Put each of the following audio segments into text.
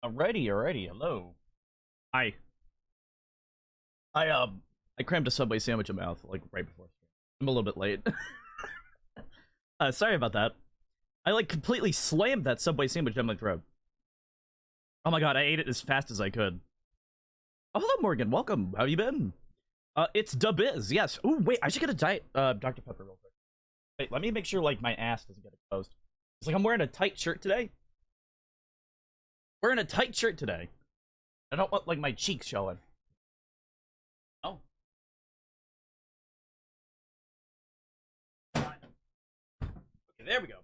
Alrighty, hello. Hi. I crammed a Subway sandwich in my mouth, like, right before stream. I'm a little bit late. Sorry about that. I, like, completely slammed that Subway sandwich down my throat. Oh my god, I ate it as fast as I could. Oh, hello, Morgan. Welcome. How you been? It's Dubiz, yes. Ooh, wait, I should get a diet, Dr. Pepper real quick. Wait, let me make sure, like, my ass doesn't get exposed. It's like I'm wearing a tight shirt today. Wearing a tight shirt today. I don't want, like, my cheeks showing. Oh. Okay, there we go.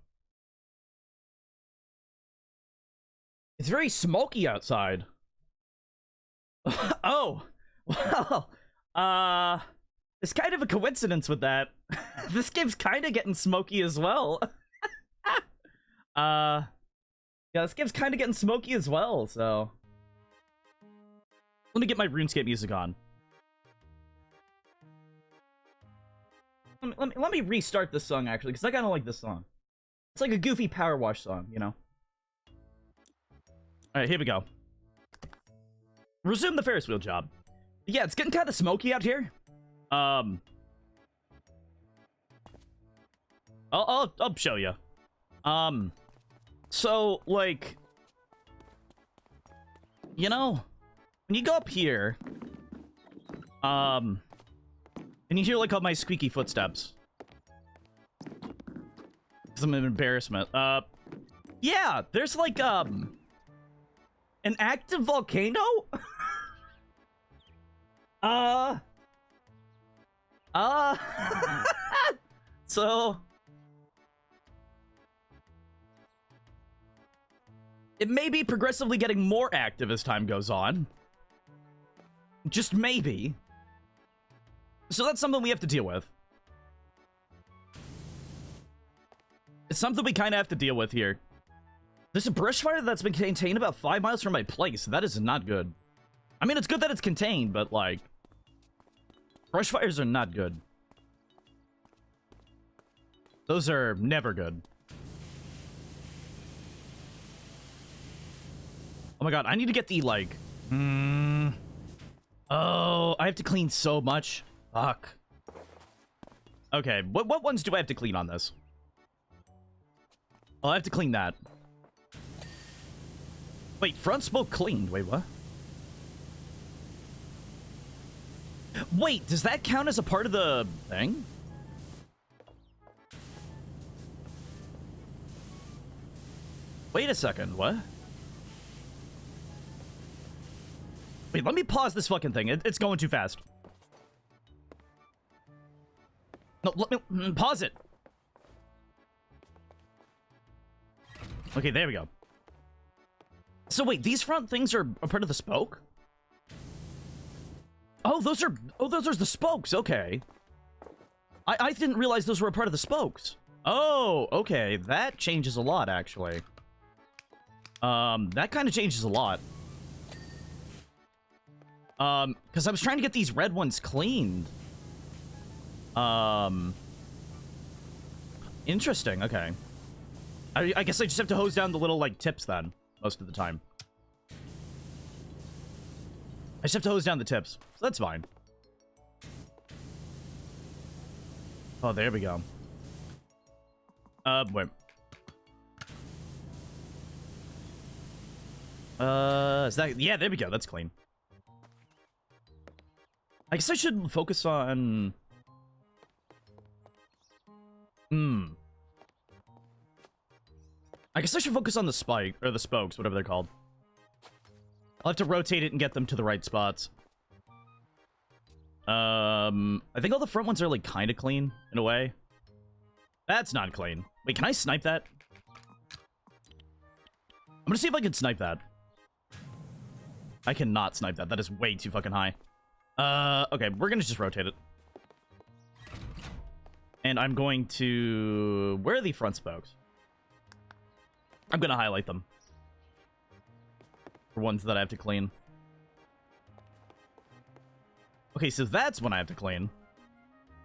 It's very smoky outside. Oh. Well, it's kind of a coincidence with that. This game's kind of getting smoky as well. Yeah, this game's kind of getting smoky as well, so... Let me get my RuneScape music on. Let me restart this song, actually, because I kind of like this song. It's like a goofy PowerWash song, you know? Alright, here we go. Resume the Ferris wheel job. Yeah, it's getting kind of smoky out here. I'll show you. So, like... You know... When you go up here... And you hear, like, all my squeaky footsteps. Because I'm an embarrassment. Yeah, there's, like, an active volcano? So... It may be progressively getting more active as time goes on. Just maybe. So that's something we have to deal with. It's something we kind of have to deal with here. There's a brush fire that's been contained about 5 miles from my place. That is not good. I mean, it's good that it's contained, but, like... Brush fires are not good. Those are never good. Oh my god, I need to get the, like... Oh, I have to clean so much. Fuck. Okay, what ones do I have to clean on this? Oh, I have to clean that. Wait, front spoke cleaned. Wait, what? Wait, does that count as a part of the thing? Wait a second, what? Wait, let me pause this fucking thing. It's going too fast. No, let me pause it. Okay, there we go. So wait, these front things are a part of the spoke? Oh, those are the spokes. Okay. I didn't realize those were a part of the spokes. Oh, okay. That changes a lot, actually. That kind of changes a lot. Because I was trying to get these red ones cleaned. Interesting, okay. I guess I just have to hose down the little, like, tips, then, most of the time. I just have to hose down the tips, so that's fine. Oh, there we go. Wait. Is that... Yeah, there we go, that's clean. I guess I should focus on... I guess I should focus on the spike, or the spokes, whatever they're called. I'll have to rotate it and get them to the right spots. I think all the front ones are, like, kind of clean, in a way. That's not clean. Wait, can I snipe that? I'm gonna see if I can snipe that. I cannot snipe that. That is way too fucking high. Okay, we're gonna just rotate it. And I'm going to... Where are the front spokes? I'm gonna highlight them. For ones that I have to clean. Okay, so that's when I have to clean.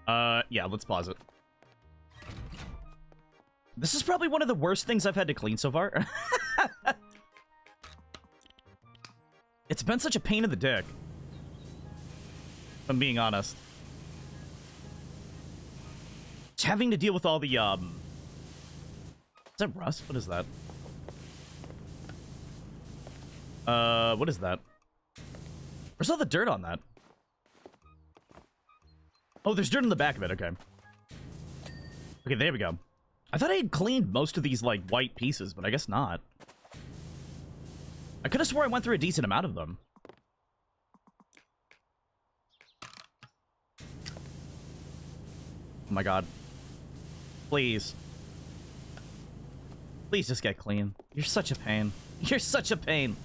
Yeah, let's pause it. This is probably one of the worst things I've had to clean so far. It's been such a pain in the dick. If I'm being honest. Just having to deal with all the, Is that rust? What is that? What is that? Where's all the dirt on that? Oh, there's dirt in the back of it, okay. Okay, there we go. I thought I had cleaned most of these, like, white pieces, but I guess not. I could have swore I went through a decent amount of them. Oh my god. Please. Please just get clean. You're such a pain. You're such a pain.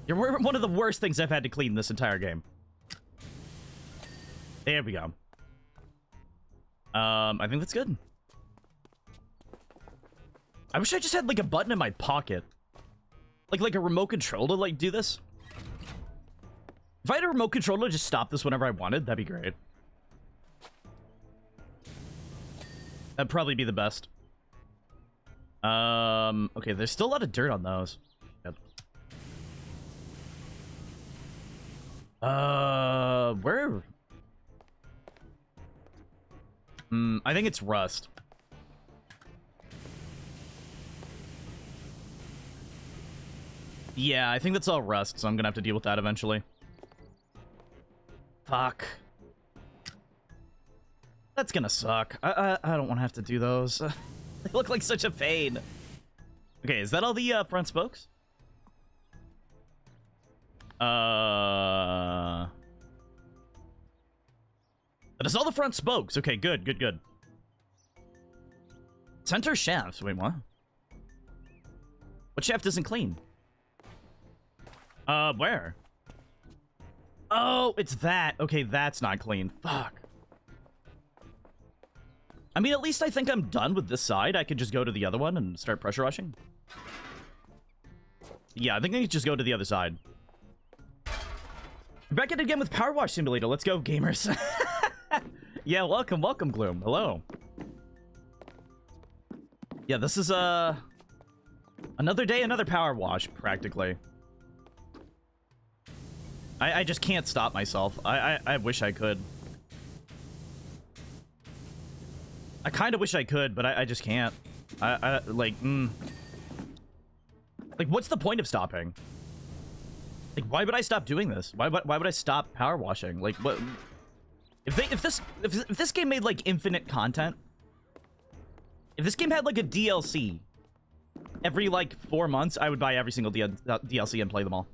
You're one of the worst things I've had to clean this entire game. There we go. I think that's good. I wish I just had, like, a button in my pocket. Like a remote control to, like, do this. If I had a remote control to just stop this whenever I wanted, that'd be great. That'd probably be the best. Okay, there's still a lot of dirt on those. Yep. Where? I think it's rust. Yeah, I think that's all rust, so I'm gonna have to deal with that eventually. Fuck. That's gonna suck. I don't want to have to do those. They look like such a pain. Okay, is that all the front spokes? That is all the front spokes. Okay, good, good, good. Center shafts. Wait, what? What shaft isn't clean? Where? Oh, it's that. Okay, that's not clean. Fuck. I mean, at least I think I'm done with this side. I could just go to the other one and start pressure rushing. Yeah, I think I could just go to the other side. Back at it again with PowerWash Simulator. Let's go, gamers. Yeah, welcome, welcome, Gloom. Hello. Yeah, this is, another day, another PowerWash, practically. I just can't stop myself. I wish I could. I kind of wish I could, but I just can't. Like, Like, what's the point of stopping? Like, why would I stop doing this? Why would I stop power washing? Like, what? If this game made, like, infinite content, if this game had, like, a DLC every, like, 4 months, I would buy every single DLC and play them all.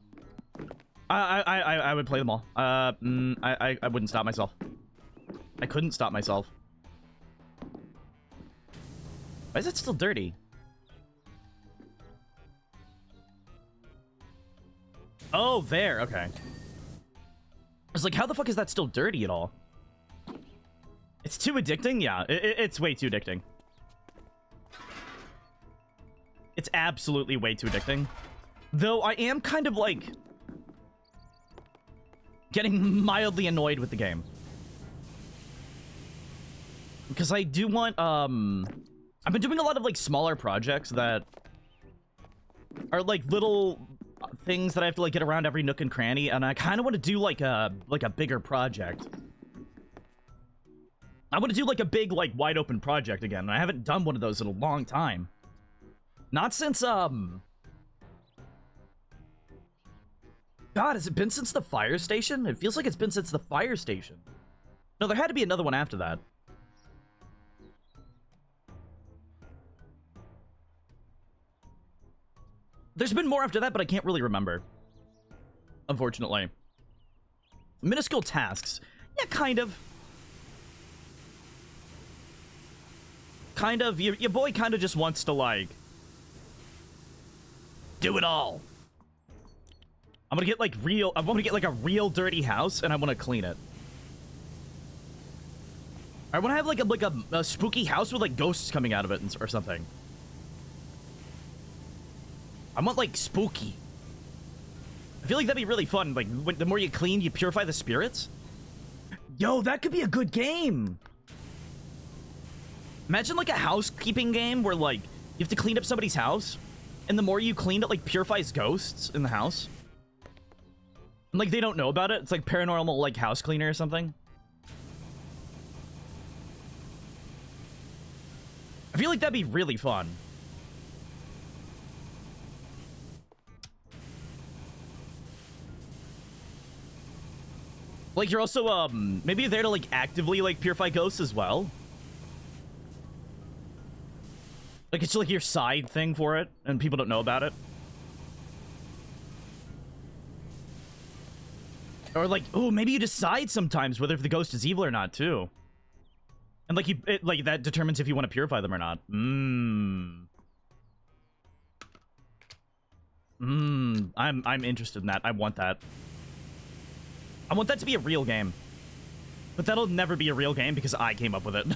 I would play them all. I wouldn't stop myself. I couldn't stop myself. Why is it still dirty? Oh, there. Okay. I was like, how the fuck is that still dirty at all? It's too addicting? Yeah, it's way too addicting. It's absolutely way too addicting. Though I am kind of, like, getting mildly annoyed with the game. Because I do want, I've been doing a lot of, like, smaller projects that are, like, little things that I have to, like, get around every nook and cranny, and I kind of want to do, like a bigger project. I want to do, like, a big, like, wide open project again, and I haven't done one of those in a long time. Not since, God, has it been since the fire station? It feels like it's been since the fire station. No, there had to be another one after that. There's been more after that, but I can't really remember. Unfortunately. Minuscule tasks. Yeah, kind of. Kind of. Your boy kind of just wants to, like, do it all. I'm gonna get, like, I want to get, like, a real dirty house, and I want to clean it. I want to have, like, a spooky house with, like, ghosts coming out of it or something. I want, like, spooky. I feel like that'd be really fun. Like, the more you clean, you purify the spirits. Yo, that could be a good game. Imagine, like, a housekeeping game where, like, you have to clean up somebody's house. And the more you clean, it like purifies ghosts in the house. And, like, they don't know about it. It's like paranormal, like, house cleaner or something. I feel like that'd be really fun. Like, you're also, maybe you're there to, like, actively, like, purify ghosts as well. Like, it's like your side thing for it, and people don't know about it. Or, like, oh, maybe you decide sometimes whether if the ghost is evil or not, too. And, like, like, that determines if you want to purify them or not. I'm interested in that. I want that. I want that to be a real game. But that'll never be a real game because I came up with it.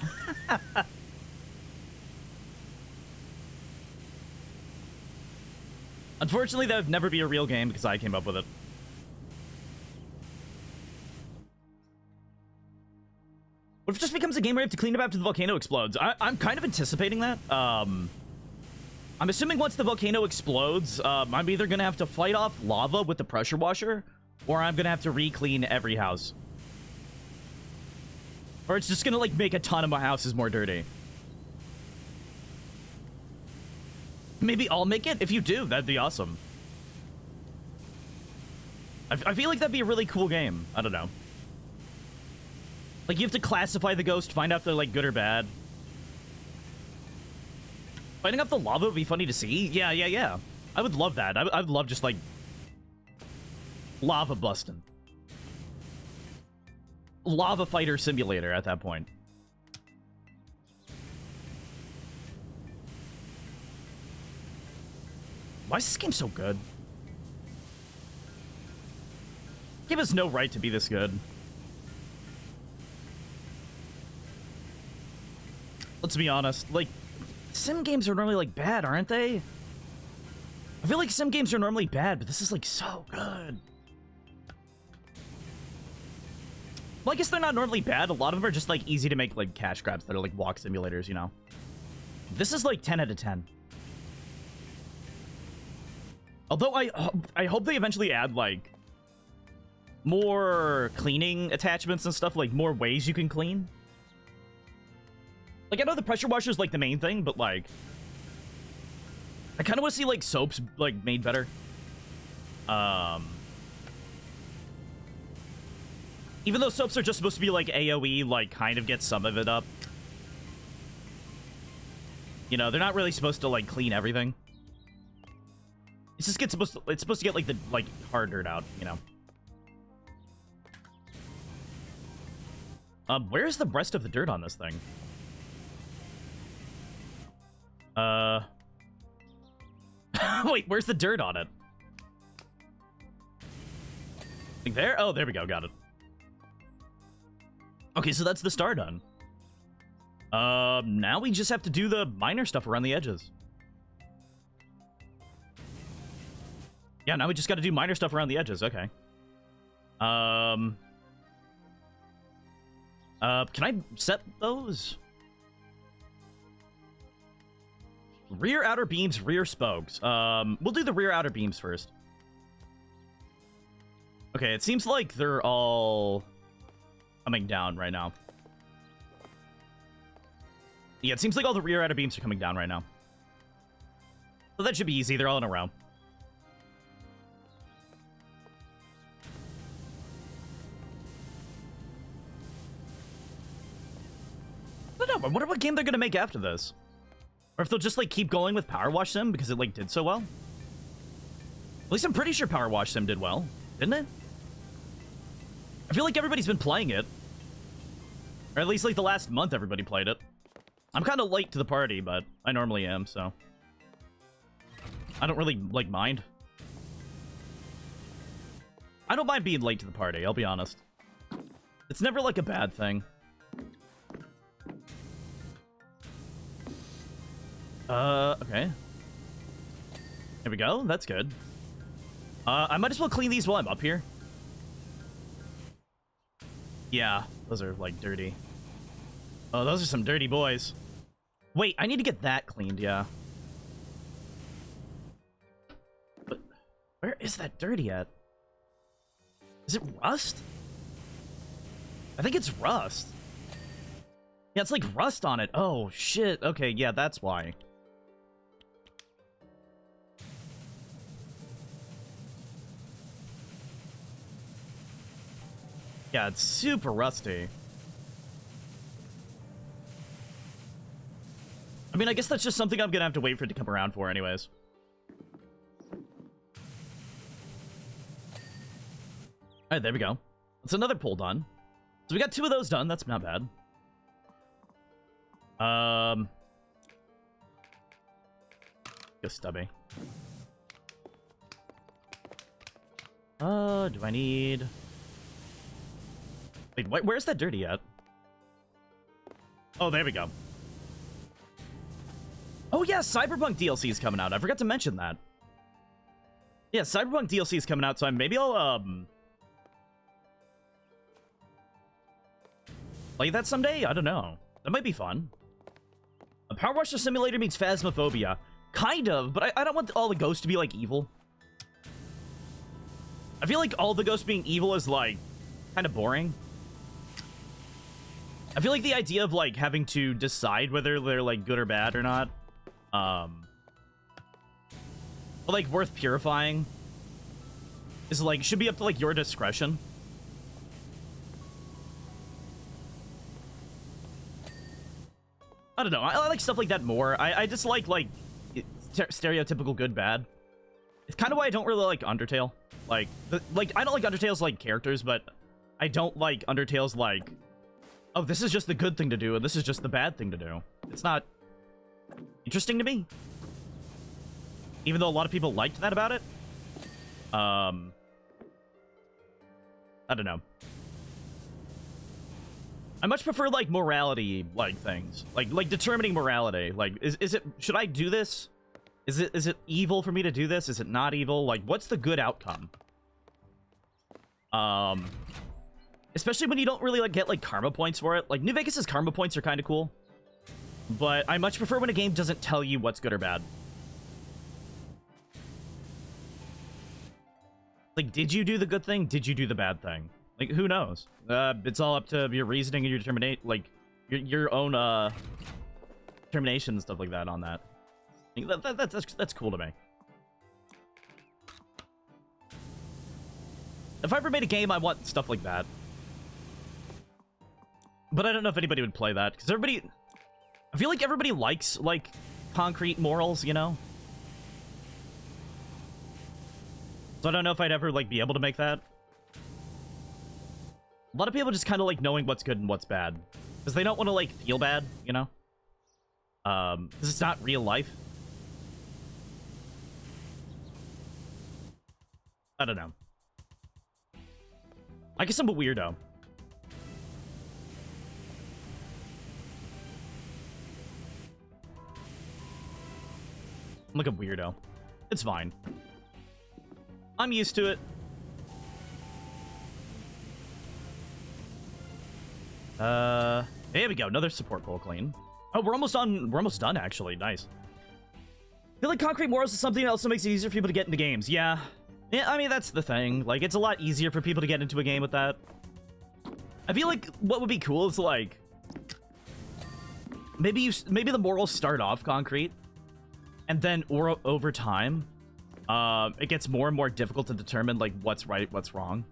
Unfortunately, that would never be a real game because I came up with it. What if it just becomes a game where you have to clean up after the volcano explodes? I'm kind of anticipating that. I'm assuming once the volcano explodes, I'm either going to have to fight off lava with the pressure washer, or I'm going to have to re-clean every house. Or it's just going to, like, make a ton of my houses more dirty. Maybe I'll make it? If you do, that'd be awesome. I feel like that'd be a really cool game. I don't know. Like, you have to classify the ghost, find out if they're, like, good or bad. Fighting up the lava would be funny to see. Yeah. I would love that. I would love just, like, lava busting. Lava fighter simulator at that point. Why is this game so good? This game has no right to be this good. Let's be honest. Like, sim games are normally, like, bad, aren't they? I feel like sim games are normally bad, but this is, like, so good. Well, I guess they're not normally bad. A lot of them are just, like, easy to make, like, cash grabs that are, like, walk simulators, you know? This is, like, 10 out of 10. Although I hope they eventually add, like, more cleaning attachments and stuff, like, more ways you can clean. Like, I know the pressure washer is, like, the main thing, but, like, I kind of want to see, like, soaps, like, made better. Even though soaps are just supposed to be, like, AoE, like, kind of get some of it up. You know, they're not really supposed to, like, clean everything. It's just supposed to get, like, the, like, hard dirt out, you know. Where's the rest of the dirt on this thing? Wait, where's the dirt on it? Like there? Oh, there we go, got it. Okay, so that's the star done. Now we just have to do the minor stuff around the edges. Yeah, now we just got to do minor stuff around the edges, okay. Can I set those? Rear outer beams, rear spokes. We'll do the rear outer beams first. Okay, it seems like they're all coming down right now. Yeah, it seems like all the rear outer beams are coming down right now. So that should be easy. They're all in a row. I don't know. I wonder what game they're going to make after this. Or if they'll just, like, keep going with PowerWash Sim because it, like, did so well. At least I'm pretty sure PowerWash Sim did well, didn't it? I feel like everybody's been playing it. Or at least, like, the last month everybody played it. I'm kind of late to the party, but I normally am, so I don't really, like, mind. I don't mind being late to the party, I'll be honest. It's never, like, a bad thing. Okay. There we go. That's good. I might as well clean these while I'm up here. Yeah, those are, like, dirty. Oh, those are some dirty boys. Wait, I need to get that cleaned, yeah. Where is that dirty at? Is it rust? I think it's rust. Yeah, it's like rust on it. Oh, shit. Okay, yeah, that's why. Yeah, it's super rusty. I mean, I guess that's just something I'm gonna have to wait for it to come around for anyways. Alright, there we go. That's another pull done. So we got 2 of those done. That's not bad. Go stubby. Do I need... Wait, where's that dirty at? Oh, there we go. Oh yeah, Cyberpunk DLC is coming out. I forgot to mention that. Yeah, Cyberpunk DLC is coming out, so maybe I'll, play that someday? I don't know. That might be fun. A PowerWash simulator means Phasmophobia. Kind of, but I don't want all the ghosts to be, like, evil. I feel like all the ghosts being evil is, like, kind of boring. I feel like the idea of, like, having to decide whether they're, like, good or bad or not, but, like, worth purifying is, like, should be up to, like, your discretion. I don't know. I like stuff like that more. I just like stereotypical good-bad. It's kind of why I don't really like Undertale. Like, I don't like Undertale's, like, characters, but I don't like Undertale's, like, oh, this is just the good thing to do, and this is just the bad thing to do. It's not interesting to me. Even though a lot of people liked that about it. I don't know. I much prefer, like, morality, like, things. Like determining morality. Like, is it... Should I do this? Is it evil for me to do this? Is it not evil? Like, what's the good outcome? Especially when you don't really, like, get, like, karma points for it. Like, New Vegas's karma points are kind of cool. But I much prefer when a game doesn't tell you what's good or bad. Like, did you do the good thing? Did you do the bad thing? Like, who knows? It's all up to your reasoning and your determination, like, your own, determination and stuff like that on that. That's cool to me. If I ever made a game, I want stuff like that. But I don't know if anybody would play that, because everybody... I feel like everybody likes, like, concrete morals, you know? So I don't know if I'd ever, like, be able to make that. A lot of people just kind of like knowing what's good and what's bad. Because they don't want to, like, feel bad, you know? Because it's not real life. I don't know. I guess I'm a weirdo. I'm like a weirdo. It's fine. I'm used to it. There we go. Another support pull clean. Oh, we're almost done. We're almost done, actually. Nice. I feel like concrete morals is something that also makes it easier for people to get into games. Yeah. Yeah, I mean, that's the thing. Like, it's a lot easier for people to get into a game with that. I feel like what would be cool is, like, maybe the morals start off concrete, and then over time, it gets more and more difficult to determine, like, what's right, what's wrong.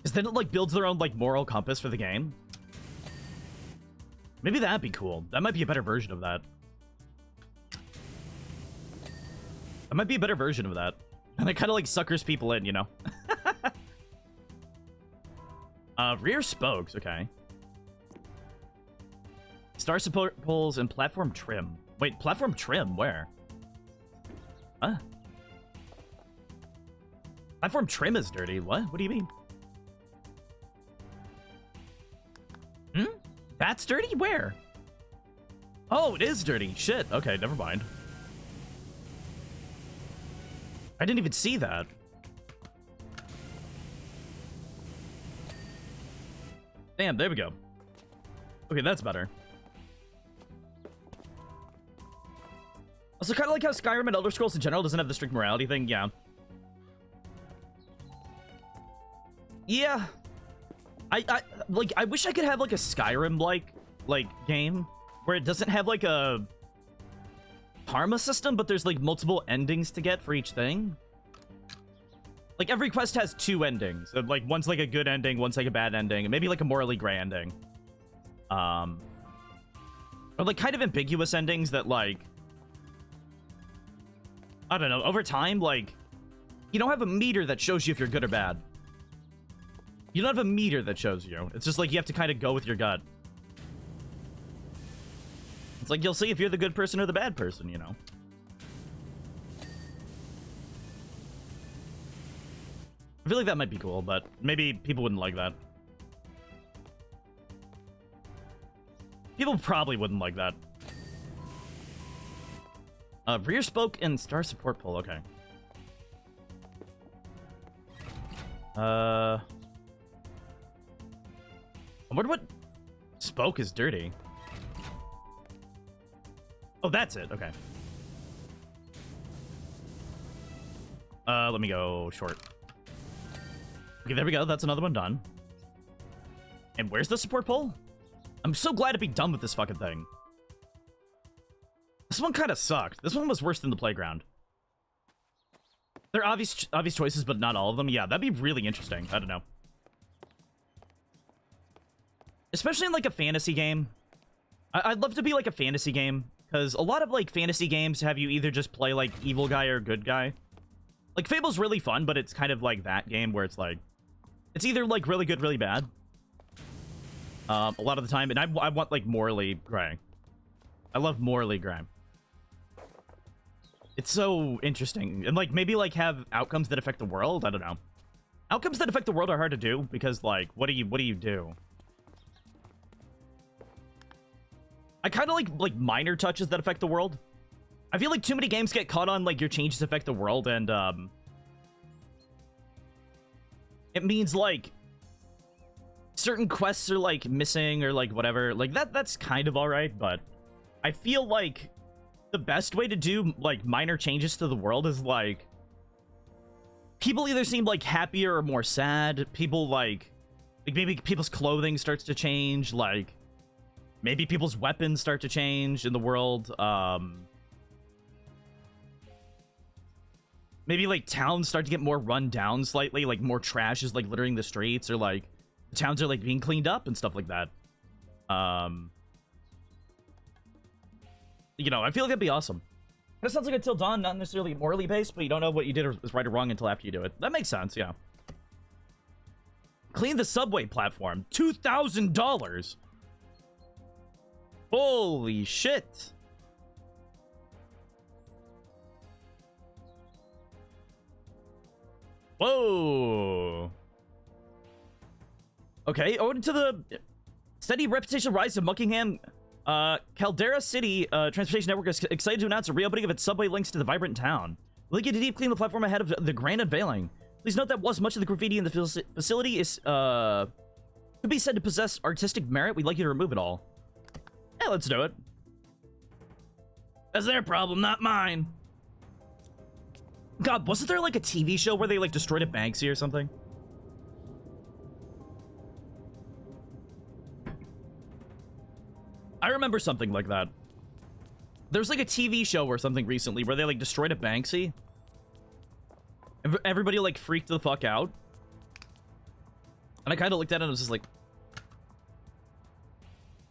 Because then it, like, builds their own, like, moral compass for the game. Maybe that'd be cool. That might be a better version of that. That might be a better version of that. And it kind of, like, suckers people in, you know? Rear spokes, okay. Star support poles and platform trim. Wait, platform trim? Where? Huh? Platform trim is dirty. What? What do you mean? Hmm? That's dirty? Where? Oh, it is dirty. Shit. Okay, never mind. I didn't even see that. Damn, there we go. Okay, that's better. Also, kind of like how Skyrim and Elder Scrolls in general doesn't have the strict morality thing. Yeah. Yeah. I wish I could have, like, a Skyrim-like game where it doesn't have, like, a karma system, but there's, like, multiple endings to get for each thing. Like, every quest has 2 endings. Like, one's, like, a good ending, one's, like, a bad ending, and maybe, like, a morally gray ending. Or, like, kind of ambiguous endings that, like... I don't know, over time, like... You don't have a meter that shows you if you're good or bad. You don't have a meter that shows you. It's just like you have to kind of go with your gut. It's like you'll see if you're the good person or the bad person, you know? I feel like that might be cool, but maybe people wouldn't like that. People probably wouldn't like that. Rear spoke and star support pull, okay. I wonder what spoke is dirty. Oh, that's it. Okay. Let me go short. Okay, there we go. That's another one done. And where's the support pole? I'm so glad to be done with this fucking thing. This one kind of sucked. This one was worse than the playground. They're obvious choices, but not all of them. Yeah, that'd be really interesting. I don't know. Especially in, like, a fantasy game. I'd love to be, like, a fantasy game. Because a lot of, like, fantasy games have you either just play, like, evil guy or good guy. Like, Fable's really fun, but it's kind of like that game where it's, like... It's either, like, really good, really bad. A lot of the time. And I want, like, morally gray. I love morally gray. It's so interesting. And, like, maybe, like, have outcomes that affect the world? I don't know. Outcomes that affect the world are hard to do. Because, like, what do you do? I kind of like minor touches that affect the world. I feel like too many games get caught on, like, your changes affect the world, and, it means, like, certain quests are, like, missing or, like, whatever. Like, that's kind of alright, but I feel like the best way to do, like, minor changes to the world is, like, people either seem, like, happier or more sad. People, like maybe people's clothing starts to change, like... Maybe people's weapons start to change in the world. Maybe, like, towns start to get more run down slightly. Like, more trash is, like, littering the streets. Or, like, the towns are, like, being cleaned up and stuff like that. You know, I feel like that'd be awesome. That sounds like Until Dawn, not necessarily morally based, but you don't know what you did is right or wrong until after you do it. That makes sense, yeah. Clean the subway platform. $2,000! Holy shit. Whoa. Okay, owing to the steady reputation rise of Muckingham, Caldera City Transportation Network is excited to announce a reopening of its subway links to the vibrant town. Looking to deep clean the platform ahead of the grand unveiling. Please note that whilst much of the graffiti in the facility is, could be said to possess artistic merit, we'd like you to remove it all. Yeah, let's do it. That's their problem, not mine. God, wasn't there, like, a TV show where they, like, destroyed a Banksy or something? I remember something like that. There's, like, a TV show or something recently where they, like, destroyed a Banksy. Everybody, like, freaked the fuck out. And I kind of looked at it and was just like...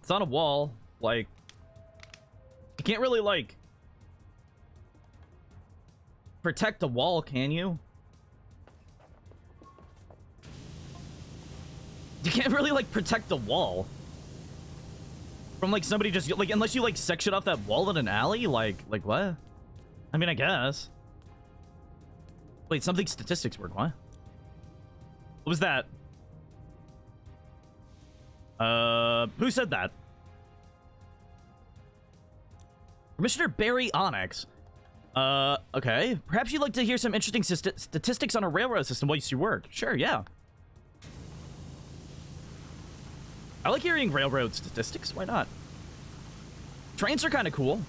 It's on a wall. Like... You can't really, like... protect a wall, can you? You can't really, like, protect the wall. From, like, somebody just... Like, unless you, like, section off that wall in an alley? Like, what? I mean, I guess. Wait, something statistics work, what? What was that? Who said that? Commissioner Barry Onyx. Okay. Perhaps you'd like to hear some interesting statistics on a railroad system while you work. Sure, yeah. I like hearing railroad statistics. Why not? Trains are kind of cool.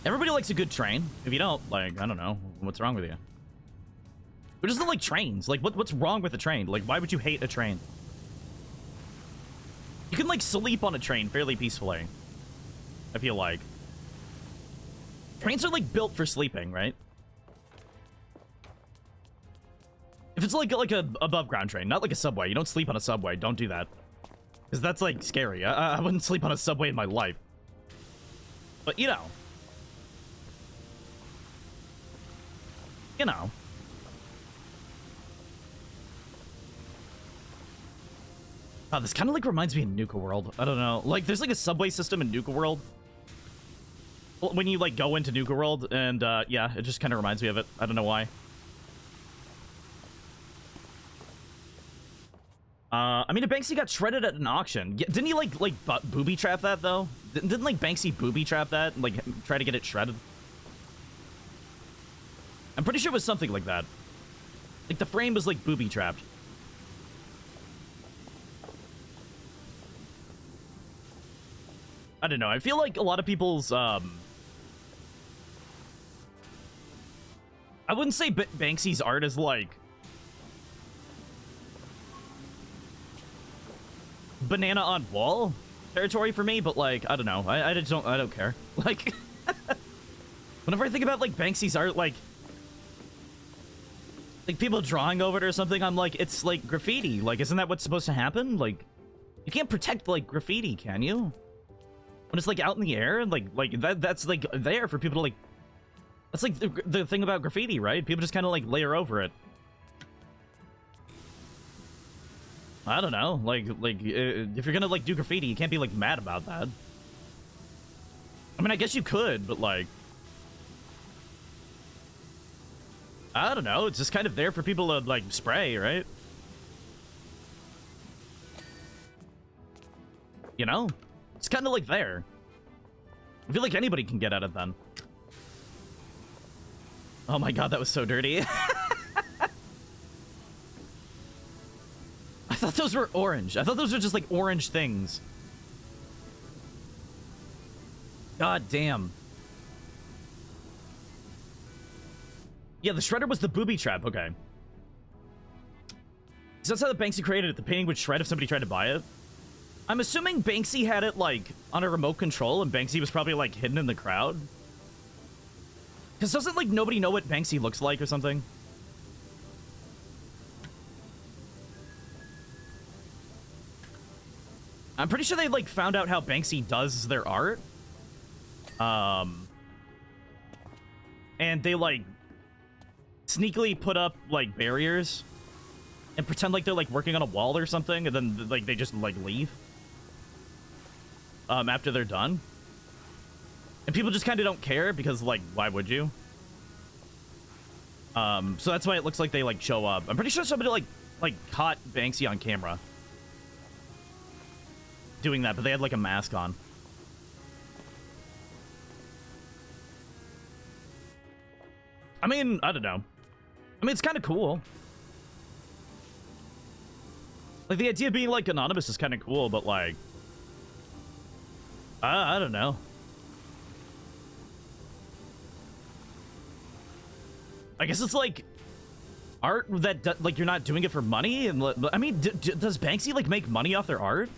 Everybody likes a good train. If you don't, like, I don't know. What's wrong with you? Who doesn't like trains? Like, what's wrong with a train? Like, why would you hate a train? You can, like, sleep on a train fairly peacefully. I feel like. Trains are, like, built for sleeping, right? If it's, like a above-ground train, not like a subway. You don't sleep on a subway. Don't do that. Because that's, like, scary. I wouldn't sleep on a subway in my life. But, you know. You know. Oh, this kind of like reminds me of Nuka World. I don't know. Like, there's like a subway system in Nuka World. When you like go into Nuka World, and yeah, it just kind of reminds me of it. I don't know why. I mean, if Banksy got shredded at an auction, didn't he like booby trap that though? Didn't like Banksy booby trap that and like try to get it shredded? I'm pretty sure it was something like that. Like the frame was like booby trapped. I don't know. I feel like a lot of people's, I wouldn't say Banksy's art is, like, banana on wall territory for me, but, like, I don't know. I don't care. Like, whenever I think about, like, Banksy's art, like, people drawing over it or something, I'm like, it's, like, graffiti. Like, isn't that what's supposed to happen? Like, you can't protect, like, graffiti, can you? When it's like out in the air, like that's like there for people to like. That's like the thing about graffiti, right? People just kind of like layer over it. I don't know, like if you're gonna like do graffiti, you can't be like mad about that. I mean, I guess you could, but like, I don't know. It's just kind of there for people to like spray, right? You know? It's kind of like there. I feel like anybody can get at it then. Oh my god, that was so dirty. I thought those were orange. I thought those were just like orange things. God damn. Yeah, the shredder was the booby trap. Okay. So that's how the Banksy created it. The painting would shred if somebody tried to buy it. I'm assuming Banksy had it, like, on a remote control, and Banksy was probably, like, hidden in the crowd. Because doesn't, like, nobody know what Banksy looks like or something? I'm pretty sure they, like, found out how Banksy does their art. And they, like, sneakily put up, like, barriers and pretend like they're, like, working on a wall or something, and then, like, they just, like, leave. After they're done. And people just kind of don't care because, like, why would you? So that's why it looks like they, like, show up. I'm pretty sure somebody, like caught Banksy on camera doing that, but they had, like, a mask on. I mean, I don't know. I mean, it's kind of cool. Like, the idea of being, like, anonymous is kind of cool, but, like... I don't know. I guess it's, like, art that, like, you're not doing it for money? And I mean, does Banksy, like, make money off their art?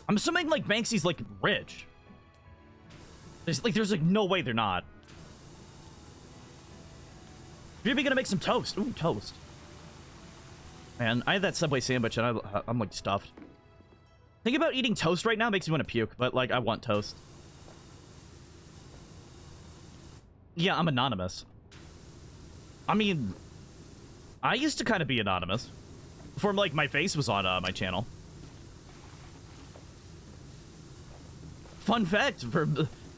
I'm assuming, like, Banksy's, like, rich. There's, like, no way they're not. You're maybe gonna make some toast. Ooh, toast. Man, I had that Subway sandwich and I'm like stuffed. Thinking about eating toast right now makes me want to puke, but like I want toast. Yeah, I'm anonymous. I mean, I used to kind of be anonymous before like my face was on my channel. Fun fact for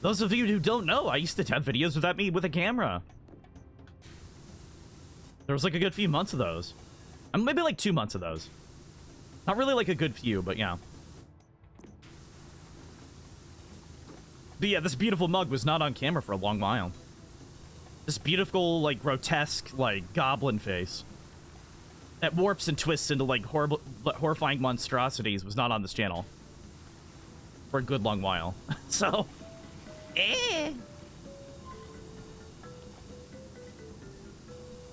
those of you who don't know, I used to have videos without me with a camera. There was like a good few months of those. Maybe like 2 months of those. Not really like a good few, but yeah. But yeah, this beautiful mug was not on camera for a long while. This beautiful, like, grotesque, like, goblin face that warps and twists into, like, horrifying monstrosities was not on this channel. for a good long while. So, eh.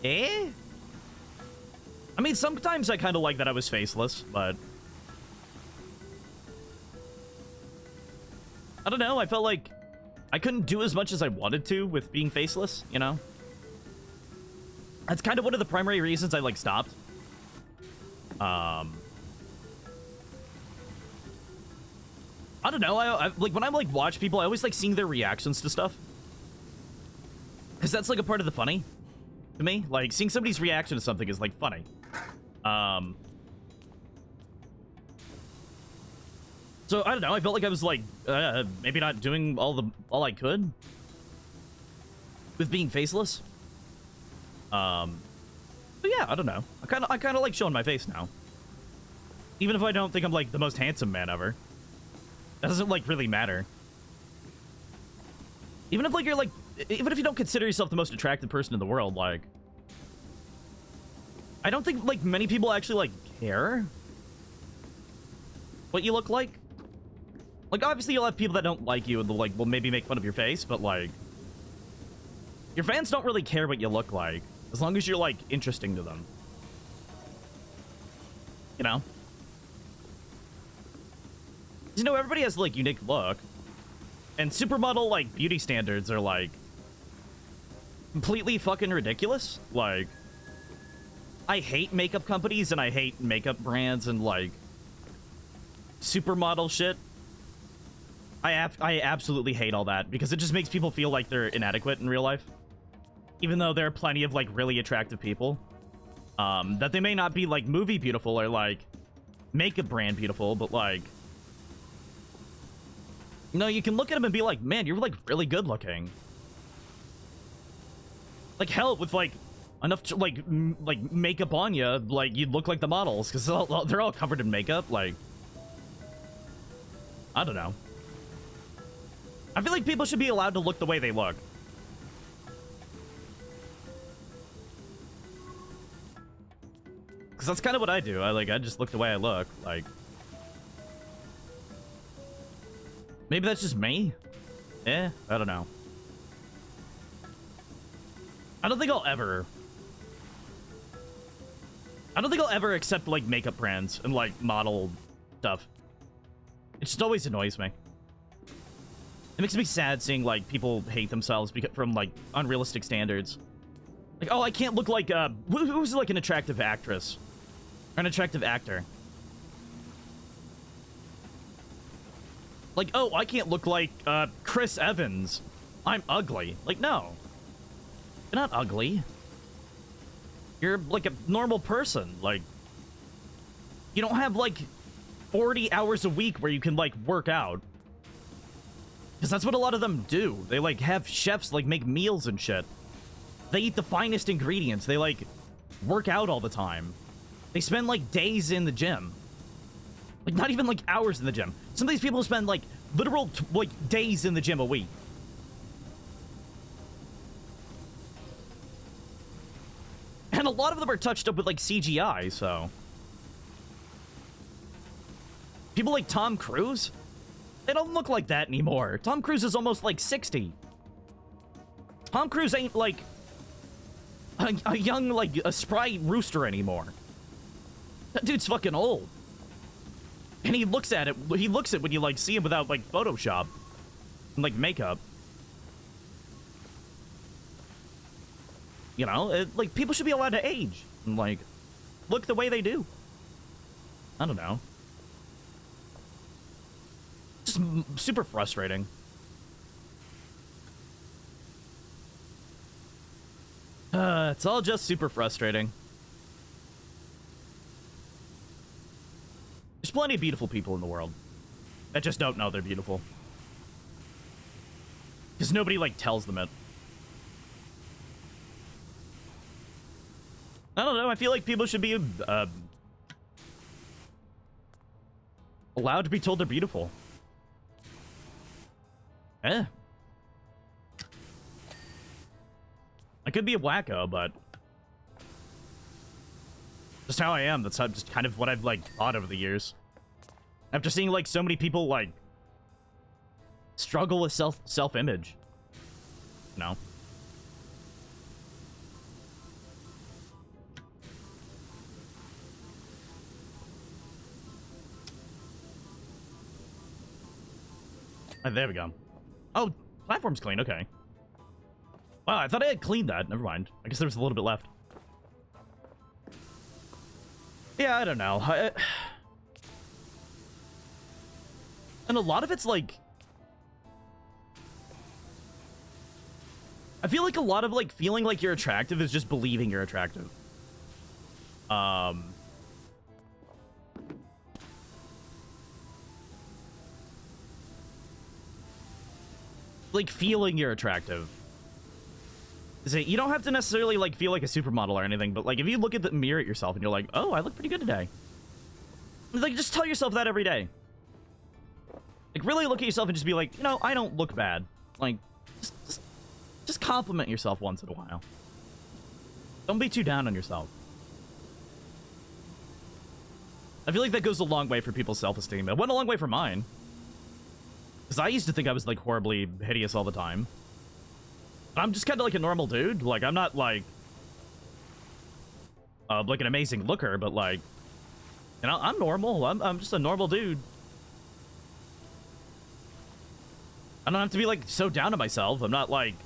I mean, sometimes I kind of like that I was faceless, but I don't know. I felt like I couldn't do as much as I wanted to with being faceless, you know? That's kind of one of the primary reasons I, like, stopped. I don't know. I like, when I, like, watch people, I always like seeing their reactions to stuff. Because that's, like, a part of the funny to me. Like, seeing somebody's reaction to something is, like, funny. So, I don't know. I felt like I was, like, maybe not doing all I could with being faceless. But yeah, I don't know. I kind of like showing my face now. Even if I don't think I'm, like, the most handsome man ever. That doesn't, like, really matter. Even if, like, you're, like... Even if you don't consider yourself the most attractive person in the world, like... I don't think, like, many people actually, like, care what you look like. Like, obviously you'll have people that don't like you and they'll, like, will maybe make fun of your face, but, like... Your fans don't really care what you look like, as long as you're, like, interesting to them. You know? You know, everybody has, like, unique look. And supermodel, like, beauty standards are, like, completely fucking ridiculous. Like, I hate makeup companies and I hate makeup brands and, like, supermodel shit. I absolutely hate all that because it just makes people feel like they're inadequate in real life. Even though there are plenty of, like, really attractive people. That they may not be, like, movie beautiful or, like, makeup brand beautiful, but, like... You know, you can look at them and be like, man, you're, like, really good looking. Like, hell, with, like, enough, like, makeup on you, like, you'd look like the models, because they're all covered in makeup, like... I don't know. I feel like people should be allowed to look the way they look. Because that's kind of what I do. I just look the way I look, like... Maybe that's just me? I don't know. I don't think I'll ever accept, like, makeup brands and, like, model stuff. It just always annoys me. It makes me sad seeing, like, people hate themselves from, like, unrealistic standards. Like, oh, I can't look like, who's, like, an attractive actress? Or an attractive actor? Like, oh, I can't look like, Chris Evans. I'm ugly. Like, no. You're not ugly. You're, like, a normal person. Like, you don't have, like, 40 hours a week where you can, like, work out. Because that's what a lot of them do. They, like, have chefs, like, make meals and shit. They eat the finest ingredients. They, like, work out all the time. They spend, like, days in the gym. Like, not even, like, hours in the gym. Some of these people spend, like, literal, like, days in the gym a week. And a lot of them are touched up with, like, CGI, so... People like Tom Cruise? They don't look like that anymore. Tom Cruise is almost, like, 60. Tom Cruise ain't, like, a young, like, a spry rooster anymore. That dude's fucking old. And he looks at it when you, like, see him without, like, Photoshop. And, like, makeup. You know, like, people should be allowed to age. And, like, look the way they do. I don't know. Just super frustrating. It's all just super frustrating. There's plenty of beautiful people in the world that just don't know they're beautiful. Because nobody, like, tells them it. I don't know, I feel like people should be, allowed to be told they're beautiful. I could be a wacko, but... just how I am. That's how, just kind of what I've, like, thought over the years. After seeing, like, so many people, like, struggle with self-image. No. Oh, there we go. Oh, platform's clean. Okay. Wow, I thought I had cleaned that. Never mind. I guess there was a little bit left. Yeah, I don't know. And a lot of it's like... I feel like a lot of like feeling like you're attractive is just believing you're attractive. Like feeling you're attractive. You don't have to necessarily like feel like a supermodel or anything, but like if you look at the mirror at yourself and you're like, oh, I look pretty good today. Like just tell yourself that every day. Like really look at yourself and just be like, you know, I don't look bad. Like just compliment yourself once in a while. Don't be too down on yourself. I feel like that goes a long way for people's self-esteem. It went a long way for mine. Because I used to think I was, like, horribly hideous all the time. I'm just kind of like a normal dude. Like, I'm not, like an amazing looker, but, like, you know, I'm normal. I'm just a normal dude. I don't have to be, like, so down on myself. I'm not, like,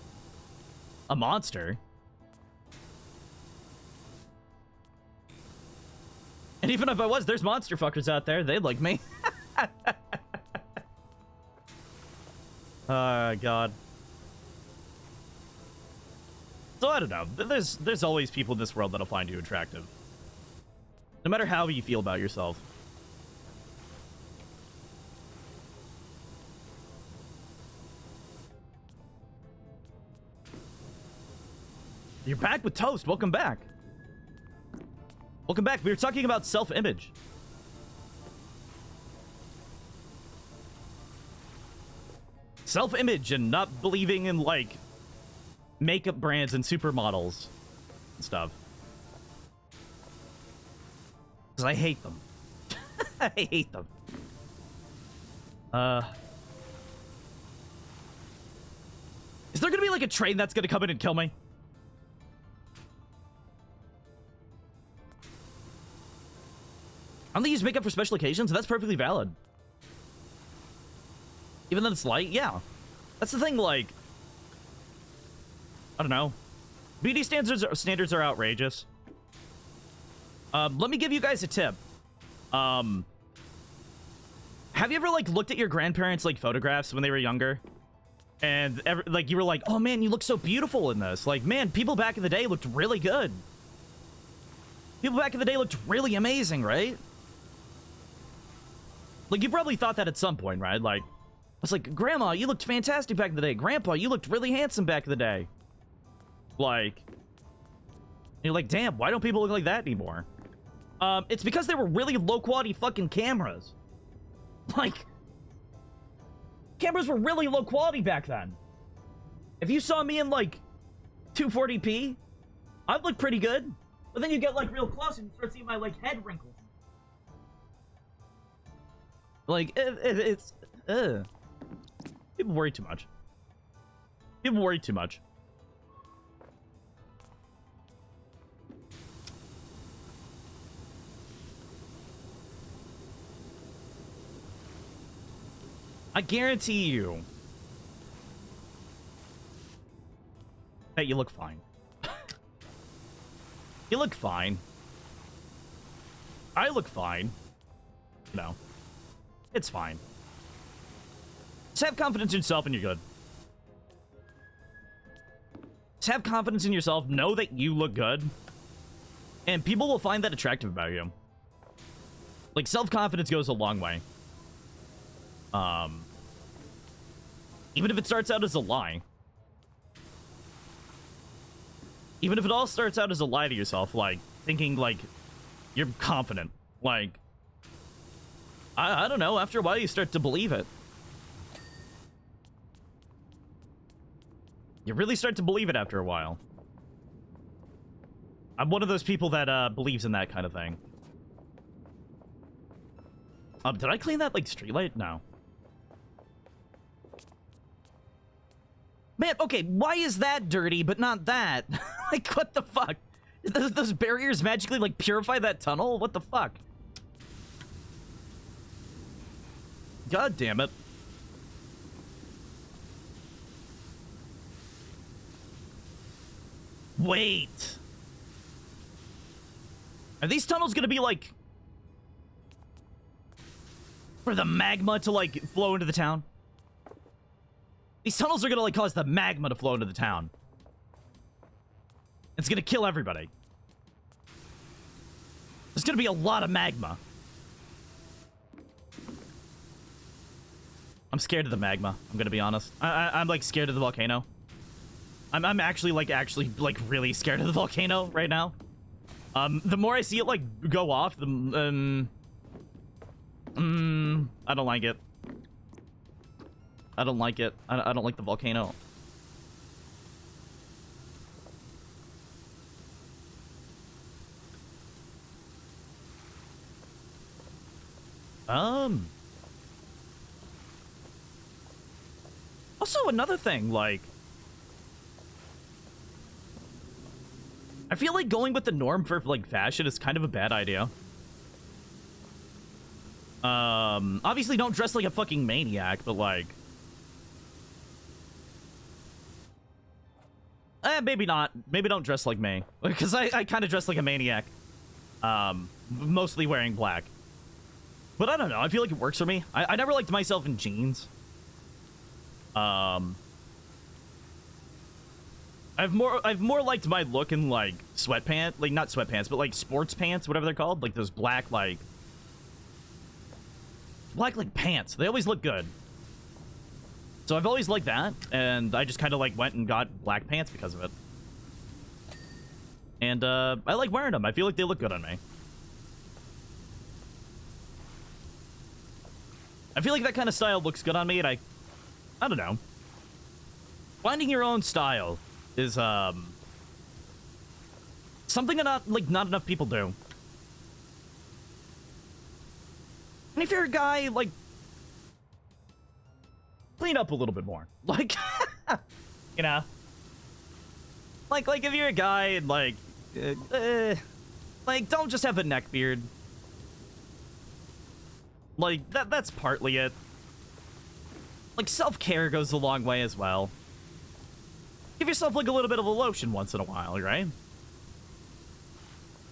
a monster. And even if I was, there's monster fuckers out there. They'd like me. God. So I don't know. There's always people in this world that'll find you attractive. No matter how you feel about yourself. You're back with Toast. Welcome back. Welcome back. We were talking about self-image. Self-image and not believing in, like, makeup brands and supermodels and stuff. Because I hate them. I hate them. Is there gonna be, like, a train that's gonna come in and kill me? I only use makeup for special occasions, and that's perfectly valid. Even though it's light, yeah. That's the thing, like... I don't know. Beauty standards are outrageous. Let me give you guys a tip. Have you ever, like, looked at your grandparents', like, photographs when they were younger? And, like, you were like, oh, man, you look so beautiful in this. Like, man, people back in the day looked really good. People back in the day looked really amazing, right? Like, you probably thought that at some point, right? Like, I was like, Grandma, you looked fantastic back in the day. Grandpa, you looked really handsome back in the day. Like, you're like, damn, why don't people look like that anymore? It's because they were really low-quality fucking cameras. Like, cameras were really low quality back then. If you saw me in, like, 240p, I'd look pretty good. But then you get, like, real close and you start seeing my, like, head wrinkles. Like, it's... People worry too much. People worry too much. I guarantee you that you look fine. You look fine. I look fine. No. It's fine. Just have confidence in yourself and you're good. Just have confidence in yourself. Know that you look good. And people will find that attractive about you. Like, self-confidence goes a long way. Even if it starts out as a lie. Even if it all starts out as a lie to yourself, like, thinking, like, you're confident. Like, I don't know, after a while you start to believe it. You really start to believe it after a while. I'm one of those people that, believes in that kind of thing. Did I clean that, like, streetlight? No. Man, okay, why is that dirty, but not that? Like, what the fuck? Those barriers magically, like, purify that tunnel? What the fuck? God damn it. Wait. Are these tunnels gonna be, like... for the magma to, like, flow into the town? These tunnels are gonna, like, cause the magma to flow into the town. It's gonna kill everybody. There's gonna be a lot of magma. I'm scared of the magma, I'm gonna be honest. I'm, like, scared of the volcano. I'm actually, like, really scared of the volcano right now. The more I see it, like, go off, the, I don't like it. I don't like it. I don't like the volcano. Also, another thing, like... I feel like going with the norm for, like, fashion is kind of a bad idea. Obviously don't dress like a fucking maniac, but, like... maybe not. Maybe don't dress like me. Because I kind of dress like a maniac. Mostly wearing black. But I don't know. I feel like it works for me. I never liked myself in jeans. I've more liked my look in, like, sweatpants. Like, not sweatpants, but, like, sports pants, whatever they're called. Like, those black, like... black, like, pants. They always look good. So I've always liked that, and I just kind of, like, went and got black pants because of it. And, I like wearing them. I feel like they look good on me. I feel like that kind of style looks good on me, and I don't know. Finding your own style is, something that not enough people do. And if you're a guy, like, clean up a little bit more. Like, you know? Like, if you're a guy and, like, don't just have a neck beard. Like, that's partly it. Like, self-care goes a long way as well. Give yourself, like, a little bit of a lotion once in a while, right?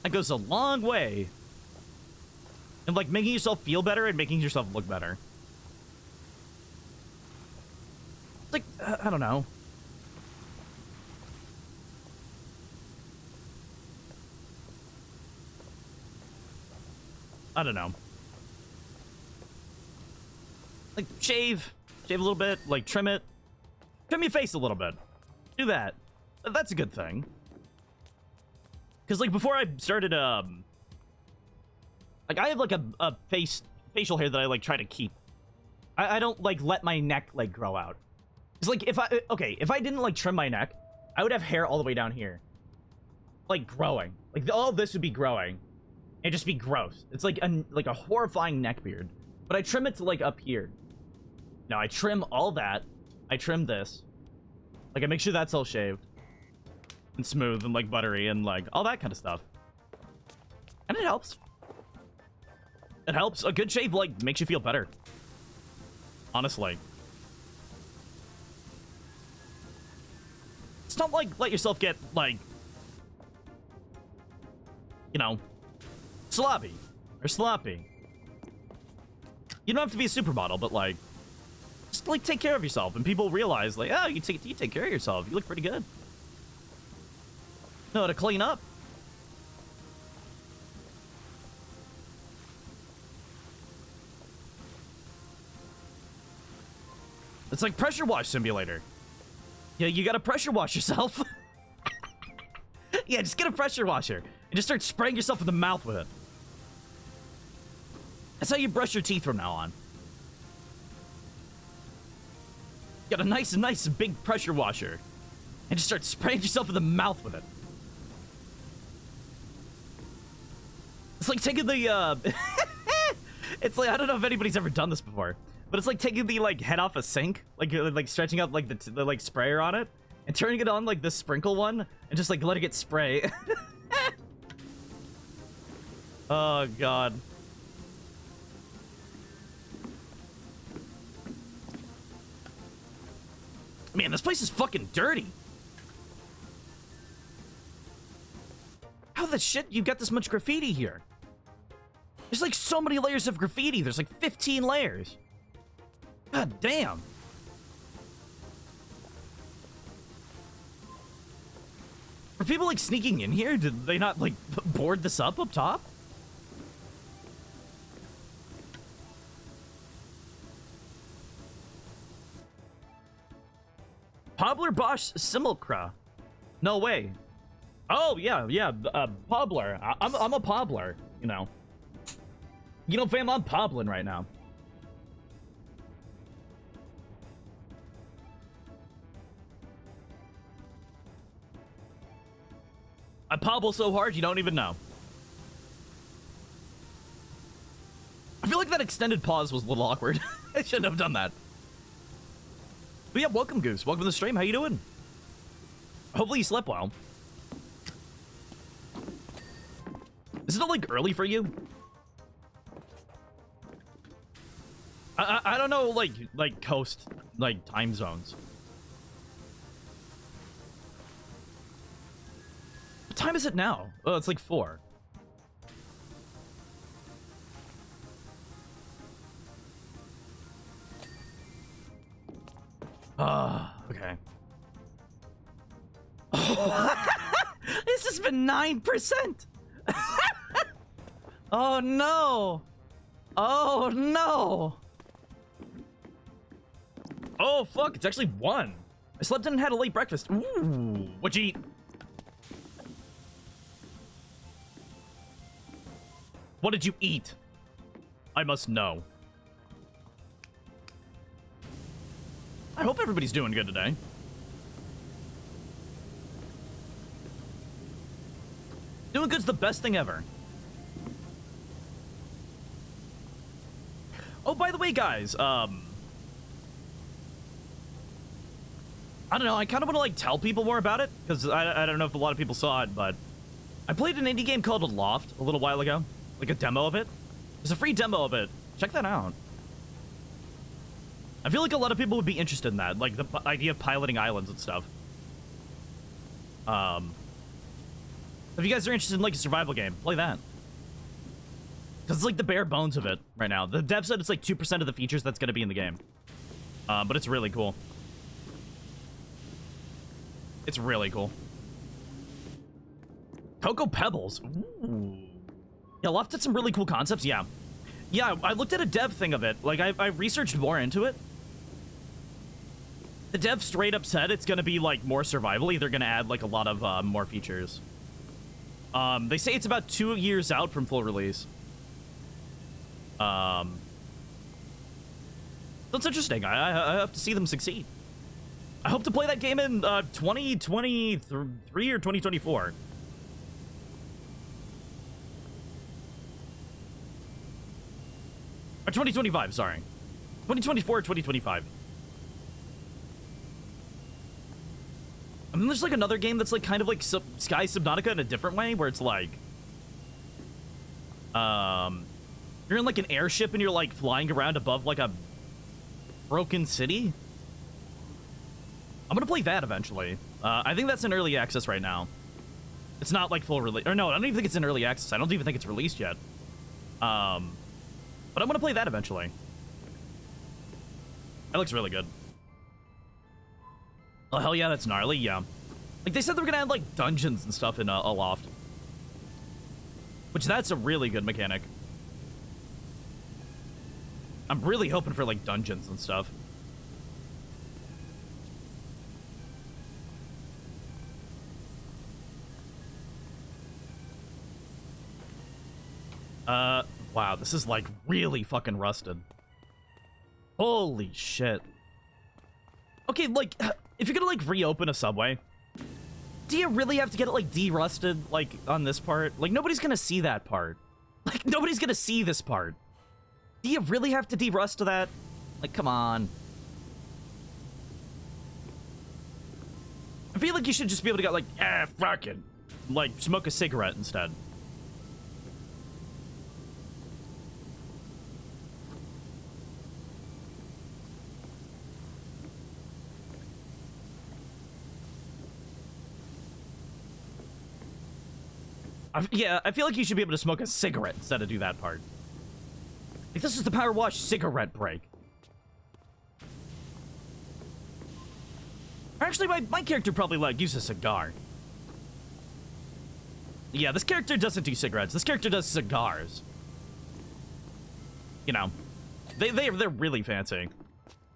That goes a long way. And, like, making yourself feel better and making yourself look better. Like, I don't know. I don't know. Like, shave a little bit, like, trim it. Trim your face a little bit. Do that. That's a good thing. Because, like, before I started, like, I have, like, a facial hair that I, like, try to keep. I don't, like, let my neck, like, grow out. It's like, if I didn't, like, trim my neck, I would have hair all the way down here. Like, growing. Like, all this would be growing. It'd just be gross. It's like a horrifying neck beard. But I trim it to, like, up here. Now, I trim all that. I trim this. Like, I make sure that's all shaved. And smooth and, like, buttery and, like, all that kind of stuff. And it helps. It helps. A good shave, like, makes you feel better. Honestly. Just don't, like, let yourself get, like, you know, sloppy. Or sloppy. You don't have to be a supermodel, but, like, just, like, take care of yourself. And people realize, like, oh, you take care of yourself. You look pretty good. Know how to clean up. It's like pressure wash simulator. Yeah, you gotta pressure wash yourself. Yeah, just get a pressure washer and just start spraying yourself in the mouth with it. That's how you brush your teeth from now on. Got a nice big pressure washer and just start spraying yourself in the mouth with it. It's like taking the It's like, I don't know if anybody's ever done this before, but it's like taking the like head off a sink, like stretching out like the like sprayer on it and turning it on like the sprinkle one and just like letting it spray. Oh god. Man, this place is fucking dirty. How the shit you got this much graffiti here? There's like so many layers of graffiti. There's like 15 layers. God damn. Are people like sneaking in here? Did they not like board this up top? PowerWash Simulcra. No way. Oh yeah, Pobler. I'm a Pobler, you know. You know, fam, I'm Poblin right now. I pobble so hard you don't even know. I feel like that extended pause was a little awkward. I shouldn't have done that. But yeah, welcome, Goose. Welcome to the stream. How you doing? Hopefully you slept well. Is it like early for you? I don't know, like coast like time zones. What time is it now? Oh, it's like 4. Okay. This has been 9%. Oh no. Oh no. Oh fuck, it's actually 1. I slept in and had a late breakfast. Ooh, what'd you eat? What did you eat? I must know. I hope everybody's doing good today. Doing good's the best thing ever. Oh, by the way, guys, I don't know, I kind of want to, like, tell people more about it, because I don't know if a lot of people saw it, but I played an indie game called Aloft a little while ago. Like, a demo of it. There's a free demo of it. Check that out. I feel like a lot of people would be interested in that, like, the idea of piloting islands and stuff. If you guys are interested in, like, a survival game, play that. Because it's, like, the bare bones of it right now. The dev said it's, like, 2% of the features that's going to be in the game. But it's really cool. It's really cool. Cocoa Pebbles. Ooh. Yeah, Loft did some really cool concepts, yeah. Yeah, I looked at a dev thing of it. Like, I researched more into it. The dev straight up said it's gonna be, like, more survival-y. They're gonna add, like, a lot of, more features. They say it's about 2 years out from full release. So it's interesting. I have to see them succeed. I hope to play that game in 2023 or 2024. Or 2025, sorry. 2024 or 2025. And then there's like another game that's like kind of like Sky Subnautica in a different way, where it's like... you're in like an airship and you're like flying around above like a broken city. I'm gonna play that eventually. I think that's in early access right now. It's not like full release. Or no, I don't even think it's in early access. I don't even think it's released yet. But I'm gonna play that eventually. That looks really good. Oh, hell yeah, that's gnarly, yeah. Like, they said they were gonna add, like, dungeons and stuff in Aloft. Which, that's a really good mechanic. I'm really hoping for, like, dungeons and stuff. Wow, this is, like, really fucking rusted. Holy shit. Okay, like, if you're gonna, like, reopen a subway, do you really have to get it, like, de-rusted, like, on this part? Like, nobody's gonna see that part. Like, nobody's gonna see this part. Do you really have to derust that? Like, come on. I feel like you should just be able to go like, fuck it. Like, smoke a cigarette instead. Yeah, I feel like you should be able to smoke a cigarette instead of do that part. Like, this is the PowerWash cigarette break. Actually, my character probably, like, uses a cigar. Yeah, this character doesn't do cigarettes. This character does cigars. You know. They're really fancy.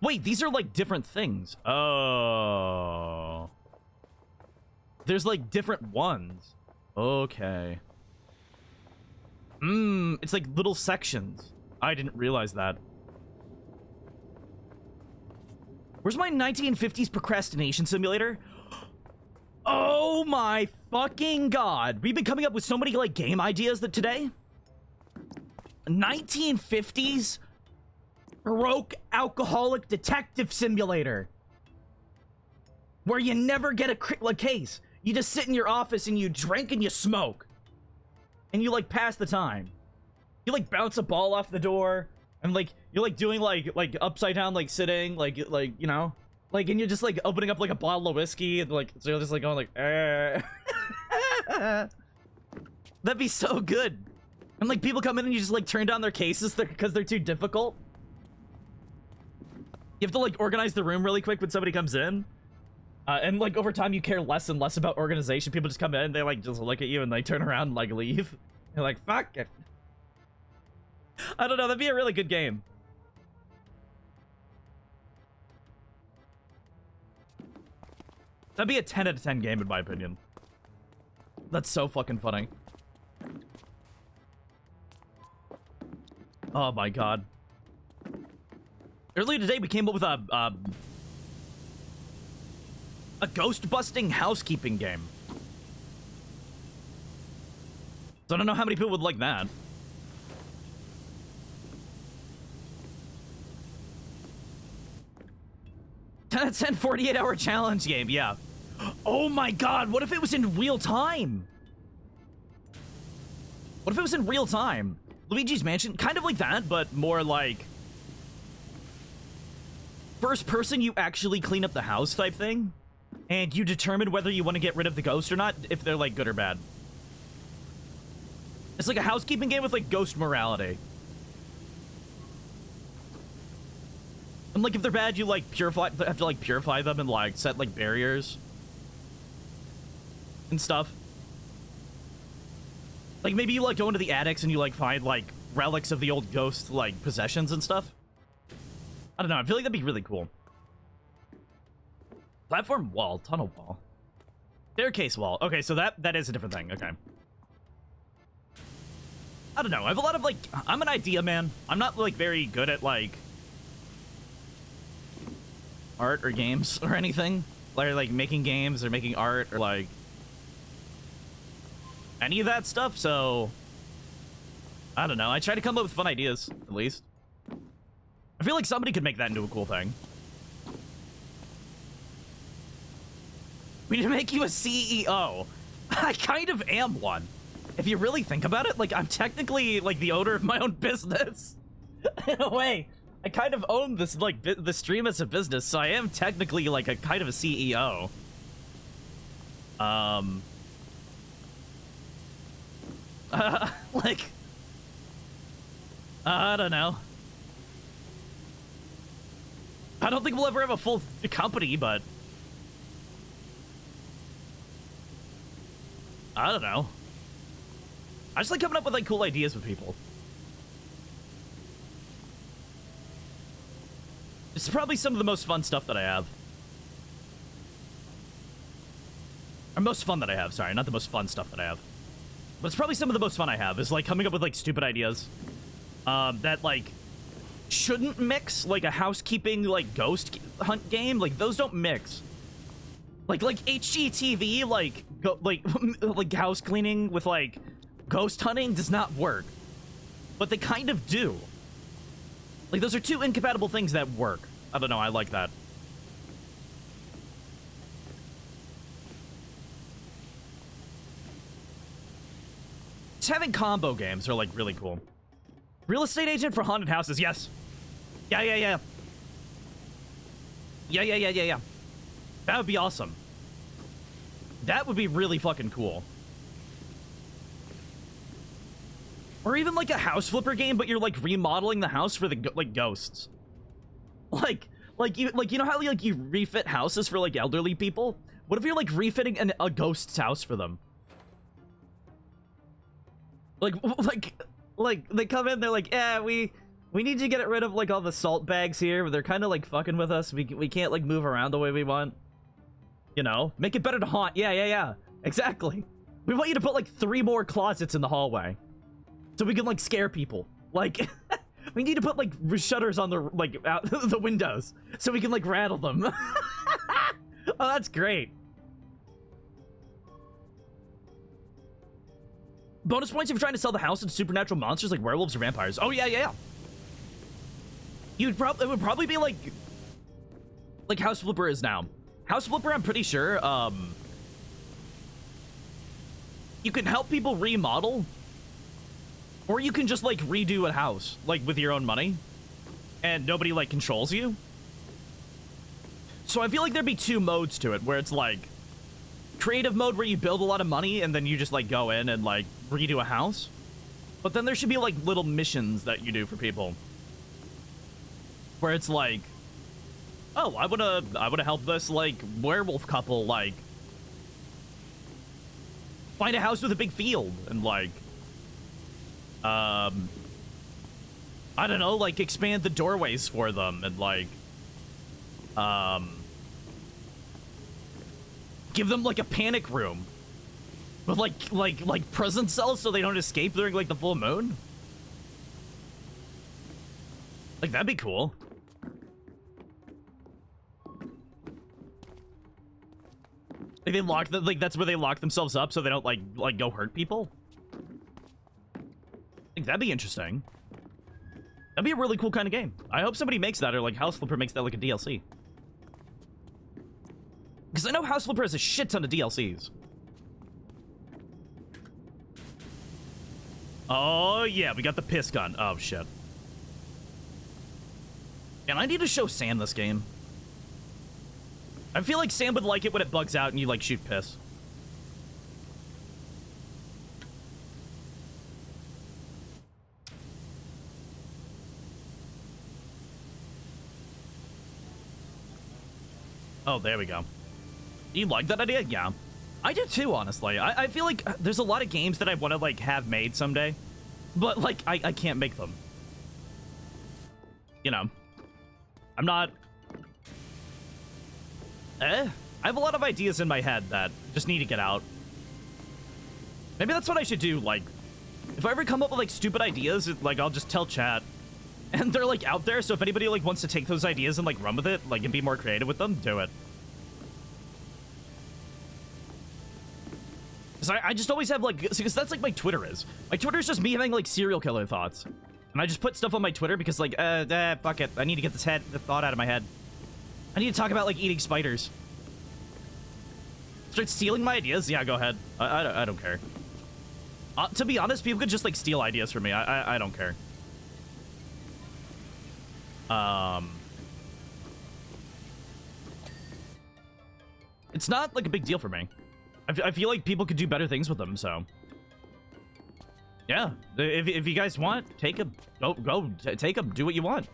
Wait, these are, like, different things. Oh. There's, like, different ones. Okay. It's like little sections. I didn't realize that. Where's my 1950s procrastination simulator? Oh my fucking god. We've been coming up with so many, like, game ideas that today. 1950s broke alcoholic detective simulator. Where you never get a case. You just sit in your office and you drink and you smoke. And you, like, pass the time. You, like, bounce a ball off the door. And, like, you're, like, doing, like upside down, like, sitting. Like, you know? Like, and you're just, like, opening up, like, a bottle of whiskey. And, like, so you're just, like, going, like, That'd be so good. And, like, people come in and you just, like, turn down their cases because they're too difficult. You have to, like, organize the room really quick when somebody comes in. And, like, over time, you care less and less about organization. People just come in, they, like, just look at you and they turn around and, like, leave. You're like, fuck it. I don't know, that'd be a really good game. That'd be a 10 out of 10 game, in my opinion. That's so fucking funny. Oh my god. Earlier today, we came up with a ghost-busting housekeeping game. So I don't know how many people would like that. That's a 48-hour challenge game, yeah. Oh my god, what if it was in real time? What if it was in real time? Luigi's Mansion, kind of like that, but more like... first person, you actually clean up the house type thing. And you determine whether you want to get rid of the ghost or not, if they're, like, good or bad. It's like a housekeeping game with, like, ghost morality. And, like, if they're bad, you, like, have to, like, purify them and, like, set, like, barriers. And stuff. Like, maybe you, like, go into the attics and you, like, find, like, relics of the old ghost, like, possessions and stuff. I don't know, I feel like that'd be really cool. Platform wall, tunnel wall. Staircase wall. Okay, so that is a different thing. Okay. I don't know. I have a lot of, like... I'm an idea man. I'm not, like, very good at, like... art or games or anything. Like making games or making art or, like... any of that stuff, so... I don't know. I try to come up with fun ideas, at least. I feel like somebody could make that into a cool thing. We need to make you a CEO. I kind of am one. If you really think about it, like, I'm technically, like, the owner of my own business. In a way. I kind of own this, like, the stream as a business, so I am technically, like, a kind of a CEO. Like... I don't know. I don't think we'll ever have a full company, but... I don't know. I just like coming up with, like, cool ideas with people. It's probably some of the most fun stuff that I have. Or most fun that I have, sorry. Not the most fun stuff that I have. But it's probably some of the most fun I have, is, like, coming up with, like, stupid ideas. That, like, shouldn't mix, like, a housekeeping, like, ghost hunt game. Like, those don't mix. Like HGTV, like house cleaning with, like, ghost hunting does not work. But they kind of do. Like, those are two incompatible things that work. I don't know, I like that. Just having combo games are, like, really cool. Real estate agent for haunted houses, yes. Yeah. Yeah. That would be awesome. That would be really fucking cool. Or even like a house flipper game, but you're like remodeling the house for the like ghosts. Like you know how like you refit houses for like elderly people? What if you're like refitting a ghost's house for them? Like they come in, they're like, yeah, we need to get rid of like all the salt bags here, but they're kind of like fucking with us. We can't like move around the way we want. You know, make it better to haunt. Yeah. Exactly. We want you to put like 3 more closets in the hallway, so we can like scare people. Like, we need to put like shutters on the like out the windows, so we can like rattle them. Oh, that's great. Bonus points if you're trying to sell the house to supernatural monsters like werewolves or vampires. Oh yeah. It would probably be like House Flipper is now. House Flipper, I'm pretty sure, you can help people remodel, or you can just, like, redo a house, like, with your own money, and nobody, like, controls you. So I feel like there'd be 2 modes to it, where it's, like, creative mode where you build a lot of money, and then you just, like, go in and, like, redo a house. But then there should be, like, little missions that you do for people, where it's, like, oh, I wanna help this, like, werewolf couple, like, find a house with a big field, and, like, I don't know, like, expand the doorways for them, and, like, give them, like, a panic room with, like prison cells so they don't escape during, like, the full moon. Like, that'd be cool. Like, they lock the, like, that's where they lock themselves up so they don't, like go hurt people. Like, that'd be interesting. That'd be a really cool kind of game. I hope somebody makes that, or, like, House Flipper makes that, like, a DLC. Because I know House Flipper has a shit ton of DLCs. Oh, yeah, we got the piss gun. Oh, shit. And I need to show Sam this game. I feel like Sam would like it when it bugs out and you, like, shoot piss. Oh, there we go. You like that idea? Yeah. I do too, honestly. I feel like there's a lot of games that I want to, like, have made someday. But, like, I can't make them. You know. I'm not... I have a lot of ideas in my head that just need to get out. Maybe that's what I should do, like... If I ever come up with, like, stupid ideas, like, I'll just tell chat. And they're, like, out there, so if anybody, like, wants to take those ideas and, like, run with it, like, and be more creative with them, do it. Because I just always have, like... Because that's, like, my Twitter is. My Twitter is just me having, like, serial killer thoughts. And I just put stuff on my Twitter because, like, fuck it. I need to get the thought out of my head. I need to talk about, like, eating spiders. Start stealing my ideas? Yeah, go ahead. I don't care. To be honest, people could just, like, steal ideas from me. I don't care. It's not, like, a big deal for me. I feel like people could do better things with them, so... Yeah. If you guys want, take them. Go, take them. Do what you want.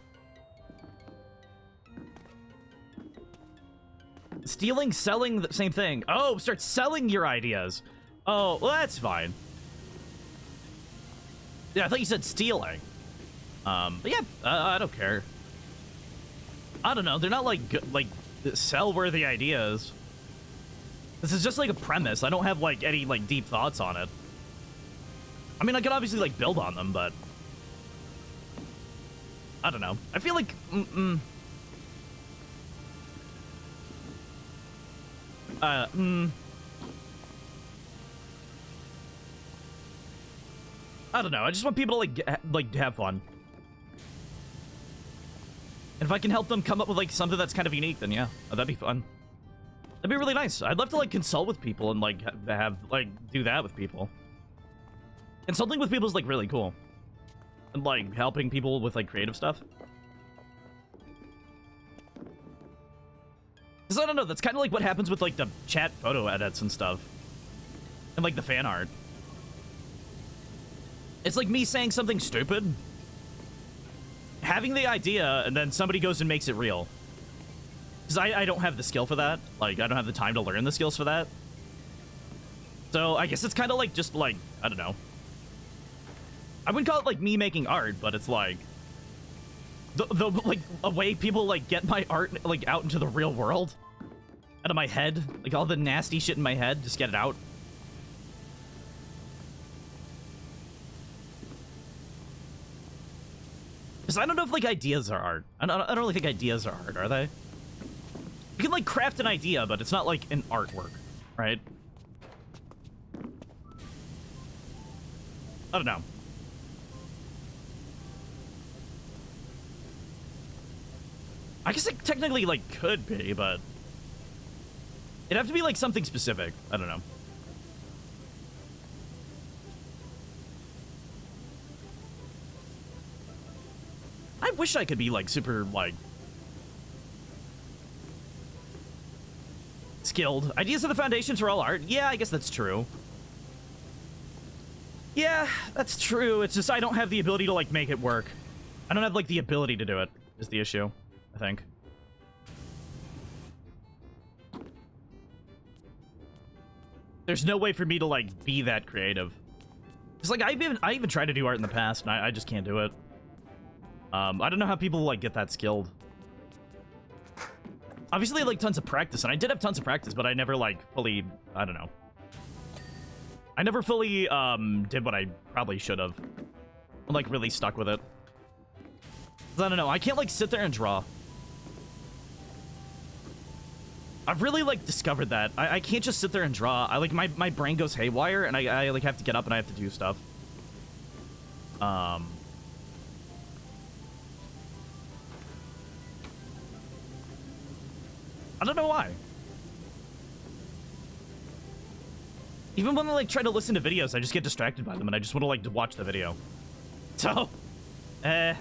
Stealing, selling, the same thing. Oh, start selling your ideas. Oh, well, that's fine. Yeah, I thought you said stealing. But yeah, I don't care. I don't know. They're not like sell-worthy ideas. This is just like a premise. I don't have like any like deep thoughts on it. I mean, I could obviously like build on them, but I don't know. I feel like I don't know. I just want people to like have fun. And if I can help them come up with, like, something that's kind of unique, then yeah, that'd be fun. That'd be really nice. I'd love to, like, consult with people and, like, do that with people. Consulting with people is, like, really cool. And, like, helping people with, like, creative stuff. Because, I don't know, that's kind of like what happens with, like, the chat photo edits and stuff. And, like, the fan art. It's like me saying something stupid, having the idea, and then somebody goes and makes it real. Because I don't have the skill for that. Like, I don't have the time to learn the skills for that. So, I guess it's kind of like, just, like, I don't know. I wouldn't call it, like, me making art, but it's, like, like, a way people, like, get my art, like, out into the real world. Out of my head. Like, all the nasty shit in my head, just get it out. Because I don't know if, like, ideas are art. I don't really think ideas are art, are they? You can, like, craft an idea, but it's not, like, an artwork, right? I don't know. I guess it technically, like, could be, but it'd have to be, like, something specific. I don't know. I wish I could be, like, super, like, skilled. Ideas are the foundations for all art. Yeah, I guess that's true. Yeah, that's true. It's just I don't have the ability to, like, make it work. I don't have, like, the ability to do it, is the issue, I think. There's no way for me to, like, be that creative. It's like, I even tried to do art in the past, and I just can't do it. I don't know how people, like, get that skilled. Obviously, like, tons of practice, and I did have tons of practice, but I never, like, fully, I don't know. I never fully, did what I probably should have. I'm, like, really stuck with it. I don't know, I can't, like, sit there and draw. I've really, like, discovered that. I can't just sit there and draw. I, like, my brain goes haywire, and I, like, have to get up and I have to do stuff. I don't know why. Even when I, like, try to listen to videos, I just get distracted by them, and I just want to, like, watch the video. So, But,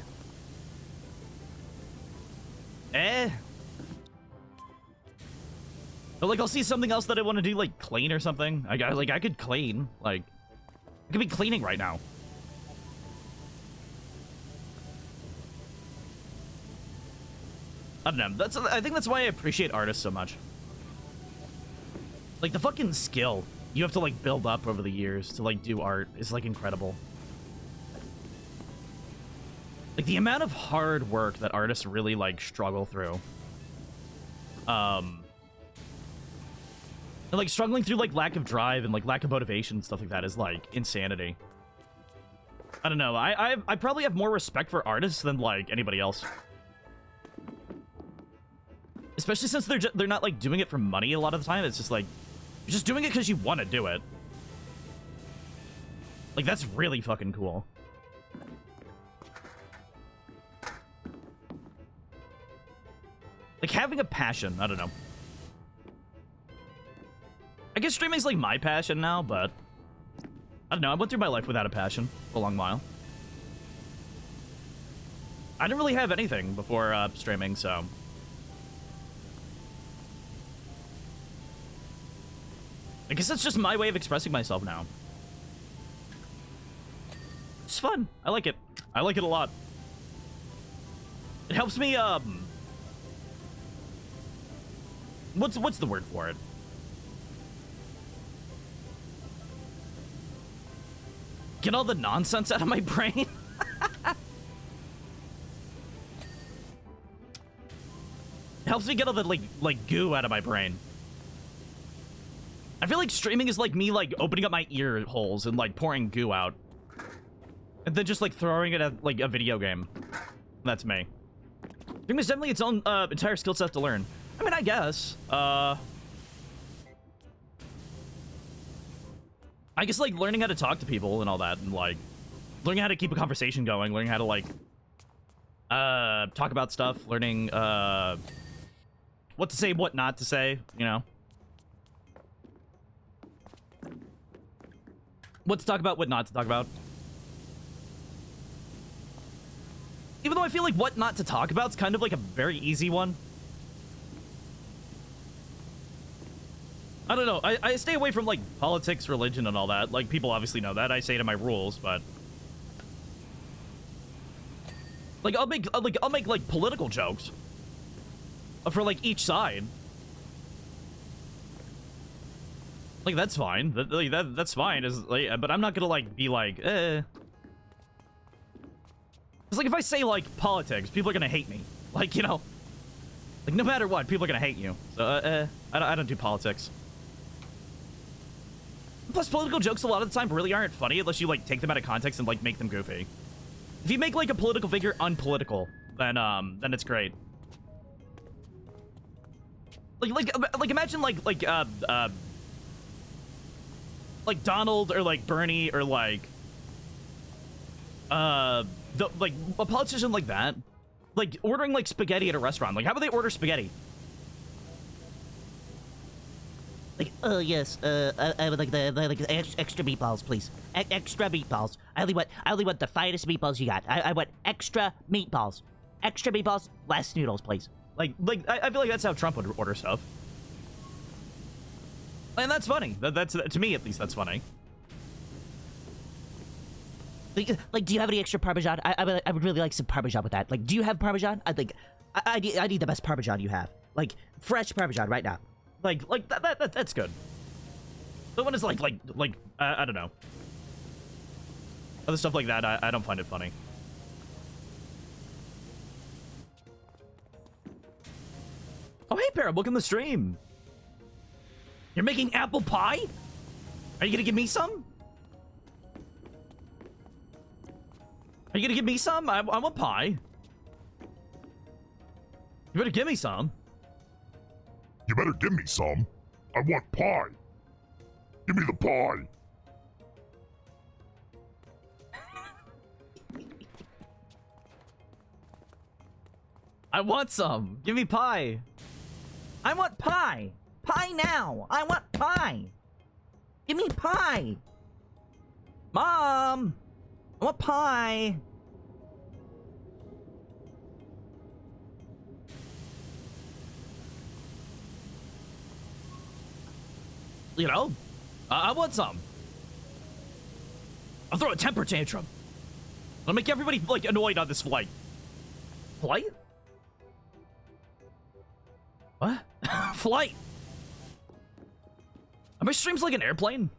like, I'll see something else that I want to do, like, clean or something. I could clean. Like, I could be cleaning right now. I don't know. I think that's why I appreciate artists so much. Like, the fucking skill you have to, like, build up over the years to, like, do art is, like, incredible. Like, the amount of hard work that artists really, like, struggle through. And, like, struggling through, like, lack of drive and, like, lack of motivation and stuff like that is, like, insanity. I don't know. I probably have more respect for artists than, like, anybody else. Especially since they're not, like, doing it for money a lot of the time. It's just, like, you're just doing it because you want to do it. Like, that's really fucking cool. Like, having a passion. I don't know. I guess streaming's, like, my passion now, but I don't know. I went through my life without a passion for a long while. I didn't really have anything before streaming, so... I guess that's just my way of expressing myself now. It's fun. I like it. I like it a lot. It helps me, What's the word for it? Get all the nonsense out of my brain? It helps me get all the, like goo out of my brain. I feel like streaming is like me, like, opening up my ear holes and, like, pouring goo out. And then just, like, throwing it at, like, a video game. That's me. Streaming is definitely its own, entire skill set to learn. I mean, I guess. I guess, like, learning how to talk to people and all that, and, like, learning how to keep a conversation going, learning how to, like, talk about stuff, learning, what to say, what not to say, you know. What to talk about, what not to talk about. Even though I feel like what not to talk about is kind of like a very easy one. I don't know. I stay away from, like, politics, religion, and all that. Like, people obviously know that. I say it in my rules, but... Like, I'll make, like, political jokes. For, like, each side. Like, that's fine. That's fine. But I'm not gonna, like, be like, It's like, if I say, like, politics, people are gonna hate me. Like, you know? Like, no matter what, people are gonna hate you. So, I don't do politics. Plus, political jokes a lot of the time really aren't funny unless you, like, take them out of context and, like, make them goofy. If you make, like, a political figure unpolitical, then it's great. Like imagine, like Donald or, like, Bernie or, like, like, a politician like that. Like, ordering, like, spaghetti at a restaurant. Like, how would they order spaghetti? Like, oh, yes, I would like the extra meatballs, please. Extra meatballs. I only want the finest meatballs you got. I want extra meatballs. Extra meatballs, less noodles, please. Like, I feel like that's how Trump would order stuff. And that's funny. That's to me, at least, that's funny. Like, do you have any extra Parmesan? I would really like some Parmesan with that. Like, do you have Parmesan? I need the best Parmesan you have. Like, fresh Parmesan right now. Like that's good. The one is like I don't know. Other stuff like that, I don't find it funny. Oh, hey, Para, welcome to the stream. You're making apple pie? Are you gonna give me some? Are you gonna give me some? I want pie. You better give me some. You better give me some. I want pie. Give me the pie. I want some. Give me pie. I want pie. Pie now. I want pie. Give me pie. Mom. I want pie. You know, I want some. I'll throw a temper tantrum. I'll make everybody, like, annoyed on this flight. Flight? What? Flight. Are my streams like an airplane?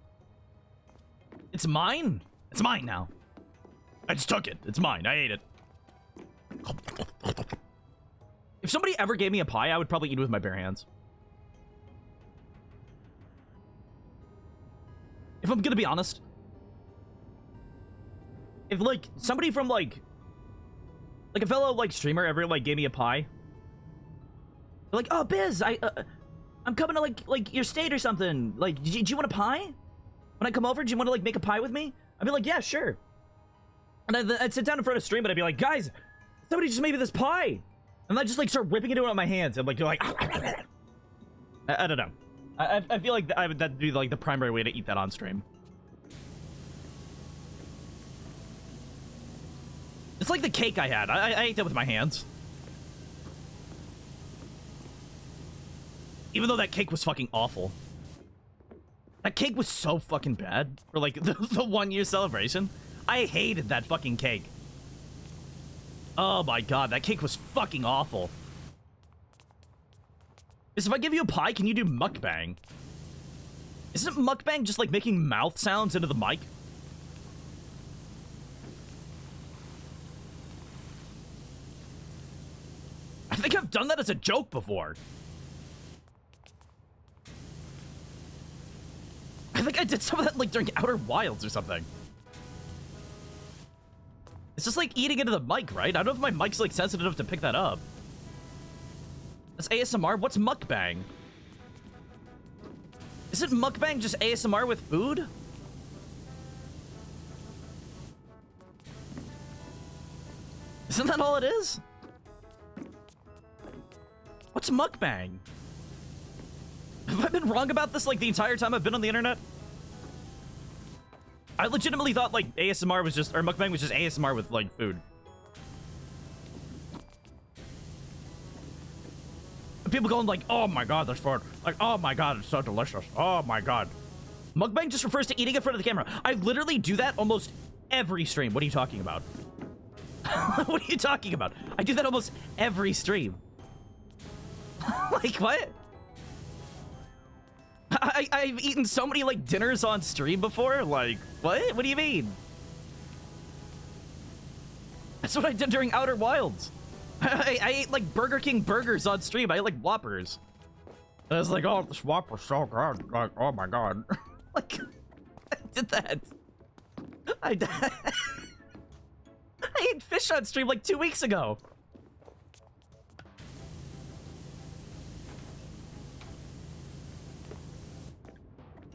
It's mine? It's mine now. I just took it. It's mine. I ate it. If somebody ever gave me a pie, I would probably eat it with my bare hands. If I'm gonna be honest. If, like, somebody from, like a fellow, like, streamer ever, like, gave me a pie. They're like, oh, Biz, I'm coming to, like, your state or something. Like, do you want a pie? When I come over, do you want to, like, make a pie with me? I'd be like, yeah, sure. And I'd sit down in front of stream, and I'd be like, guys, somebody just made me this pie. And I'd just, like, start ripping it out of my hands. And, like, you're like, I don't know. I feel like that'd be, like, the primary way to eat that on stream. It's like the cake I had. I ate that with my hands. Even though that cake was fucking awful. That cake was so fucking bad for, like, the 1 year celebration. I hated that fucking cake. Oh my god, that cake was fucking awful. If I give you a pie, can you do mukbang? Isn't mukbang just like making mouth sounds into the mic? I think I've done that as a joke before. I think I did some of that, like, during Outer Wilds or something. It's just like eating into the mic, right? I don't know if my mic's, like, sensitive enough to pick that up. That's ASMR? What's mukbang? Isn't mukbang just ASMR with food? Isn't that all it is? What's mukbang? Have I been wrong about this like the entire time I've been on the internet? I legitimately thought like ASMR was just, or mukbang was just ASMR with like food. People going like, oh my god, that's food. Like, oh my god, it's so delicious. Oh my god. Mukbang just refers to eating in front of the camera. I literally do that almost every stream. What are you talking about? What are you talking about? I do that almost every stream. Like, what? I've eaten so many, like, dinners on stream before. Like, what? What do you mean? That's what I did during Outer Wilds. I ate, like, Burger King burgers on stream. I ate, like, Whoppers. I was like, oh, this Whopper's so good. Like, oh my god. Like, I did that. I ate fish on stream, like, 2 weeks ago.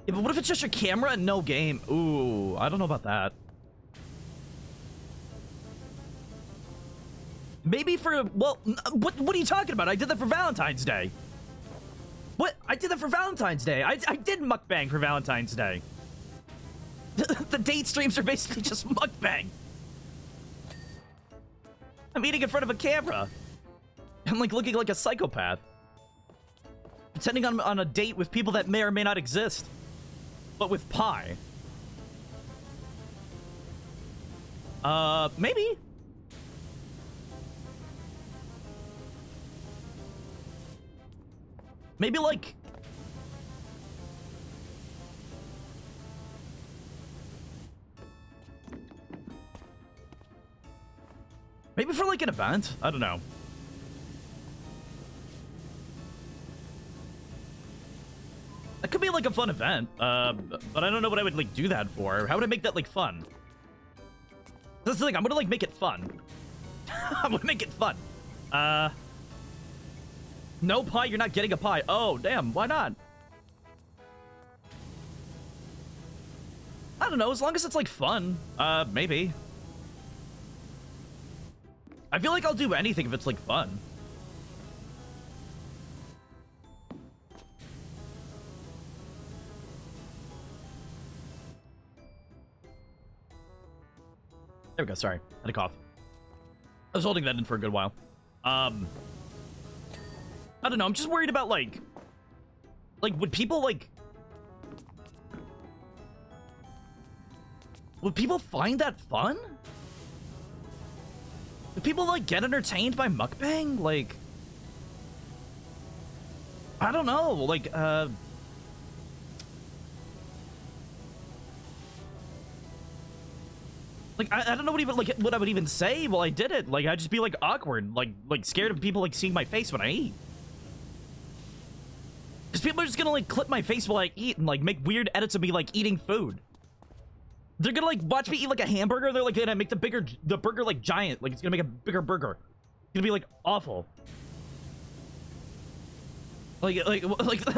Yeah, but what if it's just your camera and no game? Ooh, I don't know about that. Maybe for, well, what are you talking about? I did that for Valentine's Day. What? I did that for Valentine's Day. I did mukbang for Valentine's Day. The date streams are basically just mukbang. I'm eating in front of a camera. I'm like looking like a psychopath. Pretending on a date with people that may or may not exist. But with pie. Maybe. Maybe like... Maybe for like an event? I don't know. That could be like a fun event, but I don't know what I would like do that for. How would I make that like fun? That's the thing, I'm gonna like make it fun. I'm gonna make it fun. No pie, you're not getting a pie. Oh, damn, why not? I don't know, as long as it's like fun, maybe. I feel like I'll do anything if it's like fun. There we go, sorry. I had a cough. I was holding that in for a good while. I don't know, I'm just worried about, like, would people, like... Would people find that fun? Do people, like, get entertained by mukbang? Like... I don't know, like, Like, I don't know what I would even say while I did it. Like, I'd just be, like, awkward. Like scared of people, like, seeing my face when I eat. Because people are just gonna, like, clip my face while I eat and, like, make weird edits of me, like, eating food. They're gonna, like, watch me eat, like, a hamburger. They're, like, gonna make the burger, like, giant. Like, it's gonna make a bigger burger. It's gonna be, like, awful. Like,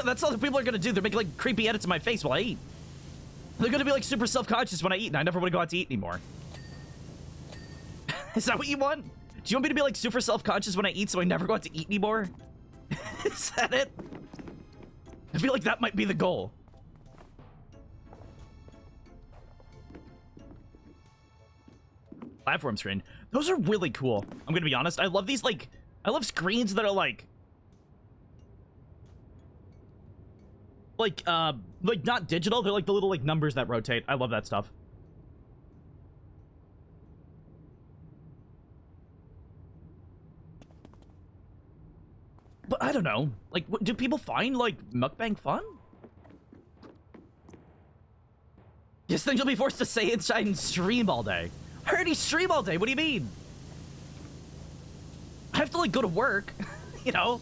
that's all the people are gonna do. They're making, like, creepy edits of my face while I eat. They're gonna be, like, super self-conscious when I eat, and I never want to go out to eat anymore. Is that what you want? Do you want me to be, like, super self-conscious when I eat so I never go out to eat anymore? Is that it? I feel like that might be the goal. Platform screen. Those are really cool. I'm gonna be honest. I love these, like... I love screens that are, like, not digital. They're, like, the little, like, numbers that rotate. I love that stuff. But I don't know. Like, do people find, like, mukbang fun? Just think you'll be forced to stay inside and stream all day. I already stream all day. What do you mean? I have to, like, go to work. You know?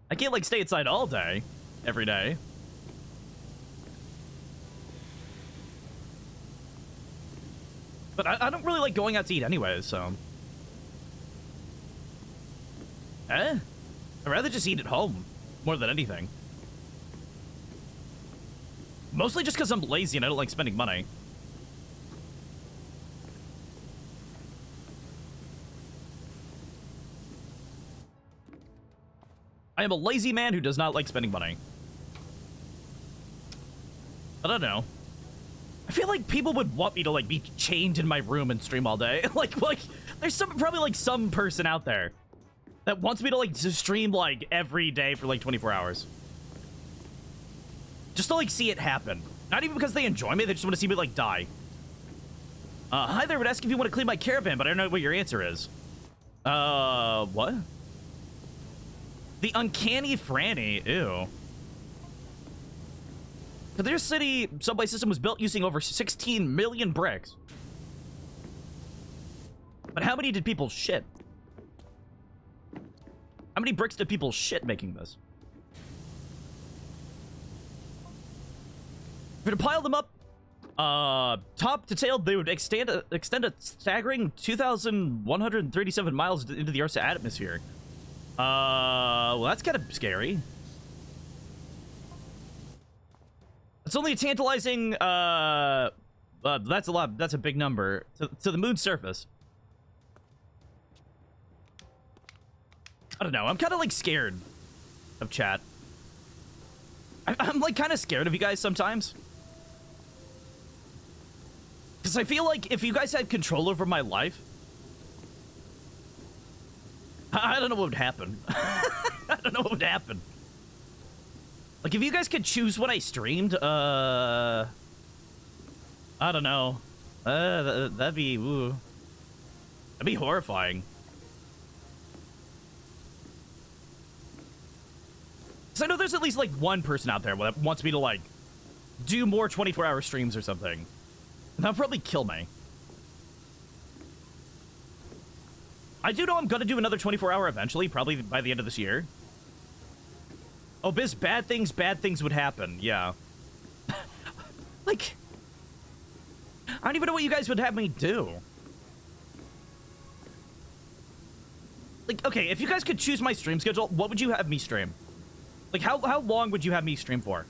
I can't, like, stay inside all day. Every day. But I don't really like going out to eat anyways, so... I'd rather just eat at home, more than anything. Mostly just because I'm lazy and I don't like spending money. I am a lazy man who does not like spending money. I don't know. I feel like people would want me to, like, be chained in my room and stream all day. like, there's probably, like, some person out there that wants me to, like, just stream, like, every day for, like, 24 hours. Just to, like, see it happen. Not even because they enjoy me, they just want to see me, like, die. Hi there, I would ask if you want to clean my caravan, but I don't know what your answer is. What? The Uncanny Franny, ew. Their city subway system was built using over 16 million bricks. But how many did people shit? How many bricks did people shit making this? If you to pile them up, top to tail, they would extend a staggering 2,137 miles into the Earth's atmosphere. Well, that's kind of scary. It's only a tantalizing, that's a lot, that's a big number, to the moon's surface. I don't know, I'm kind of, like, scared of chat. I'm like, kind of scared of you guys sometimes. Because I feel like if you guys had control over my life, I don't know what would happen. I don't know what would happen. Like, if you guys could choose when I streamed, I don't know. That'd be, ooh. That'd be horrifying. Because I know there's at least, like, one person out there that wants me to, like, do more 24-hour streams or something. And that'll probably kill me. I do know I'm gonna do another 24-hour eventually, probably by the end of this year. Oh, Biz, bad things would happen. Yeah. Like, I don't even know what you guys would have me do. Like, okay, if you guys could choose my stream schedule, what would you have me stream? Like, how long would you have me stream for?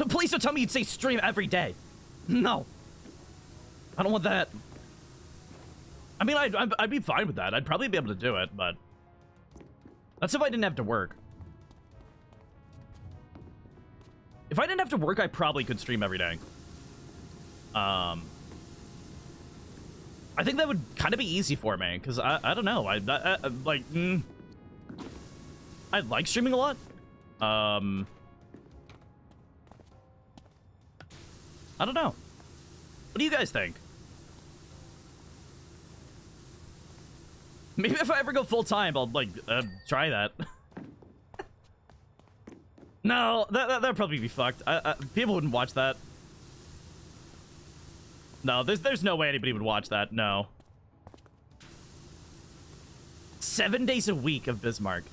Please don't tell me you'd say stream every day. No. I don't want that. I mean, I'd be fine with that. I'd probably be able to do it, but that's if I didn't have to work. If I didn't have to work, I probably could stream every day. I think that would kind of be easy for me, because I don't know. I like streaming a lot. I don't know. What do you guys think? Maybe if I ever go full-time, I'll, like, try that. No, that'd probably be fucked. People wouldn't watch that. No, there's no way anybody would watch that, no. 7 days a week of Bismarck.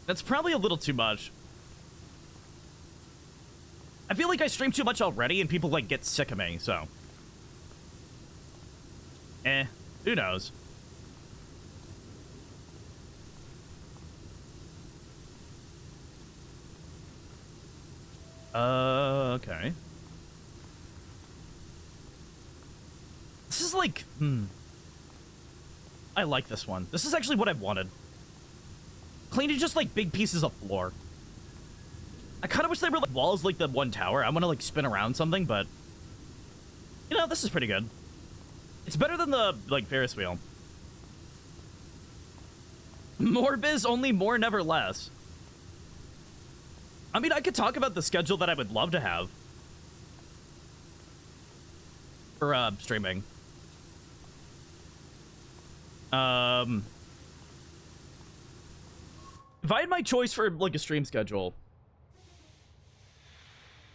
That's probably a little too much. I feel like I stream too much already and people, like, get sick of me, so. Who knows? Okay. This is like, I like this one. This is actually what I wanted. Cleaning just, like, big pieces of floor. I kind of wish they were, like, walls like the one tower. I want to, like, spin around something, but... You know, this is pretty good. It's better than the, like, Ferris wheel. More biz, only more, never less. I mean, I could talk about the schedule that I would love to have. For, streaming. If I had my choice for, like, a stream schedule,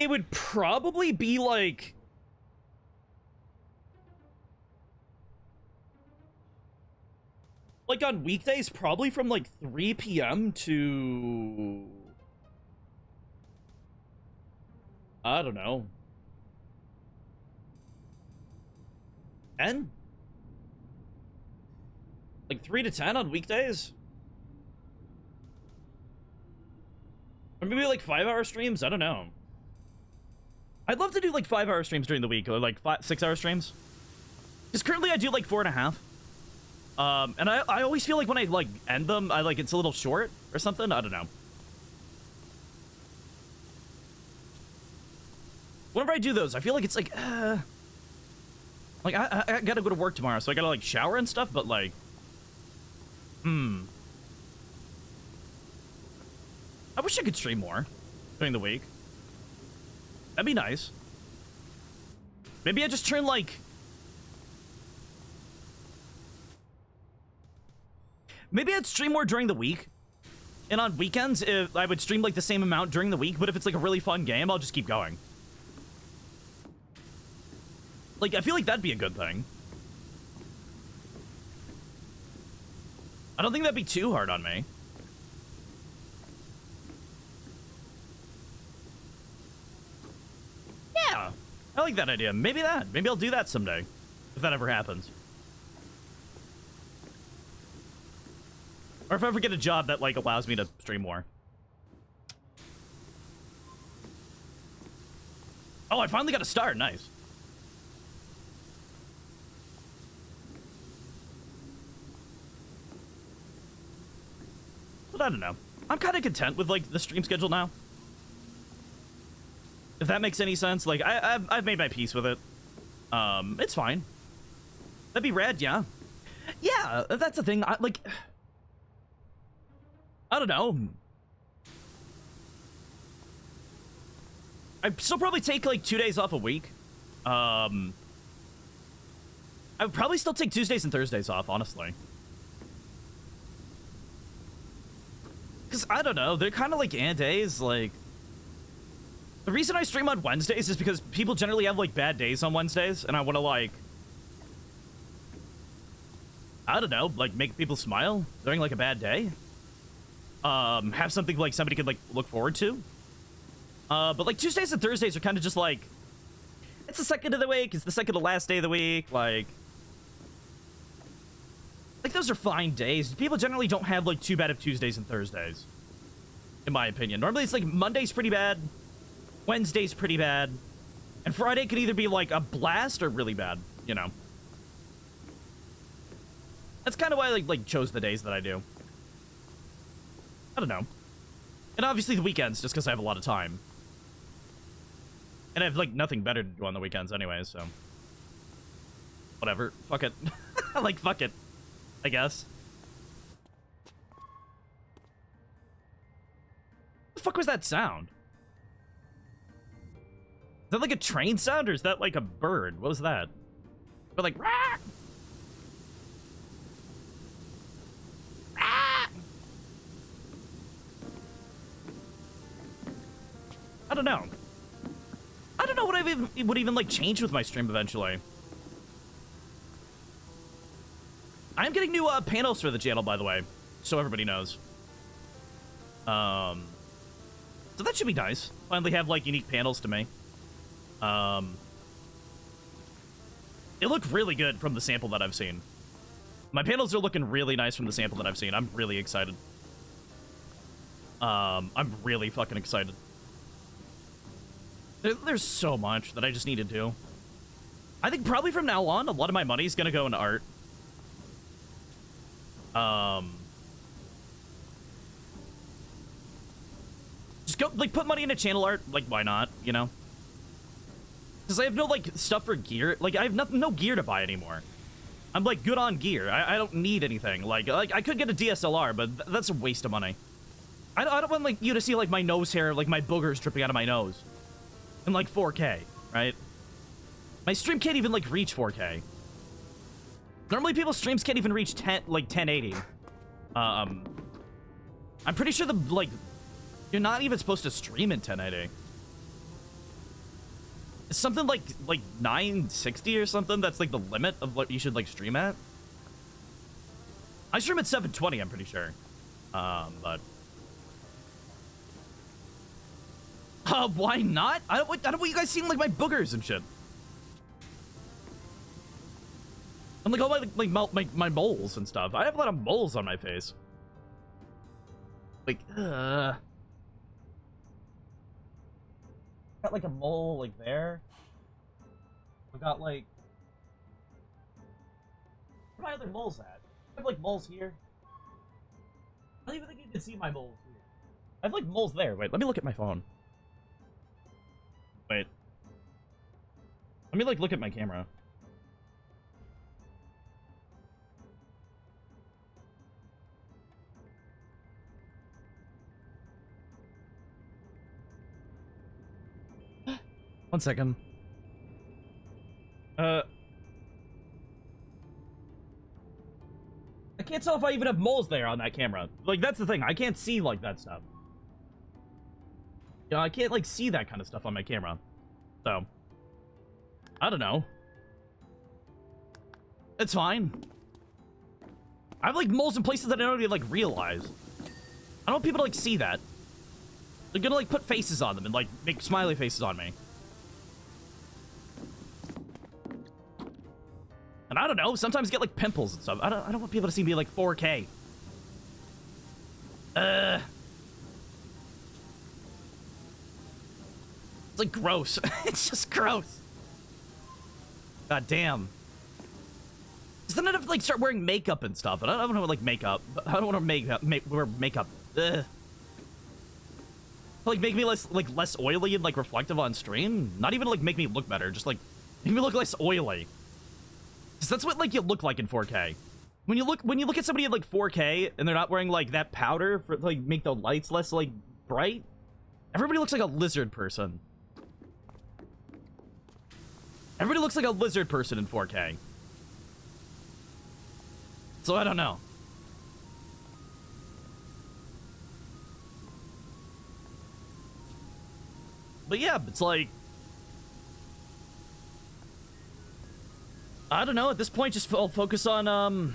it would probably be, like... Like, on weekdays, probably from, like, 3 p.m. to... I don't know. 10? Like, 3 to 10 on weekdays? Or maybe, like, 5-hour streams? I don't know. I'd love to do, like, 5-hour streams during the week, or, like, 6-hour streams. Because currently I do like 4.5. And I always feel like when I like end them, it's a little short or something. I don't know. Whenever I do those, I feel like it's like I gotta go to work tomorrow, so I gotta like shower and stuff. But like, I wish I could stream more during the week. That'd be nice. Maybe I just turn like. Maybe I'd stream more during the week. And on weekends, if I would stream like the same amount during the week, but if it's like a really fun game, I'll just keep going. Like, I feel like that'd be a good thing. I don't think that'd be too hard on me. Yeah, I like that idea. Maybe that. Maybe I'll do that someday, if that ever happens. Or if I ever get a job that, like, allows me to stream more. Oh, I finally got a star. Nice. But I don't know. I'm kind of content with, like, the stream schedule now. If that makes any sense. Like, I've made my peace with it. It's fine. That'd be rad, yeah. Yeah, that's the thing. I don't know. I'd still probably take, like, 2 days off a week. I would probably still take Tuesdays and Thursdays off, honestly. Because, I don't know, they're kind of like days, like... The reason I stream on Wednesdays is because people generally have, like, bad days on Wednesdays, and I want to, like... I don't know, like, make people smile during, like, a bad day. Have something, like, somebody could, like, look forward to. But, like, Tuesdays and Thursdays are kind of just, like... It's the second of the week, it's the second to last day of the week, like... Like, those are fine days. People generally don't have, like, too bad of Tuesdays and Thursdays. In my opinion. Normally, it's, like, Monday's pretty bad. Wednesday's pretty bad. And Friday could either be, like, a blast or really bad, you know. That's kind of why I, like, chose the days that I do. I don't know. And obviously the weekends, just because I have a lot of time. And I have, like, nothing better to do on the weekends anyway, so... Whatever. Fuck it. Like, fuck it. I guess. What the fuck was that sound? Is that like a train sound, or is that like a bird? What was that? But like, rah! Rah! I don't know. I don't know what I would even like change with my stream eventually. I'm getting new panels for the channel, by the way, so everybody knows. So that should be nice. Finally have like unique panels to me. They look really good from the sample that I've seen. My panels are looking really nice from the sample that I've seen. I'm really excited. I'm really fucking excited. There's so much that I just need to do. I think probably from now on, a lot of my money is gonna go into art. Just go, like, put money into channel art. Like, why not, you know? Because I have no, like, stuff for gear. Like, I have no gear to buy anymore. I'm, like, good on gear. I don't need anything. Like, I could get a DSLR, but that's a waste of money. I don't want, like, you to see, like, my nose hair, like, my boogers dripping out of my nose. In, like, 4K, right? My stream can't even, like, reach 4K. Normally, people's streams can't even reach 1080. I'm pretty sure you're not even supposed to stream in 1080. It's something like 960 or something. That's like the limit of what you should like stream at. I stream at 720, I'm pretty sure. But why not? I don't want you guys seeing like my boogers and shit. And like all my moles and stuff. I have a lot of moles on my face. Like, got like a mole like there. We got like Where are my other moles at? I have, like, moles here. I don't even think you can see my moles here. I have, like, moles there. Wait, let me look at my phone. Wait. Let me, like, look at my camera. One second. I can't tell if I even have moles there on that camera. Like, that's the thing. I can't see, like, that stuff. You know, I can't, like, see that kind of stuff on my camera. So, I don't know. It's fine. I have, like, moles in places that I don't even, like, realize. I don't want people to, like, see that. They're gonna, like, put faces on them and, like, make smiley faces on me. And I don't know, sometimes get, like, pimples and stuff. I don't want people to see me, like, 4K. It's, like, gross. It's just gross. God damn. Because then I'd have to, like, start wearing makeup and stuff. And I don't want to, like, makeup. I don't want to wear makeup. Ugh. Like, make me less oily and, like, reflective on stream? Not even, like, make me look better. Just, like, make me look less oily. Because that's what, like, you look like in 4K. When you look at somebody in, like, 4K, and they're not wearing, like, that powder for, like, make the lights less, like, bright, everybody looks like a lizard person. Everybody looks like a lizard person in 4K. So, I don't know. But yeah, it's like... I don't know, at this point, just I'll focus on,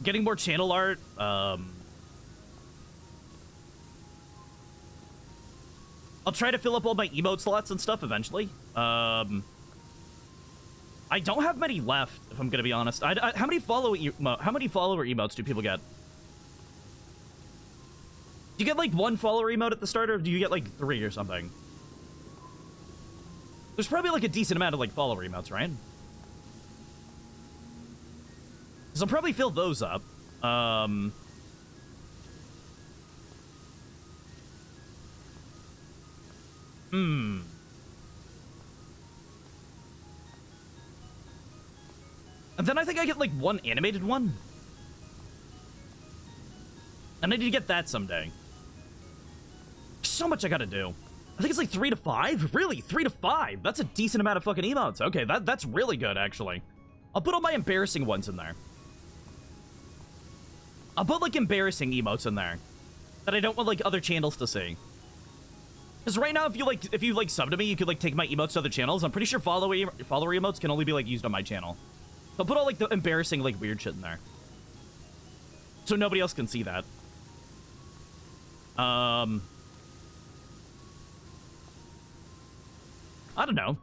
getting more channel art, I'll try to fill up all my emote slots and stuff eventually. I don't have many left, if I'm gonna be honest. How many follower emotes do people get? Do you get, like, one follower emote at the start, or do you get, like, 3 or something? There's probably, like, a decent amount of, like, follower emotes, right? Because I'll probably fill those up. And then I think I get, like, one animated one. And I need to get that someday. So much I gotta do. I think it's like 3 to 5? Really? 3 to 5? That's a decent amount of fucking emotes. Okay, that's really good, actually. I'll put all my embarrassing ones in there. I'll put, like, embarrassing emotes in there. That I don't want, like, other channels to see. Because right now, if you sub to me, you could, like, take my emotes to other channels. I'm pretty sure follower emotes can only be, like, used on my channel. So I'll put all, like, the embarrassing, like, weird shit in there. So nobody else can see that. I don't know.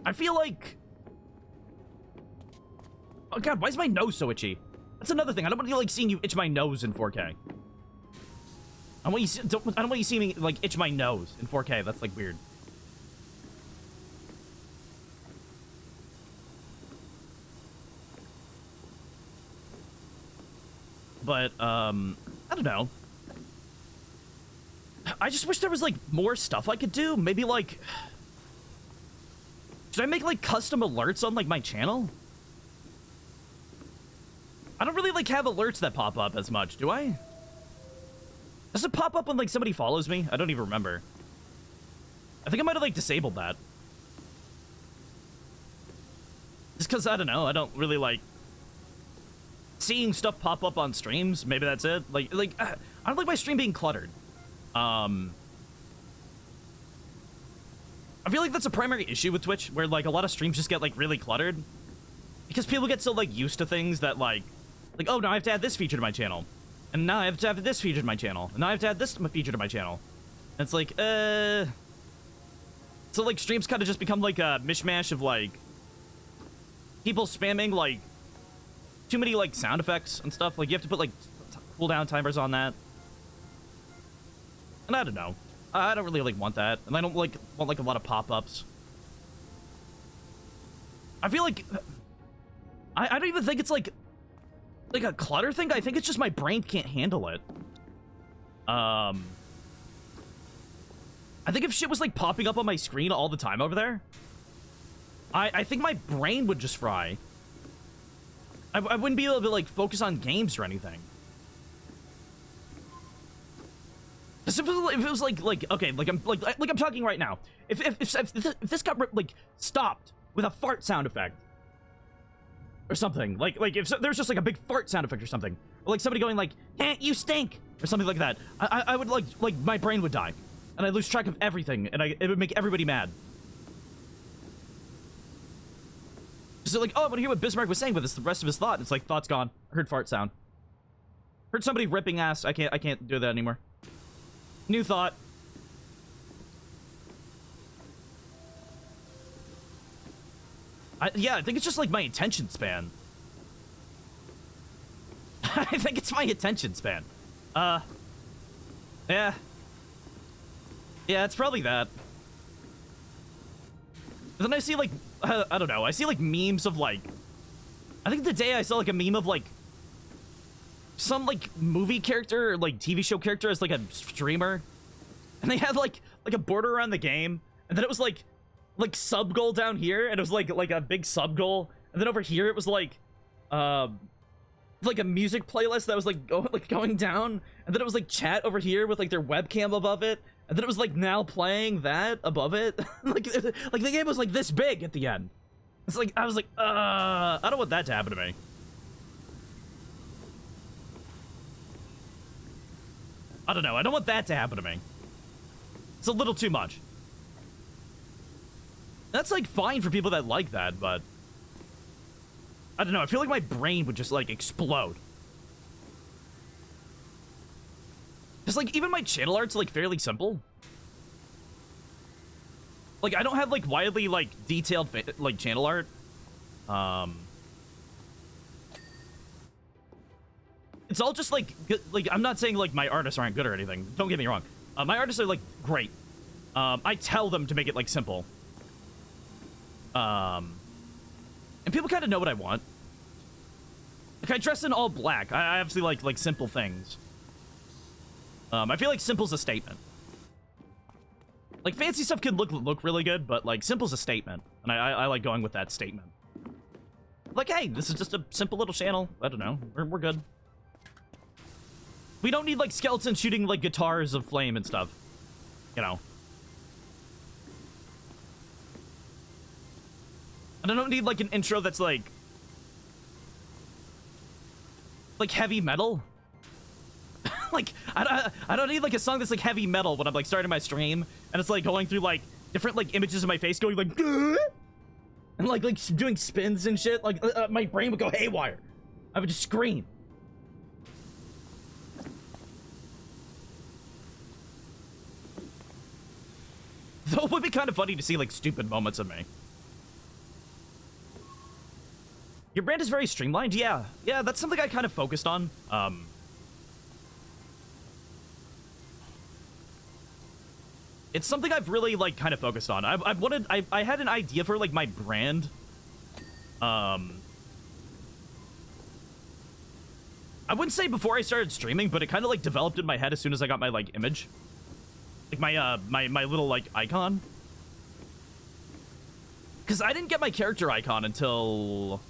I feel like... Oh god, why is my nose so itchy? That's another thing. I don't want you, like, seeing you itch my nose in 4K. I don't want you seeing me, like, itch my nose in 4K. That's, like, weird. But, I don't know. I just wish there was, like, more stuff I could do. Maybe, like... Should I make, like, custom alerts on, like, my channel? I don't really, like, have alerts that pop up as much, do I? Does it pop up when, like, somebody follows me? I don't even remember. I think I might have, like, disabled that. Just because, I don't know, I don't really, like... Seeing stuff pop up on streams, maybe that's it. Like, I don't like my stream being cluttered. I feel like that's a primary issue with Twitch, where, like, a lot of streams just get, like, really cluttered. Because people get so, like, used to things that, like, oh, now I have to add this feature to my channel. And now I have to add this feature to my channel. And now I have to add this feature to my channel. And it's like, So, like, streams kind of just become, like, a mishmash of, like, people spamming, like, too many, like, sound effects and stuff. Like, you have to put, like, cooldown timers on that. And I don't know. I don't really, like, want that. And I don't, like, want, like, a lot of pop-ups. I feel like... I don't even think it's, like a clutter thing. I think it's just my brain can't handle it. I think if shit was, like, popping up on my screen all the time over there, I think my brain would just fry. I wouldn't be able to, like, focus on games or anything. If it was like okay, like I'm talking right now. If this got like stopped with a fart sound effect or something, like if there's just like a big fart sound effect or something, or like somebody going like, "Eh, you stink," or something like that, I would like my brain would die, and I'd lose track of everything, and it would make everybody mad. So like, oh, I want to hear what Bismarck was saying, but it's the rest of his thought. It's like thought's gone. Heard fart sound. Heard somebody ripping ass. I can't do that anymore. New thought. Yeah, I think it's just like my attention span. I think it's my attention span. Yeah. Yeah, it's probably that. But then I see like, I don't know, I see like memes of like, I think today I saw like a meme of like, some like movie character or like TV show character as like a streamer, and they had like a border around the game, and then it was like sub goal down here, and it was like a big sub goal, and then over here it was like a music playlist that was like going down, and then it was like chat over here with like their webcam above it, and then it was like now playing that above it. like the game was like this big at the end. It's like I was like I don't want that to happen to me. I don't know. I don't want that to happen to me. It's a little too much. That's, like, fine for people that like that, but... I don't know. I feel like my brain would just, like, explode. Just, like, even my channel art's, like, fairly simple. Like, I don't have, like, widely, like, detailed, like, channel art. It's all just, like, I'm not saying, like, my artists aren't good or anything. Don't get me wrong. My artists are, like, great. I tell them to make it, like, simple. And people kind of know what I want. Like, I dress in all black. I obviously like simple things. I feel like simple's a statement. Like, fancy stuff can look really good, but, like, simple's a statement. And I like going with that statement. Like, hey, this is just a simple little channel. I don't know. We're good. We don't need, like, skeletons shooting, like, guitars of flame and stuff. You know. And I don't need, like, an intro that's, like heavy metal. Like, I don't need, like, a song that's, like, heavy metal when I'm, like, starting my stream. And it's, like, going through, like, different, like, images of my face going, like, and, like doing spins and shit. Like, my brain would go haywire. I would just scream. Though it would be kind of funny to see, like, stupid moments of me. Your brand is very streamlined? Yeah. Yeah, that's something I kind of focused on. It's something I've really, like, kind of focused on. I had an idea for, like, my brand. I wouldn't say before I started streaming, but it kind of, like, developed in my head as soon as I got my, like, image. Like, my little, like, icon. Because I didn't get my character icon until...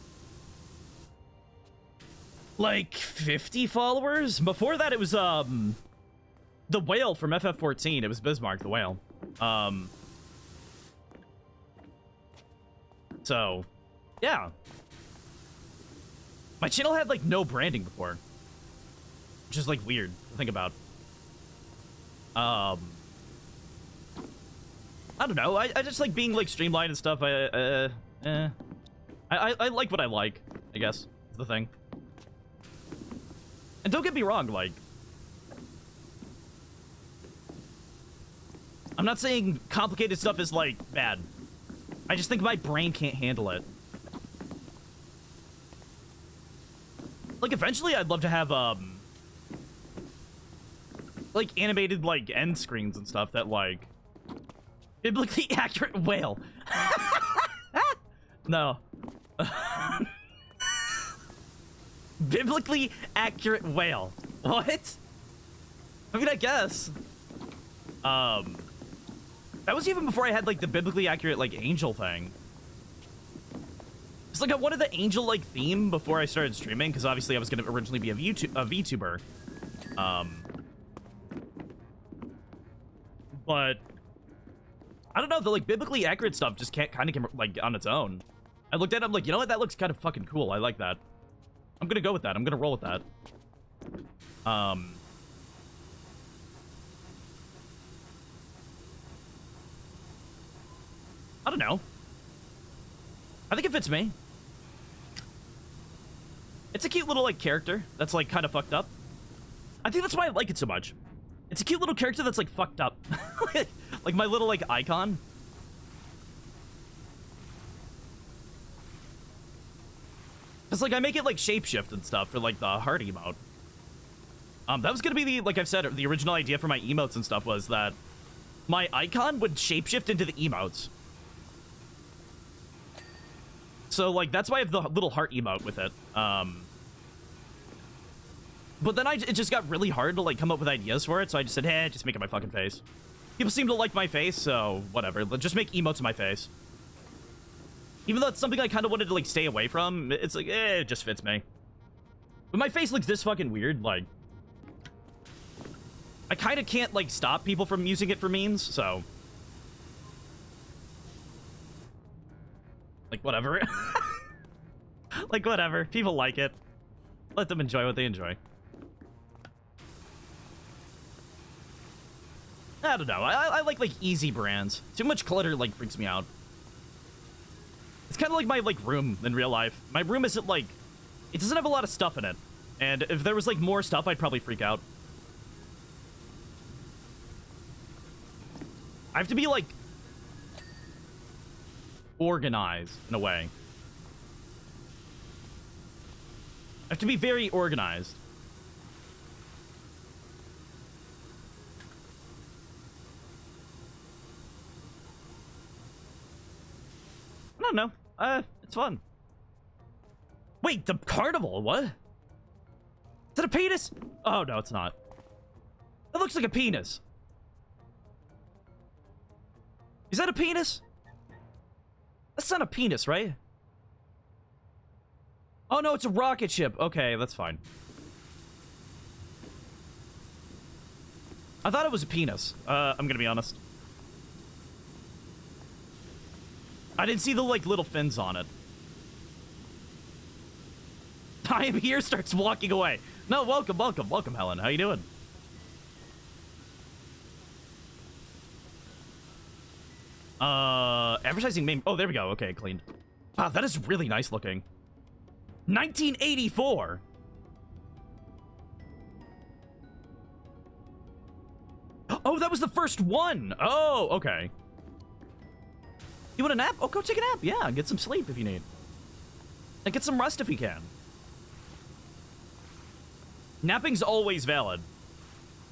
like, 50 followers? Before that, it was, the whale from FF14. It was Bismarck, the whale. So, yeah. My channel had, like, no branding before. Which is, like, weird to think about. I don't know. I just like being, like, streamlined and stuff. I like what I like, I guess, is the thing. And don't get me wrong, like... I'm not saying complicated stuff is, like, bad. I just think my brain can't handle it. Like, eventually I'd love to have, like animated like end screens and stuff that like biblically accurate whale. No. Biblically accurate whale. What? I mean, I guess. That was even before I had like the biblically accurate like angel thing. It's like I wanted the angel like theme before I started streaming because obviously I was gonna originally be a VTuber. But I don't know, the like biblically accurate stuff just can't kind of come like on its own. I looked at it, I'm like, you know what, that looks kind of fucking cool. I like that. I'm gonna go with that. I'm gonna roll with that. I don't know. I think it fits me. It's a cute little like character that's like kind of fucked up. I think that's why I like it so much. It's a cute little character that's like fucked up. Like my little like icon. It's like I make it like shapeshift and stuff for like the heart emote. That was gonna be the, like I've said, the original idea for my emotes and stuff was that my icon would shapeshift into the emotes. So like that's why I have the little heart emote with it. But then it just got really hard to like come up with ideas for it, so I just said, hey, just make it my fucking face. People seem to like my face, so whatever. Let's just make emotes of my face. Even though it's something I kind of wanted to like stay away from, it's like, it just fits me. But my face looks this fucking weird, like I kind of can't like stop people from using it for memes, so like whatever. Like whatever, people like it. Let them enjoy what they enjoy. I don't know. I like easy brands. Too much clutter like freaks me out. It's kind of like my like room in real life. My room isn't like, it doesn't have a lot of stuff in it. And if there was like more stuff, I'd probably freak out. I have to be like organized in a way. I have to be very organized. I don't know. It's fun. Wait, the carnival? What? Is that a penis? Oh, no, it's not. That looks like a penis. Is that a penis? That's not a penis, right? Oh, no, it's a rocket ship. Okay, that's fine. I thought it was a penis. I'm gonna be honest. I didn't see the, like, little fins on it. I am here starts walking away. No, welcome, Helen. How you doing? Advertising name. Oh, there we go. Okay, cleaned. Wow, that is really nice looking. 1984. Oh, that was the first one. Oh, okay. You want a nap? Oh, go take a nap. Yeah, get some sleep if you need. And get some rest if you can. Napping's always valid.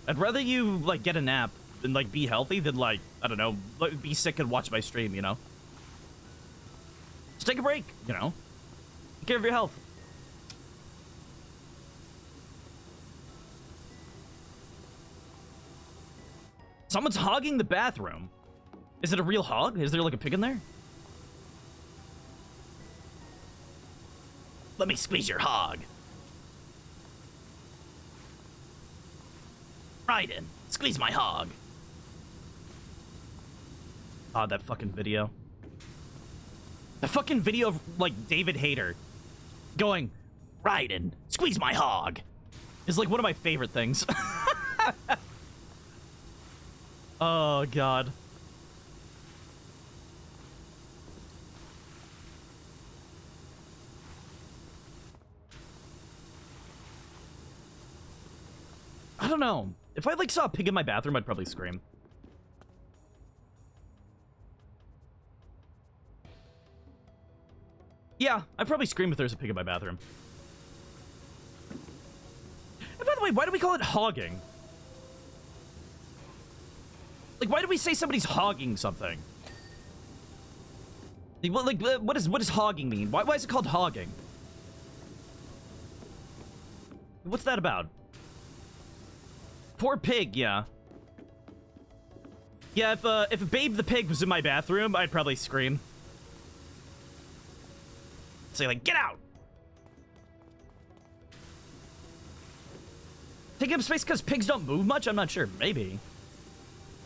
I'd rather you, like, get a nap and, like, be healthy than, like, I don't know, like, be sick and watch my stream, you know? Just take a break, you know? Take care of your health. Someone's hogging the bathroom. Is it a real hog? Is there, like, a pig in there? Let me squeeze your hog. Raiden, squeeze my hog. Ah, that fucking video. The fucking video of, like, David Hayter going, Raiden, squeeze my hog, is, like, one of my favorite things. Oh, God. I don't know. If I, like, saw a pig in my bathroom, I'd probably scream. Yeah, I'd probably scream if there's a pig in my bathroom. And by the way, why do we call it hogging? Like, why do we say somebody's hogging something? Like, what does hogging mean? Why is it called hogging? What's that about? Poor pig, yeah. Yeah, if Babe the pig was in my bathroom, I'd probably scream. Say, like, get out! Taking up space because pigs don't move much? I'm not sure. Maybe.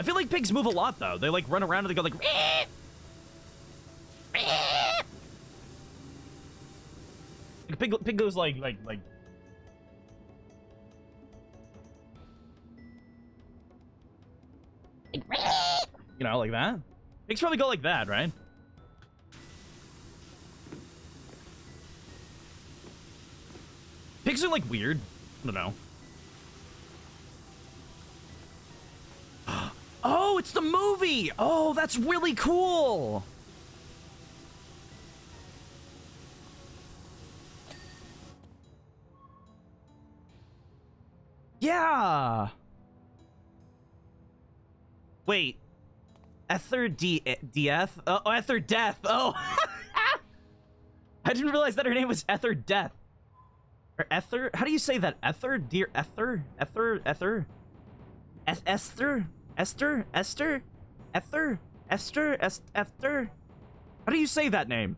I feel like pigs move a lot, though. They, like, run around and they go, like, Ree! Ree! Pig goes, like... You know, like that. Pigs probably go like that, right? Pigs are, like, weird. I don't know. Oh, it's the movie! Oh, that's really cool! Yeah! Wait. Ether Death? Oh, Ether Death! Oh! I didn't realize that her name was Ether Death. Or Ether? How do you say that? Ether? Dear Ether? Ether? Esther? Esther? Esther? Ether? Esther? Esther? How do you say that name?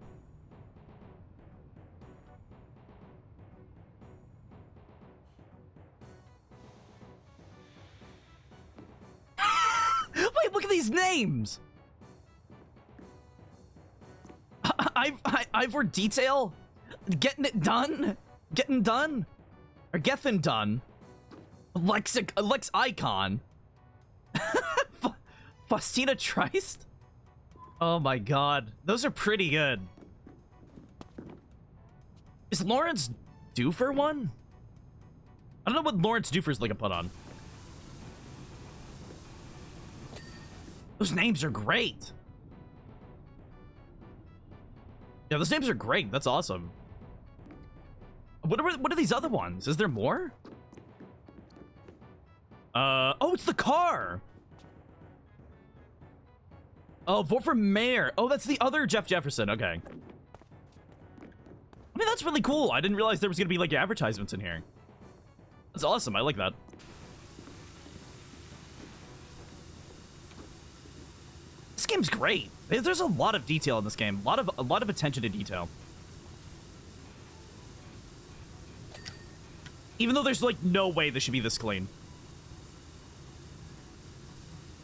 Wait, look at these names! Ivor Detail? Getting it done? Getting done? Or getting done? Lex Icon? Faustina Trist? Oh my god. Those are pretty good. Is Lawrence due for one? I don't know what Lawrence Dufer's like a put on. Those names are great. Yeah, those names are great. That's awesome. What are these other ones? Is there more? Oh, it's the car. Oh, vote for mayor. Oh, that's the other Jeff Jefferson. Okay. I mean, that's really cool. I didn't realize there was gonna be, like, advertisements in here. That's awesome. I like that. This game's great. There's a lot of detail in this game. A lot of attention to detail. Even though there's, like, no way this should be this clean.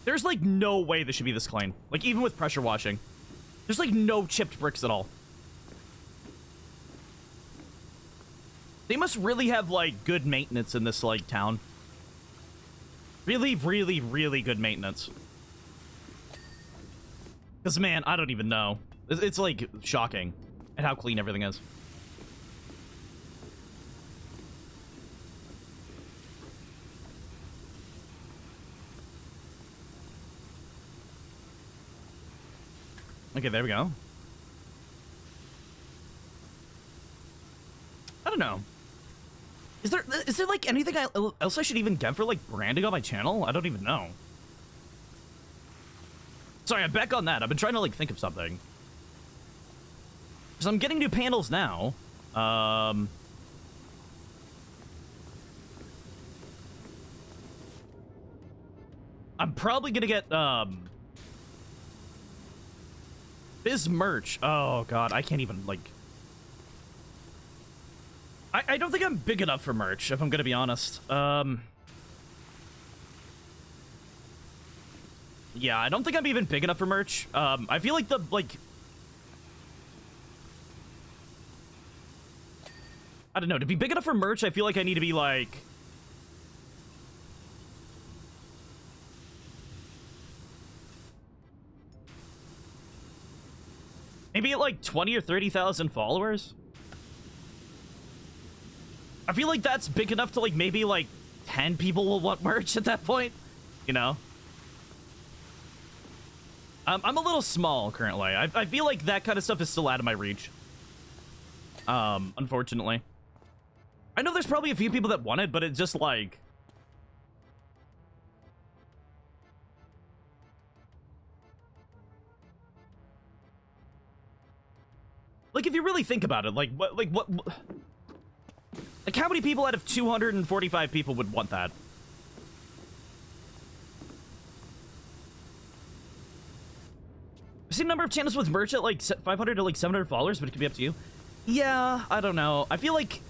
There's, like, no way this should be this clean. Like, even with pressure washing. There's, like, no chipped bricks at all. They must really have, like, good maintenance in this, like, town. Really, really, really good maintenance. Because, man, I don't even know. It's, like, shocking at how clean everything is. Okay, there we go. I don't know. Is there like anything else I should even get for, like, branding on my channel? I don't even know. Sorry, I'm back on that. I've been trying to, like, think of something. Because I'm getting new panels now. I'm probably gonna get, Bismarck. Oh, God. I can't even, like... I don't think I'm big enough for merch, if I'm gonna be honest. Yeah, I don't think I'm even big enough for merch. I feel like I don't know. To be big enough for merch, I feel like I need to be, like... maybe at, like, 20 or 30,000 followers? I feel like that's big enough to, like, maybe, like, 10 people will want merch at that point. You know? I'm a little small currently. I feel like that kind of stuff is still out of my reach. Unfortunately. I know there's probably a few people that want it, but it's just like... Like, if you really think about it, like, what, like, how many people out of 245 people would want that? I've seen a number of channels with merch at, like, 500 to, like, 700 followers, but it could be up to you. Yeah, I don't know. I feel like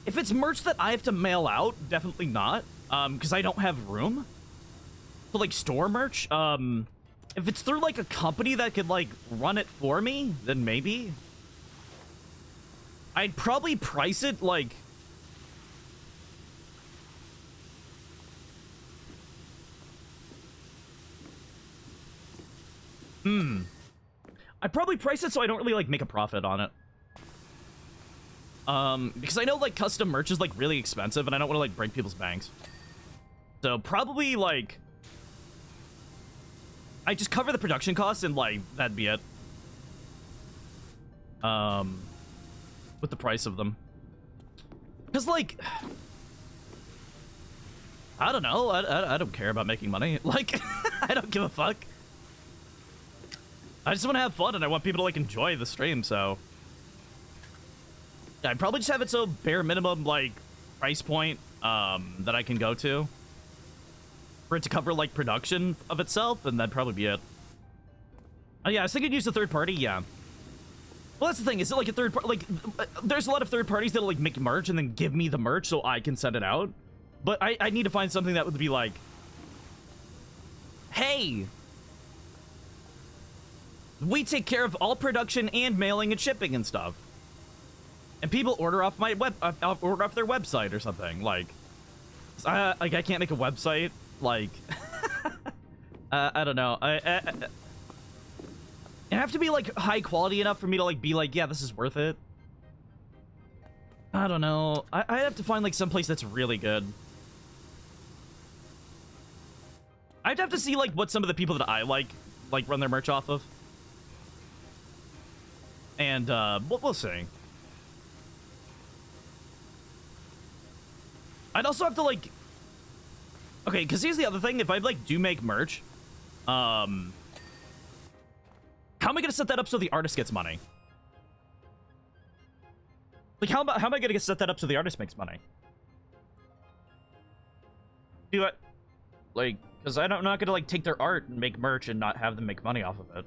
if it's merch that I have to mail out, definitely not, because I don't have room to, like, store merch. If it's through, like, a company that could, like, run it for me, then maybe. I'd probably price it, like... I'd probably price it so I don't really, like, make a profit on it. Because I know, like, custom merch is, like, really expensive, and I don't want to, like, break people's banks. So, probably, like... I just cover the production costs, and, like, that'd be it. With the price of them. Because, like... I don't know. I don't care about making money. Like, I don't give a fuck. I just want to have fun, and I want people to, like, enjoy the stream, so... I'd probably just have it so bare minimum, like, price point, that I can go to. For it to cover, like, production of itself, and that'd probably be it. Oh, yeah, I was thinking use a third party, yeah. Well, that's the thing, is it, like, a third party, like, there's a lot of third parties that'll, like, make merch and then give me the merch so I can send it out. But I need to find something that would be like, hey, we take care of all production and mailing and shipping and stuff. And people order off my order off their website or something. Like I can't make a website. Like, I don't know. It have to be like high quality enough for me to like be like, yeah, this is worth it. I don't know. I have to find like some place that's really good. I'd have to see like what some of the people that I like run their merch off of. And we'll see. I'd also have to like, okay, because here's the other thing. If I like do make merch, how am I gonna set that up so the artist gets money? Like, how am I gonna set that up so the artist makes money? Do it, like, because I'm not gonna like take their art and make merch and not have them make money off of it.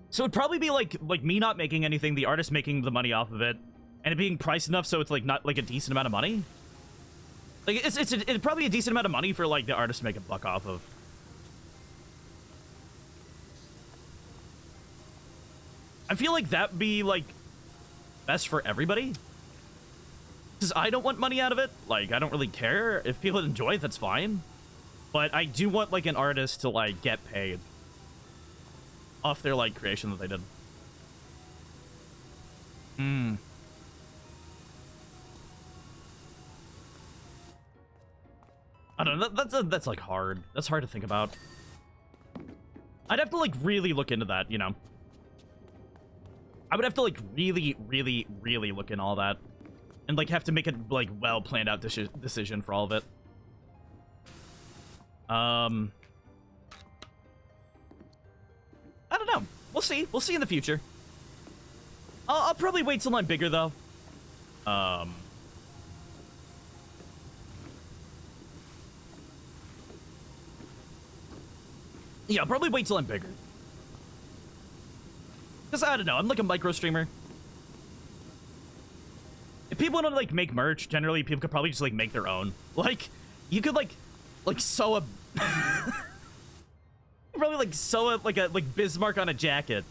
So it'd probably be like me not making anything, the artist making the money off of it, and it being priced enough so it's like not like a decent amount of money. Like, it's probably a decent amount of money for, like, the artist to make a buck off of. I feel like that'd be, like, best for everybody. Because I don't want money out of it. Like, I don't really care. If people enjoy it, that's fine. But I do want, like, an artist to, like, get paid off their, like, creation that they did. I don't know, that's like hard. That's hard to think about. I'd have to like really look into that, you know. I would have to like really look in all that. And like have to make a like well planned out decision for all of it. I don't know. We'll see. We'll see in the future. I'll probably wait till I'm bigger though. Yeah, I'll probably wait till I'm bigger. Because, I don't know, I'm like a micro streamer. If people want to, like, make merch, generally people could probably just, like, make their own. Like, you could, like sew a... probably, like, sew a, like, Bismarck on a jacket.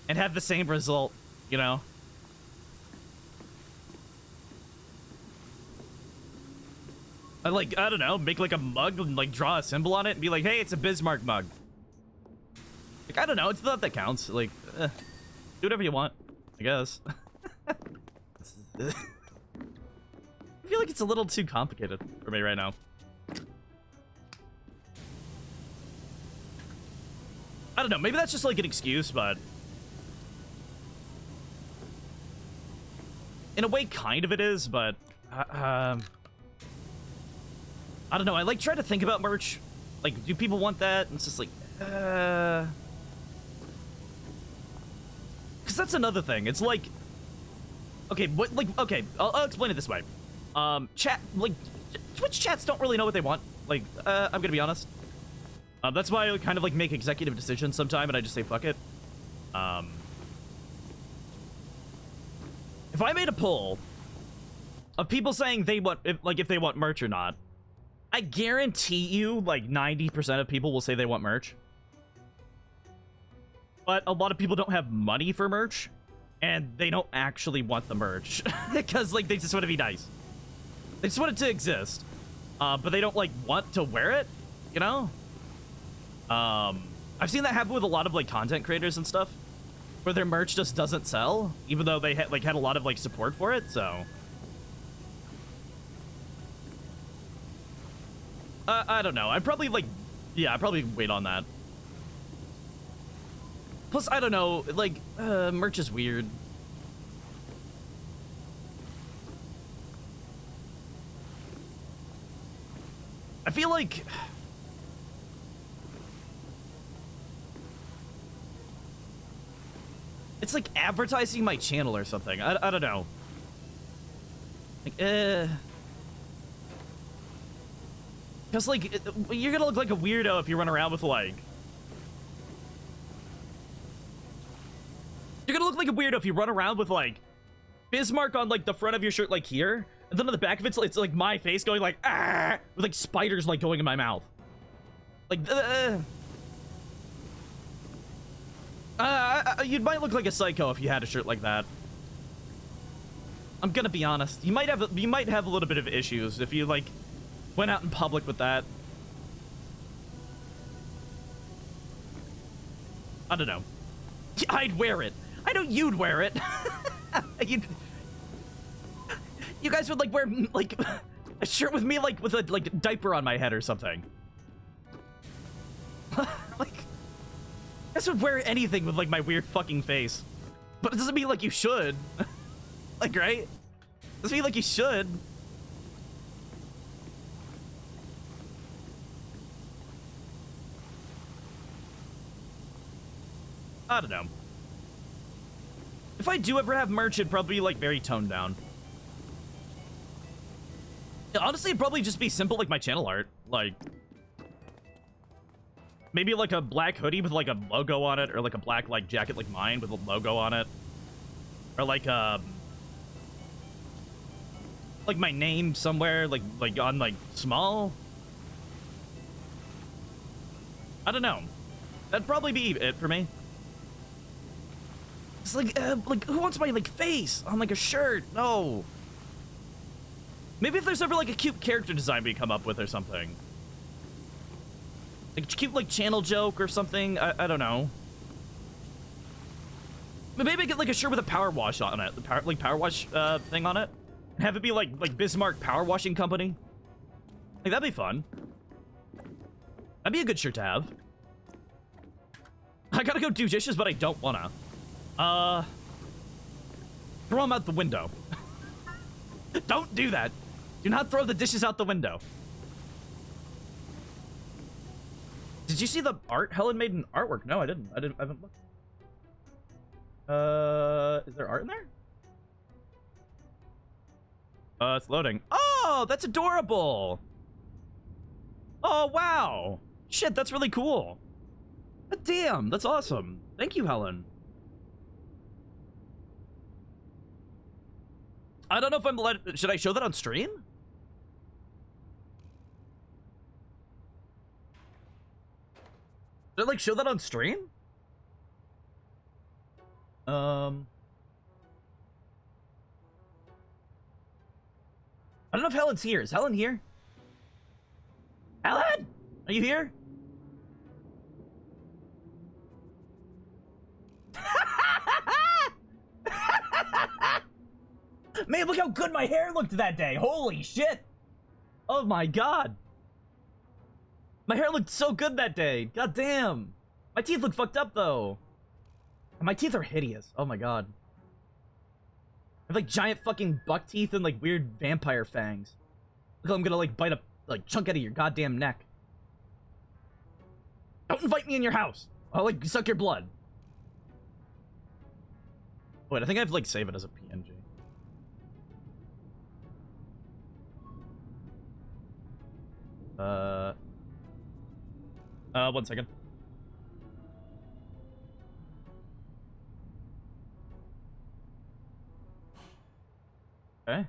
And have the same result, you know? I, like, I don't know, make, like, a mug and, like, draw a symbol on it and be like, hey, it's a Bismarck mug. Like, I don't know, it's not that counts. Like, do whatever you want, I guess. I feel like it's a little too complicated for me right now. I don't know, maybe that's just like an excuse, but... in a way, kind of it is, but... I don't know, I like try to think about merch. Like, do people want that? And it's just like, Because that's another thing. It's like, okay, what, like, okay, I'll explain it this way. Chat, like, Twitch chats don't really know what they want. Like, I'm gonna be honest. That's why I kind of like make executive decisions sometime, and I just say fuck it. If I made a poll of people saying they want, if they want merch or not, I guarantee you, like, 90% of people will say they want merch. But a lot of people don't have money for merch, and they don't actually want the merch. Because, like, they just want to be nice. They just want it to exist. But they don't, like, want to wear it, you know? I've seen that happen with a lot of, like, content creators and stuff, where their merch just doesn't sell, even though they had a lot of, like, support for it, so... I don't know. I'd probably, like... Yeah, I'd probably wait on that. Plus, I don't know, like, merch is weird. I feel like... It's like advertising my channel or something. I don't know. Like, Because, like, you're gonna look like a weirdo if you run around with, like... You're gonna look like a weirdo if you run around with, like, Bismarck on, like, the front of your shirt, like, here. And then on the back of it's like, my face going, like, ah! With, like, spiders, like, going in my mouth. Like, you might look like a psycho if you had a shirt like that. I'm gonna be honest. You might have a little bit of issues if you, like, went out in public with that. I don't know. I'd wear it. I know you'd wear it. You guys would, like, wear, like, a shirt with me, like, with a, like, diaper on my head or something. Like, you guys would wear anything with, like, my weird fucking face. But it doesn't mean, like, you should. Like, right? Doesn't mean, like, you should. I don't know. If I do ever have merch, it'd probably be, like, very toned down. Honestly, it'd probably just be simple, like, my channel art. Like, maybe, like, a black hoodie with, like, a logo on it, or, like, a black, like, jacket like mine with a logo on it. Or, like, my name somewhere, like, on, like, small. I don't know. That'd probably be it for me. It's like, who wants my, like, face on, like, a shirt? No. Maybe if there's ever, like, a cute character design we come up with or something. Like, a cute, like, channel joke or something. I don't know. Maybe I get, like, a shirt with a PowerWash on it. The PowerWash, thing on it. And have it be, like Bismarck Power Washing Company. Like, that'd be fun. That'd be a good shirt to have. I gotta go do dishes, but I don't wanna. Throw them out the window. Don't do that. Do not throw the dishes out the window. Did you see the art Helen made in artwork? No, I didn't. I haven't looked. Is there art in there? It's loading. Oh, that's adorable. Oh, wow. Shit, that's really cool. Damn, that's awesome. Thank you, Helen. I don't know if I'm should I show that on stream? Should I, like, show that on stream? I don't know if Helen's here. Is Helen here? Helen? Are you here? Man, look how good my hair looked that day. Holy shit. Oh my god. My hair looked so good that day. God damn. My teeth look fucked up, though. My teeth are hideous. Oh my god. I have, like, giant fucking buck teeth and, like, weird vampire fangs. Look, I'm gonna, like, bite a, like, chunk out of your goddamn neck. Don't invite me in your house. I'll, like, suck your blood. Wait, I think I have, like, save it as a PNG. 1 second. Okay.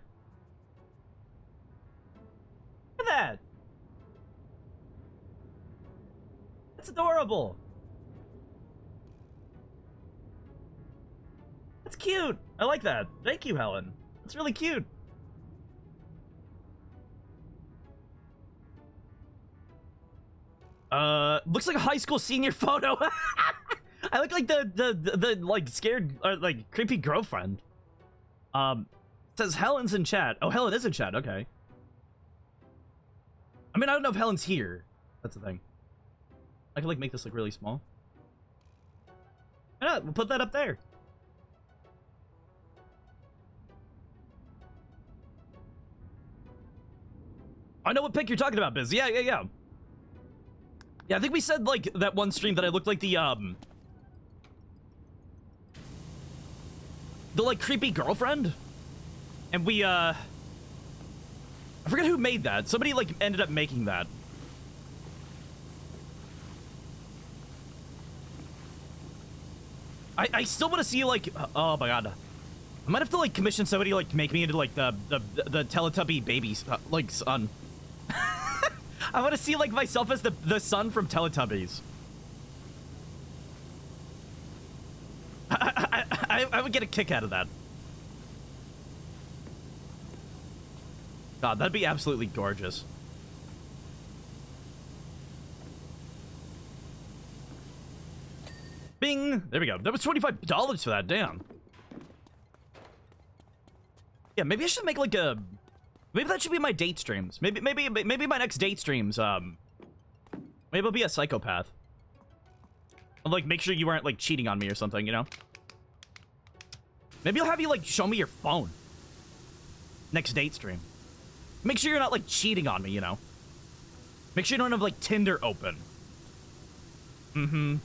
Look at that! That's adorable! That's cute! I like that. Thank you, Helen. That's really cute. Looks like a high school senior photo. I look like the like scared or like creepy girlfriend. Says Helen's in chat. Oh, Helen is in chat. Okay. I mean, I don't know if Helen's here. That's the thing. I can like make this look really small. Yeah, we'll put that up there. I know what pic you're talking about, Biz. Yeah. Yeah, I think we said, like, that one stream that I looked like the, like, creepy girlfriend? And we, I forget who made that. Somebody, like, ended up making that. I still want to see, like, oh my god. I might have to, like, commission somebody, like, make me into, like, the Teletubby baby, like, son. I want to see, like, myself as the son from Teletubbies. I would get a kick out of that. God, that'd be absolutely gorgeous. Bing! There we go. That was $25 for that, damn. Yeah, maybe I should make, like, a... Maybe that should be my date streams. Maybe my next date streams, maybe I'll be a psychopath. I'll, like, make sure you aren't, like, cheating on me or something, you know? Maybe I'll have you, like, show me your phone. Next date stream. Make sure you're not, like, cheating on me, you know? Make sure you don't have, like, Tinder open. Mm-hmm.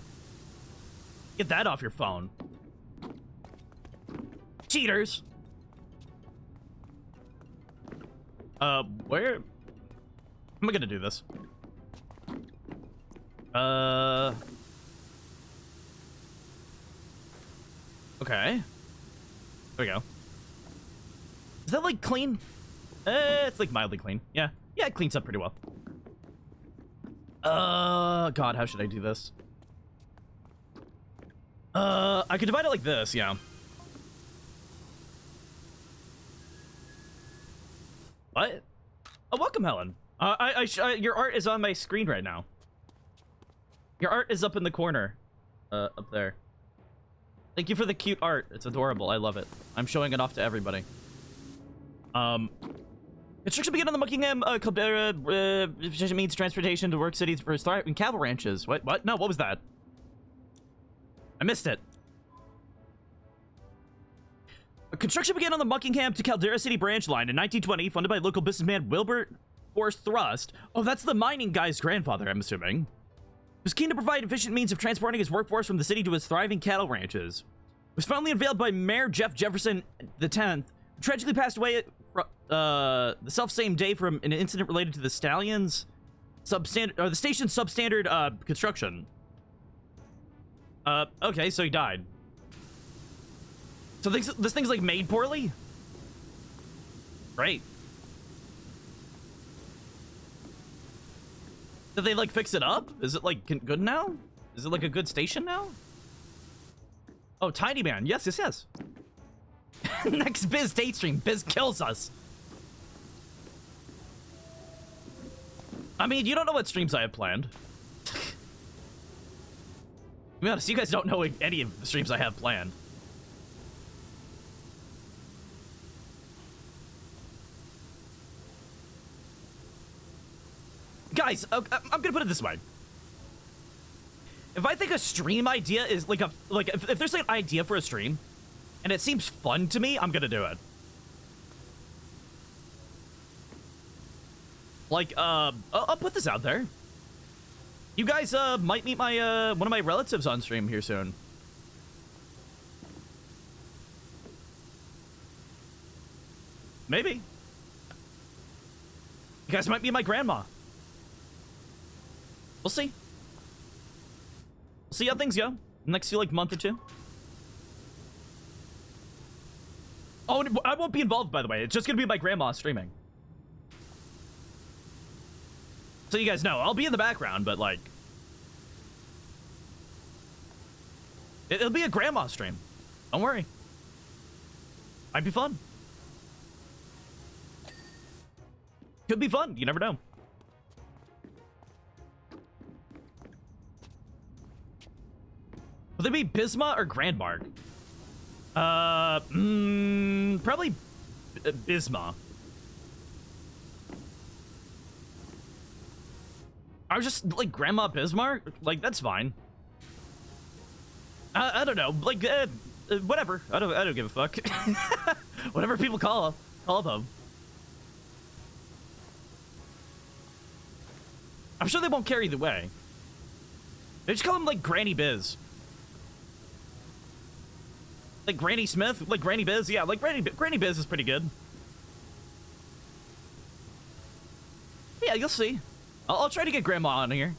Get that off your phone. Cheaters! Where am I gonna do this? Okay. There we go. Is that, like, clean? It's, like, mildly clean. Yeah. Yeah, it cleans up pretty well. God, how should I do this? I could divide it like this, yeah. What? Oh, welcome, Helen. Your art is on my screen right now. Your art is up in the corner. Up there. Thank you for the cute art. It's adorable. I love it. I'm showing it off to everybody. Construction began on the Buckingham Caldera means transportation to work cities for thriving cattle ranches. What? No, what was that? I missed it. Construction began on the Buckingham to Caldera City branch line in 1920, funded by local businessman Wilbur Forrest Thrust. Oh, that's the mining guy's grandfather, I'm assuming. He was keen to provide efficient means of transporting his workforce from the city to his thriving cattle ranches. It was finally unveiled by Mayor Jeff Jefferson X, who tragically passed away at the self-same day from an incident related to the station's substandard construction. Okay, so he died. So this thing's like made poorly? Great. Did they like fix it up? Is it like good now? Is it like a good station now? Oh, Tiny Man. Yes. Next Biz date stream. Biz kills us. I mean, you don't know what streams I have planned. To be honest, you guys don't know any of the streams I have planned. Guys, I'm gonna put it this way. If I think a stream idea is if there's like an idea for a stream, and it seems fun to me, I'm gonna do it. Like, I'll put this out there. You guys, might meet my, one of my relatives on stream here soon. Maybe. You guys might be my grandma. We'll see. We'll see how things go. Next few, like, month or two. Oh, and I won't be involved, by the way. It's just gonna be my grandma streaming. So you guys know, I'll be in the background, but, like... It'll be a grandma stream. Don't worry. Might be fun. Could be fun. You never know. Will they be Bismarck or Grandmark? Probably Bismarck. I was just like Grandma Bismarck. Like that's fine. I don't know. Like whatever. I don't give a fuck. Whatever people call them. I'm sure they won't care either way. They just call him like Granny Biz. Like Granny Smith, like Granny Biz, yeah, like Granny Biz is pretty good. Yeah, you'll see. I'll try to get Grandma on here.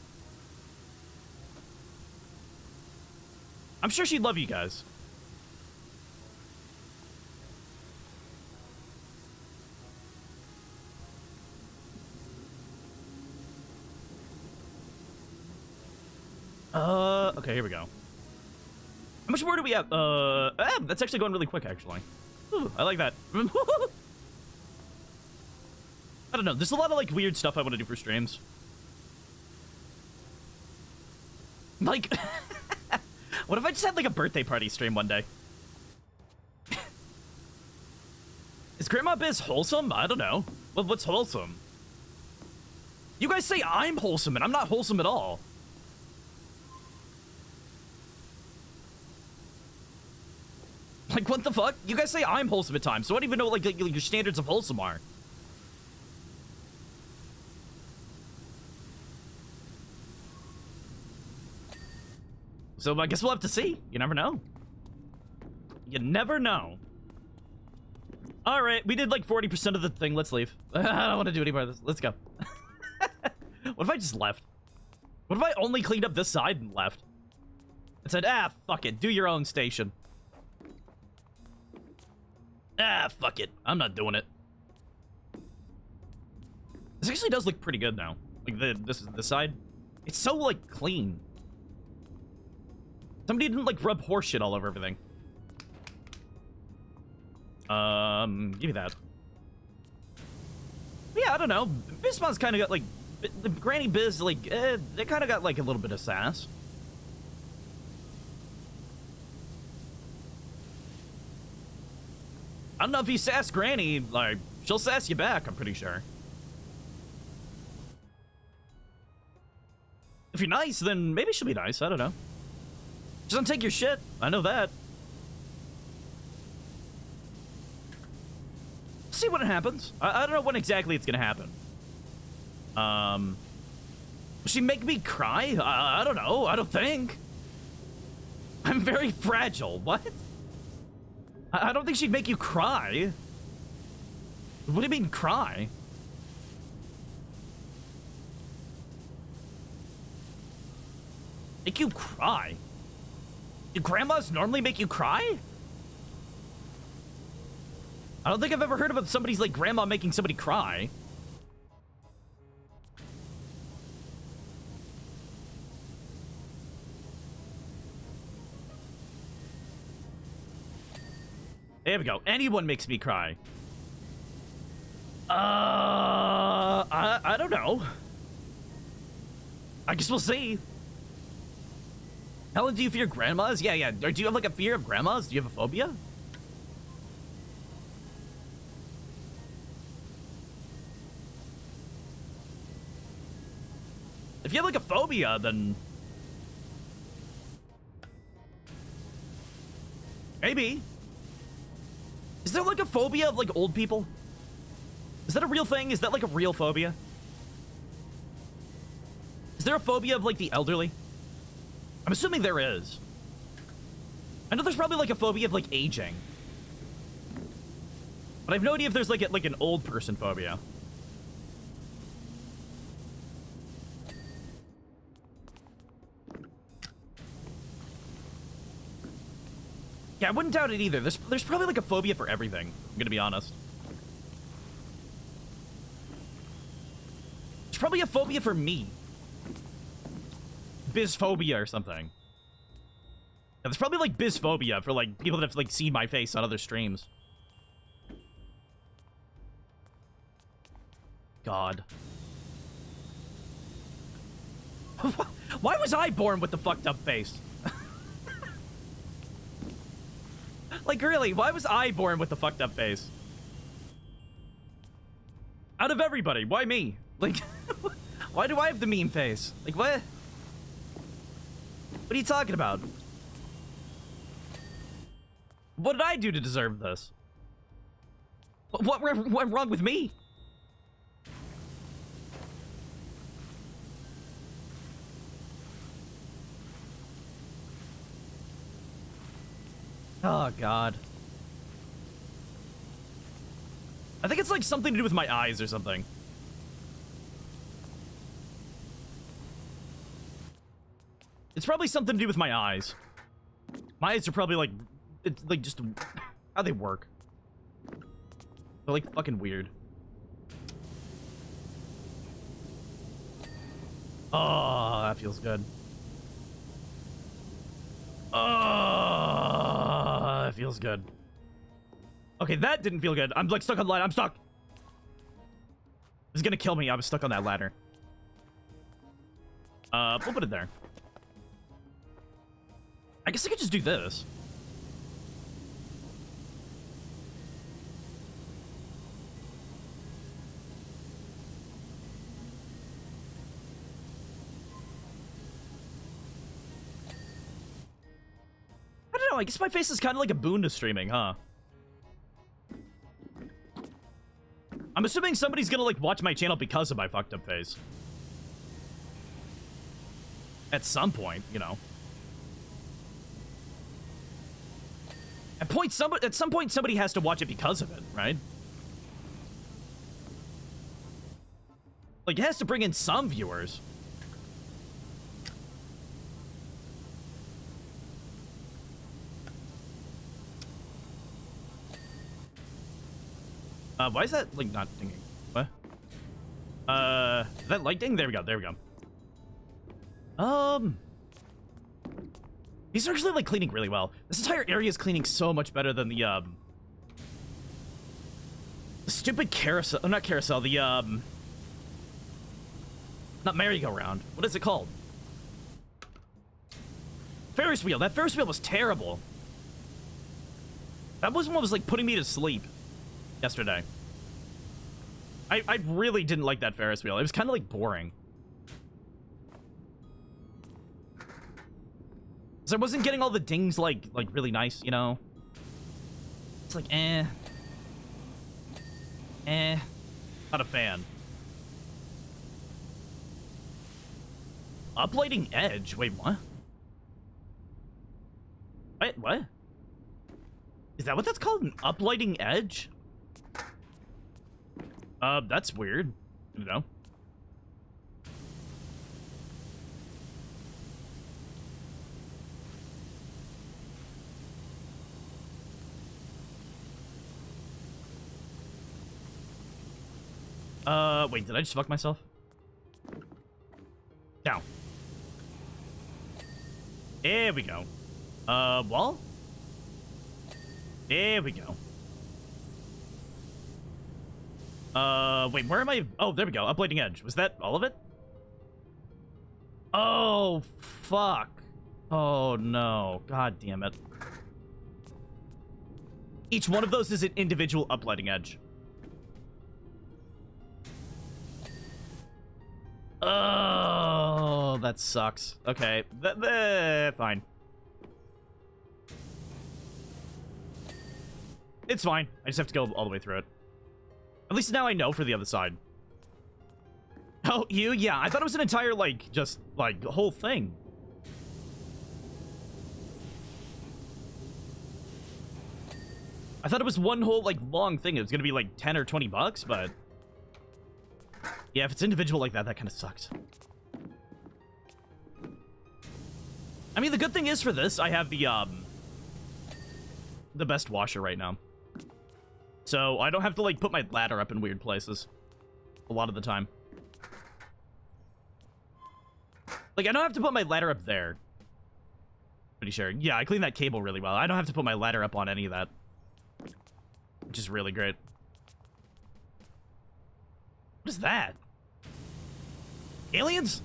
I'm sure she'd love you guys. Okay, here we go. How much more do we have? That's actually going really quick, actually. Ooh, I like that. I don't know. There's a lot of, like, weird stuff I want to do for streams. Like, what if I just had, like, a birthday party stream one day? Is Grandma Biz wholesome? I don't know. What's wholesome? You guys say I'm wholesome, and I'm not wholesome at all. Like, what the fuck? You guys say I'm wholesome at times, so I don't even know what, like your standards of wholesome are. So I guess we'll have to see. You never know. You never know. Alright, we did like 40% of the thing. Let's leave. I don't want to do any more of this. Let's go. What if I just left? What if I only cleaned up this side and left? And said, ah, fuck it. Do your own station. Ah, fuck it. I'm not doing it. This actually does look pretty good now. Like, this is the side. It's so, like, clean. Somebody didn't, like, rub horse shit all over everything. Give me that. But yeah, I don't know. Bismarck's kind of got, like... The Granny Biz, like, they kind of got, like, a little bit of sass. I don't know if you sass Granny, like, she'll sass you back, I'm pretty sure. If you're nice, then maybe she'll be nice, I don't know. Just don't take your shit, I know that. See what happens. I don't know when exactly it's gonna happen. Will she make me cry? I don't know, I don't think. I'm very fragile, what? I don't think she'd make you cry. What do you mean, cry? Make you cry? Do grandmas normally make you cry? I don't think I've ever heard of somebody's, like, grandma making somebody cry. There we go. Anyone makes me cry. I don't know. I guess we'll see. Helen, do you fear grandmas? Yeah. Or do you have, like, a fear of grandmas? Do you have a phobia? If you have, like, a phobia, then... maybe. Is there, like, a phobia of, like, old people? Is that a real thing? Is that, like, a real phobia? Is there a phobia of, like, the elderly? I'm assuming there is. I know there's probably, like, a phobia of, like, aging. But I have no idea if there's like an old person phobia. Yeah, I wouldn't doubt it either. There's probably like a phobia for everything, I'm gonna be honest. There's probably a phobia for me. Bisphobia or something. Yeah, there's probably like bisphobia for like people that have like seen my face on other streams. God. Why was I born with the fucked up face? Like, really, why was I born with the fucked up face? Out of everybody, why me? Like, why do I have the meme face? Like, what? What are you talking about? What did I do to deserve this? What went wrong with me? Oh, God. I think it's like something to do with my eyes or something. It's probably something to do with my eyes. My eyes are probably like, it's like just how they work. They're like fucking weird. Oh, that feels good. Oh, that feels good. Okay, that didn't feel good. I'm like stuck on the ladder. I'm stuck. It's gonna kill me. I was stuck on that ladder. We'll put it there. I guess I could just do this. I don't know. I guess my face is kind of like a boon to streaming, huh? I'm assuming somebody's gonna like watch my channel because of my fucked up face. At some point, you know. At some point, somebody has to watch it because of it, right? Like, it has to bring in some viewers. Why is that, like, not dinging? What? Is that light ding? There we go, there we go. These are actually, like, cleaning really well. This entire area is cleaning so much better than the stupid carousel. Oh, not carousel, the, not merry-go-round. What is it called? Ferris wheel. That Ferris wheel was terrible. That was what was, like, putting me to sleep yesterday. I really didn't like that Ferris wheel. It was kind of, like, boring. So I wasn't getting all the dings, like really nice, you know? It's like, eh. Not a fan. Uplighting edge? Wait, what? Wait, what? Is that what that's called? An uplighting edge? That's weird. You know? Wait, did I just fuck myself? Down. There we go. Wall? There we go. Wait, where am I? Oh, there we go. Uplighting edge. Was that all of it? Oh, fuck. Oh, no. God damn it. Each one of those is an individual uplighting edge. Oh, that sucks. Okay, fine. It's fine. I just have to go all the way through it. At least now I know for the other side. Oh, you? Yeah, I thought it was an entire, like, just, like, whole thing. I thought it was one whole, like, long thing. It was gonna be, like, 10 or 20 bucks, but... yeah, if it's individual like that, that kind of sucks. I mean, the good thing is for this, I have the best washer right now. So, I don't have to, like, put my ladder up in weird places. A lot of the time. Like, I don't have to put my ladder up there. Pretty sure. Yeah, I cleaned that cable really well. I don't have to put my ladder up on any of that. Which is really great. What is that? Aliens?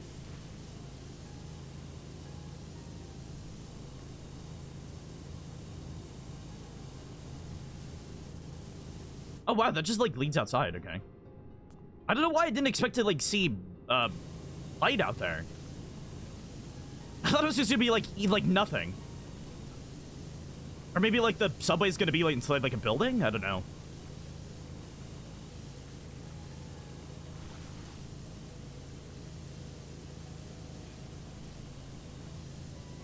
Oh, wow, that just, like, leads outside, okay. I don't know why I didn't expect to, like, see, light out there. I thought it was just gonna be, like nothing. Or maybe, like, the subway's gonna be, like, inside, like, a building? I don't know.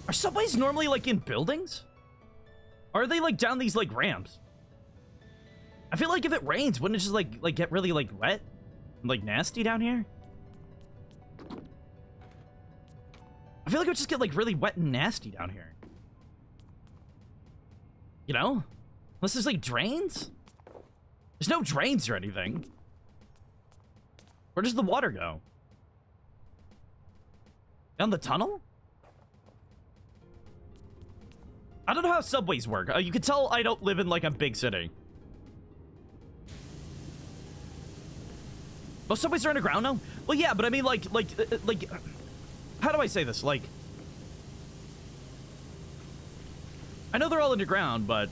Are subways normally, like, in buildings? Or are they, like, down these, like, ramps? I feel like if it rains, wouldn't it just, like get really, like, wet? And, like, nasty down here? I feel like it would just get, like, really wet and nasty down here. You know? Unless there's, like, drains? There's no drains or anything. Where does the water go? Down the tunnel? I don't know how subways work. You can tell I don't live in, like, a big city. Most subways are underground now? Well, yeah, but I mean, like, how do I say this? Like, I know they're all underground, but,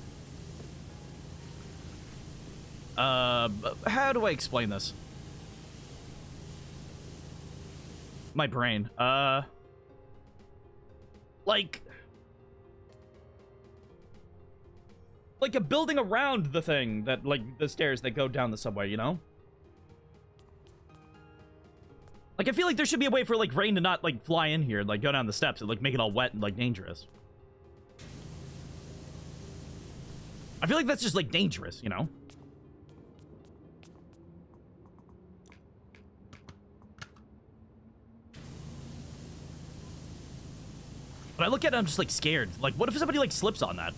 how do I explain this? My brain, like a building around the thing that, like, the stairs that go down the subway, you know? Like, I feel like there should be a way for, like, rain to not, like, fly in here and, like, go down the steps and, like, make it all wet and, like, dangerous. I feel like that's just, like, dangerous, you know? But I look at it, I'm just, like, scared. Like, what if somebody, like, slips on that?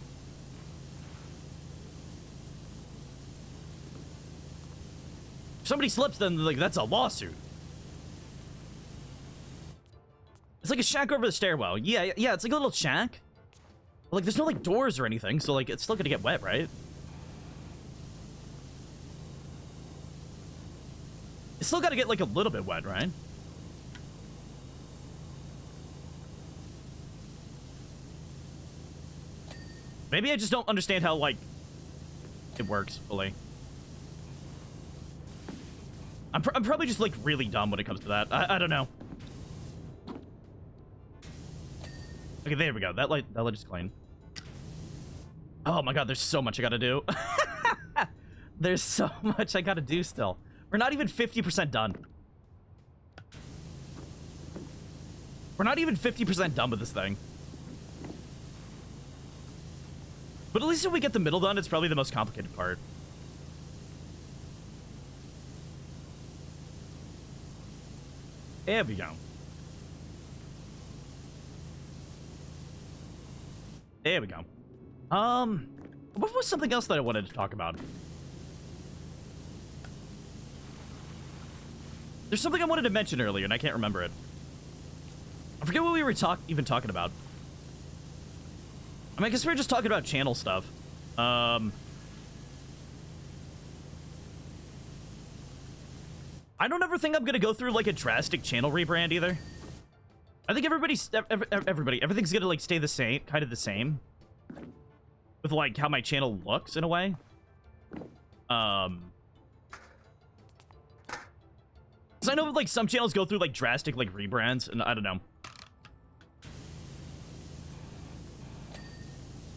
If somebody slips, then, like, that's a lawsuit. It's like a shack over the stairwell. Yeah, it's like a little shack. But, like, there's no, like, doors or anything, so, like, it's still gonna get wet, right? It's still gotta get, like, a little bit wet, right? Maybe I just don't understand how, like, it works fully. I'm probably just, like, really dumb when it comes to that. I don't know. Okay, there we go. That light is clean. Oh my god, there's so much I gotta do. There's so much I gotta do still. We're not even 50% done. We're not even 50% done with this thing. But at least if we get the middle done, it's probably the most complicated part. There we go. There we go. What was something else that I wanted to talk about? There's something I wanted to mention earlier, and I can't remember it. I forget what we were even talking about. I mean, I guess we were just talking about channel stuff. I don't ever think I'm gonna go through, like, a drastic channel rebrand either. I think everything's gonna, like, stay the same, kind of the same. With, like, how my channel looks, in a way. Because I know, like, some channels go through, like, drastic, like, rebrands, and I don't know.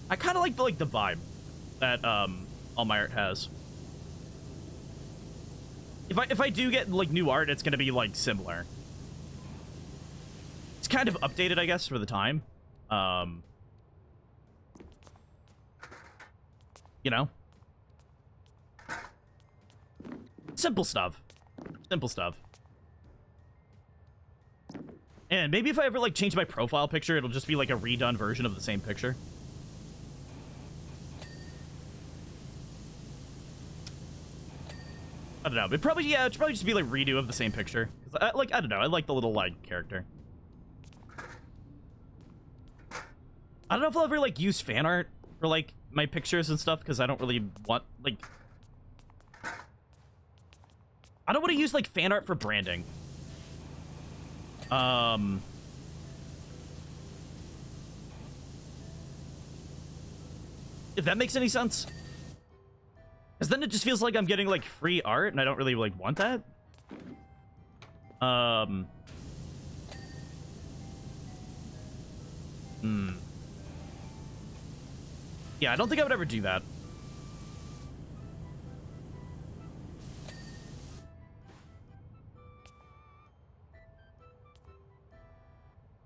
I kind of like the vibe that, all my art has. If I do get, like, new art, it's gonna be, like, similar. It's kind of updated, I guess, for the time. You know? Simple stuff. Simple stuff. And maybe if I ever, like, change my profile picture, it'll just be, like, a redone version of the same picture. I don't know. It probably, yeah, it should probably just be, like, redo of the same picture. I don't know. I like the little, like, character. I don't know if I'll ever, like, use fan art for, like, my pictures and stuff, because I don't really want, like... I don't want to use, like, fan art for branding. If that makes any sense. Because then it just feels like I'm getting, like, free art, and I don't really, like, want that. Yeah, I don't think I would ever do that.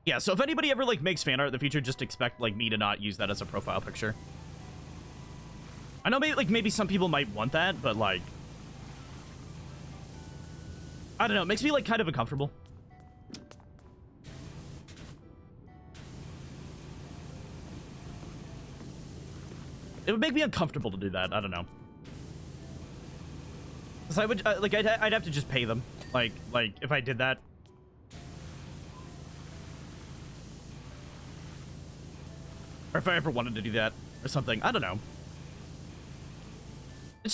Yeah, so if anybody ever, like, makes fan art in the future, just expect, like, me to not use that as a profile picture. I know maybe some people might want that, but, like... I don't know, it makes me, like, kind of uncomfortable. It would make me uncomfortable to do that, I don't know. Because I would, like, I'd have to just pay them. Like, if I did that. Or if I ever wanted to do that, or something. I don't know. It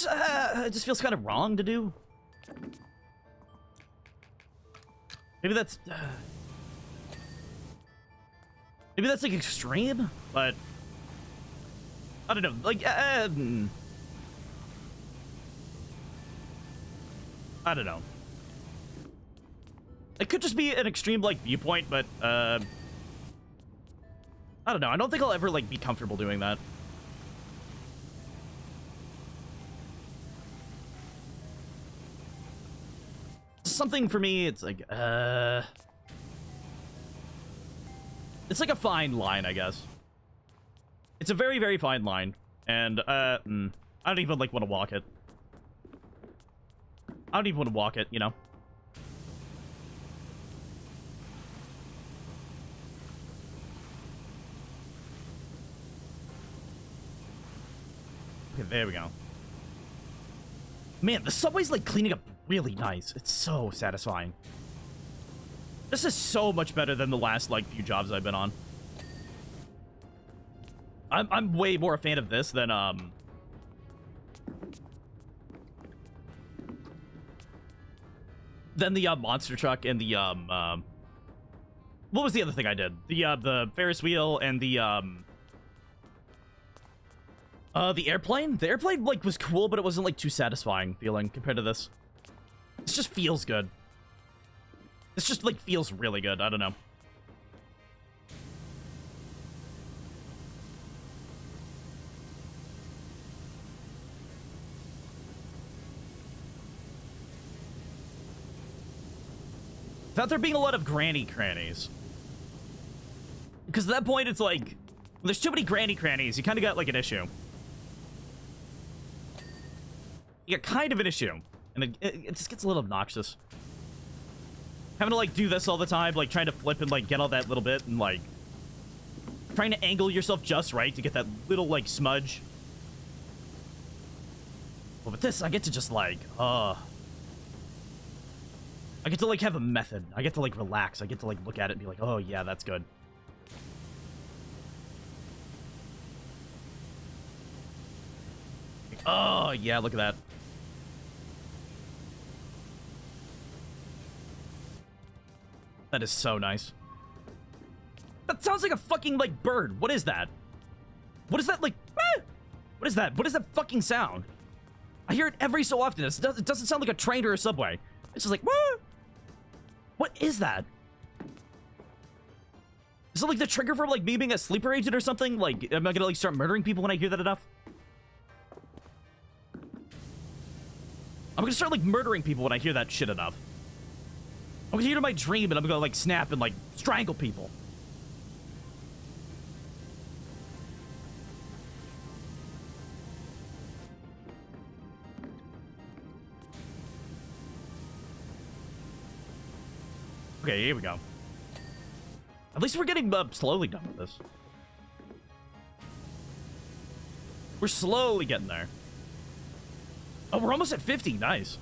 just feels kind of wrong to do. Maybe that's... maybe that's, like, extreme, but... I don't know, like, I don't know. It could just be an extreme, like, viewpoint, but, I don't know. I don't think I'll ever, like, be comfortable doing that. Something for me, it's like, it's like a fine line, I guess. It's a very, very fine line. And, I don't even, like, want to walk it. I don't even want to walk it, you know? Okay, there we go. Man, the subway's, like, cleaning up really nice. It's so satisfying. This is so much better than the last, like, few jobs I've been on. I'm way more a fan of this than, the, monster truck and the, what was the other thing I did? The Ferris wheel and the airplane? The airplane, like, was cool, but it wasn't, like, too satisfying feeling compared to this. This just feels good. This just, like, feels really good. I don't know. Without there being a lot of granny crannies. Because at that point, it's like, when there's too many granny crannies, you kind of got, like, an issue. You got kind of an issue. And it just gets a little obnoxious. Having to, like, do this all the time, like, trying to flip and, like, get all that little bit, and, like, trying to angle yourself just right to get that little, like, smudge. Well, with this, I get to just, like, I get to, like, have a method. I get to, like, relax. I get to, like, look at it and be like, oh, yeah, that's good. Oh, yeah, look at that. That is so nice. That sounds like a fucking, like, bird. What is that? What is that, like... What is that? What is that fucking sound? I hear it every so often. It doesn't sound like a train or a subway. It's just like... What is that? Is it like the trigger for, like, me being a sleeper agent or something? Like, am I gonna, like, start murdering people when I hear that enough? I'm gonna start, like, murdering people when I hear that shit enough. I'm gonna hear it in my dream and I'm gonna, like, snap and, like, strangle people. Okay, here we go. At least we're getting slowly done with this. We're slowly getting there. Oh, we're almost at 50. Nice.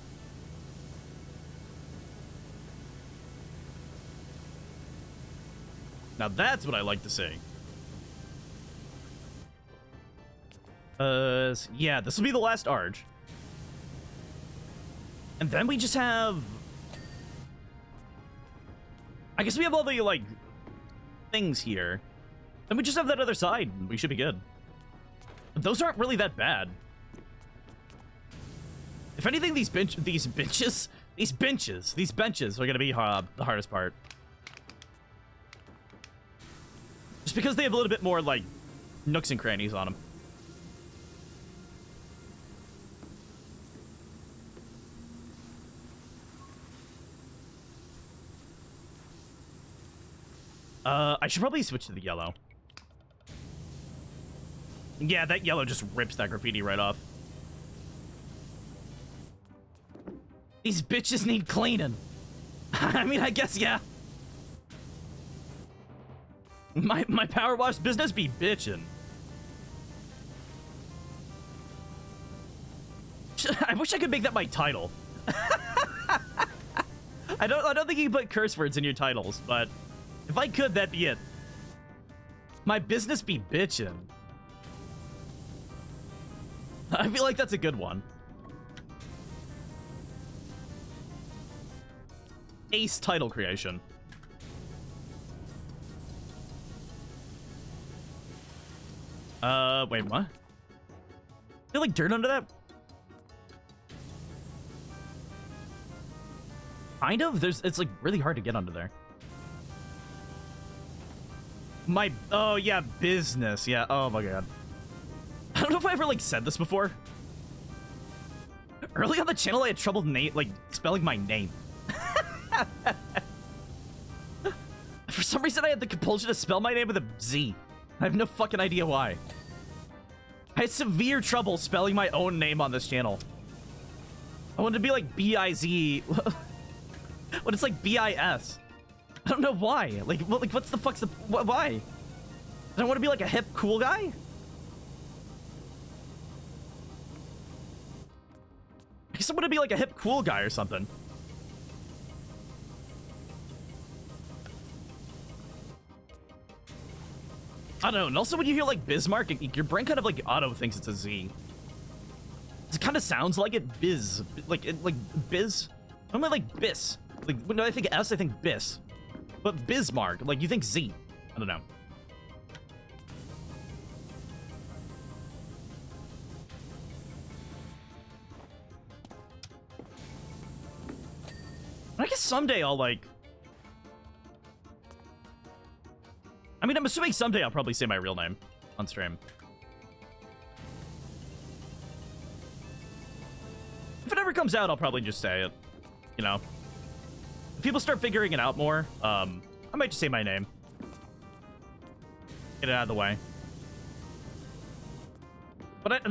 Now that's what I like to see. Yeah, this will be the last Arch. And then we just have... I guess we have all the, like, things here. Then we just have that other side, and we should be good. But those aren't really that bad. If anything, these benches are gonna be the hardest part. Just because they have a little bit more, like, nooks and crannies on them. I should probably switch to the yellow. Yeah, that yellow just rips that graffiti right off. These bitches need cleaning. I mean, I guess, yeah. My PowerWash business be bitchin'. I wish I could make that my title. I don't think you can put curse words in your titles, but if I could, that'd be it. My business be bitchin'. I feel like that's a good one. Ace title creation. Wait, what? I feel like dirt under that? Kind of? It's like really hard to get under there. Oh yeah, business. Yeah, oh my god. I don't know if I ever, like, said this before. Early on the channel, I had trouble spelling my name. For some reason, I had the compulsion to spell my name with a Z. I have no fucking idea why. I had severe trouble spelling my own name on this channel. I wanted to be like B-I-Z. When it's like B-I-S. I don't know why. Like what's the fuck's the... Why? I want to be like a hip, cool guy? I guess I want to be like a hip, cool guy or something. I don't know. And also when you hear like Bismarck, your brain kind of like auto thinks it's a Z. It kind of sounds like it. Biz. Like Biz. I'm like Bis. Like when I think S, I think Bis. But Bismarck, like you think Z. I don't know. I guess someday I'll like... I mean, I'm assuming someday I'll probably say my real name on stream. If it ever comes out, I'll probably just say it. You know? If people start figuring it out more, I might just say my name. Get it out of the way. But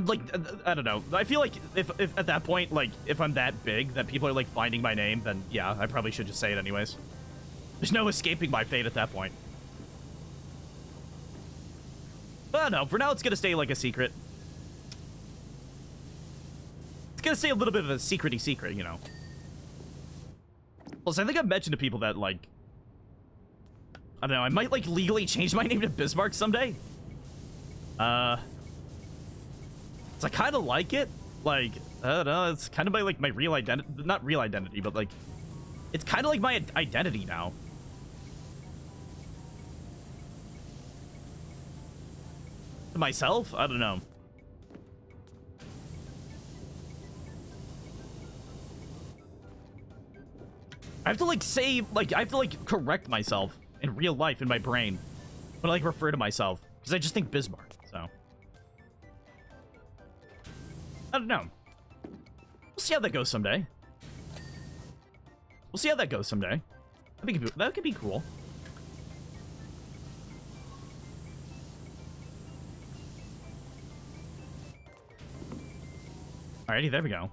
I don't know. I feel like if at that point, like, if I'm that big that people are, like, finding my name, then yeah, I probably should just say it anyways. There's no escaping my fate at that point. But no, for now it's gonna stay like a secret. It's gonna stay a little bit of a secrety secret, you know. Plus, I think I've mentioned to people that, like... I don't know, I might, like, legally change my name to Bismarck someday. So I kind of like it. Like, I don't know, it's kind of my real identity. Not real identity, but, like... It's kind of like my identity now. To myself? I don't know. I have to, like, say, like, I have to, like, correct myself in real life in my brain when I, like, refer to myself. Because I just think Bismarck, so. I don't know. We'll see how that goes someday. We'll see how that goes someday. I think that could be cool. Alrighty, there we go.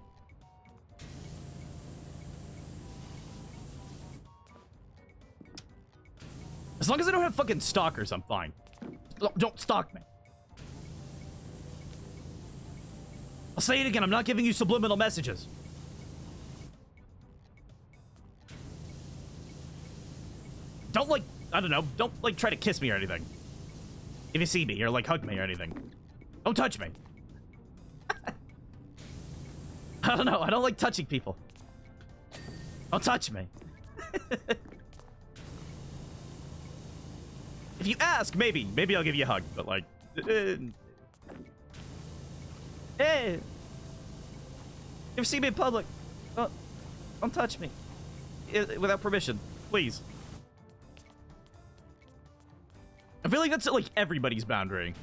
As long as I don't have fucking stalkers, I'm fine. Don't stalk me. I'll say it again, I'm not giving you subliminal messages. Don't, like, I don't know, don't, like, try to kiss me or anything. If you see me, or, like, hug me or anything. Don't touch me. I don't know, I don't like touching people. Don't touch me. If you ask, maybe I'll give you a hug, but, like... Hey! You see me in public? Don't touch me. Without permission. Please. I feel like that's, like, everybody's boundary.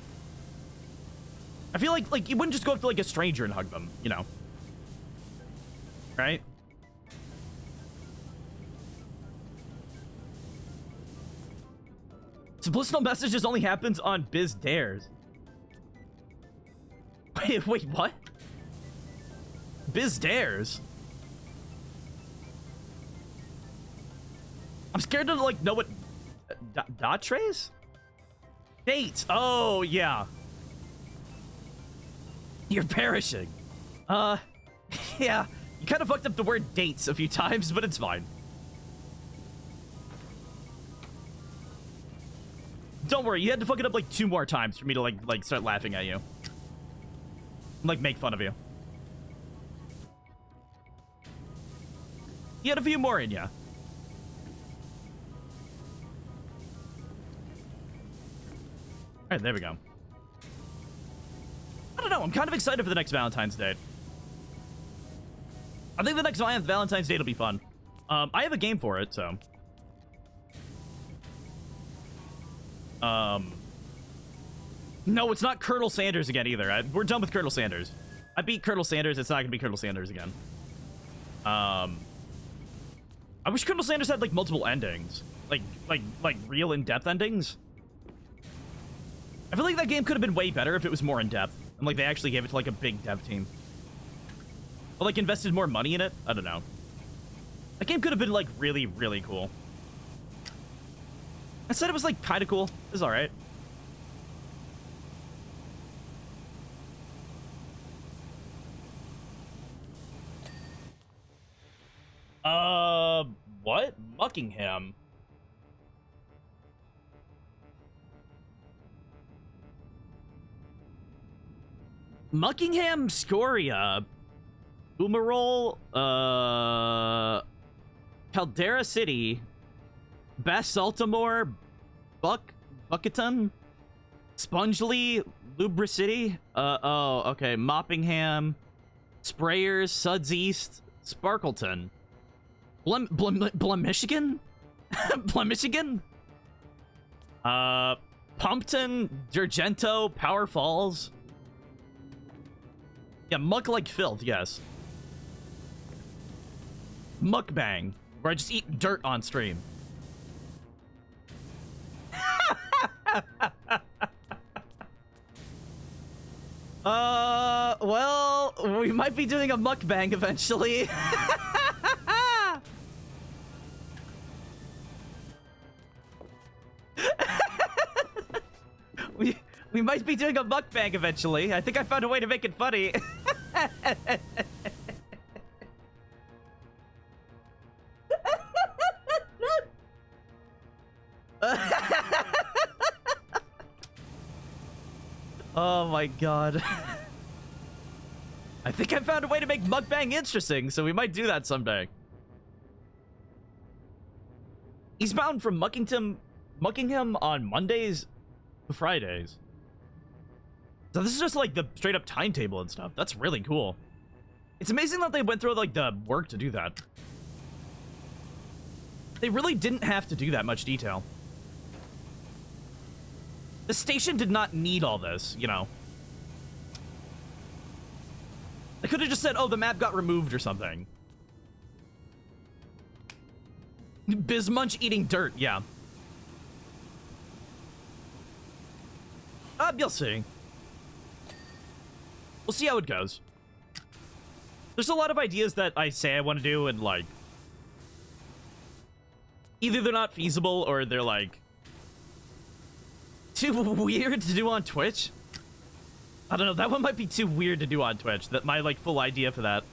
I feel like you wouldn't just go up to, like, a stranger and hug them, you know? Right? Subliminal messages only happens on Biz Dares. Wait, what? Biz Dares? I'm scared to, like, know what... dot trays? Dates! Oh, yeah. You're perishing. Yeah. You kind of fucked up the word dates a few times, but it's fine. Don't worry, you had to fuck it up, like, 2 more times for me to, like start laughing at you. Like, make fun of you. You had a few more in ya. Alright, there we go. I don't know, I'm kind of excited for the next Valentine's Day. I think the next Valentine's Day will be fun. I have a game for it, so... No, it's not Colonel Sanders again either. We're done with Colonel Sanders. I beat Colonel Sanders. It's not gonna be Colonel Sanders again. I wish Colonel Sanders had, like, multiple endings. Like real in-depth endings. I feel like that game could have been way better if it was more in-depth. And, like, they actually gave it to, like, a big dev team. Or, like, invested more money in it. I don't know. That game could have been, like, really, really cool. Instead, it was, like, kind of cool. It was alright. What? Muckingham? Muckingham, Scoria, Boomerol, Caldera City, Basaltimore, Bucketon, Spongely, Lubra City, oh, okay, Moppingham, Sprayers, Suds East, Sparkleton, Michigan? Michigan? Pumpton, Dergento, Power Falls. Yeah, muck like filth, yes. Mukbang, where I just eat dirt on stream. Well, we might be doing a mukbang eventually. We might be doing a mukbang eventually. I think I found a way to make it funny. Oh my god. I think I found a way to make mukbang interesting, so we might do that someday. Eastbound from Muckingham on Mondays to Fridays. So this is just like the straight up timetable and stuff. That's really cool. It's amazing that they went through like the work to do that. They really didn't have to do that much detail. The station did not need all this, you know. They could have just said, oh, the map got removed or something. Bismunch eating dirt, yeah. You'll see. We'll see how it goes. There's a lot of ideas that I say I want to do, and, like, either they're not feasible, or they're, like, Too weird to do on Twitch? I don't know, that one might be too weird to do on Twitch. That my, like, full idea for that.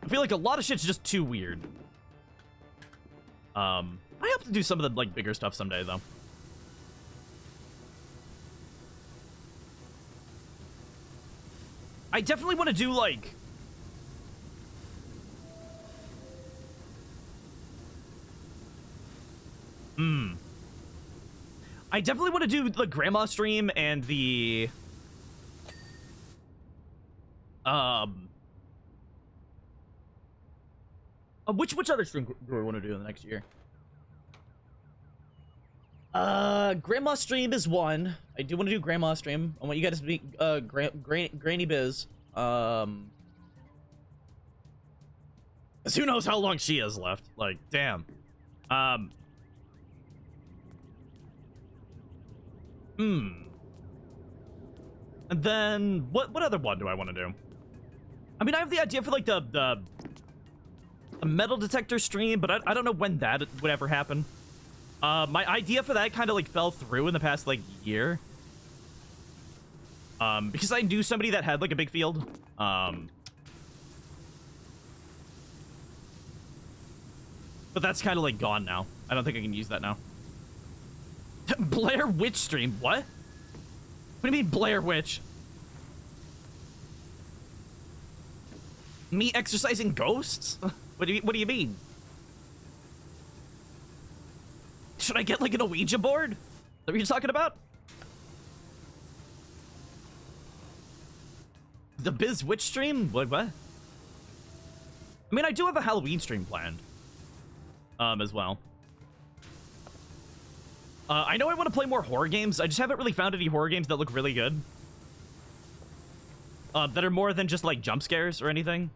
I feel like a lot of shit's just too weird. I hope to do some of the, like, bigger stuff someday, though. I definitely want to do, like... I definitely want to do the grandma stream and the... Which other stream do I want to do in the next year? Grandma stream is one. I do want to do grandma stream. I want you guys to be Granny Biz. 'Cause who knows how long she has left? Like, damn. And then what other one do I want to do? I mean, I have the idea for like the metal detector stream, but I don't know when that would ever happen. My idea for that kind of like fell through in the past like year. Because I knew somebody that had like a big field. But that's kind of like gone now. I don't think I can use that now. Blair Witch stream? What? What do you mean Blair Witch? Me exercising ghosts? What do you mean? Should I get like an Ouija board? Is that what you're talking about? The Biz Witch stream? What? I mean, I do have a Halloween stream planned. As well. I know I want to play more horror games. I just haven't really found any horror games that look really good. That are more than just like jump scares or anything.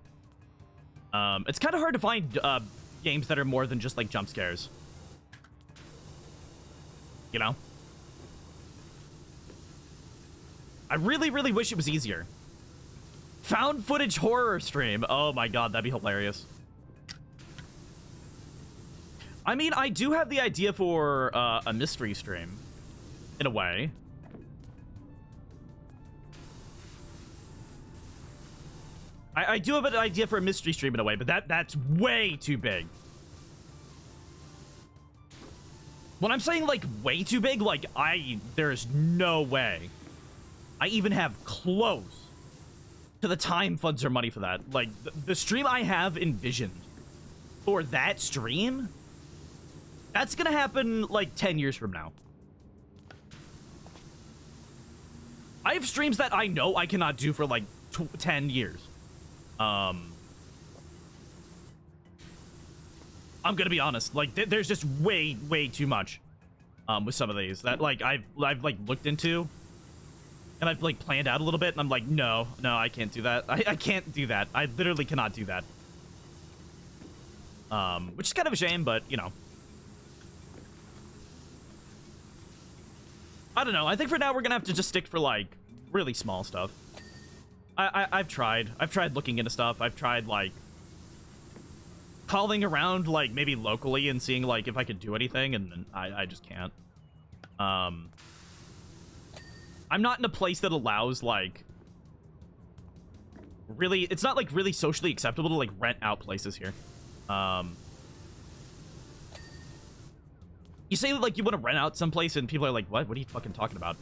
It's kind of hard to find games that are more than just like jump scares. You know? I really, really wish it was easier. Found footage horror stream. Oh my god, that'd be hilarious. I mean, I do have the idea for a mystery stream, in a way. I do have an idea for a mystery stream in a way, but that's way too big. When I'm saying, like, way too big, like, there's no way I even have close to the time, funds, or money for that. Like, the stream I have envisioned for that stream... That's gonna happen, like, 10 years from now. I have streams that I know I cannot do for, like, 10 years. I'm gonna be honest. Like, there's just way, way too much, with some of these. That, like, I've like, looked into. And I've, like, planned out a little bit, and I'm like, no, I can't do that. I can't do that. I literally cannot do that. Which is kind of a shame, but, you know. I don't know. I think for now we're gonna have to just stick for, like, really small stuff. I've tried. I've tried looking into stuff. I've tried, like, calling around, like, maybe locally and seeing, like, if I could do anything, and I just can't. I'm not in a place that allows, like, really... It's not, like, really socially acceptable to, like, rent out places here. You say, like, you want to rent out someplace, and people are like, what? What are you fucking talking about?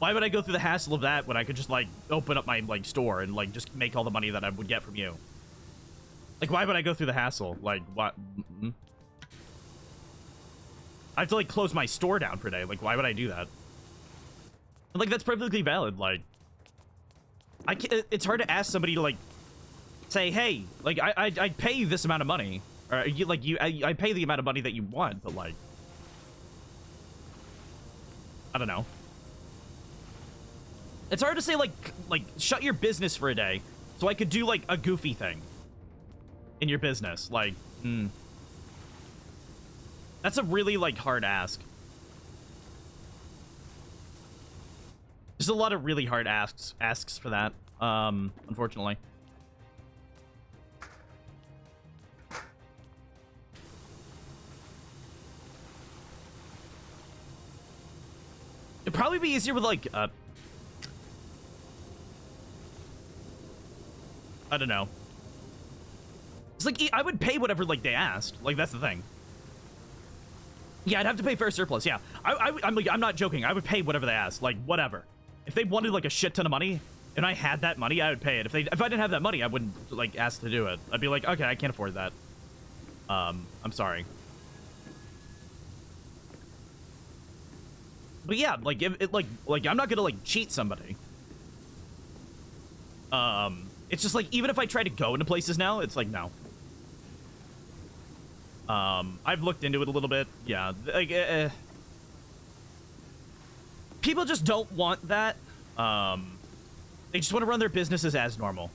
Why would I go through the hassle of that when I could just, like, open up my, like, store and, like, just make all the money that I would get from you? Like, why would I go through the hassle? Like, what? I have to, like, close my store down for a day. Like, why would I do that? And, like, that's perfectly valid. Like, it's hard to ask somebody to, like, say, hey, like, I'd pay you this amount of money. Or, I pay the amount of money that you want, but, like, I don't know. It's hard to say, like, shut your business for a day so I could do, like, a goofy thing in your business. Like, that's a really, like, hard ask. There's a lot of really hard asks for that, unfortunately. It'd probably be easier with, like, I don't know. It's like, I would pay whatever, like, they asked. Like, that's the thing. Yeah, I'd have to pay fair surplus, yeah. I'm not joking. I would pay whatever they asked. Like, whatever. If they wanted, like, a shit ton of money, and I had that money, I would pay it. If I didn't have that money, I wouldn't, like, ask to do it. I'd be like, okay, I can't afford that. I'm sorry. But yeah, like, if it, like, I'm not gonna, like, cheat somebody. It's just, like, even if I try to go into places now, it's like, no. I've looked into it a little bit. Yeah, like, people just don't want that. They just want to run their businesses as normal.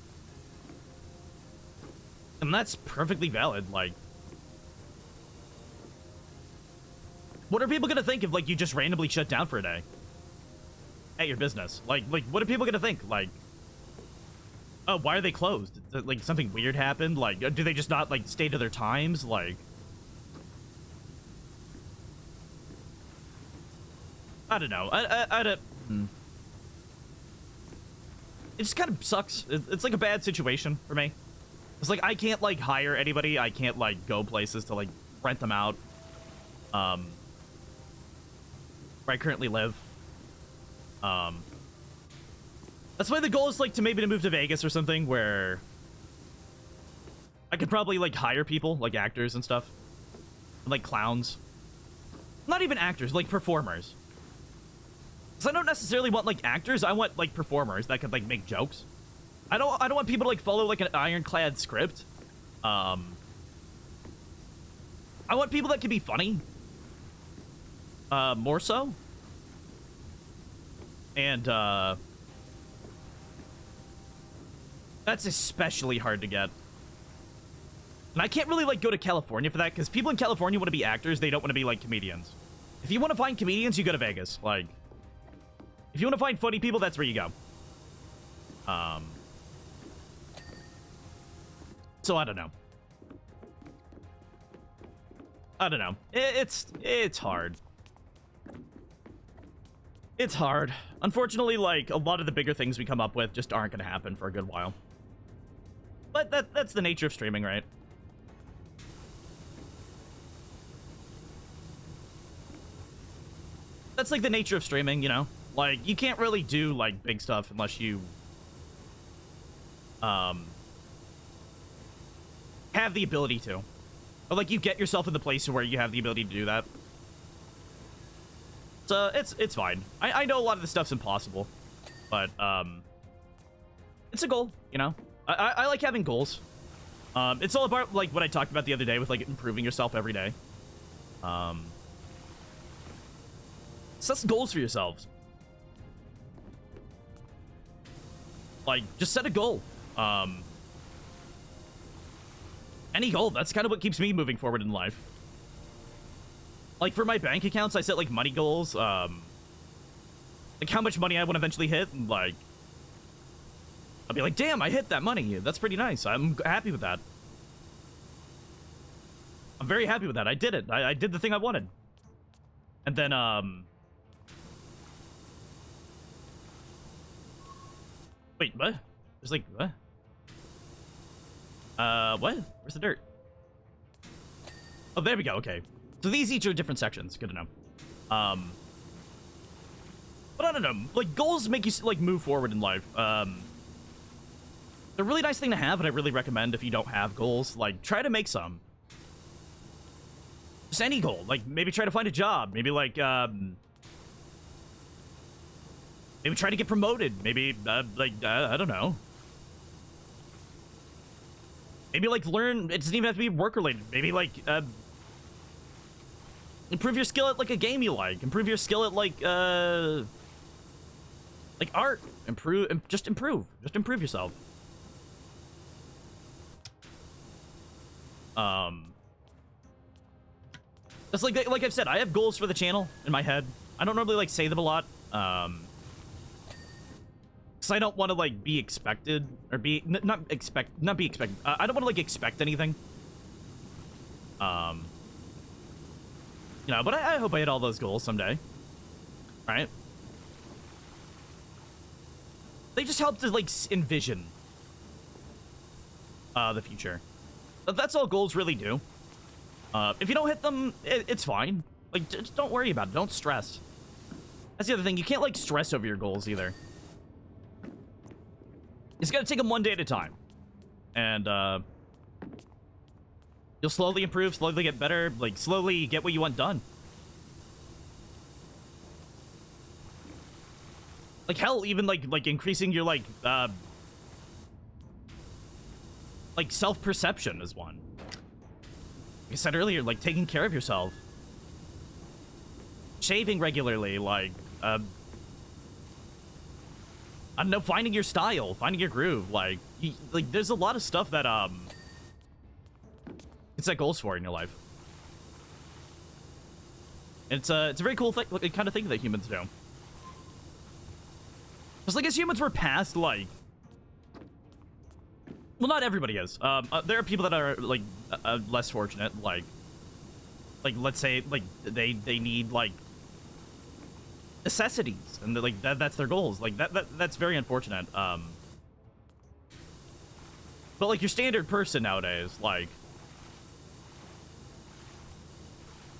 And that's perfectly valid, like... What are people gonna think if, like, you just randomly shut down for a day? At your business? Like, what are people gonna think? Like... Oh, why are they closed? Like, something weird happened? Like, do they just not, like, stay to their times? Like... I don't know. I don't... It just kind of sucks. It's like a bad situation for me. It's like, I can't, like, hire anybody. I can't, like, go places to, like, rent them out. Where I currently live. That's why the goal is, like, to maybe to move to Vegas or something where I could probably, like, hire people, like actors and stuff. And, like, clowns. Not even actors, like, performers. Because I don't necessarily want, like, actors. I want, like, performers that could, like, make jokes. I don't want people to, like, follow, like, an ironclad script. I want people that can be funny. More so. And, that's especially hard to get. And I can't really, like, go to California for that, because people in California want to be actors. They don't want to be, like, comedians. If you want to find comedians, you go to Vegas. Like... If you want to find funny people, that's where you go. So I don't know. I don't know. It's hard. It's hard. Unfortunately, like, a lot of the bigger things we come up with just aren't going to happen for a good while. But that's the nature of streaming, right? That's, like, the nature of streaming, you know? Like, you can't really do, like, big stuff unless you, have the ability to. Or, like, you get yourself in the place where you have the ability to do that. So, it's fine. I know a lot of this stuff's impossible. But, it's a goal, you know? I like having goals. It's all about, like, what I talked about the other day with, like, improving yourself every day. Set goals for yourselves. Like, just set a goal. Any goal. That's kind of what keeps me moving forward in life. Like, for my bank accounts, I set, like, money goals. Like, how much money I want to eventually hit. And, like, I'll be like, damn, I hit that money. That's pretty nice. I'm happy with that. I'm very happy with that. I did it. I did the thing I wanted. And then, wait, what? There's like, what? What? Where's the dirt? Oh, there we go, okay. So these each are different sections. Good to know. But I don't know. Like, goals make you, like, move forward in life. They're a really nice thing to have, and I really recommend if you don't have goals, like, try to make some. Just any goal. Like, maybe try to find a job. Maybe, like, maybe try to get promoted. Maybe, I don't know. Maybe, like, learn... It doesn't even have to be work-related. Maybe, like, improve your skill at, like, a game you like. Improve your skill at, like art. Just improve. Just improve yourself. That's like I've said, I have goals for the channel in my head. I don't normally, like, say them a lot. Because I don't want to, like, be expected, or be, not be expected. I don't want to, like, expect anything. You know, but I hope I hit all those goals someday. Right? They just help to, like, envision the future. That's all goals really do. If you don't hit them, it's fine. Like, just don't worry about it. Don't stress. That's the other thing. You can't, like, stress over your goals either. It's gotta take them one day at a time. And, you'll slowly improve, slowly get better, like, slowly get what you want done. Like, hell, even, like increasing your, like self-perception is one. Like I said earlier, like, taking care of yourself. Shaving regularly, like, I don't know, finding your style, finding your groove, like, there's a lot of stuff that, you set goals for in your life. It's a very cool thing, kind of thing that humans do. Just like as humans, we're past, like, well, not everybody is. There are people that are, like, less fortunate, like, let's say, like, they need, like, necessities, and like that's their goals. Like that's very unfortunate. But like your standard person nowadays, like,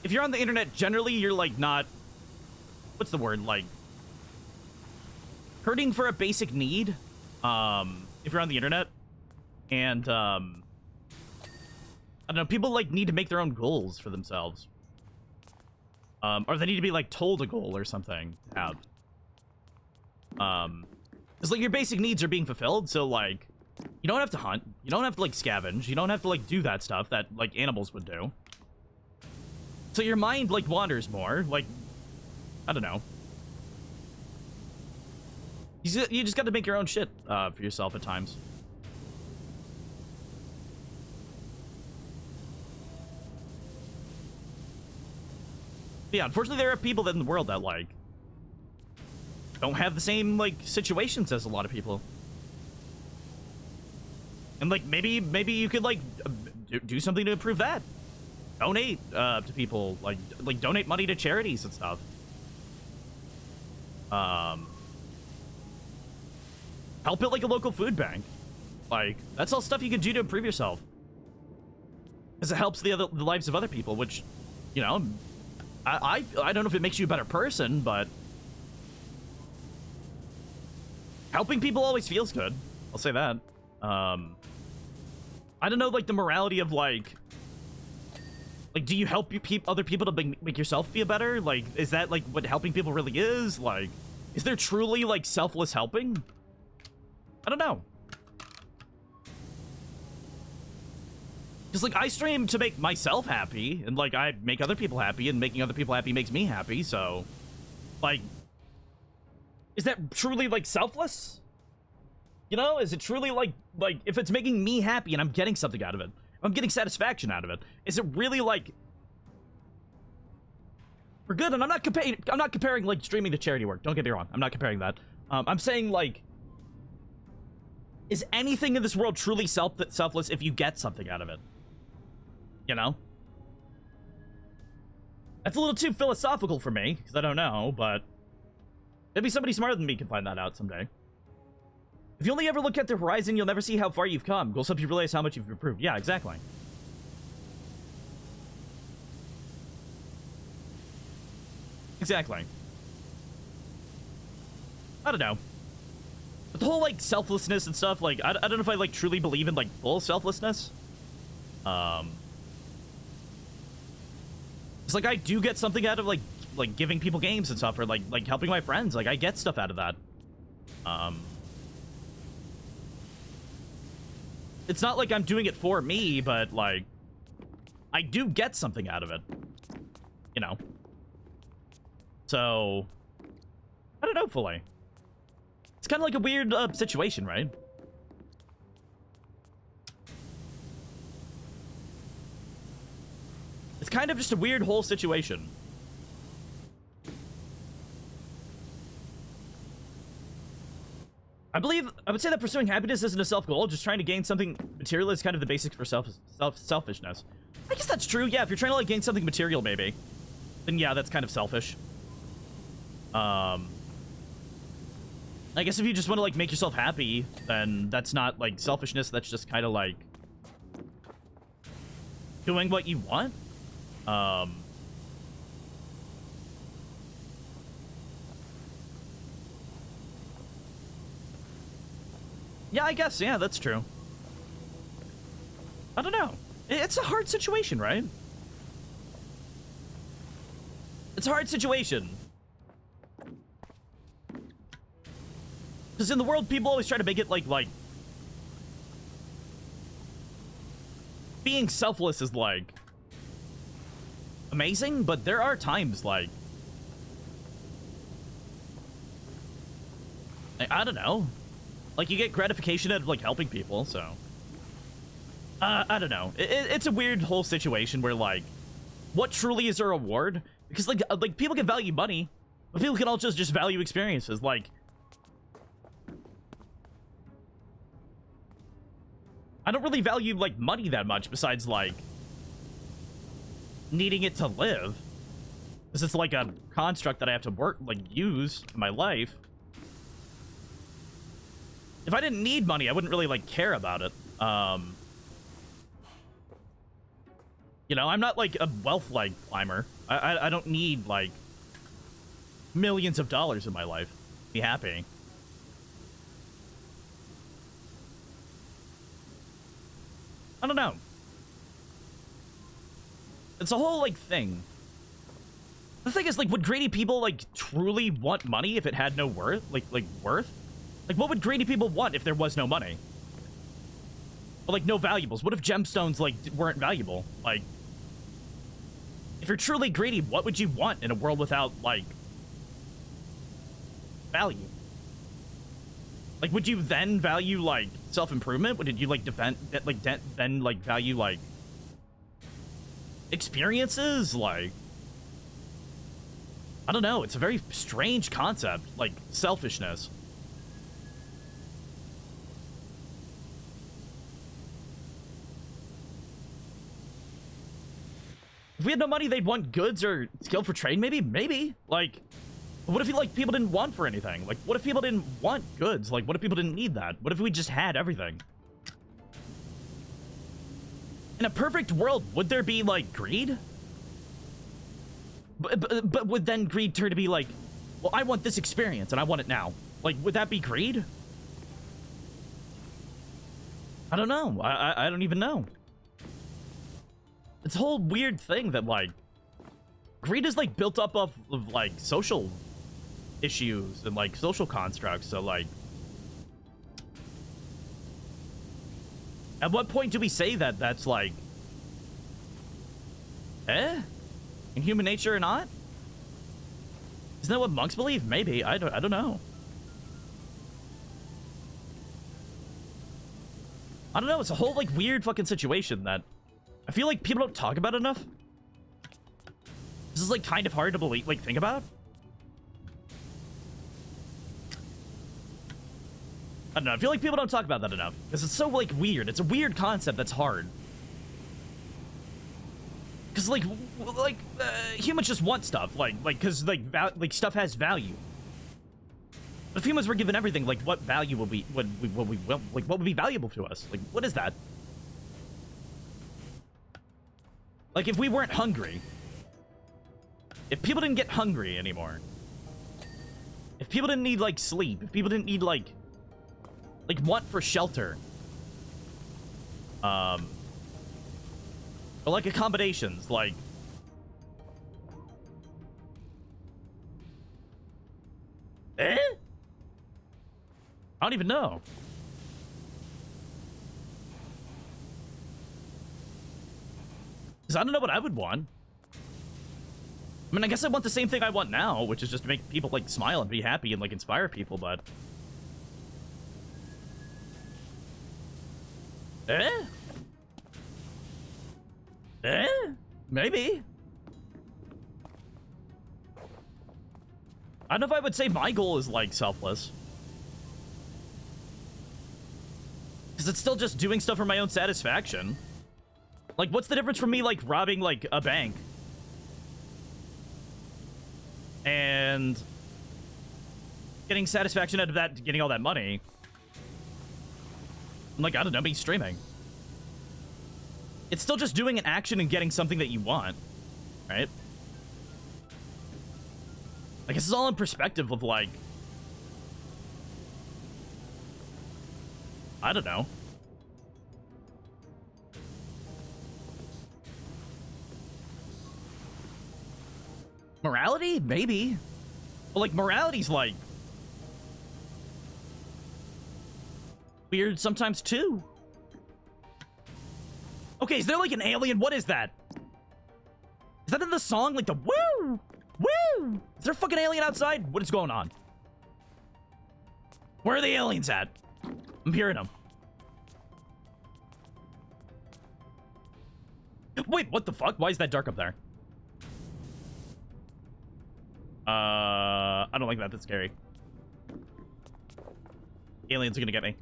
if you're on the internet, generally you're like not, what's the word, like, hurting for a basic need. If you're on the internet, and I don't know, people like need to make their own goals for themselves. Or they need to be, like, told a goal or something to have. It's like your basic needs are being fulfilled, so, like, you don't have to hunt. You don't have to, like, scavenge. You don't have to, like, do that stuff that, like, animals would do. So your mind, like, wanders more. Like, I don't know. You just got to make your own shit for yourself at times. But yeah, unfortunately, there are people in the world that, like, don't have the same, like, situations as a lot of people. And, like, maybe you could, like, do something to improve that. Donate to people, like donate money to charities and stuff. Help at, like, a local food bank. Like, that's all stuff you can do to improve yourself. Because it helps the lives of other people, which, you know, I don't know if it makes you a better person, but helping people always feels good. I'll say that. I don't know, like, the morality of, like, do you help other people to make yourself feel better? Like, is that, like, what helping people really is? Like, is there truly, like, selfless helping? I don't know. Because, like, I stream to make myself happy, and, like, I make other people happy, and making other people happy makes me happy, so, like, is that truly, like, selfless? You know, is it truly, like, if it's making me happy and I'm getting something out of it, I'm getting satisfaction out of it, is it really, like, for good? And I'm not comparing, like, streaming to charity work, don't get me wrong, I'm not comparing that. I'm saying, like, is anything in this world truly selfless if you get something out of it? You know? That's a little too philosophical for me, because I don't know, but maybe somebody smarter than me can find that out someday. If you only ever look at the horizon, you'll never see how far you've come. Goals help you realize how much you've improved. Yeah, exactly. Exactly. I don't know. But the whole, like, selflessness and stuff, like, I don't know if I, like, truly believe in, like, full selflessness. It's like I do get something out of, like giving people games and stuff, or, like helping my friends. Like, I get stuff out of that. It's not like I'm doing it for me, but, like, I do get something out of it. You know? So, I don't know fully. It's kind of like a weird situation, right? It's kind of just a weird whole situation. I would say that pursuing happiness isn't a self-goal. Just trying to gain something material is kind of the basics for selfishness. I guess that's true. Yeah, if you're trying to, like, gain something material, maybe, then yeah, that's kind of selfish. I guess if you just want to, like, make yourself happy, then that's not, like, selfishness. That's just kind of, like, doing what you want. Yeah, I guess. Yeah, that's true. I don't know. It's a hard situation, right? It's a hard situation. Because in the world, people always try to make it like being selfless is like amazing, but there are times like I don't know, like you get gratification out of like helping people, so I don't know. It's a weird whole situation where like what truly is a reward? Because like people can value money, but people can also just value experiences. Like I don't really value like money that much besides like needing it to live, because it's like a construct that I have to use in my life. If I didn't need money, I wouldn't really like care about it. You know, I'm not like a wealth like climber. I don't need like millions of dollars in my life to be happy. I don't know. It's a whole like thing. The thing is, like, would greedy people like truly want money if it had no worth? Like worth? Like, what would greedy people want if there was no money? Or like no valuables? What if gemstones like weren't valuable? Like, if you're truly greedy, what would you want in a world without like value? Like, would you then value like self-improvement? Would you like then like value like experiences? Like, I don't know. It's a very strange concept, like selfishness. If we had no money, they'd want goods or skill for trade. Maybe. Like, what if like people didn't want for anything? Like, what if people didn't want goods? Like, what if people didn't need that? What if we just had everything? In a perfect world, would there be like greed? But would then greed turn to be like, well, I want this experience and I want it now? Like, would that be greed? I don't know. I don't even know. It's a whole weird thing that like greed is like built up of like social issues and like social constructs. So like, at what point do we say that that's like, in human nature or not? Isn't that what monks believe? Maybe. I don't know. I don't know. It's a whole like weird fucking situation that I feel like people don't talk about enough. This is like kind of hard to believe, like think about. I don't know. I feel like people don't talk about that enough because it's so like weird. It's a weird concept that's hard. Because like humans just want stuff, because stuff has value. If humans were given everything, like what value would what would be valuable to us? Like, what is that? Like, if we weren't hungry, if people didn't get hungry anymore, if people didn't need like sleep, if people didn't need like want for shelter, or like accommodations, like I don't even know. Because I don't know what I would want. I mean, I guess I want the same thing I want now, which is just to make people like smile and be happy and like inspire people, but maybe. I don't know if I would say my goal is like selfless. Because it's still just doing stuff for my own satisfaction. Like, what's the difference from me, like, robbing, like, a bank? And getting satisfaction out of that, getting all that money. Like, I don't know, be streaming. It's still just doing an action and getting something that you want, right? I guess it's all in perspective of, like, I don't know. Morality? Maybe. But, like, morality's, like, weird sometimes, too. Okay, is there, like, an alien? What is that? Is that in the song? Like, the woo! Woo! Is there a fucking alien outside? What is going on? Where are the aliens at? I'm hearing them. Wait, what the fuck? Why is that dark up there? I don't like that. That's scary. Aliens are gonna get me.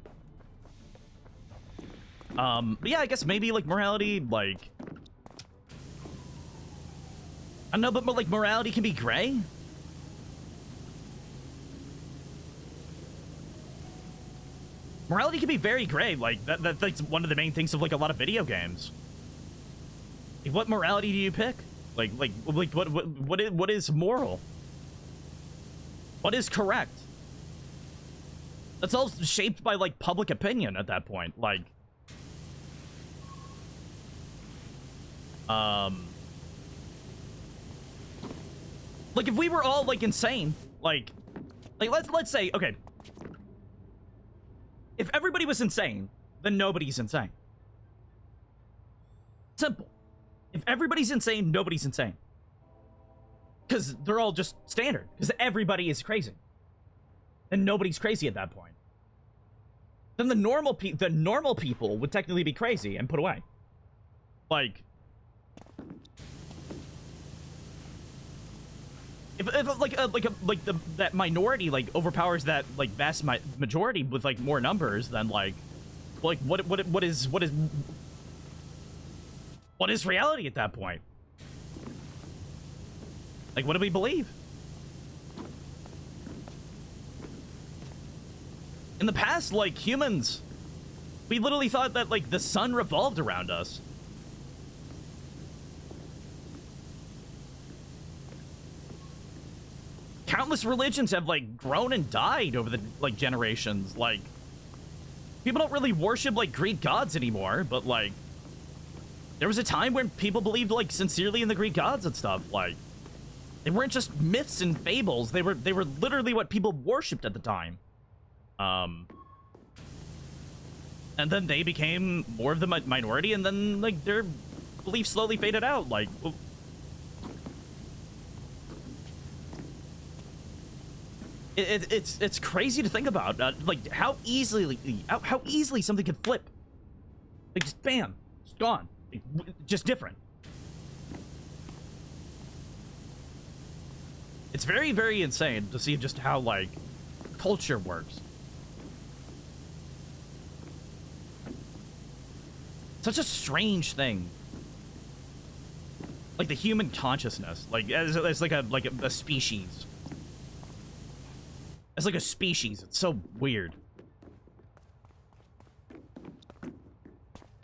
But yeah, I guess maybe, like, morality, like... I don't know, but like, morality can be gray? Morality can be very gray. Like, that's one of the main things of, like, a lot of video games. Like, what morality do you pick? Like, what is moral? What is correct? That's all shaped by, like, public opinion at that point. Like, like, if we were all, like, insane, like let's say, okay, if everybody was insane, then nobody's insane. Simple. If everybody's insane, nobody's insane. Because they're all just standard. Because everybody is crazy. And nobody's crazy at that point. Then the normal people would technically be crazy and put away. Like, if that minority, like, overpowers that, like, vast majority with, like, more numbers, then, like what is reality at that point? Like, what do we believe? In the past, like, humans, we literally thought that, like, the sun revolved around us. Countless religions have, like, grown and died over the, like, generations. Like, people don't really worship, like, Greek gods anymore, but, like, there was a time when people believed, like, sincerely in the Greek gods and stuff. Like, they weren't just myths and fables. They were literally what people worshipped at the time. And then they became more of the minority, and then, like, their beliefs slowly faded out. Like, it's crazy to think about, like, how easily something can flip. Like, just bam, it's gone. Like, just different. It's very, very insane to see just how, like, culture works. Such a strange thing. Like, the human consciousness, like, as like a species. As like a species, it's so weird.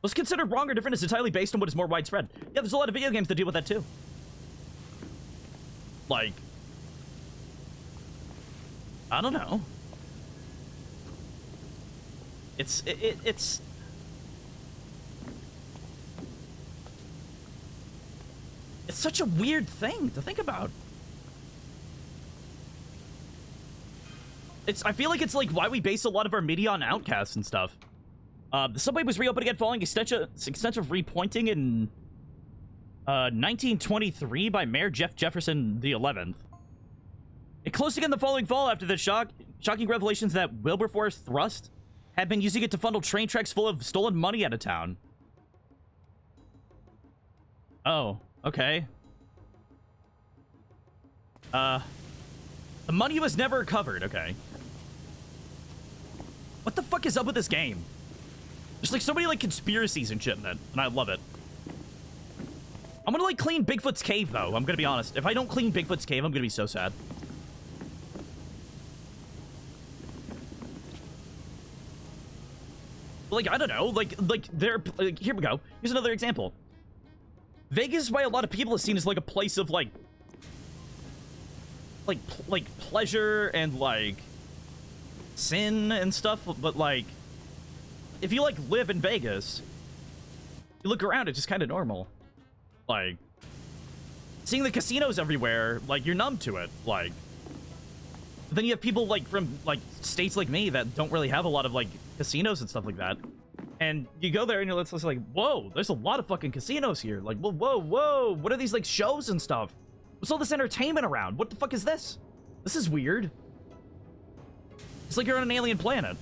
What's considered wrong or different is entirely based on what is more widespread. Yeah, there's a lot of video games that deal with that too. Like, I don't know. It's such a weird thing to think about. I feel like it's like why we base a lot of our media on Outcasts and stuff. The subway was reopened again following extensive repointing in 1923 by Mayor Jefferson the 11th. It closed again the following fall after the shocking revelations that Wilberforce Thrust had been using it to funnel train tracks full of stolen money out of town. Oh, okay. The money was never recovered, okay. What the fuck is up with this game? There's, like, so many, like, conspiracies and shit in it, and I love it. I'm gonna, like, clean Bigfoot's cave, though. I'm gonna be honest. If I don't clean Bigfoot's cave, I'm gonna be so sad. Like, I don't know, like they're like, here we go. Here's another example. Vegas by a lot of people is seen as like a place of like pleasure and like sin and stuff, but like if you like live in Vegas, you look around, it's just kind of normal. Like seeing the casinos everywhere, like you're numb to it. Like then you have people like from like states like me that don't really have a lot of like casinos and stuff like that, and you go there and you're just like, whoa, there's a lot of fucking casinos here. Like, whoa, what are these like shows and stuff? What's all this entertainment around? What the fuck is this? This is weird. It's like you're on an alien planet.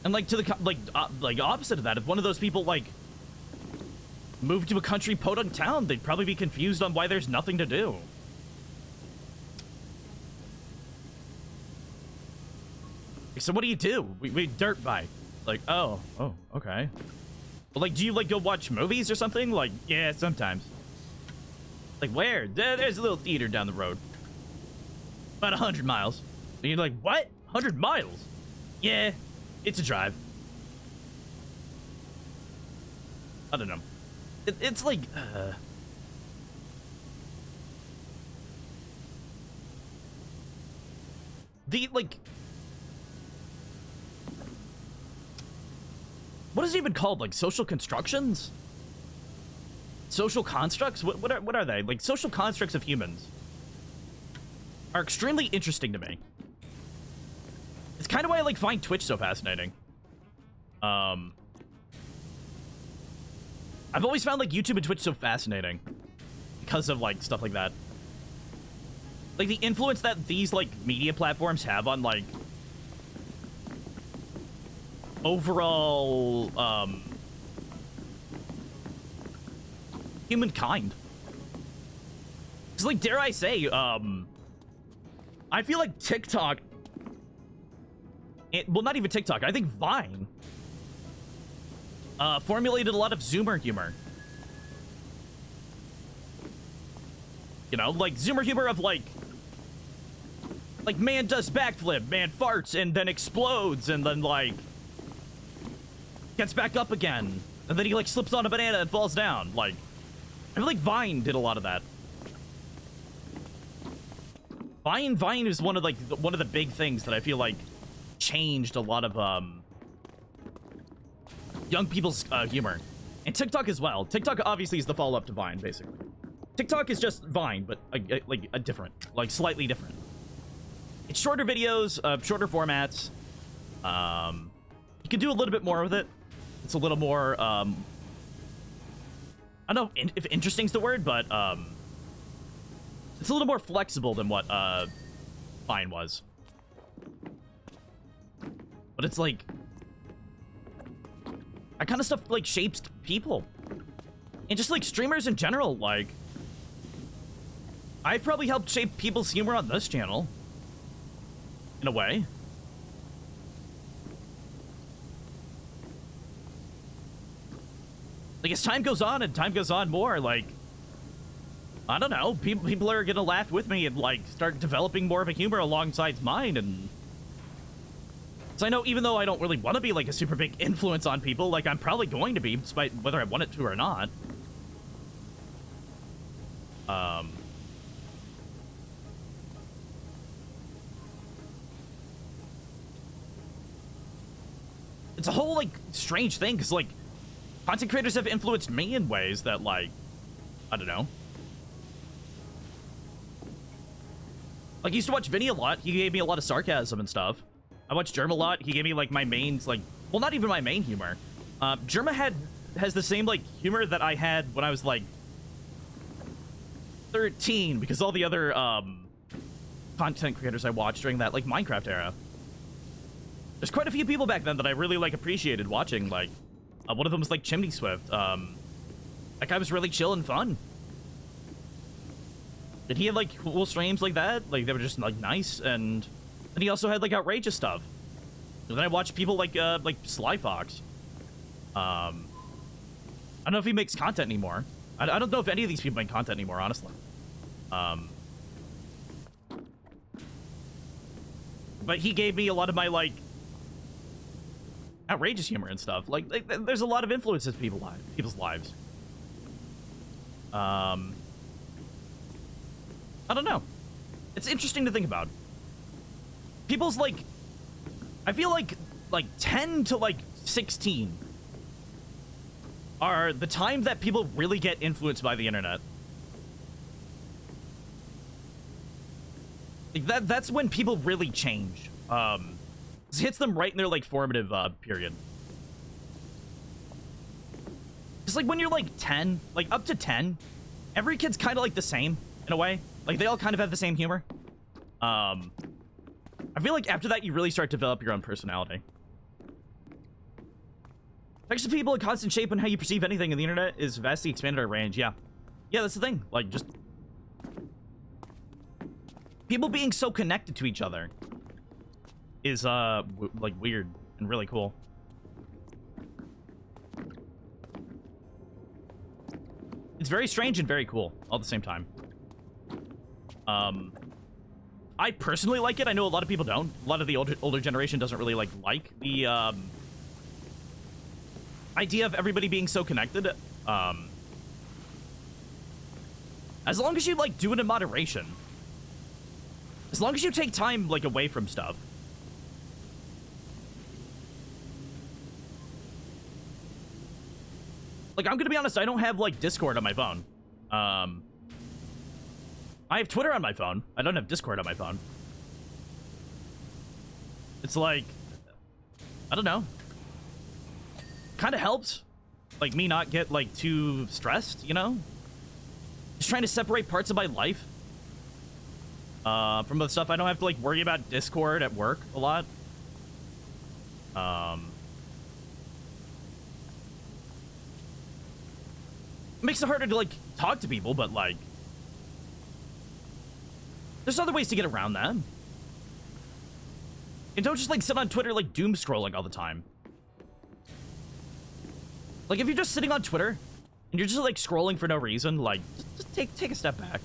And like to the like opposite of that, if one of those people like moved to a country podunk town, they'd probably be confused on why there's nothing to do. So what do? We dirt bike. Like, oh, okay. But like, do you like go watch movies or something? Like, yeah, sometimes. Like, where? There's a little theater down the road. About 100 miles. And you're like, what? 100 miles? Yeah, it's a drive. I don't know. It's like, what is it even called? Like social constructions? Social constructs? What are they? Like social constructs of humans are extremely interesting to me. It's kind of why I like find Twitch so fascinating. I've always found like YouTube and Twitch so fascinating because of like stuff like that. Like the influence that these like media platforms have on like overall humankind. It's like, dare I say, I feel like TikTok, well, not even TikTok, I think Vine formulated a lot of Zoomer humor. You know, like Zoomer humor of like man does backflip, man farts and then explodes and then like gets back up again, and then he like slips on a banana and falls down. Like, I feel like Vine did a lot of that. Vine is one of the big things that I feel like changed a lot of young people's humor, and TikTok as well. TikTok obviously is the follow-up to Vine, basically. TikTok is just Vine, but like a different, like slightly different. It's shorter videos, shorter formats. You can do a little bit more with it. It's a little more, I don't know if interesting's the word, but it's a little more flexible than what Vine was. But it's like, that kind of stuff like shapes people. And just like streamers in general, like, I've probably helped shape people's humor on this channel. In a way. Like, as time goes on and time goes on more, like, I don't know, people are gonna laugh with me and, like, start developing more of a humor alongside mine, and... So I know, even though I don't really want to be, like, a super big influence on people, like, I'm probably going to be, despite whether I want it to or not. It's a whole, like, strange thing, because, like, content creators have influenced me in ways that, like, I don't know. Like, I used to watch Vinny a lot. He gave me a lot of sarcasm and stuff. I watched Germ a lot. He gave me, like, my main, like, well, not even my main humor. Germa has the same, like, humor that I had when I was, like, 13, because all the other, content creators I watched during that, like, Minecraft era. There's quite a few people back then that I really, like, appreciated watching, like, one of them was, like, Chimney Swift. That guy was really chill and fun. Did he have, like, cool streams like that? Like, they were just, like, nice, and then he also had, like, outrageous stuff. And then I watched people like Sly Fox. I don't know if he makes content anymore. I don't know if any of these people make content anymore, honestly. But he gave me a lot of my, like, outrageous humor and stuff. Like, there's a lot of influences in people's lives. I don't know. It's interesting to think about. People's, like, I feel like 10 to, like, 16 are the time that people really get influenced by the internet. Like, that's when people really change. It hits them right in their, like, formative, period. It's like when you're, like, 10, like, up to 10, every kid's kind of, like, the same, in a way. Like, they all kind of have the same humor. I feel like after that, you really start to develop your own personality. Thanks to people, a constant shape on how you perceive anything in the internet is vastly expanded our range. Yeah. Yeah, that's the thing. Like, just... people being so connected to each other is, like, weird and really cool. It's very strange and very cool all at the same time. I personally like it. I know a lot of people don't. A lot of the older generation doesn't really like the idea of everybody being so connected. As long as you like do it in moderation. As long as you take time like away from stuff. Like, I'm gonna be honest, I don't have like Discord on my phone. I have Twitter on my phone. I don't have Discord on my phone. It's like, I don't know. Kind of helps, like, me not get, like, too stressed, you know? Just trying to separate parts of my life from the stuff. I don't have to, like, worry about Discord at work a lot. It makes it harder to, like, talk to people, but, like, there's other ways to get around that. And don't just, like, sit on Twitter, like, doom scrolling all the time. Like, if you're just sitting on Twitter, and you're just, like, scrolling for no reason, like, just take a step back.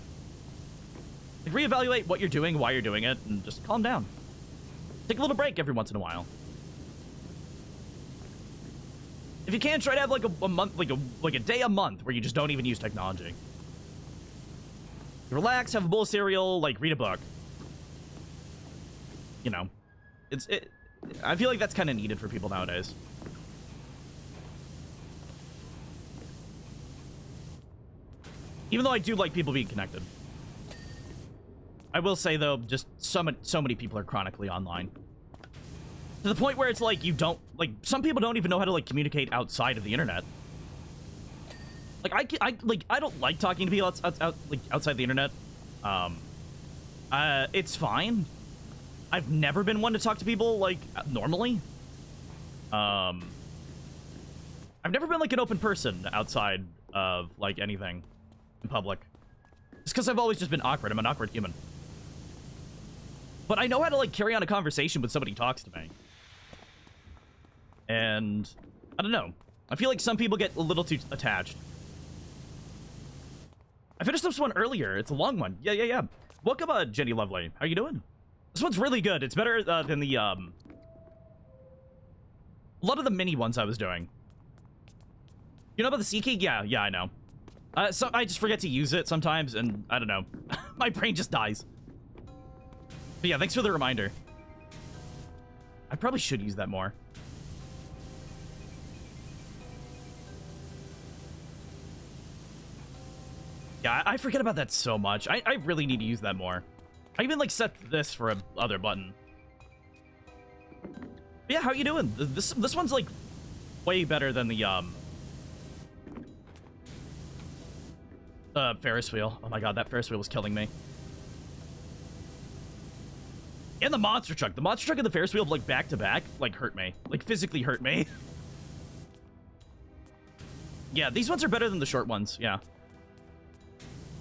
Like, reevaluate what you're doing, why you're doing it, and just calm down. Take a little break every once in a while. If you can, try to have, like, a month, like a day a month where you just don't even use technology. Relax, have a bowl of cereal, like, read a book. You know. I feel like that's kind of needed for people nowadays. Even though I do like people being connected. I will say, though, just so many people are chronically online. To the point where it's like, you don't, like, some people don't even know how to, like, communicate outside of the internet. Like, I don't like talking to people outside the internet. It's fine. I've never been one to talk to people, like, normally. I've never been, like, an open person outside of, like, anything in public. It's because I've always just been awkward. I'm an awkward human. But I know how to, like, carry on a conversation when somebody talks to me. And I don't know. I feel like some people get a little too attached. I finished this one earlier. It's a long one. Yeah. Welcome, Jenny Lovely. How you doing? This one's really good. It's better than the, a lot of the mini ones I was doing. You know about the sea key? Yeah, I know. So I just forget to use it sometimes, and I don't know. My brain just dies. But yeah, thanks for the reminder. I probably should use that more. Yeah, I forget about that so much. I really need to use that more. I even, like, set this for a other button. But yeah, how you doing? This one's, like, way better than the, Ferris wheel. Oh my god, that Ferris wheel was killing me. And the monster truck. The monster truck and the Ferris wheel, like, back to back, like, hurt me. Like, physically hurt me. Yeah, these ones are better than the short ones, yeah.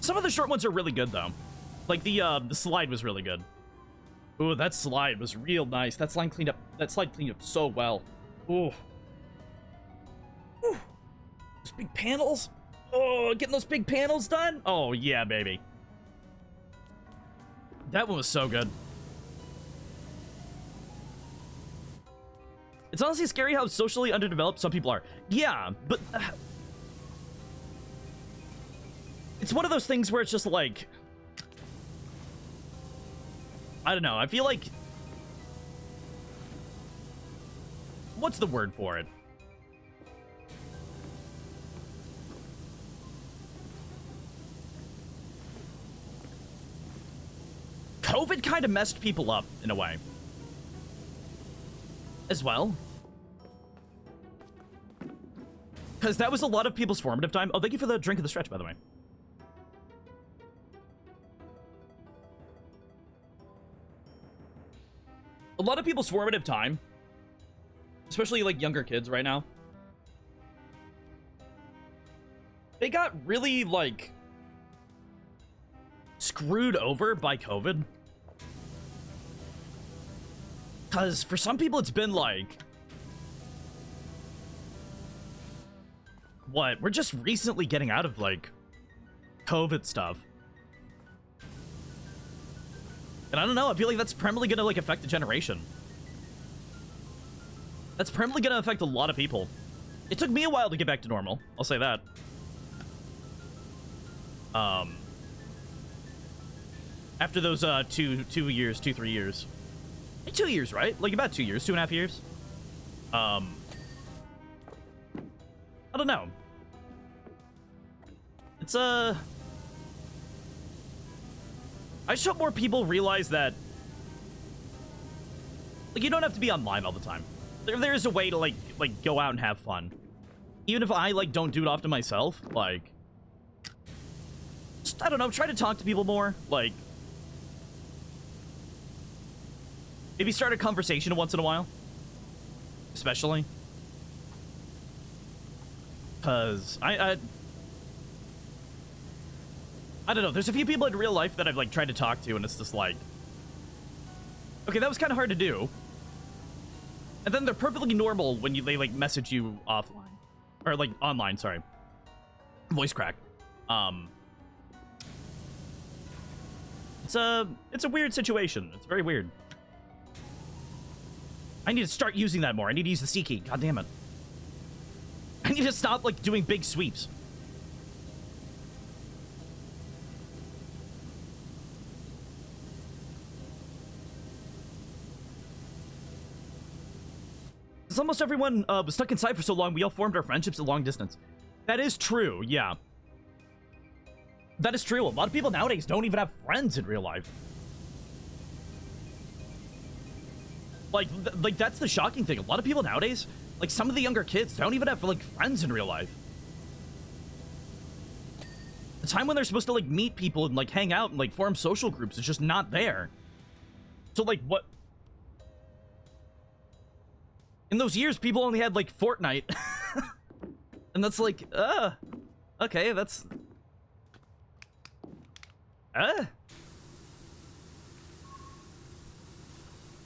Some of the short ones are really good, though. Like, the slide was really good. Ooh, that slide was real nice. That slide cleaned up so well. Ooh. Ooh. Those big panels. Oh, getting those big panels done? Oh, yeah, baby. That one was so good. It's honestly scary how socially underdeveloped some people are. Yeah, but it's one of those things where it's just like, I don't know. I feel like, what's the word for it? COVID kind of messed people up in a way as well, because that was a lot of people's formative time. Oh, thank you for the drink of the stretch, by the way. A lot of people's formative time, especially like younger kids right now, they got really like screwed over by COVID. Because for some people, it's been like, what? We're just recently getting out of like COVID stuff. And I don't know, I feel like that's primarily gonna like affect the generation. That's primarily gonna affect a lot of people. It took me a while to get back to normal, I'll say that. After those 3 years. 2 years, right? Like about 2 years, 2.5 years. I don't know. It's I just hope more people realize that, like, you don't have to be online all the time. There's a way to like go out and have fun. Even if I like don't do it often myself, like, just, I don't know, try to talk to people more, like maybe start a conversation once in a while, especially because I don't know, there's a few people in real life that I've like tried to talk to, and it's just like, okay, that was kind of hard to do, and then they're perfectly normal when they like message you offline or like online, sorry, voice crack. It's a weird situation. It's very weird. I need to start using that more. I need to use the C key. God damn it. I need to stop, like, doing big sweeps. Because almost everyone was stuck inside for so long, we all formed our friendships at long distance. That is true, yeah. That is true. A lot of people nowadays don't even have friends in real life. Like that's the shocking thing. A lot of people nowadays, like some of the younger kids, don't even have like friends in real life. The time when they're supposed to like meet people and like hang out and like form social groups is just not there. So like what? In those years, people only had like Fortnite. And that's like, okay, that's...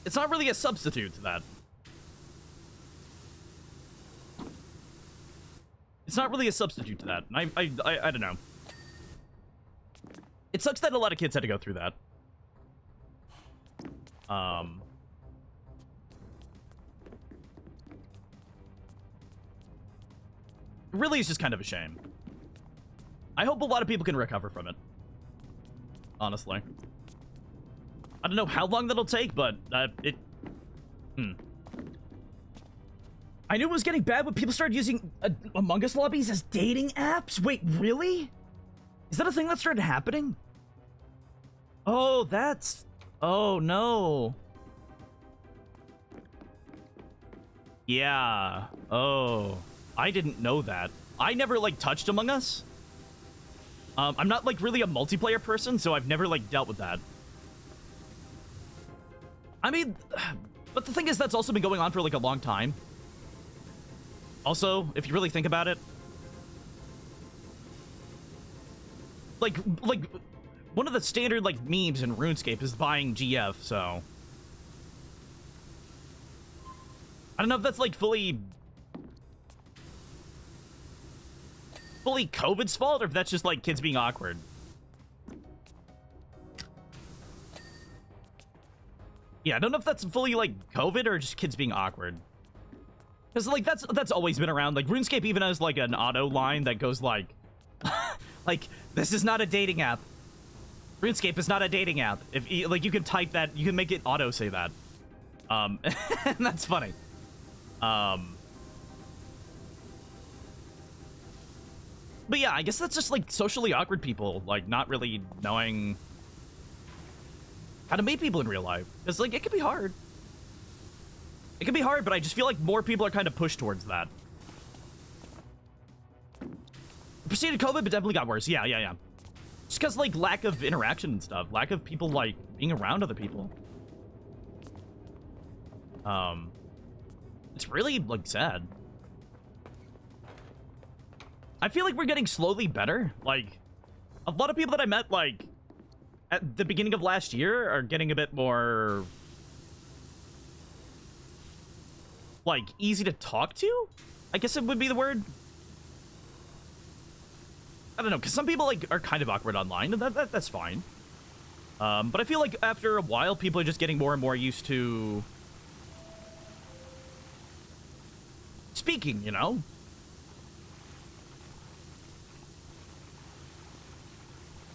It's not really a substitute to that. It's not really a substitute to that. And I don't know. It sucks that a lot of kids had to go through that. It really is just kind of a shame. I hope a lot of people can recover from it. Honestly. I don't know how long that'll take, but I knew it was getting bad when people started using Among Us lobbies as dating apps. Wait, really? Is that a thing that started happening? Oh, that's... Oh, no. Yeah. Oh. I didn't know that. I never, like, touched Among Us. I'm not, like, really a multiplayer person, so I've never, like, dealt with that. I mean, but the thing is, that's also been going on for, like, a long time. Also, if you really think about it, like, one of the standard, like, memes in RuneScape is buying GF, so... I don't know if that's, like, fully COVID's fault, or if that's just, like, kids being awkward. Yeah, I don't know if that's fully, like, COVID or just kids being awkward. Because, like, that's always been around. Like, RuneScape even has, like, an auto line that goes, like... like, this is not a dating app. RuneScape is not a dating app. If, like, you can type that, you can make it auto say that. And that's funny. But yeah, I guess that's just, like, socially awkward people, like, not really knowing how to meet people in real life. Because, like, it can be hard. It can be hard, but I just feel like more people are kind of pushed towards that. Preceded COVID, but definitely got worse. Yeah. Just because, like, lack of interaction and stuff. Lack of people, like, being around other people. It's really, like, sad. I feel like we're getting slowly better. Like, a lot of people that I met, like, at the beginning of last year are getting a bit more... like, easy to talk to? I guess it would be the word. I don't know, because some people, like, are kind of awkward online, and that's fine. But I feel like after a while, people are just getting more and more used to... speaking, you know?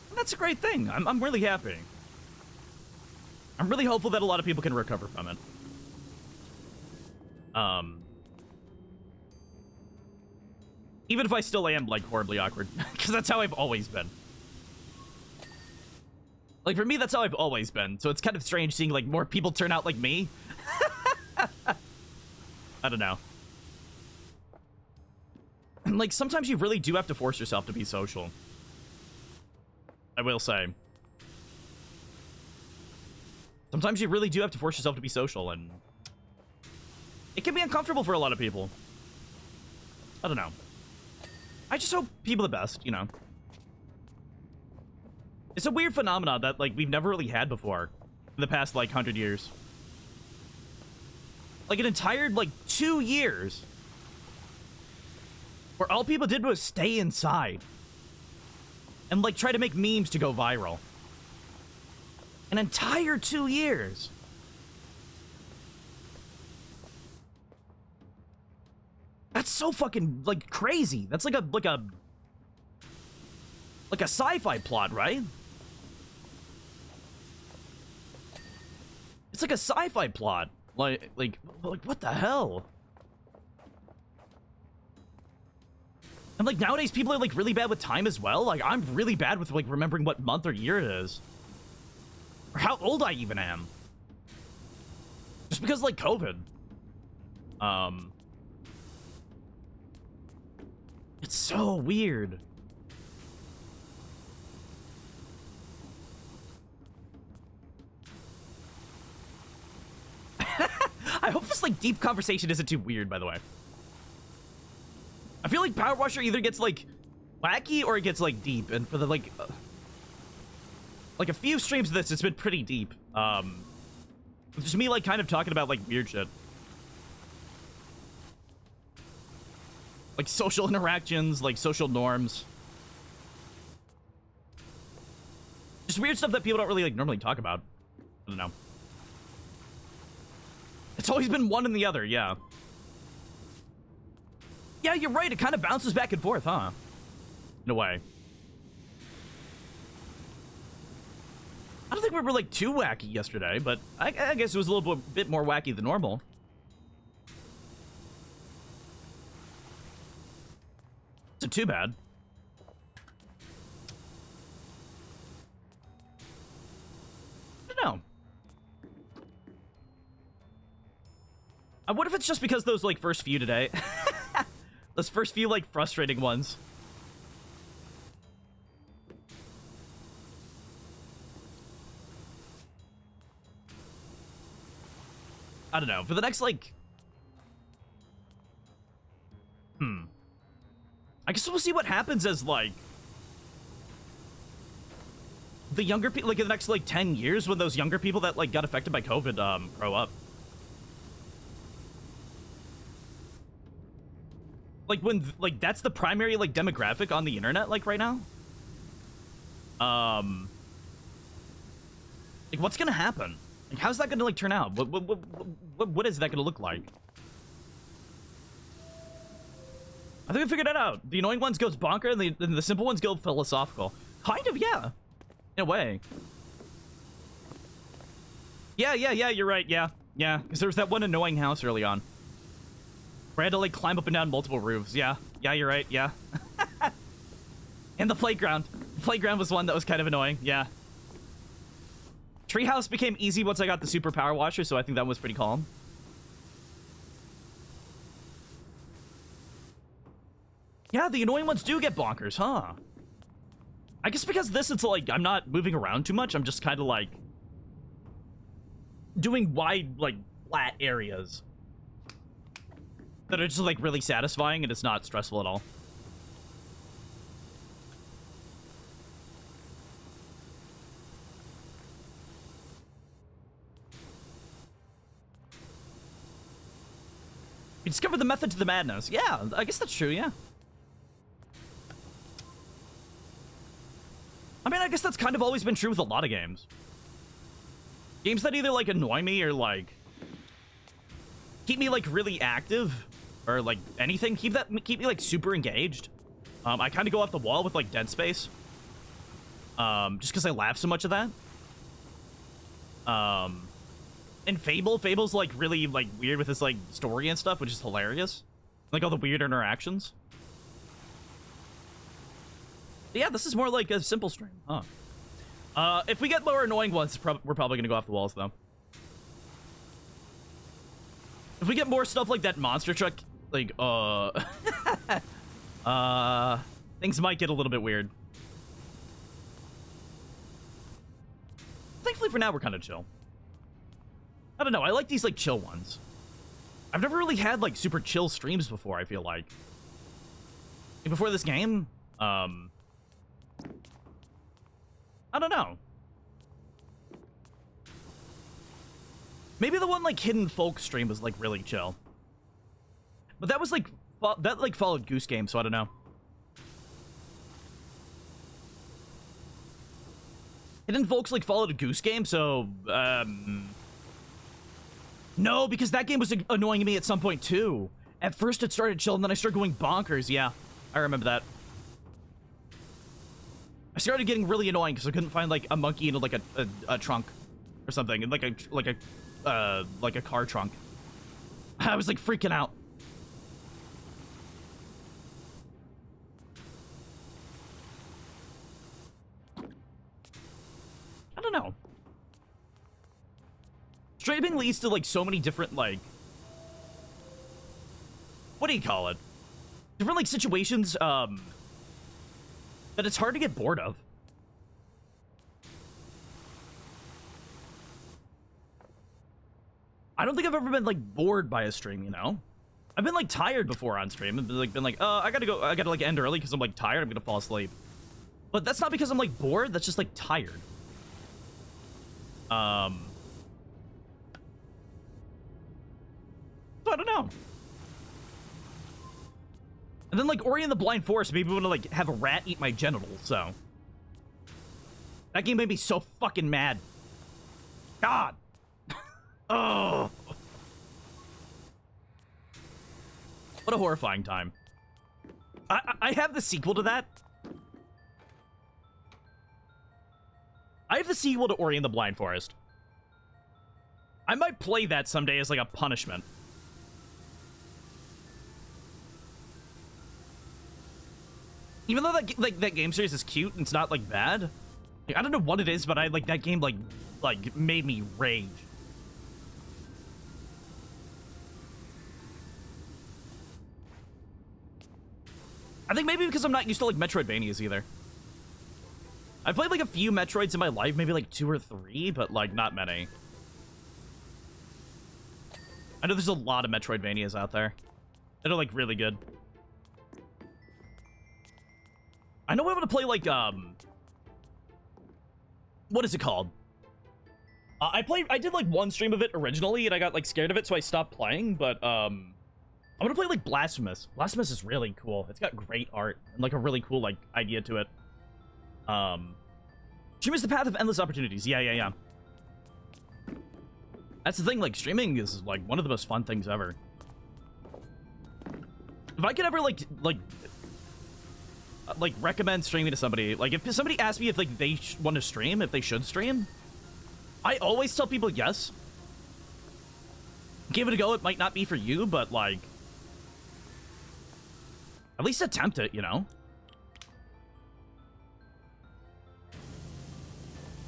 And that's a great thing. I'm really happy. I'm really hopeful that a lot of people can recover from it. Even if I still am, like, horribly awkward. Because that's how I've always been. Like, for me, that's how I've always been. So it's kind of strange seeing, like, more people turn out like me. I don't know. And, like, sometimes you really do have to force yourself to be social. I will say. Sometimes you really do have to force yourself to be social, and... it can be uncomfortable for a lot of people. I don't know. I just hope people the best, you know. It's a weird phenomenon that, like, we've never really had before in the past, like, 100 years. Like, an entire, like, 2 years where all people did was stay inside and, like, try to make memes to go viral. An entire 2 years. That's so fucking, like, crazy. That's like a sci-fi plot, right? It's like a sci-fi plot. Like what the hell? And, like, nowadays people are, like, really bad with time as well. Like, I'm really bad with, like, remembering what month or year it is. Or how old I even am. Just because, like, COVID. It's so weird. I hope this, like, deep conversation isn't too weird, by the way. I feel like PowerWash either gets, like, wacky or it gets, like, deep. And for the, like a few streams of this, it's been pretty deep. Just me, like, kind of talking about, like, weird shit. Like, social interactions, like, social norms. Just weird stuff that people don't really, like, normally talk about. I don't know. It's always been one and the other, yeah. Yeah, you're right. It kind of bounces back and forth, huh? In a way. I don't think we were, like, too wacky yesterday, but I guess it was a little bit more wacky than normal. So too bad. I don't know. What if it's just because those, like, first few today? Those first few, like, frustrating ones. I don't know. For the next, like... I guess we'll see what happens as, like... the younger people, like, in the next, like, 10 years when those younger people that, like, got affected by COVID, grow up. Like, when, like, that's the primary, like, demographic on the internet, like, right now? Like, what's gonna happen? Like, how's that gonna, like, turn out? What is that gonna look like? I think we figured it out. The annoying ones goes bonker, and the simple ones go philosophical. Kind of, yeah. In a way. Yeah, you're right, yeah. Yeah, because there was that one annoying house early on. Where I had to, like, climb up and down multiple roofs. Yeah, you're right, yeah. And the playground. The playground was one that was kind of annoying, yeah. Treehouse became easy once I got the super power washer, so I think that was pretty calm. Yeah, the annoying ones do get bonkers, huh? I guess because this, it's like, I'm not moving around too much. I'm just kind of, like, doing wide, like, flat areas that are just, like, really satisfying, and it's not stressful at all. We discovered the method to the madness. Yeah, I guess that's true, yeah. I mean, I guess that's kind of always been true with a lot of games. Games that either, like, annoy me or, like, keep me, like, really active, or, like, anything. Keep me, like, super engaged. I kind of go off the wall with, like, Dead Space. Just because I laugh so much at that. And Fable's, like, really, like, weird with his, like, story and stuff, which is hilarious. Like, all the weird interactions. But yeah, this is more like a simple stream, huh? If we get more annoying ones, we're probably gonna go off the walls, though. If we get more stuff like that monster truck, like, things might get a little bit weird. Thankfully, for now, we're kind of chill. I don't know, I like these, like, chill ones. I've never really had, like, super chill streams before, I feel like. Before this game, I don't know. Maybe the one, like, Hidden Folk stream was, like, really chill. But that was, like, that followed Goose Game, so I don't know. Hidden Folks, like, followed a Goose Game, so, no, because that game was like, annoying me at some point, too. At first, it started chill, and then I started going bonkers, yeah. I remember that. I started getting really annoying because I couldn't find, like, a monkey in, like, a trunk or something, and like a car trunk. I was, like, freaking out. I don't know. Streaming leads to, like, so many different, like, what do you call it? Different, like, situations, that it's hard to get bored of. I don't think I've ever been, like, bored by a stream, you know? I've been, like, tired before on stream and been like, I gotta, like, end early because I'm, like, tired, I'm gonna fall asleep. But that's not because I'm, like, bored, that's just, like, tired. So I don't know. And then, like, Ori and the Blind Forest made me want to, like, have a rat eat my genitals, so. That game made me so fucking mad. God! Oh! What a horrifying time. I have the sequel to that. I have the sequel to Ori and the Blind Forest. I might play that someday as, like, a punishment. Even though that game series is cute and it's not, like, bad. Like, I don't know what it is, but that game, like made me rage. I think maybe because I'm not used to, like, Metroidvanias either. I've played, like, a few Metroids in my life, maybe, like, 2 or 3, but, like, not many. I know there's a lot of Metroidvanias out there that are, like, really good. I know I'm gonna play, like, what is it called? I did, like, one stream of it originally, and I got, like, scared of it, so I stopped playing, but, I'm gonna play, like, Blasphemous. Blasphemous is really cool. It's got great art, and, like, a really cool, like, idea to it. Stream is the path of endless opportunities. Yeah. That's the thing, like, streaming is, like, one of the most fun things ever. If I could ever recommend streaming to somebody, like if somebody asks me if like they want to stream, if they should stream, I always tell people yes. Give it a go. It might not be for you, but like at least attempt it, you know?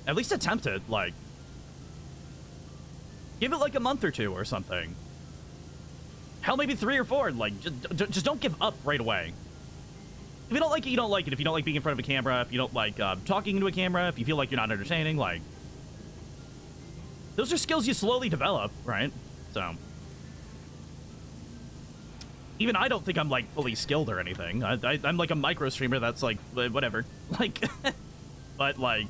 At least attempt it, like give it like a month or two or something. Hell, maybe 3 or 4. Like, just don't give up right away. If you don't like it, you don't like it. If you don't like being in front of a camera, if you don't like talking into a camera, if you feel like you're not entertaining, like... those are skills you slowly develop, right? So... even I don't think I'm, like, fully skilled or anything. I'm like a micro streamer that's, like, whatever. Like... but, like...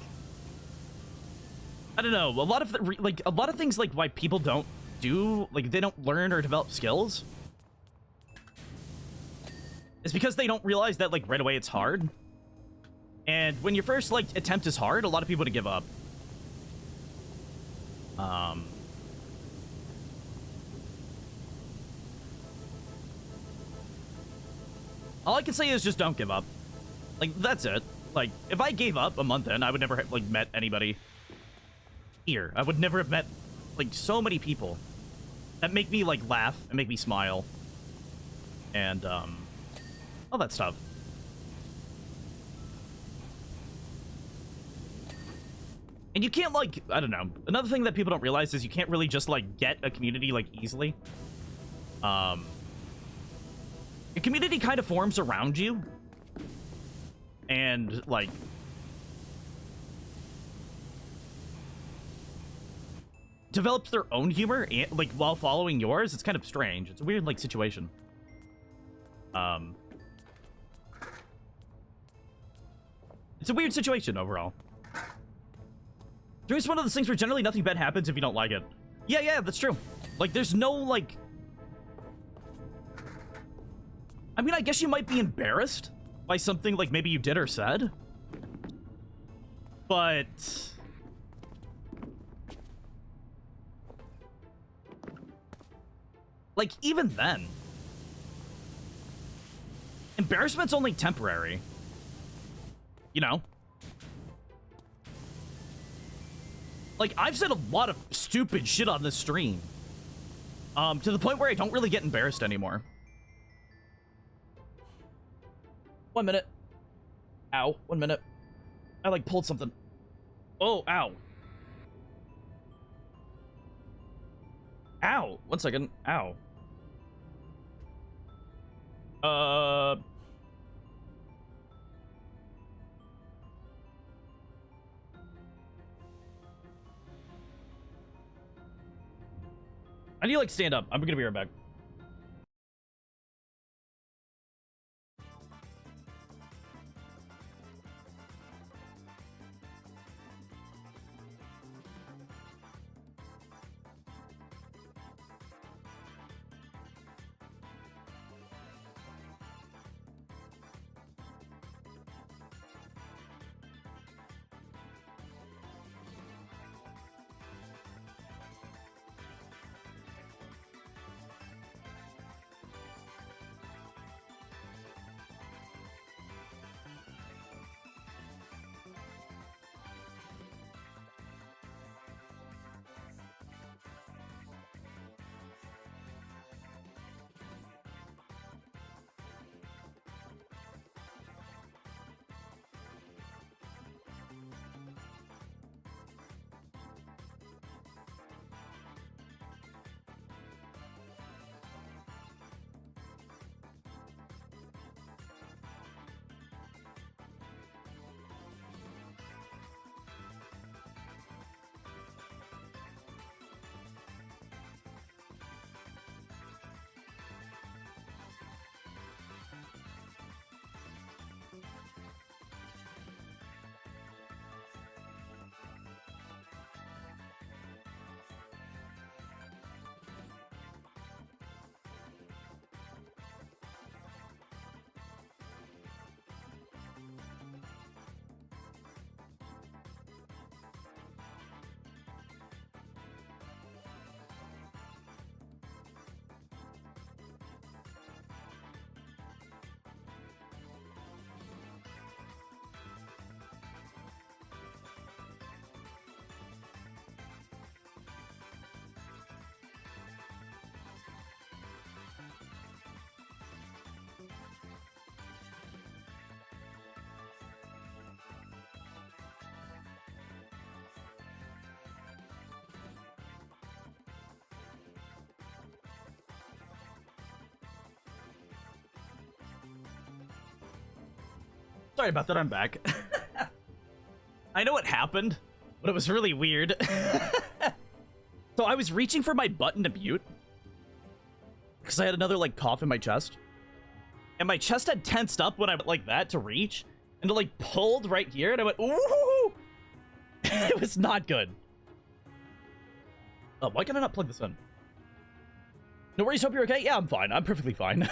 I don't know. A lot of things, like, why people don't do... like, they don't learn or develop skills... it's because they don't realize that, like, right away it's hard. And when your first, like, attempt is hard, a lot of people would give up. All I can say is just don't give up. Like, that's it. Like, if I gave up a month in, I would never have, like, met anybody here. I would never have met, like, so many people that make me, like, laugh and make me smile. And, all that stuff. And you can't, like, I don't know. Another thing that people don't realize is you can't really just, like, get a community, like, easily. A community kind of forms around you. And, like... develops their own humor, and, like, while following yours. It's kind of strange. It's a weird, like, situation. It's a weird situation overall. It's one of those things where generally nothing bad happens if you don't like it. Yeah, that's true. Like, there's no, like... I mean, I guess you might be embarrassed by something, like, maybe you did or said. But... like, even then... embarrassment's only temporary. You know? Like, I've said a lot of stupid shit on this stream. To the point where I don't really get embarrassed anymore. 1 minute. Ow. 1 minute. I, like, pulled something. Oh, ow. Ow. 1 second. Ow. I need to, like, stand up. I'm gonna be right back. Sorry about that, I'm back. I know what happened, but it was really weird. So I was reaching for my button to mute, because I had another, like, cough in my chest. And my chest had tensed up when I went like that to reach, and it, like, pulled right here, and I went, ooh! It was not good. Oh, why can I not plug this in? No worries, hope you're okay? Yeah, I'm fine. I'm perfectly fine.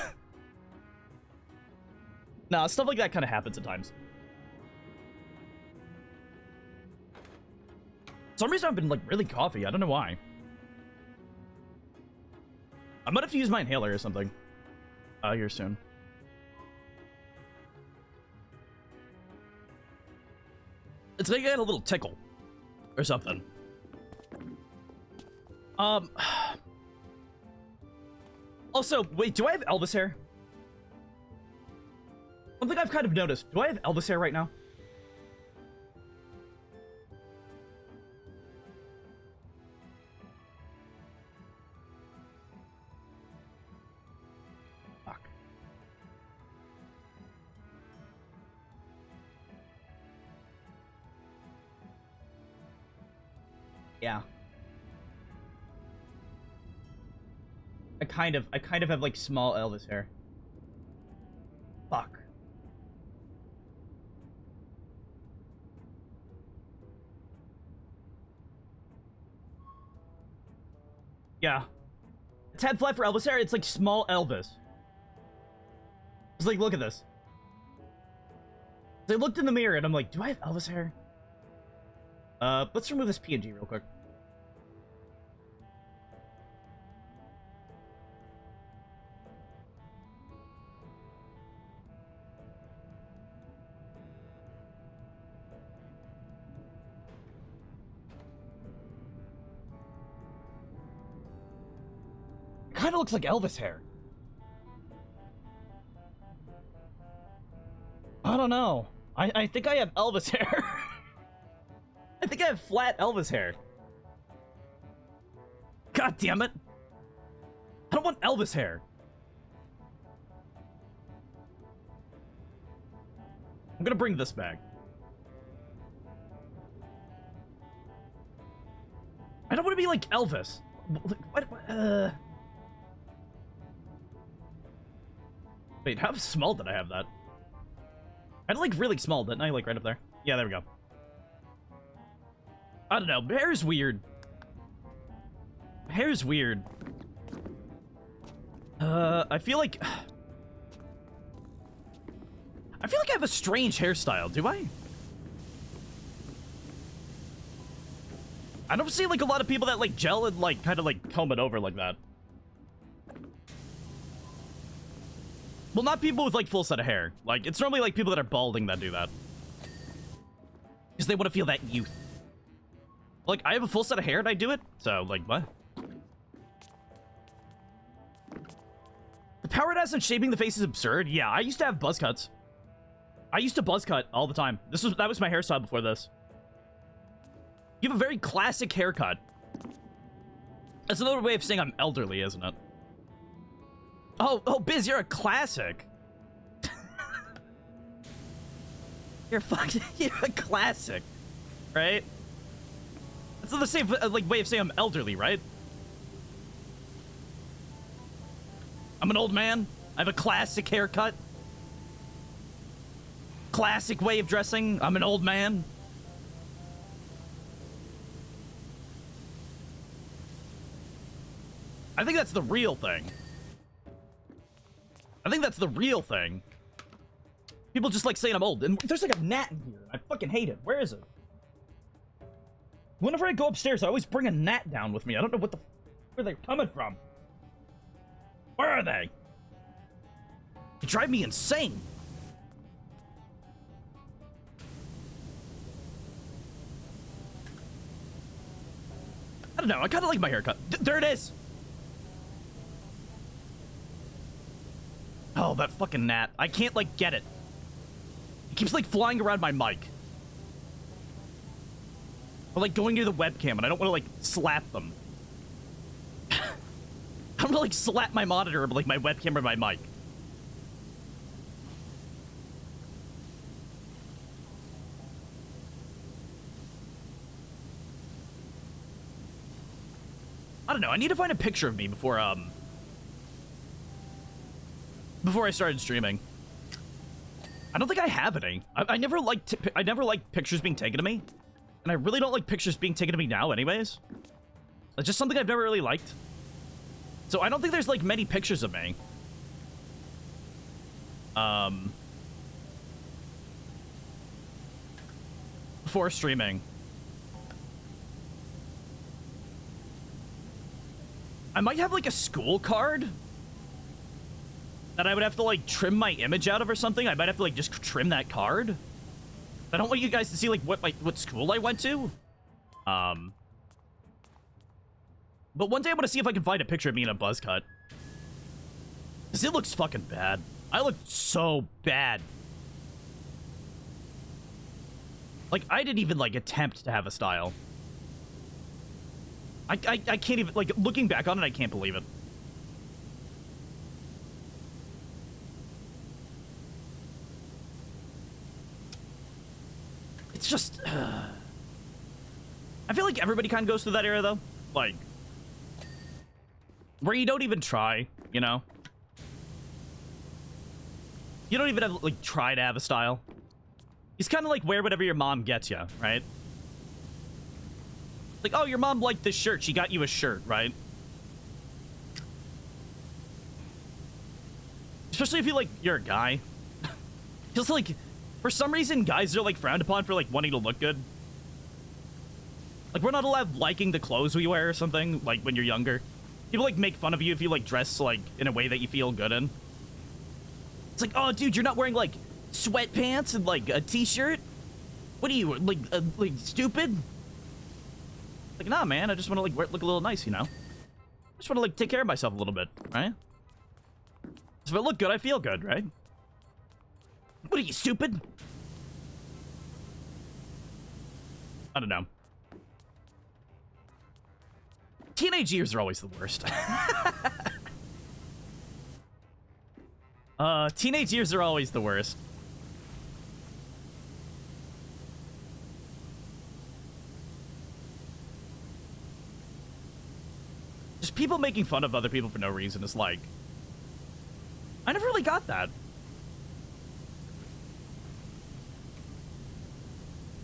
Nah, stuff like that kind of happens at times. For some reason I've been, like, really coughy. I don't know why. I might have to use my inhaler or something. Here soon. It's like I got a little tickle. Or something. Also, wait, do I have Elvis hair? Something I've kind of noticed. Do I have Elvis hair right now? Fuck. Yeah. I kind of have, like, small Elvis hair. Fuck. Yeah. A tad flat for Elvis hair, it's like small Elvis. It's like, look at this. So I looked in the mirror and I'm like, do I have Elvis hair? Let's remove this PNG real quick. Kind of looks like Elvis hair. I don't know. I think I have Elvis hair. I think I have flat Elvis hair. God damn it. I don't want Elvis hair. I'm gonna bring this back. I don't want to be like Elvis. What? Wait, how small did I have that? I had, like, really small, didn't I? Like, right up there? Yeah, there we go. I don't know. Hair's weird. Hair's weird. I feel like... I feel like I have a strange hairstyle, do I? I don't see, like, a lot of people that, like, gel and, like, kind of, like, comb it over like that. Well, not people with, like, full set of hair. Like, it's normally, like, people that are balding that do that. Because they want to feel that youth. Like, I have a full set of hair and I do it. So, like, what? The power it has on shaping the face is absurd. Yeah, I used to have buzz cuts. I used to buzz cut all the time. That was my hairstyle before this. You have a very classic haircut. That's another way of saying I'm elderly, isn't it? Oh, Biz, you're a classic. You're a classic, right? That's the same, like, way of saying I'm elderly, right? I'm an old man. I have a classic haircut. Classic way of dressing. I'm an old man. I think that's the real thing. I think that's the real thing. People just like saying I'm old. And there's like a gnat in here. I fucking hate it. Where is it? Whenever I go upstairs, I always bring a gnat down with me. I don't know where they're coming from. Where are they? They drive me insane. I don't know. I kind of like my haircut. There it is. Oh, that fucking gnat. I can't, like, get it. It keeps, like, flying around my mic. Or, like, going near the webcam, and I don't want to, like, slap them. I don't want to, like, slap my monitor, or, like, my webcam or my mic. I don't know. I need to find a picture of me before I started streaming. I don't think I have any. I never liked pictures being taken of me, and I really don't like pictures being taken of me now. Anyways, it's just something I've never really liked. So I don't think there's like many pictures of me. Before streaming. I might have like a school card that I would have to like trim my image out of or something. I might have to like just trim that card. I don't want you guys to see like what school I went to. But one day I want to see if I can find a picture of me in a buzz cut. Cause it looks fucking bad. I look so bad. Like, I didn't even, like, attempt to have a style. I can't even, like, looking back on it, I can't believe it. It's just, I feel like everybody kind of goes through that era, though. Like, where you don't even try, you know? You don't even have, like, try to have a style. It's kind of like wear whatever your mom gets you, right? Like, oh, your mom liked this shirt. She got you a shirt, right? Especially if you're a guy. Just like, for some reason, guys are like frowned upon for like wanting to look good. Like, we're not allowed liking the clothes we wear or something, like when you're younger. People like make fun of you if you like dress like in a way that you feel good in. It's like, oh, dude, you're not wearing like sweatpants and like a t-shirt? What are you, like stupid? Like, nah, man, I just want to like look a little nice, you know? I just want to like take care of myself a little bit, right? So if I look good, I feel good, right? What are you, stupid? I don't know. Teenage years are always the worst. Teenage years are always the worst. Just people making fun of other people for no reason is like... I never really got that.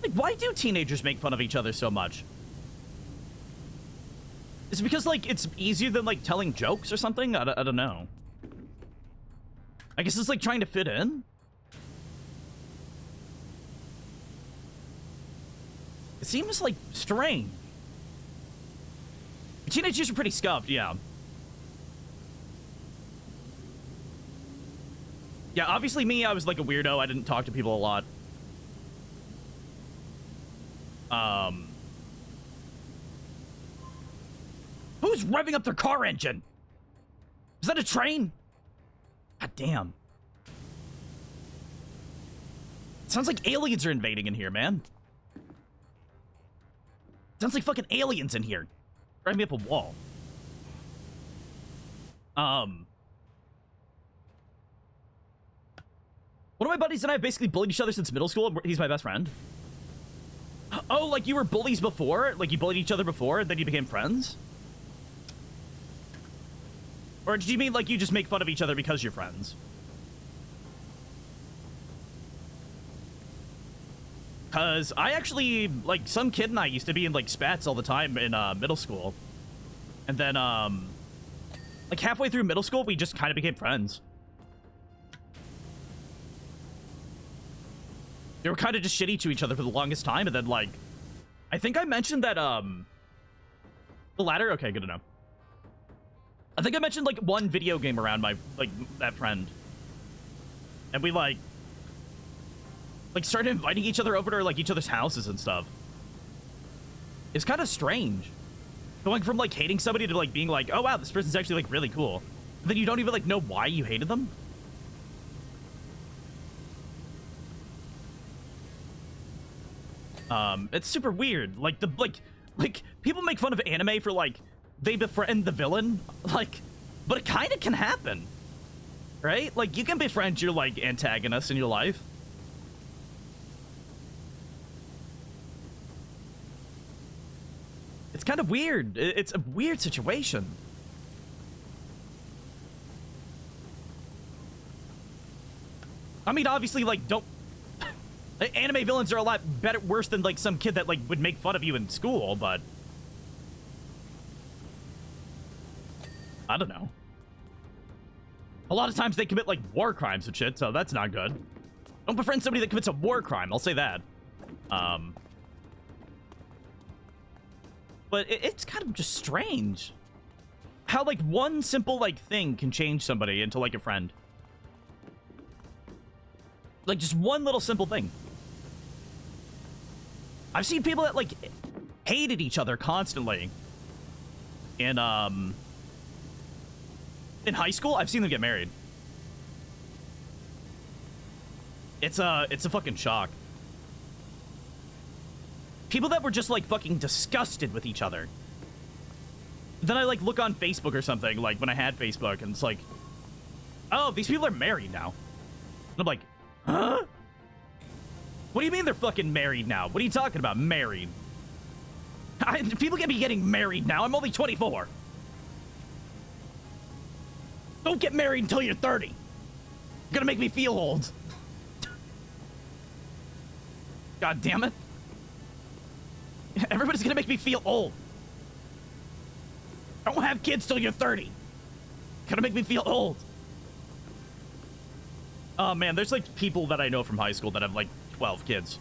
Like, why do teenagers make fun of each other so much? Is it because, like, it's easier than, like, telling jokes or something? I don't know. I guess it's, like, trying to fit in? It seems, like, strange. Teenage years are pretty scuffed, yeah. Yeah, obviously me, I was, like, a weirdo. I didn't talk to people a lot. Who's revving up their car engine? Is that a train? God damn. Sounds like aliens are invading in here, man. Sounds like fucking aliens in here. Drive me up a wall. One of my buddies and I have basically bullied each other since middle school. He's my best friend. Oh, like you were bullies before? Like you bullied each other before, and then you became friends? Or did you mean like you just make fun of each other because you're friends? Because I actually, like, some kid and I used to be in, like, spats all the time in middle school. And then, like, halfway through middle school, we just kind of became friends. They were kind of just shitty to each other for the longest time, and then, like, I think I mentioned that, the ladder? Okay, good to know. I think I mentioned, like, one video game around my, like, that friend. And we, like, started inviting each other over to, like, each other's houses and stuff. It's kind of strange. Going from, like, hating somebody to, like, being like, oh, wow, this person's actually, like, really cool. And then you don't even, like, know why you hated them. It's super weird. Like, people make fun of anime for, like, they befriend the villain. Like, but it kind of can happen. Right? Like, you can befriend your, like, antagonist in your life. It's kind of weird. It's a weird situation. I mean, obviously, like, don't... Anime villains are a lot better, worse than, like, some kid that, like, would make fun of you in school, but... I don't know. A lot of times they commit, like, war crimes and shit, so that's not good. Don't befriend somebody that commits a war crime, I'll say that. But it's kind of just strange. How, like, one simple, like, thing can change somebody into, like, a friend. Like, just one little simple thing. I've seen people that, like, hated each other constantly. In high school, I've seen them get married. It's a fucking shock. People that were just, like, fucking disgusted with each other. Then I, like, look on Facebook or something, like, when I had Facebook, and it's like, oh, these people are married now. And I'm like, huh? What do you mean they're fucking married now? What are you talking about, married? People can be getting married now. I'm only 24. Don't get married until you're 30. You're gonna make me feel old. God damn it. Everybody's gonna make me feel old. Don't have kids till you're 30. Gonna make me feel old. Oh man, there's like people that I know from high school that have like 12 kids.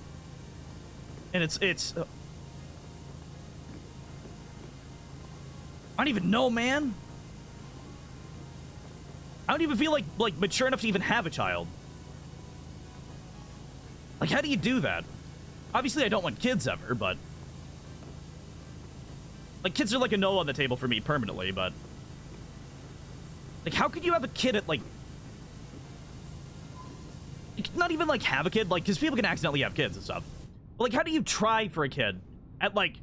And it's I don't even know, man. I don't even feel like mature enough to even have a child. Like, how do you do that? Obviously, I don't want kids ever, but... Like, kids are like a no on the table for me permanently, but... Like, how could you have a kid at, like... Not even, like, have a kid, like, because people can accidentally have kids and stuff. But, like, how do you try for a kid at, like,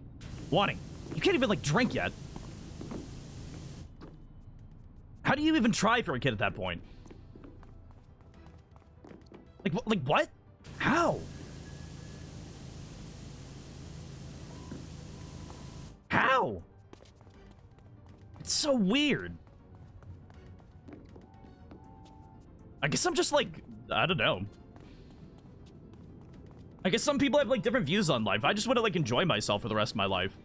wanting? You can't even, like, drink yet. How do you even try for a kid at that point? Like what? How? How? It's so weird. I guess I'm just like, I don't know. I guess some people have like different views on life. I just want to like enjoy myself for the rest of my life.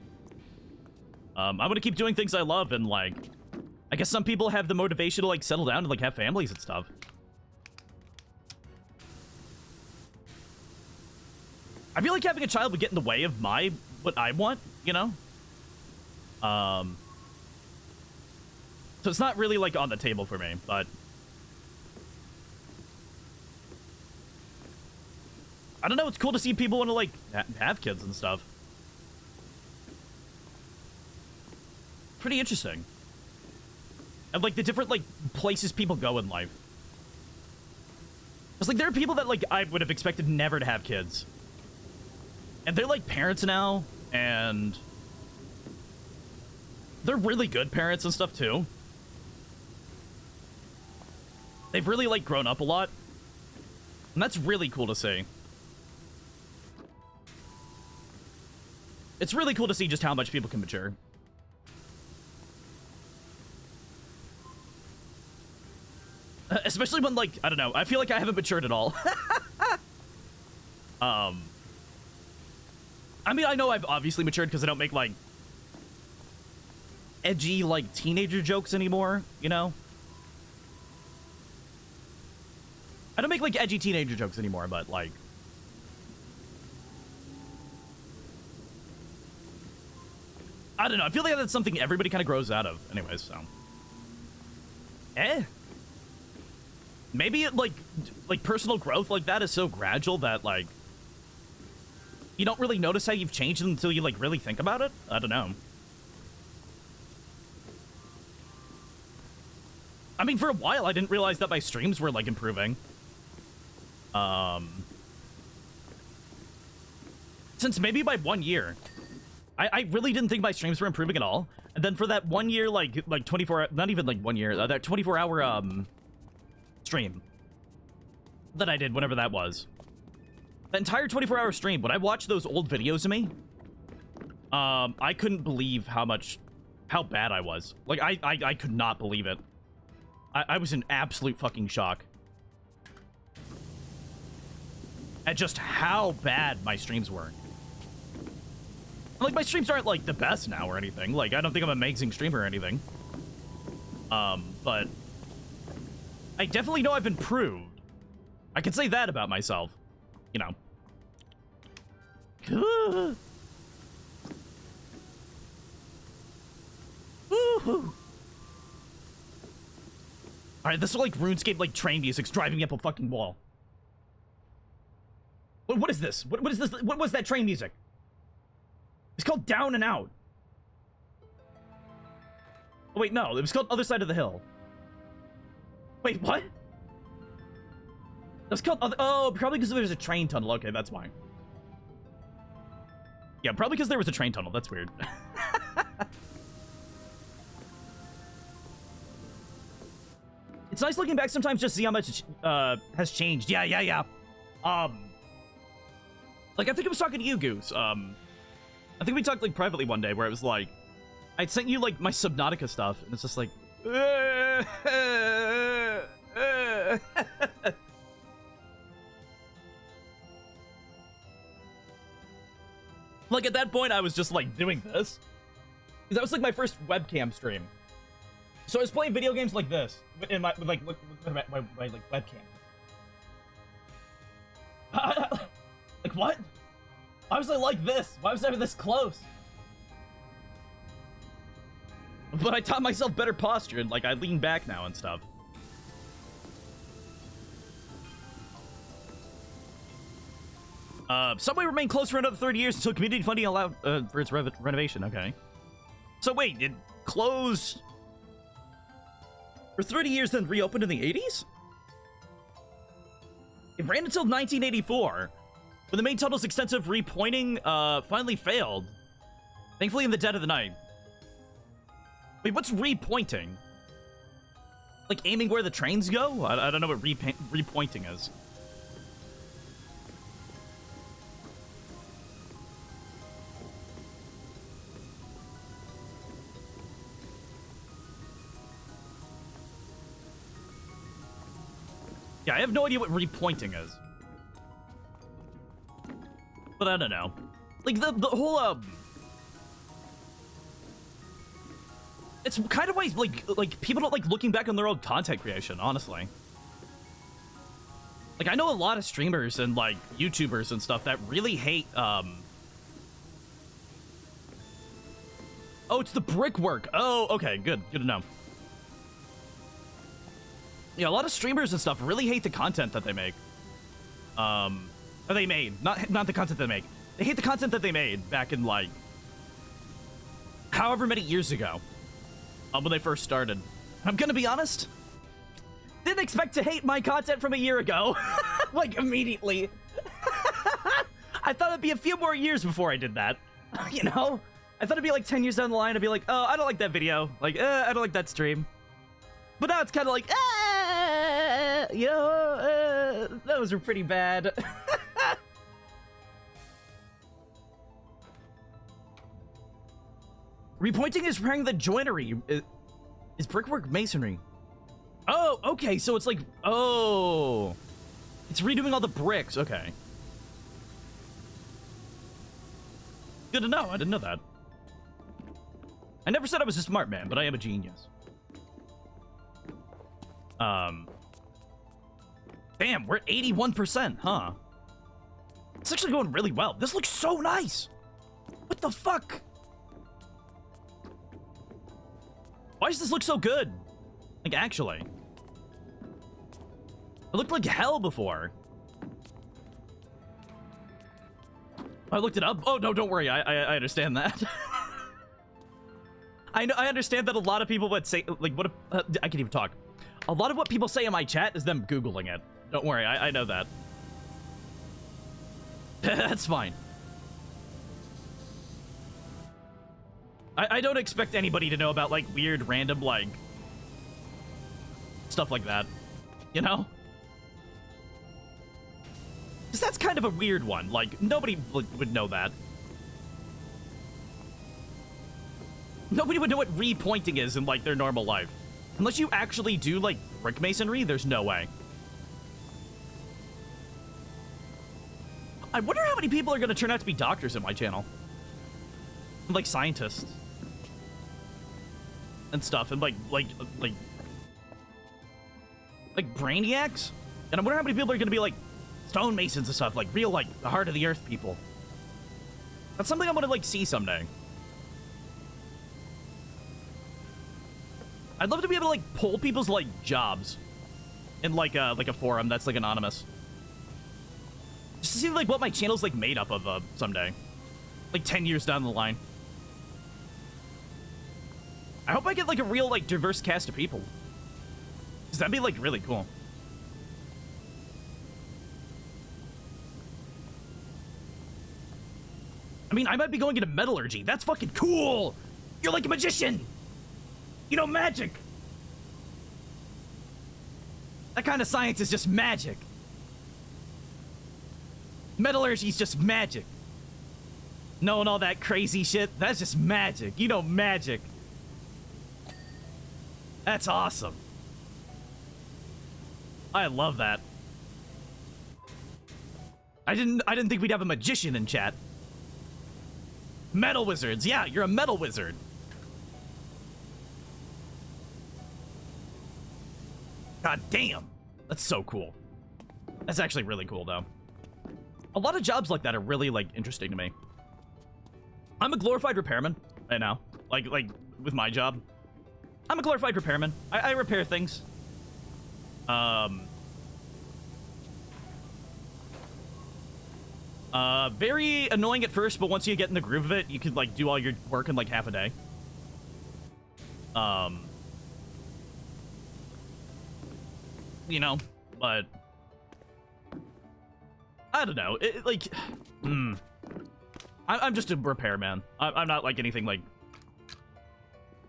I want to keep doing things I love, and like, I guess some people have the motivation to like settle down and like have families and stuff. I feel like having a child would get in the way of what I want, you know? So it's not really like on the table for me, but I don't know, it's cool to see people want to like have kids and stuff. Pretty interesting. And like the different like places people go in life. It's like there are people that like I would have expected never to have kids. And they're like parents now, and they're really good parents and stuff too. They've really like grown up a lot. And that's really cool to see. It's really cool to see just how much people can mature. Especially when, like, I don't know, I feel like I haven't matured at all. I mean, I know I've obviously matured because I don't make, like, edgy, like, teenager jokes anymore, you know? I don't make, like, edgy teenager jokes anymore, but, like... I don't know, I feel like that's something everybody kind of grows out of. Anyways, so... Maybe it, like personal growth like that is so gradual that, like, you don't really notice how you've changed until you, like, really think about it? I don't know. I mean, for a while, I didn't realize that my streams were, like, improving. Since maybe by 1 year. I really didn't think my streams were improving at all. And then for that 1 year, like 24... Not even, like, 1 year. That 24-hour, stream that I did, whenever that was. The entire 24-hour stream, when I watched those old videos of me, I couldn't believe how bad I was. Like, I could not believe it. I was in absolute fucking shock at just how bad my streams were. Like, my streams aren't, like, the best now or anything. Like, I don't think I'm an amazing streamer or anything. But I definitely know I've improved. I can say that about myself. You know. Woohoo! Alright, this is like RuneScape, like, train music's driving me up a fucking wall. What is this? What is this? What was that train music? It's called Down and Out. Oh, wait, no. It was called Other Side of the Hill. Wait, what? That's called other... Oh, probably because there's a train tunnel. Okay, that's why. Yeah, probably because there was a train tunnel. That's weird. It's nice looking back sometimes just to see how much has changed. Yeah. Like, I think I was talking to you, Goose. I think we talked, like, privately one day where it was like, I'd sent you, like, my Subnautica stuff, and it's just like... Like, at that point, I was just, like, doing this. Because that was, like, my first webcam stream. So I was playing video games like this, with my webcam. Like, what? Why was I like this? Why was I this close? But I taught myself better posture, and, like, I lean back now and stuff. Subway remained closed for another 30 years until community funding allowed for its renovation. Okay. So wait, it closed for 30 years, then reopened in the 80s? It ran until 1984, when the main tunnel's extensive repointing finally failed. Thankfully in the dead of the night. Wait, what's repointing? Like aiming where the trains go? I don't know what repointing is. Yeah, I have no idea what repointing is. But I don't know. Like, the whole, it's kind of ways, like, people don't like looking back on their own content creation, honestly. Like, I know a lot of streamers and, like, YouTubers and stuff that really hate, Oh, it's the brickwork. Oh, okay, good. Good to know. Yeah, a lot of streamers and stuff really hate the content that they make. Or they made. Not the content they make. They hate the content that they made back in, like, however many years ago. When they first started. I'm gonna be honest. Didn't expect to hate my content from a year ago. Like, immediately. I thought it'd be a few more years before I did that. You know? I thought it'd be like 10 years down the line, I'd be like, oh, I don't like that video. Like, I don't like that stream. But now it's kind of like, you know, those are pretty bad. Repointing is repairing the joinery. Is brickwork masonry? Oh, okay, so it's like, oh. It's redoing all the bricks, okay. Good to know, I didn't know that. I never said I was a smart man, but I am a genius. Damn, we're at 81%, huh? It's actually going really well. This looks so nice. What the fuck? Why does this look so good? Like, actually. It looked like hell before. I looked it up. Oh, no, don't worry. I understand that. I understand that a lot of people would say, like, what I can't even talk. A lot of what people say in my chat is them Googling it. Don't worry, I know that. That's fine. I don't expect anybody to know about, like, weird, random, like, stuff like that. You know? Because that's kind of a weird one. Like, nobody would know that. Nobody would know what repointing is in, like, their normal life. Unless you actually do, like, brick masonry, there's no way. I wonder how many people are going to turn out to be doctors in my channel. Like, scientists. And stuff, and, like brainiacs? And I wonder how many people are going to be, like, stonemasons and stuff, like, real, like, the heart of the earth people. That's something I want to, like, see someday. I'd love to be able to, like, pull people's, like, jobs in, like a forum that's, like, anonymous. Just to see, like, what my channel's, like, made up of, someday. Like, 10 years down the line. I hope I get, like, a real, like, diverse cast of people. Because that'd be, like, really cool. I mean, I might be going into metallurgy. That's fucking cool! You're like a magician! You know magic! That kind of science is just magic. Metallurgy's just magic. Knowing all that crazy shit, that's just magic. You know magic. That's awesome. I love that. I didn't think we'd have a magician in chat. Metal wizards. Yeah, you're a metal wizard. God damn. That's so cool. That's actually really cool, though. A lot of jobs like that are really, like, interesting to me. I'm a glorified repairman right now. Like, with my job. I'm a glorified repairman. I repair things. Very annoying at first, but once you get in the groove of it, you can, like, do all your work in, like, half a day. You know, but I don't know. I'm just a repairman. I'm not, like, anything, like...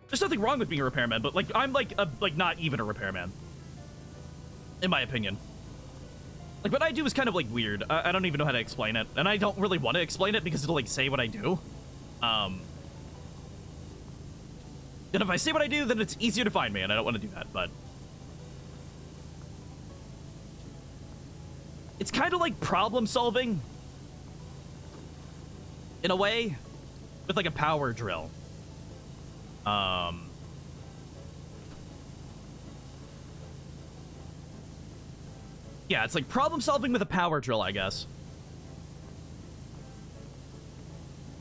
There's nothing wrong with being a repairman, but, like, I'm, like, not even a repairman. In my opinion. Like, what I do is kind of, like, weird. I don't even know how to explain it. And I don't really want to explain it because it'll, like, say what I do. And if I say what I do, then it's easier to find me, and I don't want to do that, but... It's kind of like problem solving. In a way. With, like, a power drill. Yeah, it's like problem solving with a power drill, I guess.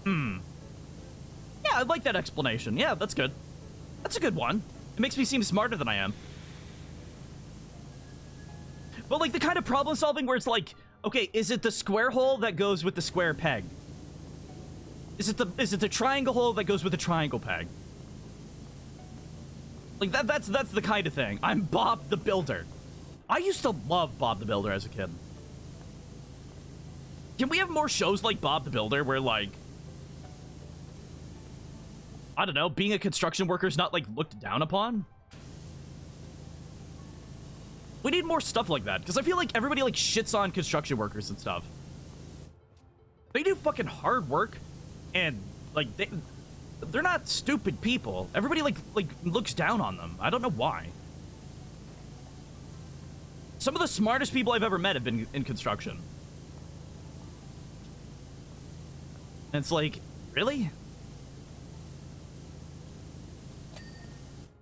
Yeah, I like that explanation. Yeah, that's good. That's a good one. It makes me seem smarter than I am. But, like, the kind of problem solving where it's like, okay, is it the square hole that goes with the square peg? Is it the triangle hole that goes with the triangle peg? Like, that's the kind of thing. I'm Bob the Builder. I used to love Bob the Builder as a kid. Can we have more shows like Bob the Builder where, like... I don't know, being a construction worker is not, like, looked down upon? We need more stuff like that, because I feel like everybody, like, shits on construction workers and stuff. They do fucking hard work, and, like, they're not stupid people. Everybody, like looks down on them. I don't know why. Some of the smartest people I've ever met have been in construction. And it's like, really?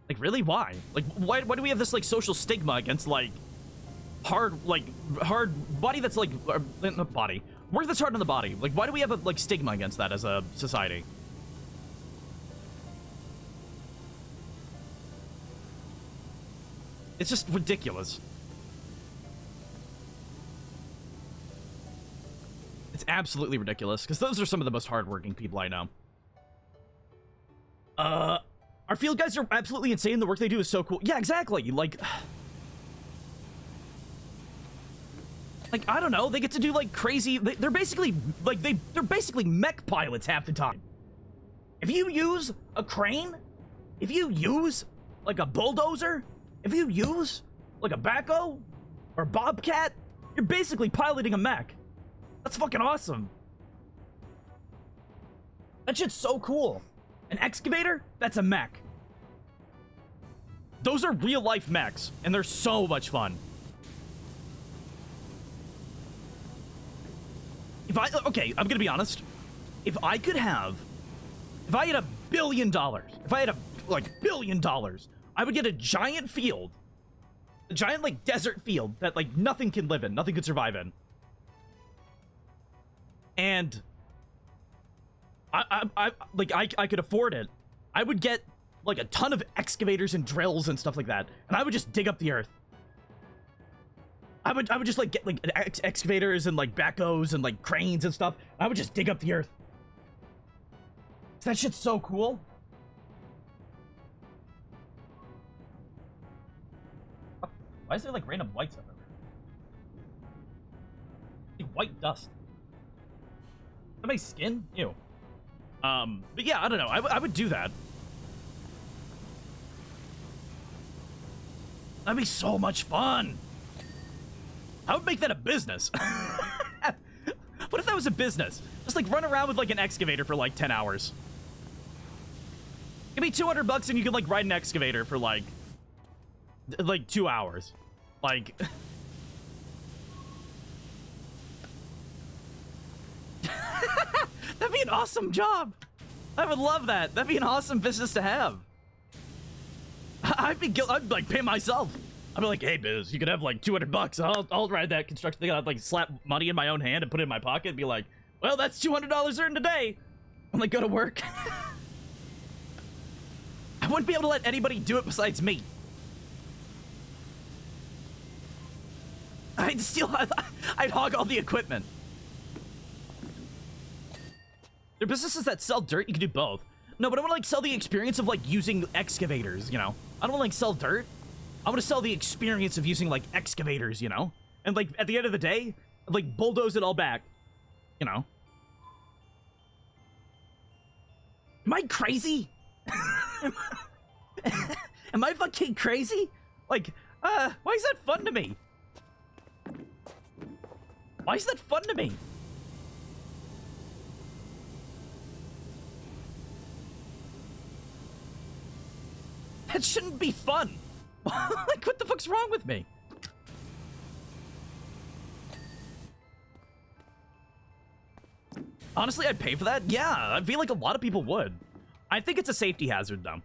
Like, really? Why? Like, why do we have this, like, social stigma against, like, hard body that's, like, not body. Work that's hard on the body. Like, why do we have a, like, stigma against that as a society? It's just ridiculous. It's absolutely ridiculous, because those are some of the most hardworking people I know. Our field guys are absolutely insane. The work they do is so cool. Yeah, exactly. Like, I don't know. They get to do, like, crazy... They're basically, like, they're basically mech pilots half the time. If you use a crane, if you use, like, a bulldozer, if you use, like, a backhoe or a bobcat, you're basically piloting a mech. That's fucking awesome. That shit's so cool. An excavator? That's a mech. Those are real-life mechs, and they're so much fun. Okay, I'm gonna be honest. If I had $1 billion, if I had $1 billion, I would get a giant field, a giant, like, desert field that, like, nothing can live in, nothing could survive in. And I could afford it. I would get, like, a ton of excavators and drills and stuff like that, and I would just dig up the earth. I would just, like, get, like, excavators and, like, backhoes and, like, cranes and stuff. I would just dig up the earth. That shit's so cool. Why is there, like, random whites everywhere? Like, white dust. Is that my skin? Ew. But yeah, I don't know. I would do that. That'd be so much fun. I would make that a business. What if that was a business? Just, like, run around with, like, an excavator for, like, 10 hours. Give me $200 and you can, like, ride an excavator for, like 2 hours. Like... That'd be an awesome job. I would love that. That'd be an awesome business to have. I'd like, pay myself. I'd be like, hey, Biz, you could have, like, $200. I'll ride that construction thing. I'd, like, slap money in my own hand and put it in my pocket and be like, well, that's $200 earned today. And, like, go to work. I wouldn't be able to let anybody do it besides me. I'd hog all the equipment. There are businesses that sell dirt. You can do both. No, but I want to, like, sell the experience of, like, using excavators, you know? I don't want to, like, sell dirt. I want to sell the experience of using, like, excavators, you know? And, like, at the end of the day, like, bulldoze it all back, you know? Am I crazy? Am I fucking crazy? Like, why is that fun to me? Why is that fun to me? That shouldn't be fun. Like, what the fuck's wrong with me? Honestly, I'd pay for that. Yeah, I feel like a lot of people would. I think it's a safety hazard, though.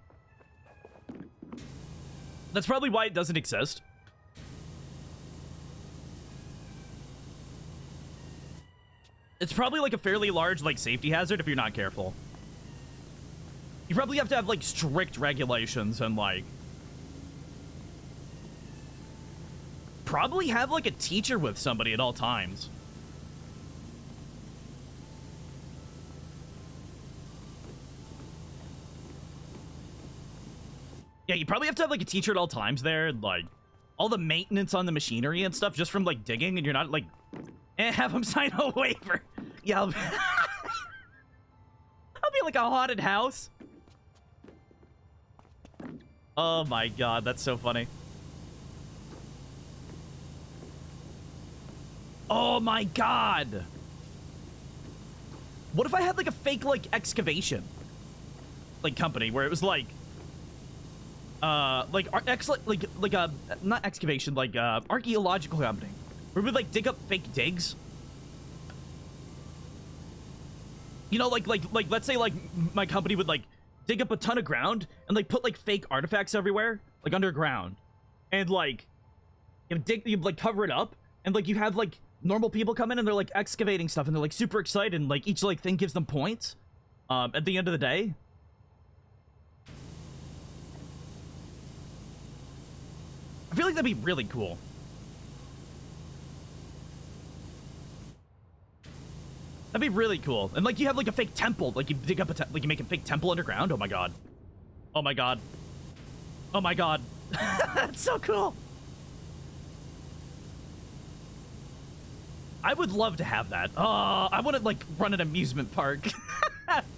That's probably why it doesn't exist. It's probably, like, a fairly large, like, safety hazard if you're not careful. You probably have to have, like, strict regulations and, like... probably have, like, a teacher with somebody at all times. Yeah, you probably have to have, like, a teacher at all times there, like, all the maintenance on the machinery and stuff just from, like, digging, and you're not, like, have them sign a waiver. Yeah, I'll be like a haunted house. Oh my god, that's so funny. Oh my god. What if I had, like, a fake, like, excavation, like, company where it was, like, not excavation, like, archaeological company, where we would, like, dig up fake digs. You know, like, let's say, like, my company would, like, dig up a ton of ground and, like, put, like, fake artifacts everywhere, like, underground. And, like, you like, cover it up, and, like, you have, like, normal people come in and they're, like, excavating stuff, and they're, like, super excited, and, like, each, like, thing gives them points, at the end of the day. I feel like that'd be really cool. That'd be really cool. And, like, you have, like, a fake temple. Like, you dig up like, you make a fake temple underground. Oh, my god. Oh, my god. Oh, my god. That's so cool. I would love to have that. Oh, I want to, like, run an amusement park. I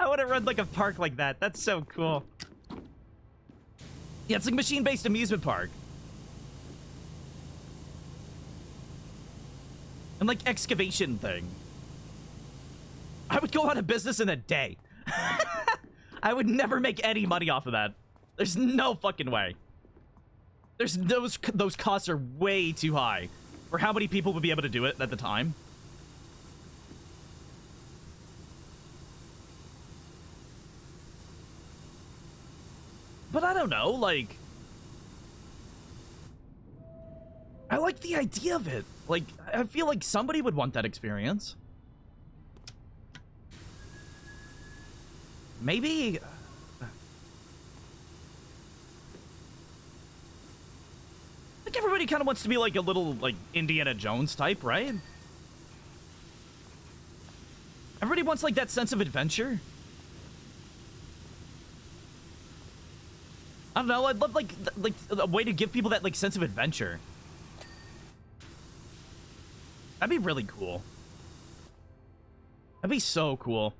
want to run, like, a park like that. That's so cool. Yeah, it's like a machine-based amusement park. And, like, excavation thing. I would go out of business in a day. I would never make any money off of that. There's no fucking way. There's those costs are way too high for how many people would be able to do it at the time. But I don't know, like, I like the idea of it. Like, I feel like somebody would want that experience. Maybe... like, everybody kind of wants to be, like, a little, like, Indiana Jones type, right? Everybody wants, like, that sense of adventure. I don't know, I'd love, like a way to give people that, like, sense of adventure. That'd be really cool. That'd be so cool.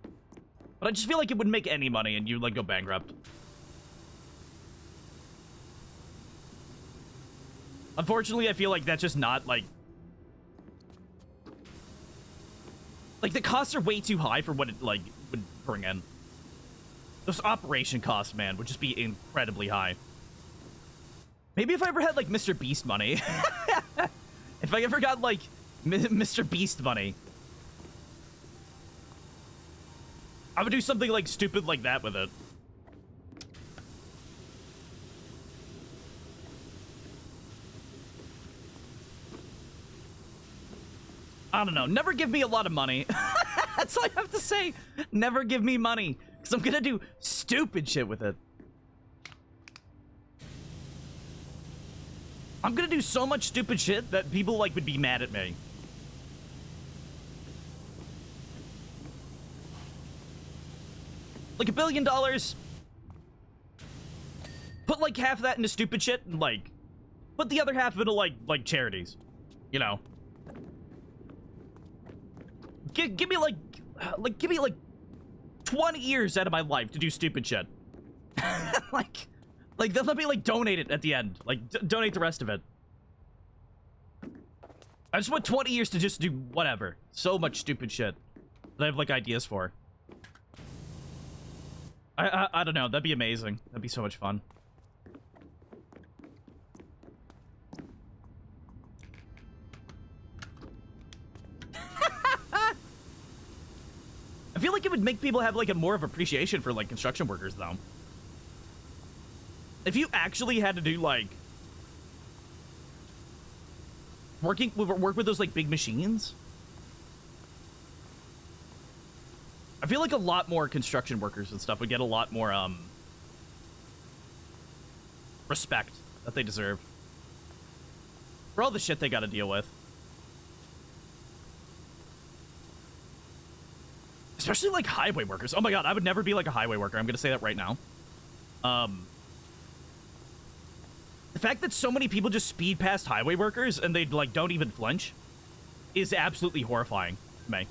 But I just feel like it wouldn't make any money and you'd, like, go bankrupt. Unfortunately, I feel like that's just not, like... like, the costs are way too high for what it, like, would bring in. Those operation costs, man, would just be incredibly high. Maybe if I ever had, like, Mr. Beast money. If I ever got, like, Mr. Beast money. I would do something, like, stupid like that with it. I don't know. Never give me a lot of money. That's all I have to say. Never give me money. Because I'm gonna do stupid shit with it. I'm gonna do so much stupid shit that people, like, would be mad at me. Like $1 billion. Put, like, half of that into stupid shit and, like, put the other half into, like charities. You know? Give me, like, give me, like, 20 years out of my life to do stupid shit. like, let me, like, donate it at the end. Like, donate the rest of it. I just want 20 years to just do whatever. So much stupid shit that I have, like, ideas for. I don't know. That'd be amazing. That'd be so much fun. I feel like it would make people have, like, a more of appreciation for, like, construction workers, though. If you actually had to do, like, work with those, like, big machines, I feel like a lot more construction workers and stuff would get a lot more, respect that they deserve for all the shit they gotta deal with. Especially, like, highway workers. Oh my god, I would never be, like, a highway worker. I'm gonna say that right now. The fact that so many people just speed past highway workers and they, like, don't even flinch is absolutely horrifying to me.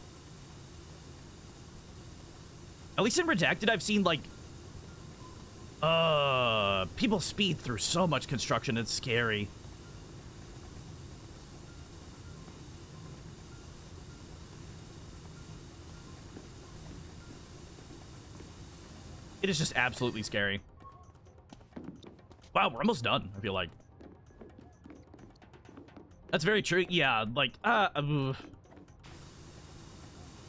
At least in Redacted, I've seen, like, people speed through so much construction. It's scary. It is just absolutely scary. Wow, we're almost done, I feel like. That's very true. Yeah, like, like,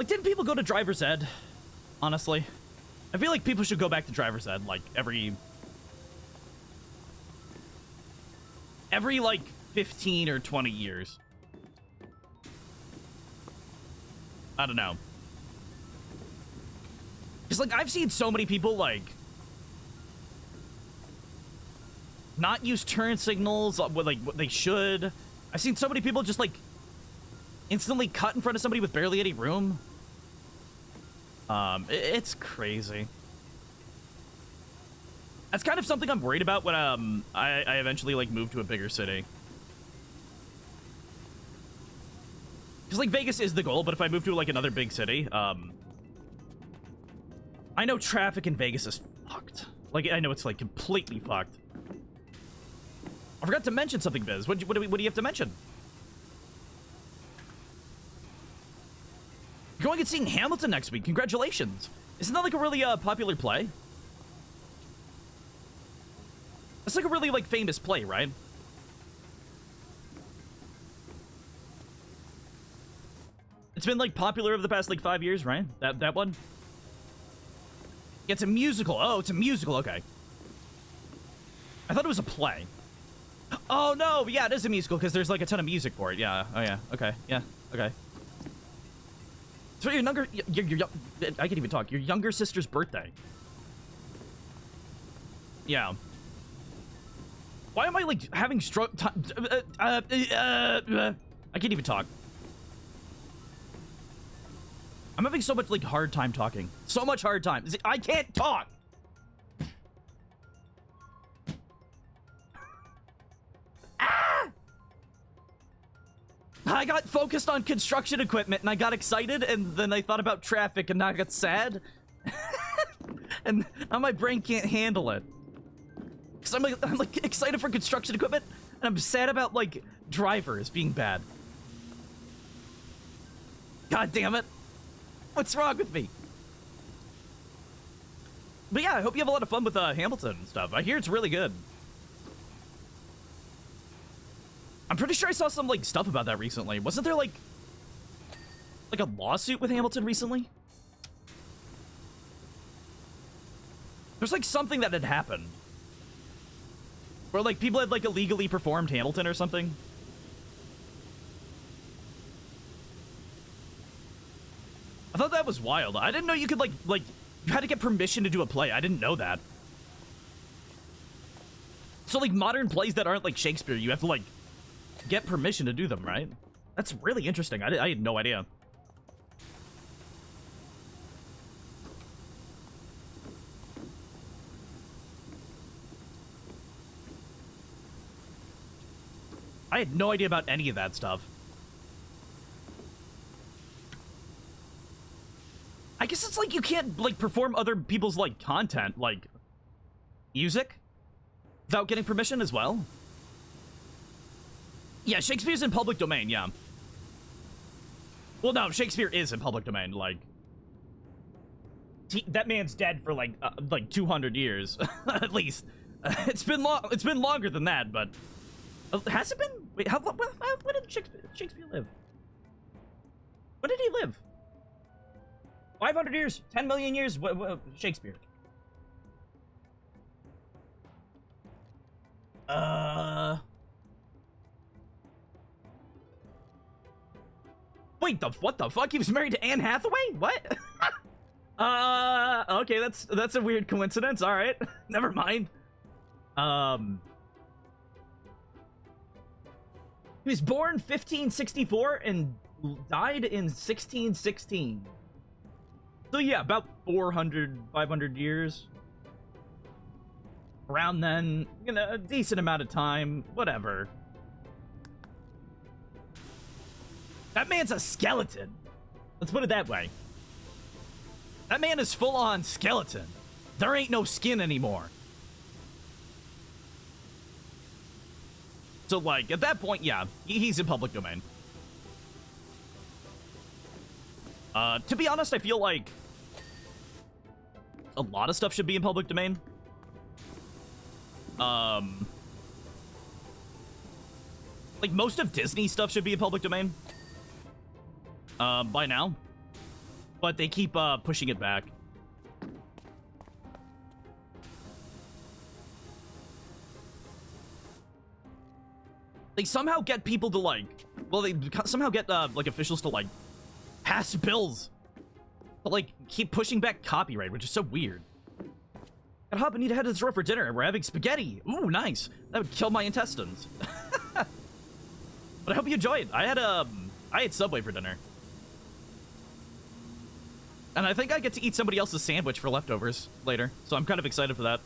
didn't people go to driver's ed? Honestly. I feel like people should go back to driver's ed, like, every, like, 15 or 20 years. I don't know. Because, like, I've seen so many people, like, not use turn signals, like, what they should. I've seen so many people just, like, instantly cut in front of somebody with barely any room. It's crazy. That's kind of something I'm worried about when, I eventually, like, move to a bigger city. Because, like, Vegas is the goal, but if I move to, like, another big city, I know traffic in Vegas is fucked. Like, I know it's, like, completely fucked. I forgot to mention something, Biz. What do you have to mention? You're going and seeing Hamilton next week. Congratulations. Isn't that like a really popular play? It's like a really like famous play, right? It's been like popular over the past like 5 years, right? That one? It's a musical. Oh, it's a musical. Okay. I thought it was a play. Oh no, yeah, it is a musical because there's like a ton of music for it. Yeah. Oh yeah. Okay. Yeah. Okay. So your younger, I can't even talk. Your younger sister's birthday. Yeah. Why am I like having I can't even talk. I'm having so much like hard time talking. So much hard time. I can't talk. I got focused on construction equipment and I got excited and then I thought about traffic and now I got sad. And now my brain can't handle it. Cause I'm like excited for construction equipment and I'm sad about like drivers being bad. God damn it. What's wrong with me? But yeah, I hope you have a lot of fun with Hamilton and stuff. I hear it's really good. I'm pretty sure I saw some like stuff about that recently. Wasn't there like a lawsuit with Hamilton recently? There's like something that had happened where like people had like illegally performed Hamilton or something. I thought that was wild. I didn't know you could like you had to get permission to do a play. I didn't know that. So like modern plays that aren't like Shakespeare, you have to like get permission to do them, right? That's really interesting. I had no idea. I had no idea about any of that stuff. I guess it's like you can't like perform other people's like content, like music, without getting permission as well. Yeah, Shakespeare's in public domain, yeah. Well, no, Shakespeare is in public domain, like... that man's dead for, like 200 years, at least. It's been longer than that, but... has it been? Wait, when did Shakespeare live? When did he live? 500 years? 10 million years? Shakespeare. Wait, what the fuck? He was married to Anne Hathaway? What? Okay, that's a weird coincidence. All right, never mind. He was born 1564 and died in 1616. So yeah, about 400, 500 years. Around then, you know, a decent amount of time, whatever. That man's a skeleton. Let's put it that way. That man is full-on skeleton. There ain't no skin anymore. So, like, at that point, yeah, he's in public domain. To be honest, I feel like a lot of stuff should be in public domain. Like, most of Disney stuff should be in public domain. By now. But they keep, pushing it back. They somehow get people to, like... well, they somehow get, like, officials to, like, pass bills. To, like, keep pushing back copyright, which is so weird. Gotta hop and need to head to the store for dinner. We're having spaghetti. Ooh, nice. That would kill my intestines. But I hope you enjoyed. I had Subway for dinner. And I think I get to eat somebody else's sandwich for leftovers later. So I'm kind of excited for that.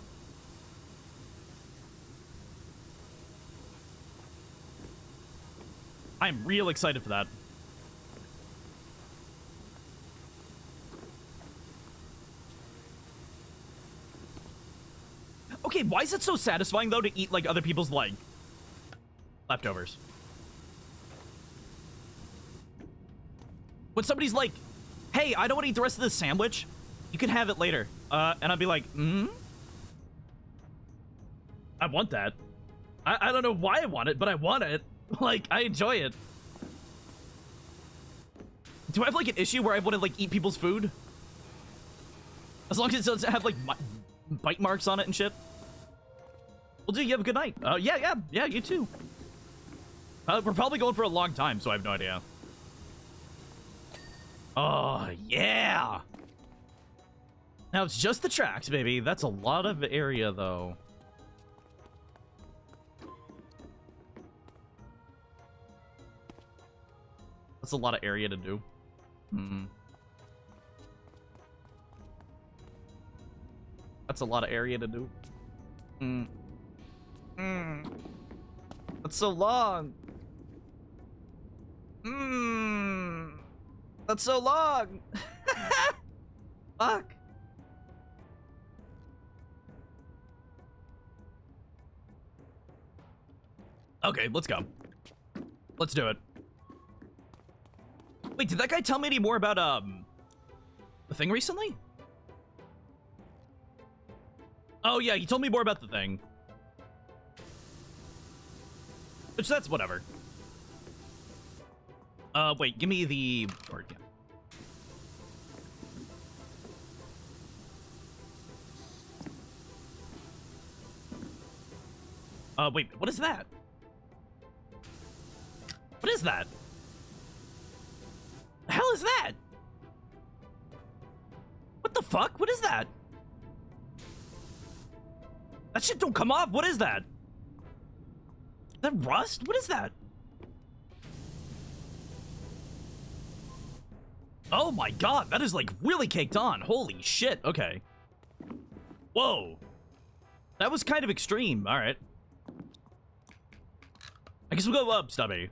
I'm real excited for that. Okay, why is it so satisfying, though, to eat, like, other people's, like, leftovers? When somebody's, like, hey, I don't want to eat the rest of this sandwich. You can have it later. And I'd be like, I want that. I don't know why I want it, but I want it. Like, I enjoy it. Do I have, like, an issue where I want to, like, eat people's food? As long as it doesn't have, like, bite marks on it and shit. Well, dude, you have a good night. Yeah, you too. We're probably going for a long time, so I have no idea. Oh, yeah! Now, it's just the tracks, baby. That's a lot of area, though. That's a lot of area to do. That's a lot of area to do. That's so long. That's so long. Fuck. Okay, let's go. Let's do it. Wait, did that guy tell me any more about, the thing recently? Oh, yeah, he told me more about the thing. Which, that's whatever. Wait, give me the... Or, yeah. Wait, what is that? What is that? The hell is that? What the fuck? What is that? That shit don't come off. What is that? Is that rust? What is that? Oh my god, that is like really caked on. Holy shit. Okay. Whoa. That was kind of extreme. All right. I guess we'll go up, Stubby.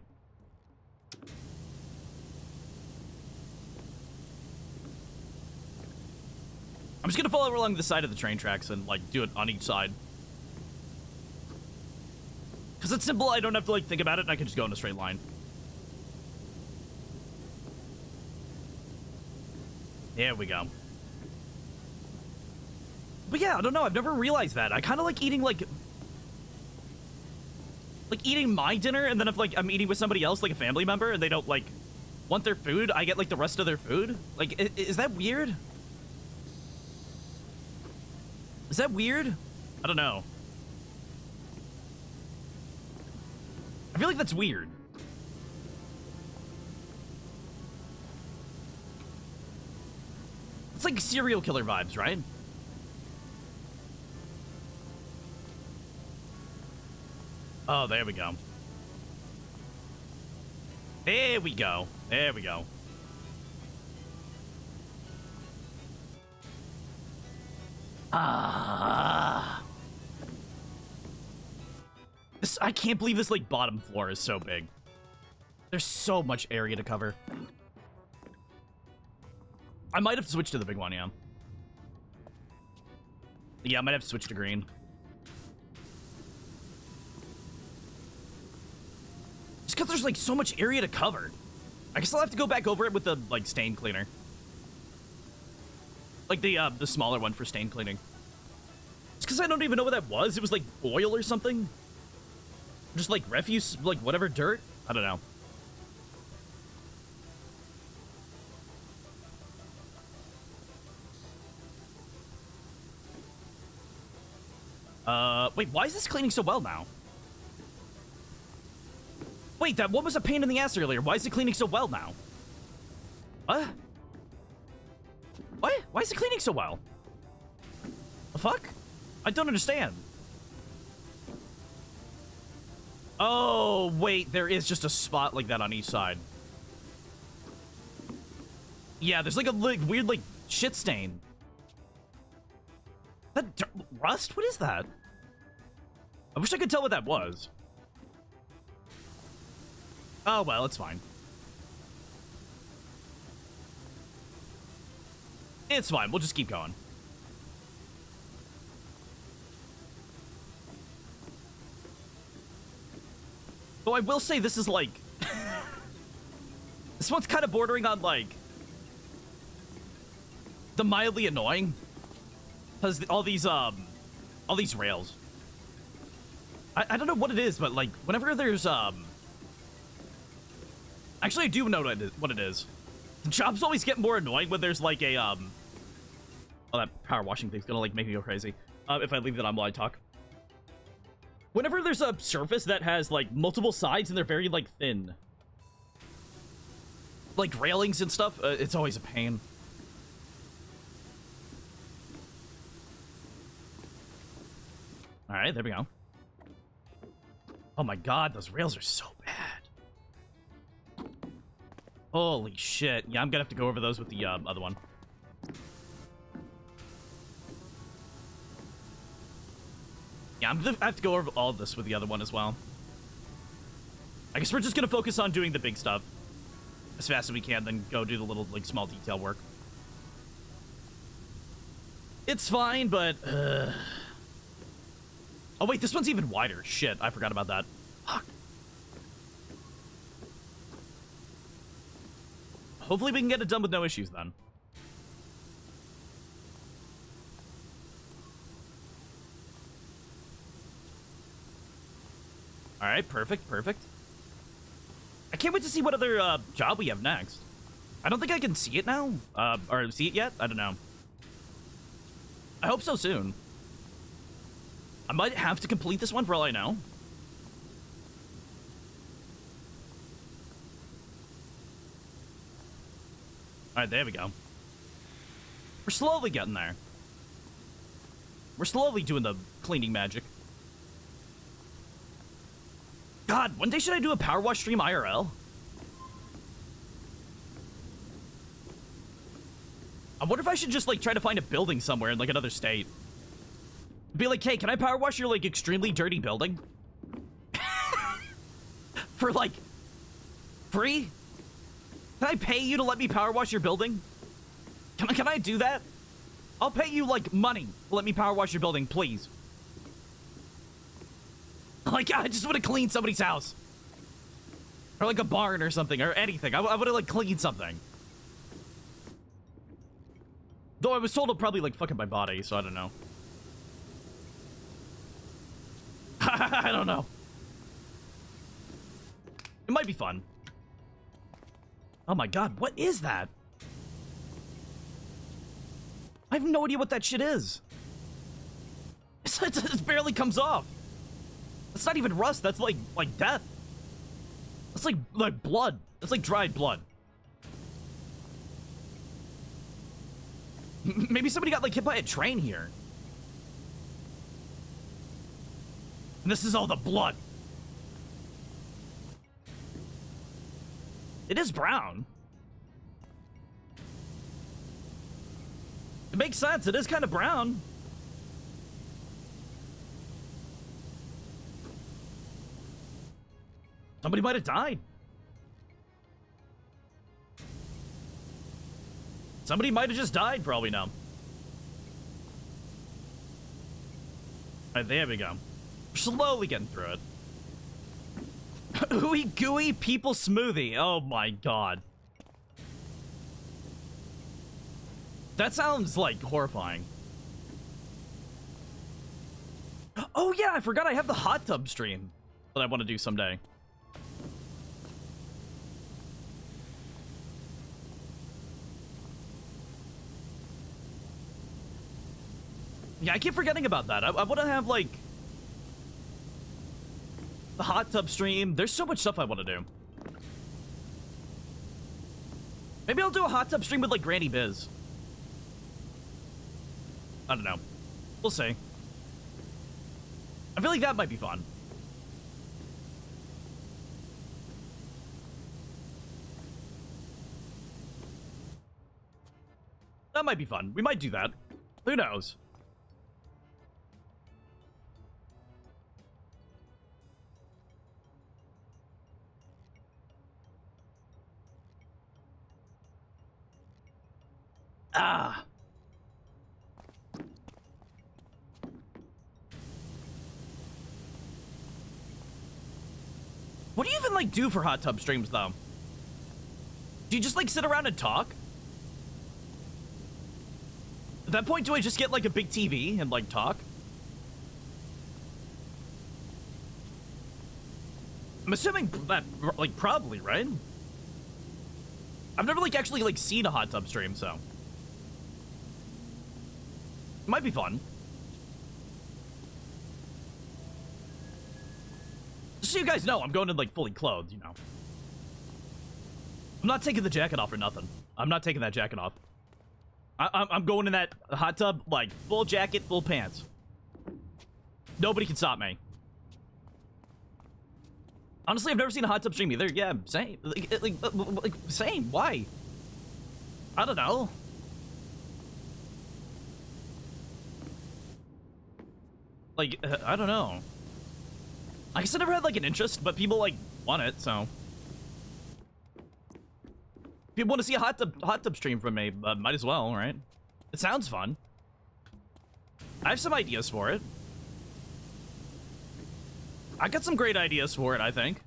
I'm just gonna follow along the side of the train tracks and, like, do it on each side. Because it's simple, I don't have to, like, think about it, and I can just go in a straight line. There we go. But yeah, I don't know, I've never realized that. I kind of like eating, like, eating my dinner, and then if, like, I'm eating with somebody else, like a family member, and they don't, like, want their food, I get, like, the rest of their food. Like, is that weird? Is that weird? I don't know. I feel like that's weird. It's like serial killer vibes, right? Oh, there we go. There we go. There we go. This, I can't believe this, like, bottom floor is so big. There's so much area to cover. I might have switched to the big one, yeah. Yeah, I might have to switch to green. Just because there's, like, so much area to cover. I guess I'll have to go back over it with the, like, stain cleaner. Like, the smaller one for stain cleaning. It's because I don't even know what that was. It was, like, oil or something. Just, like, refuse, like, whatever dirt. I don't know. Wait, why is this cleaning so well now? Wait, that one was a pain in the ass earlier. Why is it cleaning so well now? What? What? Why is it cleaning so well? The fuck? I don't understand. Oh, wait, there is just a spot like that on each side. Yeah, there's like a weird, like, shit stain. That rust? What is that? I wish I could tell what that was. Oh, well, it's fine. It's fine. We'll just keep going. Though I will say this is like... this one's kind of bordering on, like... the mildly annoying. Because all these rails. I don't know what it is, but like whenever there's actually I do know what it is. The jobs always get more annoying when there's like a oh, that power washing thing's gonna like make me go crazy. If I leave that on while I talk. Whenever there's a surface that has like multiple sides and they're very like thin. Like railings and stuff, it's always a pain. Alright, there we go. Oh my god, those rails are so bad. Holy shit. Yeah, I'm gonna have to go over those with the other one. Yeah, I have to go over all of this with the other one as well. I guess we're just gonna focus on doing the big stuff as fast as we can, then go do the little, like, small detail work. It's fine, but... Oh, wait, this one's even wider. Shit, I forgot about that. Fuck. Hopefully we can get it done with no issues, then. Alright, perfect, perfect. I can't wait to see what other job we have next. I don't think I can see it now. Or see it yet? I don't know. I hope so soon. I might have to complete this one for all I know. Alright, there we go. We're slowly getting there. We're slowly doing the cleaning magic. God, one day should I do a power wash stream IRL? I wonder if I should just, like, try to find a building somewhere in, like, another state. Be like, hey, can I power wash your, like, extremely dirty building? For, like, free? Can I pay you to let me power wash your building? Can I do that? I'll pay you, like, money to let me power wash your building, please. Like, I just want to clean somebody's house. Or, like, a barn or something, or anything. I want to, like, clean something. Though I was told it'll probably, like, fuck up my body, so I don't know. I don't know. It might be fun. Oh my god, what is that? I have no idea what that shit is. It barely comes off. That's not even rust, that's like death. That's like blood. That's like dried blood. Maybe somebody got like hit by a train here. And this is all the blood. It is brown. It makes sense, it is kind of brown. Somebody might have died. Somebody might have just died, for all we know. Alright, there we go. We're slowly getting through it. Ooey gooey people smoothie. Oh my god. That sounds like horrifying. Oh yeah, I forgot I have the hot tub stream that I want to do someday. Yeah, I keep forgetting about that. I want to have, like, the hot tub stream. There's so much stuff I want to do. Maybe I'll do a hot tub stream with, like, Granny Biz. I don't know. We'll see. I feel like that might be fun. That might be fun. We might do that. Who knows? Ah. What do you even, like, do for hot tub streams, though? Do you just, like, sit around and talk? At that point, do I just get like a big TV and like talk? I'm assuming that, like, probably, right? I've never like actually like seen a hot tub stream, so it might be fun. Just so you guys know, I'm going in like fully clothed, you know. I'm not taking the jacket off or nothing. I'm not taking that jacket off. I'm going in that hot tub like full jacket, full pants. Nobody can stop me. Honestly, I've never seen a hot tub stream either. Yeah, same. Like same. Why? I don't know. Like, I don't know. I guess I never had like an interest, but people like want it, so. If you want to see a hot tub stream from me, might as well, right? It sounds fun. I have some ideas for it. I got some great ideas for it, I think.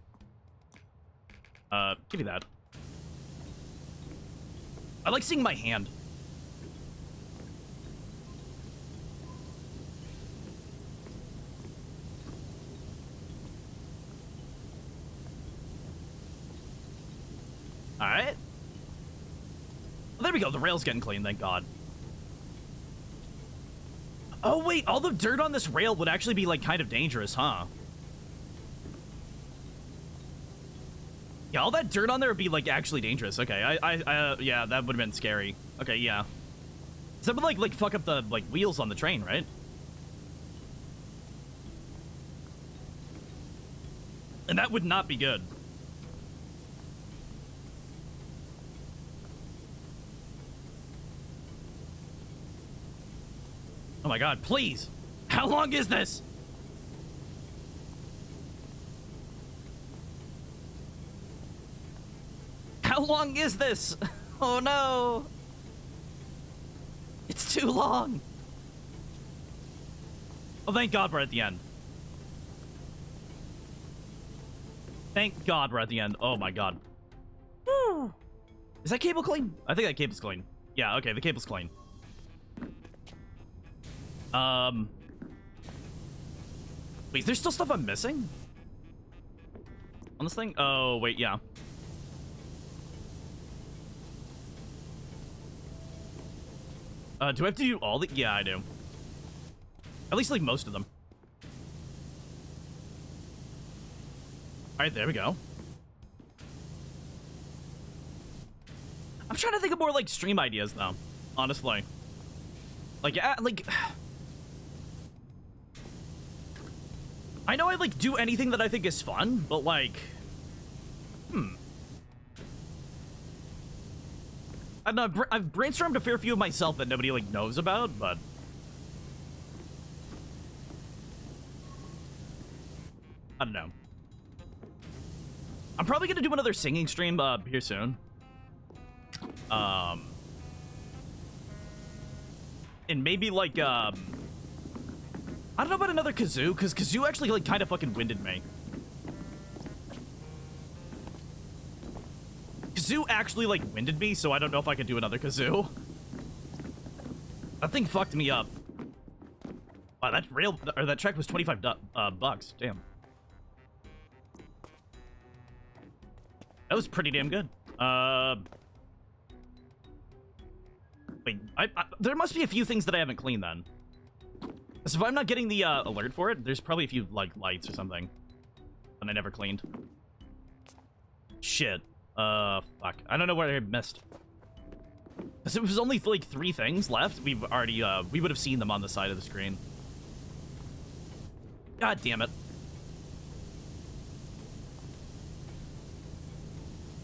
Give me that. I like seeing my hand. Alright. Well, there we go. The rail's getting clean, thank God. Oh, wait. All the dirt on this rail would actually be, like, kind of dangerous, huh? Yeah, all that dirt on there would be, like, actually dangerous. Okay, yeah, that would have been scary. Okay, yeah. So that would, like, fuck up the, like, wheels on the train, right? And that would not be good. Oh my God, please! How long is this? How long is this? Oh no! It's too long! Oh, thank God we're at the end. Thank God we're at the end. Oh my God. Is that cable clean? I think that cable's clean. Yeah, okay, the cable's clean. Wait, is there still stuff I'm missing? On this thing? Oh, wait, yeah. Do I have to do all the... Yeah, I do. At least, like, most of them. Alright, there we go. I'm trying to think of more, like, stream ideas, though. Honestly. Like, I know I, like, do anything that I think is fun, but, like... I don't know, I've brainstormed a fair few of myself that nobody, like, knows about, but... I don't know. I'm probably gonna do another singing stream, here soon. And maybe, like, I don't know about another kazoo, because kazoo actually, like, kind of fucking winded me. Kazoo actually, like, winded me, so I don't know if I could do another kazoo. That thing fucked me up. Wow, that rail, or that track was 25 bucks. Damn. That was pretty damn good. Wait, there must be a few things that I haven't cleaned then. So if I'm not getting the alert for it, there's probably a few, like, lights or something that I never cleaned. Shit. Fuck. I don't know what I missed. Because it was only, like, 3 things left. We've already, we would have seen them on the side of the screen. God damn it.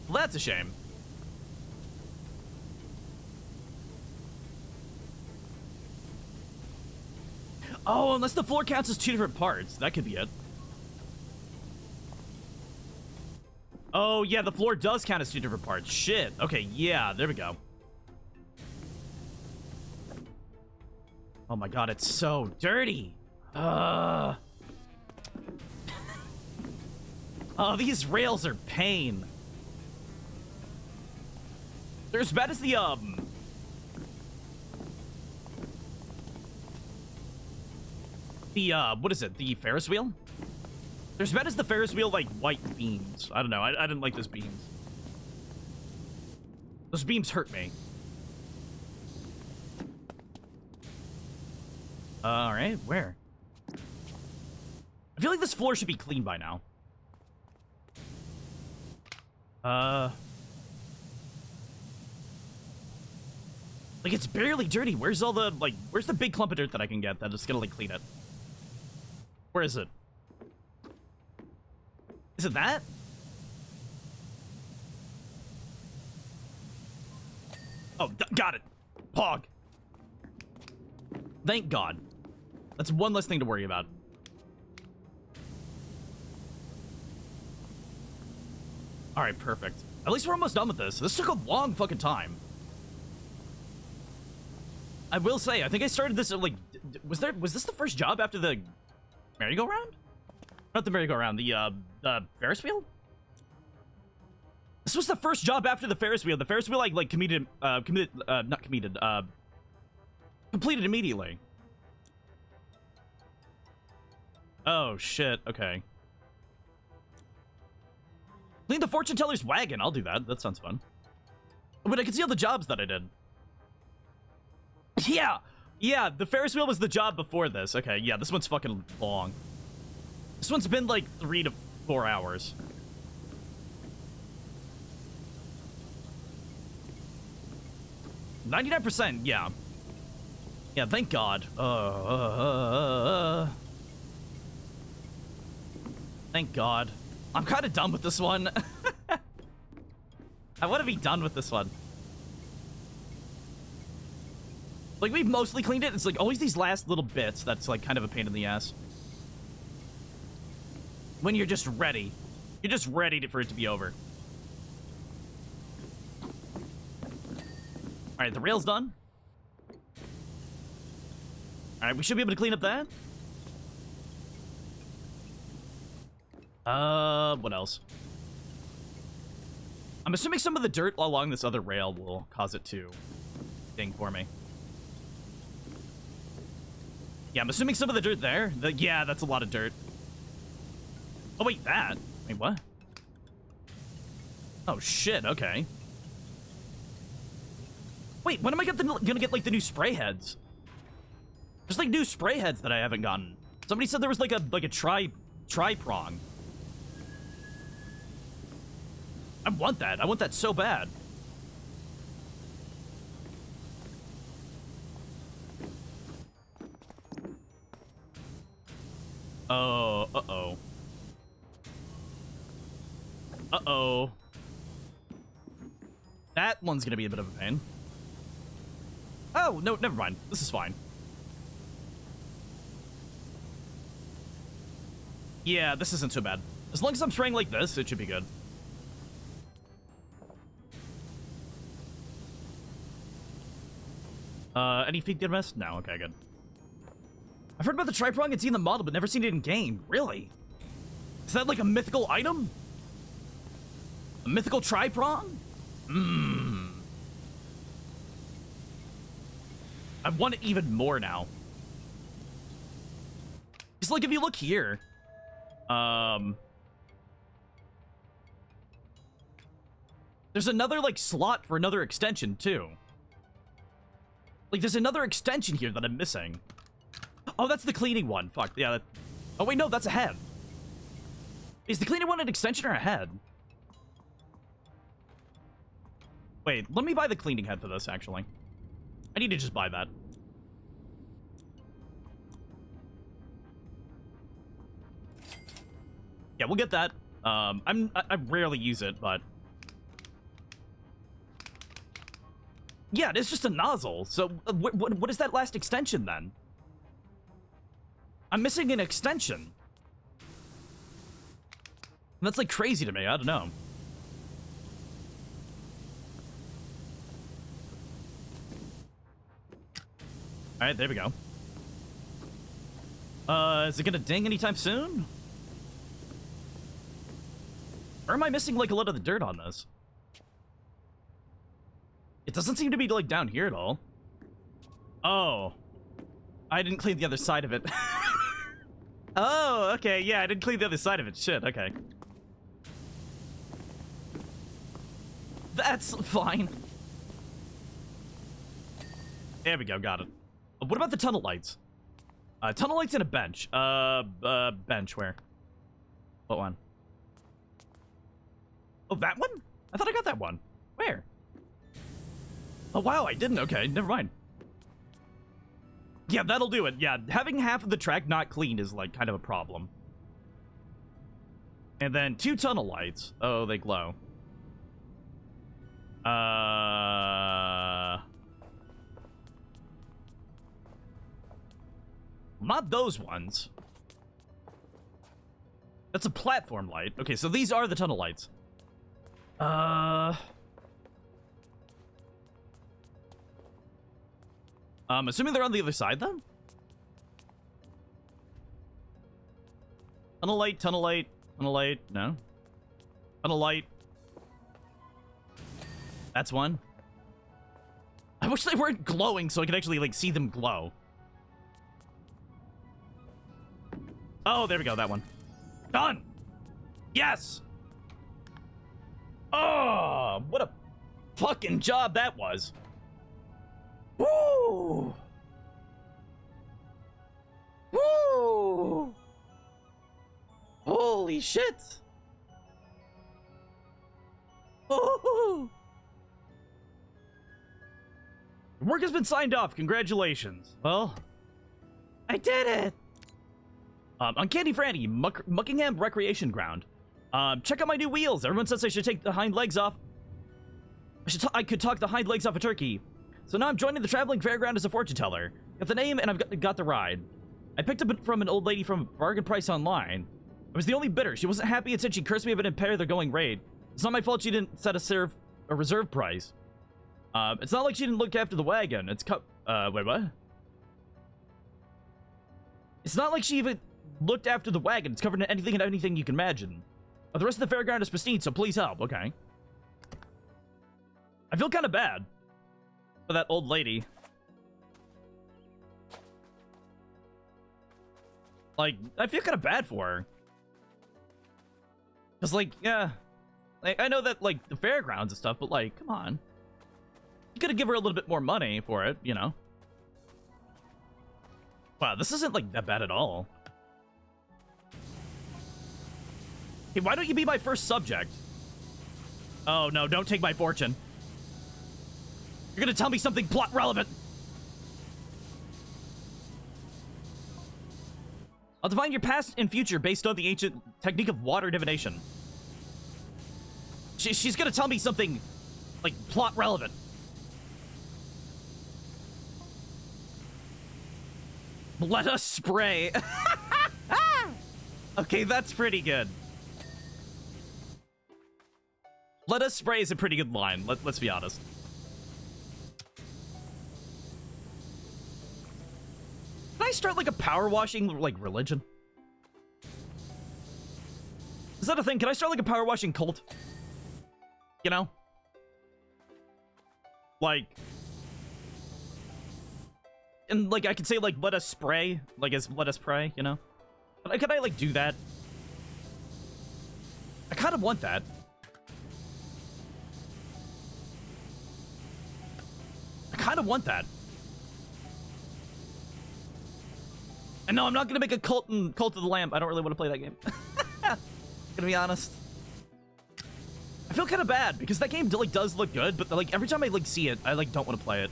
Well, that's a shame. Oh, unless the floor counts as 2 different parts. That could be it. Oh, yeah, the floor does count as 2 different parts. Shit. Okay, yeah, there we go. Oh my God, it's so dirty. Oh, these rails are pain. They're as bad as the, The, what is it? The Ferris wheel? There's bad as the Ferris wheel, like, white beams. I don't know. I didn't like those beams. Those beams hurt me. Alright, where? I feel like this floor should be clean by now. Like, it's barely dirty. Where's all the, like, where's the big clump of dirt that I can get that is gonna, like, clean it? Where is it? Is it that? Oh, got it. Pog. Thank God. That's one less thing to worry about. Alright, perfect. At least we're almost done with this. This took a long fucking time. I will say, I think I started this, like, was this the first job after the merry-go-round? Not the merry-go-round, the Ferris wheel? This was the first job after the Ferris wheel. The Ferris wheel, like completed immediately. Oh, shit, okay. Clean the fortune teller's wagon. I'll do that. That sounds fun. But I can see all the jobs that I did. Yeah! Yeah, the Ferris wheel was the job before this. Okay, yeah, this one's fucking long. This one's been like 3 to 4 hours. %, yeah. Yeah, thank God. Thank God. I'm kind of done with this one. I want to be done with this one. Like, we've mostly cleaned it. It's like always these last little bits that's like kind of a pain in the ass. When you're just ready. You're just ready for it to be over. Alright, the rail's done. Alright, we should be able to clean up that. What else? I'm assuming some of the dirt along this other rail will cause it to ding for me. Yeah, I'm assuming some of the dirt there. Yeah, that's a lot of dirt. Oh, wait, that? Wait, what? Oh, shit, okay. Wait, when am I gonna get, like, the new spray heads? There's, like, new spray heads that I haven't gotten. Somebody said there was, like a tri-prong. I want that. I want that so bad. Oh, uh-oh. Uh-oh. That one's gonna be a bit of a pain. Oh, no, never mind. This is fine. Yeah, this isn't so bad. As long as I'm spraying like this, it should be good. Any feet get missed? No, okay, good. I've heard about the tri-prong and seen the model, but never seen it in game. Really? Is that like a mythical item? A mythical tri-prong? I want it even more now. It's like if you look here, there's another like slot for another extension too. Like there's another extension here that I'm missing. Oh, that's the cleaning one. Fuck yeah. Oh wait, no, that's a head. Is the cleaning one an extension or a head? Wait, let me buy the cleaning head for this, actually. I need to just buy that. Yeah, we'll get that. I rarely use it, but... Yeah, it is just a nozzle. So, what is that last extension, then? I'm missing an extension. That's, like, crazy to me. I don't know. Alright, there we go. Is it gonna ding anytime soon? Or am I missing, like, a lot of the dirt on this? It doesn't seem to be, like, down here at all. Oh. I didn't clean the other side of it. Oh, okay, yeah, I didn't clean the other side of it. Shit, okay. That's fine. There we go, got it. What about the tunnel lights? Tunnel lights and a bench. Bench, where? What one? Oh, that one? I thought I got that one. Where? Oh, wow, I didn't. Okay, never mind. Yeah, that'll do it. Yeah, having half of the track not cleaned is, like, kind of a problem. And then 2 tunnel lights. Oh, they glow. Not those ones. That's a platform light. Okay, so these are the tunnel lights. Assuming they're on the other side, then? Tunnel light, tunnel light, tunnel light. No. Tunnel light. That's one. I wish they weren't glowing so I could actually, like, see them glow. Oh, there we go, that one. Done! Yes! Oh, what a fucking job that was. Woo! Woo! Holy shit! Woo! Work has been signed off. Congratulations. Well, I did it. On Candy Franny, Muckingham Recreation Ground. Check out my new wheels. Everyone says I should take the hind legs off. I could talk the hind legs off a turkey. So now I'm joining the traveling fairground as a fortune teller. Got the name and I've got the ride. I picked up it from an old lady from Bargain Price online. I was the only bidder. She wasn't happy and said she'd curse me if I didn't pay her the going rate. It's not my fault she didn't set a reserve price. It's not like she didn't look after the wagon. Wait, what? It's not like she even looked after the wagon. It's covered in anything and anything you can imagine. The rest of the fairground is pristine, so please help. Okay. I feel kind of bad for that old lady. Like, I feel kind of bad for her. Because, like, yeah. Like, I know that, like, the fairgrounds and stuff, but, like, come on. You could have given her a little bit more money for it, you know? Wow, this isn't, like, that bad at all. Hey, why don't you be my first subject? Oh, no, don't take my fortune. You're gonna tell me something plot relevant. I'll divine your past and future based on the ancient technique of water divination. She's gonna tell me something, like, plot relevant. Let us spray. Okay, that's pretty good. Let us spray is a pretty good line, let's be honest. Can I start, like, a power washing, like, religion? Is that a thing? Can I start, like, a power washing cult? You know? Like... And, like, I could say, like, let us spray, like, as let us pray, you know? But could I, like, do that? I kind of want that. I kind of want that. And no, I'm not gonna make a Cult of the Lamb. I don't really want to play that game. Gonna be honest. I feel kind of bad because that game like does look good, but like every time I like see it, I like don't want to play it.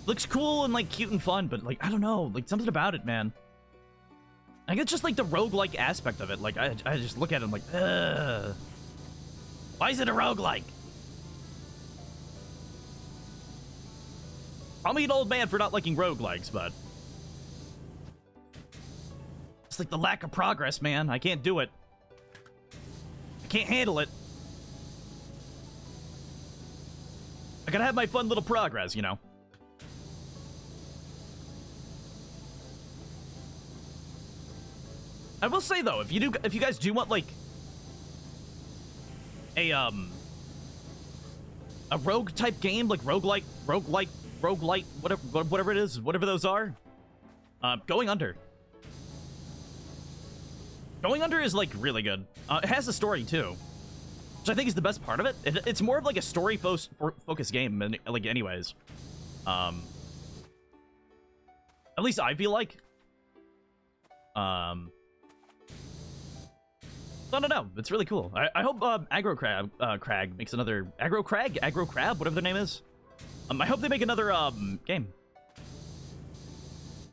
Looks cool and like cute and fun, but like I don't know, like something about it, man. I guess just like the roguelike aspect of it. Like I just look at it and I'm like, ugh. Why is it a roguelike? I'll be an old man for not liking roguelikes, but it's like the lack of progress, man. I can't do it. I can't handle it. I gotta have my fun little progress, you know. I will say though, if you guys do want like a rogue type game, like roguelike, whatever it is, whatever those are, Going Under. Going Under is, like, really good. It has a story, too. Which I think is the best part of it. It's more of, like, a story-focused game, like, anyways. At least I feel like. I don't know. It's really cool. I hope Crag makes another... Aggro Crab? Whatever their name is. I hope they make another game.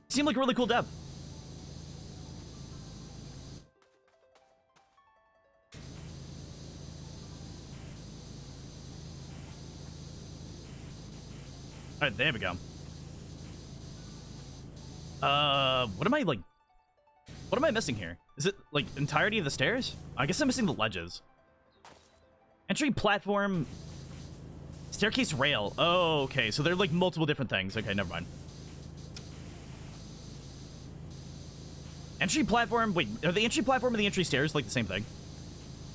Seemed like a really cool dev. Alright, there we go. What am I, like... What am I missing here? Is it, like, entirety of the stairs? I guess I'm missing the ledges. Entry platform... Staircase rail. Oh, okay. So they're, like, multiple different things. Okay, never mind. Entry platform... Wait, are the entry platform and the entry stairs, like, the same thing?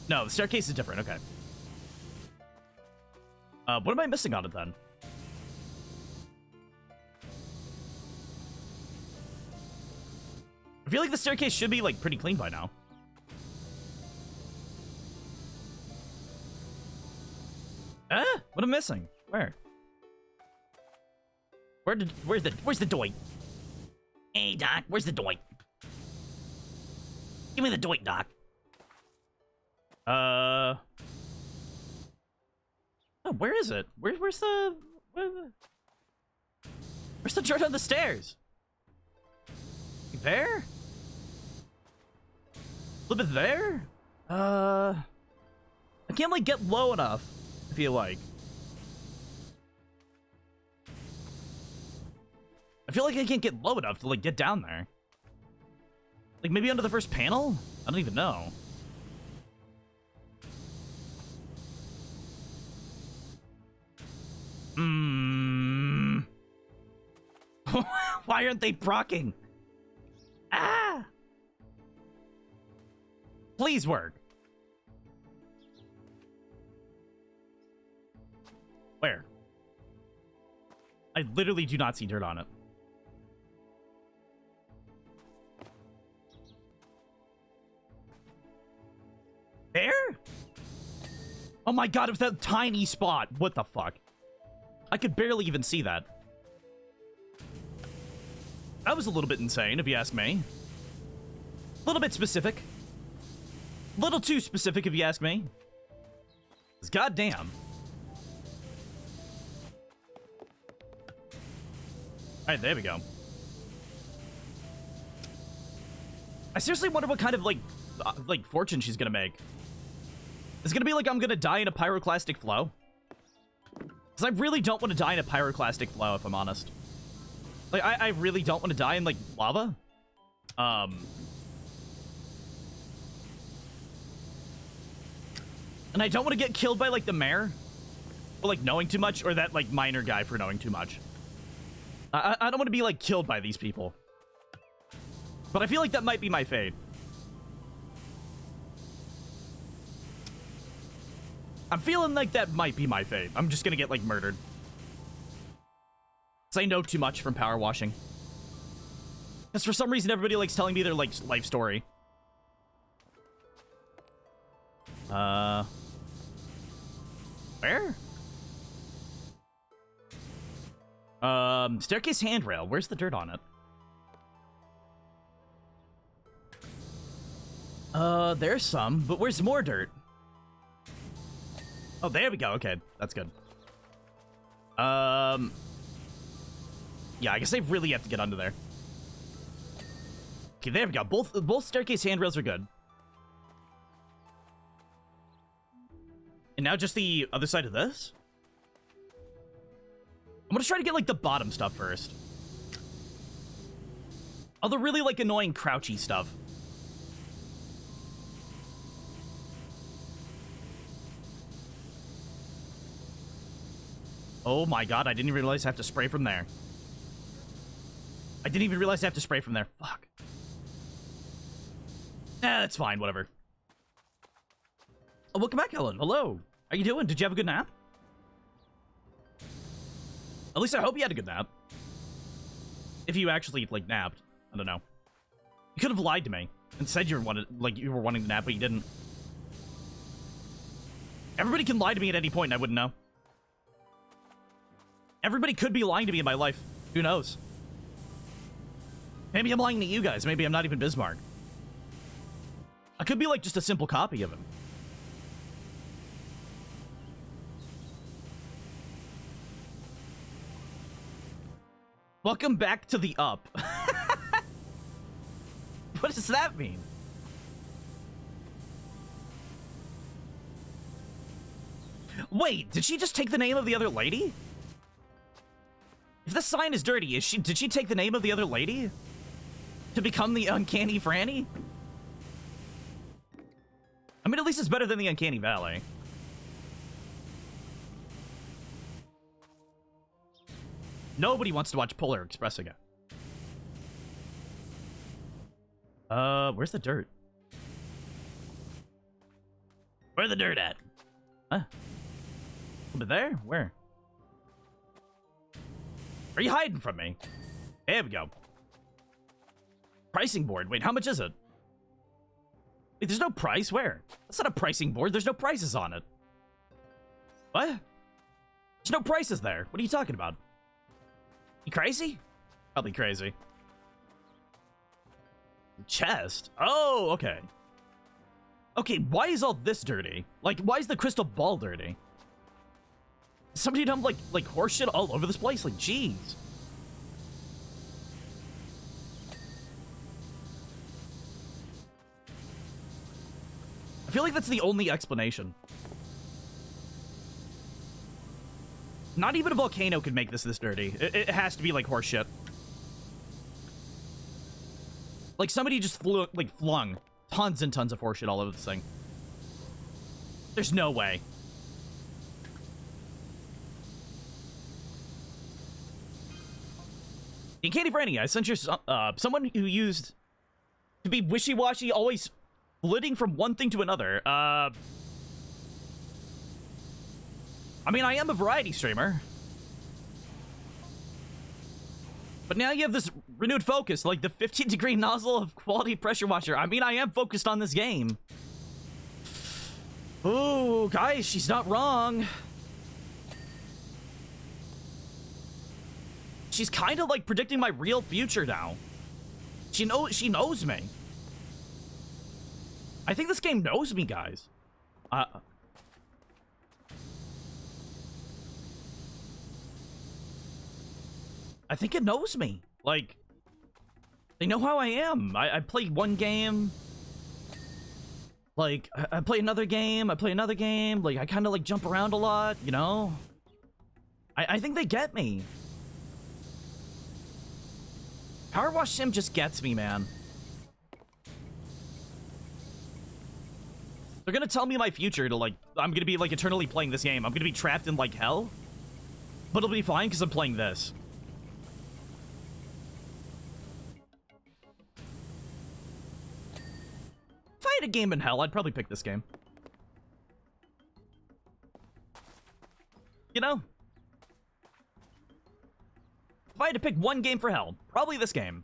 No, the staircase is different. Okay. What am I missing on it, then? I feel like the staircase should be, like, pretty clean by now. What am I missing? Where? Where's the doit? Hey, Doc, where's the doit? Give me the doit, Doc. Oh, where is it? Where's the dirt on the stairs? There? A little bit there? I can't, like, get low enough, I feel like. I feel like I can't get low enough to, like, get down there. Like, maybe under the first panel? I don't even know. Why aren't they procking? Ah! Please work. Where? I literally do not see dirt on it. There? Oh my god, it was that tiny spot. What the fuck? I could barely even see that. That was a little bit insane, if you ask me. A little bit specific. A little too specific, if you ask me. 'Cause goddamn. Alright, there we go. I seriously wonder what kind of, like fortune she's gonna make. Is it gonna be like I'm gonna die in a pyroclastic flow? Because I really don't want to die in a pyroclastic flow, if I'm honest. Like, I really don't want to die in, like, lava. And I don't want to get killed by, like, the mayor. For, like, knowing too much, or that, like, minor guy for knowing too much. I don't want to be, like, killed by these people. But I feel like that might be my fate. I'm feeling like that might be my fate. I'm just gonna get, like, murdered. Because I know too much from power washing. Because for some reason, everybody likes telling me their, like, life story. Where? Staircase handrail. Where's the dirt on it? There's some, but where's more dirt? Oh, there we go. Okay, that's good. Yeah, I guess I really have to get under there. Okay, there we go. Both staircase handrails are good. And now just the other side of this? I'm gonna try to get, like, the bottom stuff first. All the really, like, annoying crouchy stuff. Oh my god, I didn't even realize I have to spray from there. I didn't even realize I have to spray from there. Fuck. That's fine, whatever. Oh, welcome back, Helen. Hello. How you doing? Did you have a good nap? At least I hope you had a good nap. If you actually, like, napped. I don't know. You could have lied to me and said you were wanting the nap, but you didn't. Everybody can lie to me at any point and I wouldn't know. Everybody could be lying to me in my life. Who knows? Maybe I'm lying to you guys. Maybe I'm not even Bismarck. I could be like just a simple copy of him. Welcome back to the up. What does that mean? Wait, did she just take the name of the other lady? If this sign is dirty, did she take the name of the other lady? To become the Uncanny Franny? I mean, at least it's better than the Uncanny Valley. Nobody wants to watch Polar Express again. Where's the dirt? Where's the dirt at? Huh? Over there? Where? Are you hiding from me? There we go. Pricing board. Wait, how much is it? Wait, there's no price? Where? That's not a pricing board. There's no prices on it. What? There's no prices there. What are you talking about? You crazy? Probably crazy. Chest? Oh, okay. Okay, why is all this dirty? Like, why is the crystal ball dirty? Somebody done like horse shit all over this place? Like, jeez. I feel like that's the only explanation. Not even a volcano could make this dirty. It has to be like horse shit. Like somebody just flung tons and tons of horse shit all over this thing. There's no way. In Candy Franny, I sent you someone who used to be wishy-washy, always flitting from one thing to another. I mean, I am a variety streamer. But now you have this renewed focus, like the 15-degree nozzle of quality pressure washer. I mean, I am focused on this game. Ooh, guys, she's not wrong. She's kind of like predicting my real future now. She knows me. I think this game knows me, guys. I think it knows me. Like, they know how I am. I play one game. Like, I play another game. I play another game. Like, I kind of like jump around a lot, you know? I think they get me. PowerWash Sim just gets me, man. They're gonna tell me my future to, like, I'm gonna be, like, eternally playing this game. I'm gonna be trapped in, like, hell. But it'll be fine because I'm playing this. If I had a game in hell, I'd probably pick this game. You know? If I had to pick one game for hell, probably this game.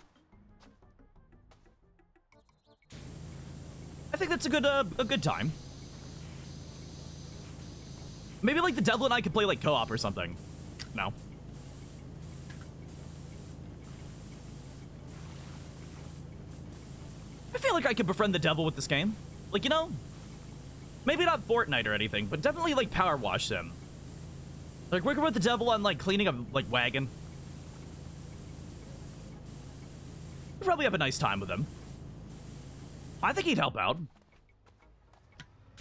I think that's a good time. Maybe like the devil and I could play like co-op or something. No. I feel like I could befriend the devil with this game. Like, you know, maybe not Fortnite or anything, but definitely like PowerWash Sim. Like working with the devil on like cleaning a like wagon. We'd probably have a nice time with him. I think he'd help out.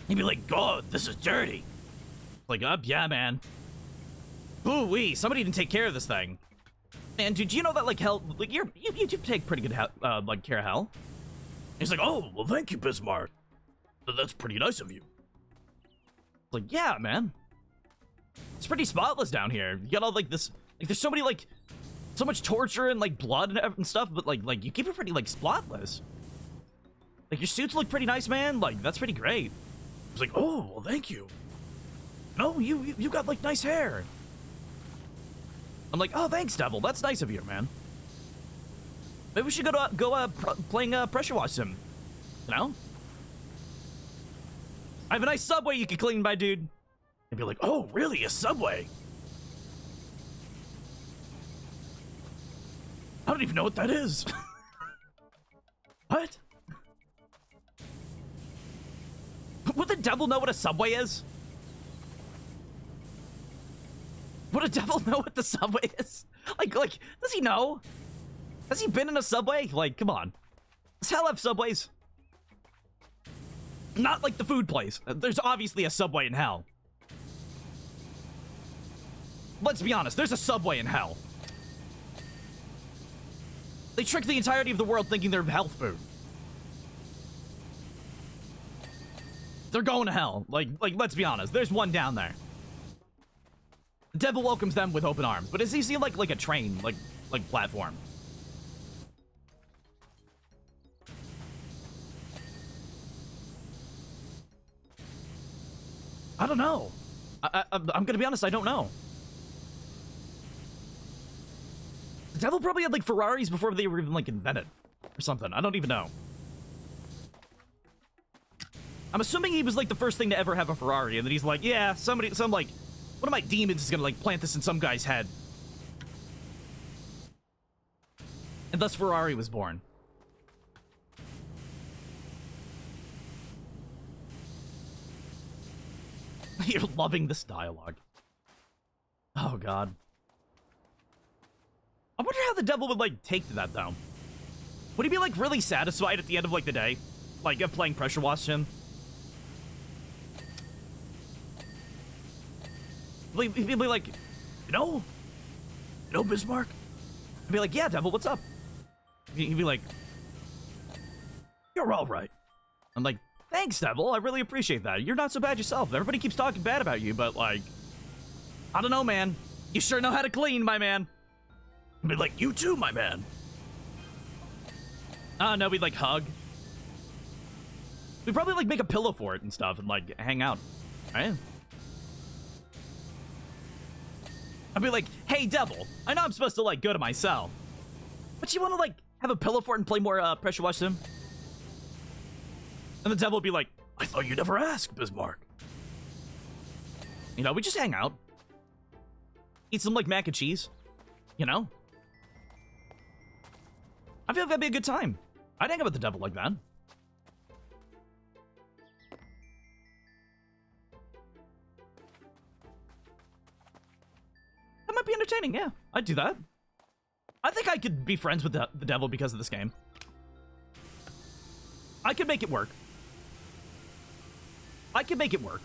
He'd be like, God, this is dirty. Like, yeah, man. Ooh-wee, somebody didn't take care of this thing. Man, dude, do you know that, like, hell, like, you take pretty good, like, care of hell? He's like, oh, well, thank you, Bismarck. That's pretty nice of you. Like, yeah, man. It's pretty spotless down here. You got all, like, this, like, there's so many, like, so much torture and, like, blood and stuff, but, like, you keep it pretty, like, spotless. Like, your suits look pretty nice, man. Like, that's pretty great. He's like, oh, well, thank you. No, you got, like, nice hair. I'm like, oh, thanks, devil. That's nice of you, man. Maybe we should go playing pressure wash sim. You know? I have a nice subway you can clean, my dude. And be like, oh, really? A subway? I don't even know what that is. What? Would the devil know what a subway is? Would a devil know what the subway is? Like, does he know? Has he been in a subway? Like, come on. Does hell have subways? Not like the food place. There's obviously a subway in hell. Let's be honest, there's a subway in hell. They trick the entirety of the world thinking they're health food. They're going to hell. Like, let's be honest, there's one down there. The devil welcomes them with open arms, but is he like a train, like platform? I don't know. I'm gonna be honest, I don't know. The devil probably had like Ferraris before they were even like invented or something. I don't even know. I'm assuming he was like the first thing to ever have a Ferrari, and then he's like, yeah, some like one of my demons is gonna like plant this in some guy's head. And thus Ferrari was born. You're loving this dialogue. Oh, God. I wonder how the devil would, like, take to that, though. Would he be, like, really satisfied at the end of, like, the day? Like, of playing Pressure Wash him? He'd be like, you know, Bismarck? I'd be like, yeah, devil, what's up? He'd be like, you're all right. I'm like, thanks, devil. I really appreciate that. You're not so bad yourself. Everybody keeps talking bad about you, but, like, I don't know, man. You sure know how to clean, my man. I'd be like, you too, my man. No, we'd, like, hug. We'd probably, like, make a pillow for it and stuff and, like, hang out, right? I'd be like, hey, devil, I know I'm supposed to, like, go to my cell, but you want to, like, have a pillow for it and play more Pressure Wash Sim? And the devil would be like, I thought you'd never ask, Bismarck. You know, we just hang out. Eat some, like, mac and cheese. You know? I feel like that'd be a good time. I'd hang out with the devil like that. That might be entertaining, yeah. I'd do that. I think I could be friends with the devil because of this game. I could make it work. I could make it work.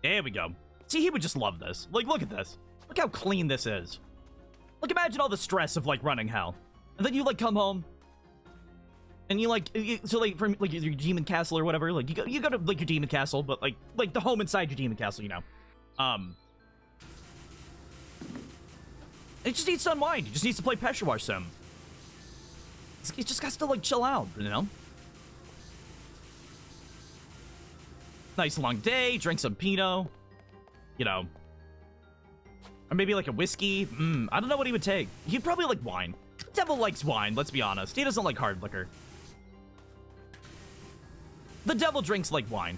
There we go. See, he would just love this. Like, look at this. Look how clean this is. Like, imagine all the stress of, like, running hell. And then you, like, come home. And you, like, so, like, from, like, your demon castle or whatever, like, you go to, like, your demon castle, but, like, the home inside your demon castle, you know. It just needs to unwind. It just needs to play Pressure Wash Sim. It just got to, like, chill out, you know? Nice long day, drink some Pinot, you know. Or maybe like a whiskey. I don't know what he would take. He'd probably like wine. Devil likes wine, let's be honest. He doesn't like hard liquor. The devil drinks like wine.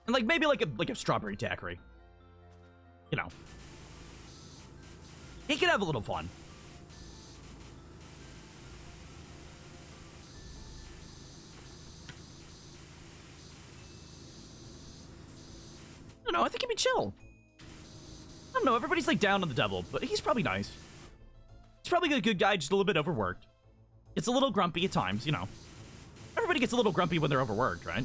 And like maybe like a strawberry daiquiri. You know. He could have a little fun. I don't know, I think he'd be chill. I don't know, everybody's like down on the devil, but he's probably nice. He's probably a good guy, just a little bit overworked. Gets a little grumpy at times, you know. Everybody gets a little grumpy when they're overworked, right?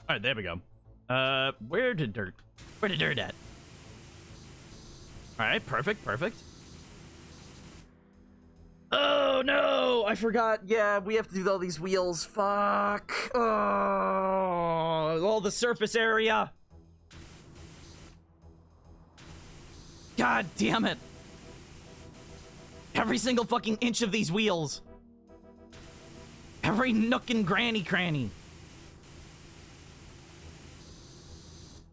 Alright, there we go. Where did dirt at? Alright, perfect. Oh, no! I forgot. Yeah, we have to do all these wheels. Fuck. Oh, all the surface area. God damn it. Every single fucking inch of these wheels. Every nook and granny cranny.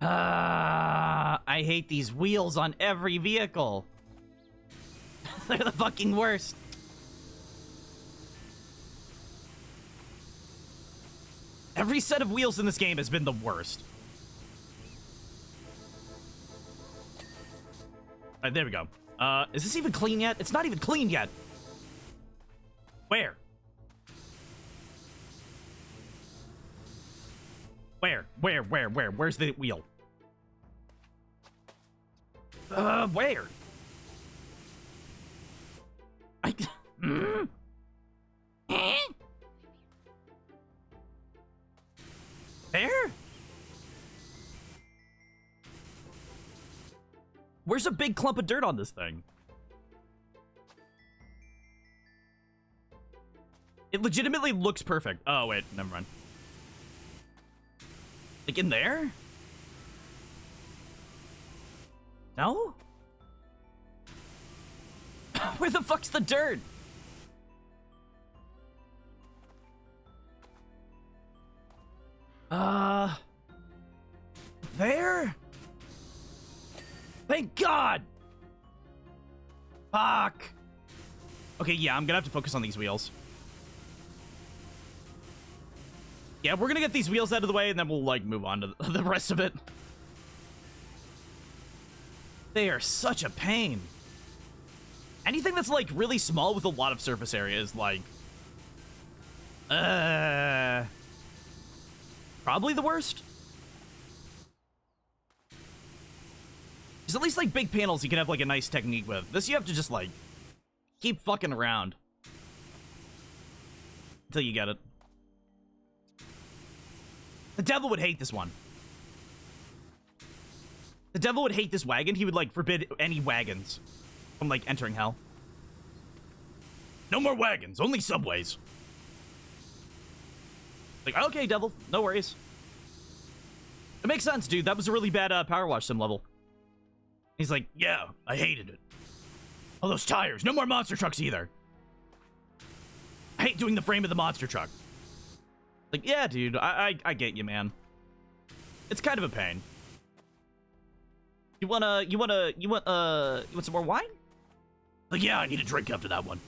I hate these wheels on every vehicle. They're the fucking worst. Every set of wheels in this game has been the worst. Alright, there we go. Is this even clean yet? It's not even clean yet. Where? Where? Where's the wheel? Where? There? Where's a big clump of dirt on this thing? It legitimately looks perfect. Oh, wait, never mind. Like in there? No? Where the fuck's the dirt? There? Thank God! Fuck! Okay, yeah, I'm gonna have to focus on these wheels. Yeah, we're gonna get these wheels out of the way, and then we'll, like, move on to the rest of it. They are such a pain. Anything that's, like, really small with a lot of surface area is, like... probably the worst. There's at least, like, big panels you can have, like, a nice technique with. This you have to just, like, keep fucking around. Until you get it. The devil would hate this one. The devil would hate this wagon. He would, like, forbid any wagons from, like, entering hell. No more wagons, only subways. Like, okay, devil, no worries. It makes sense, dude. That was a really bad PowerWash sim level. He's like, yeah, I hated it. All those tires, no more monster trucks either. I hate doing the frame of the monster truck. Like, yeah, dude, I get you, man. It's kind of a pain. You want some more wine? Like, yeah, I need a drink after that one.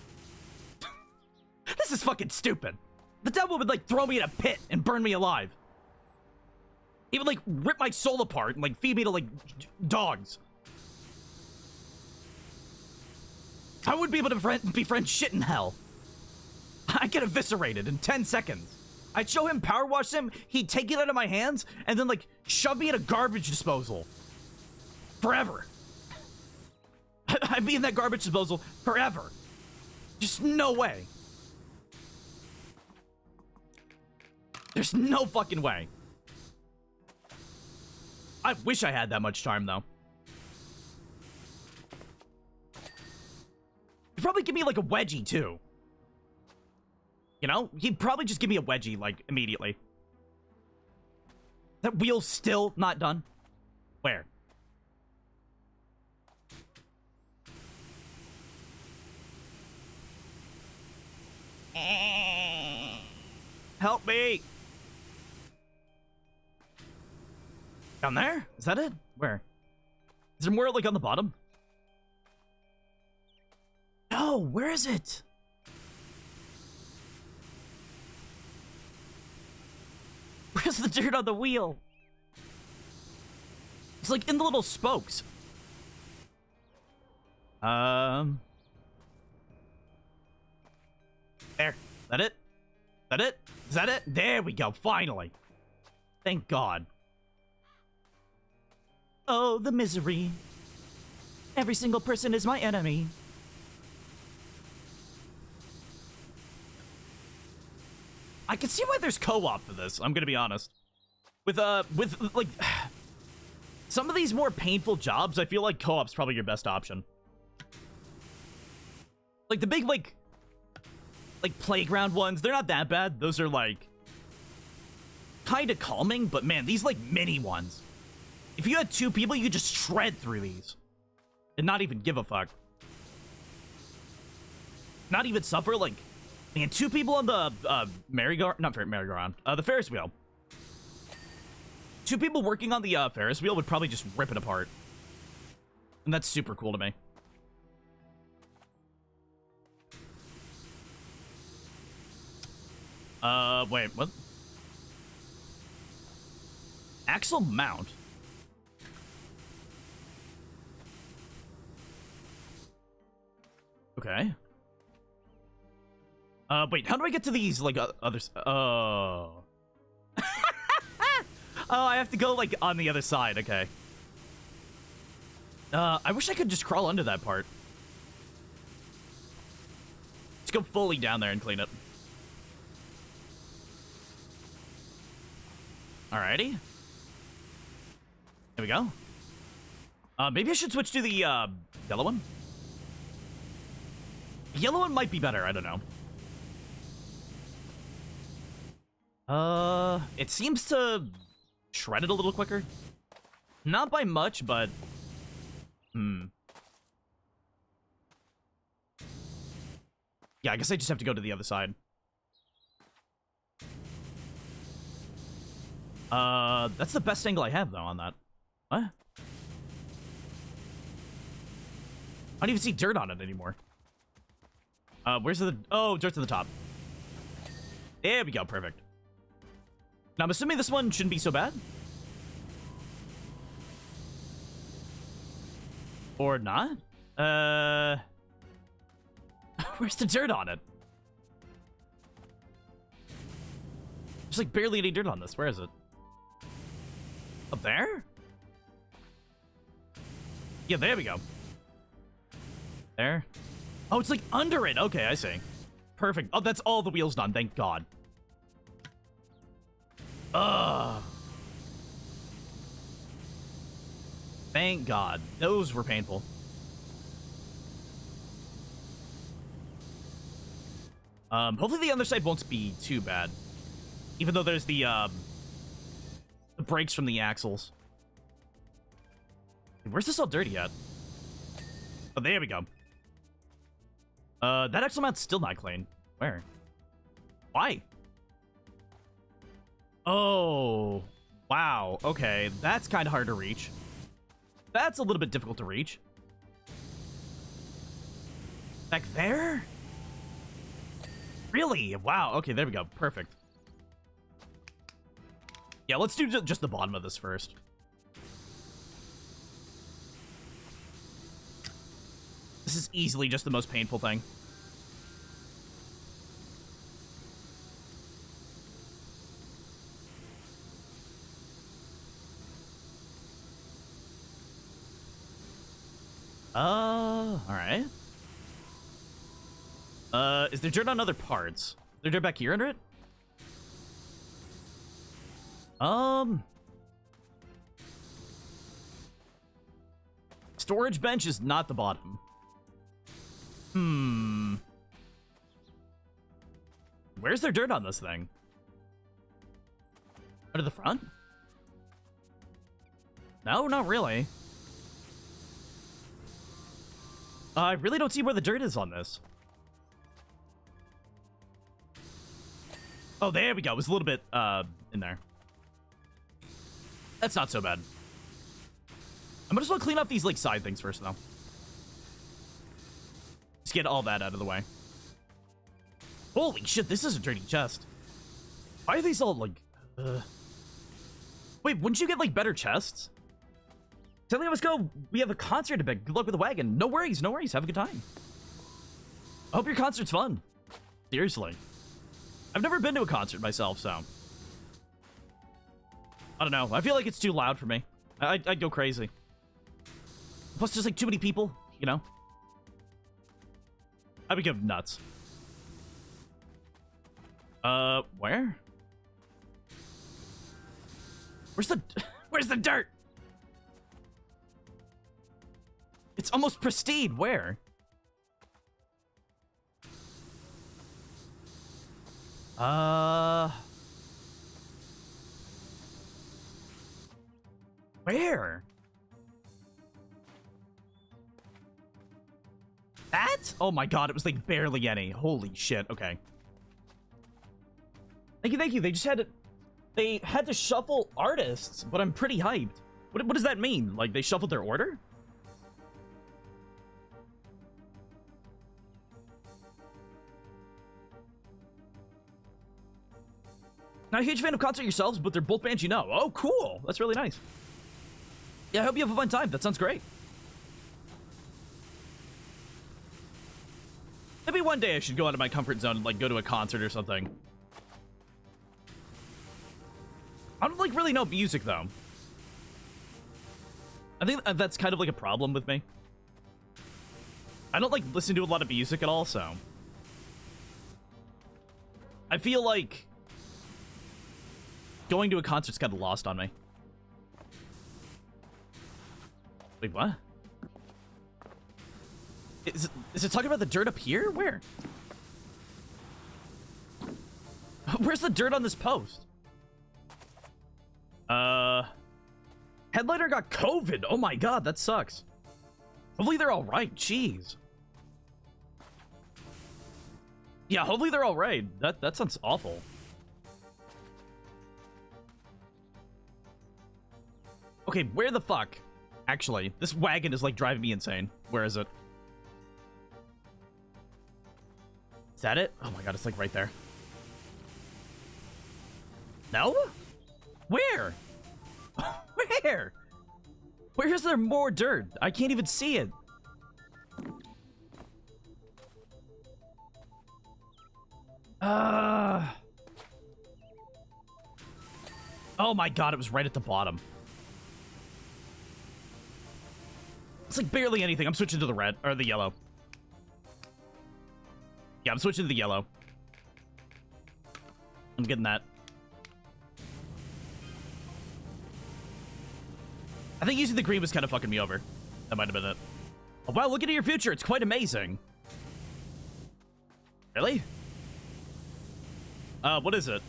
This is fucking stupid. The devil would, like, throw me in a pit and burn me alive. He would, like, rip my soul apart and, like, feed me to, like, dogs. I would be able to befriend shit in hell. I'd get eviscerated in 10 seconds. I'd show him PowerWash Sim, he'd take it out of my hands, and then, like, shove me in a garbage disposal. Forever. I'd be in that garbage disposal forever. Just no way. There's no fucking way. I wish I had that much time, though. He'd probably give me, like, a wedgie, too. You know? He'd probably just give me a wedgie, like, immediately. That wheel's still not done? Where? Help me! Down there? Is that it? Where? Is there more, like, on the bottom? No, where is it? Where's the dirt on the wheel? It's, like, in the little spokes. There. Is that it? Is that it? Is that it? There we go, finally. Thank God. Oh, the misery. Every single person is my enemy. I can see why there's co-op for this, I'm gonna be honest. With like, some of these more painful jobs, I feel like co-op's probably your best option. Like, the big, like playground ones, they're not that bad. Those are, like, kind of calming, but man, these, like, mini ones. If you had 2 people, you could just shred through these. And not even give a fuck. Not even suffer, like, Man, 2 people on the merry-go-round, the Ferris wheel. 2 people working on the Ferris wheel would probably just rip it apart. And that's super cool to me. Wait, what? Axle mount? Okay. Wait, how do I get to these, like, others? Oh. Oh, I have to go, like, on the other side, okay. I wish I could just crawl under that part. Let's go fully down there and clean it. Alrighty. There we go. Maybe I should switch to the, yellow one? The yellow one might be better, I don't know. It seems to shred it a little quicker. Not by much, but... Yeah, I guess I just have to go to the other side. That's the best angle I have, though, on that. What? I don't even see dirt on it anymore. Where's the... Oh, dirt's at the top. There we go, perfect. Now, I'm assuming this one shouldn't be so bad. Or not? Where's the dirt on it? There's like barely any dirt on this. Where is it? Up there? Yeah, there we go. There. Oh, it's like under it. Okay, I see. Perfect. Oh, that's all the wheels done. Thank God. Ugh. Thank God. Those were painful. Hopefully the other side won't be too bad. Even though there's the brakes from the axles. Where's this all dirty at? Oh, there we go. That axle mount's still not clean. Where? Why? Oh, wow. Okay, that's kind of hard to reach. That's a little bit difficult to reach. Back there? Really? Wow. Okay, there we go. Perfect. Yeah, let's do just the bottom of this first. This is easily just the most painful thing. Alright. Is there dirt on other parts? Is there dirt back here under it? Storage bench is not the bottom. Where's there dirt on this thing? Under the front? No, not really. I really don't see where the dirt is on this. Oh, there we go. It was a little bit, in there. That's not so bad. I might as well clean up these, like, side things first, though. Just get all that out of the way. Holy shit, this is a dirty chest. Why are these all, like, Wait, wouldn't you get, like, better chests? Tell me, let's go. We have a concert to beg. Good luck with the wagon. No worries, no worries. Have a good time. I hope your concert's fun. Seriously. I've never been to a concert myself, so... I don't know. I feel like it's too loud for me. I'd go crazy. Plus, there's, like, too many people, you know? I would go nuts. Where? Where's the dirt? It's almost pristine. Where? Where? That? Oh my God, it was like barely any. Holy shit. Okay. Thank you. They just had to... They had to shuffle artists, but I'm pretty hyped. What does that mean? Like, they shuffled their order? Not a huge fan of concert yourselves, but they're both bands you know. Oh, cool. That's really nice. Yeah, I hope you have a fun time. That sounds great. Maybe one day I should go out of my comfort zone and, like, go to a concert or something. I don't, like, really know music, though. I think that's kind of, like, a problem with me. I don't, like, listen to a lot of music at all, so... I feel like... going to a concert's kind of lost on me. Wait, what? Is it talking about the dirt up here? Where? Where's the dirt on this post? Headliner got COVID. Oh my god, that sucks. Hopefully they're all right. Jeez. Yeah, hopefully they're all right. That sounds awful. Okay, where the fuck? Actually, this wagon is like driving me insane. Where is it? Is that it? Oh my god, it's like right there. No? Where? Where? Where is there more dirt? I can't even see it. Oh my god, it was right at the bottom. It's like barely anything. I'm switching to the red, or the yellow. Yeah, I'm switching to the yellow. I'm getting that. I think using the green was kind of fucking me over. That might have been it. Oh, wow, look into your future. It's quite amazing. Really? What is it?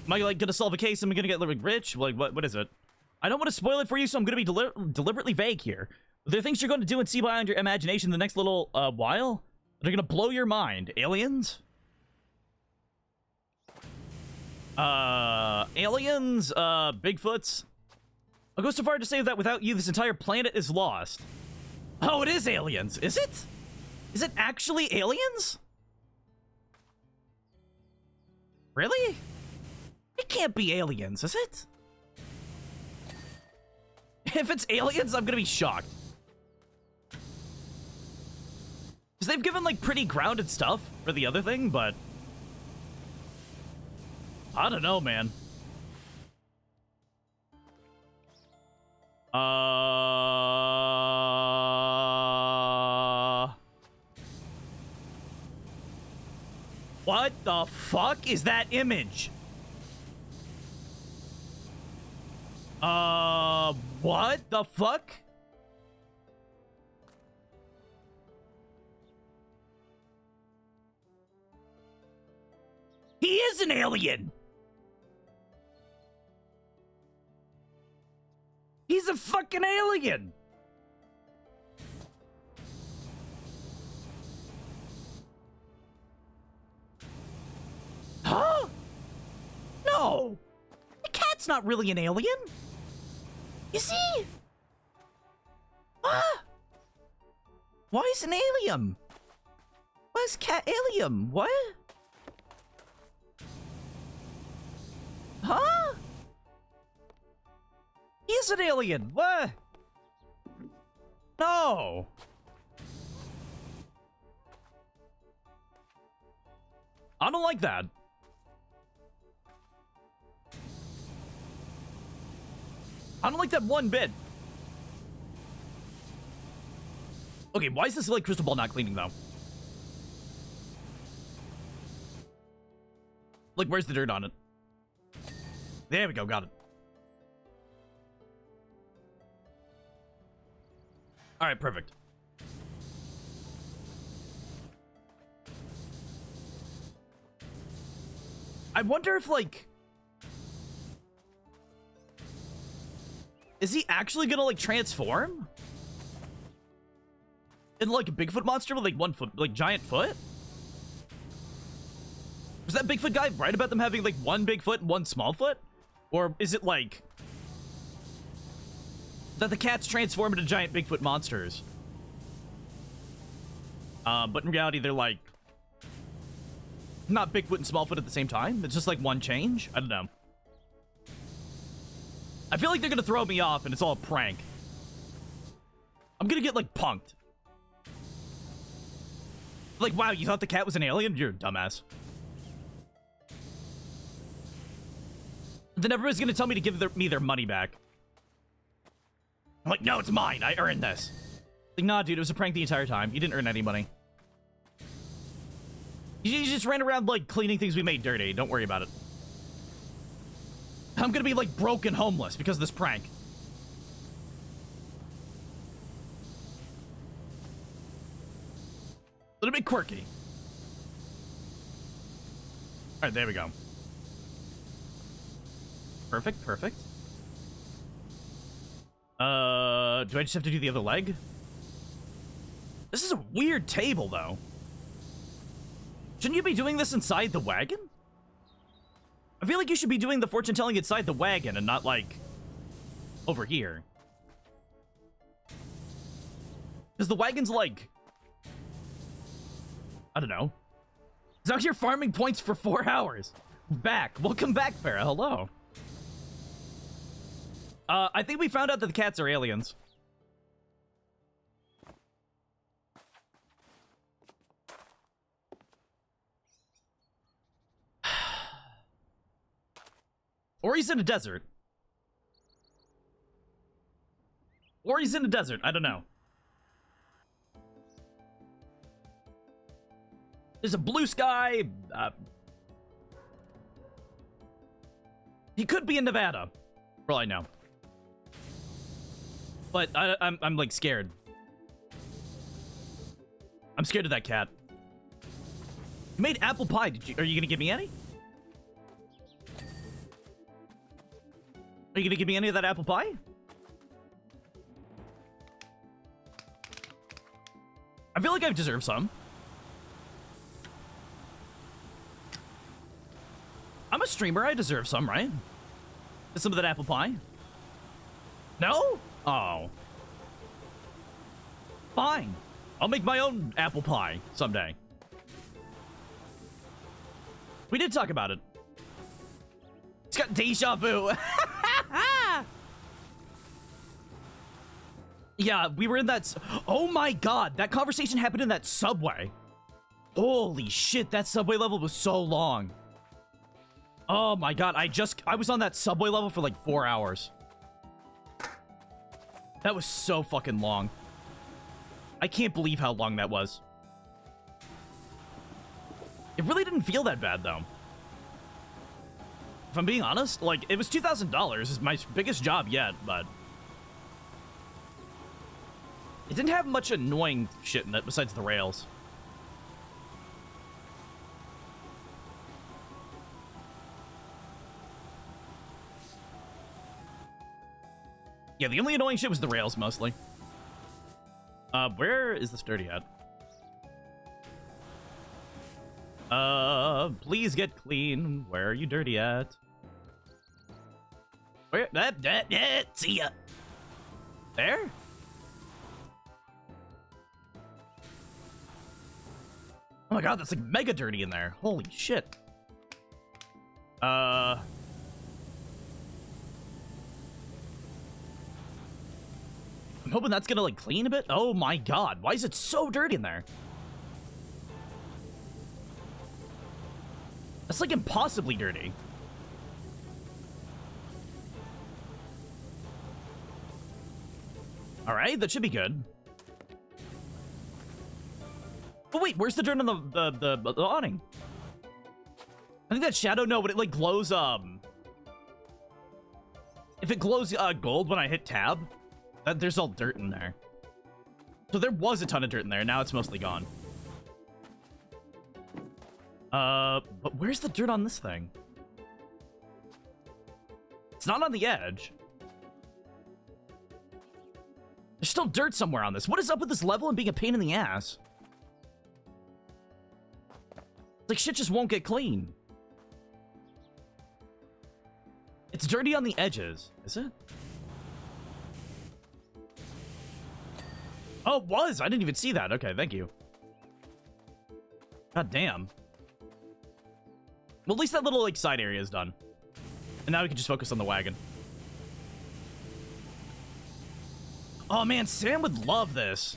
Am I, like, gonna solve a case? Am I gonna get, like, rich? Like, what is it? I don't want to spoil it for you, so I'm gonna be deliberately vague here. There are things you're going to do and see beyond your imagination the next little, while. They're gonna blow your mind. Aliens? Aliens? Bigfoots? I'll go so far to say that without you, this entire planet is lost. Oh, it is aliens. Is it? Is it actually aliens? Really? It can't be aliens, is it? If it's aliens, I'm gonna be shocked. Because they've given, like, pretty grounded stuff for the other thing, but... I don't know, man. What the fuck is that image? What the fuck? He is an alien! He's a fucking alien! Huh? No! The cat's not really an alien! Is he? What? Why is an alien? Why is cat alien? What? Huh? He's an alien. What? No. I don't like that. I don't like that one bit. Okay, why is this, like, crystal ball not cleaning, though? Like, where's the dirt on it? There we go, got it. Alright, perfect. I wonder if, like... Is he actually gonna, like, transform? In, like, a Bigfoot monster with, like, 1 foot, like, giant foot? Was that Bigfoot guy right about them having, like, one big foot and one small foot? Or is it, like, that the cats transform into giant Bigfoot monsters? But in reality, they're, like, not Bigfoot and Smallfoot at the same time. It's just, like, one change? I don't know. I feel like they're gonna throw me off and it's all a prank. I'm gonna get, like, punked. Like, wow, you thought the cat was an alien? You're a dumbass. Then everybody's gonna tell me to give me their money back. I'm like, no, it's mine. I earned this. Like, nah, dude, it was a prank the entire time. You didn't earn any money. You just ran around, like, cleaning things we made dirty. Don't worry about it. I'm gonna be, like, broke and homeless because of this prank. A little bit quirky. Alright, there we go. Perfect, perfect. Do I just have to do the other leg? This is a weird table, though. Shouldn't you be doing this inside the wagon? I feel like you should be doing the fortune telling inside the wagon and not, like, over here. Because the wagon's, like, I don't know. It's out here farming points for 4 hours. Back. Welcome back, Farah. Hello. I think we found out that the cats are aliens. Or he's in a desert. Or he's in a desert. I don't know. There's a blue sky. He could be in Nevada, for all I know. But I'm like scared. I'm scared of that cat. You made apple pie. Are you gonna give me any? Are you gonna give me any of that apple pie? I feel like I deserve some. I'm a streamer. I deserve some, right? Some of that apple pie. No? Oh. Fine. I'll make my own apple pie someday. We did talk about it. It's got deja vu. Yeah, we were in that... Oh my god, that conversation happened in that subway. Holy shit, that subway level was so long. Oh my god, I was on that subway level for like 4 hours. That was so fucking long. I can't believe how long that was. It really didn't feel that bad, though. If I'm being honest, like, it was $2,000. It's my biggest job yet, but... It didn't have much annoying shit in it besides the rails. Yeah, the only annoying shit was the rails, mostly. Where is this dirty at? Please get clean. Where are you dirty at? Where? See ya. There? Oh my god, that's like mega dirty in there. Holy shit. I'm hoping that's gonna, like, clean a bit. Oh my god, why is it so dirty in there? That's, like, impossibly dirty. Alright, that should be good. But wait, where's the dirt on the awning? I think that's shadow. No, but it, like, glows, if it glows, gold when I hit tab, there's all dirt in there. So there was a ton of dirt in there. Now it's mostly gone. But where's the dirt on this thing? It's not on the edge. There's still dirt somewhere on this. What is up with this level and being a pain in the ass? It's like shit just won't get clean. It's dirty on the edges. Is it? Oh, it was! I didn't even see that. Okay, thank you. God damn. Well, at least that little, like, side area is done. And now we can just focus on the wagon. Oh, man, Sam would love this.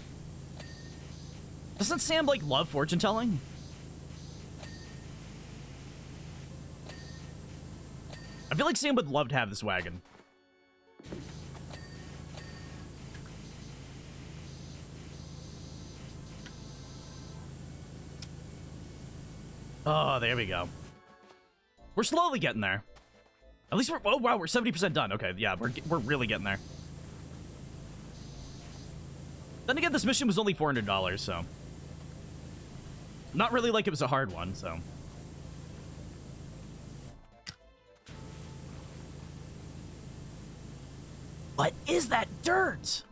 Doesn't Sam, like, love fortune telling? I feel like Sam would love to have this wagon. Oh, there we go. We're slowly getting there. At least we're, oh wow, we're 70% done. Okay, yeah, we're really getting there. Then again, this mission was only $400, so not really like it was a hard one, so. What is that dirt?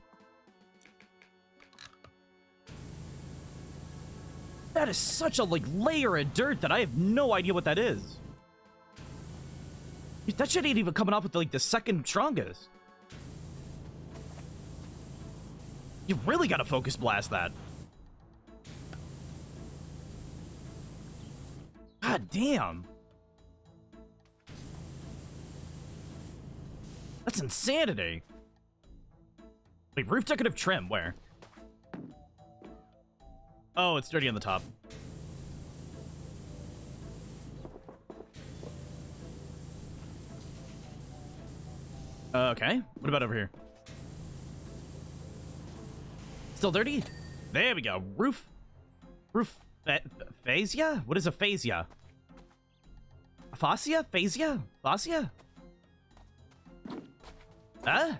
That is such a, like, layer of dirt that I have no idea what that is. That shit ain't even coming off with, like, the second strongest. You really gotta focus blast that. God damn. That's insanity. Wait, roof decorative trim, where? Oh, it's dirty on the top. Okay, what about over here? Still dirty? There we go. Roof fascia? What is a fascia? Fascia? Fascia? Fascia? Huh?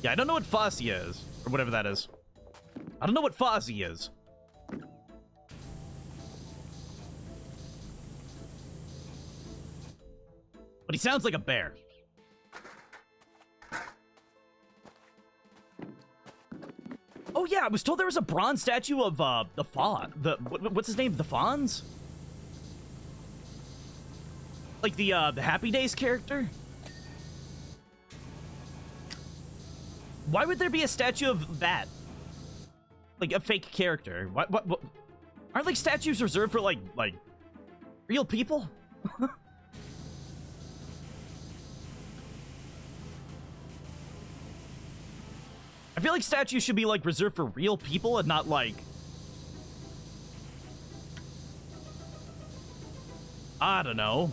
Yeah, I don't know what fascia is, or whatever that is. I don't know what fascia is. But he sounds like a bear. Oh yeah, I was told there was a bronze statue of the Fawn. What's his name? The Fawns? Like the Happy Days character? Why would there be a statue of that? Like a fake character? What? Aren't like statues reserved for like real people? I feel like statues should be like reserved for real people and not like, I don't know,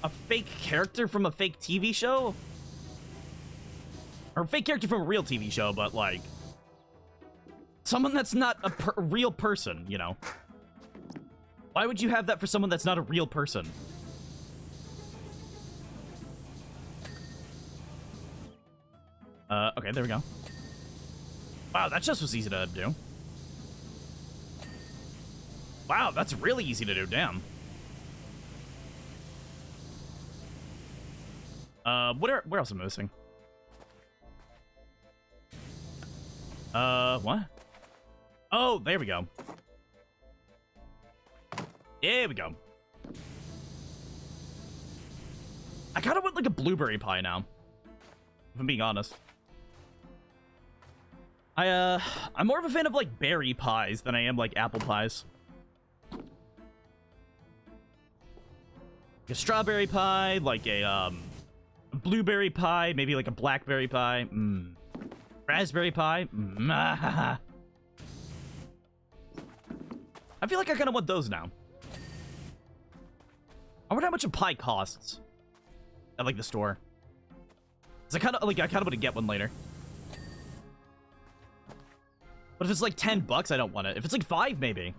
a fake character from a fake TV show? Or a fake character from a real TV show, but like someone that's not a real person, you know? Why would you have that for someone that's not a real person? Okay, there we go. Wow, that just was easy to do. Wow, that's really easy to do, damn. Where else am I missing? What? Oh, there we go. There we go. I kind of want like a blueberry pie now, if I'm being honest. I'm more of a fan of like berry pies than I am like apple pies. Like a strawberry pie, like a blueberry pie, maybe like a blackberry pie. Raspberry pie. I feel like I kind of want those now. I wonder how much a pie costs at like the store. 'Cause I kind of want to get one later. But if it's like $10, I don't want it. If it's like $5, maybe.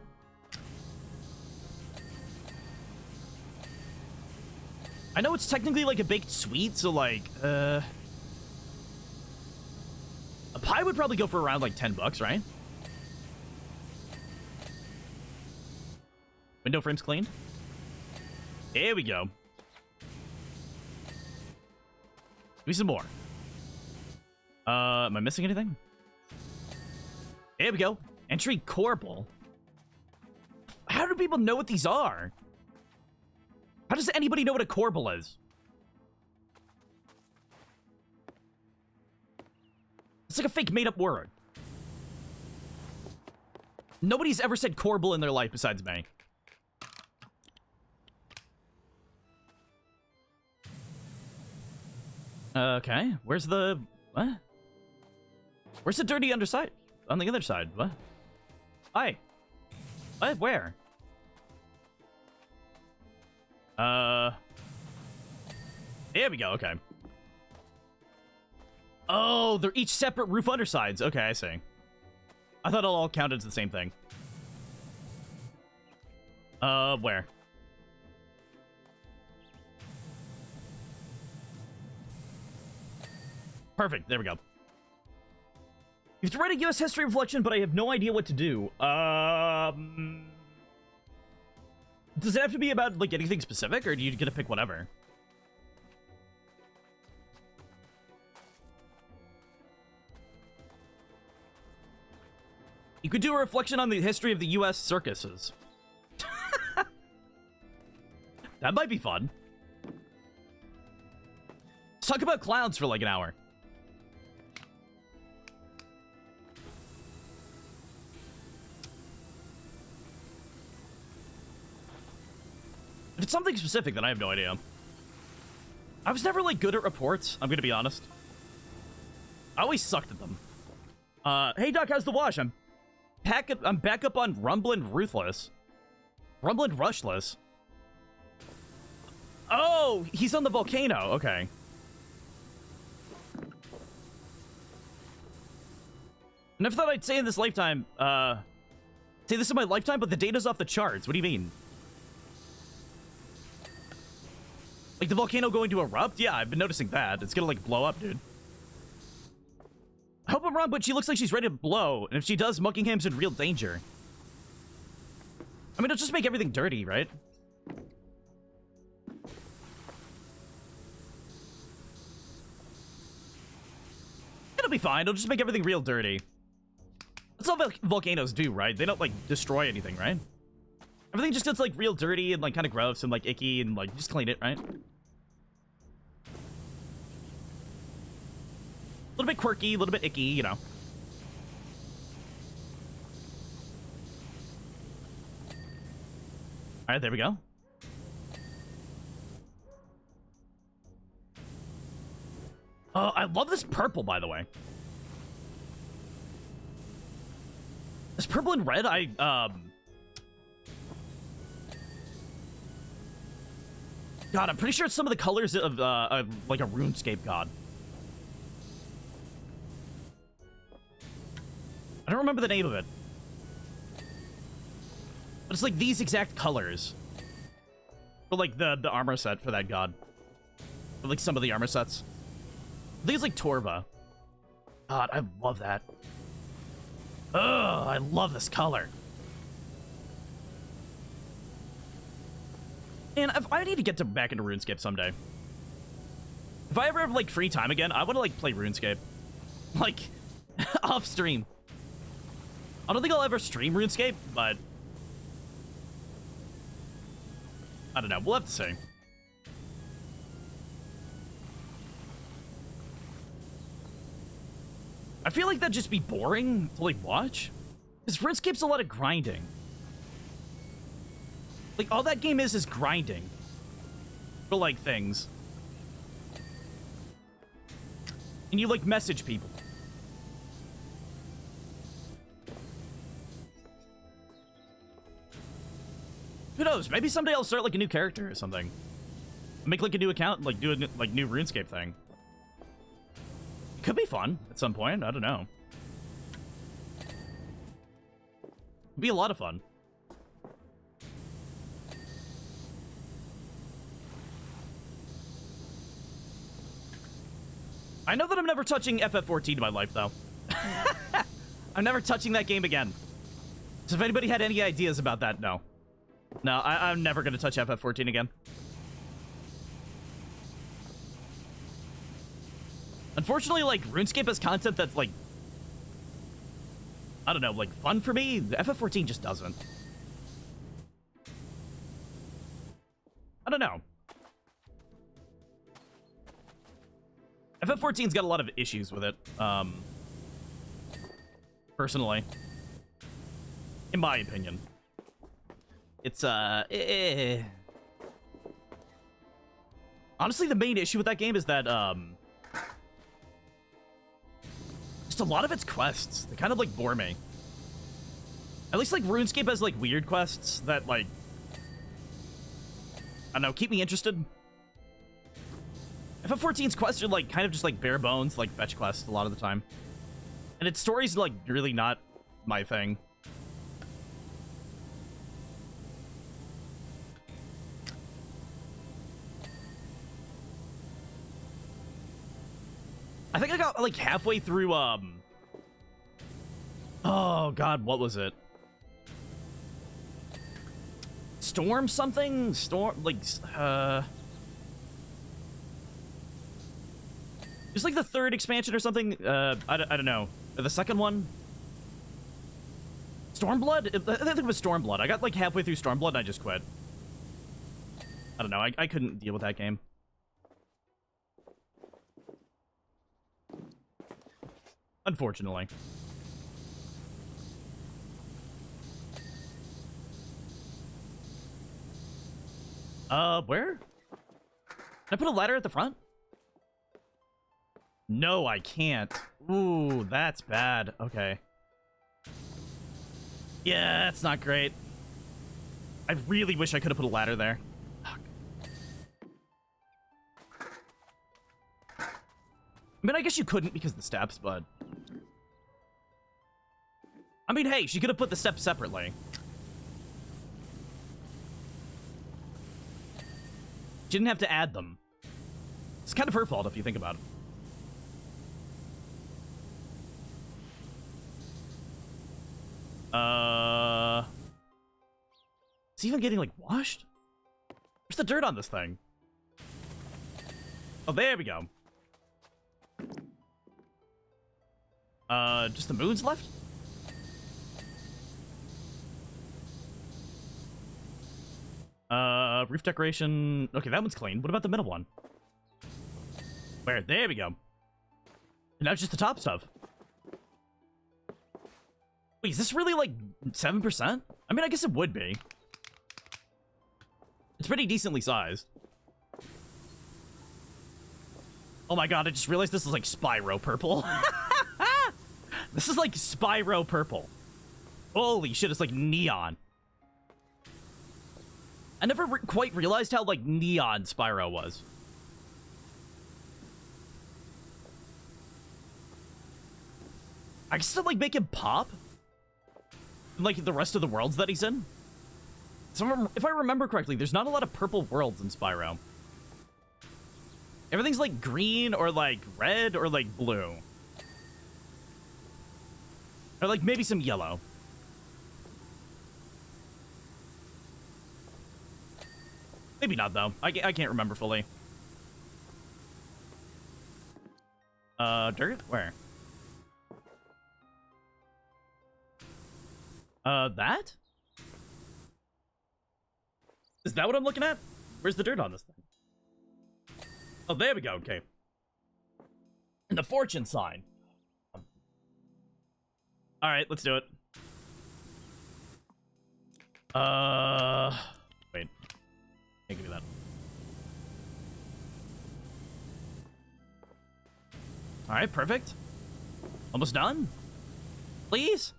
I know it's technically like a baked sweet, so like, a pie would probably go for around like $10, right? Window frame's cleaned. Here we go. Give me some more. Am I missing anything? There we go. Entry Corbel. How do people know what these are? How does anybody know what a Corbel is? It's like a fake made-up word. Nobody's ever said Corbel in their life besides me. Okay, where's the... what? Where's the dirty underside? On the other side, what? Hi. What? Where? There we go, okay. Oh, they're each separate roof undersides. Okay, I see. I thought it all counted as the same thing. Where? Perfect, there we go. You have to write a U.S. history reflection, but I have no idea what to do. Does it have to be about, like, anything specific, or do you get to pick whatever? You could do a reflection on the history of the U.S. circuses. That might be fun. Let's talk about clowns for, like, an hour. If it's something specific, then I have no idea. I was never, like, good at reports, I'm gonna be honest. I always sucked at them. Hey, Doc, how's the wash? I'm back up on Rumblin' Ruthless. Rumblin' Rushless. Oh, he's on the volcano. Okay. Never thought I'd say in this lifetime, say this in my lifetime, but the data's off the charts. What do you mean? Like the volcano going to erupt? Yeah, I've been noticing that. It's gonna, like, blow up, dude. I hope I'm wrong, but she looks like she's ready to blow. And if she does, Muckingham's in real danger. I mean, it'll just make everything dirty, right? It'll be fine. It'll just make everything real dirty. That's all volcanoes do, right? They don't, like, destroy anything, right? Everything just gets, like, real dirty and, like, kind of gross and, like, icky and, like, just clean it, right? A little bit quirky, a little bit icky, you know. Alright, there we go. Oh, I love this purple, by the way. This purple and red, God, I'm pretty sure it's some of the colors of, like a RuneScape god. I don't remember the name of it. But it's like these exact colors. But like the armor set for that god. Or like some of the armor sets. I think it's like Torva. God, I love that. Ugh, I love this color. And I need to get back into RuneScape someday. If I ever have, like, free time again, I want to, like, play RuneScape. Like, off stream. I don't think I'll ever stream RuneScape, but I don't know. We'll have to see. I feel like that'd just be boring to, like, watch. Because RuneScape's a lot of grinding. Like, all that game is grinding. For, like, things. And you, like, message people. Who knows? Maybe someday I'll start, like, a new character or something. Make, like, a new account and, like, do a, like, new RuneScape thing. Could be fun at some point. I don't know. It'd be a lot of fun. I know that I'm never touching FF14 in my life, though. I'm never touching that game again. So if anybody had any ideas about that, no. No, I'm never going to touch FF14 again. Unfortunately, like, RuneScape has content that's, like, I don't know, like, fun for me. The FF14 just doesn't. I don't know. FF14's got a lot of issues with it, personally. In my opinion. It's, honestly, the main issue with that game is that, just a lot of its quests, they kind of, like, bore me. At least, like, RuneScape has, like, weird quests that, like, I don't know, keep me interested. FF14's quests are, like, kind of just, like, bare bones, like, fetch quests a lot of the time. And its story's, like, really not my thing. I think I got, like, halfway through, oh, God, what was it? Storm something? Storm, like, it's like the third expansion or something. I don't know. The second one? Stormblood? I think it was Stormblood. I got like halfway through Stormblood and I just quit. I don't know. I couldn't deal with that game. Unfortunately. Where? Can I put a ladder at the front? No, I can't. Ooh, that's bad. Okay. Yeah, that's not great. I really wish I could have put a ladder there. Fuck. I mean, I guess you couldn't because of the steps, but... I mean, hey, she could have put the steps separately. She didn't have to add them. It's kind of her fault if you think about it. Is he even getting, like, washed? Where's the dirt on this thing? Oh, there we go. Just the moons left? Roof decoration. Okay, that one's clean. What about the middle one? Where? There we go. And now it's just the top stuff. Wait, is this really like 7%? I mean, I guess it would be. It's pretty decently sized. Oh my god, I just realized this is like Spyro purple. This is like Spyro purple. Holy shit, it's like neon. I never quite realized how like neon Spyro was. I can still like make him pop. Like the rest of the worlds that he's in. So if I remember correctly, there's not a lot of purple worlds in Spyro. Everything's like green or like red or like blue. Or like maybe some yellow. Maybe not though. I can't remember fully. Dirt? Where? That? Is that what I'm looking at? Where's the dirt on this thing? Oh, there we go, okay. And the fortune sign. Alright, let's do it. Wait. Can't give me that. Alright, perfect. Almost done? Please?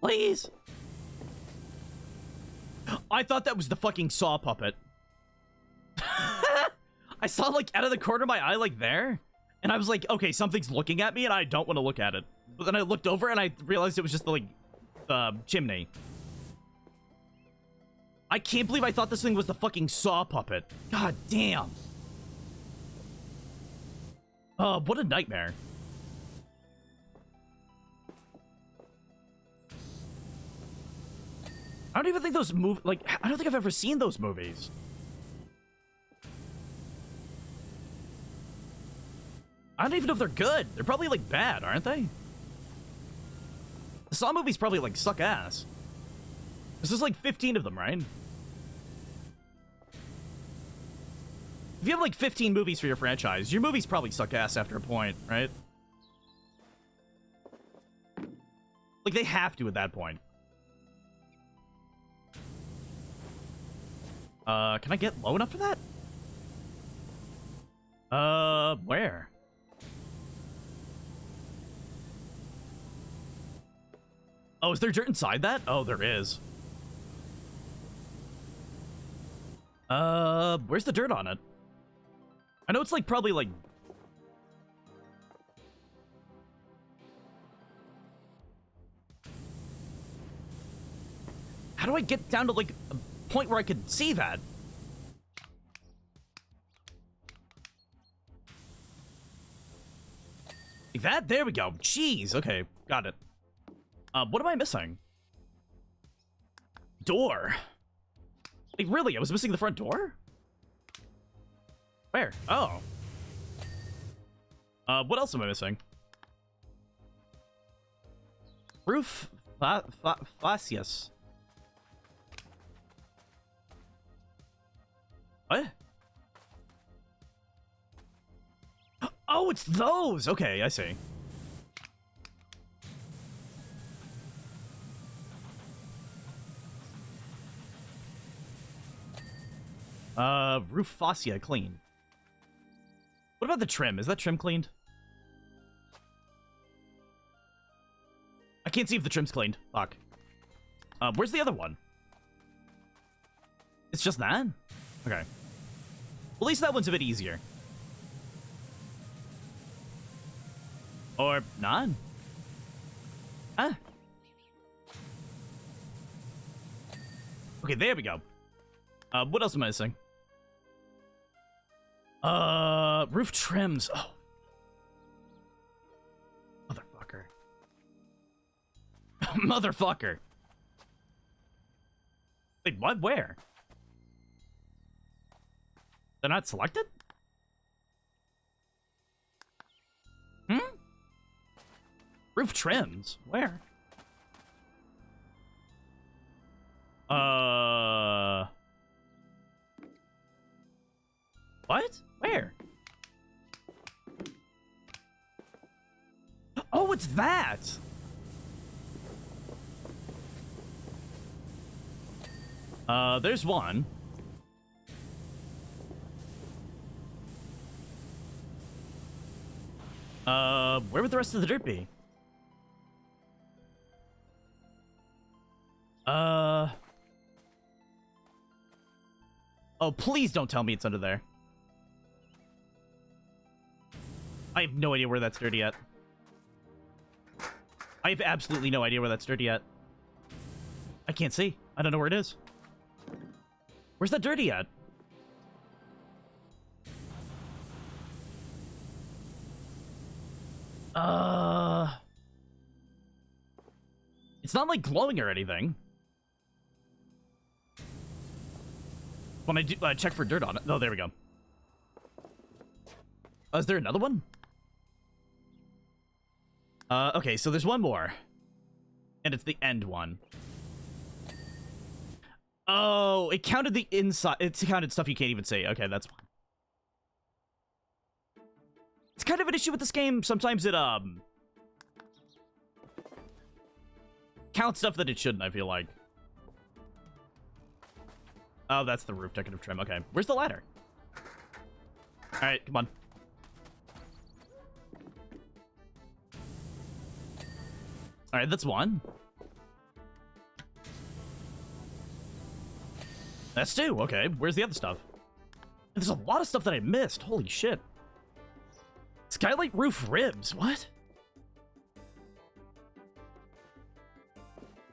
Please? I thought that was the fucking saw puppet. I saw, like, out of the corner of my eye, like, there. And I was like, okay, something's looking at me, and I don't want to look at it. But then I looked over, and I realized it was just the, like, chimney. I can't believe I thought this thing was the fucking saw puppet. God damn. What a nightmare. I don't even think those like, I don't think I've ever seen those movies. I don't even know if they're good. They're probably, like, bad, aren't they? Saw movies probably, like, suck ass. This is like 15 of them, right? If you have, like, 15 movies for your franchise, your movies probably suck ass after a point, right? Like, they have to at that point. Can I get low enough for that? Where? Oh, is there dirt inside that? Oh, there is. Where's the dirt on it? I know it's, like, probably, like... How do I get down to, like, a point where I could see that? Like that? There we go. Jeez, okay. Got it. What am I missing? Door. Like, really? I was missing the front door? Where? Oh. What else am I missing? Roof fascias. What? Oh, it's those! Okay, I see. Roof fascia clean. What about the trim? Is that trim cleaned? I can't see if the trim's cleaned. Fuck. Where's the other one? It's just that? Okay. Well, at least that one's a bit easier. Or not? Ah. Okay, there we go. What else am I missing? Roof trims. Oh. Motherfucker. Motherfucker. Wait, what? Where? They're not selected? Hmm? Roof trims? Where? What? Where? Oh, it's that! There's one. Where would the rest of the dirt be? Oh, please don't tell me it's under there. I have no idea where that's dirty at. I have absolutely no idea where that's dirty at. I can't see. I don't know where it is. Where's that dirty at? It's not, like, glowing or anything. When I do, check for dirt on it. Oh, there we go. Is there another one? Okay, so there's one more. And it's the end one. Oh, it counted the inside. It's counted stuff you can't even see. Okay, that's fine. It's kind of an issue with this game. Sometimes it, counts stuff that it shouldn't, I feel like. Oh, that's the roof decorative trim. Okay. Where's the ladder? Alright, come on. Alright, that's one. That's two. Okay, where's the other stuff? There's a lot of stuff that I missed. Holy shit. Skylight roof ribs. What?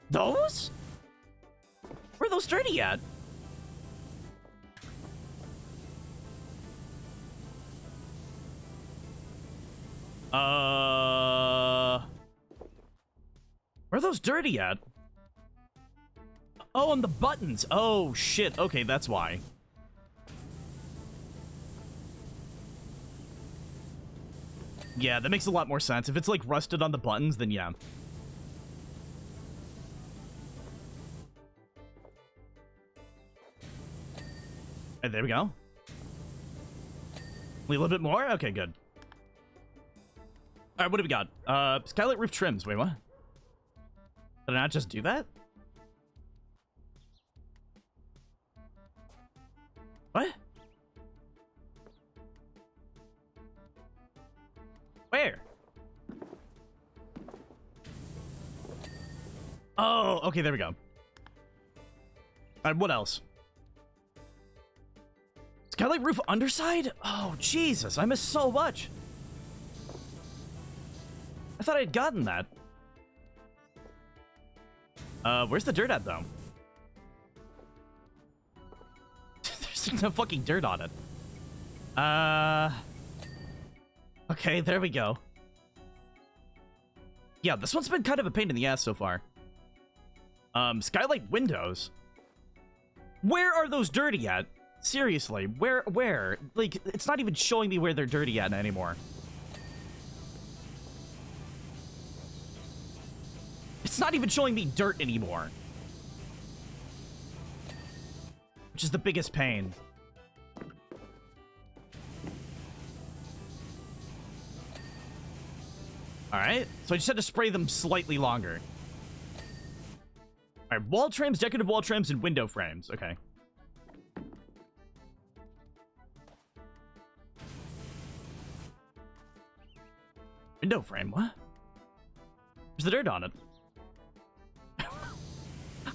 Those? Where are those dirty at? Where are those dirty at? Oh, on the buttons. Oh, shit. Okay, that's why. Yeah, that makes a lot more sense. If it's, like, rusted on the buttons, then yeah. And there we go. A little bit more? Okay, good. Alright, what do we got? Skylight roof trims. Wait, what? Did I not just do that? What? Where? Oh, okay, there we go. Alright, what else? Skylight roof underside? Oh, Jesus, I missed so much. I thought I had gotten that. Where's the dirt at, though? There's no fucking dirt on it. Okay, there we go. Yeah, this one's been kind of a pain in the ass so far. Skylight windows. Where are those dirty at? Seriously, where? Like, it's not even showing me where they're dirty at anymore. It's not even showing me dirt anymore. Which is the biggest pain. Alright, so I just had to spray them slightly longer. Alright, wall trims, decorative wall trims, and window frames. Okay. Window frame, what? There's the dirt on it.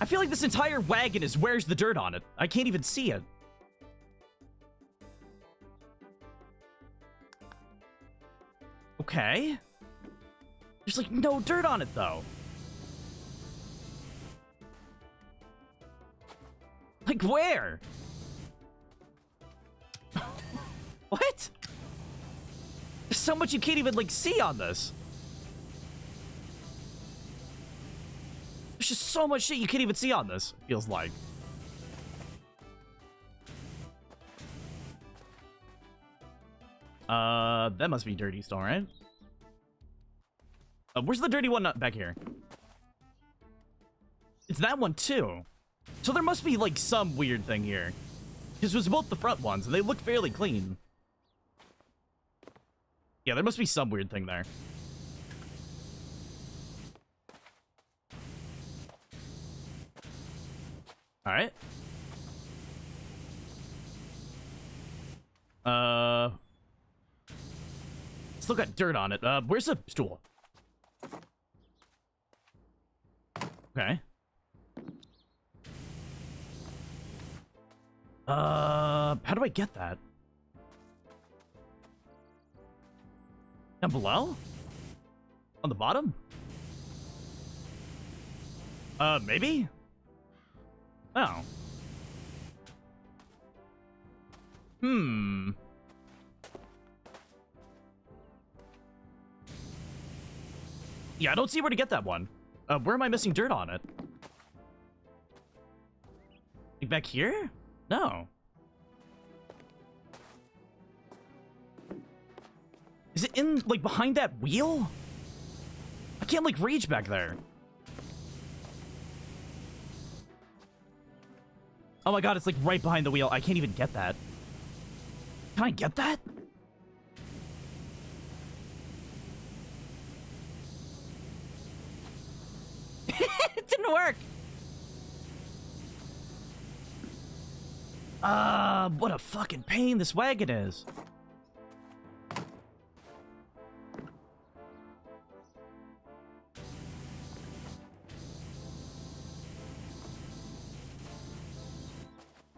I feel like this entire wagon is where's the dirt on it. I can't even see it. Okay. There's like no dirt on it though. Like where? What? There's so much you can't even like see on this. There's just so much shit you can't even see on this, it feels like. That must be dirty still, right? Where's the dirty one back here? It's that one too. So there must be like some weird thing here. Because it was both the front ones and they look fairly clean. Yeah, there must be some weird thing there. Alright. Still got dirt on it. Where's the stool? Okay. How do I get that? Down below? On the bottom? Maybe? Oh. Yeah, I don't see where to get that one. Where am I missing dirt on it? Like back here? No. Is it in, like, behind that wheel? I can't, like, reach back there. Oh my god, it's, like, right behind the wheel. I can't even get that. Can I get that? It didn't work. What a fucking pain this wagon is.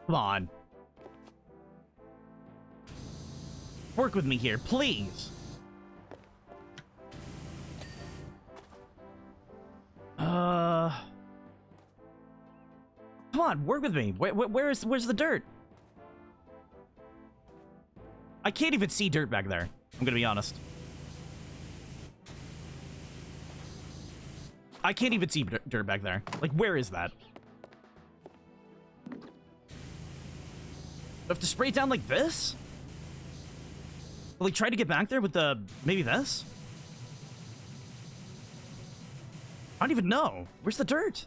Come on. Work with me here, please. Come on, work with me. Where's the dirt? I can't even see dirt back there. I'm gonna be honest. I can't even see dirt back there. Like, where is that? Do I have to spray it down like this? Will like try to get back there with the maybe this? I don't even know. Where's the dirt?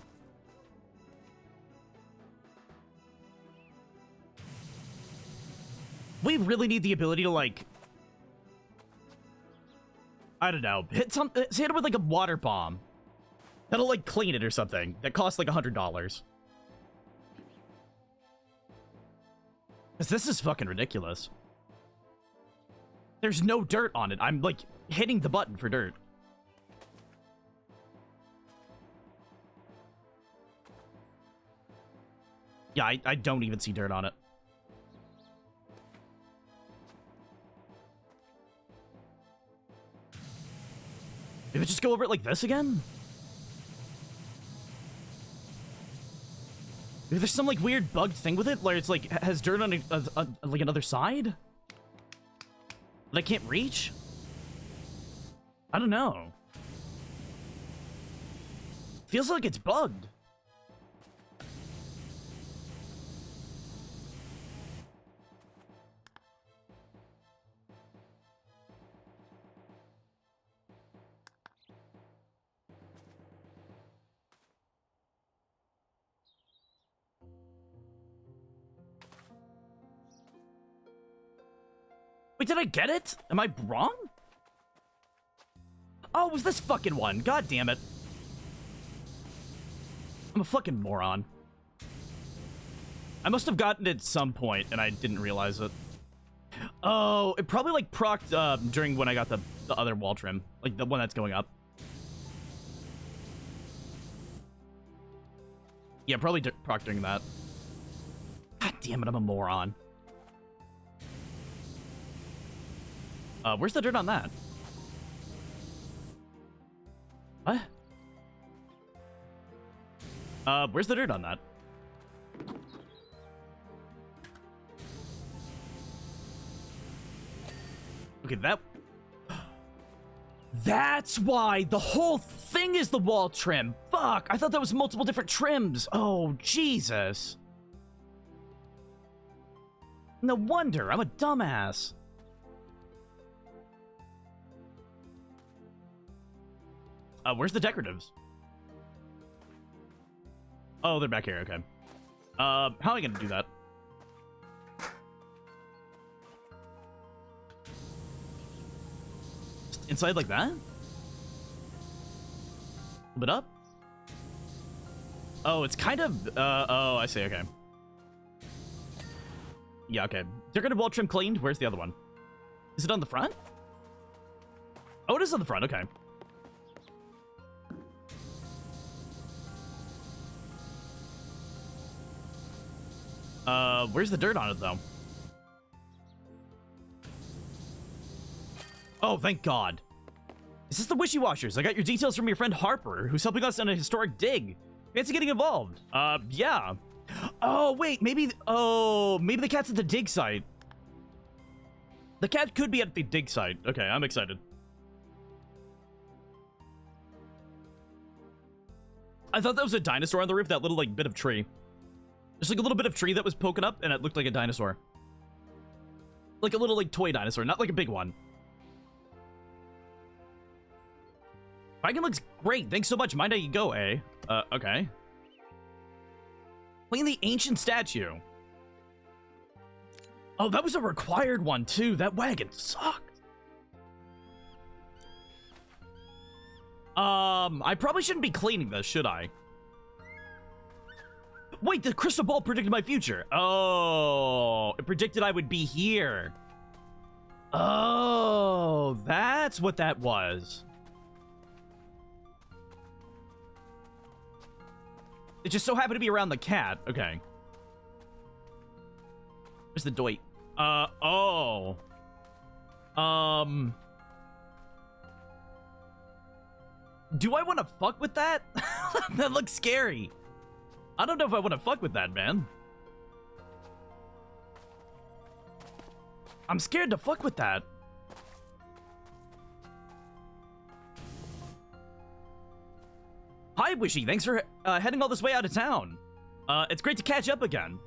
We really need the ability to, like... I don't know. Hit it with, like, a water bomb. That'll, like, clean it or something. That costs, like, $100. Because this is fucking ridiculous. There's no dirt on it. I'm, like, hitting the button for dirt. Yeah, I don't even see dirt on it. Did it just go over it like this again? Maybe there's some, like, weird bugged thing with it, where it's, like, has dirt on like, another side? That I can't reach? I don't know. Feels like it's bugged. Wait, did I get it? Am I wrong? Oh, it was this fucking one. God damn it. I'm a fucking moron. I must have gotten it at some point, and I didn't realize it. Oh, it probably, like, procced during when I got the other wall trim. Like, the one that's going up. Yeah, probably procced during that. God damn it, I'm a moron. Where's the dirt on that? What? Where's the dirt on that? Okay, that's why the whole thing is the wall trim. Fuck, I thought that was multiple different trims. Oh, Jesus. No wonder, I'm a dumbass. Where's the decoratives? Oh, they're back here, okay. How am I gonna do that? Inside like that? A bit up? Oh, it's kind of, oh, I see, okay. Yeah, okay. Decorative wall trim cleaned. Where's the other one? Is it on the front? Oh, it is on the front, okay. Where's the dirt on it, though? Oh, thank God. Is this the Wishy Washers? I got your details from your friend Harper, who's helping us on a historic dig. Fancy getting involved? Yeah. Oh, wait, maybe... Oh, maybe the cat's at the dig site. The cat could be at the dig site. Okay, I'm excited. I thought that was a dinosaur on the roof, that little, like, bit of tree. There's, like, a little bit of tree that was poking up, and it looked like a dinosaur. Like a little, like, toy dinosaur, not like a big one. Wagon looks great. Thanks so much. Mind how you go, eh? Okay. Clean the ancient statue. Oh, that was a required one, too. That wagon sucked. I probably shouldn't be cleaning this, should I? Wait, the crystal ball predicted my future. Oh, it predicted I would be here. Oh, that's what that was. It just so happened to be around the cat. Okay. Where's the doit? Oh. Do I want to fuck with that? That looks scary. I don't know if I want to fuck with that, man. I'm scared to fuck with that. Hi, Wishy. Thanks for heading all this way out of town. It's great to catch up again.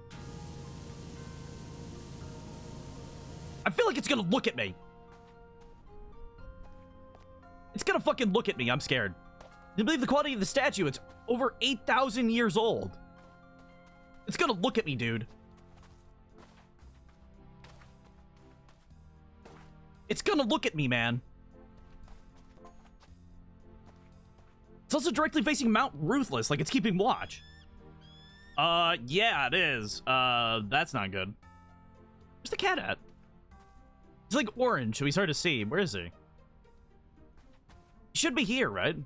I feel like it's gonna look at me. It's gonna fucking look at me. I'm scared. You believe the quality of the statue? It's over 8,000 years old. It's gonna look at me, dude. It's gonna look at me, man. It's also directly facing Mount Ruthless, like it's keeping watch. Yeah, it is. That's not good. Where's the cat at? He's like orange, we start to see. Where is he? He should be here, right?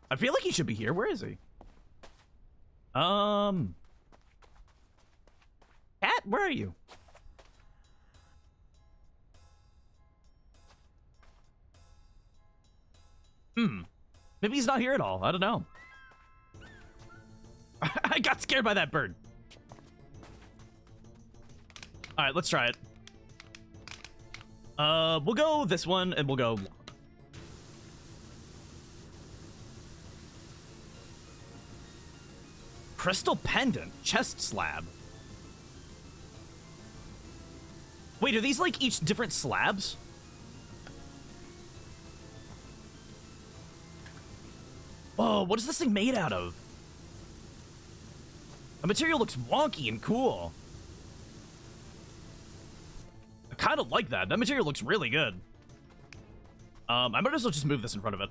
I feel like he should be here. Where is he? Cat, where are you? Maybe he's not here at all. I don't know. I got scared by that bird. All right, let's try it. We'll go this one, and we'll go... Crystal pendant, chest slab. Wait, are these like each different slabs? Whoa, what is this thing made out of? The material looks wonky and cool. I kind of like that. That material looks really good. I might as well just move this in front of it.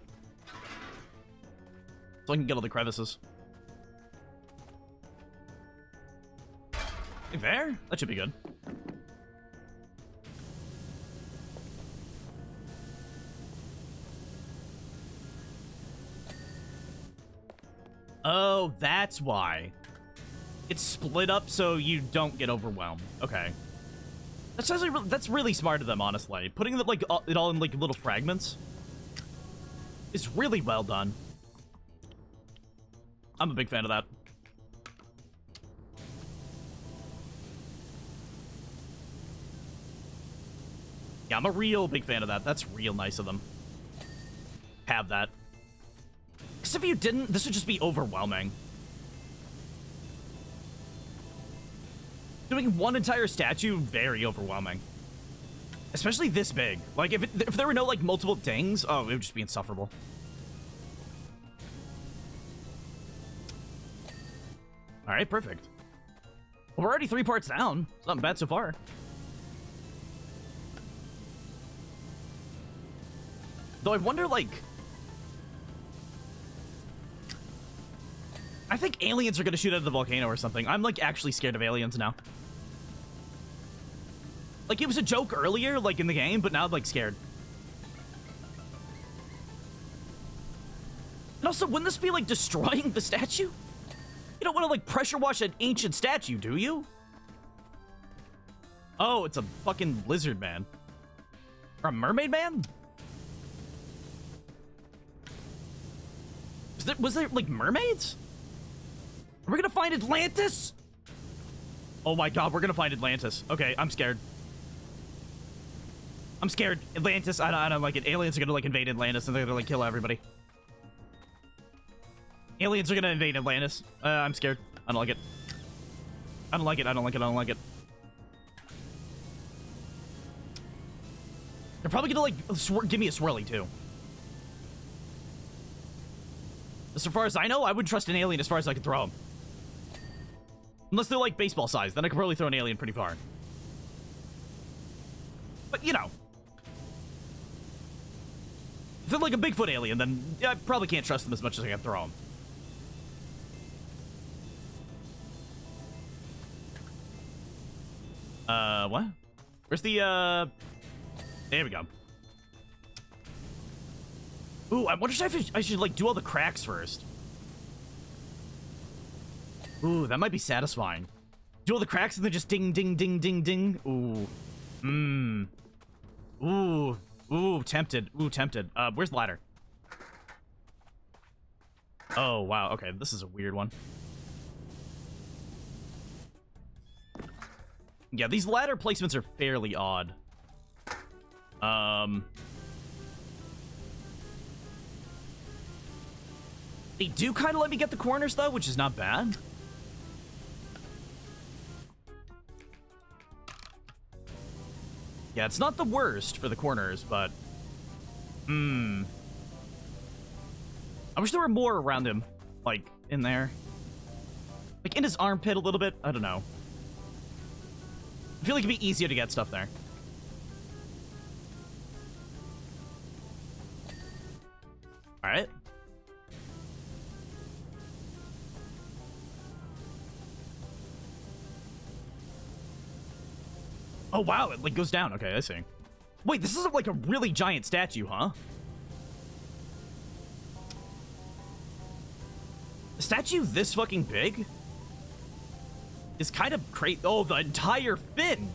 So I can get all the crevices. There? That should be good. Oh, that's why. It's split up so you don't get overwhelmed. Okay. That's really smart of them, honestly. Putting it, like, it all in, like, little fragments is really well done. I'm a big fan of that. Yeah, I'm a real big fan of that. That's real nice of them. Have that. Because if you didn't, this would just be overwhelming. Doing one entire statue, very overwhelming. Especially this big. Like, if there were no, like, multiple dings, oh, it would just be insufferable. Alright, perfect. Well, we're already 3 parts down. It's not bad so far. Though I wonder, like... I think aliens are gonna shoot out of the volcano or something. I'm, like, actually scared of aliens now. Like, it was a joke earlier, like, in the game, but now I'm, like, scared. And also, wouldn't this be, like, destroying the statue? You don't want to, like, pressure wash an ancient statue, do you? Oh, it's a fucking lizard man. Or a mermaid man? Was there, like, mermaids? Are we gonna find Atlantis? Oh my god, we're gonna find Atlantis. Okay, I'm scared. I'm scared. Atlantis, I don't like it. Aliens are gonna, like, invade Atlantis and they're gonna, like, kill everybody. Aliens are gonna invade Atlantis. I'm scared. I don't like it. I don't like it. I don't like it. I don't like it. They're probably gonna, like, give me a swirly, too. As far as I know, I wouldn't trust an alien as far as I could throw them. Unless they're, like, baseball size. Then I could probably throw an alien pretty far. But, you know. If they're, like, a Bigfoot alien, then I probably can't trust them as much as I can throw them. What? Where's the, There we go. Ooh, I wonder if I should, like, do all the cracks first. Ooh, that might be satisfying. Do all the cracks and then just ding, ding, ding, ding, ding. Ooh. Mmm. Ooh. Ooh, tempted. Ooh, tempted. Where's the ladder? Oh, wow. Okay, this is a weird one. Yeah, these ladder placements are fairly odd. They do kind of let me get the corners, though, which is not bad. Yeah, it's not the worst for the corners, but... I wish there were more around him, like, in there. Like, in his armpit a little bit. I don't know. I feel like it'd be easier to get stuff there. All right. Oh, wow, it like goes down. Okay, I see. Wait, this is like a really giant statue, huh? A statue this fucking big is kind of crazy. Oh, the entire fin.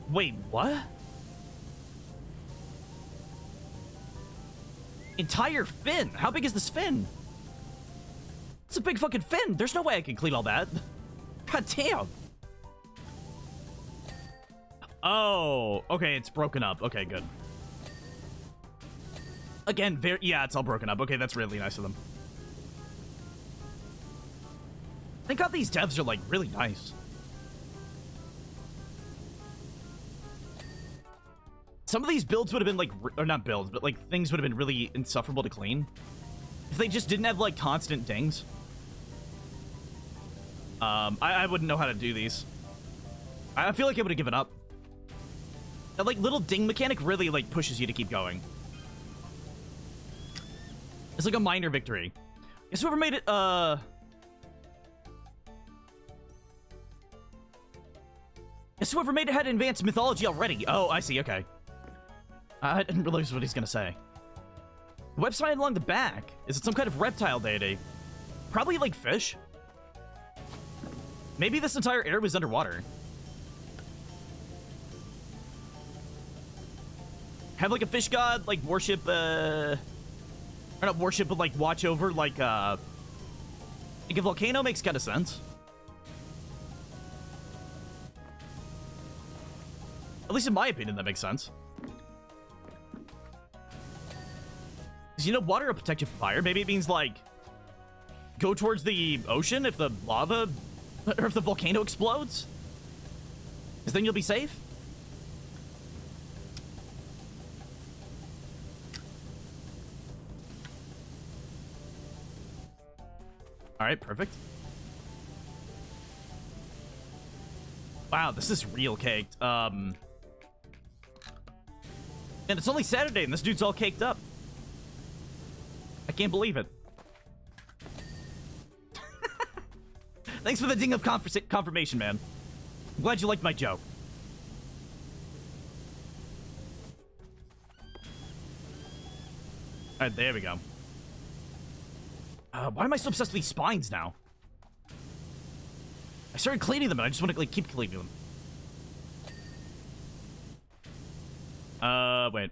Wait, what? Entire fin? How big is this fin? It's a big fucking fin. There's no way I can clean all that. God damn. Oh, okay, it's broken up. Okay, good. Again, yeah, it's all broken up. Okay, that's really nice of them. Thank God these devs are, like, really nice. Some of these builds would have been, like, or not builds, but, like, things would have been really insufferable to clean if they just didn't have, like, constant dings. I wouldn't know how to do these. I feel like I would have given up. That, like, little ding mechanic really, like, pushes you to keep going. It's like a minor victory. Guess whoever made it, Guess whoever made it had advanced mythology already. Oh, I see, okay. I didn't realize what he's gonna say. The website along the back. Is it some kind of reptile deity? Probably, like, fish. Maybe this entire area was underwater. Have, like, a fish god, like, worship, or not worship, but, like, watch over, like a volcano makes kind of sense. At least in my opinion, that makes sense. Because, you know, water will protect you from fire. Maybe it means, like, go towards the ocean if the lava, or if the volcano explodes. Because then you'll be safe. All right, perfect. Wow, this is real caked. And it's only Saturday, and this dude's all caked up. I can't believe it. Thanks for the ding of confirmation, man. I'm glad you liked my joke. All right, there we go. Why am I so obsessed with these spines now? I started cleaning them, and I just want to, like, keep cleaning them. Wait.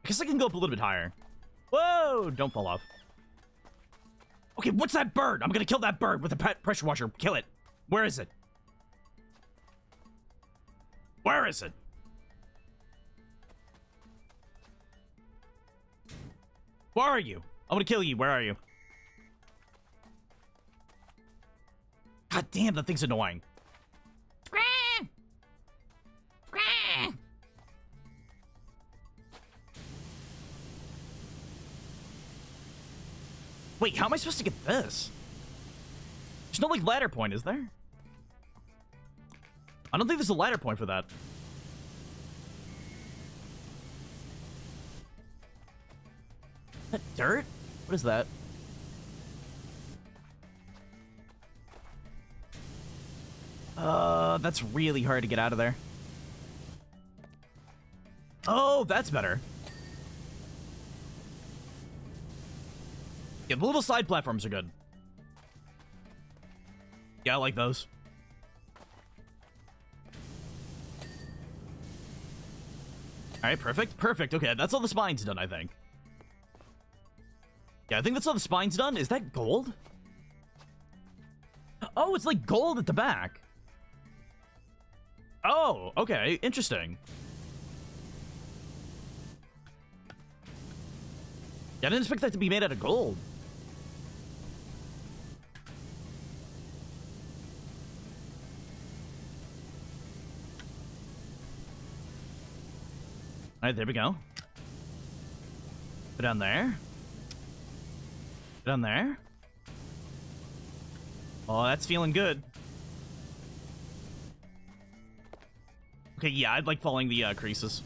I guess I can go up a little bit higher. Whoa! Don't fall off. Okay, what's that bird? I'm gonna kill that bird with a pressure washer. Kill it. Where is it? Where is it? Where are you? I'm gonna kill you. Where are you? God damn, that thing's annoying. Wait, how am I supposed to get this? There's no, like, ladder point, is there? I don't think there's a ladder point for that. Is that dirt? What is that? That's really hard to get out of there. Oh, that's better. Yeah, the little side platforms are good. Yeah, I like those. Alright, perfect. Perfect. Okay, that's all the spine's done, I think. Yeah, I think that's all the spine's done. Is that gold? Oh, it's like gold at the back. Oh, okay. Interesting. Yeah, I didn't expect that to be made out of gold. Alright, there we go. Put down there. Put down there. Oh, that's feeling good. Okay, yeah, I'd like following the creases.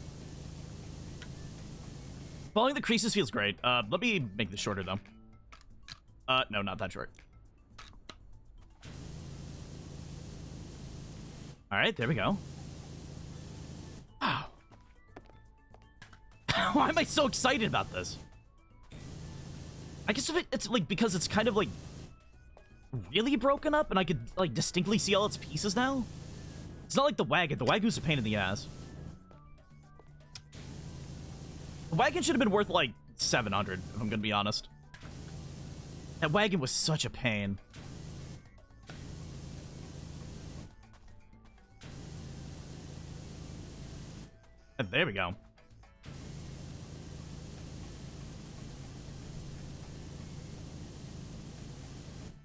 Following the creases feels great. Let me make this shorter, though. No, not that short. All right, there we go. Wow. Why am I so excited about this? I guess it's like because it's kind of like really broken up and I could like distinctly see all its pieces now. It's not like the wagon. The wagon's a pain in the ass. The wagon should have been worth like 700, if I'm gonna be honest. That wagon was such a pain. And there we go.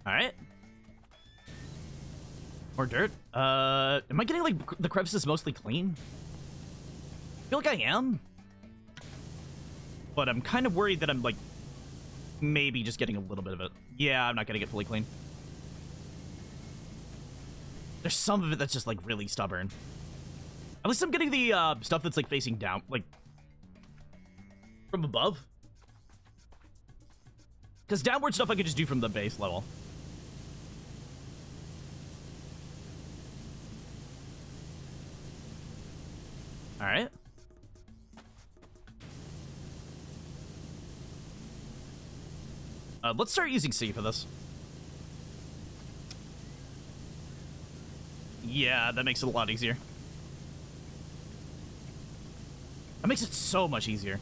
Alright. More dirt. Am I getting, like, the crevices mostly clean? I feel like I am. But I'm kind of worried that I'm, like, maybe just getting a little bit of it. Yeah, I'm not getting it fully clean. There's some of it that's just, like, really stubborn. At least I'm getting the, stuff that's, like, facing down, like, from above. Because downward stuff I could just do from the base level. Alright. Let's start using C for this. Yeah, that makes it a lot easier. That makes it so much easier.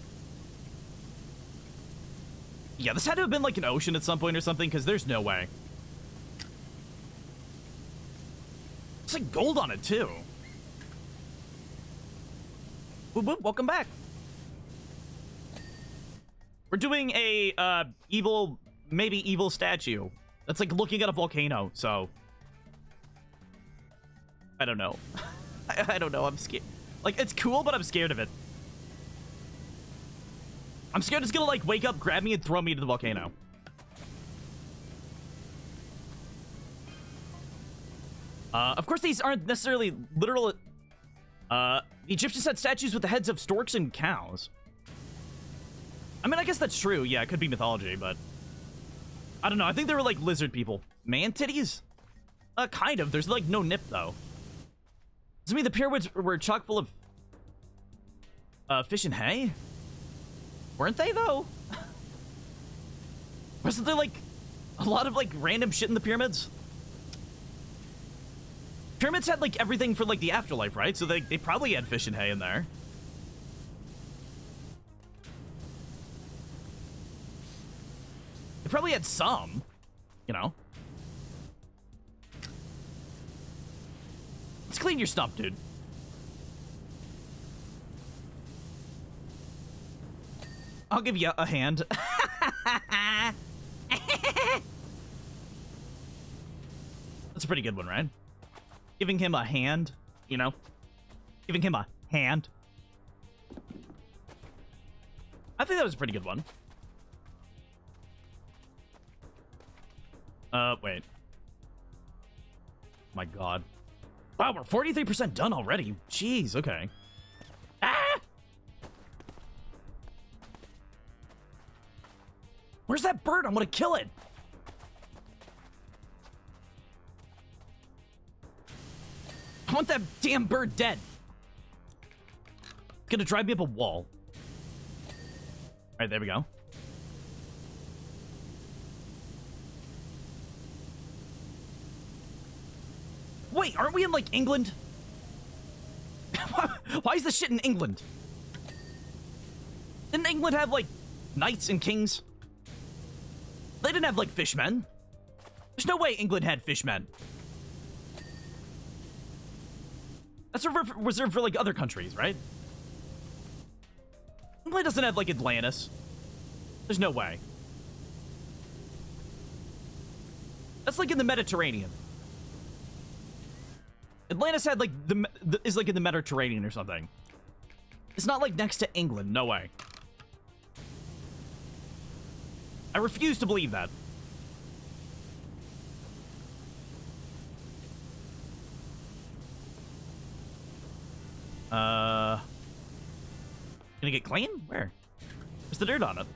Yeah, this had to have been like an ocean at some point or something, because there's no way. It's like gold on it, too. Boop, boop, welcome back. We're doing a, maybe evil statue. That's like looking at a volcano, so. I don't know. I don't know, I'm scared. Like, it's cool, but I'm scared of it. I'm scared it's gonna, like, wake up, grab me, and throw me into the volcano. Of course, these aren't necessarily literal. The Egyptians had statues with the heads of storks and cows. I mean, I guess that's true. Yeah, it could be mythology, but I don't know. I think they were like lizard people. Man titties? Kind of. There's like no nip though. Does it mean the pyramids were chock full of fish and hay? Weren't they though? Wasn't there like a lot of like random shit in the pyramids? Pyramids had like everything for like the afterlife, right? So they probably had fish and hay in there. They probably had some, you know. Let's clean your stump, dude. I'll give you a hand. That's a pretty good one, right? Giving him a hand, you know? Giving him a hand. I think that was a pretty good one. Wait. My god. Wow, we're 43% done already. Jeez, okay. Ah! Where's that bird? I'm gonna kill it. I want that damn bird dead. It's gonna drive me up a wall. Alright, there we go. Wait, aren't we in, like, England? Why is this shit in England? Didn't England have, like, knights and kings? They didn't have, like, fishmen. There's no way England had fishmen. That's reserved for, like, other countries, right? England doesn't have, like, Atlantis. There's no way. That's, like, in the Mediterranean. Atlantis had, like, is, like, in the Mediterranean or something. It's not, like, next to England. No way. I refuse to believe that. Gonna get clean? Where? Where's the dirt on it?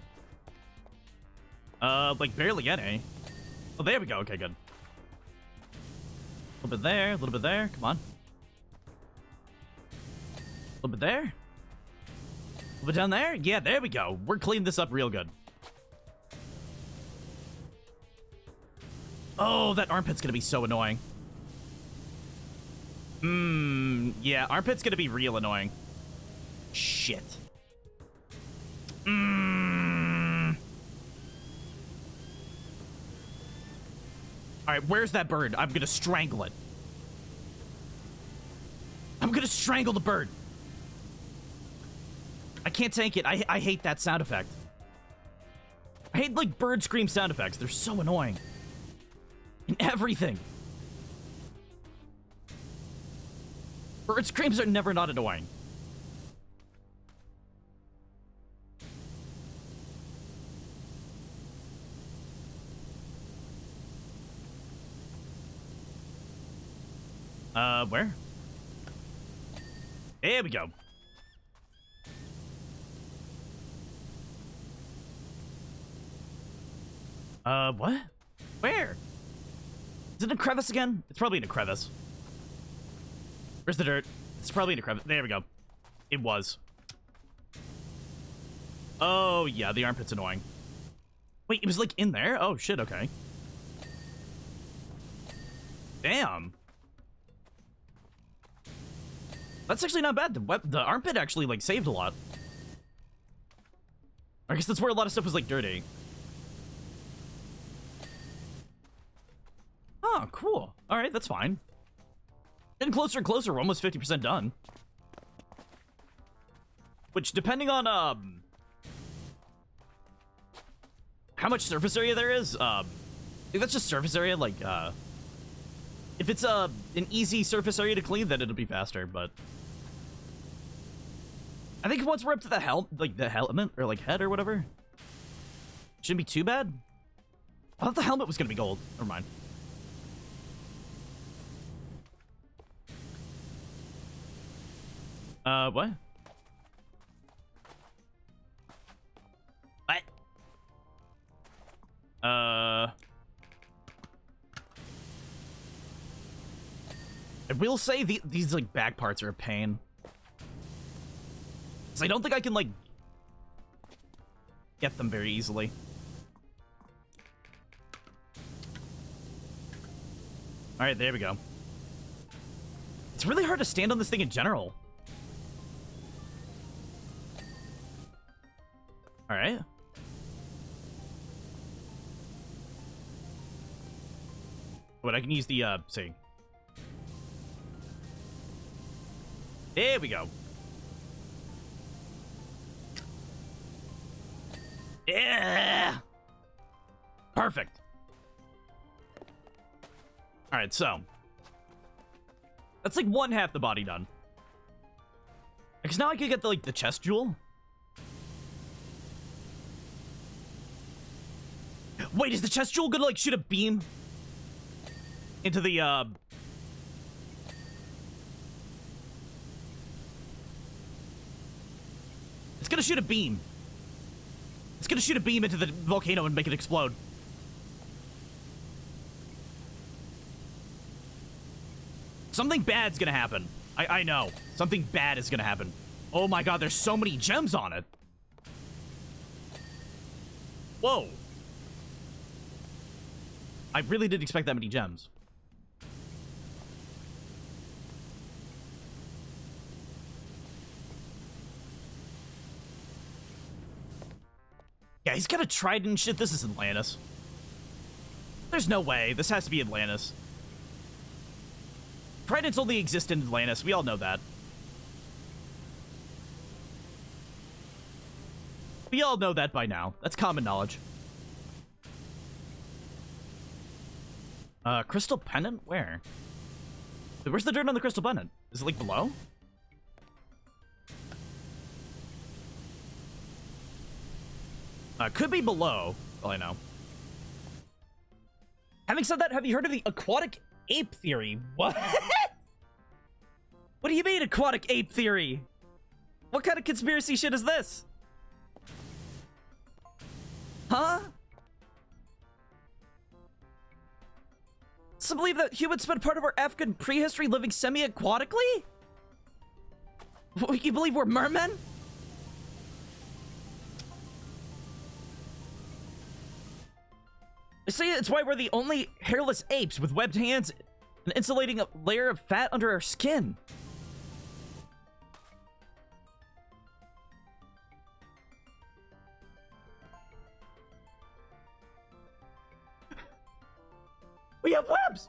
Like barely any. Oh, there we go. Okay, good. A little bit there, a little bit there. Come on. A little bit there. A little bit down there. Yeah, there we go. We're cleaning this up real good. Oh, that armpit's gonna be so annoying. Yeah, armpit's gonna be real annoying. Shit. Alright, where's that bird? I'm gonna strangle it. I'm gonna strangle the bird. I can't take it. I hate that sound effect. I hate, like, bird scream sound effects. They're so annoying. In everything. Bird screams are never not annoying. Where? There we go. What? Where? Is it in a crevice again? It's probably in a crevice. Where's the dirt? It's probably in a crevice. There we go. It was. Oh, yeah, the armpit's annoying. Wait, it was, like, in there? Oh, shit, okay. Damn. That's actually not bad. The armpit actually, like, saved a lot. I guess that's where a lot of stuff was, like, dirty. Oh, cool. Alright, that's fine. Getting closer and closer. We're almost 50% done. Which, depending on, how much surface area there is, I think that's just surface area, like, if it's, an easy surface area to clean, then it'll be faster, but... I think once we're up to the the helmet, or, like, head or whatever, shouldn't be too bad. I thought the helmet was gonna be gold. Never mind. What? What? I will say these, like, back parts are a pain. So I don't think I can, like, get them very easily. Alright, there we go. It's really hard to stand on this thing in general. Alright. But I can use the, see. There we go. Yeah! Perfect. Alright, so. That's like one half the body done. Because now I could get the, like, the chest jewel. Wait, is the chest jewel gonna, like, shoot a beam into the, It's gonna shoot a beam. It's gonna shoot a beam into the volcano and make it explode. Something bad's gonna happen. I know. Something bad is gonna happen. Oh my god, there's so many gems on it. Whoa. I really didn't expect that many gems. Yeah, he's got a trident and shit. This is Atlantis. There's no way. This has to be Atlantis. Tridents only exist in Atlantis. We all know that. We all know that by now. That's common knowledge. Crystal pendant? Where? Where's the dirt on the crystal pendant? Is it, like, below? Could be below. All I know. Having said that, have you heard of the aquatic ape theory? What? What do you mean aquatic ape theory? What kind of conspiracy shit is this? Huh? Some believe that humans spent part of our African prehistory living semi-aquatically? You believe we're mermen? They say it's why we're the only hairless apes with webbed hands and insulating a layer of fat under our skin. We have webs!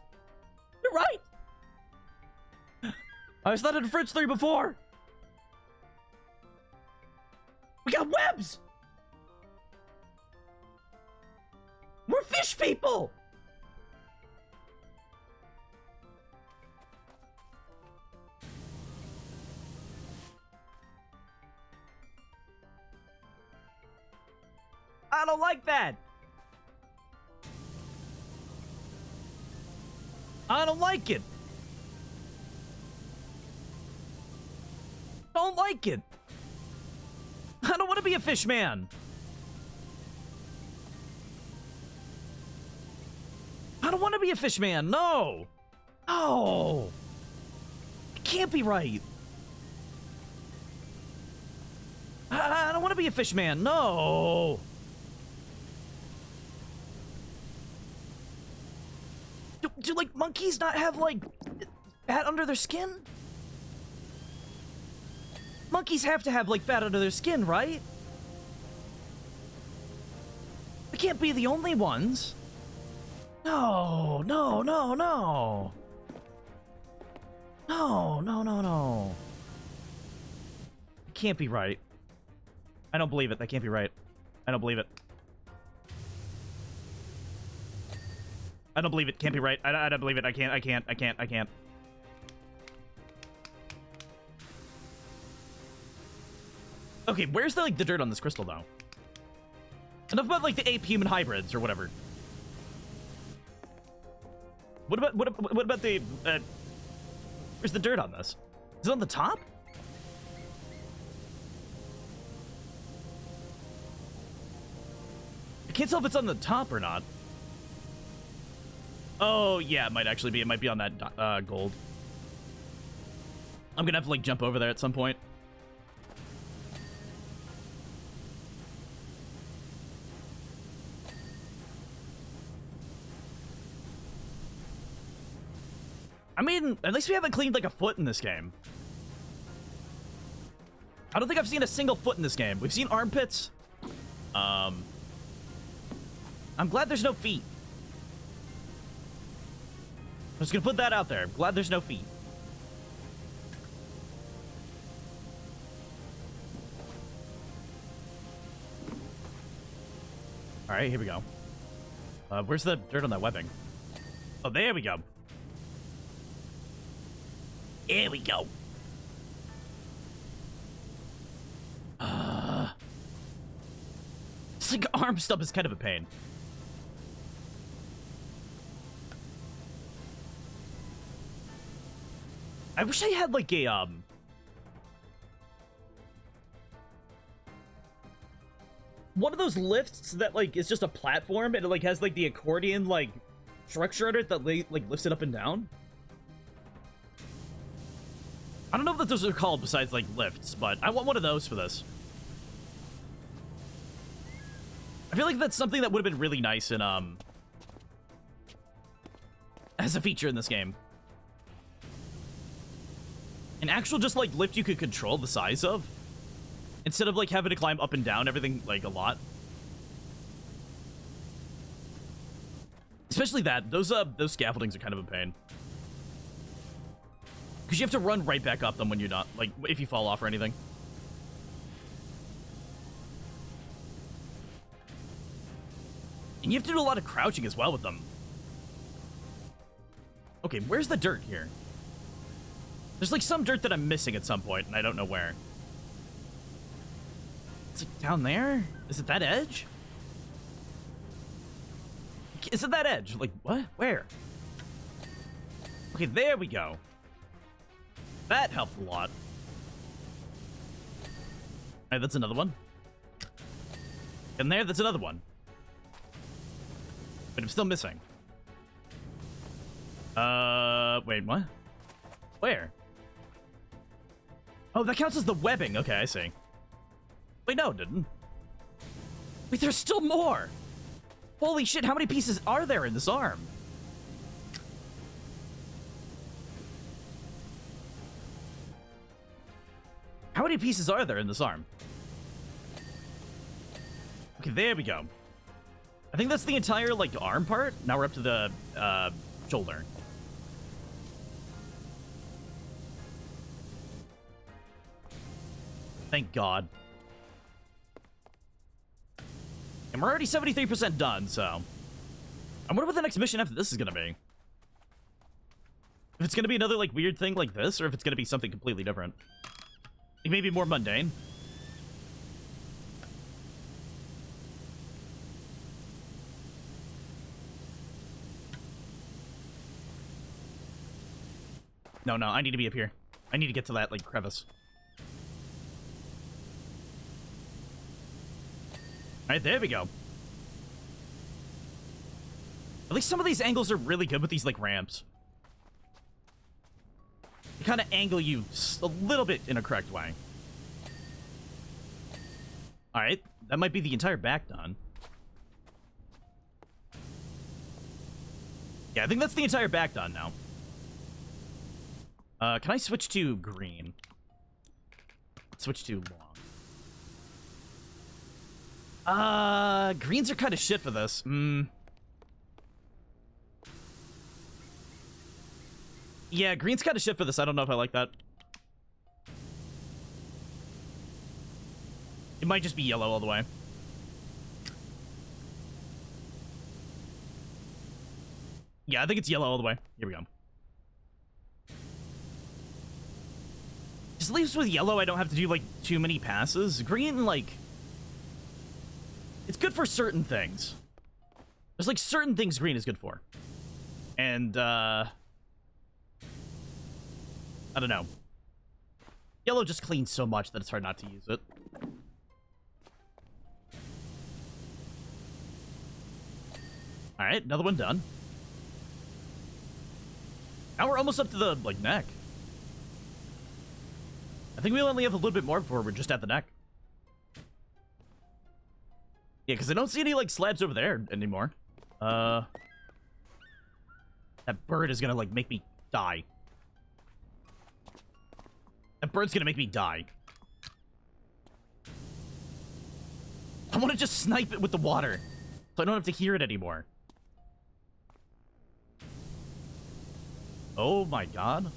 You're right! I was not in Fridge 3 before! We got webs! We're fish people! I don't like that! I don't like it! Don't like it! I don't want to be a fish man! I don't want to be a fish man, no! No! It can't be right! I don't want to be a fish man, no! Do like monkeys not have like fat under their skin? Monkeys have to have like fat under their skin, right? They can't be the only ones. No, no, no, no. No, no, no, no. It can't be right. I don't believe it. That can't be right. I don't believe it. I don't believe it. Can't be right. I don't believe it. I can't. Okay, where's the dirt on this crystal though? Enough about like the ape-human hybrids or whatever. What about the where's the dirt on this? Is it on the top? I can't tell if it's on the top or not. Oh, yeah, it might actually be. It might be on that gold. I'm gonna have to, like, jump over there at some point. I mean, at least we haven't cleaned, like, a foot in this game. I don't think I've seen a single foot in this game. We've seen armpits. I'm glad there's no feet. I'm just gonna put that out there. I'm glad there's no feet. Alright, here we go. Where's the dirt on that webbing? Oh, there we go. Here we go. This like arm stub is kind of a pain. I wish I had like a one of those lifts that like is just a platform and it like has like the accordion like structure on it that like lifts it up and down. I don't know what those are called besides like lifts, but I want one of those for this. I feel like that's something that would have been really nice in as a feature in this game. An actual just like lift you could control the size of, instead of like having to climb up and down everything like a lot. Especially that those scaffoldings are kind of a pain because you have to run right back up them when you're not like if you fall off or anything. And you have to do a lot of crouching as well with them. Okay, where's the dirt here? There's like some dirt that I'm missing at some point, and I don't know where. It's like down there? Is it that edge? Is it that edge? Like, what? Where? Okay, there we go. That helped a lot. Alright, that's another one. And there, that's another one. But I'm still missing. Wait, what? Where? Oh, that counts as the webbing. Okay, I see. Wait, no, it didn't. Wait, there's still more! Holy shit, how many pieces are there in this arm? How many pieces are there in this arm? Okay, there we go. I think that's the entire, like, arm part. Now we're up to the, shoulder. Thank God. And we're already 73% done, so... I wonder what the next mission after this is gonna be. If it's gonna be another, like, weird thing like this, or if it's gonna be something completely different. Like, maybe more mundane. No, I need to be up here. I need to get to that, like, crevice. Alright, there we go. At least some of these angles are really good with these, like, ramps. They kind of angle you a little bit in a correct way. Alright, that might be the entire back done. Yeah, I think that's the entire back done now. Can I switch to green? Switch to long. Greens are kind of shit for this. Yeah, green's kind of shit for this. I don't know if I like that. It might just be yellow all the way. Yeah, I think it's yellow all the way. Here we go. Just leaves with yellow, I don't have to do, like, too many passes. Green, like... It's good for certain things. There's, like, certain things green is good for. And, I don't know. Yellow just cleans so much that it's hard not to use it. Alright, another one done. Now we're almost up to the, like, neck. I think we only have a little bit more before we're just at the neck. Yeah, because I don't see any, like, slabs over there anymore. That bird is gonna, like, make me die. That bird's gonna make me die. I want to just snipe it with the water, so I don't have to hear it anymore. Oh my god.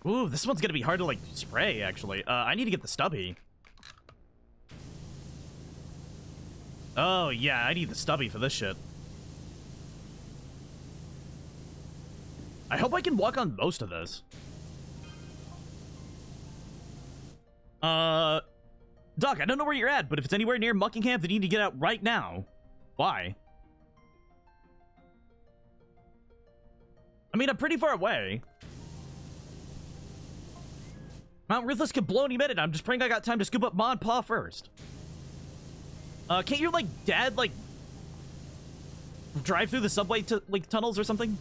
Ooh, this one's gonna be hard to, like, spray, actually. I need to get the stubby. Oh, yeah, I need the stubby for this shit. I hope I can walk on most of this. Doc, I don't know where you're at, but if it's anywhere near Muckingham, then you need to get out right now. Why? I mean, I'm pretty far away. Mount Ruthless could blow any minute. I'm just praying I got time to scoop up Ma and Pa first. Can't your, like, dad, like, drive through the subway like, tunnels or something?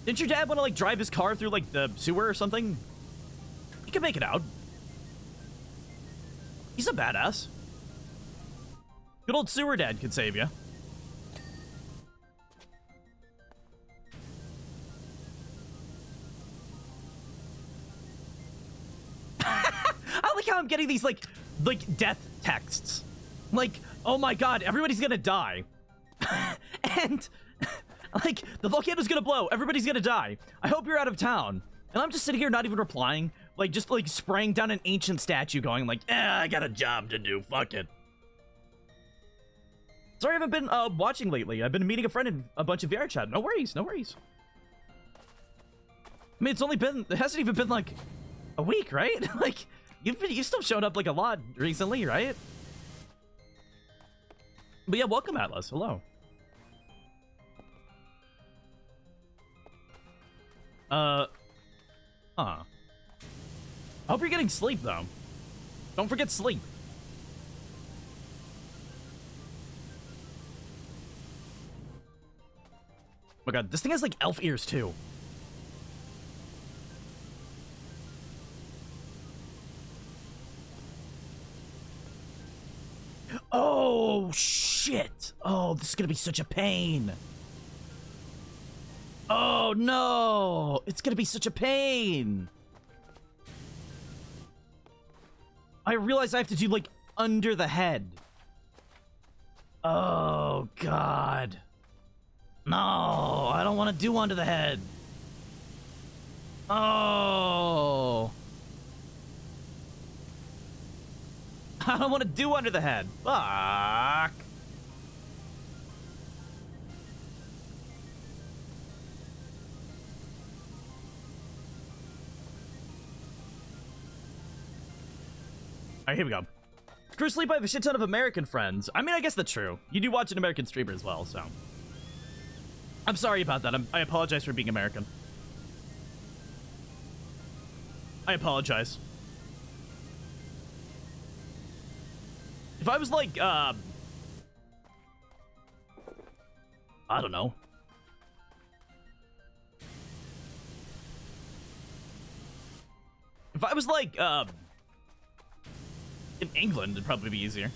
Didn't your dad want to, like, drive his car through, like, the sewer or something? He can make it out. He's a badass. Good old sewer dad could save you. I like how I'm getting these, like death texts. Like, oh my god, everybody's gonna die. And, like, the volcano's gonna blow, everybody's gonna die. I hope you're out of town. And I'm just sitting here not even replying. Like, just, like, spraying down an ancient statue going, like, I got a job to do, fuck it. Sorry I haven't been, watching lately. I've been meeting a friend in a bunch of VR chat. No worries, no worries. I mean, it hasn't even been, like, a week, right? Like, you've still shown up, like, a lot recently, right? But yeah, welcome, Atlas. Hello. Huh. I hope you're getting sleep, though. Don't forget sleep. Oh my god, this thing has, like, elf ears, too. Oh, shit. Oh, this is gonna be such a pain. Oh, no. It's gonna be such a pain. I realize I have to do, like, under the head. Oh, God. No, I don't want to do under the head. Oh. I don't want to do under the head. Fuck. Alright, here we go. Screw sleep, I have a shit ton of American friends. I mean, I guess that's true. You do watch an American streamer as well, so. I'm sorry about that. I apologize for being American. I apologize. If I was like, I don't know. If I was like, in England, it'd probably be easier.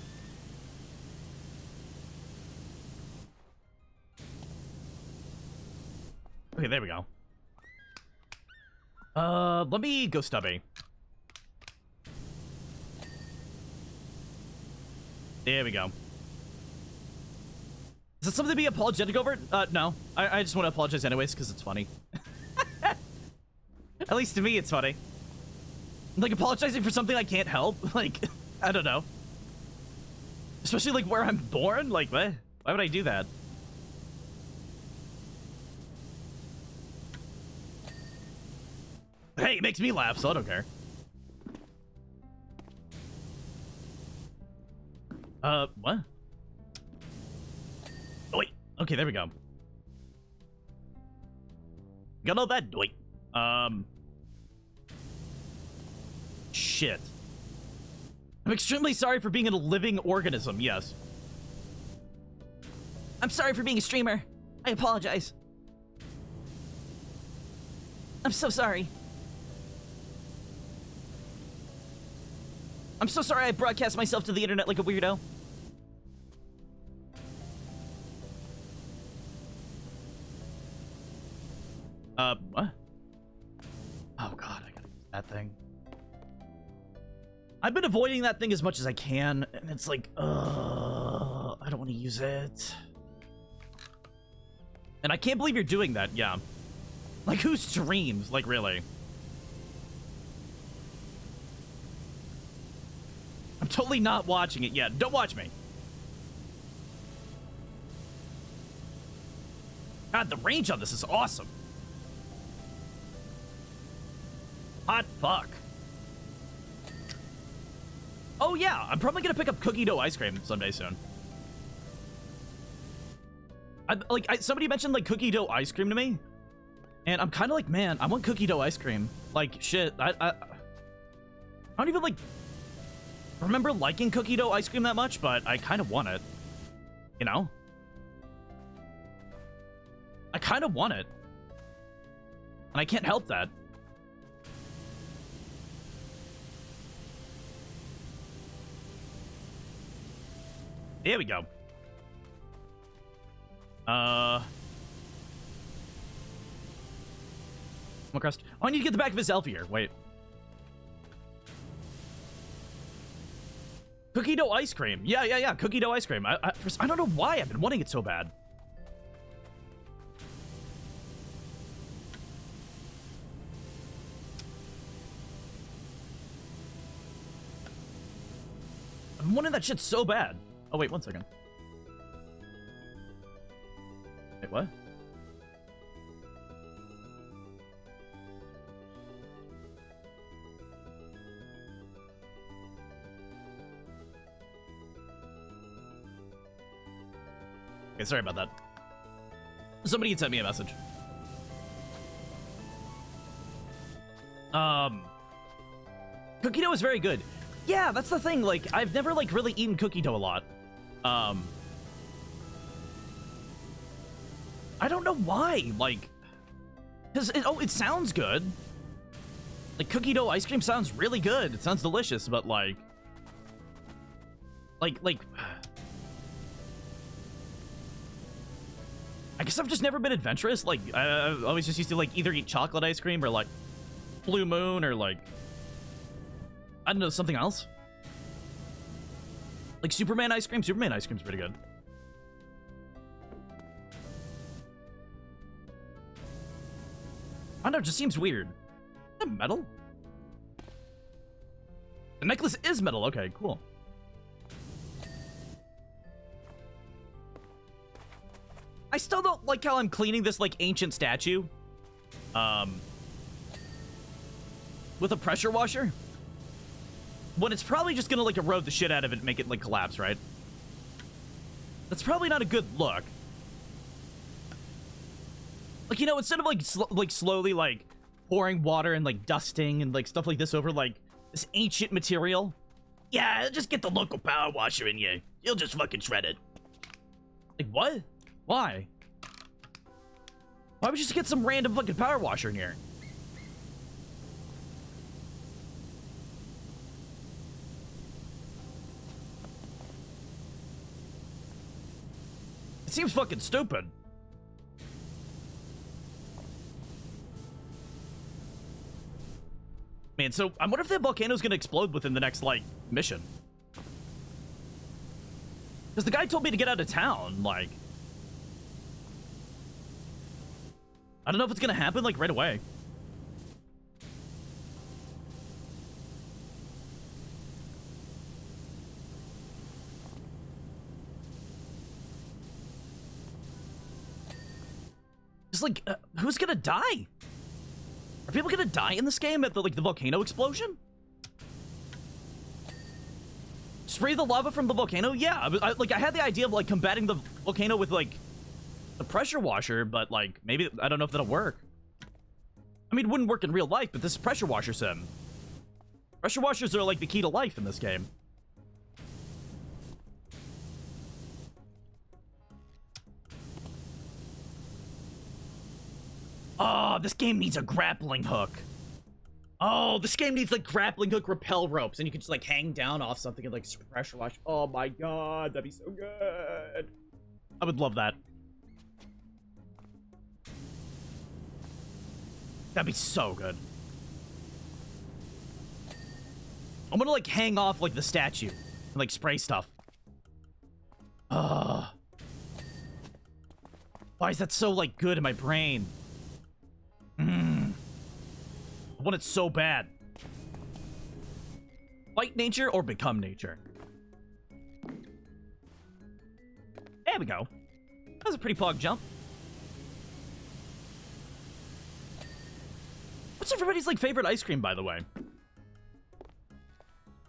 Okay, there we go. Let me go stubby. There we go. Is that something to be apologetic over? No. I just want to apologize anyways, because it's funny. At least to me, it's funny. Like, apologizing for something I can't help? Like, I don't know. Especially, like, where I'm born? Like, what? Why would I do that? Hey, it makes me laugh, so I don't care. What? Oh, wait. Okay, there we go. Got all that? Wait. Shit. I'm extremely sorry for being a living organism, yes. I'm sorry for being a streamer. I apologize. I'm so sorry. I'm so sorry I broadcast myself to the internet like a weirdo. What? Oh god, I gotta use that thing. I've been avoiding that thing as much as I can, and it's like, I don't want to use it. And I can't believe you're doing that, yeah. Like, who streams? Like, really? I'm totally not watching it yet. Don't watch me. God, the range on this is awesome. Hot fuck. Oh yeah, I'm probably gonna pick up cookie dough ice cream someday soon. Somebody mentioned like cookie dough ice cream to me, and I'm kind of like, man, I want cookie dough ice cream. Like shit, I don't even like remember liking cookie dough ice cream that much, but I kind of want it. You know, I kind of want it, and I can't help that. There we go. More crust. Oh, I need to get the back of his elf ear. Wait. Cookie dough ice cream. Yeah. Cookie dough ice cream. I don't know why I've been wanting it so bad. I've been wanting that shit so bad. Oh, wait, one second. Wait, what? Okay, sorry about that. Somebody had sent me a message. Cookie dough is very good. Yeah, that's the thing. Like, I've never, like, really eaten cookie dough a lot. I don't know why. Like, because it sounds good. Like, cookie dough ice cream sounds really good. It sounds delicious, but, like... I guess I've just never been adventurous. Like, I always just used to, like, either eat chocolate ice cream or, like, Blue Moon or, like... I don't know, something else? Like Superman ice cream? Superman ice cream's pretty good. I don't know, it just seems weird. Is that metal? The necklace is metal. Okay, cool. I still don't like how I'm cleaning this, like, ancient statue. With a pressure washer. When it's probably just gonna, like, erode the shit out of it and make it, like, collapse, right? That's probably not a good look. Like, you know, instead of, like, slowly, like, pouring water and, like, dusting and, like, stuff like this over, like, this ancient material. Yeah, just get the local power washer in you. You'll just fucking shred it. Like, what? Why? Why would you just get some random fucking power washer in here? It seems fucking stupid. Man, so I wonder if that volcano's gonna explode within the next, like, mission. Because the guy told me to get out of town, like... I don't know if it's gonna happen, like, right away. Just, like, who's gonna die? Are people gonna die in this game at the, like, the volcano explosion? Spray the lava from the volcano? Yeah, I had the idea of, like, combating the volcano with, like, the pressure washer, but, like, maybe, I don't know if that'll work. I mean, it wouldn't work in real life, but this is pressure washer sim. Pressure washers are, like, the key to life in this game. Oh, this game needs a grappling hook. Oh, this game needs, like, grappling hook rappel ropes, and you can just, like, hang down off something and, like, pressure wash. Oh my god, that'd be so good. I would love that. That'd be so good. I'm gonna, like, hang off, like, the statue and, like, spray stuff. Ugh. Why is that so, like, good in my brain? I want it so bad. Fight nature or become nature? There we go. That was a pretty pog jump. What's everybody's, like, favorite ice cream, by the way?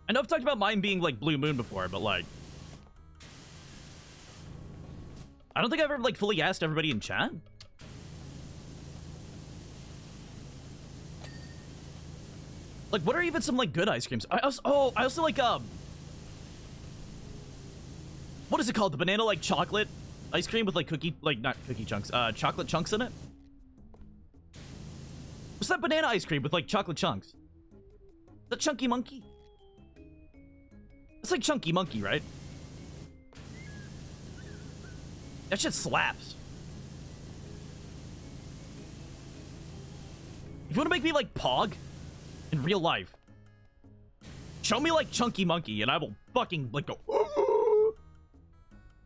I know I've talked about mine being, like, Blue Moon before, but, like... I don't think I've ever, like, fully asked everybody in chat. Like, what are even some, like, good ice creams? I also like, what is it called? The banana, like, chocolate ice cream with, like, not cookie chunks, chocolate chunks in it? What's that banana ice cream with, like, chocolate chunks? Is that Chunky Monkey? It's like Chunky Monkey, right? That shit slaps. If you want to make me, like, Pog in real life, show me, like, Chunky Monkey, and I will fucking, like, go...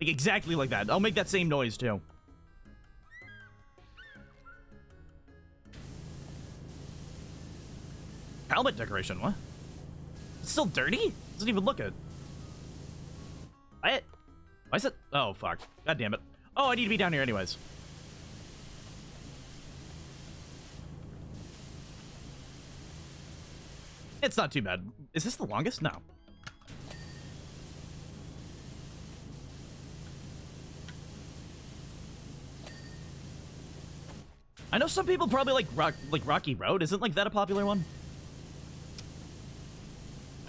Like, exactly like that. I'll make that same noise, too. Helmet decoration, what? It's still dirty? Doesn't even look it. Why is it? Oh, fuck. God damn it. Oh, I need to be down here anyways. It's not too bad. Is this the longest? No. I know some people probably like Rocky Road. Isn't, like, that a popular one?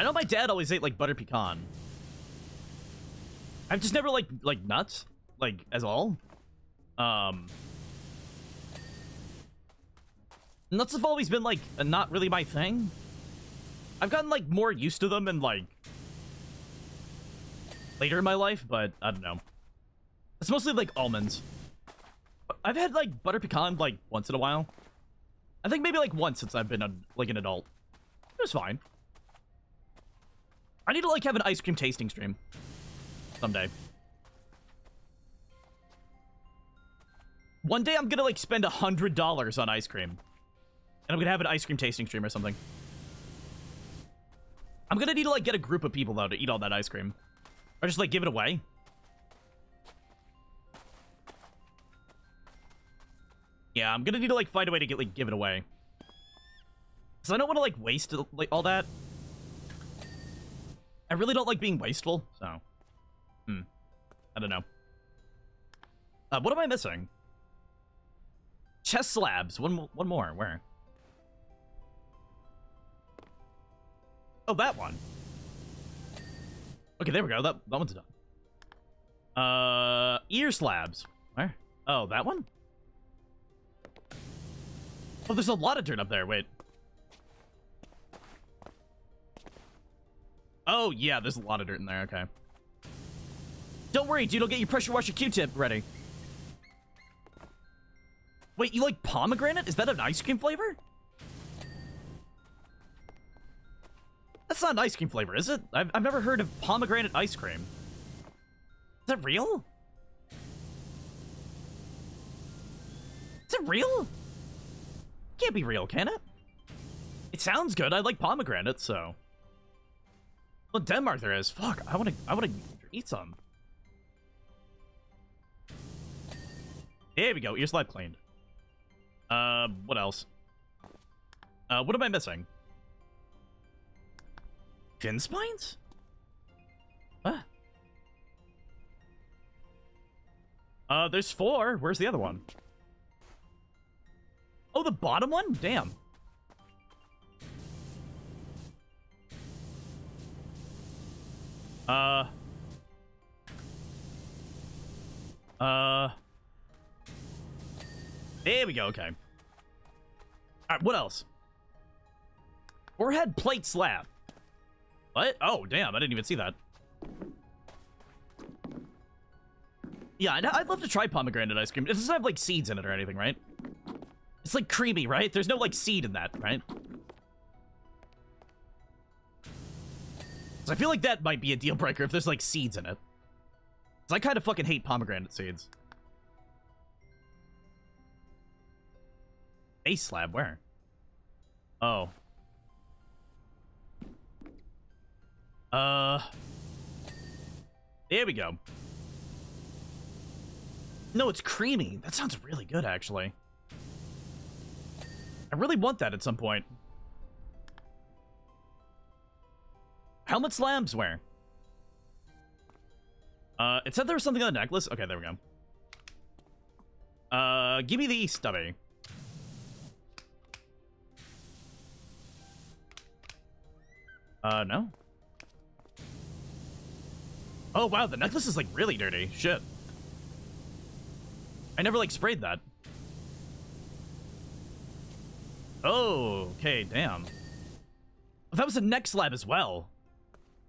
I know my dad always ate, like, butter pecan. I've just never, like nuts. Like, as all. Nuts have always been, like, not really my thing. I've gotten, like, more used to them and, like, later in my life, but I don't know. It's mostly, like, almonds. I've had, like, butter pecan, like, once in a while. I think maybe, like, once since I've been, like, an adult. It was fine. I need to, like, have an ice cream tasting stream. Someday. One day I'm gonna, like, spend $100 on ice cream. And I'm gonna have an ice cream tasting stream or something. I'm gonna need to, like, get a group of people, though, to eat all that ice cream. Or just, like, give it away. Yeah, I'm gonna need to, like, find a way to get, like, give it away. Because I don't want to, like, waste, like, all that. I really don't like being wasteful, so. I don't know. What am I missing? Chest slabs. One more. Where? Oh, that one. Okay, there we go. That one's done. Ear slabs. Where? Oh, that one? Oh, there's a lot of dirt up there. Wait. Oh, yeah, there's a lot of dirt in there. Okay. Don't worry, dude. I'll get your pressure washer Q-tip ready. Wait, you like pomegranate? Is that an ice cream flavor? That's not an ice cream flavor, is it? I've never heard of pomegranate ice cream. Is that real? Is it real? Can't be real, can it? It sounds good. I like pomegranate, so. Well, Denmark there is. Fuck, I wanna eat some. There we go. Ear slab cleaned. What else? What am I missing? Fin spines? What? There's 4. Where's the other one? Oh, the bottom one? Damn. There we go, okay. Alright, what else? Forehead plate slab. What? Oh, damn, I didn't even see that. Yeah, I'd love to try pomegranate ice cream. It doesn't have, like, seeds in it or anything, right? It's, like, creamy, right? There's no, like, seed in that, right? So I feel like that might be a deal breaker if there's, like, seeds in it. Because I kind of fucking hate pomegranate seeds. Base slab, where? Oh. There we go. No, it's creamy. That sounds really good, actually. I really want that at some point. Helmet slabs, where? It said there was something on the necklace. Okay, there we go. Give me the stubby. No. Oh, wow, the necklace is, like, really dirty. Shit. I never, like, sprayed that. Oh, okay, damn. That was a neck slab as well.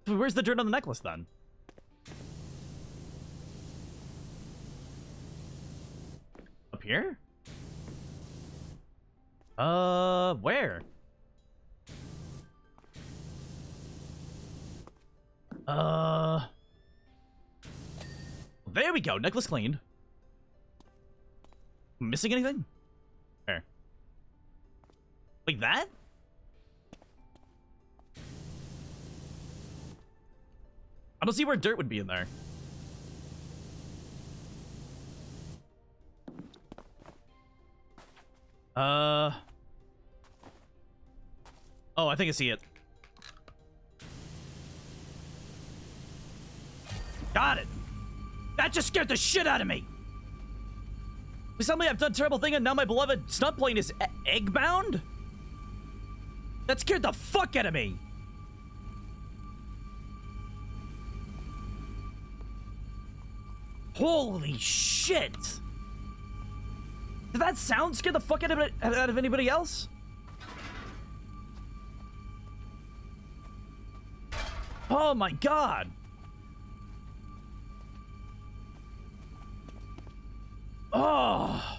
Where's the dirt on the necklace, then? Up here? Where? There we go. Necklace cleaned. Missing anything? Where? Like that? I don't see where dirt would be in there. Oh, I think I see it. Got it. That just scared the shit out of me. Please tell me I've done a terrible thing and now my beloved snub plane is egg-bound? That scared the fuck out of me. Holy shit! Did that sound scare the fuck out of anybody else? Oh my god! Oh!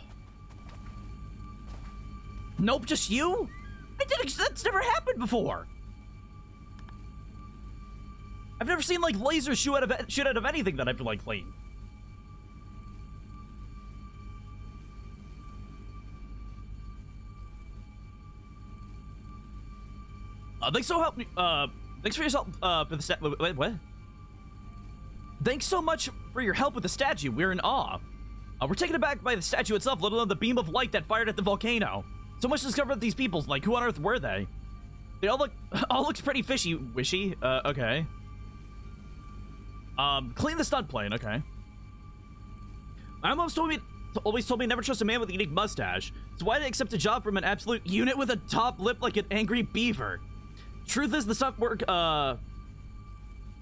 Nope, just you? That's never happened before! I've never seen, like, lasers shoot out of anything that I've, like, cleaned. Thanks for your help, for the wait, what? Thanks so much for your help with the statue. We're in awe. We're taken aback by the statue itself, let alone the beam of light that fired at the volcano. So much to discover about these people. Like, who on earth were they? They all looks pretty wishy. Okay. Clean the stunt plane. Okay. My mom always told me never trust a man with a unique mustache. So why did I accept a job from an absolute unit with a top lip like an angry beaver? Truth is, the stunt work,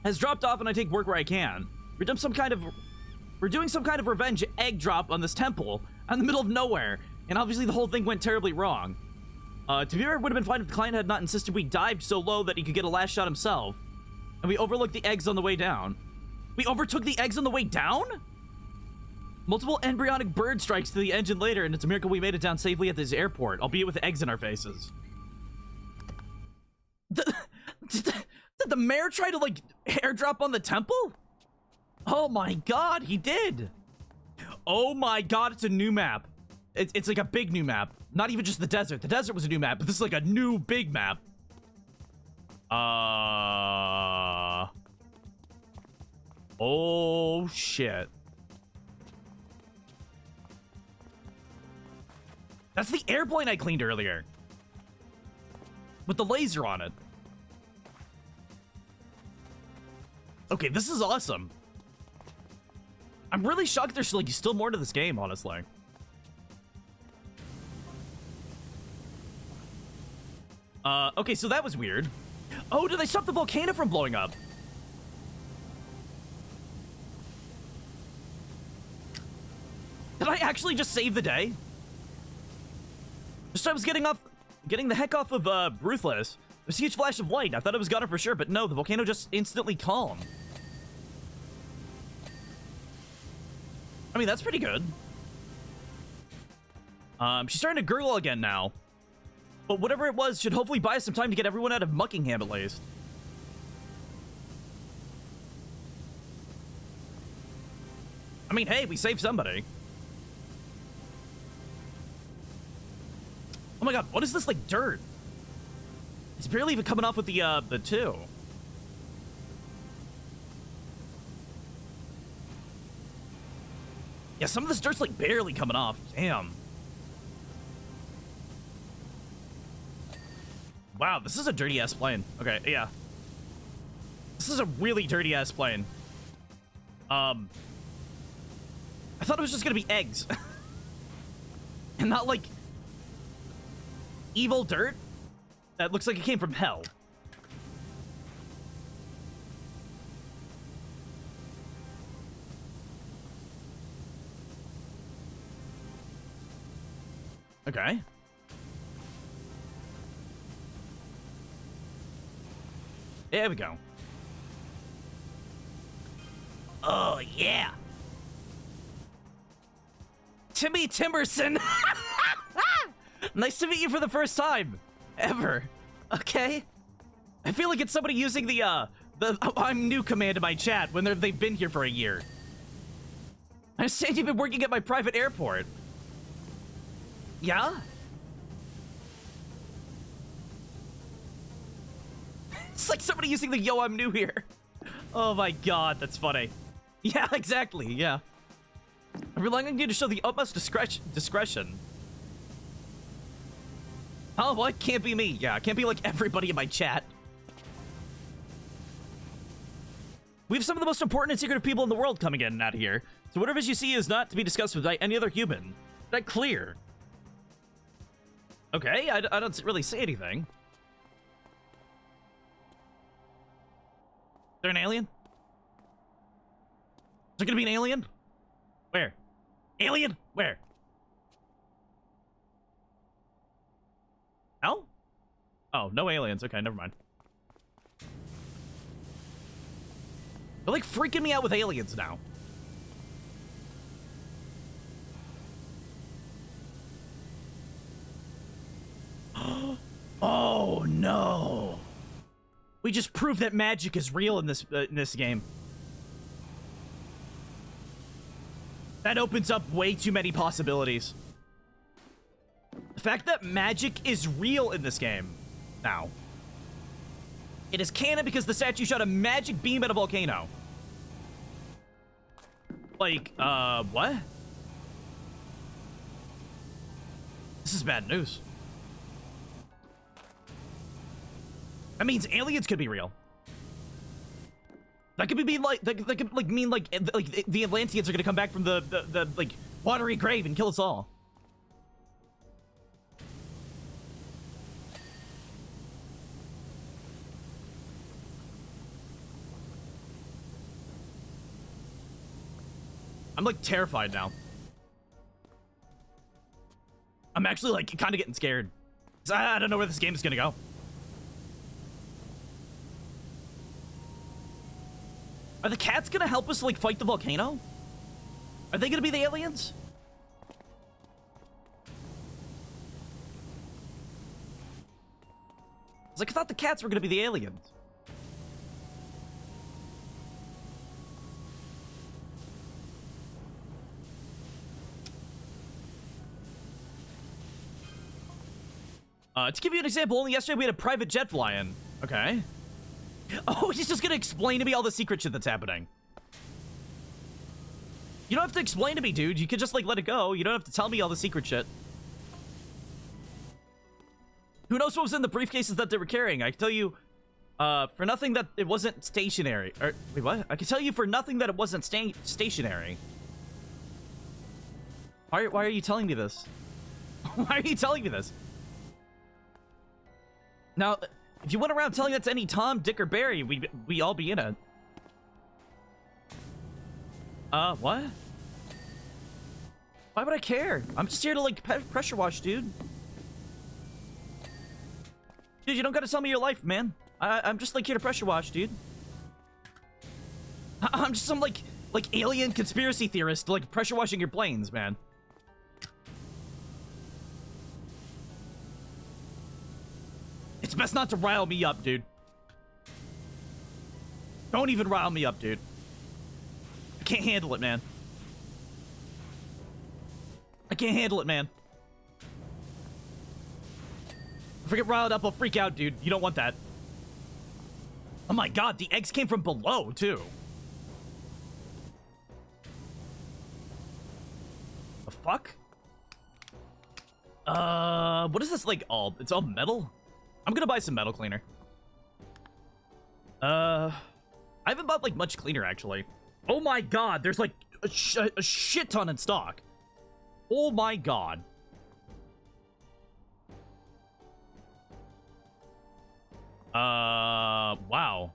has dropped off and I take work where I can. We're doing some kind of revenge egg drop on this temple in the middle of nowhere, and obviously the whole thing went terribly wrong. To be fair, it would have been fine if the client had not insisted we dived so low that he could get a last shot himself. And we overlooked the eggs on the way down. We overtook the eggs on the way down? Multiple embryonic bird strikes to the engine later, and it's a miracle we made it down safely at this airport, albeit with eggs in our faces. Did the mayor try to, like, airdrop on the temple? Oh my god, he did! Oh my god, it's a new map. It's like a big new map. Not even just the desert. The desert was a new map, but this is like a new big map. Oh shit. That's the airplane I cleaned earlier. With the laser on it. Okay, this is awesome. I'm really shocked there's like still more to this game, honestly. Okay, so that was weird. Oh, did they stop the volcano from blowing up? Did I actually just save the day? Just I was getting the heck off of, Ruthless. There's a huge flash of light. I thought it was gone for sure, but no, the volcano just instantly calmed. I mean, that's pretty good. She's starting to gurgle again now. But whatever it was should hopefully buy us some time to get everyone out of Muckingham at least. I mean, hey, we saved somebody. Oh my god, what is this, like, dirt? It's barely even coming off with the two. Yeah, some of this dirt's, like, barely coming off. Damn. Wow, this is a dirty-ass plane. Okay, yeah. This is a really dirty-ass plane. I thought it was just gonna be eggs. And not, like, evil dirt that looks like it came from hell. Okay. There we go. Oh, yeah. Timmy Timerson. Nice to meet you for the first time. Ever. Okay. I feel like it's somebody using the I'm new command in my chat when they've been here for a year. I understand you've been working at my private airport. Yeah? It's like somebody using the yo, I'm new here. Oh my god, that's funny. Yeah, exactly, yeah. I'm relying on you to show the utmost discretion. Oh, well, it can't be me. Yeah, it can't be like everybody in my chat. We have some of the most important and secretive people in the world coming in and out of here. So whatever you see is not to be discussed with by any other human. Is that clear? Okay, I don't really say anything. Is there an alien? Is there gonna be an alien? Where? Alien? Where? Hell? Oh, no aliens. Okay, never mind. They're like freaking me out with aliens now. Oh no. We just proved that magic is real in this game. That opens up way too many possibilities. The fact that magic is real in this game now. It is canon because the statue shot a magic beam at a volcano. Like, what? This is bad news. That means aliens could be real. That could mean like the Atlanteans are gonna come back from the like watery grave and kill us all. I'm like terrified now. I'm actually like kind of getting scared. I don't know where this game is gonna go. Are the cats gonna help us like fight the volcano? Are they gonna be the aliens? It's like I thought the cats were gonna be the aliens. To give you an example, only yesterday we had a private jet fly in. Okay. Oh, he's just gonna explain to me all the secret shit that's happening. You don't have to explain to me, dude. You can just, like, let it go. You don't have to tell me all the secret shit. Who knows what was in the briefcases that they were carrying? I can tell you, for nothing that it wasn't stationary. Or, wait, what? I can tell you for nothing that it wasn't stationary. Why are you telling me this? Why are you telling me this? Now, if you went around telling that to any Tom, Dick, or Barry, we all be in it. What? Why would I care? I'm just here to, like, pressure wash, dude. Dude, you don't gotta tell me your life, man. I'm just, like, here to pressure wash, dude. I'm just some, like alien conspiracy theorist, like, pressure washing your planes, man. It's best not to rile me up, dude. Don't even rile me up, dude. I can't handle it, man. I can't handle it, man. If I get riled up, I'll freak out, dude. You don't want that. Oh my god, the eggs came from below, too. The fuck? What is this, like, all? It's all metal? I'm gonna buy some metal cleaner. I haven't bought, like, much cleaner, actually. Oh my god, there's, like, a shit ton in stock. Oh my god. Wow.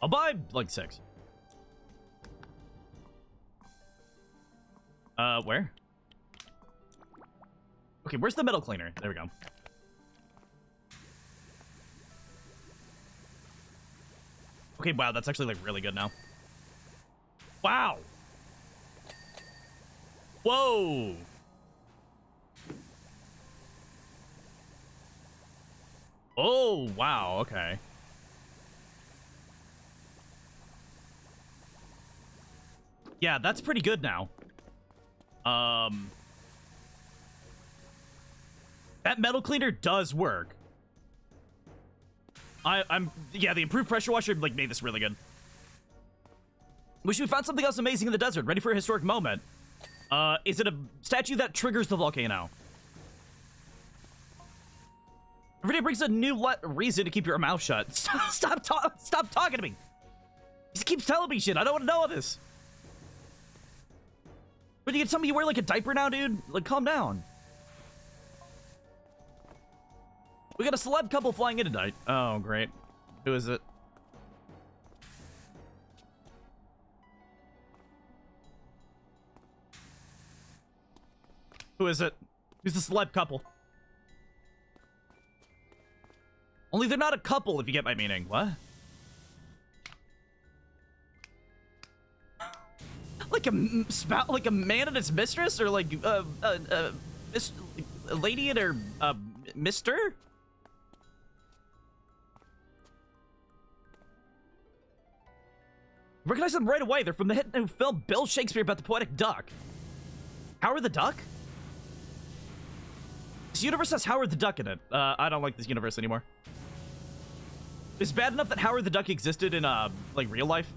I'll buy, like, 6. Where? Okay, where's the metal cleaner? There we go. Okay, wow, that's actually, like, really good now. Wow! Whoa! Oh, wow, okay. Yeah, that's pretty good now. That metal cleaner does work. Yeah, the improved pressure washer, like, made this really good. Wish we found something else amazing in the desert. Ready for a historic moment. Is it a statue that triggers the volcano? Every day brings a new reason to keep your mouth shut. Stop talking to me. He keeps telling me shit. I don't want to know all this. But you can tell me you wear, like, a diaper now, dude? Like, calm down. We got a celeb couple flying in tonight. Oh, great. Who is it? Who is it? Who's the celeb couple? Only they're not a couple, if you get my meaning. What? Like like a man and his mistress, or like a lady and her mister? Recognize them right away. They're from the hit new film Bill Shakespeare about the poetic duck. Howard the Duck? This universe has Howard the Duck in it. I don't like this universe anymore. It's bad enough that Howard the Duck existed in, like, real life.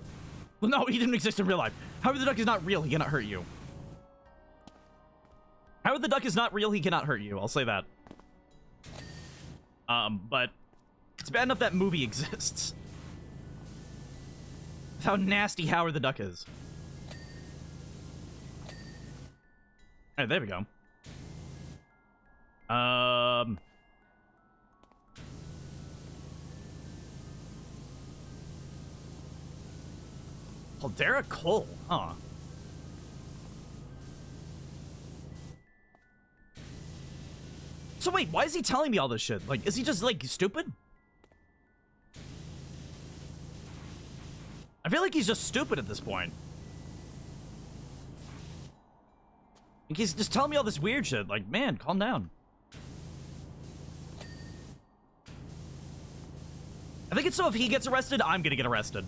Well, no, he didn't exist in real life. Howard the Duck is not real. He cannot hurt you. Howard the Duck is not real. He cannot hurt you. I'll say that. But it's bad enough that movie exists. That's how nasty Howard the Duck is. All right, there we go. Caldera Cole, huh? So wait, why is he telling me all this shit? Like, is he just, like, stupid? I feel like he's just stupid at this point. Like, he's just telling me all this weird shit. Like, man, calm down. I think it's so if he gets arrested, I'm gonna get arrested.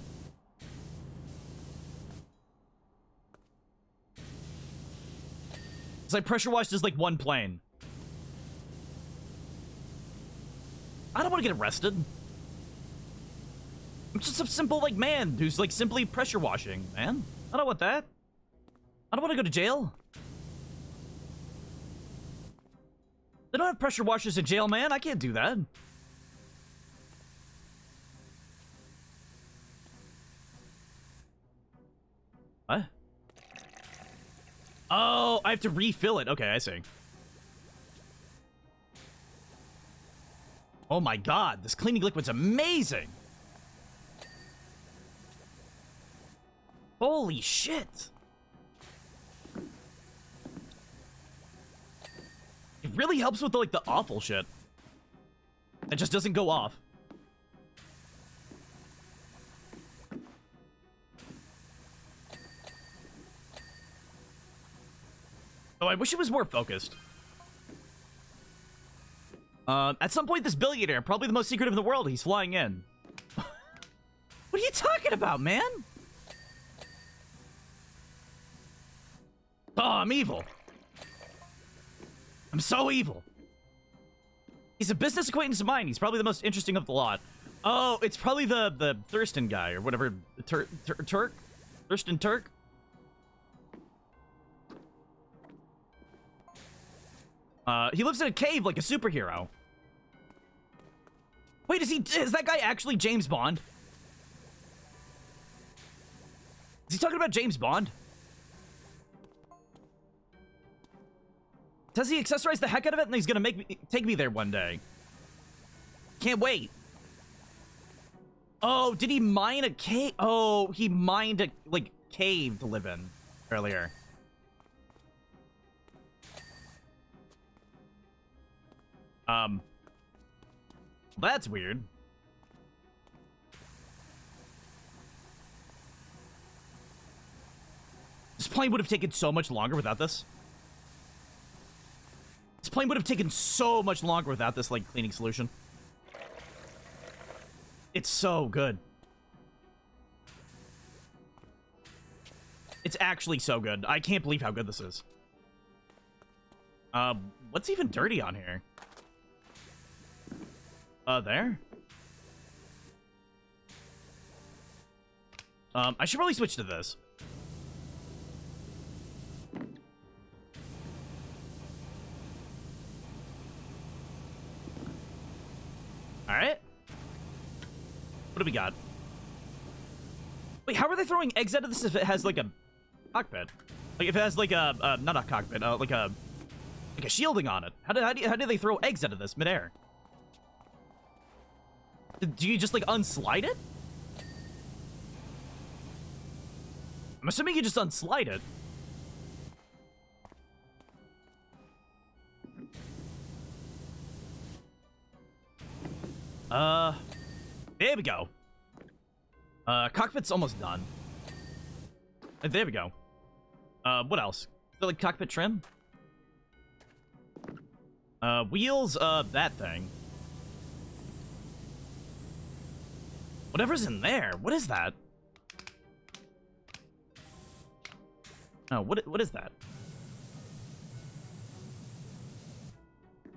It's like pressure washed is like one plane. I don't want to get arrested. I'm just a simple, like, man who's, like, simply pressure washing, man. I don't want that. I don't want to go to jail. They don't have pressure washers in jail, man. I can't do that. What? Oh, I have to refill it. Okay, I see. Oh my god, this cleaning liquid's amazing. Holy shit. It really helps with, like, the awful shit. It just doesn't go off. Oh, I wish it was more focused. At some point, this billionaire, probably the most secretive in the world, he's flying in. What are you talking about, man? Oh, I'm evil. I'm so evil. He's a business acquaintance of mine. He's probably the most interesting of the lot. Oh, it's probably the Thurston guy, or whatever. Turk? Thurston Turk? He lives in a cave like a superhero. Wait, is that guy actually James Bond? Is he talking about James Bond? Does he accessorize the heck out of it and he's gonna take me there one day? Can't wait. Oh, did he mine a cave? Oh, he mined a, like, cave to live in earlier. That's weird. This plane would have taken so much longer without this. This plane would have taken so much longer without this, like, cleaning solution. It's so good. It's actually so good. I can't believe how good this is. What's even dirty on here? There? I should probably switch to this. Alright. What do we got? Wait, how are they throwing eggs out of this if it has, like, a cockpit? Like, if it has, like, a not a cockpit, like a shielding on it. How do they throw eggs out of this midair? Do you just, like, unslide it? I'm assuming you just unslide it. There we go. Cockpit's almost done. There we go. What else? Is there, like, cockpit trim? Wheels, that thing. Whatever's in there. What is that? Oh, what is that?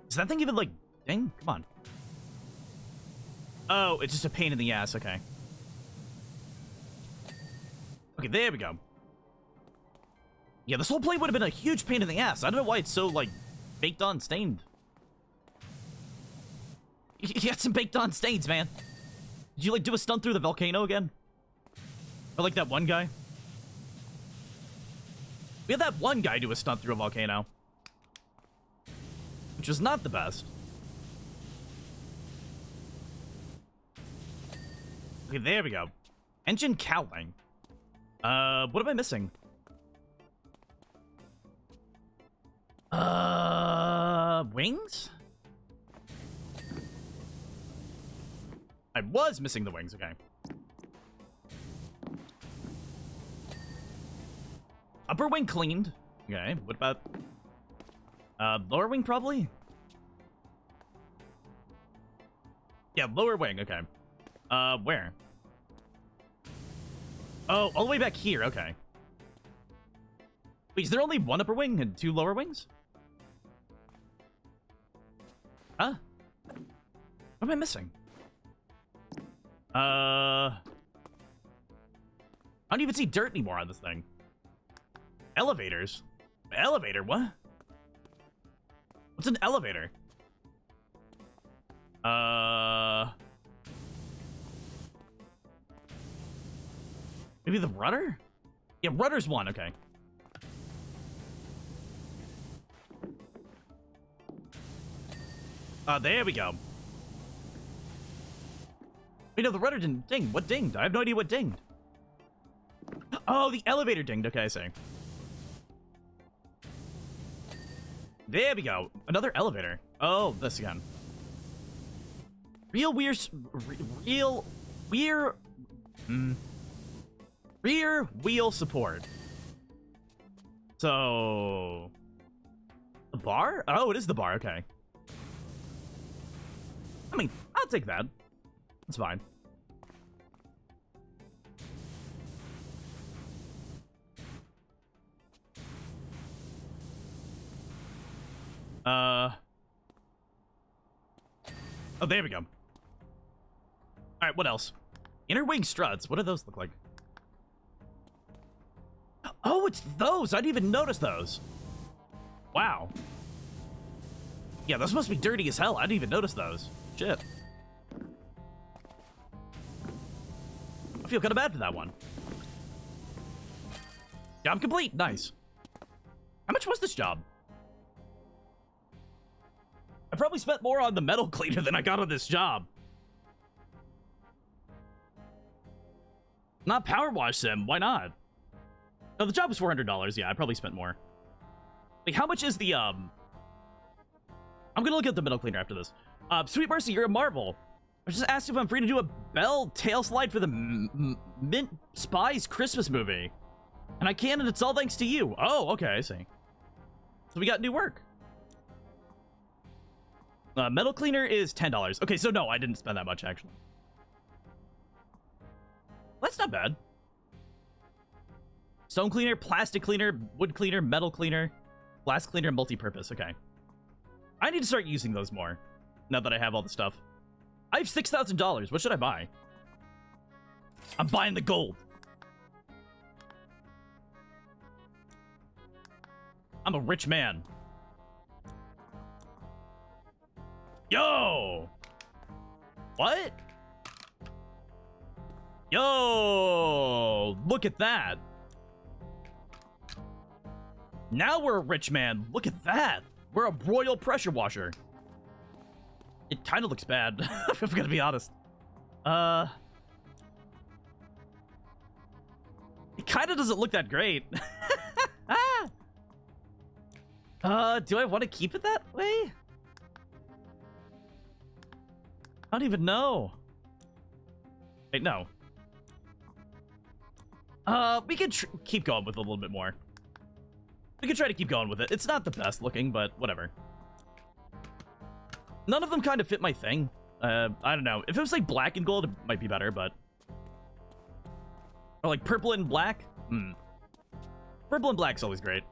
Is that thing even, like, ding? Come on. Oh, it's just a pain in the ass. Okay. Okay, there we go. Yeah, this whole plate would have been a huge pain in the ass. I don't know why it's so, like, baked on stained. You got some baked on stains, man. Did you, like, do a stunt through the volcano again? Or like that one guy? We had that one guy do a stunt through a volcano. Which was not the best. Okay, there we go. Engine cowling. What am I missing? Wings? I was missing the wings, okay. Upper wing cleaned. Okay, what about... lower wing, probably? Yeah, lower wing, okay. Where? Oh, all the way back here, okay. Wait, is there only one upper wing and two lower wings? Huh? What am I missing? I don't even see dirt anymore on this thing. Elevators? Elevator? What? What's an elevator? Maybe the rudder? Yeah, rudder's one, okay. There we go. Wait, no, the rudder didn't ding. What dinged? I have no idea what dinged. Oh, the elevator dinged. Okay, I see. There we go. Another elevator. Oh, this again. Rear wheel support. So... The bar? Oh, it is the bar. Okay. I mean, I'll take that. That's fine. Oh, there we go. Alright, what else? Inner wing struts. What do those look like? Oh, it's those! I didn't even notice those. Wow. Yeah, those must be dirty as hell. I didn't even notice those. Shit. I feel kind of bad for that one. Job complete. Nice. How much was this job? I probably spent more on the metal cleaner than I got on this job. Not PowerWash Sim. Why not? No, the job was $400. Yeah, I probably spent more. Like, how much is the, I'm gonna look at the metal cleaner after this. Sweet Mercy, you're a marvel. I just asked if I'm free to do a Bell tail slide for the Mint Spies Christmas movie. And I can, and it's all thanks to you. Oh, okay, I see. So we got new work. Metal cleaner is $10. Okay, so no, I didn't spend that much, actually. That's not bad. Stone cleaner, plastic cleaner, wood cleaner, metal cleaner, glass cleaner, multi-purpose. Okay. I need to start using those more, now that I have all the stuff. I have $6,000. What should I buy? I'm buying the gold. I'm a rich man. Yo! What? Yo! Look at that. Now we're a rich man. Look at that. We're a royal pressure washer. It kind of looks bad, if I'm gonna be honest. It kind of doesn't look that great. Do I want to keep it that way? I don't even know. Wait, no. We could keep going with it a little bit more. We could try to keep going with it. It's not the best looking, but whatever. None of them kind of fit my thing. I don't know. If it was like black and gold, it might be better, but... Or like purple and black? Purple and black's always great.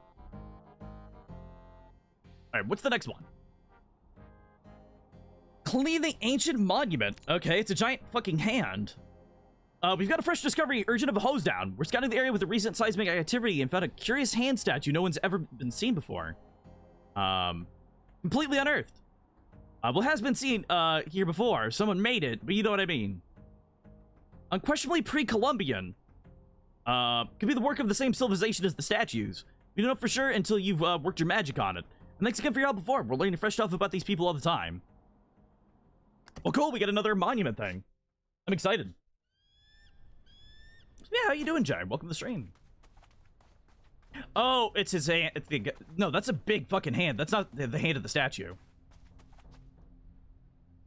Alright, what's the next one? Clean the ancient monument. Okay, it's a giant fucking hand. We've got a fresh discovery, urgent of a hose down. We're scouting the area with the recent seismic activity and found a curious hand statue no one's ever been seen before. Completely unearthed. Well, it has been seen, here before. Someone made it, but you know what I mean. Unquestionably pre-Columbian. Could be the work of the same civilization as the statues. We don't know for sure until you've, worked your magic on it. And thanks again for your help before. We're learning fresh stuff about these people all the time. Well, cool, we got another monument thing. I'm excited. Yeah, how you doing, Jai? Welcome to the stream. Oh, it's his hand. It's the... No, that's a big fucking hand. That's not the hand of the statue.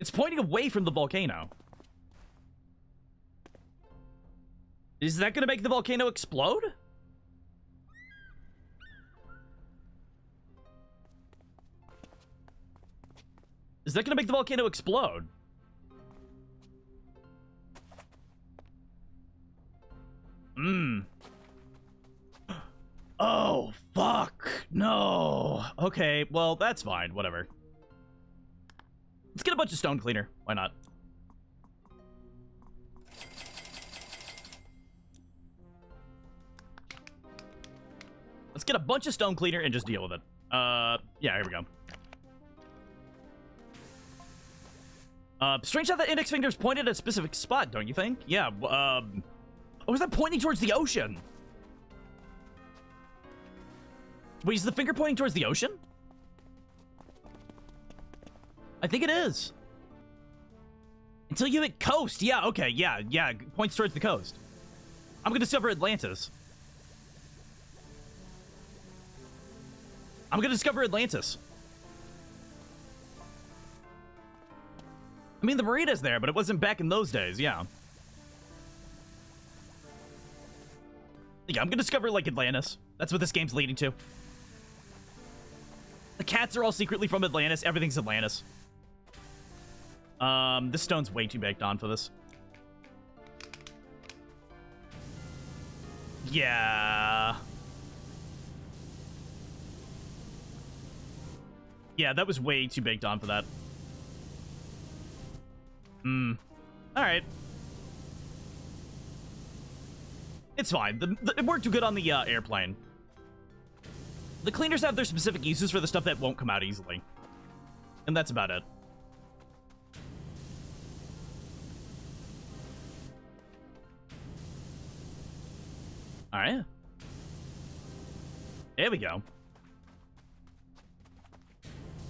It's pointing away from the volcano. Is that gonna make the volcano explode? Is that gonna make the volcano explode? Oh, fuck. No. Okay, well, that's fine. Whatever. Let's get a bunch of stone cleaner. Why not? Let's get a bunch of stone cleaner and just deal with it. Yeah, here we go. Strange how the index finger's pointed at a specific spot, don't you think? Yeah, oh, is that pointing towards the ocean? Wait, is the finger pointing towards the ocean? I think it is. Until you hit coast. Yeah, okay, yeah, points towards the coast. I'm gonna discover Atlantis. I'm gonna discover Atlantis. I mean, the marina's there, but it wasn't back in those days, yeah. Yeah, I'm gonna discover, like, Atlantis. That's what this game's leading to. The cats are all secretly from Atlantis. Everything's Atlantis. This stone's way too baked on for this. Yeah. Yeah, that was way too baked on for that. Alright. It's fine. It worked good on the airplane. The cleaners have their specific uses for the stuff that won't come out easily. And that's about it. Alright. There we go.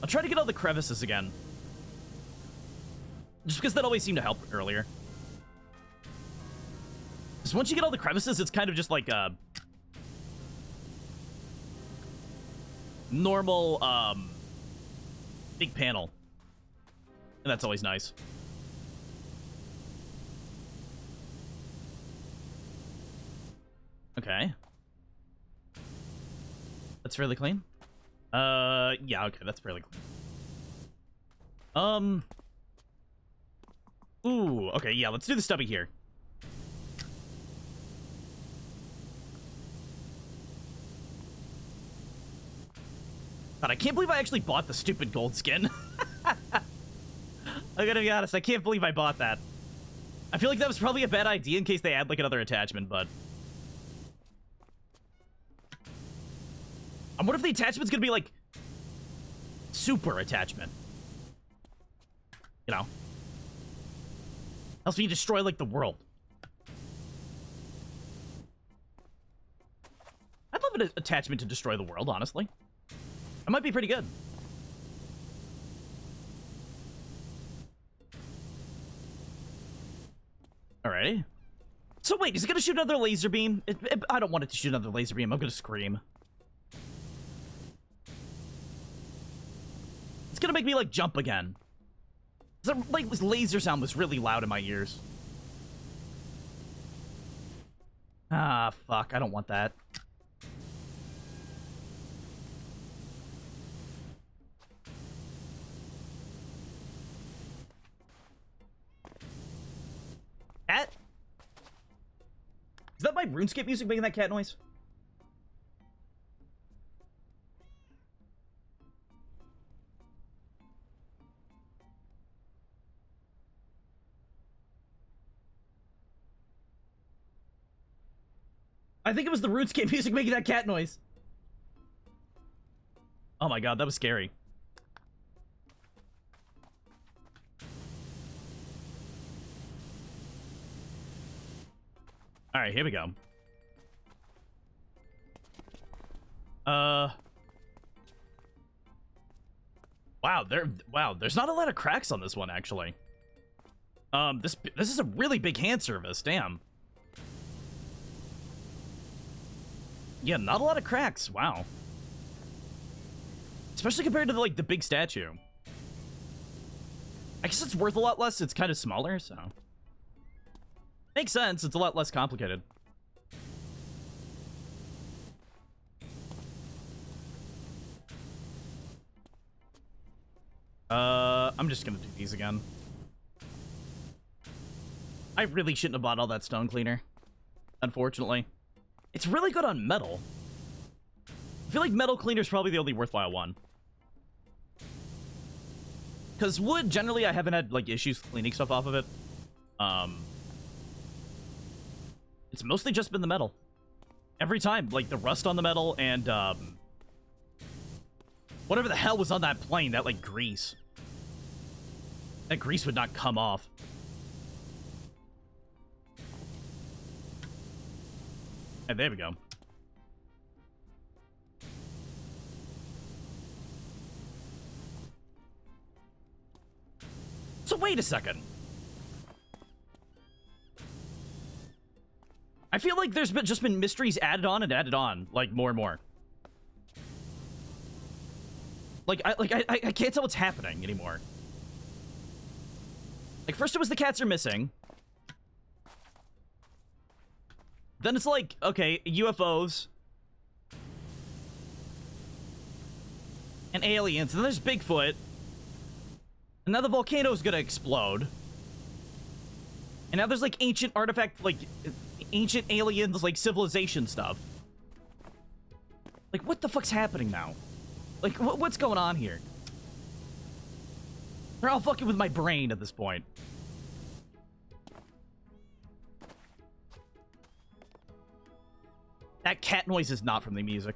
I'll try to get all the crevices again. Just because that always seemed to help earlier. Because once you get all the crevices, it's kind of just like a normal, big panel. And that's always nice. Okay. That's fairly clean. Yeah, okay, that's fairly clean. Ooh, okay, yeah, let's do the stubby here. God, I can't believe I actually bought the stupid gold skin. I gotta be honest, I can't believe I bought that. I feel like that was probably a bad idea in case they add, like, another attachment, but... I wonder if the attachment's gonna be, like... super attachment. You know? Else we destroy, like, the world. I'd love an attachment to destroy the world, honestly. It might be pretty good. Alrighty. So wait, is it gonna shoot another laser beam? I don't want it to shoot another laser beam. I'm gonna scream. It's gonna make me, like, jump again. Like, this laser sound was really loud in my ears. Ah, fuck. I don't want that. Cat? Is that my RuneScape music making that cat noise? I think it was the RuneScape music making that cat noise. Oh my god, that was scary. Alright, here we go. Wow, there's not a lot of cracks on this one, actually. This is a really big hand service, damn. Yeah, not a lot of cracks, wow. Especially compared to, like, the big statue. I guess it's worth a lot less, it's kind of smaller, so... Makes sense, it's a lot less complicated. I'm just gonna do these again. I really shouldn't have bought all that stone cleaner. Unfortunately. It's really good on metal. I feel like metal cleaner's probably the only worthwhile one. Because wood, generally, I haven't had, like, issues cleaning stuff off of it. It's mostly just been the metal. Every time, like, the rust on the metal and, whatever the hell was on that plane, that, like, grease. That grease would not come off. And there we go. So wait a second. I feel like there's just been mysteries added on and added on, like, more and more. Like, I can't tell what's happening anymore. Like, first it was the cats are missing. Then it's like, okay, UFOs. And aliens. And then there's Bigfoot. And now the volcano's gonna explode. And now there's, like, ancient artifact, like, ancient aliens, like, civilization stuff. Like, what the fuck's happening now? Like, what's going on here? They're all fucking with my brain at this point. That cat noise is not from the music.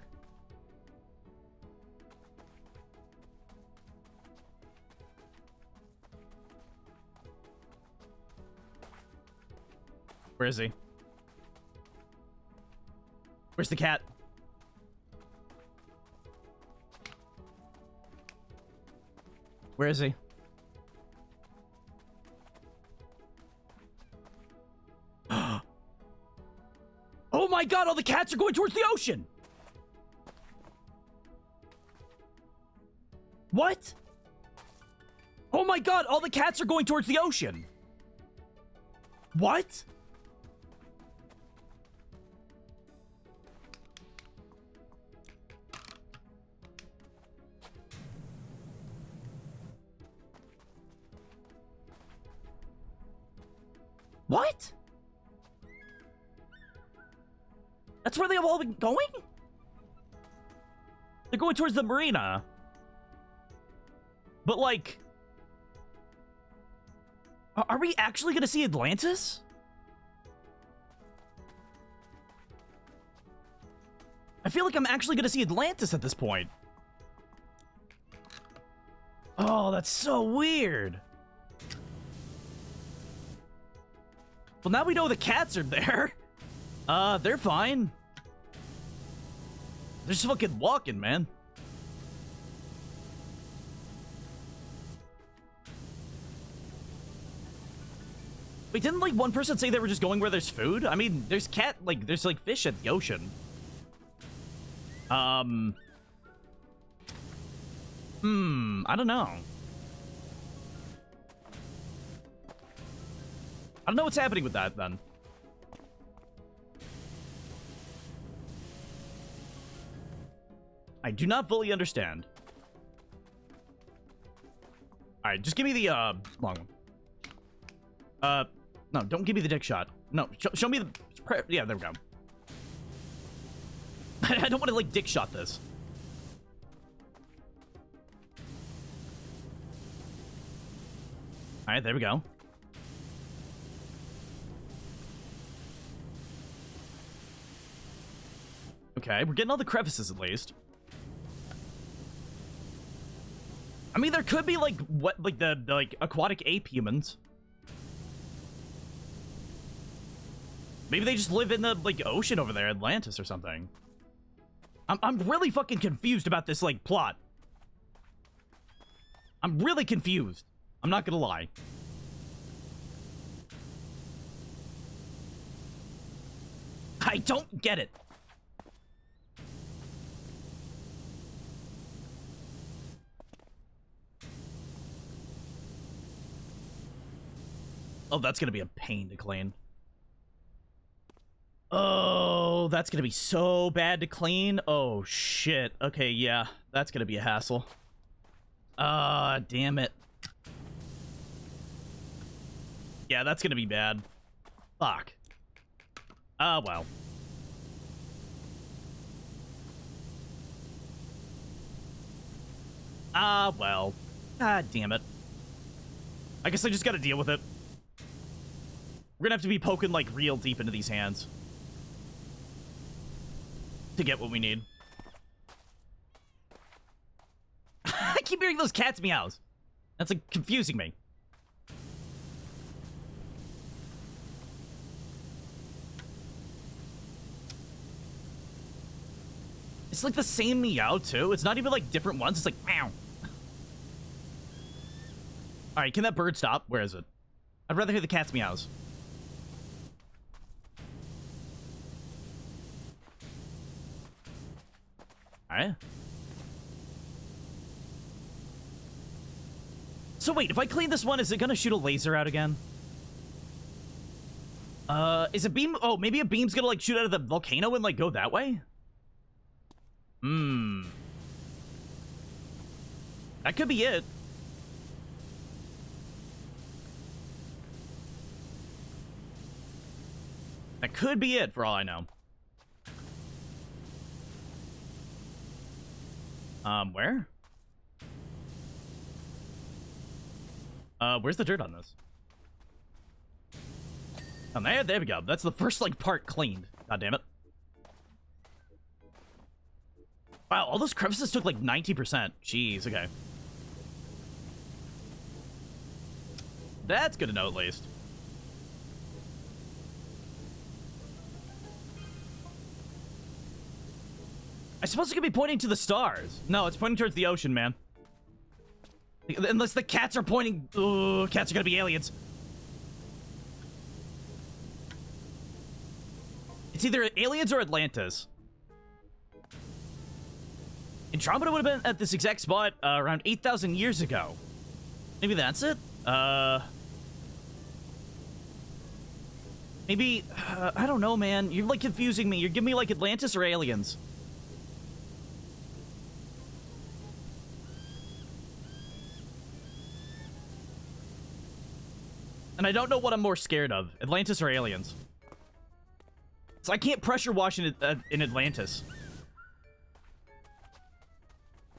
Where is he? Where's the cat? Where is he? Oh my god, all the cats are going towards the ocean! What? Oh my god, all the cats are going towards the ocean! What? What? That's where they've all been going? They're going towards the marina. But, like... Are we actually gonna see Atlantis? I feel like I'm actually gonna see Atlantis at this point. Oh, that's so weird. Well, now we know the cats are there. They're fine. They're just fucking walking, man. Wait, didn't, like, one person say they were just going where there's food? I mean, there's there's, like, fish at the ocean. I don't know. I don't know what's happening with that, then. I do not fully understand. Alright, just give me the, long one. No, don't give me the dick shot. No, show me the... Yeah, there we go. I don't want to, like, dick shot this. Alright, there we go. Okay, we're getting all the crevices, at least. I mean, there could be, like, what, like, the like, aquatic ape humans. Maybe they just live in the, like, ocean over there, Atlantis or something. I'm really fucking confused about this, like, plot. I'm really confused. I'm not gonna lie. I don't get it. Oh, that's gonna be a pain to clean. Oh, that's gonna be so bad to clean. Oh, shit. Okay, yeah. That's gonna be a hassle. Ah, damn it. Yeah, that's gonna be bad. Fuck. Ah, well. Ah, well. Ah, damn it. I guess I just gotta deal with it. We're gonna have to be poking, like, real deep into these hands to get what we need. I keep hearing those cats meows. That's, like, confusing me. It's, like, the same meow, too. It's not even, like, different ones. It's like, meow. Alright, can that bird stop? Where is it? I'd rather hear the cat's meows. Alright. So wait, if I clean this one, is it gonna shoot a laser out again? Is a beam... Oh, maybe a beam's gonna, like, shoot out of the volcano and, like, go that way? Hmm. That could be it. That could be it, for all I know. Where? Where's the dirt on this? Oh, there we go. That's the first, like, part cleaned. God damn it. Wow, all those crevices took, like, 90%. Jeez, okay. That's good to know, at least. I suppose it could be pointing to the stars. No, it's pointing towards the ocean, man. Unless the cats are pointing... Ooh, cats are gonna be aliens. It's either aliens or Atlantis. Andromeda would have been at this exact spot around 8,000 years ago. Maybe that's it? Maybe... I don't know, man. You're, like, confusing me. You're giving me, like, Atlantis or aliens. And I don't know what I'm more scared of, Atlantis or aliens. So I can't pressure wash in Atlantis.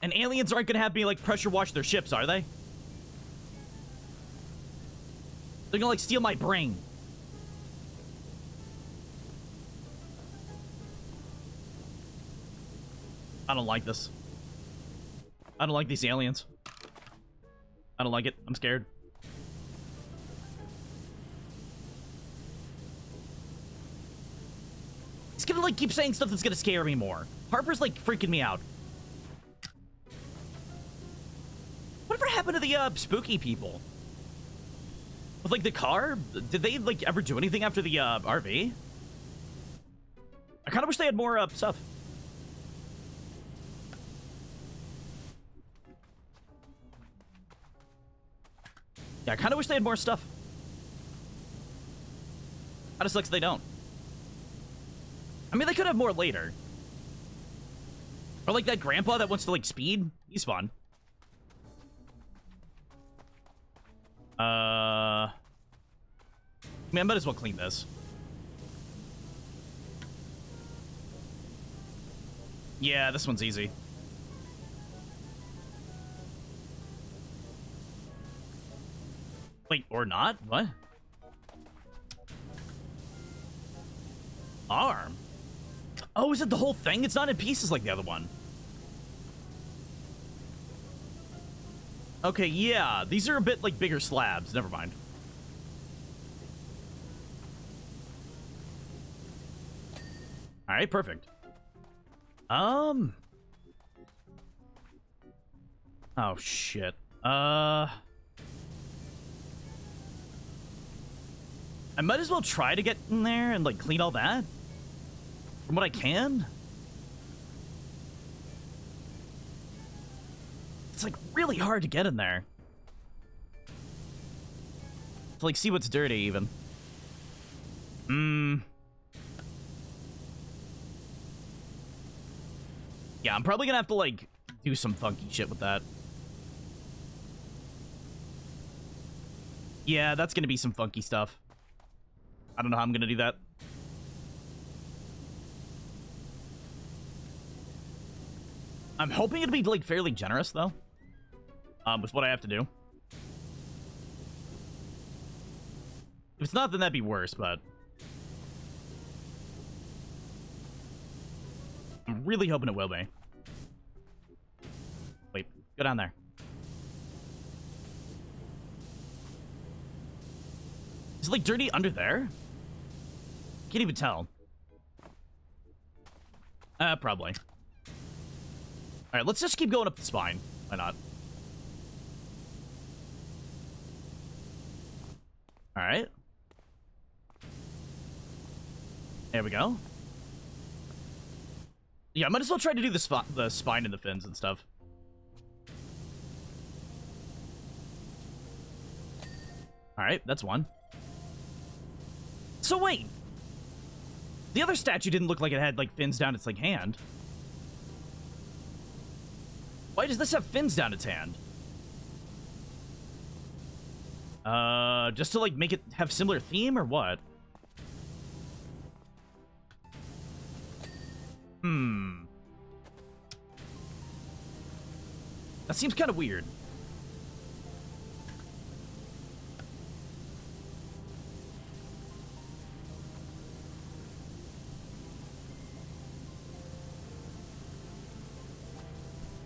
And aliens aren't gonna have me, like, pressure wash their ships, are they? They're gonna, like, steal my brain. I don't like this. I don't like these aliens. I don't like it. I'm scared. He's gonna, like, keep saying stuff that's gonna scare me more. Harper's, like, freaking me out. Whatever happened to the, spooky people? With, like, the car? Did they, like, ever do anything after the, RV? I kinda wish they had more, stuff. Yeah, I kinda wish they had more stuff. Kinda sucks they don't. I mean, they could have more later. Or like that grandpa that wants to like speed. He's fun. I mean, I might as well clean this. Yeah, this one's easy. Wait, or not? What? Arm? Oh, is it the whole thing? It's not in pieces like the other one. Okay, yeah. These are a bit like bigger slabs. Never mind. Alright, perfect. Oh, shit. I might as well try to get in there and, like, clean all that. From what I can. It's, like, really hard to get in there. To, like, see what's dirty, even. Yeah, I'm probably gonna have to, like, do some funky shit with that. Yeah, that's gonna be some funky stuff. I don't know how I'm gonna do that. I'm hoping it'll be, like, fairly generous, though. With what I have to do. If it's not, then that'd be worse, but... I'm really hoping it will be. Wait, go down there. Is it, like, dirty under there? Can't even tell. Probably. Alright, let's just keep going up the spine. Why not? Alright. There we go. Yeah, I might as well try to do the spine and the fins and stuff. Alright, that's one. So wait. The other statue didn't look like it had, like, fins down its, like, hand. Why does this have fins down its hand? Just to, like, make it have similar theme, or what? That seems kind of weird.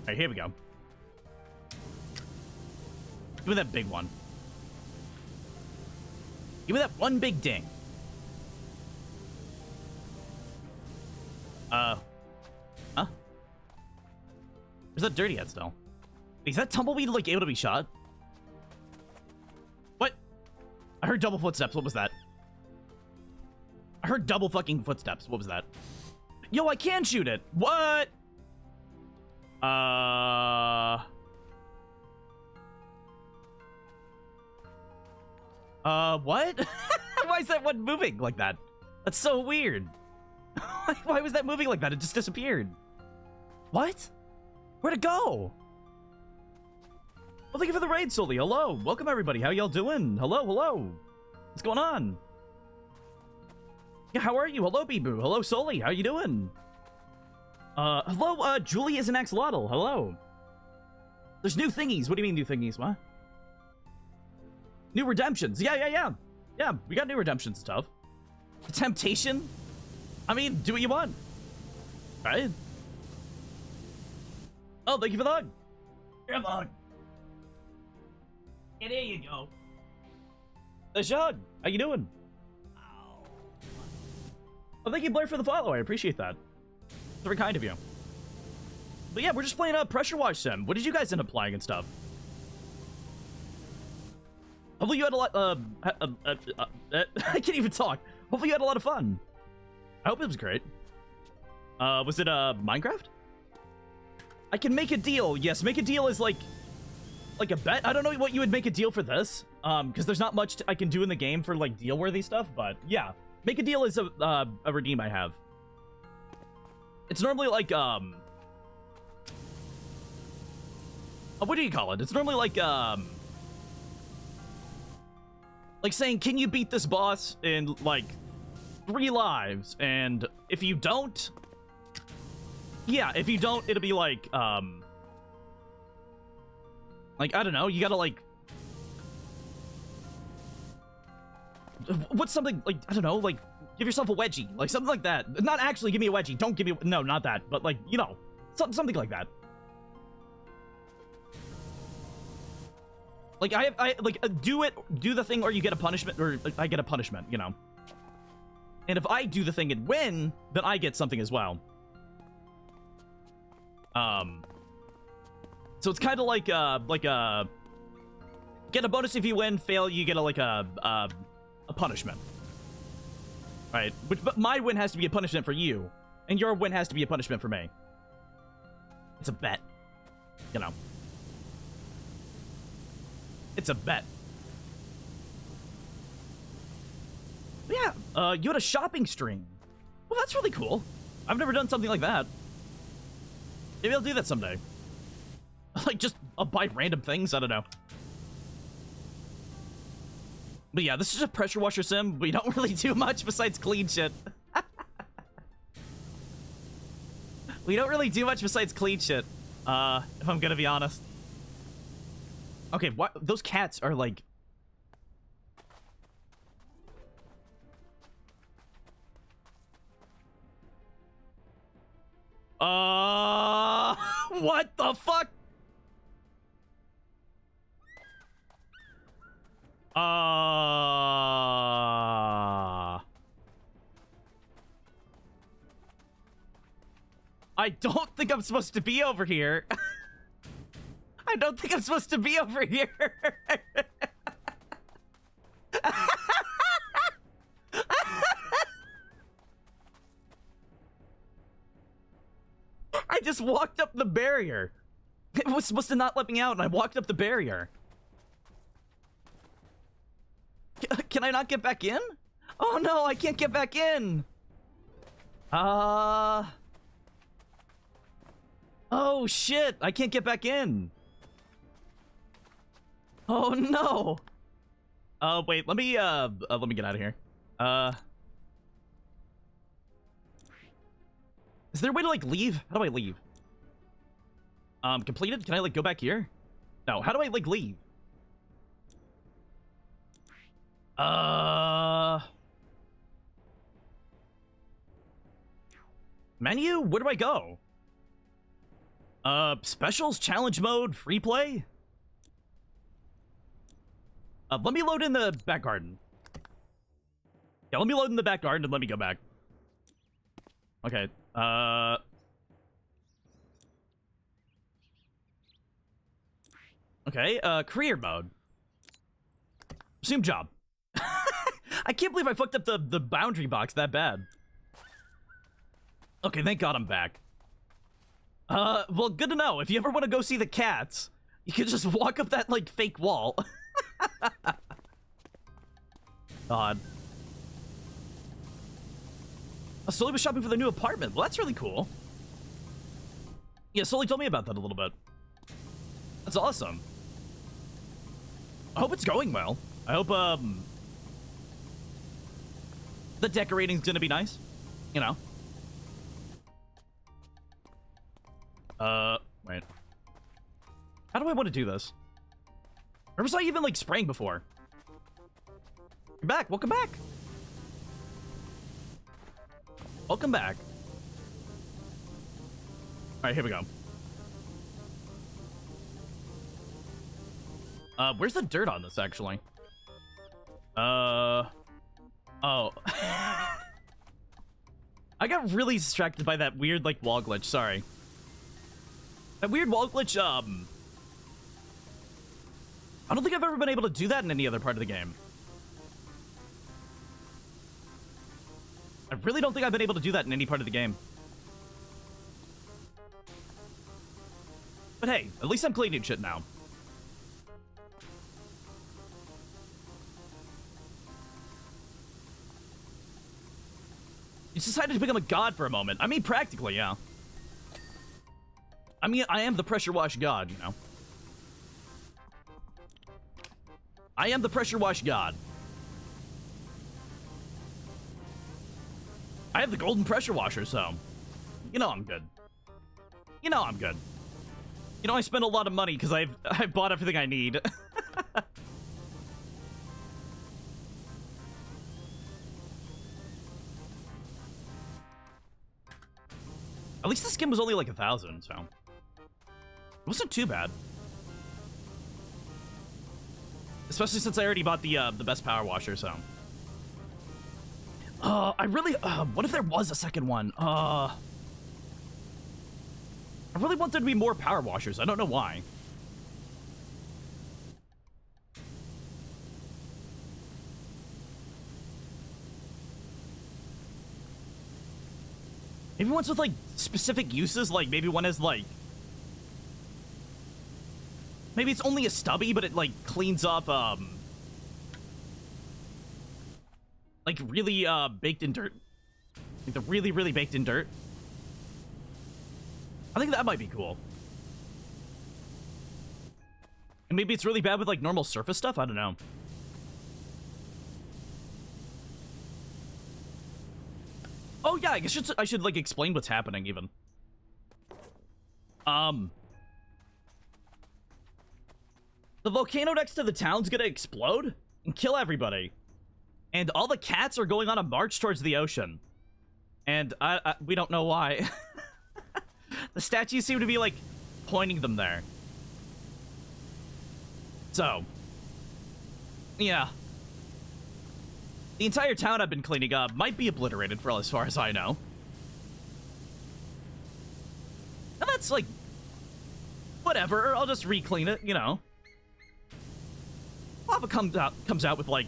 Alright, here we go. Give me that big one. Give me that one big ding. Huh? Where's that dirty at still? Is that tumbleweed, like, able to be shot? What? I heard double footsteps. What was that? I heard double fucking footsteps. What was that? Yo, I can shoot it. What? What? Why is that one moving like that? That's so weird. Why was that moving like that? It just disappeared. What? Where'd it go? Well, thank you for the raid, Soli. Hello. Welcome, everybody. How y'all doing? Hello, hello. What's going on? Yeah, how are you? Hello, Bee-Boo. Hello, Soli. How you doing? Hello, Julie is an axolotl. Hello. There's new thingies. What do you mean new thingies? What? New redemptions. Yeah. Yeah, we got new redemption stuff. Temptation? I mean, do what you want. Right? Oh, thank you for the hug. Here's the hug. And there you go. There's your hug. How you doing? Oh, thank you, Blair, for the follow. I appreciate that. It's very kind of you. But yeah, we're just playing a pressure wash sim. What did you guys end up playing and stuff? Hopefully you had a lot, I can't even talk. Hopefully you had a lot of fun. I hope it was great. Was it, Minecraft? I can make a deal. Yes, make a deal is like a bet. I don't know what you would make a deal for this. Because there's not much I can do in the game for, like, deal-worthy stuff, but yeah. Make a deal is a redeem I have. It's normally like, what do you call it? It's normally like saying, can you beat this boss in, like, 3 lives? And if you don't... Yeah, if you don't, it'll be like, I don't know, you gotta, like... What's something, like, I don't know, like, give yourself a wedgie. Like, something like that. Not actually give me a wedgie. Don't give me... No, not that. But, like, you know, something like that. Like, do the thing or you get a punishment, or I get a punishment, you know. And if I do the thing and win, then I get something as well. So it's kind of like a get a bonus if you win, fail, you get a punishment. Right? But my win has to be a punishment for you, and your win has to be a punishment for me. It's a bet. You know. It's a bet. But yeah, you had a shopping stream. Well, that's really cool. I've never done something like that. Maybe I'll do that someday. Like, just buy random things? I don't know. But yeah, this is a pressure washer sim. We don't really do much besides clean shit. We don't really do much besides clean shit. If I'm gonna be honest. Okay, what? Those cats are like... What the fuck? I don't think I'm supposed to be over here. I don't think I'm supposed to be over here. I just walked up the barrier. It was supposed to not let me out, and I walked up the barrier. Can I not get back in? Oh no, I can't get back in. Oh shit, I can't get back in. Oh no. Wait, let me get out of here. Is there a way to, like, leave? How do I leave? Completed? Can I, like, go back here? No, how do I, like, leave? Menu? Where do I go? Specials, challenge mode, free play? Let me load in the back garden. Yeah, let me load in the back garden and let me go back. Okay, okay, career mode. Assume job. I can't believe I fucked up the boundary box that bad. Okay, thank God I'm back. Well, good to know. If you ever want to go see the cats, you can just walk up that, like, fake wall. God. Sully was shopping for the new apartment. Well, that's really cool. Yeah, Sully told me about that a little bit. That's awesome. I hope it's going well. I hope, the decorating's gonna be nice. You know. Wait. How do I want to do this? Or was I even, like, spraying before? You're back. Welcome back. Welcome back. Alright, here we go. Where's the dirt on this, actually? Oh. I got really distracted by that weird, like, wall glitch, sorry. That weird wall glitch, I don't think I've ever been able to do that in any other part of the game. I really don't think I've been able to do that in any part of the game. But hey, at least I'm cleaning shit now. He's decided to become a god for a moment. I mean, practically, yeah. I mean, I am the pressure wash god, you know. I am the pressure wash god. I have the golden pressure washer, so you know I'm good. You know I'm good. You know I spend a lot of money because I've bought everything I need. At least the skin was only like 1,000, so it wasn't too bad. Especially since I already bought the best power washer, so. I really, what if there was a second one? I really want there to be more power washers. I don't know why. Maybe ones with, like, specific uses, like, maybe one has, like... Maybe it's only a stubby, but it, like, cleans up, like, really, baked in dirt. Like, the really, really baked in dirt. I think that might be cool. And maybe it's really bad with, like, normal surface stuff? I don't know. Oh, yeah, I guess I should, like, explain what's happening, even. The volcano next to the town's gonna explode and kill everybody. And all the cats are going on a march towards the ocean. And we don't know why. The statues seem to be, like, pointing them there. So. Yeah. The entire town I've been cleaning up might be obliterated for as far as I know. And that's, like, whatever. I'll just re-clean it, you know. Lava comes out with, like,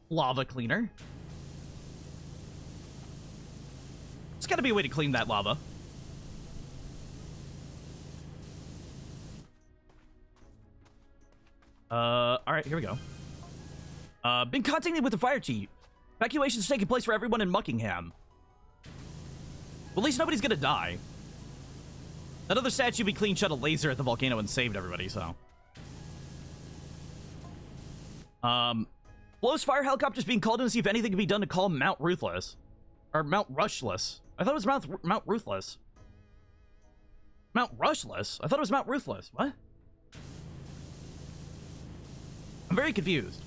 lava cleaner. There's gotta be a way to clean that lava. Alright, here we go. Been contacted with the fire chief. Evacuation's taking place for everyone in Muckingham. Well, at least nobody's gonna die. That other statue we clean shot a laser at the volcano and saved everybody, so. Blows fire helicopters being called in to see if anything can be done to calm Mount Ruthless. Or Mount Rushless. I thought it was Mount Ruthless. Mount Rushless? I thought it was Mount Ruthless. What? I'm very confused.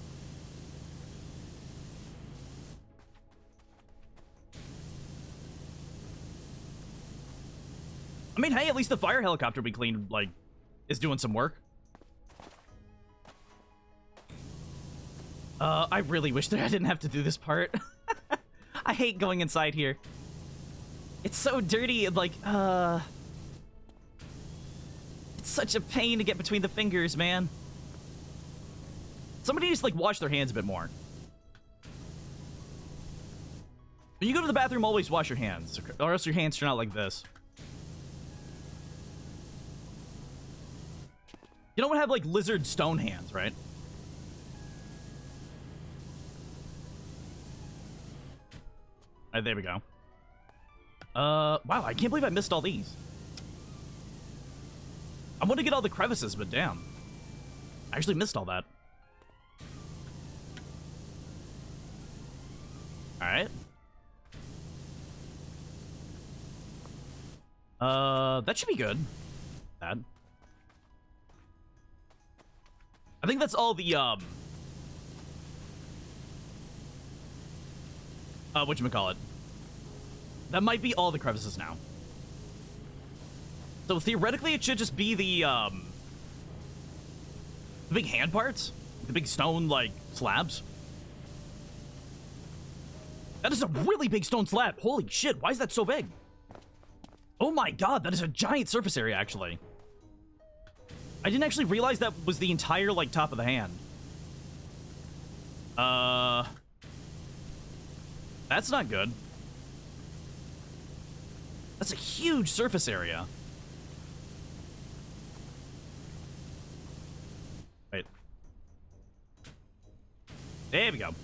I mean, hey, at least the fire helicopter we cleaned, like, is doing some work. I really wish that I didn't have to do this part. I hate going inside here. It's so dirty and, like, it's such a pain to get between the fingers, man. Somebody needs to, like, wash their hands a bit more. When you go to the bathroom, always wash your hands, or else your hands turn out like this. You don't have, like, lizard stone hands, right? Alright, there we go. Wow, I can't believe I missed all these. I want to get all the crevices, but damn. I actually missed all that. Alright. That should be good. That. I think that's all the, whatchamacallit. That might be all the crevices now. So theoretically, it should just be the big hand parts? The big stone, like, slabs? That is a really big stone slab. Holy shit, why is that so big? Oh my god, that is a giant surface area, actually. I didn't actually realize that was the entire, like, top of the hand. That's not good. That's a huge surface area. Wait. There we go.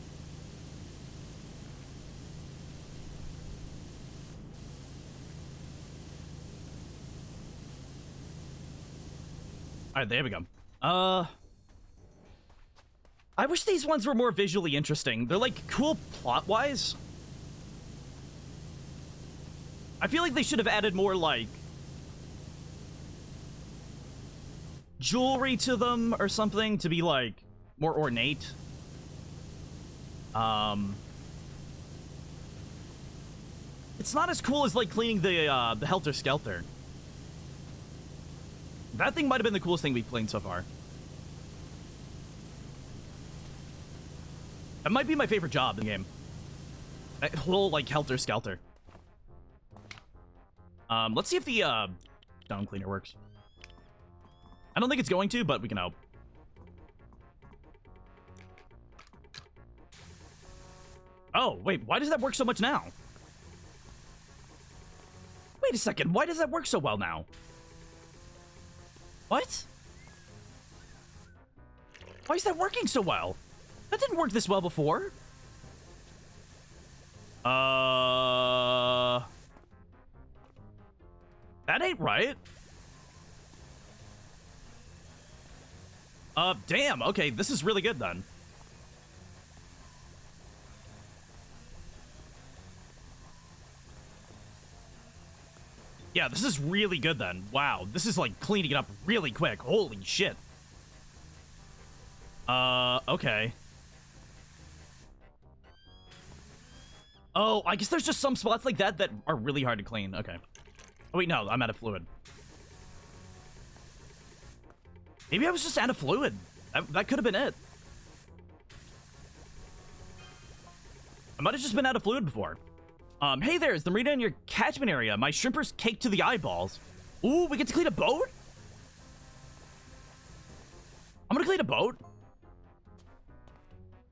Alright, there we go. I wish these ones were more visually interesting. They're, like, cool plot-wise. I feel like they should have added more, like, jewelry to them or something to be, like, more ornate. It's not as cool as, like, cleaning the Helter Skelter. That thing might have been the coolest thing we've cleaned so far. That might be my favorite job in the game. That whole, like, Helter Skelter. Let's see if the, stone cleaner works. I don't think it's going to, but we can hope. Oh, wait, why does that work so much now? Wait a second, why does that work so well now? What? Why is that working so well? That didn't work this well before. That ain't right. Damn, okay, this is really good then. Yeah, this is really good then. Wow, this is like cleaning it up really quick. Holy shit. Okay. Oh, I guess there's just some spots like that that are really hard to clean. Okay. Oh, wait, no, I'm out of fluid. Maybe I was just out of fluid. That could have been it. I might have just been out of fluid before. Hey there, is the marina in your catchment area? My shrimper's caked to the eyeballs. Ooh, we get to clean a boat? I'm gonna clean a boat.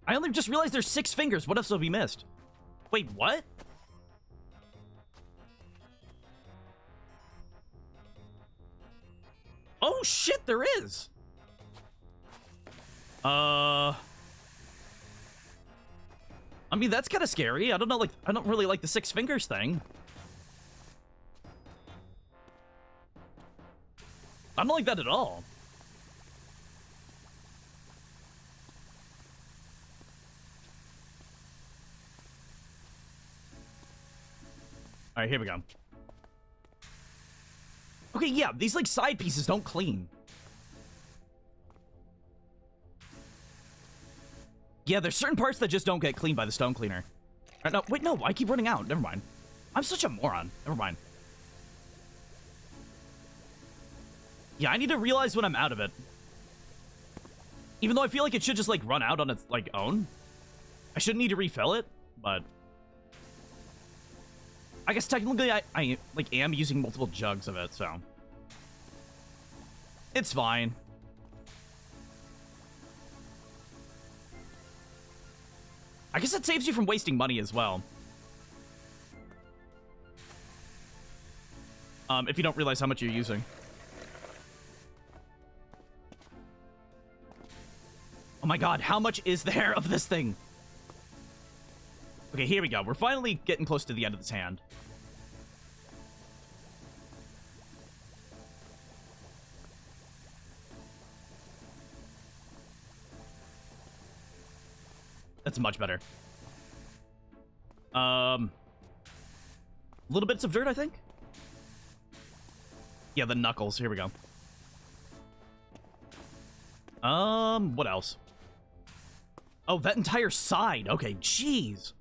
I only just realized there's 6 fingers. What else have we missed? Wait, what? Oh shit, there is. I mean, that's kind of scary. I don't know, like, I don't really like the 6 fingers thing. I don't like that at all. All right, here we go. Okay, yeah, these, like, side pieces don't clean. Yeah, there's certain parts that just don't get cleaned by the stone cleaner. No, wait, no, I keep running out. Never mind. I'm such a moron. Never mind. Yeah, I need to realize when I'm out of it. Even though I feel like it should just, like, run out on its, like, own. I shouldn't need to refill it, but... I guess technically I like, am using multiple jugs of it, so... It's fine. I guess it saves you from wasting money as well. If you don't realize how much you're using. Oh my god, how much is there of this thing? Okay, here we go. We're finally getting close to the end of this hand. That's much better. Little bits of dirt, I think? Yeah, the knuckles. Here we go. What else? Oh, that entire side. Okay, jeez.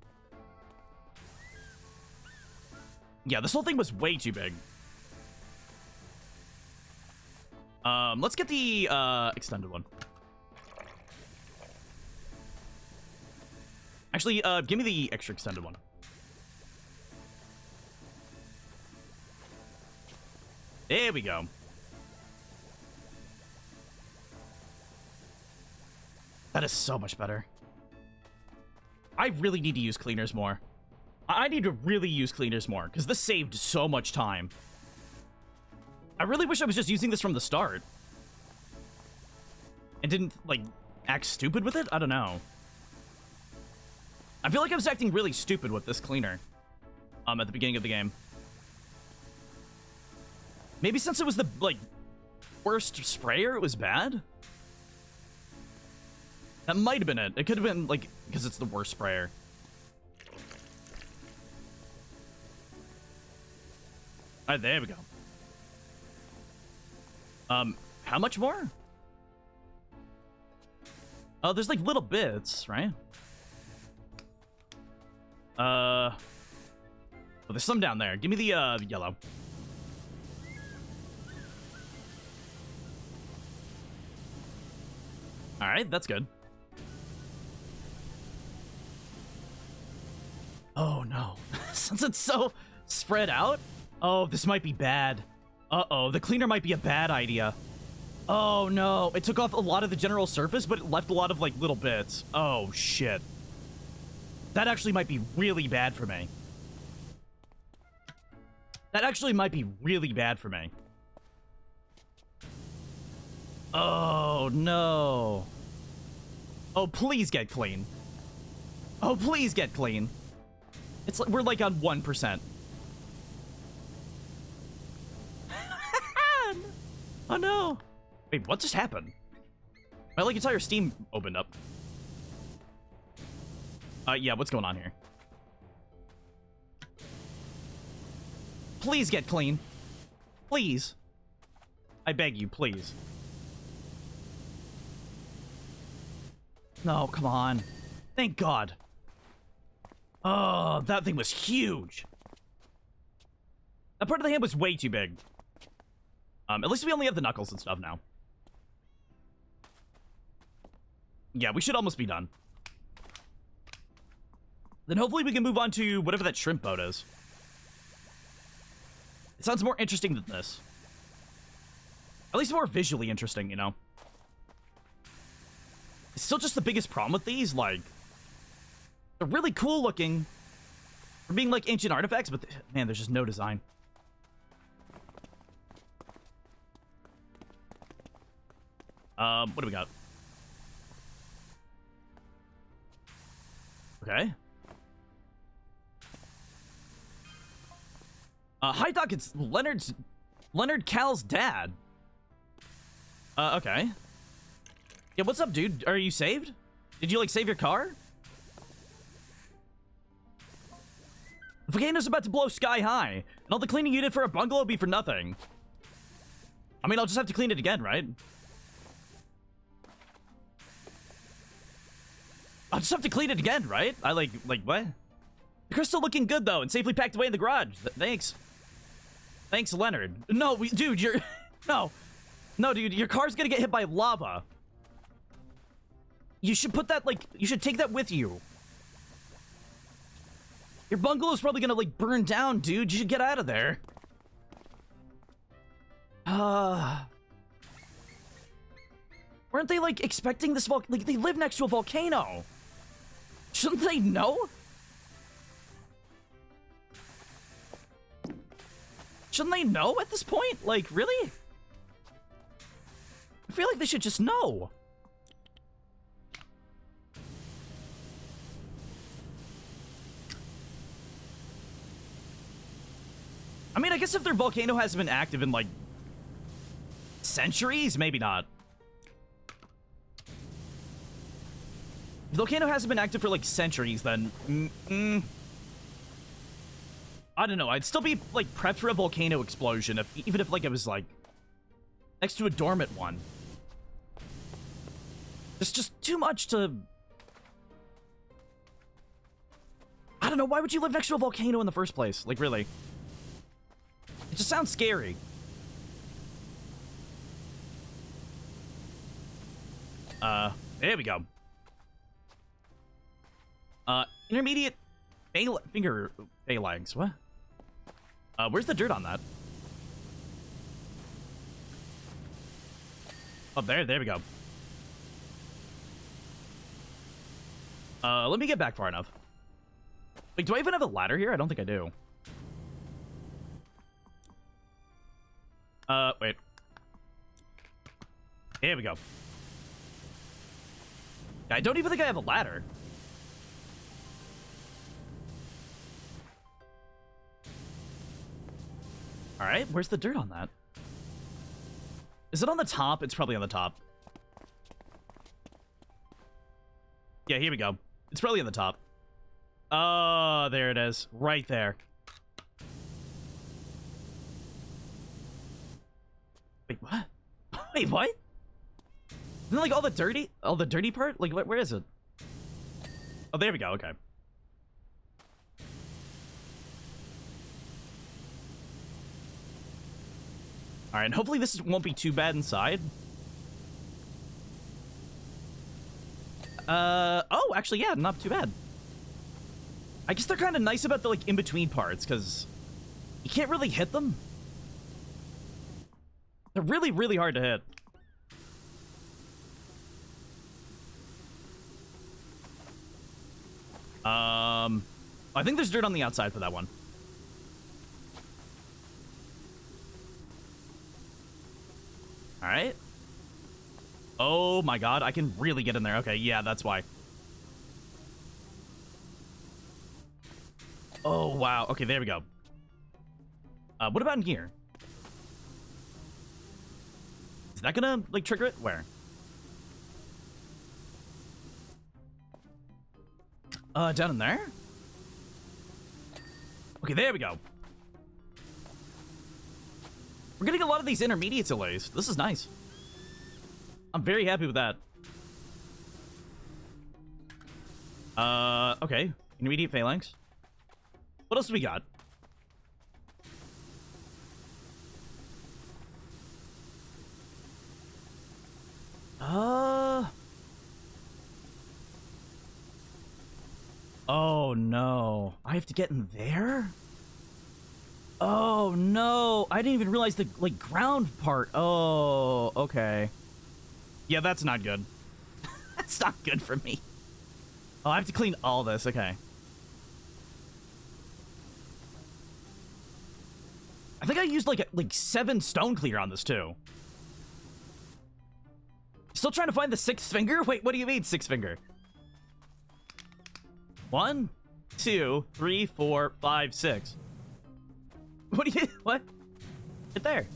Yeah, this whole thing was way too big. Let's get the, extended one. Actually, give me the extra extended one. There we go. That is so much better. I really need to use cleaners more. I need to really use cleaners more, because this saved so much time. I really wish I was just using this from the start. And didn't, like, act stupid with it? I don't know. I feel like I was acting really stupid with this cleaner. At the beginning of the game. Maybe since it was the, like, worst sprayer, it was bad? That might have been it. It could have been, like, because it's the worst sprayer. Alright, there we go. How much more? Oh, there's, like, little bits, right? Oh, there's some down there. Give me the, yellow. Alright, that's good. Oh, no. Since it's so spread out? Oh, this might be bad. Uh-oh, the cleaner might be a bad idea. Oh, no. It took off a lot of the general surface, but it left a lot of, like, little bits. Oh, shit. That actually might be really bad for me. That actually might be really bad for me. Oh, no. Oh, please get clean. Oh, please get clean. It's like we're like on 1%. Oh no. Wait, what just happened? My like entire Steam opened up. Yeah, what's going on here? Please get clean. Please. I beg you, please. No, come on. Thank God. Oh, that thing was huge. That part of the hand was way too big. At least we only have the knuckles and stuff now. Yeah, we should almost be done. Then hopefully we can move on to whatever that shrimp boat is. It sounds more interesting than this. At least more visually interesting, you know? It's still just the biggest problem with these, like... They're really cool looking for being, like, ancient artifacts, but, man, there's just no design. What do we got? Okay. Hi, Doc, it's Leonard Cal's dad. Okay. Yeah, what's up, dude? Are you saved? Did you, like, save your car? The volcano's about to blow sky high, and all the cleaning you did for a bungalow will be for nothing. I mean, I'll just have to clean it again, right? I'll just have to clean it again, right? Like, what? The crystal looking good, though, and safely packed away in the garage. Thanks. Thanks, Leonard. No, dude, you're... No. No, dude, your car's gonna get hit by lava. You should put that, like... You should take that with you. Your bungalow's probably gonna, like, burn down, dude. You should get out of there. Weren't they, like, expecting this volcano? Like, they live next to a volcano. Shouldn't they know? Shouldn't they know at this point? Like, really? I feel like they should just know. I mean, I guess if their volcano hasn't been active in, like, centuries, maybe not. If the volcano hasn't been active for, like, centuries, then... I don't know. I'd still be, like, prepped for a volcano explosion, even if, like, it was, like, next to a dormant one. It's just too much to... I don't know. Why would you live next to a volcano in the first place? Like, really? It just sounds scary. There we go. Intermediate finger phalanx. What? Where's the dirt on that? Oh, there we go. Let me get back far enough. Wait, do I even have a ladder here? I don't think I do. Wait. Here we go. I don't even think I have a ladder. Alright, where's the dirt on that? Is it on the top? It's probably on the top. Yeah, here we go. It's probably on the top. Oh, there it is. Right there. Wait, what? Wait, what? Isn't it, like, all the dirty part? Like, where is it? Oh, there we go. Okay. All right, and hopefully this won't be too bad inside. Oh, actually, yeah, not too bad. I guess they're kind of nice about the, like, in-between parts, because you can't really hit them. They're really, really hard to hit. I think there's dirt on the outside for that one. All right. Oh my god, I can really get in there. Okay, yeah, that's why. Oh, wow. Okay, there we go. What about in here? Is that gonna, like, trigger it? Where? Down in there? Okay, there we go. We're getting a lot of these intermediates at least. This is nice. I'm very happy with that. Okay. Intermediate phalanx. What else do we got? Oh no. I have to get in there? Oh no. I didn't even realize the, like, ground part. Oh, okay. Yeah, that's not good. That's not good for me. Oh, I have to clean all this. Okay. I think I used like 7 stone clear on this too. Still trying to find the 6th finger? Wait, what do you mean 6th finger? 1, 2, 3, 4, 5, 6. What do you, what? Right there.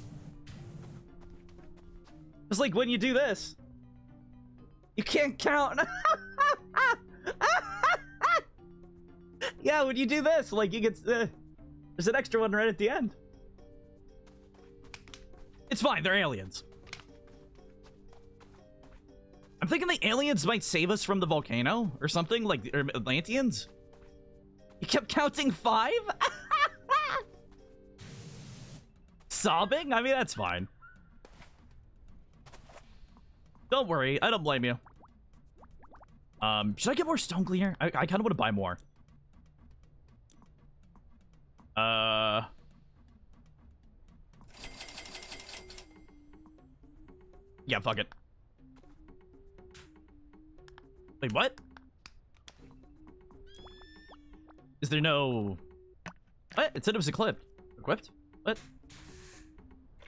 It's like when you do this, you can't count. Yeah, when you do this, like, you get, there's an extra one right at the end. It's fine, they're aliens. I'm thinking the aliens might save us from the volcano or something, like, or Atlanteans. You kept counting 5? Sobbing? I mean, that's fine. Don't worry, I don't blame you. Should I get more stone clear? I kind of want to buy more. Yeah, fuck it. Wait, what? Is there no... What? It said it was equipped. Equipped? What?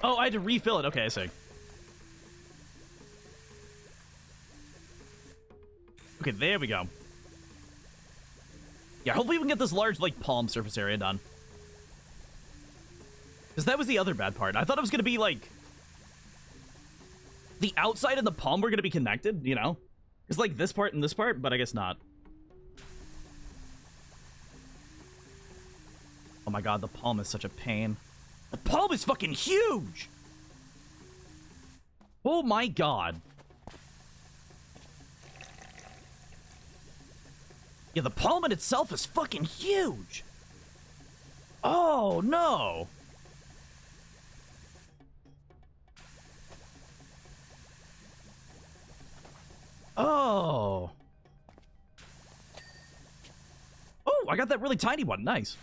Oh, I had to refill it. Okay, I see. Okay, there we go. Yeah, hopefully we can get this large, like, palm surface area done. Because that was the other bad part. I thought it was going to be, like... the outside and the palm were going to be connected, you know? It's like this part and this part, but I guess not. Oh my god, the palm is such a pain. The palm is fucking huge! Oh my god. Yeah, the palm in itself is fucking huge! Oh, no! Oh. Oh, I got that really tiny one. Nice.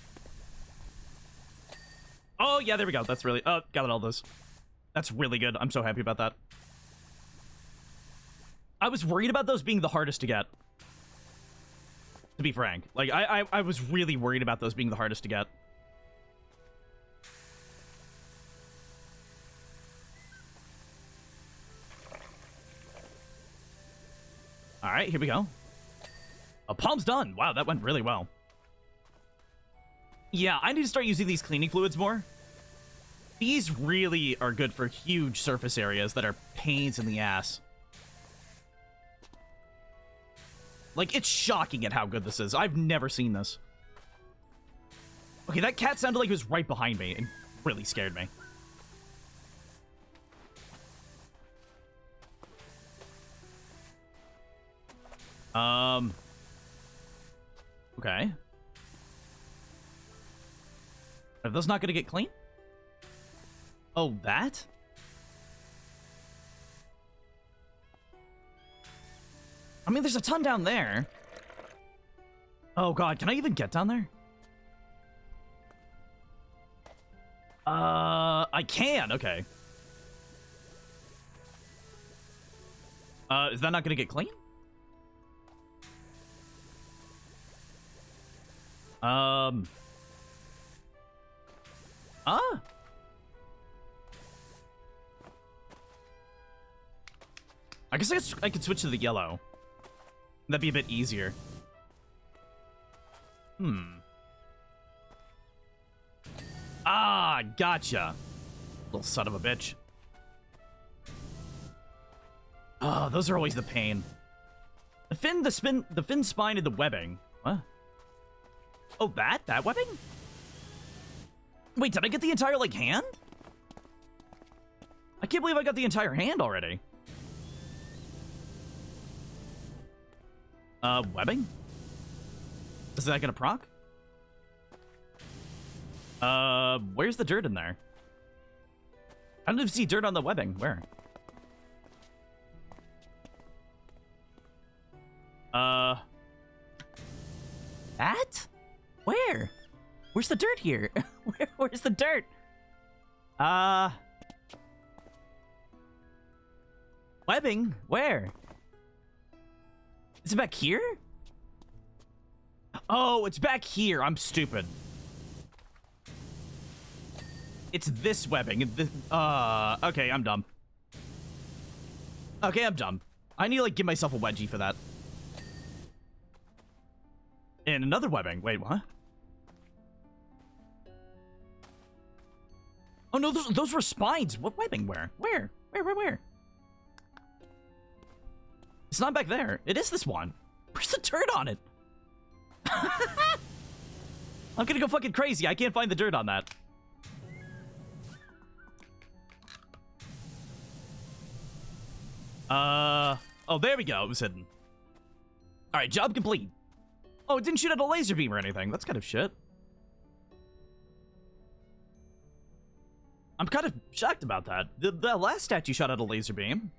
Oh, yeah, there we go. That's really... Oh, got all those. That's really good. I'm so happy about that. I was worried about those being the hardest to get. To be frank. Like, I was really worried about those being the hardest to get. Alright, here we go. Oh, palm's done. Wow, that went really well. Yeah, I need to start using these cleaning fluids more. These really are good for huge surface areas that are pains in the ass. Like, it's shocking at how good this is. I've never seen this. Okay, that cat sounded like it was right behind me and really scared me. Okay. Are those not gonna get clean? Oh, that? I mean, there's a ton down there. Oh god, can I even get down there? I can, okay. Is that not gonna get clean? I guess I could switch to the yellow. That'd be a bit easier. Ah, gotcha. Little son of a bitch. Oh, those are always the pain. The fin, the fin spine, and the webbing. What? Oh, that webbing? Wait, did I get the entire, like, hand? I can't believe I got the entire hand already. Webbing? Is that gonna proc? Where's the dirt in there? I don't even see dirt on the webbing. Where? That? Where? Where's the dirt here? Where's the dirt? Webbing? Where? Is it back here? Oh, it's back here. I'm stupid. It's this webbing. Okay, I'm dumb. Okay, I'm dumb. I need to, like, give myself a wedgie for that. And another webbing. Wait, what? Oh, no, those were spines. What webbing? Where? Where? It's not back there. It is this one. Where's the dirt on it? I'm gonna go fucking crazy. I can't find the dirt on that. Oh, there we go. It was hidden. Alright, job complete. Oh, it didn't shoot at a laser beam or anything. That's kind of shit. I'm kind of shocked about that. The last statue shot at a laser beam.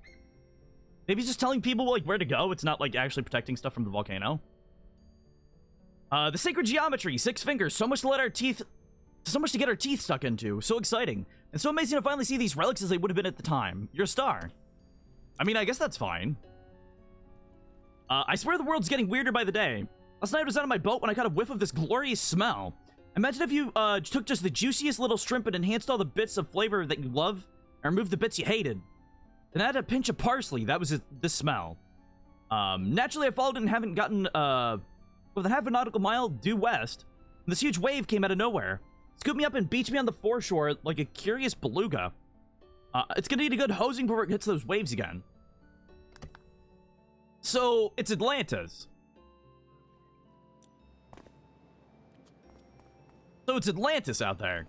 Maybe he's just telling people, like, where to go. It's not, like, actually protecting stuff from the volcano. The sacred geometry. 6 fingers. So much to get our teeth stuck into. So exciting. And so amazing to finally see these relics as they would have been at the time. You're a star. I mean, I guess that's fine. I swear the world's getting weirder by the day. Last night I was out on my boat when I caught a whiff of this glorious smell. Imagine if you took just the juiciest little shrimp and enhanced all the bits of flavor that you love, and removed the bits you hated. Then add a pinch of parsley. That was the smell. Naturally, I followed and haven't gotten with a half a nautical mile due west. And this huge wave came out of nowhere, scooped me up and beached me on the foreshore like a curious beluga. It's gonna need a good hosing before it hits those waves again. So it's Atlantis. So it's Atlantis out there.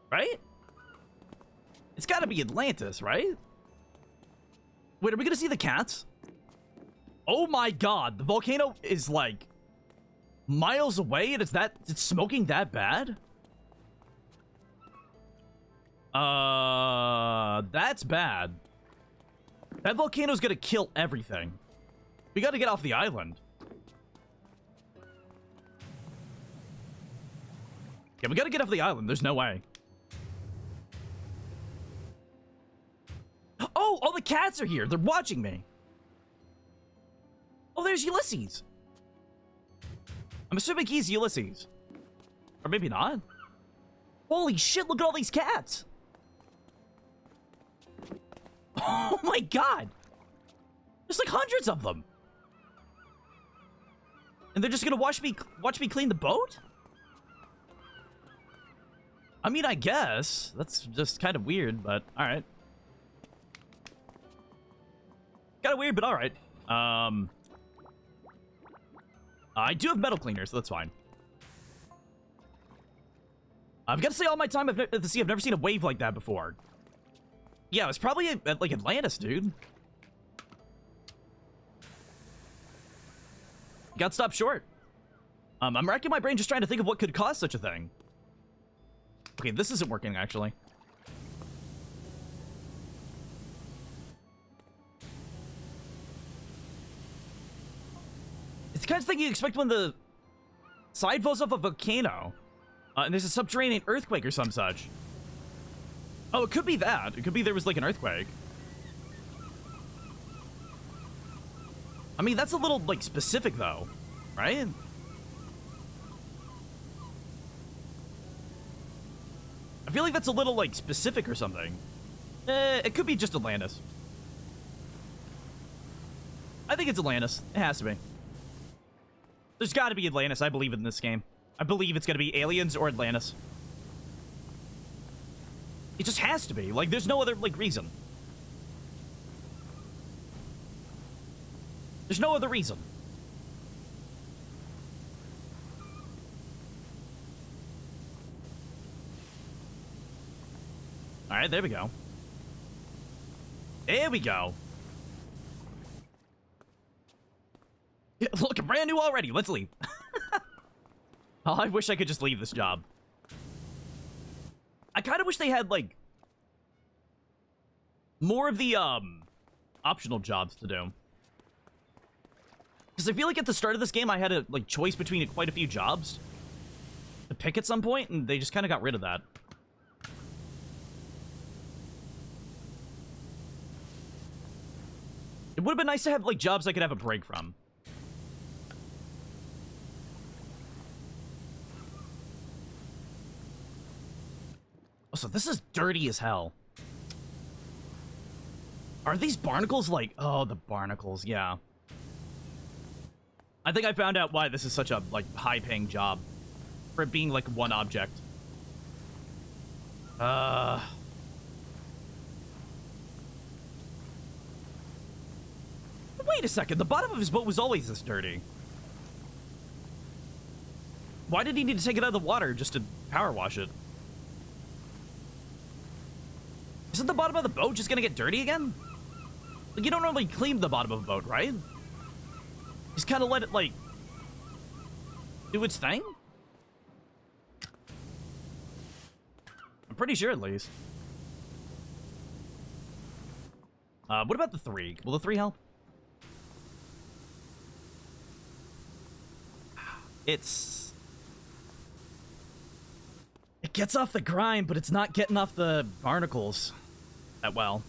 Right? It's gotta be Atlantis, right? Wait, are we gonna see the cats? Oh my god, the volcano is like miles away and it's smoking that bad? That's bad. That volcano's gonna kill everything. We gotta get off the island. Yeah, we gotta get off the island. There's no way. Oh, all the cats are here. They're watching me. Oh, there's Ulysses. I'm assuming he's Ulysses. Or maybe not. Holy shit, look at all these cats. Oh my god. There's like hundreds of them. And they're just gonna watch me clean the boat? I mean, I guess. That's just kind of weird, but alright. Kind of weird, but alright. I do have metal cleaners, so that's fine. I've got to say, all my time at the sea, I've never seen a wave like that before. Yeah, it was probably at like Atlantis, dude. Got stopped short. I'm racking my brain just trying to think of what could cause such a thing. Okay, this isn't working, actually. It's the kind of thing you expect when the side falls off a volcano. And there's a subterranean earthquake or some such. Oh, it could be that. It could be there was like an earthquake. I mean, that's a little, like, specific, though. Right? I feel like that's a little, like, specific or something. It could be just Atlantis. I think it's Atlantis. It has to be. There's got to be Atlantis. I believe in this game. I believe it's going to be aliens or Atlantis. It just has to be. Like, there's no other, like, reason. There's no other reason. Alright, there we go. There we go. Yeah, look, I'm brand new already. Let's leave. Oh, I wish I could just leave this job. I kind of wish they had, like, more of the, optional jobs to do. Because I feel like at the start of this game, I had a, like, choice between quite a few jobs to pick at some point, and they just kind of got rid of that. It would have been nice to have, like, jobs I could have a break from. Oh, so this is dirty as hell. Are these barnacles like... Oh, the barnacles, yeah. I think I found out why this is such a, like, high-paying job. For it being, like, one object. Wait a second, the bottom of his boat was always this dirty. Why did he need to take it out of the water just to power wash it? Isn't the bottom of the boat just gonna get dirty again? Like, you don't normally clean the bottom of a boat, right? Just kind of let it, like, do its thing? I'm pretty sure, at least. What about the 3? Will the 3 help? It gets off the grind, but it's not getting off the barnacles that well.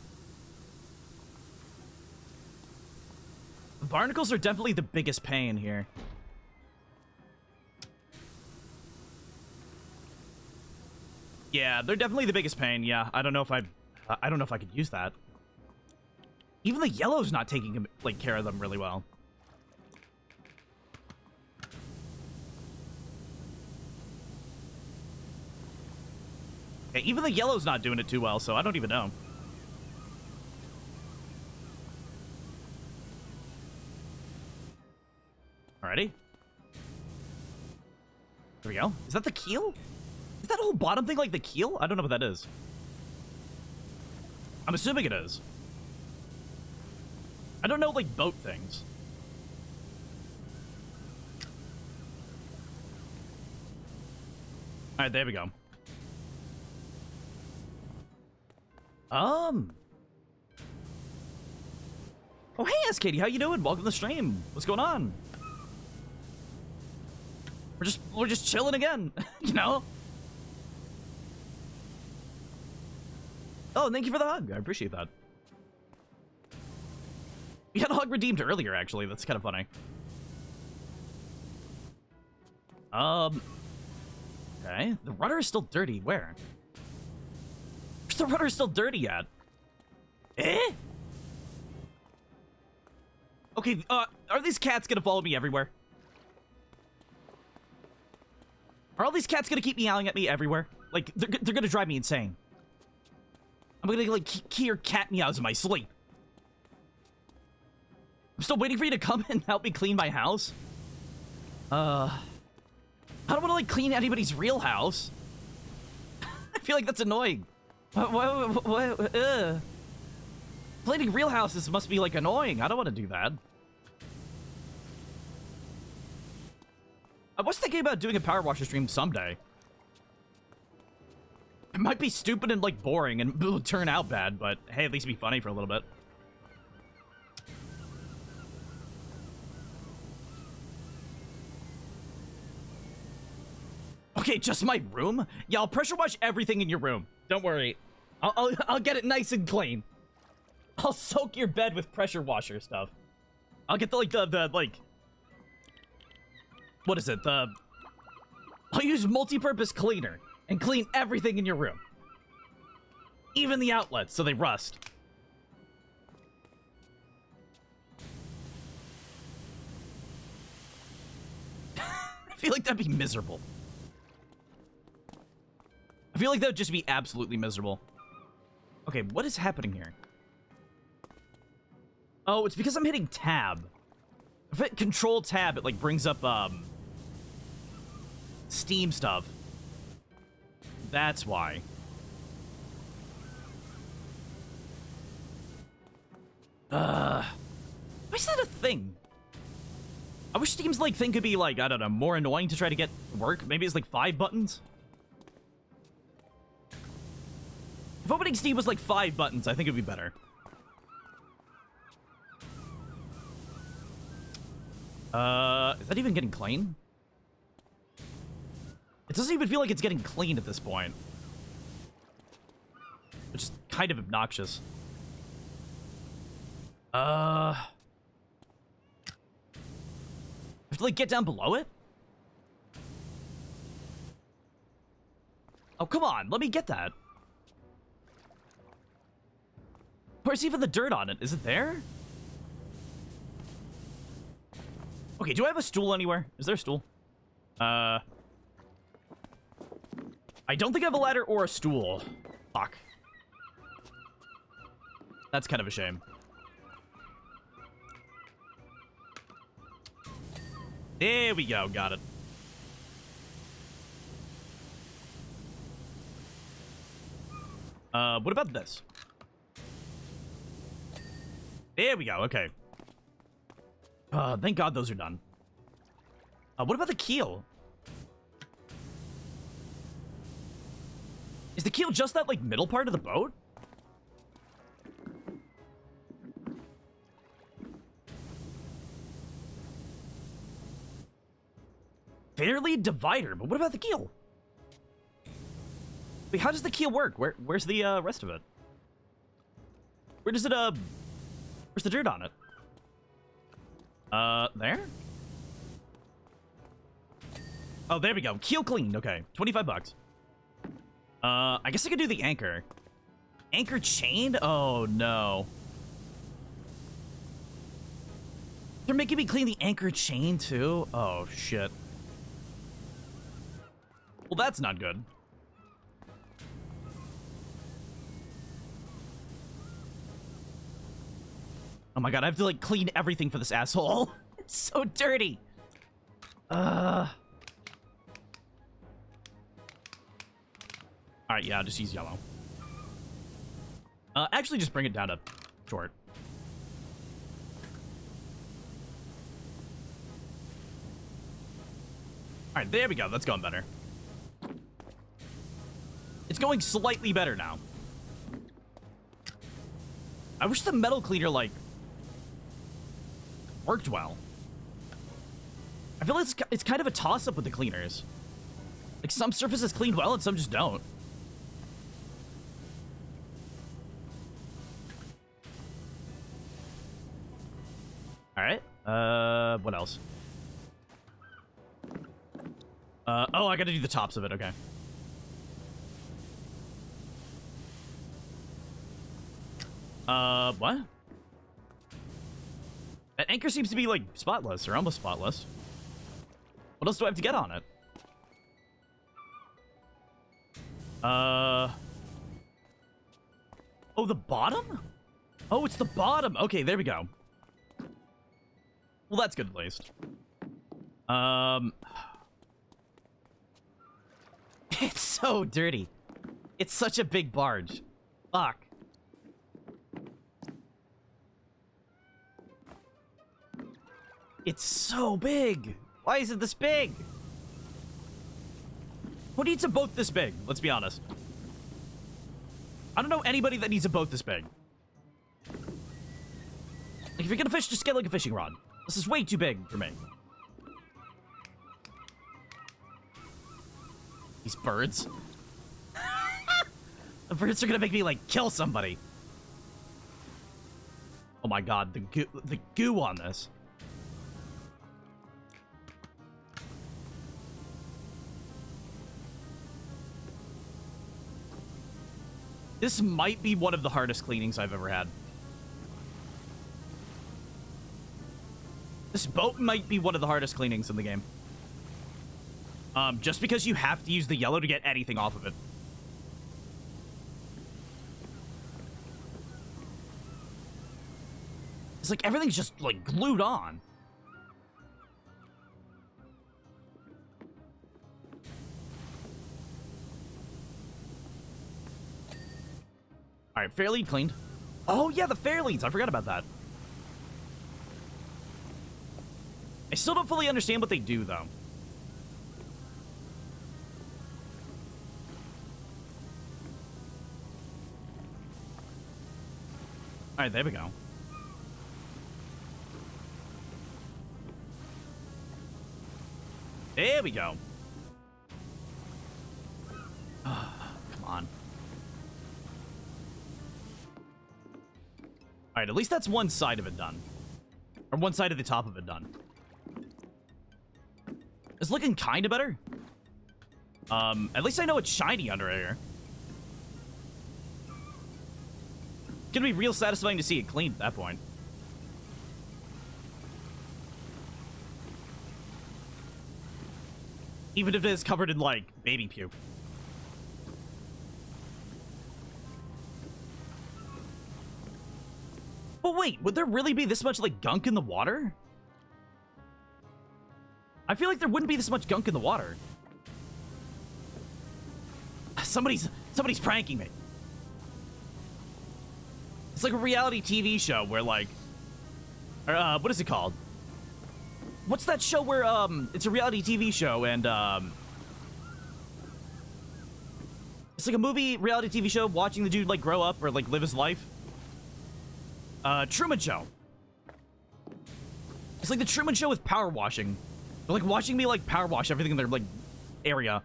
The barnacles are definitely the biggest pain here. Yeah, they're definitely the biggest pain. Yeah, I don't know if I could use that. Even the yellow's not taking, like, care of them really well. Okay, even the yellow's not doing it too well, so I don't even know. Alrighty. There we go. Is that the keel? Is that whole bottom thing like the keel? I don't know what that is. I'm assuming it is. I don't know, like, boat things. Alright, there we go. Oh, hey, S-Katie, how you doing? Welcome to the stream. What's going on? We're just chilling again, you know? Oh, thank you for the hug. I appreciate that. We had a hug redeemed earlier, actually. That's kind of funny. Okay. The rudder is still dirty. Where? Where's the rudder still dirty at? Eh? Okay, are these cats gonna follow me everywhere? Are all these cats gonna keep meowing at me everywhere? Like, they're gonna drive me insane. I'm gonna, like, hear cat meows in my sleep. I'm still waiting for you to come and help me clean my house. I don't want to, like, clean anybody's real house. I feel like that's annoying. Cleaning real houses must be, like, annoying. I don't want to do that. I was thinking about doing a PowerWash stream someday. It might be stupid and, like, boring and it'll turn out bad, but hey, at least be funny for a little bit. Okay, just my room? Yeah, I'll pressure wash everything in your room. Don't worry. I'll get it nice and clean. I'll soak your bed with pressure washer stuff. I'll get the like... What is it? I'll use multi-purpose cleaner and clean everything in your room. Even the outlets, so they rust. I feel like that'd be miserable. I feel like that would just be absolutely miserable. Okay, what is happening here? Oh, it's because I'm hitting tab. If I hit control tab, it like brings up Steam stuff. That's why. Why is that a thing? I wish Steam's like thing could be like, I don't know, more annoying to try to get work. Maybe it's like 5 buttons. If opening Steam was like 5 buttons, I think it'd be better. Is that even getting clean? It doesn't even feel like it's getting clean at this point. Which is kind of obnoxious. I have to, like, get down below it? Oh, come on. Let me get that. Where's even the dirt on it? Is it there? Okay, do I have a stool anywhere? Is there a stool? I don't think I have a ladder or a stool. Fuck. That's kind of a shame. There we go, got it. What about this? There we go, okay. Thank God those are done. What about the keel? Is the keel just that, like, middle part of the boat? Fairly divider, but what about the keel? Wait, how does the keel work? Where's the rest of it? Where does it where's the dirt on it? There? Oh, there we go. Keel cleaned. Okay, 25 bucks. I guess I could do the anchor. Anchor chained? Oh no. They're making me clean the anchor chain too? Oh shit. Well, that's not good. Oh my god, I have to, like, clean everything for this asshole. It's so dirty. Alright, yeah, I'll just use yellow. Actually, just bring it down to short. Alright, there we go. That's going better. It's going slightly better now. I wish the metal cleaner, like, worked well. I feel like it's kind of a toss-up with the cleaners. Like, some surfaces clean well and some just don't. Alright. What else? Oh, I gotta do the tops of it, okay. What? That anchor seems to be, like, spotless, or almost spotless. What else do I have to get on it? Oh, the bottom? Oh, it's the bottom. Okay, there we go. Well, that's good at least. It's so dirty. It's such a big barge. Fuck. It's so big. Why is it this big? Who needs a boat this big? Let's be honest. I don't know anybody that needs a boat this big. Like, if you're gonna fish, just get like a fishing rod. This is way too big for me. These birds. The birds are gonna make me like kill somebody. Oh my god, the goo on this. This might be one of the hardest cleanings I've ever had. This boat might be one of the hardest cleanings in the game. Just because you have to use the yellow to get anything off of it. It's like everything's just, like, glued on. Alright, fair lead cleaned. Oh, yeah, the fair leads. I forgot about that. I still don't fully understand what they do, though. Alright, there we go. There we go. Come on. Alright, at least that's one side of it done. Or one side of the top of it done. It's looking kind of better. At least I know it's shiny under here. It's gonna be real satisfying to see it clean at that point. Even if it is covered in, like, baby puke. But wait, would there really be this much, like, gunk in the water? I feel like there wouldn't be this much gunk in the water. Somebody's pranking me. It's like a reality TV show where, like... what is it called? What's that show where, it's a reality TV show and, it's like a movie, reality TV show, watching the dude, like, grow up or, like, live his life. Truman Show. It's like the Truman Show with power washing. They're, like, watching me, like, power wash everything in their, like, area.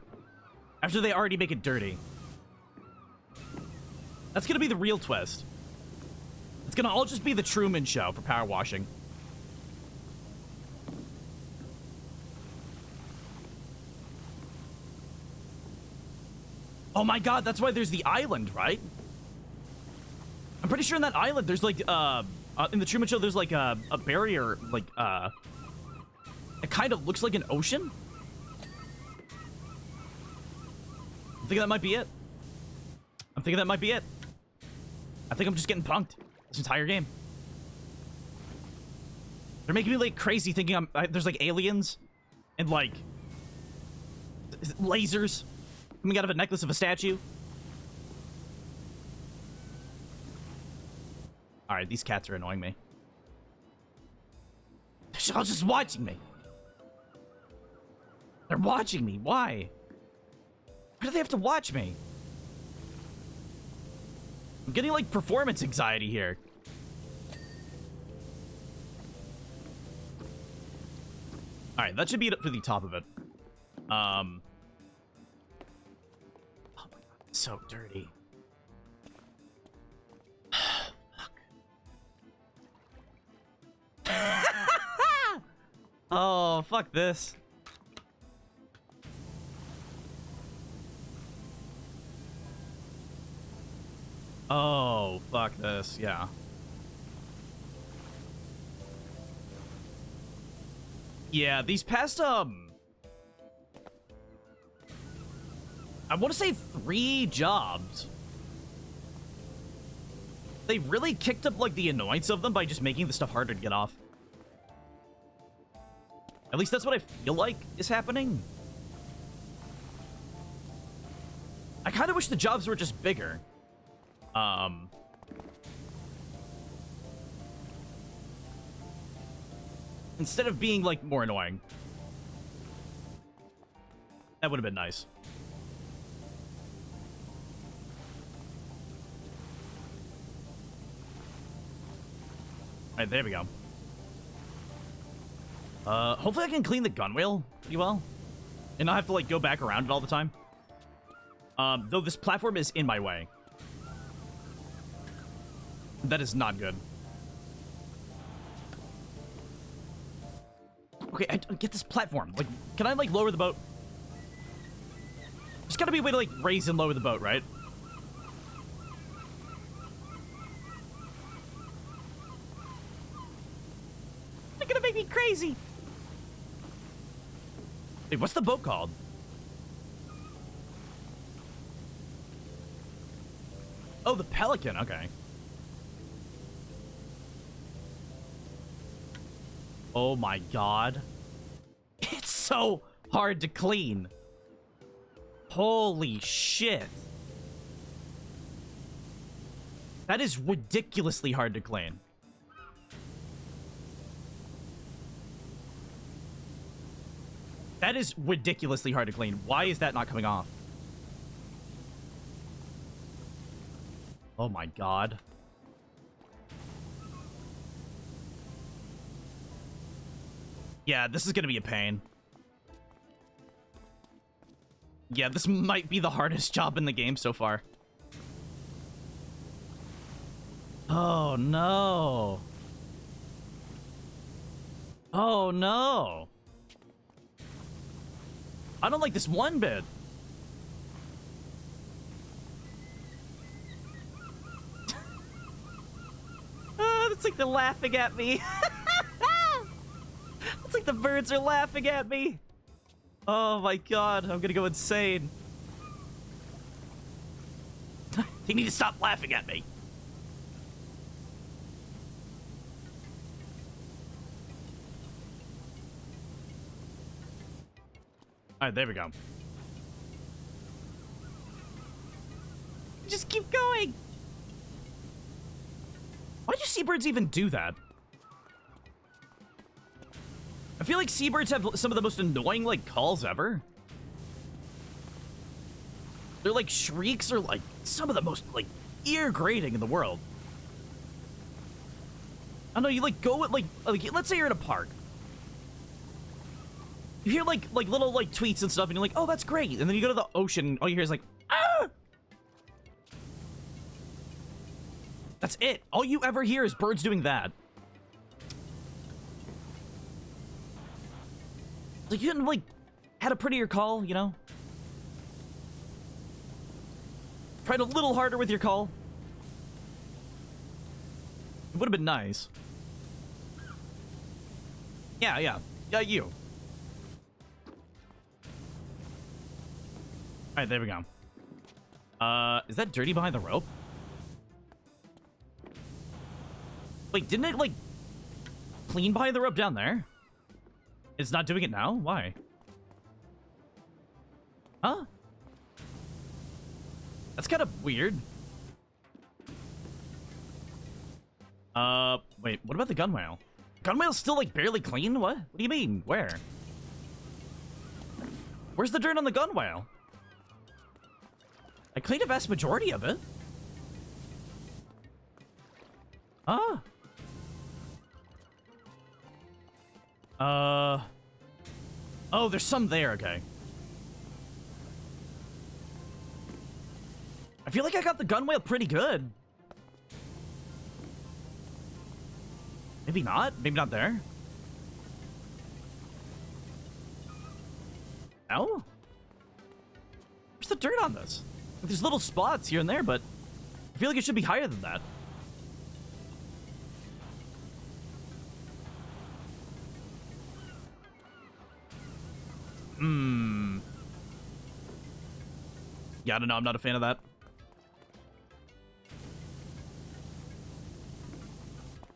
After they already make it dirty. That's gonna be the real twist. It's gonna all just be the Truman Show for power washing. Oh my god, that's why there's the island, right? I'm pretty sure in that island there's like, in the Truman Show there's like a barrier, like, it kind of looks like an ocean? I'm thinking that might be it. I think I'm just getting punked this entire game. They're making me like crazy thinking there's like aliens and like lasers coming out of a necklace of a statue. Alright, these cats are annoying me. They're all just watching me. They're watching me. Why? Why do they have to watch me? I'm getting like performance anxiety here. Alright, that should be it for the top of it. Oh my god, it's so dirty. Oh, fuck this. Oh, fuck this, yeah. Yeah, these past, I I want to say 3 jobs. They really kicked up, like, the annoyance of them by just making the stuff harder to get off. At least that's what I feel like is happening. I kind of wish the jobs were just bigger. Instead of being, like, more annoying. That would have been nice. Alright, there we go. Hopefully I can clean the gun wheel pretty well. And not have to, like, go back around it all the time. Though this platform is in my way. That is not good. Okay, I get this platform. Like, can I, like, lower the boat? There's gotta be a way to, like, raise and lower the boat, right? They're gonna make me crazy! Wait, what's the boat called? Oh, the Pelican, okay. Oh my god. It's so hard to clean. Holy shit. That is ridiculously hard to clean. That is ridiculously hard to clean. Why is that not coming off? Oh my god. Yeah, this is gonna be a pain. Yeah, this might be the hardest job in the game so far. Oh no. Oh no. I don't like this one bit. Oh, it's like they're laughing at me. It's like the birds are laughing at me. Oh my god, I'm gonna go insane. They need to stop laughing at me. Alright, there we go. Just keep going. Why do seabirds even do that? I feel like seabirds have some of the most annoying, like, calls ever. Their, like, shrieks are, like, some of the most, like, ear-grating in the world. I don't know, you, like, go with, like, let's say you're in a park. You hear, like little, like, tweets and stuff, and you're like, oh, that's great. And then you go to the ocean, and all you hear is, like, ah! That's it. All you ever hear is birds doing that. Like, you couldn't, like, had a prettier call, you know? Tried a little harder with your call. It would have been nice. Yeah, yeah. Yeah, you. Alright, there we go. Is that dirty behind the rope? Wait, didn't it, like, clean behind the rope down there? It's not doing it now? Why? Huh? That's kind of weird. Wait, what about the gun whale? Gun whale's still, like, barely clean? What? What do you mean? Where? Where's the dirt on the gun whale? I cleaned a vast majority of it. Ah. Oh, there's some there, okay. I feel like I got the gun whale pretty good. Maybe not. Maybe not there. No? Where's the dirt on this? There's little spots here and there, but I feel like it should be higher than that. Yeah, I don't know. I'm not a fan of that.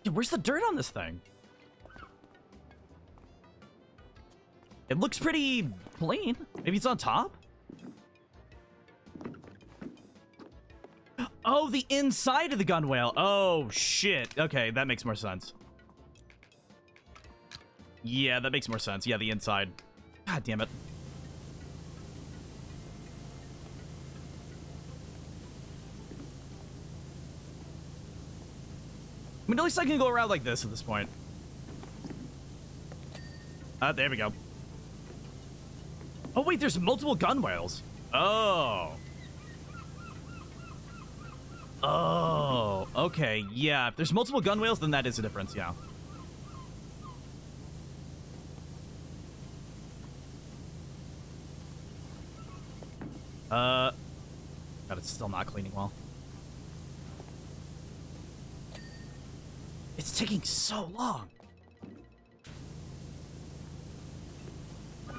Dude, where's the dirt on this thing? It looks pretty clean. Maybe it's on top? Oh, the inside of the gunwale. Oh, shit. Okay, that makes more sense. Yeah, that makes more sense. Yeah, the inside. God damn it. I mean, at least I can go around like this at this point. There we go. Oh, wait, there's multiple gunwales. Oh. Oh, okay. Yeah, if there's multiple gunwales, then that is a difference, yeah. God, it's still not cleaning well. It's taking so long. All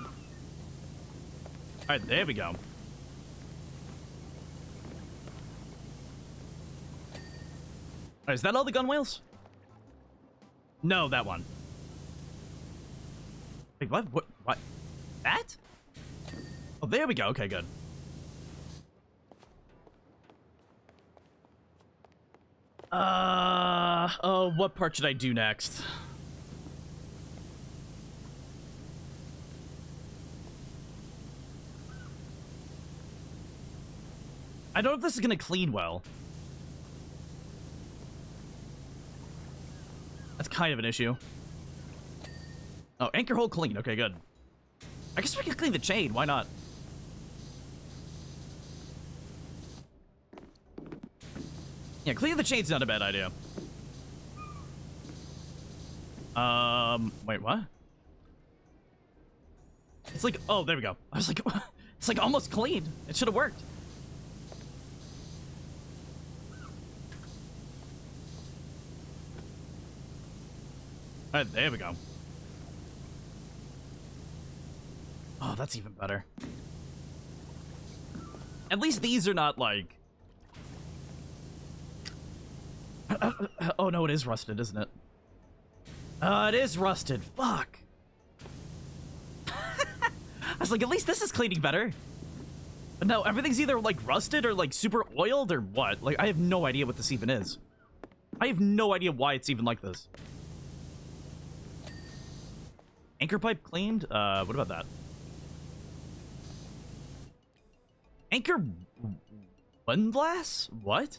right, there we go. Right, is that all the gunwales? No, that one. Wait, what? What? That? Oh, there we go. Okay, good. Oh, what part should I do next? I don't know if this is gonna clean well. That's kind of an issue. Oh, anchor hole clean. Okay, good. I guess we can clean the chain. Why not? Yeah, cleaning the chain's not a bad idea. Wait, what? It's like, oh, there we go. I was like, it's like almost clean. It should have worked. All right, there we go. Oh, that's even better. At least these are not like... Oh no, it is rusted, isn't it? It is rusted. Fuck. I was like, at least this is cleaning better. But no, everything's either like rusted or like super oiled or what. Like, I have no idea what this even is. I have no idea why it's even like this. Anchor pipe cleaned? What about that? Anchor windlass? What?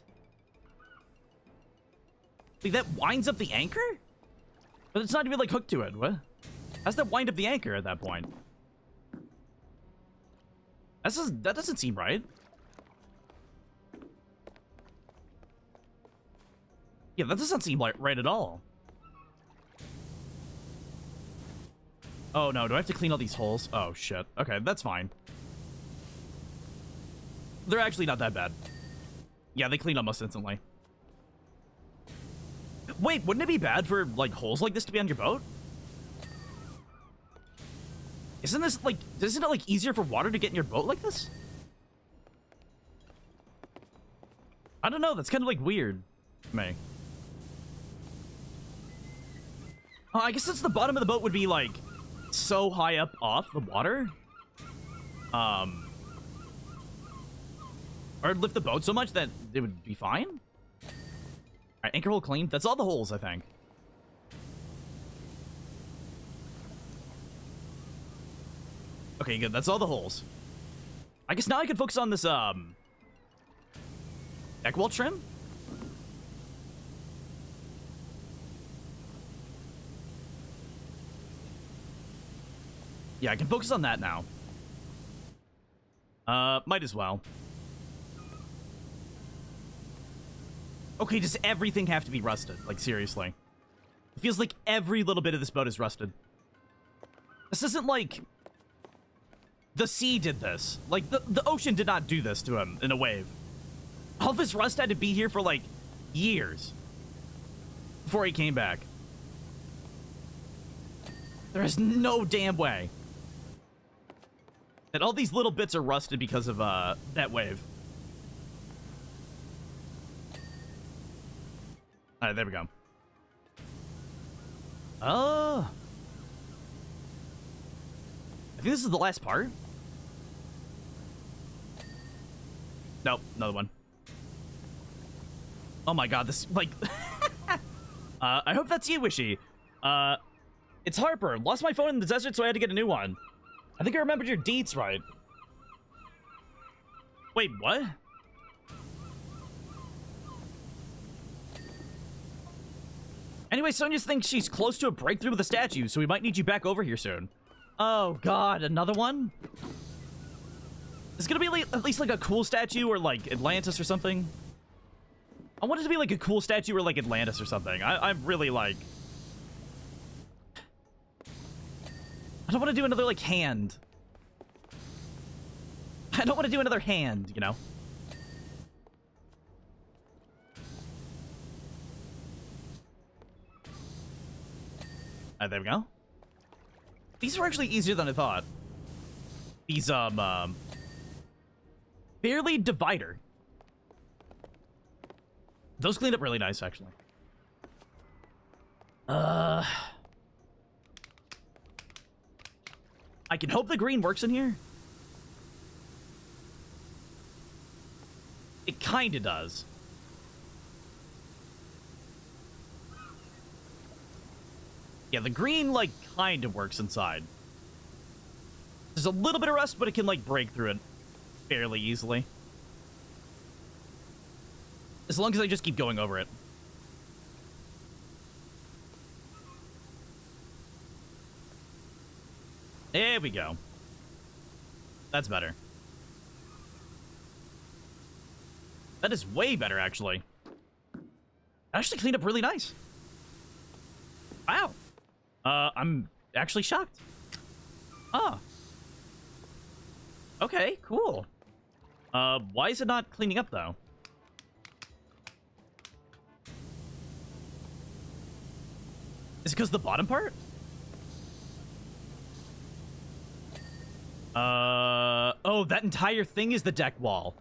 Like, that winds up the anchor? But it's not even, like, hooked to it. What? How's that wind up the anchor at that point? That doesn't seem right. Yeah, that doesn't seem like right at all. Oh, no. Do I have to clean all these holes? Oh, shit. Okay, that's fine. They're actually not that bad. Yeah, they clean almost instantly. Wait, wouldn't it be bad for, like, holes like this to be on your boat? Isn't this, like, isn't it, like, easier for water to get in your boat like this? I don't know, that's kind of, like, weird to me. Oh, I guess since the bottom of the boat would be, like, so high up off the water. Or lift the boat so much that it would be fine? Alright, anchor hole clean. That's all the holes, I think. Okay, good. That's all the holes. I guess now I can focus on this, deck wall trim? Yeah, I can focus on that now. Might as well. Okay, does everything have to be rusted? Like, seriously. It feels like every little bit of this boat is rusted. This isn't like... The sea did this. Like, the ocean did not do this to him in a wave. All this rust had to be here for, like, years. Before he came back. There is no damn way And all these little bits are rusted because of that wave. All right, there we go. Oh. I think this is the last part. Nope, another one. Oh my god, this, like... I hope that's you, Wishy. It's Harper. Lost my phone in the desert, so I had to get a new one. I think I remembered your deets right. Wait, what? Anyway, Sonia thinks she's close to a breakthrough with the statue, so we might need you back over here soon. Oh god, another one? It's gonna be like, at least like a cool statue or like Atlantis or something. I want it to be like a cool statue or like Atlantis or something. I'm really like... I don't want to do another like hand. I don't want to do another hand, you know? Alright, there we go. These were actually easier than I thought. These, barely divider. Those cleaned up really nice, actually. I can hope the green works in here. It kinda does. Yeah, the green, like, kinda works inside. There's a little bit of rust, but it can, like, break through it fairly easily. As long as I just keep going over it. There we go. That's better. That is way better, actually. That actually cleaned up really nice. Wow. I'm actually shocked. Ah. Okay, cool. Why is it not cleaning up, though? Is it because the bottom part? Oh, that entire thing is the deck wall.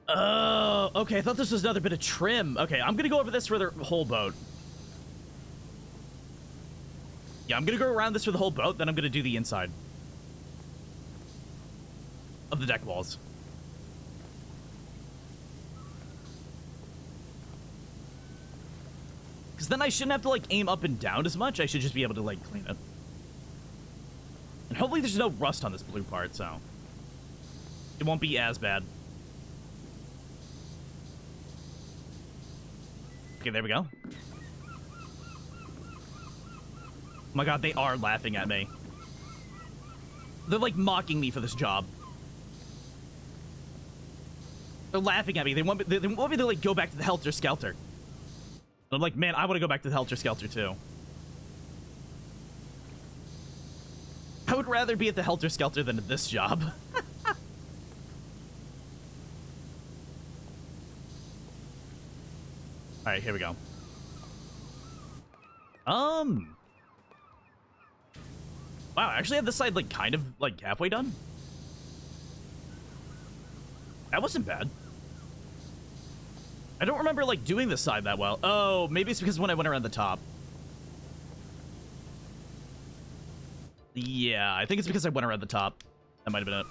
Oh, okay, I thought this was another bit of trim. Okay, I'm gonna go over this for the whole boat. Yeah, I'm gonna go around this for the whole boat, then I'm gonna do the inside of the deck walls. Because then I shouldn't have to, like, aim up and down as much. I should just be able to, like, clean it. And hopefully there's no rust on this blue part, so it won't be as bad. Okay, there we go. Oh my god, they are laughing at me. They're, like, mocking me for this job. They're laughing at me. They want me to, like, go back to the Helter Skelter. And I'm like, man, I want to go back to the Helter Skelter, too. I would rather be at the Helter Skelter than at this job. Alright, here we go. Wow, I actually have this side, like, kind of, like, halfway done. That wasn't bad. I don't remember, like, doing this side that well. Oh, maybe it's because when I went around the top. Yeah, I think it's because I went around the top. That might have been it.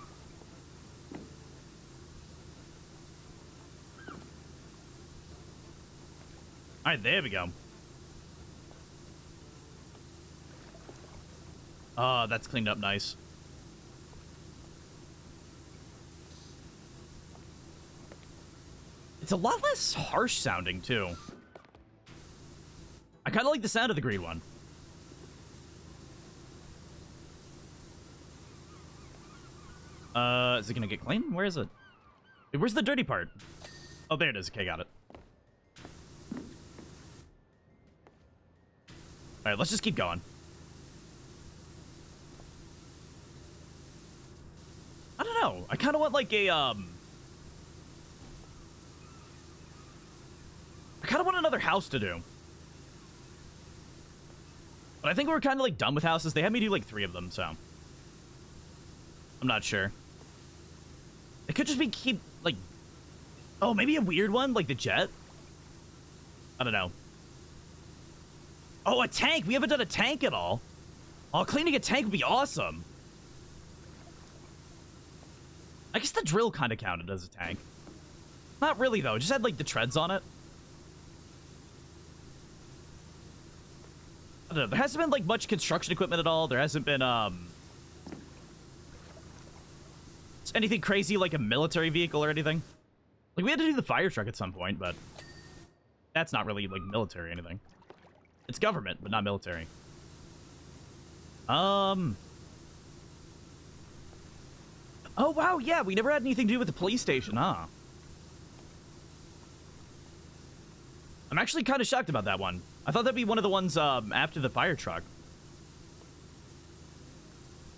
Alright, there we go. Oh, that's cleaned up nice. It's a lot less harsh sounding, too. I kind of like the sound of the green one. Is it gonna get clean? Where is it? Where's the dirty part? Oh, there it is. Okay, got it. Alright, let's just keep going. I don't know. I kind of want, like, a, I kind of want another house to do. But I think we're kind of, like, done with houses. They had me do, like, 3 of them, so. I'm not sure. It could just be like... Oh, maybe a weird one, like the jet? I don't know. Oh, a tank! We haven't done a tank at all. Oh, cleaning a tank would be awesome. I guess the drill kind of counted as a tank. Not really, though. It just had, like, the treads on it. I don't know. There hasn't been, like, much construction equipment at all. There hasn't been, anything crazy like a military vehicle or anything. Like, we had to do the fire truck at some point, but that's not really, like, military or anything. It's government, but not military. Oh, wow, yeah, we never had anything to do with the police station, huh? I'm actually kind of shocked about that one. I thought that'd be one of the ones, after the fire truck.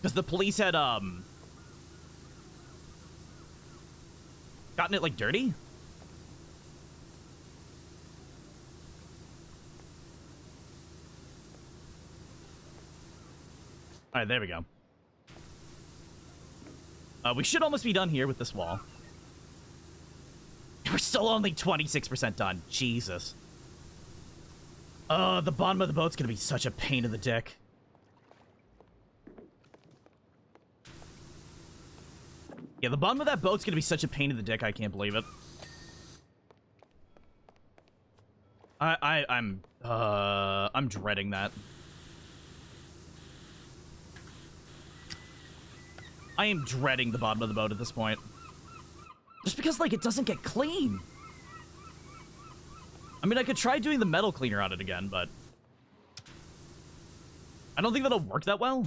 Because the police had, gotten it, like, dirty? Alright, there we go. We should almost be done here with this wall. We're still only 26% done. Jesus. The bottom of the boat's gonna be such a pain in the dick. Yeah, the bottom of that boat's gonna be such a pain in the dick, I can't believe it. I'm dreading that. I am dreading the bottom of the boat at this point. Just because, like, it doesn't get clean. I mean, I could try doing the metal cleaner on it again, but I don't think that'll work that well.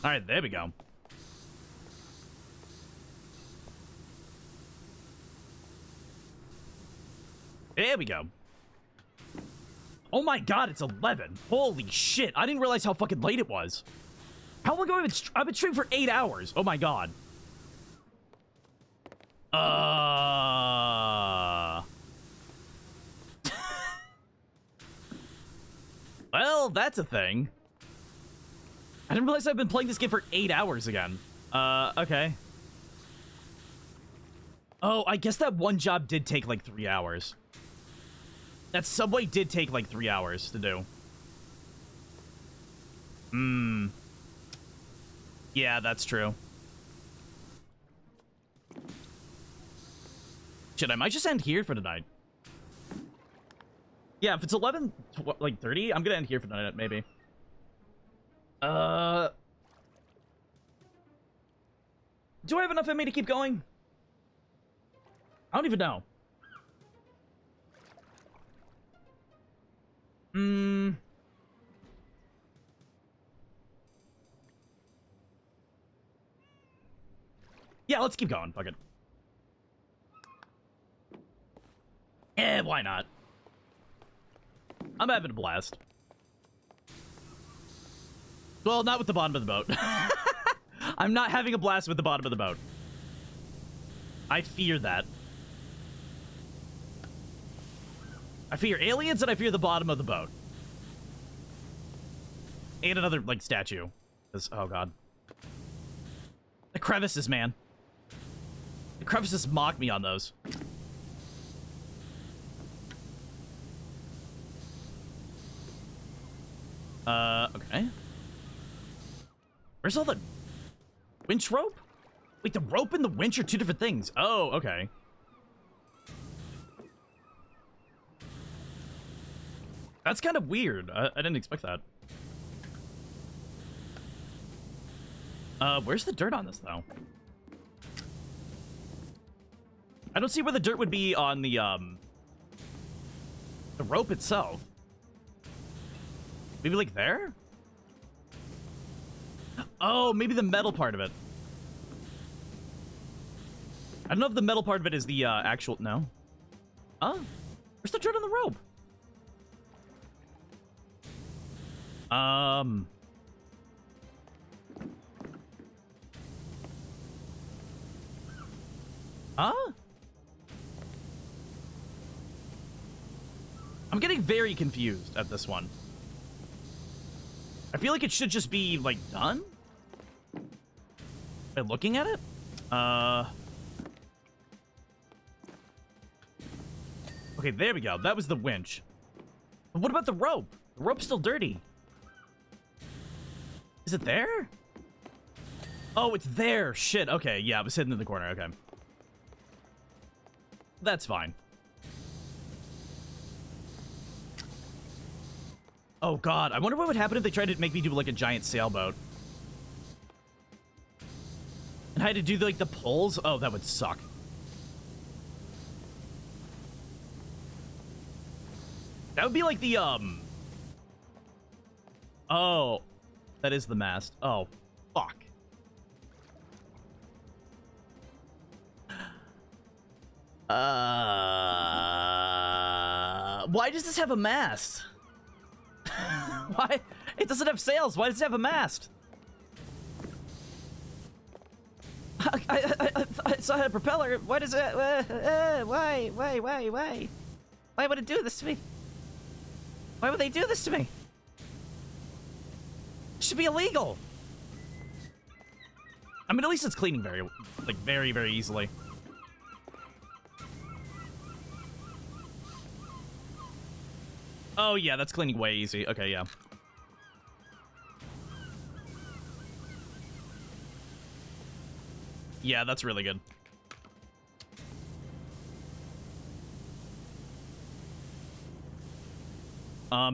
All right, there we go. There we go. Oh my god, it's 11. Holy shit, I didn't realize how fucking late it was. How long have I've been streaming for 8 hours? Oh my god. Well, that's a thing. I didn't realize I've been playing this game for 8 hours again. Okay. Oh, I guess that one job did take like 3 hours. That subway did take like 3 hours to do. Yeah, that's true. Shit, I might just end here for tonight. Yeah, if it's 11, like 30, I'm gonna end here for tonight, maybe. Do I have enough in me to keep going? I don't even know. Yeah, let's keep going. Fuck it. Why not? I'm having a blast. Well, not with the bottom of the boat. I'm not having a blast with the bottom of the boat. I fear that. I fear aliens and I fear the bottom of the boat. And another, like, statue. Oh, God. The crevices, man. The crevices mock me on those. Okay. Where's all the winch rope? Wait, the rope and the winch are two different things. Oh, okay. That's kind of weird. I didn't expect that. Where's the dirt on this, though? I don't see where the dirt would be on the rope itself. Maybe, like, there? Oh, maybe the metal part of it. I don't know if the metal part of it is the, actual... No? Oh, where's the dirt on the rope? Huh? I'm getting very confused at this one. I feel like it should just be, like, done? By looking at it? Okay, there we go. That was the winch. But what about the rope? The rope's still dirty. Is it there? Oh, it's there. Shit. Okay, yeah, it was hidden in the corner. Okay. That's fine. Oh, God. I wonder what would happen if they tried to make me do, like, a giant sailboat. And I had to do, like, the pulls? Oh, that would suck. That would be like the, Oh. That is the mast. Oh, fuck. Why does this have a mast? Why? It doesn't have sails. Why does it have a mast? I saw a propeller. Why does it? Why? Why would it do this to me? Why would they do this to me? It should be illegal. I mean, at least it's cleaning very easily. Oh, yeah, that's cleaning way easy. Okay, yeah. Yeah, that's really good.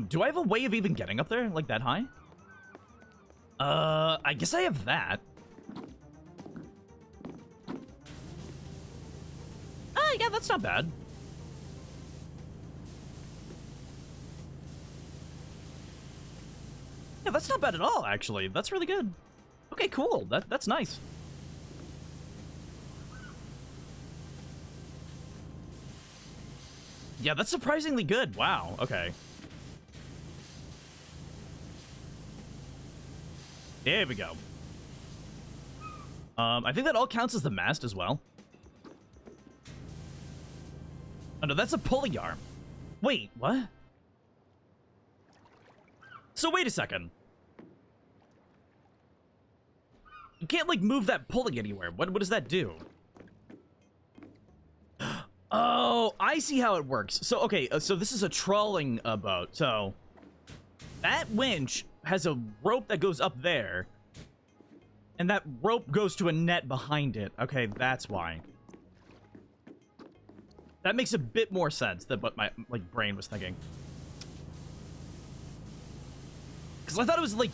Do I have a way of even getting up there, like, that high? I guess I have that. Ah, yeah, that's not bad. Yeah, that's not bad at all, actually. That's really good. Okay, cool. That's nice. Yeah, that's surprisingly good. Wow, okay. There we go. I think that all counts as the mast as well. Oh, no, that's a pulley arm. Wait, what? So wait a second. You can't, like, move that pulley anywhere. What does that do? Oh, I see how it works. So, okay, so this is a trawling boat. So, that winch has a rope that goes up there. And that rope goes to a net behind it. Okay, that's why. That makes a bit more sense than what my, like, brain was thinking. Because I thought it was, like...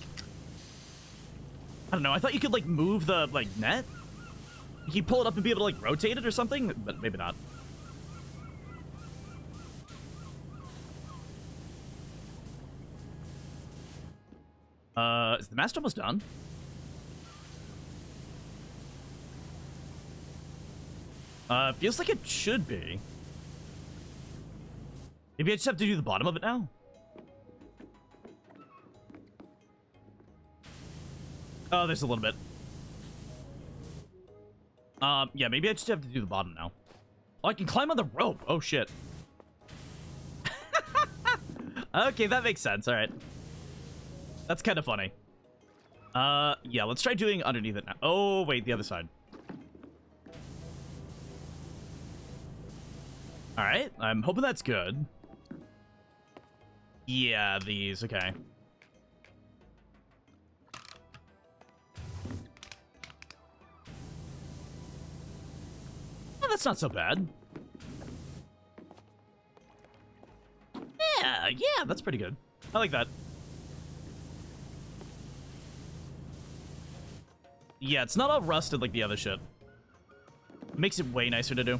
I don't know, I thought you could, like, move the, like, net? You could pull it up and be able to, like, rotate it or something? But maybe not. Is the mast almost done? Feels like it should be. Maybe I just have to do the bottom of it now? Oh, there's a little bit. Yeah, maybe I just have to do the bottom now. Oh, I can climb on the rope. Oh, shit. Okay, that makes sense. All right. That's kind of funny. Yeah, let's try doing underneath it now. Oh, wait, the other side. All right, I'm hoping that's good. Yeah, these, okay. Oh, that's not so bad. Yeah, that's pretty good. I like that. Yeah, it's not all rusted like the other shit. Makes it way nicer to do.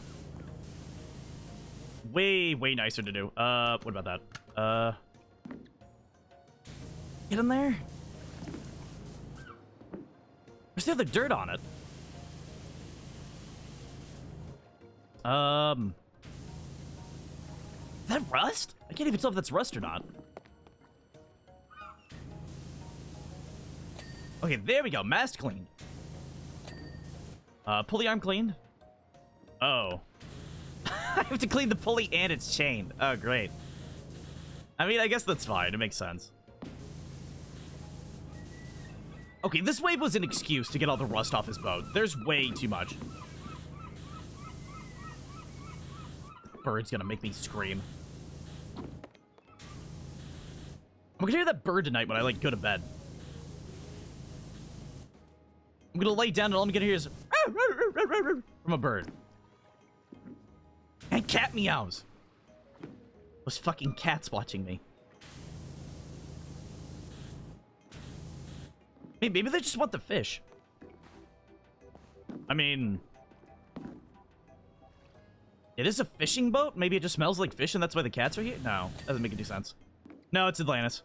Way nicer to do. What about that? Get in there? Where's the other dirt on it? Is that rust? I can't even tell if that's rust or not. Okay, there we go. Mast cleaned. Pulley arm cleaned. Oh. I have to clean the pulley and its chain. Oh, great. I mean, I guess that's fine. It makes sense. Okay, this wave was an excuse to get all the rust off his boat. There's way too much. Bird's gonna make me scream. I'm gonna hear that bird tonight when I, like, go to bed. I'm gonna lay down and all I'm gonna hear is from a bird. And cat meows. Those fucking cats watching me. Hey, maybe they just want the fish. I mean... It is a fishing boat? Maybe it just smells like fish and that's why the cats are here? No, doesn't make any sense. No, it's Atlantis.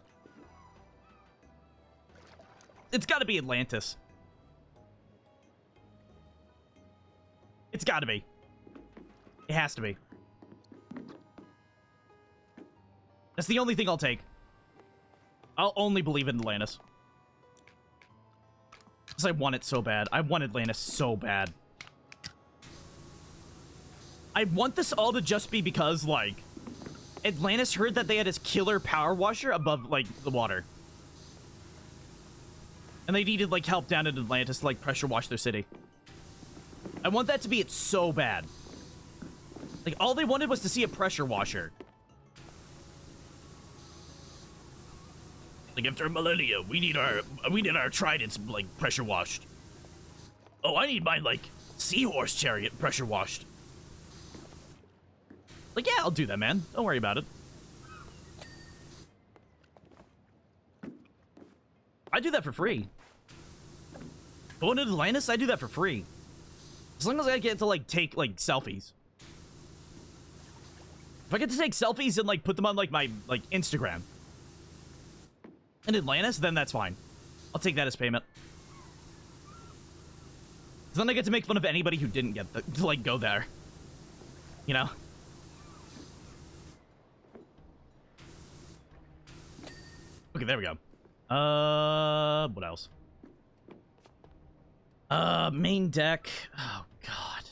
It's gotta be Atlantis. It's gotta be. It has to be. That's the only thing I'll take. I'll only believe in Atlantis. Because I want it so bad. I want Atlantis so bad. I want this all to just be because, like, Atlantis heard that they had his killer power washer above, like, the water. And they needed, like, help down in Atlantis to, like, pressure wash their city. I want that to be it so bad. Like, all they wanted was to see a pressure washer. Like, after a millennia, we need our tridents, like, pressure washed. Oh, I need my, like, seahorse chariot pressure washed. Like, yeah, I'll do that, man. Don't worry about it. I do that for free. Going to Atlantis, I do that for free. As long as I get to, like, take, like, selfies. If I get to take selfies and, like, put them on, like, my, like, Instagram. In Atlantis, then that's fine. I'll take that as payment. Then I get to make fun of anybody who didn't get to, like, go there. You know? Okay, there we go. What else? Main deck. Oh, God.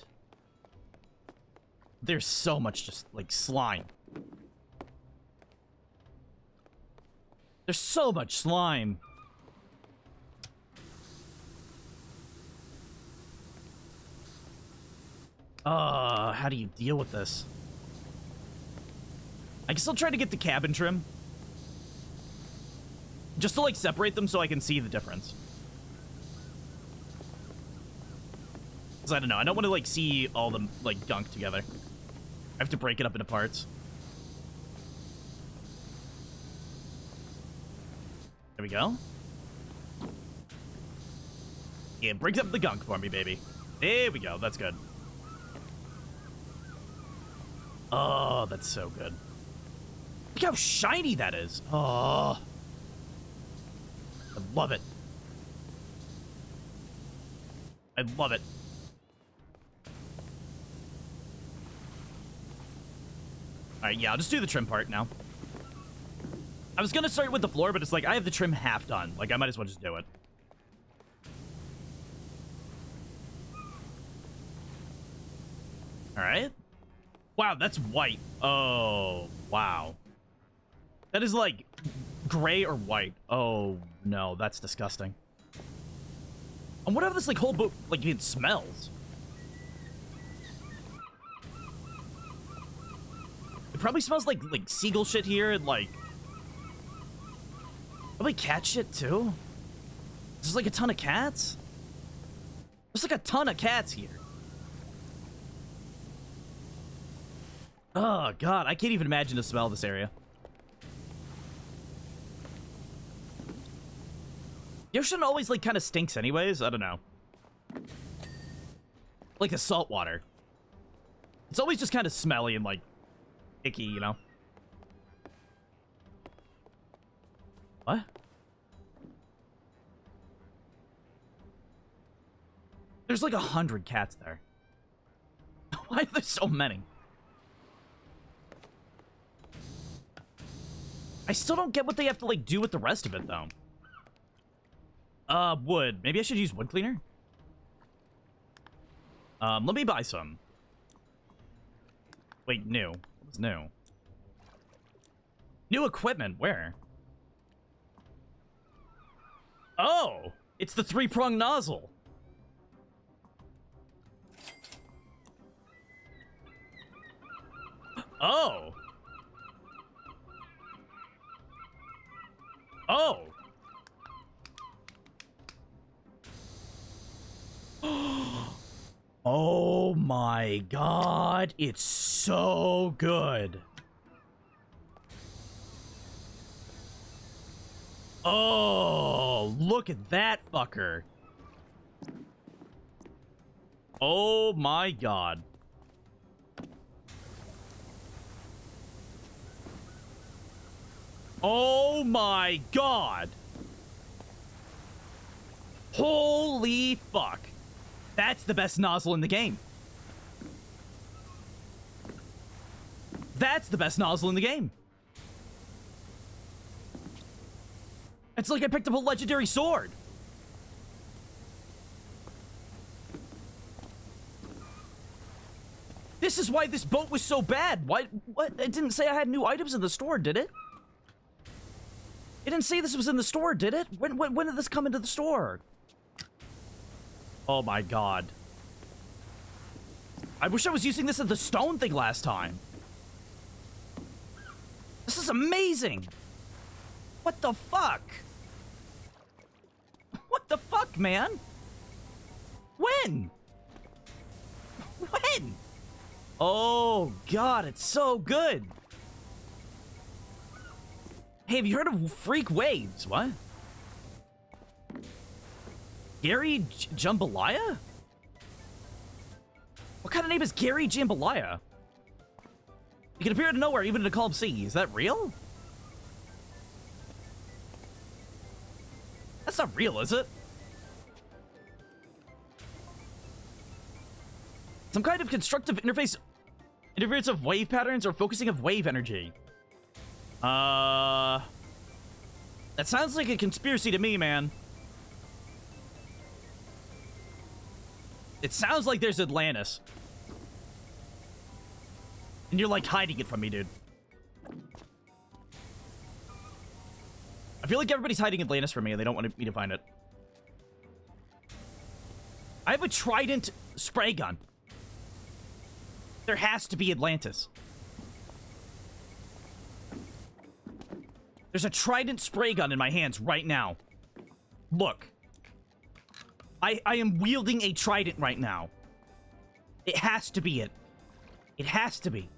There's so much just, like, slime. There's so much slime. How do you deal with this? I guess I'll try to get the cabin trim. Just to, like, separate them so I can see the difference. Because I don't know. I don't want to, like, see all them, like, gunk together. I have to break it up into parts. There we go. Yeah, breaks up the gunk for me, baby. There we go. That's good. Oh, that's so good. Look how shiny that is. Oh. I love it. I love it. Alright, yeah, I'll just do the trim part now. I was gonna start with the floor, but it's like, I have the trim half done. Like, I might as well just do it. Alright. Wow, that's white. Oh, wow. That is, like, gray or white. Oh, no, that's disgusting. And what if this, like, whole boat, like, it smells? It probably smells like seagull shit here and, like... Probably cat shit, too? There's, like, a ton of cats? There's, like, a ton of cats here. Oh, God, I can't even imagine the smell of this area. The ocean always, like, kind of stinks anyways. I don't know. Like the salt water. It's always just kind of smelly and, like, icky, you know? What? There's, like, 100 cats there. Why are there so many? I still don't get what they have to, like, do with the rest of it, though. Wood. Maybe I should use wood cleaner? Let me buy some. Wait, new. What was new? New equipment, where? Oh! It's the 3-prong nozzle. Oh! Oh! Oh my god, it's so good. Oh, look at that fucker. Oh my god. Oh my god. Holy fuck. That's the best nozzle in the game. That's the best nozzle in the game. It's like I picked up a legendary sword. This is why this boat was so bad. Why? What? It didn't say I had new items in the store, did it? It didn't say this was in the store, did it? When did this come into the store? Oh my god. I wish I was using this at the stone thing last time. This is amazing. What the fuck? What the fuck, man? When? When? Oh god, it's so good. Hey, have you heard of Freak Waves? What? Gary Jambalaya? What kind of name is Gary Jambalaya? He can appear out of nowhere, even in a calm sea. Is that real? That's not real, is it? Some kind of constructive interface of wave patterns or focusing of wave energy. That sounds like a conspiracy to me, man. It sounds like there's Atlantis. And you're like hiding it from me, dude. I feel like everybody's hiding Atlantis from me and they don't want me to find it. I have a trident spray gun. There has to be Atlantis. There's a trident spray gun in my hands right now. Look. I am wielding a trident right now. It has to be it. It has to be.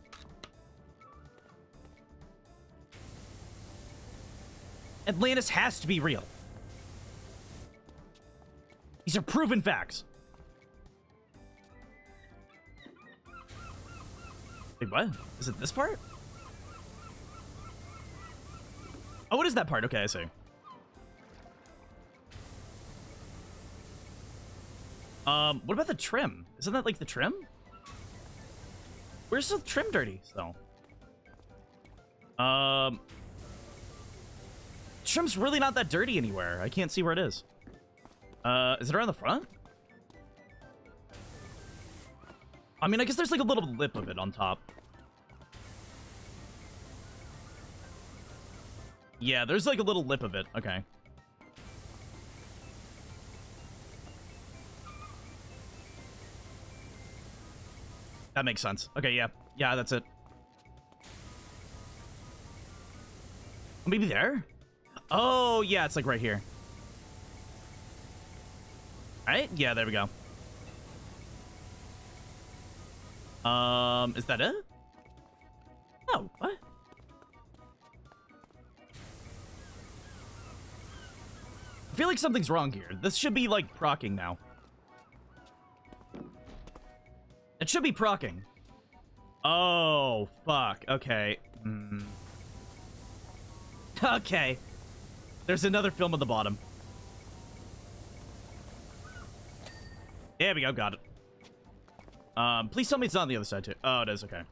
Atlantis has to be real. These are proven facts. Wait, what? Is it this part? Oh, what is that part? Okay, I see. What about the trim? Isn't that like the trim? Where's the trim dirty, so? Trim's really not that dirty anywhere. I can't see where it is. Is it around the front? I mean, I guess there's like a little lip of it on top. Yeah, there's like a little lip of it. Okay. That makes sense. Okay, yeah. Yeah, that's it. Maybe there? Oh, yeah, it's like right here. Right? Yeah, there we go. Is that it? Oh, what? I feel like something's wrong here. This should be, like, proccing now. It should be proccing. Oh, fuck. Okay. Okay. There's another film on the bottom. There we go, got it. Please tell me it's not on the other side, too. Oh, it is, okay.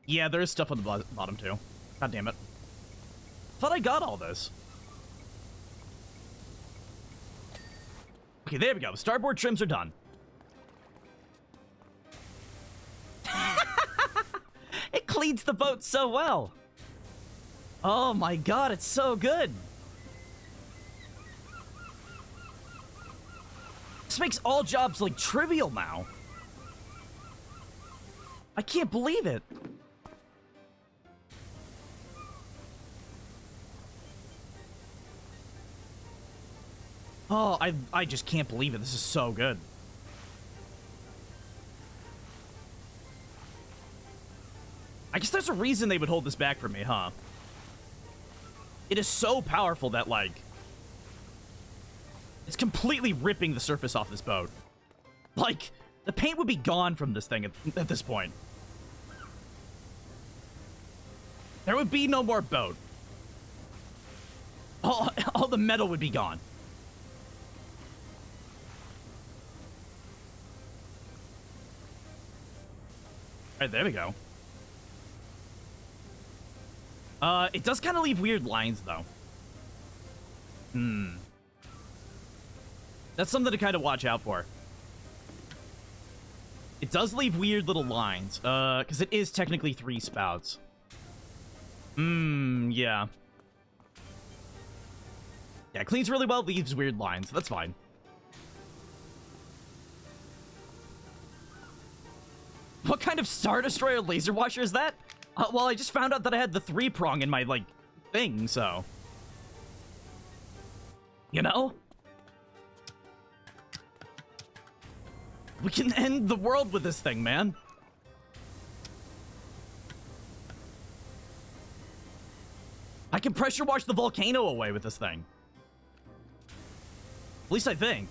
Yeah, there is stuff on the bottom, too. God damn it. Thought I got all this. Okay, there we go. Starboard trims are done. leads the boat so well. Oh my god, it's so good. This makes all jobs, like, trivial now. I can't believe it. Oh, I just can't believe it. This is so good. I guess there's a reason they would hold this back from me, huh? It is so powerful that, like, it's completely ripping the surface off this boat. Like, the paint would be gone from this thing at this point. There would be no more boat. All the metal would be gone. All right, there we go. It does kind of leave weird lines, though. That's something to kind of watch out for. It does leave weird little lines, because it is technically 3 spouts. Yeah. Yeah, cleans really well, leaves weird lines. That's fine. What kind of Star Destroyer laser washer is that? Well, I just found out that I had the 3-prong in my, like, thing, so... You know? We can end the world with this thing, man. I can pressure wash the volcano away with this thing. At least I think.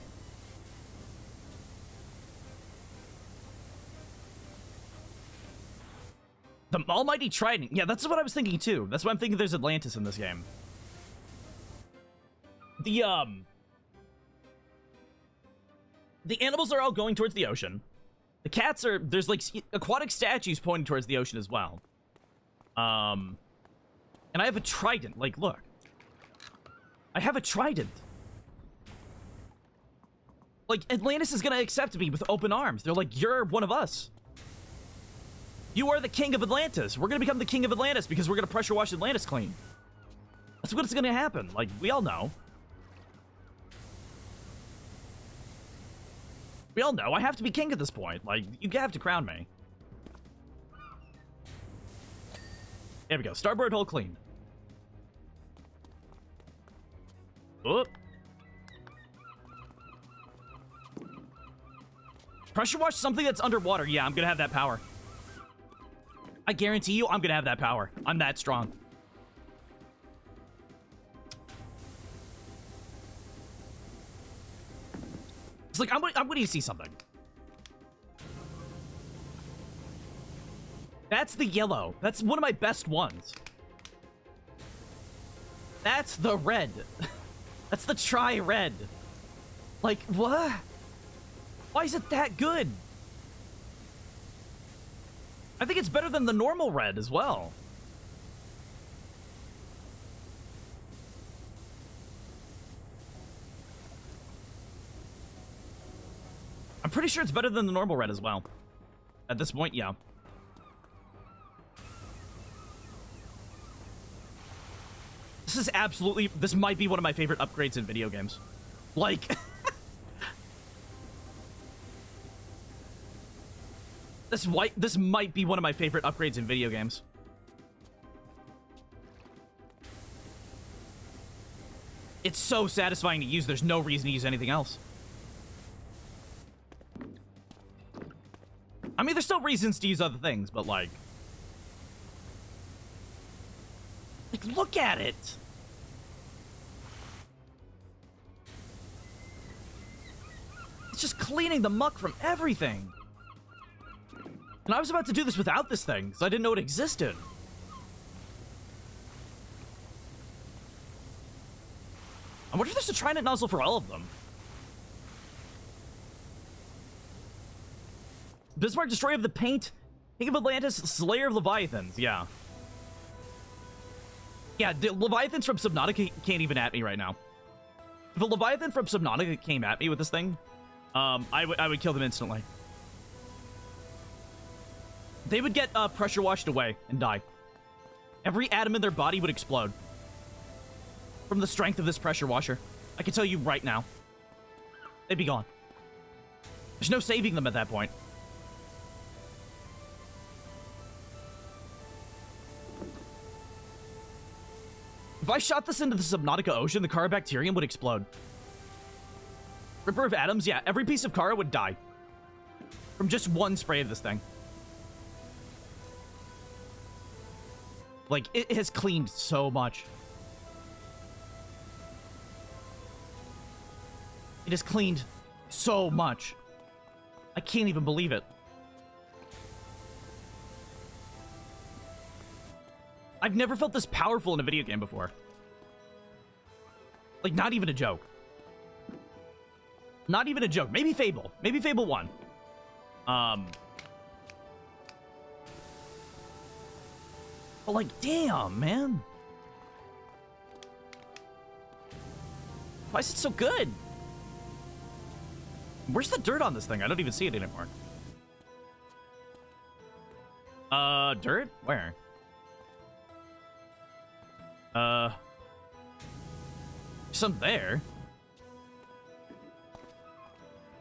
The almighty trident. Yeah, that's what I was thinking too. That's why I'm thinking there's Atlantis in this game. The animals are all going towards the ocean. The cats are... There's, like, aquatic statues pointing towards the ocean as well. And I have a trident. Like, look. I have a trident. Like, Atlantis is gonna accept me with open arms. They're like, you're one of us. You are the king of Atlantis. We're gonna become the king of Atlantis because we're gonna pressure wash Atlantis clean. That's what's gonna happen. Like, we all know. We all know I have to be king at this point. Like, you have to crown me. There we go. Starboard hull clean. Oop. Pressure wash something that's underwater. Yeah, I'm gonna have that power. I guarantee you, I'm gonna have that power. I'm that strong. It's like, I'm gonna see something. That's the yellow. That's one of my best ones. That's the red. That's the tri-red. Like, what? Why is it that good? I think it's better than the normal red as well. I'm pretty sure it's better than the normal red as well. At this point, yeah. This is absolutely... This might be one of my favorite upgrades in video games. Like... This might be one of my favorite upgrades in video games. It's so satisfying to use, there's no reason to use anything else. I mean, there's still reasons to use other things, but like... Like, look at it! It's just cleaning the muck from everything. And I was about to do this without this thing, because I didn't know it existed. I wonder if there's a trident nozzle for all of them. Bismarck, Destroyer of the Paint, King of Atlantis, Slayer of Leviathans, yeah. Yeah, the Leviathans from Subnautica can't even at me right now. If a Leviathan from Subnautica came at me with this thing, I would kill them instantly. they would get pressure washed away and die. Every atom in their body would explode from the strength of this pressure washer. I can tell you right now. They'd be gone. There's no saving them at that point. If I shot this into the Subnautica Ocean, the Carabacterium would explode. Ripper of atoms, yeah, every piece of Kara would die. From just one spray of this thing. Like, it has cleaned so much. It has cleaned so much. I can't even believe it. I've never felt this powerful in a video game before. Like, not even a joke. Not even a joke. Maybe Fable. Maybe Fable 1. But, like, damn, man. Why is it so good? Where's the dirt on this thing? I don't even see it anymore. Dirt? Where? Some there.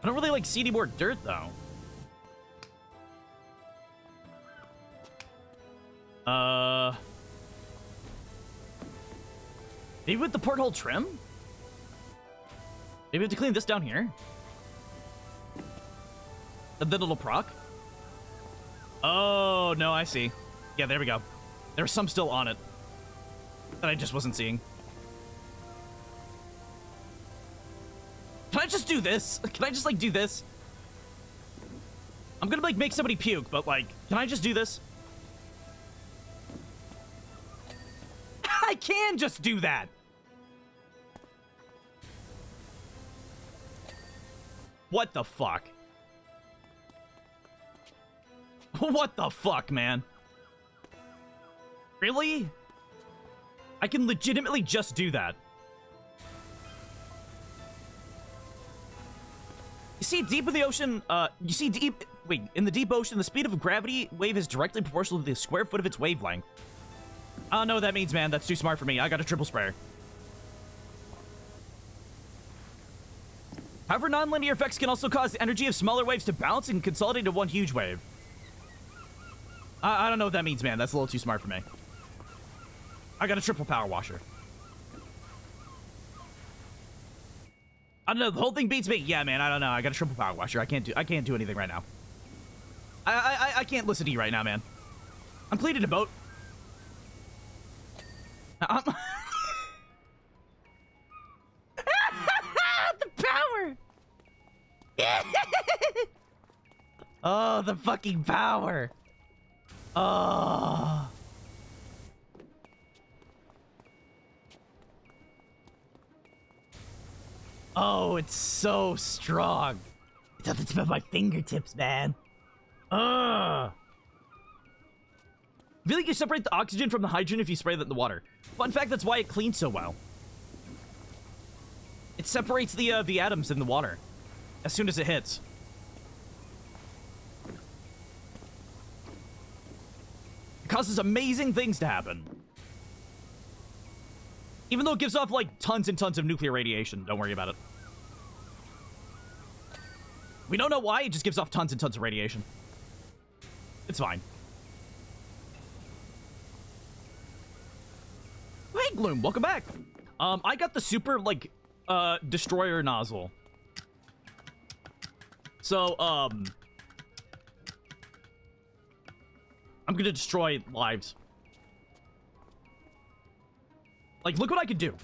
I don't really like see any more dirt though. Maybe with the porthole trim? Maybe we have to clean this down here. And then it'll proc. Oh, no, I see. Yeah, there we go. There's some still on it that I just wasn't seeing. Can I just do this? Can I just, like, do this? I'm gonna, like, make somebody puke, but, like, can I just do this? I can just do that! What the fuck? What the fuck, man? Really? I can legitimately just do that. You see, deep in the ocean, in the deep ocean, the speed of a gravity wave is directly proportional to the square foot of its wavelength. I don't know what that means, man. That's too smart for me. I got a triple sprayer. However, nonlinear effects can also cause the energy of smaller waves to bounce and consolidate into one huge wave. I don't know what that means, man. That's a little too smart for me. I got a triple power washer. I don't know. The whole thing beats me. Yeah, man. I don't know. I got a triple power washer. I can't do anything right now. I can't listen to you right now, man. I'm cleaning a boat. The power. Oh, the fucking power. Oh. Oh, it's so strong. It's at the tip of my fingertips, man. Ugh. I feel like you separate the oxygen from the hydrogen if you spray that in the water. Fun fact, that's why it cleans so well. It separates the atoms in the water as soon as it hits. It causes amazing things to happen. Even though it gives off, like, tons and tons of nuclear radiation. Don't worry about it. We don't know why, it just gives off tons and tons of radiation. It's fine. Hey, Gloom, welcome back. I got the super, like, destroyer nozzle. So, I'm gonna destroy lives. Like, look what I could do.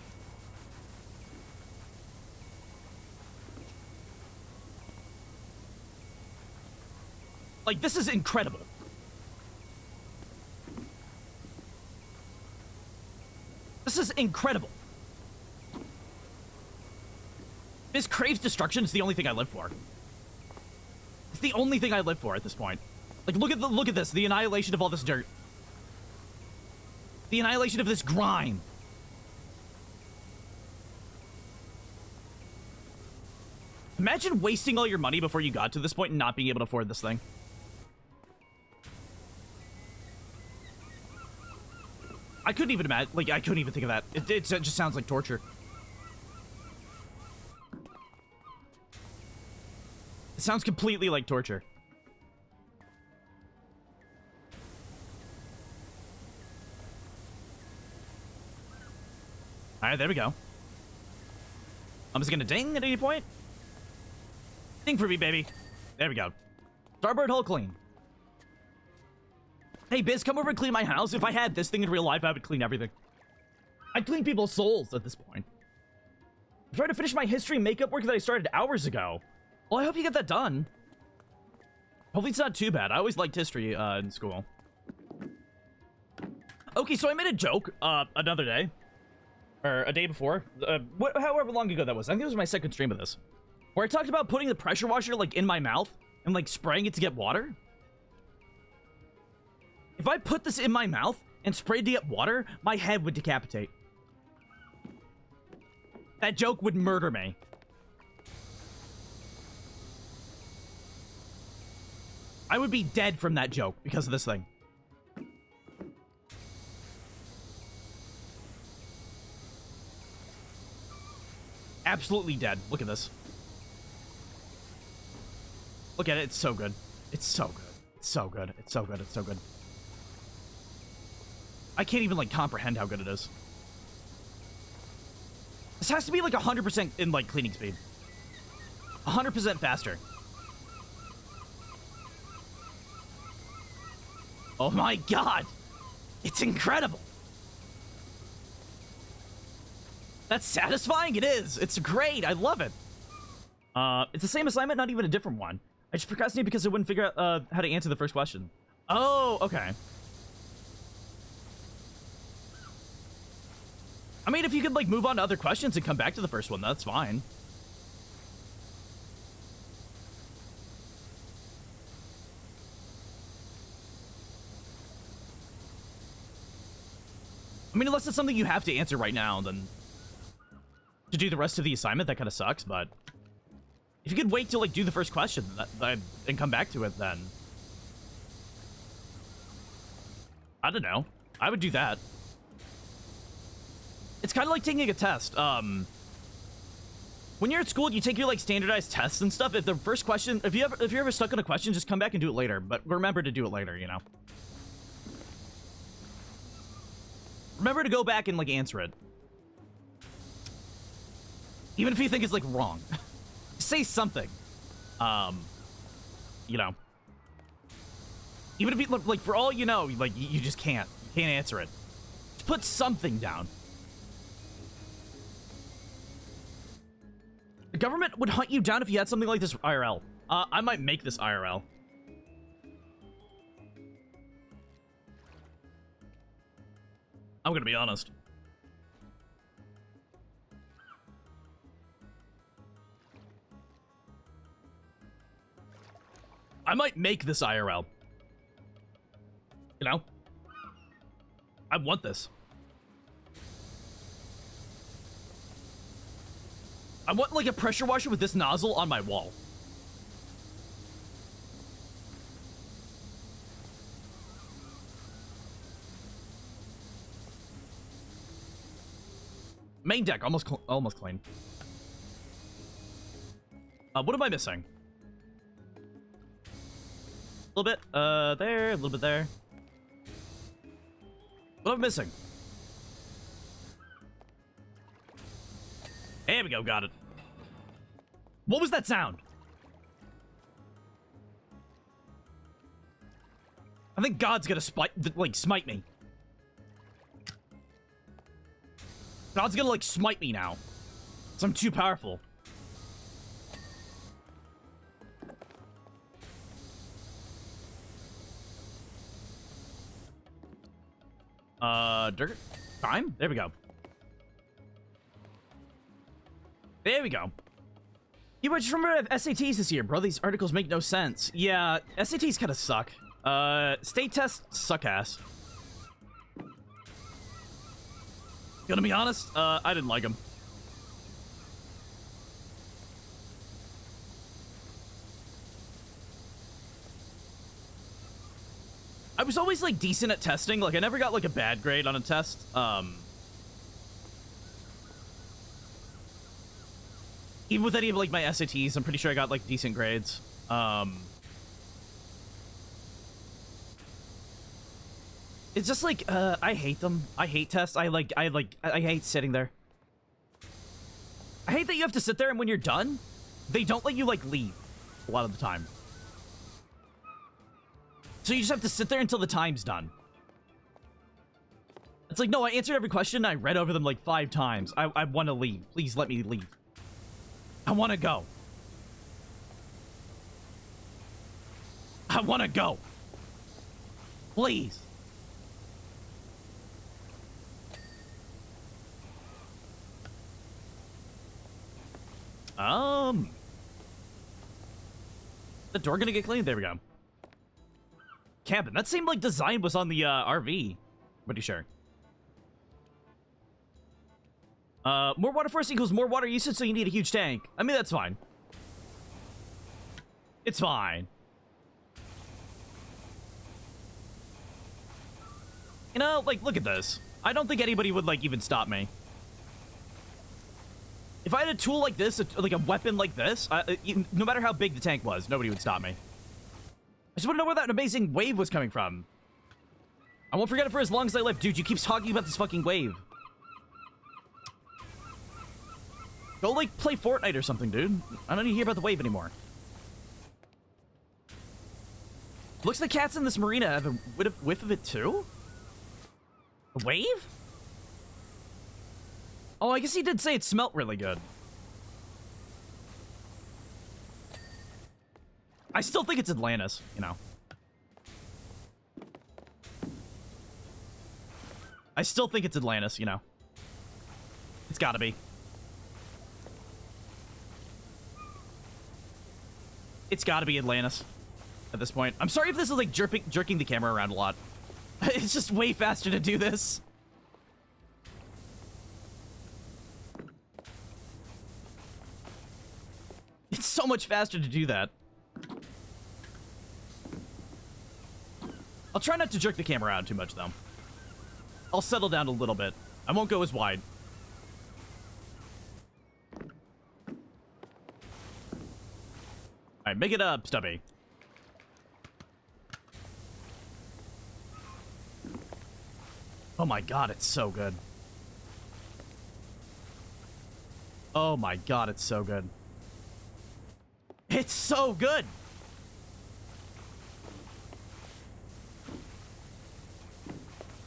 Like, this is incredible. This is incredible. This craves destruction is the only thing I live for. It's the only thing I live for at this point. Like, look at this, the annihilation of all this dirt. The annihilation of this grime. Imagine wasting all your money before you got to this point and not being able to afford this thing. couldn't even imagine. Like, I couldn't even think of that. It just sounds like torture. It sounds completely like torture. Alright, there we go. I'm just gonna ding at any point. Ding for me, baby. There we go. Starboard hull clean. Hey, Biz, come over and clean my house. If I had this thing in real life, I would clean everything. I'd clean people's souls at this point. I'm trying to finish my history and makeup work that I started hours ago. Well, I hope you get that done. Hopefully it's not too bad. I always liked history in school. Okay, so I made a joke another day. Or a day before. However long ago that was. I think it was my second stream of this. Where I talked about putting the pressure washer, like, in my mouth. And, like, spraying it to get water. If I put this in my mouth and sprayed to get water, my head would decapitate. That joke would murder me. I would be dead from that joke because of this thing. Absolutely dead. Look at this. Look at it. It's so good. It's so good. It's so good. It's so good. It's so good. I can't even, like, comprehend how good it is. This has to be, like, 100% in, like, cleaning speed. 100% faster. Oh my god! It's incredible! That's satisfying? It is! It's great! I love it! It's the same assignment, not even a different one. I just procrastinated because I wouldn't figure out how to answer the first question. Oh, okay. I mean, if you could, like, move on to other questions and come back to the first one, that's fine. I mean, unless it's something you have to answer right now, then to do the rest of the assignment, that kind of sucks, but if you could wait to, like, do the first question and come back to it, then I don't know. I would do that. It's kind of like taking a test. When you're at school, you take your, like, standardized tests and stuff. If the first question, if you're ever stuck on a question, just come back and do it later. But remember to do it later, you know? Remember to go back and, like, answer it. Even if you think it's, like, wrong. Say something. You know. Even if you, like, for all you know, like, you just can't. You can't answer it. Just put something down. The government would hunt you down if you had something like this IRL. I might make this IRL. I'm gonna be honest. I might make this IRL. You know? I want this. I want, like, a pressure washer with this nozzle on my wall. Main deck, almost clean. What am I missing? A little bit, there, a little bit there. What am I missing? There we go, got it. What was that sound? I think God's gonna smite me. God's gonna, like, smite me now. Because I'm too powerful. Dirt? Time? There we go. There we go. Yeah, but just remember SATs this year, bro. These articles make no sense. Yeah, SATs kind of suck. State tests suck ass. Gonna be honest, I didn't like them. I was always like decent at testing. Like I never got like a bad grade on a test. Even with any of like my SATs, I'm pretty sure I got like decent grades. It's just like I hate them. I hate tests. I hate sitting there. I hate that you have to sit there and when you're done, they don't let you like leave a lot of the time. So you just have to sit there until the time's done. It's like, no, I answered every question. I read over them like 5 times. I want to leave. Please let me leave. I want to go. I want to go. Please. The door gonna get cleaned? There we go. Cabin. That seemed like design was on the RV. Pretty sure. More water force equals more water usage, so you need a huge tank. I mean, that's fine. It's fine. You know, like, look at this. I don't think anybody would, like, even stop me. If I had a tool like this, like a weapon like this, no matter how big the tank was, nobody would stop me. I just want to know where that amazing wave was coming from. I won't forget it for as long as I live. Dude, you keep talking about this fucking wave. Go, like, play Fortnite or something, dude. I don't need to hear about the wave anymore. Looks like cats in this marina have a whiff of it, too? A wave? Oh, I guess he did say it smelt really good. I still think it's Atlantis, you know. I still think it's Atlantis, you know. It's gotta be. It's gotta be Atlantis at this point. I'm sorry if this is like jerking the camera around a lot. It's just way faster to do this. It's so much faster to do that. I'll try not to jerk the camera around too much, though. I'll settle down a little bit. I won't go as wide. Alright, make it up, Stubby. Oh my god, it's so good. Oh my god, it's so good. It's so good!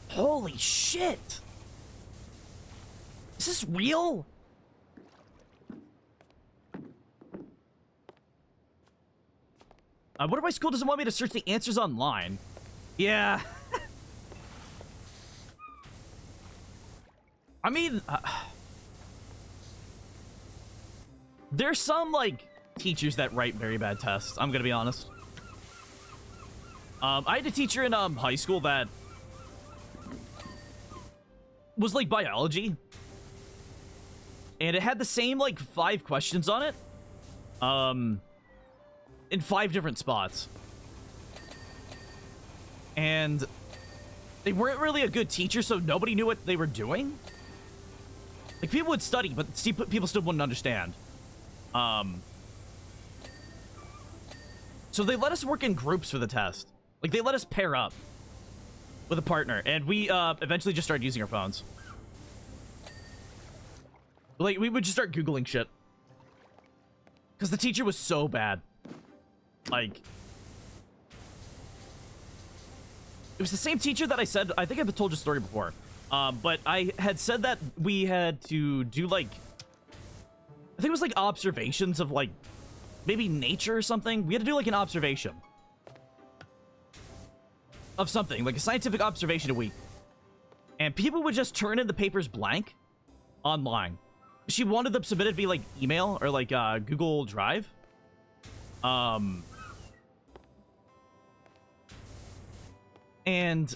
Holy shit! Is this real? What if my school doesn't want me to search the answers online? Yeah. I mean, there's some, like, teachers that write very bad tests. I'm gonna be honest. I had a teacher in high school that was like biology, and it had the same like 5 questions on it, in 5 different spots, and they weren't really a good teacher, so nobody knew what they were doing. Like, people would study, but people still wouldn't understand. So they let us work in groups for the test. Like, they let us pair up with a partner, and we eventually just started using our phones. Like, we would just start Googling shit. Because the teacher was so bad. Like, it was the same teacher that I said, I think I've told you a story before. But I had said that we had to do, like, I think it was, like, observations of, like, maybe nature or something. We had to do, like, an observation of something, like a scientific observation a week. And people would just turn in the papers blank online. She wanted them submitted via, like, email or, like, Google Drive. And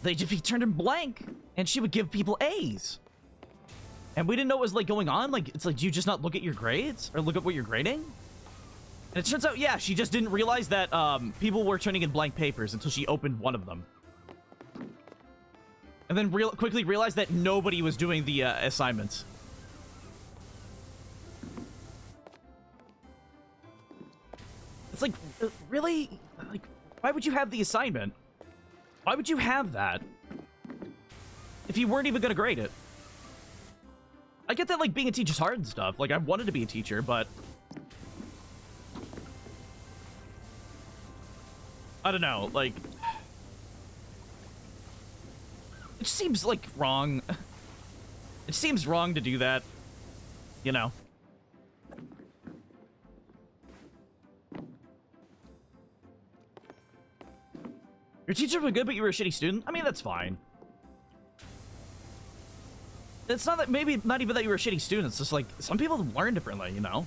they just be turned in blank, and she would give people A's. And we didn't know what was, like, going on. Like, it's like, do you just not look at your grades or look at what you're grading? And it turns out, yeah, she just didn't realize that people were turning in blank papers until she opened one of them. And then quickly realized that nobody was doing the assignments. It's like, really? Like, why would you have the assignment? Why would you have that if you weren't even gonna grade it? I get that, like, being a teacher's hard and stuff. Like, I wanted to be a teacher, but I don't know, like, it just seems, like, wrong. It seems wrong to do that, you know? Your teachers were good, but you were a shitty student? I mean, that's fine. It's not that, maybe not even that you were a shitty student, it's just like, some people learn differently, you know?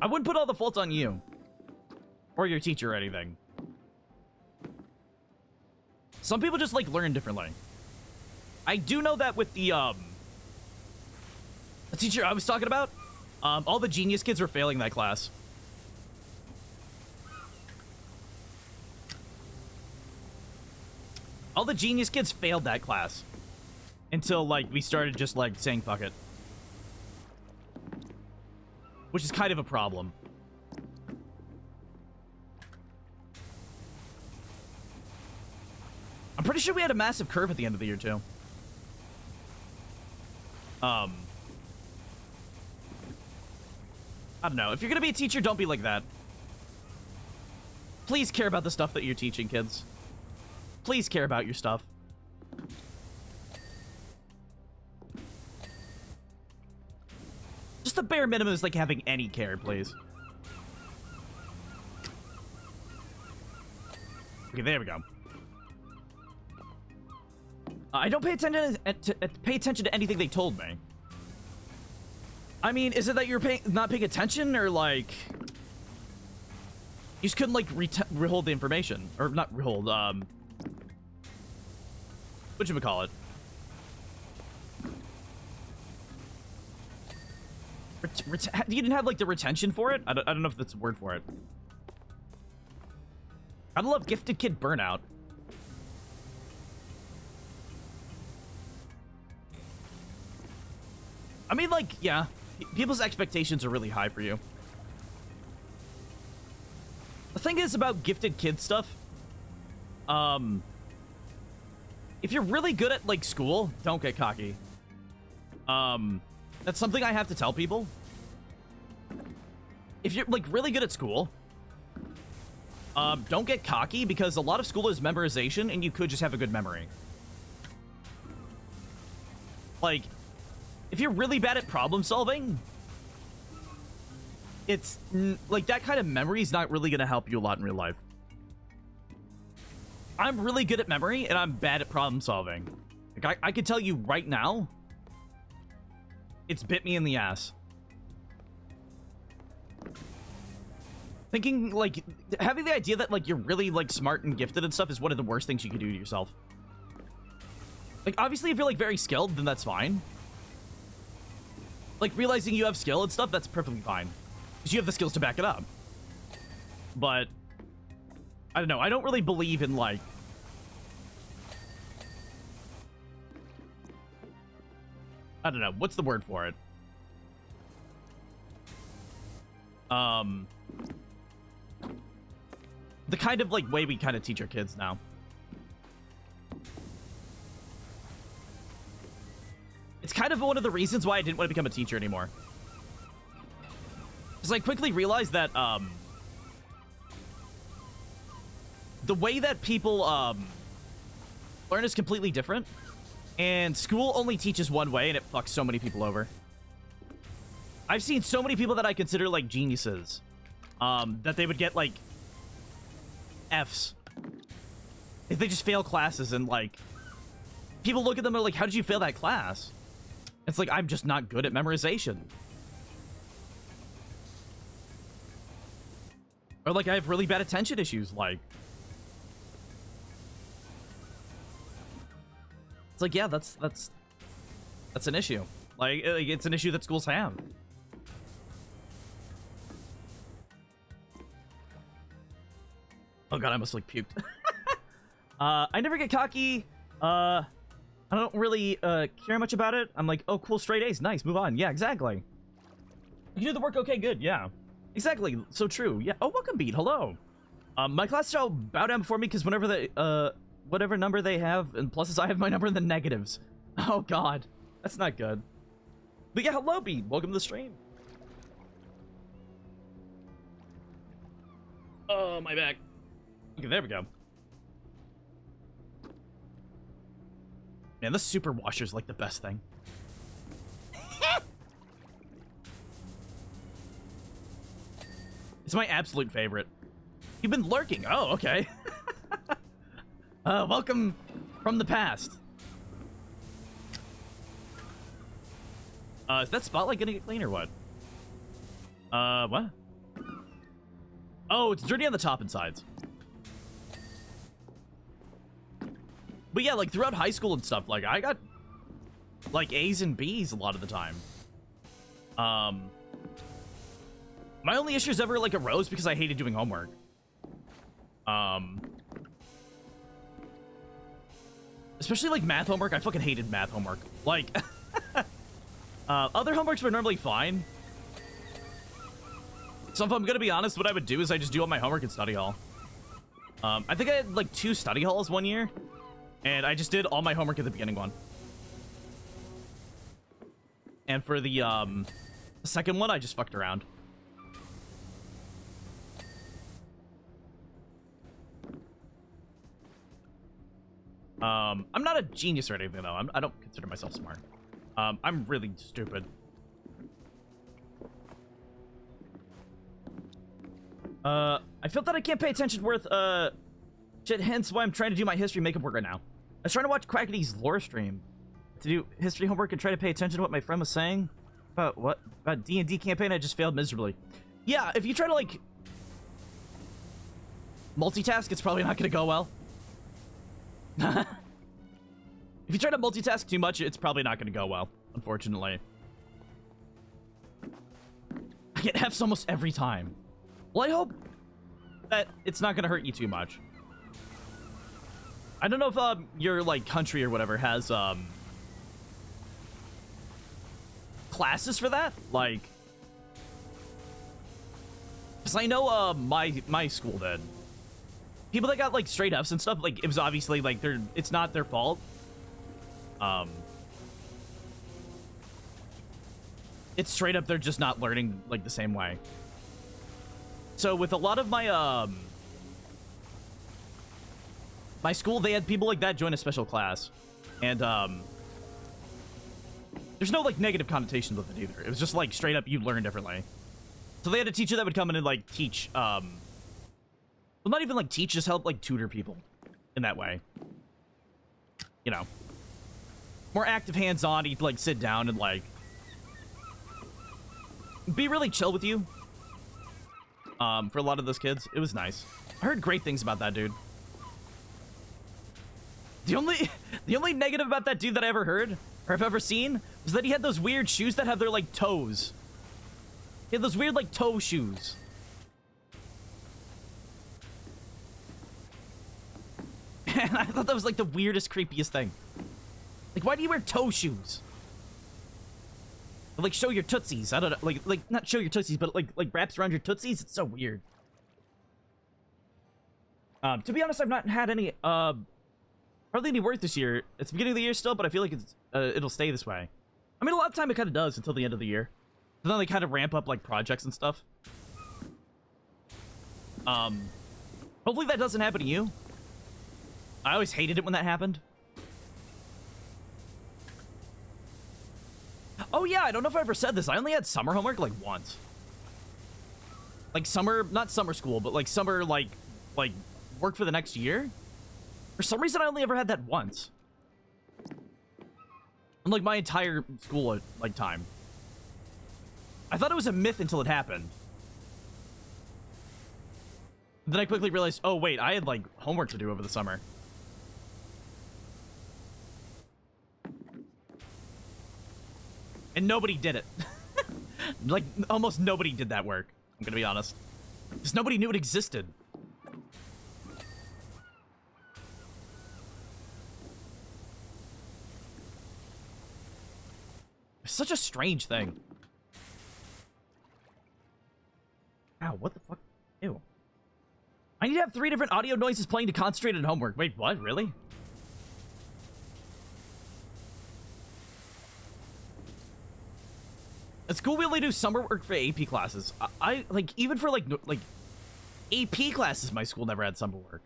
I wouldn't put all the fault on you. Or your teacher or anything. Some people just, like, learn differently. I do know that with the teacher I was talking about, all the genius kids were failing that class. All the genius kids failed that class. Until, like, we started just, like, saying fuck it. Which is kind of a problem. I'm pretty sure we had a massive curve at the end of the year, too. I don't know. If you're gonna be a teacher, don't be like that. Please care about the stuff that you're teaching, kids. Please care about your stuff. Just the bare minimum is like having any care, please. Okay, there we go. I don't pay attention to anything they told me. I mean, is it that you're not paying attention, or like you just couldn't like withhold the information, or not withhold? Whatchamacallit? You didn't have like the retention for it? I don't know if that's a word for it. I love gifted kid burnout. I mean, like, yeah, people's expectations are really high for you. The thing is about gifted kid stuff, if you're really good at, like, school, don't get cocky. That's something I have to tell people. If you're, like, really good at school, don't get cocky, because a lot of school is memorization, and you could just have a good memory. Like, if you're really bad at problem solving, it's, like, that kind of memory is not really gonna help you a lot in real life. I'm really good at memory, and I'm bad at problem solving. Like, I could tell you right now, it's bit me in the ass. Thinking, like, having the idea that, like, you're really, like, smart and gifted and stuff is one of the worst things you can do to yourself. Like, obviously, if you're, like, very skilled, then that's fine. Like, realizing you have skill and stuff, that's perfectly fine. Because you have the skills to back it up. But I don't know. I don't really believe in, like, I don't know. What's the word for it? The kind of, like, way we kind of teach our kids now. It's kind of one of the reasons why I didn't want to become a teacher anymore. Because I quickly realized that, the way that people, learn is completely different. And school only teaches one way, and it fucks so many people over. I've seen so many people that I consider, like, geniuses, that they would get, like, Fs. If they just fail classes, and, like, people look at them and are like, how did you fail that class? It's like, I'm just not good at memorization. Or, like, I have really bad attention issues, like. It's like, yeah, that's an issue. Like, it's an issue that schools have. god, I almost like puked. I never get cocky. I don't really care much about it. I'm like, oh, cool, straight A's, nice, move on. Yeah, exactly. You do the work, okay, good, yeah. Exactly, so true. Yeah. Oh, welcome, Beat. Hello. My class shall bow down before me because whenever they, whatever number they have and pluses, I have my number in the negatives. Oh god, that's not good. But yeah, hello, Beat. Welcome to the stream. Oh, my back. Okay, there we go. Man, the super washer's like the best thing. It's my absolute favorite. You've been lurking. Oh, okay. Welcome from the past. Is that spotlight gonna get clean or what? What? Oh, it's dirty on the top and sides. But yeah, like throughout high school and stuff, like I got like A's and B's a lot of the time. My only issues ever like arose because I hated doing homework. Especially like math homework. I fucking hated math homework. Like, other homeworks were normally fine. So if I'm gonna be honest, what I would do is I just do all my homework in study hall. I think I had like 2 study halls one year, and I just did all my homework at the beginning one. And for the second one, I just fucked around. I'm not a genius or anything though. I don't consider myself smart. I'm really stupid. I felt that I can't pay attention worth, shit, hence why I'm trying to do my history makeup work right now. I was trying to watch Quackity's lore stream to do history homework and try to pay attention to what my friend was saying about what? About D&D campaign. I just failed miserably. Yeah, if you try to, like, multitask, it's probably not gonna go well. If you try to multitask too much, it's probably not gonna go well, unfortunately. I get F's almost every time. Well, I hope that it's not gonna hurt you too much. I don't know if your like country or whatever has classes for that, like, because I know my school did. People that got like straight F's and stuff, like it was obviously like it's not their fault. It's straight up they're just not learning like the same way. So with a lot of my my school, they had people like that join a special class, and there's no like negative connotations with it either. It was just like straight up you learn differently. So they had a teacher that would come in and like teach, well, not even like teach, just help like tutor people in that way. You know, more active, hands-on. He'd like sit down and like be really chill with you. For a lot of those kids, it was nice. I heard great things about that dude. The only negative about that dude that I ever heard or have ever seen was that he had those weird shoes that have their like toes. He had those weird like toe shoes. And I thought that was like the weirdest, creepiest thing. Like, why do you wear toe shoes? Like, show your tootsies. I don't know. Like not show your tootsies, but like wraps around your tootsies. It's so weird. To be honest, I've not had any hardly any work this year. It's the beginning of the year still, but I feel like it's it'll stay this way. I mean, a lot of time it kind of does until the end of the year. And then they kind of ramp up like projects and stuff. Hopefully that doesn't happen to you. I always hated it when that happened. Oh yeah, I don't know if I ever said this. I only had summer homework like once. Like summer, not summer school, but like summer like work for the next year. For some reason, I only ever had that once. In like my entire school like time. I thought it was a myth until it happened. Then I quickly realized, oh wait, I had like homework to do over the summer. And nobody did it. Like, almost nobody did that work. I'm gonna be honest. Because nobody knew it existed. Such a strange thing. Ow, what the fuck? Ew. I need to have 3 different audio noises playing to concentrate on homework. Wait, what? Really? It's cool we only do summer work for AP classes. I like, even for like AP classes, my school never had summer work.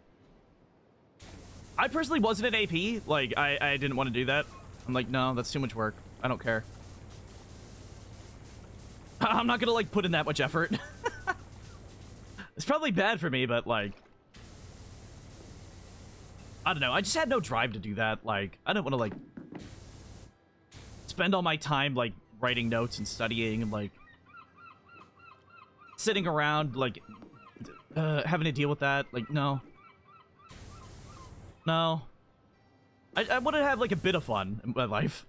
I personally wasn't an AP. Like, I didn't want to do that. I'm like, no, that's too much work. I don't care. I'm not gonna like put in that much effort. It's probably bad for me, but like, I don't know. I just had no drive to do that. Like, I don't want to like spend all my time like writing notes and studying and like sitting around like having to deal with that. Like, no. No. I want to have like a bit of fun in my life.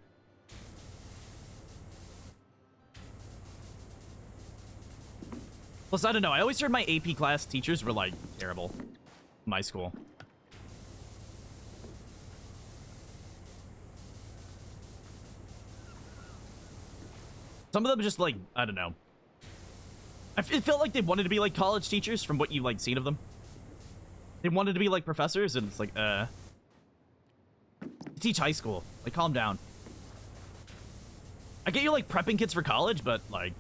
Plus, I don't know. I always heard my AP class teachers were like terrible in my school. Some of them just like, I don't know. It felt like they wanted to be like college teachers from what you've like seen of them. They wanted to be like professors, and it's like, teach high school. Like, calm down. I get you like prepping kids for college, but like,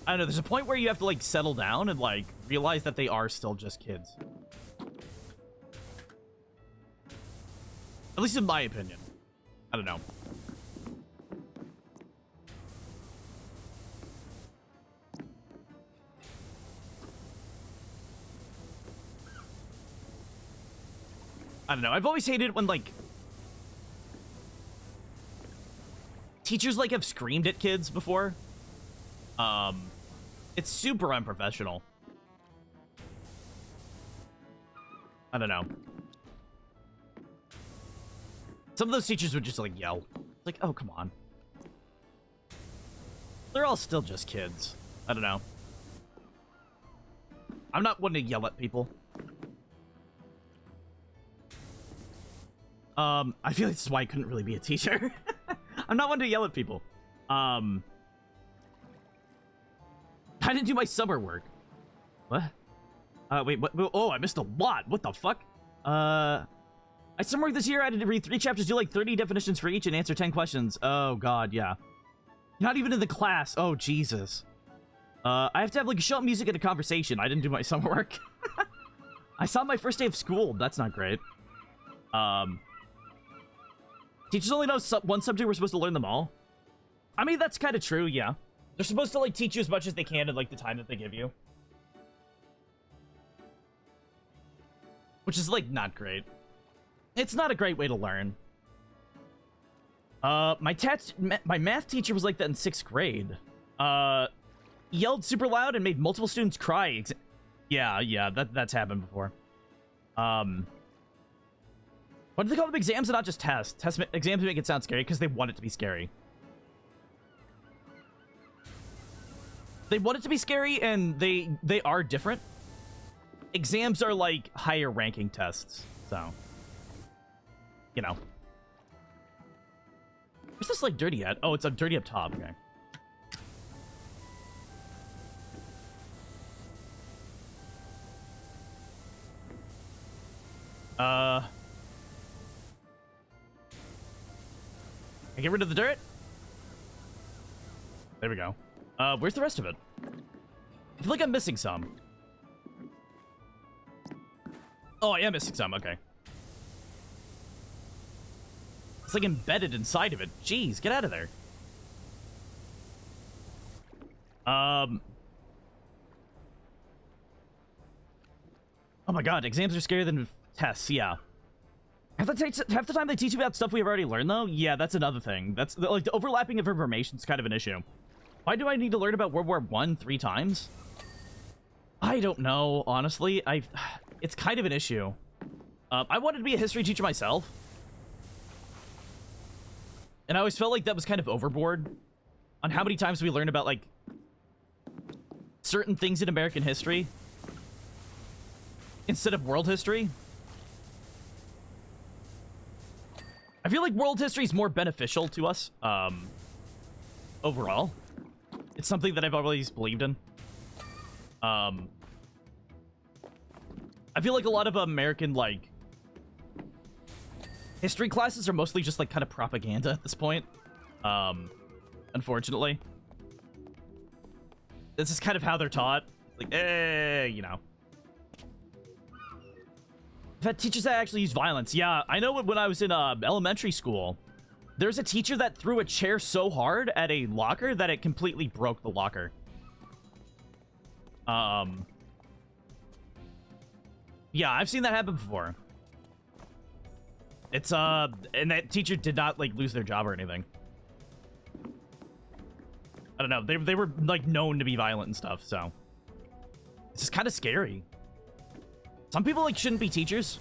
I don't know, there's a point where you have to like settle down and like realize that they are still just kids. At least in my opinion. I don't know. I don't know. I've always hated when like teachers like have screamed at kids before. It's super unprofessional. I don't know. Some of those teachers would just like yell. It's like, oh, come on. They're all still just kids. I don't know. I'm not one to yell at people. I feel like this is why I couldn't really be a teacher. I'm not one to yell at people. I didn't do my summer work. What? Wait, what? Oh, I missed a lot. What the fuck? I summer work this year. I had to read 3 chapters, do like 30 definitions for each, and answer 10 questions. Oh, God, yeah. Not even in the class. Oh, Jesus. I have to have like a show music and a conversation. I didn't do my summer work. I saw my first day of school. That's not great. Teachers only know one subject. We're supposed to learn them all. I mean, that's kind of true, yeah. They're supposed to, like, teach you as much as they can in, like, the time that they give you. Which is, like, not great. It's not a great way to learn. My math teacher was like that in 6th grade. Yelled super loud and made multiple students cry. Yeah, that's happened before. What do they call them? Exams and not just tests. Exams make it sound scary because they want it to be scary. They want it to be scary, and they are different. Exams are like higher ranking tests, so you know. Where's this like dirty at? Oh, it's up dirty up top. Okay. I get rid of the dirt? There we go. Where's the rest of it? I feel like I'm missing some. Oh, I am missing some. Okay. It's like embedded inside of it. Jeez, get out of there. Oh my god, exams are scarier than tests, yeah. Half the time they teach you about stuff we've already learned, though? Yeah, that's another thing. That's, like, the overlapping of information is kind of an issue. Why do I need to learn about World War I 3 times? I don't know, honestly. It's kind of an issue. I wanted to be a history teacher myself. And I always felt like that was kind of overboard on how many times we learn about, like, certain things in American history instead of world history. I feel like world history is more beneficial to us, overall. It's something that I've always believed in. I feel like a lot of American, like, history classes are mostly just, like, kind of propaganda at this point. Unfortunately. This is kind of how they're taught. Like, you know. I've had teachers that actually use violence. Yeah, I know when I was in elementary school, there's a teacher that threw a chair so hard at a locker that it completely broke the locker. Yeah, I've seen that happen before. It's, and that teacher did not, like, lose their job or anything. I don't know. They were, like, known to be violent and stuff, so. It's just kind of scary. Some people, like, shouldn't be teachers.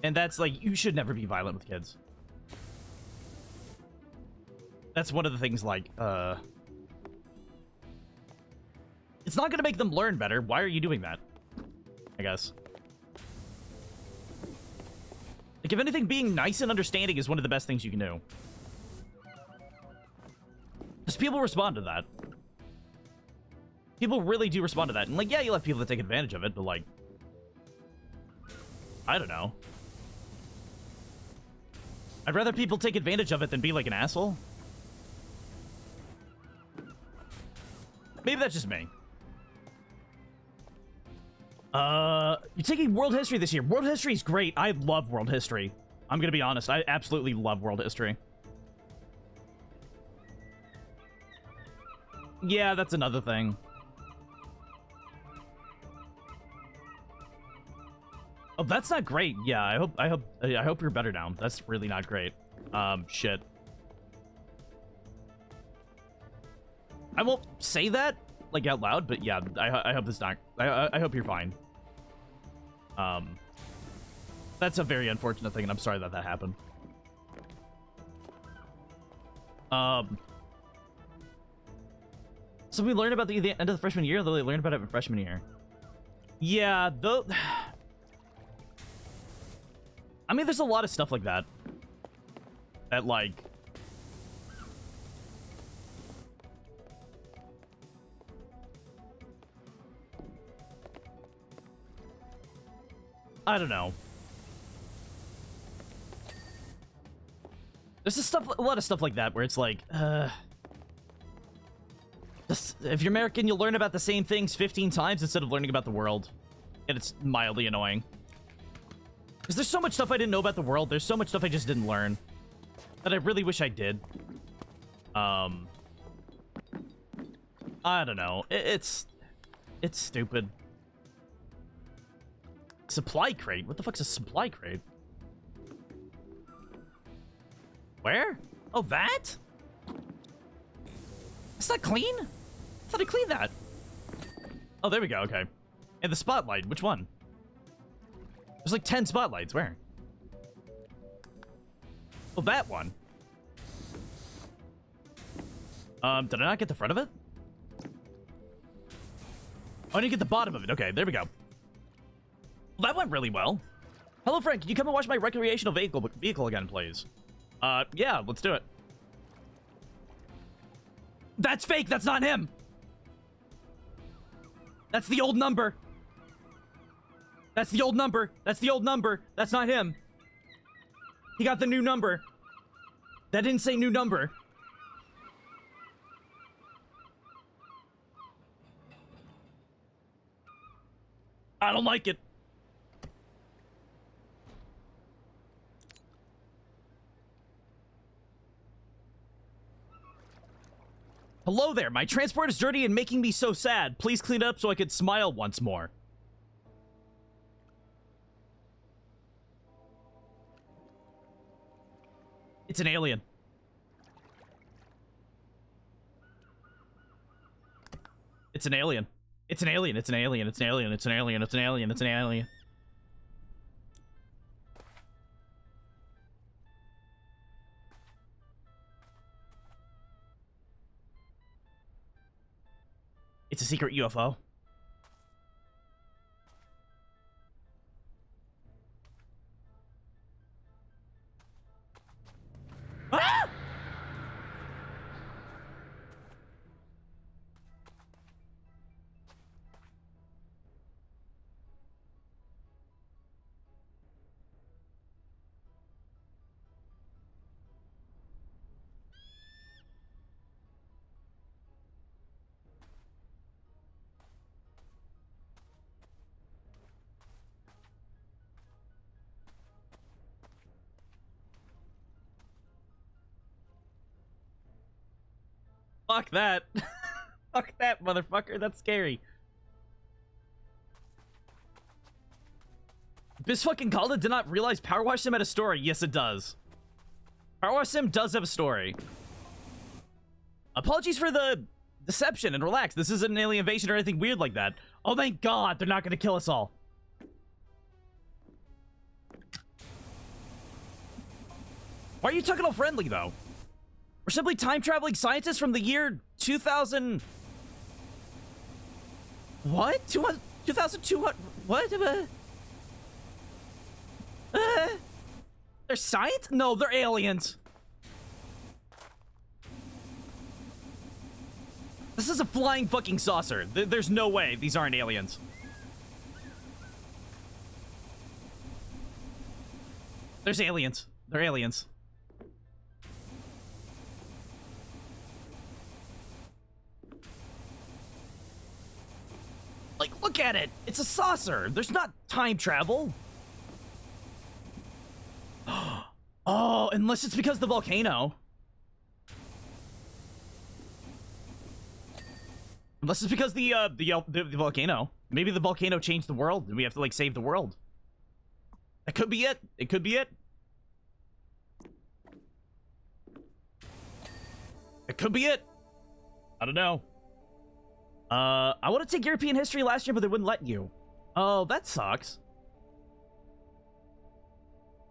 And that's, like, you should never be violent with kids. That's one of the things, like, it's not gonna make them learn better. Why are you doing that? I guess. Like, if anything, being nice and understanding is one of the best things you can do. Because people respond to that. People really do respond to that. And, like, yeah, you'll have people that take advantage of it, but, like, I don't know. I'd rather people take advantage of it than be, like, an asshole. Maybe that's just me. You're taking world history this year. World history is great. I love world history. I'm gonna be honest. I absolutely love world history. Yeah, that's another thing. Oh, that's not great. Yeah, I hope you're better now. That's really not great. Shit. I won't say that, like, out loud, but yeah, I hope this not... I hope you're fine. That's a very unfortunate thing, and I'm sorry that that happened. So we learned about the end of the freshman year, though they learned about it in freshman year. Yeah, though... I mean, there's a lot of stuff like that. That, like... I don't know. There's a lot of stuff like that where it's like, if you're American, you'll learn about the same things 15 times instead of learning about the world. And it's mildly annoying. Because there's so much stuff I didn't know about the world. There's so much stuff I just didn't learn. That I really wish I did. I don't know. It's stupid. Supply crate? What the fuck's a supply crate? Where? Oh, that? It's not clean? I thought I cleaned that. Oh, there we go. Okay. And the spotlight. Which one? There's like 10 spotlights. Where? Oh, that one. Did I not get the front of it? Oh, I didn't get the bottom of it. Okay, there we go. Well, that went really well. Hello, Frank. Can you come and watch my recreational vehicle again, please? Yeah, let's do it. That's fake. That's not him. That's the old number. That's the old number. That's the old number. That's not him. He got the new number. That didn't say new number. I don't like it. Hello there. My transport is dirty and making me so sad. Please clean it up so I could smile once more. It's an alien. It's an alien. It's an alien. It's an alien. It's an alien. It's an alien. It's an alien. It's an alien. It's a secret UFO. Fuck that. Fuck that, motherfucker. That's scary. This fucking Calda did not realize PowerWash Sim had a story. Yes, it does. PowerWash Sim does have a story. Apologies for the deception, and relax. This isn't an alien invasion or anything weird like that. Oh, thank God. They're not going to kill us all. Why are you talking all friendly, though? We're simply time-traveling scientists from the year 2000... What? 2200... What? They're science? No, they're aliens. This is a flying fucking saucer. There's no way these aren't aliens. There's aliens. They're aliens. Like, look at it. It's a saucer. There's not time travel. Oh, unless it's because of the volcano. Unless it's because the volcano. Maybe the volcano changed the world and we have to, like, save the world. That could be it. It could be it. It could be it. I don't know. I want to take European history last year, but they wouldn't let you. Oh, that sucks.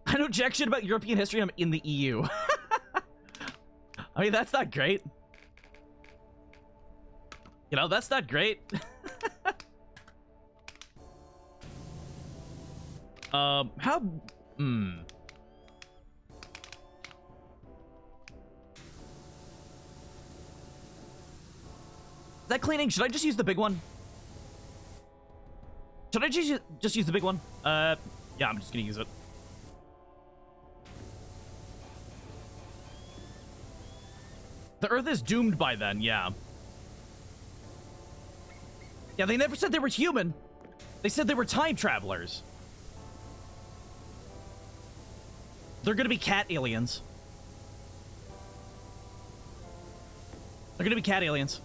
I know jack shit about European history. I'm in the EU. I mean, that's not great. You know, that's not great. How... Is that cleaning? Should I just use the big one? Should I just use the big one? Yeah, I'm just gonna use it. The Earth is doomed by then, yeah. Yeah, they never said they were human. They said they were time travelers. They're gonna be cat aliens. They're gonna be cat aliens.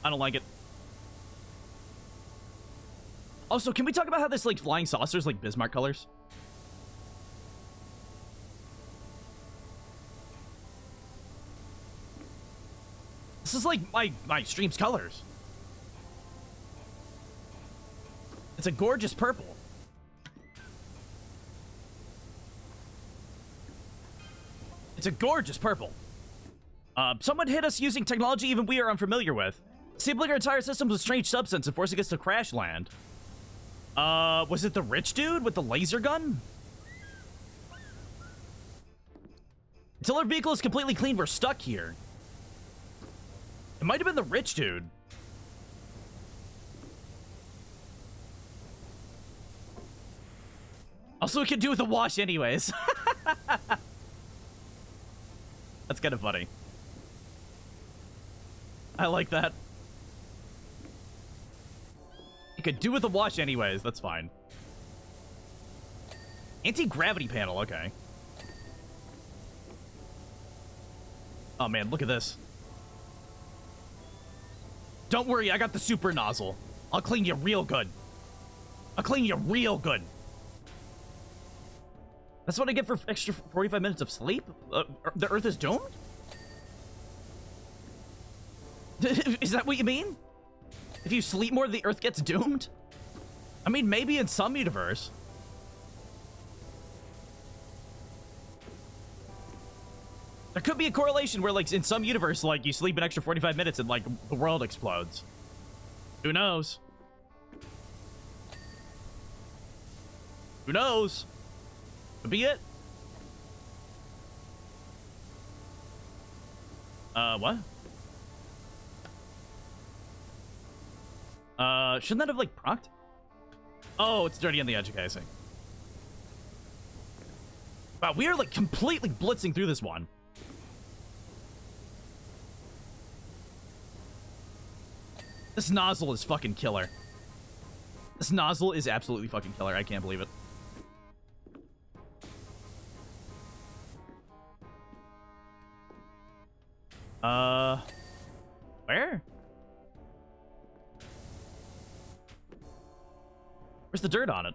I don't like it. Also, can we talk about how this, like, flying saucers like Bismarck colors? This is like my stream's colors. It's a gorgeous purple. It's a gorgeous purple. Someone hit us using technology even we are unfamiliar with. Seemed like our entire system was a strange substance and forcing us to crash land. Was it the rich dude with the laser gun? Until our vehicle is completely clean, we're stuck here. It might have been the rich dude. Also, it can do with a wash anyways. That's kind of funny. I like that. It could do with a wash anyways. That's fine. Anti-gravity panel. Okay. Oh, man. Look at this. Don't worry. I got the super nozzle. I'll clean you real good. I'll clean you real good. That's what I get for extra 45 minutes of sleep? The Earth is doomed? Is that what you mean? If you sleep more, the Earth gets doomed? I mean, maybe in some universe. There could be a correlation where, like, in some universe, like, you sleep an extra 45 minutes and, like, the world explodes. Who knows? Who knows? Could be it. What? Shouldn't that have, like, procced? Oh, it's dirty on the edge. Okay, I see. Wow, we are, like, completely blitzing through this one. This nozzle is fucking killer. This nozzle is absolutely fucking killer. I can't believe it. Where? Where's the dirt on it?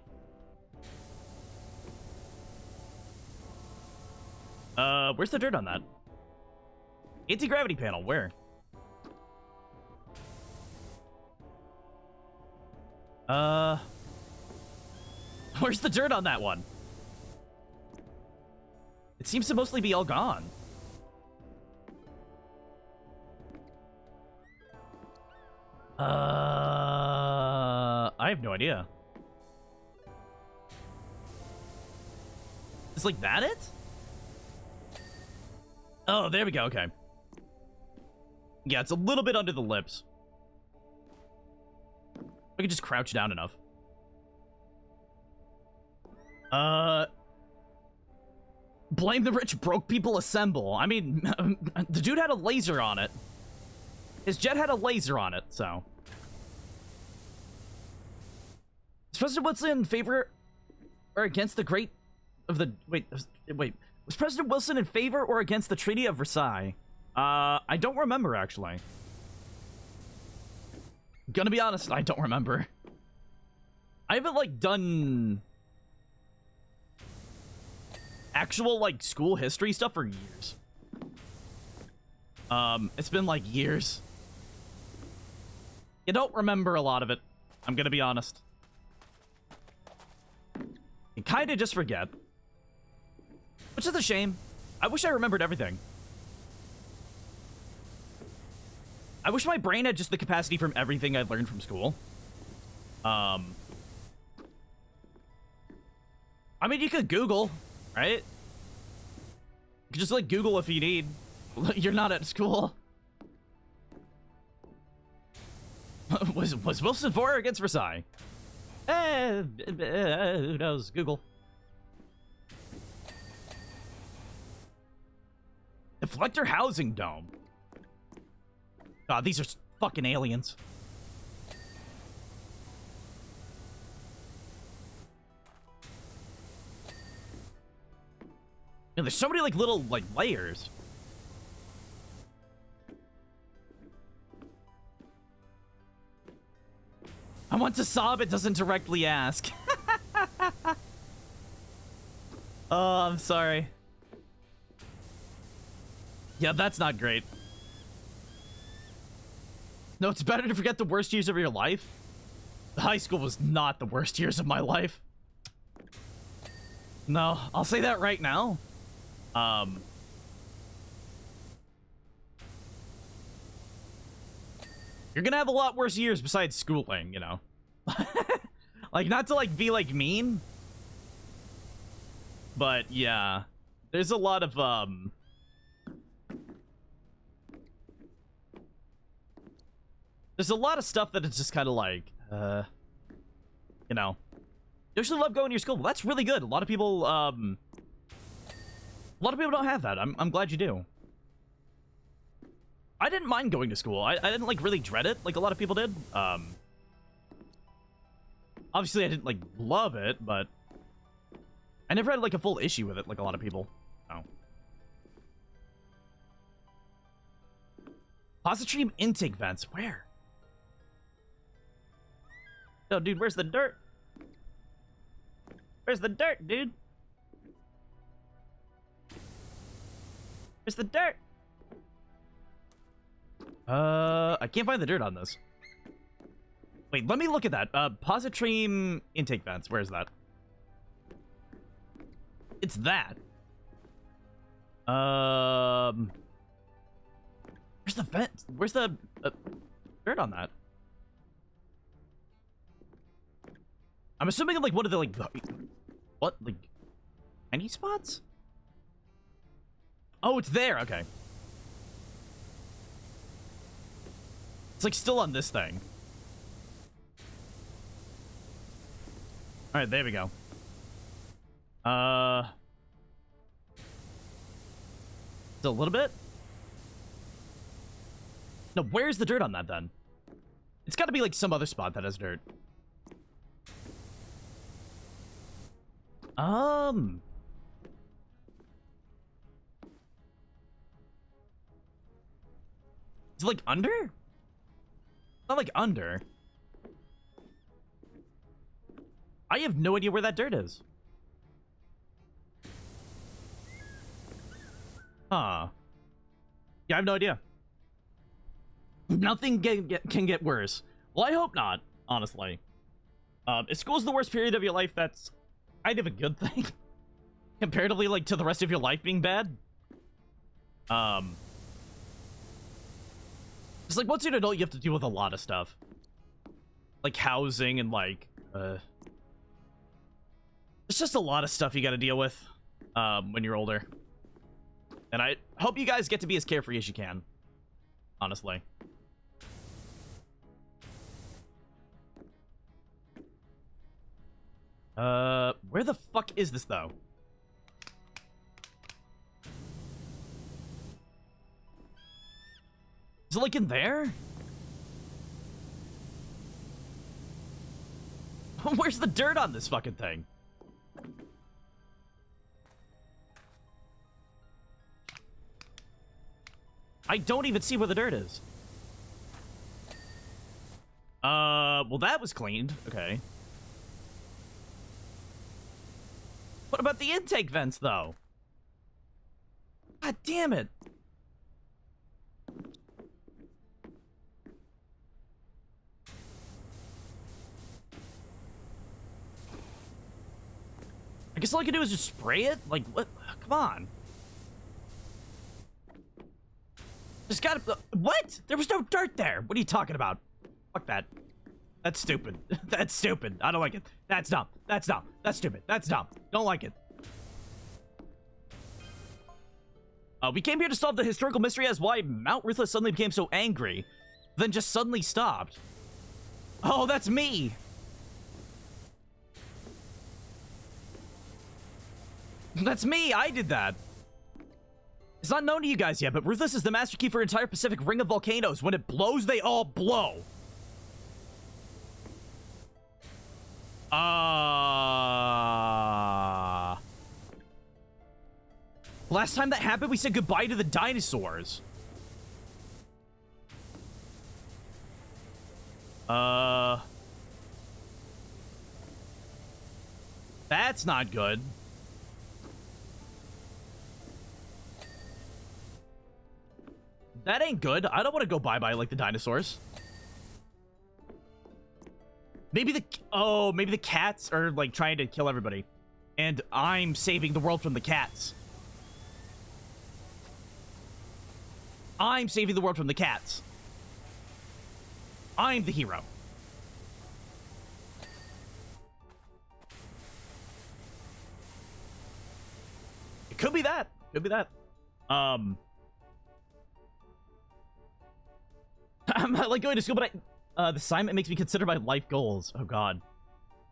Where's the dirt on that? Anti-gravity panel, where? Where's the dirt on that one? It seems to mostly be all gone. I have no idea. Is like that it? Oh, there we go, okay. Yeah, it's a little bit under the lips. I could just crouch down enough. Blame the rich, broke people assemble. I mean, the dude had a laser on it. His jet had a laser on it, so. Is President Wilson in favor or against the great of the... Wait. Was President Wilson in favor or against the Treaty of Versailles? I don't remember, actually. Gonna be honest, I don't remember. I haven't, like, done actual, like, school history stuff for years. It's been, like, years. You don't remember a lot of it. I'm gonna be honest. You kinda just forget. Which is a shame. I wish I remembered everything. I wish my brain had just the capacity from everything I learned from school. I mean, you could Google, right? You could just, like, Google if you need. You're not at school. Was Wilson for or against Versailles? Who knows? Google. Deflector housing dome. God, these are fucking aliens. You know, there's so many, like, little, like, layers. I want to sob, it doesn't directly ask. Oh, I'm sorry. Yeah, that's not great. No, it's better to forget the worst years of your life. High school was not the worst years of my life. No, I'll say that right now. You're gonna have a lot worse years besides schooling, you know. Like, not to, like, be, like, mean. But, yeah. There's a lot of, there's a lot of stuff that is just kind of like, you know. You actually love going to your school. Well, that's really good. A lot of people don't have that. I'm glad you do. I didn't mind going to school. I didn't, like, really dread it like a lot of people did. Obviously, I didn't, like, love it, but I never had, like, a full issue with it like a lot of people. Oh. Positron intake vents. Where? No, dude, where's the dirt? Where's the dirt, dude? Where's the dirt? I can't find the dirt on this. Wait, let me look at that. Positron intake vents. Where's that? It's that. Where's the vent? Where's the dirt on that? I'm assuming, like, one of the, like, what, like, any spots? Oh, it's there. Okay. It's, like, still on this thing. All right, there we go. Still a little bit? No, where's the dirt on that, then? It's gotta be, like, some other spot that has dirt. Is it like under? Not like under. I have no idea where that dirt is. Huh. Yeah, I have no idea. Nothing can get worse. Well, I hope not, honestly. If school's the worst period of your life, that's kind of a good thing. Comparatively, like, to the rest of your life being bad. It's like, once you're an adult, you have to deal with a lot of stuff. Like housing and, like, it's just a lot of stuff you gotta deal with, when you're older. And I hope you guys get to be as carefree as you can. Honestly. Where the fuck is this, though? Is it, like, in there? Where's the dirt on this fucking thing? I don't even see where the dirt is. Well, that was cleaned. Okay. What about the intake vents, though? God damn it. I guess all I can do is just spray it? Like, what? Come on. Just gotta... what? There was no dirt there. What are you talking about? Fuck that. That's stupid. That's stupid. I don't like it. That's dumb. That's dumb. That's stupid. That's dumb. Don't like it. We came here to solve the historical mystery as why Mount Ruthless suddenly became so angry, then just suddenly stopped. Oh, that's me. That's me. I did that. It's not known to you guys yet, but Ruthless is the master key for entire Pacific ring of volcanoes. When it blows, they all blow. Last time that happened, we said goodbye to the dinosaurs. That's not good. That ain't good. I don't want to go bye-bye like the dinosaurs. Maybe the cats are, like, trying to kill everybody. And I'm saving the world from the cats. I'm saving the world from the cats. I'm the hero. It could be that. Could be that. I'm not like going to school, but the assignment makes me consider my life goals. Oh God,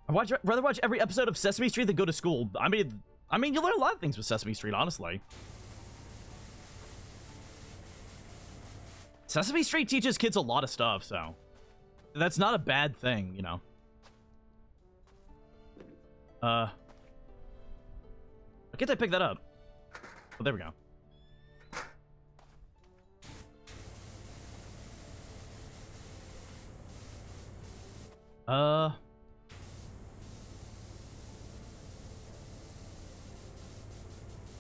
I'd rather watch every episode of Sesame Street than go to school. I mean, you learn a lot of things with Sesame Street, honestly. Sesame Street teaches kids a lot of stuff, so that's not a bad thing, you know. Why can't I pick that up? Oh, there we go.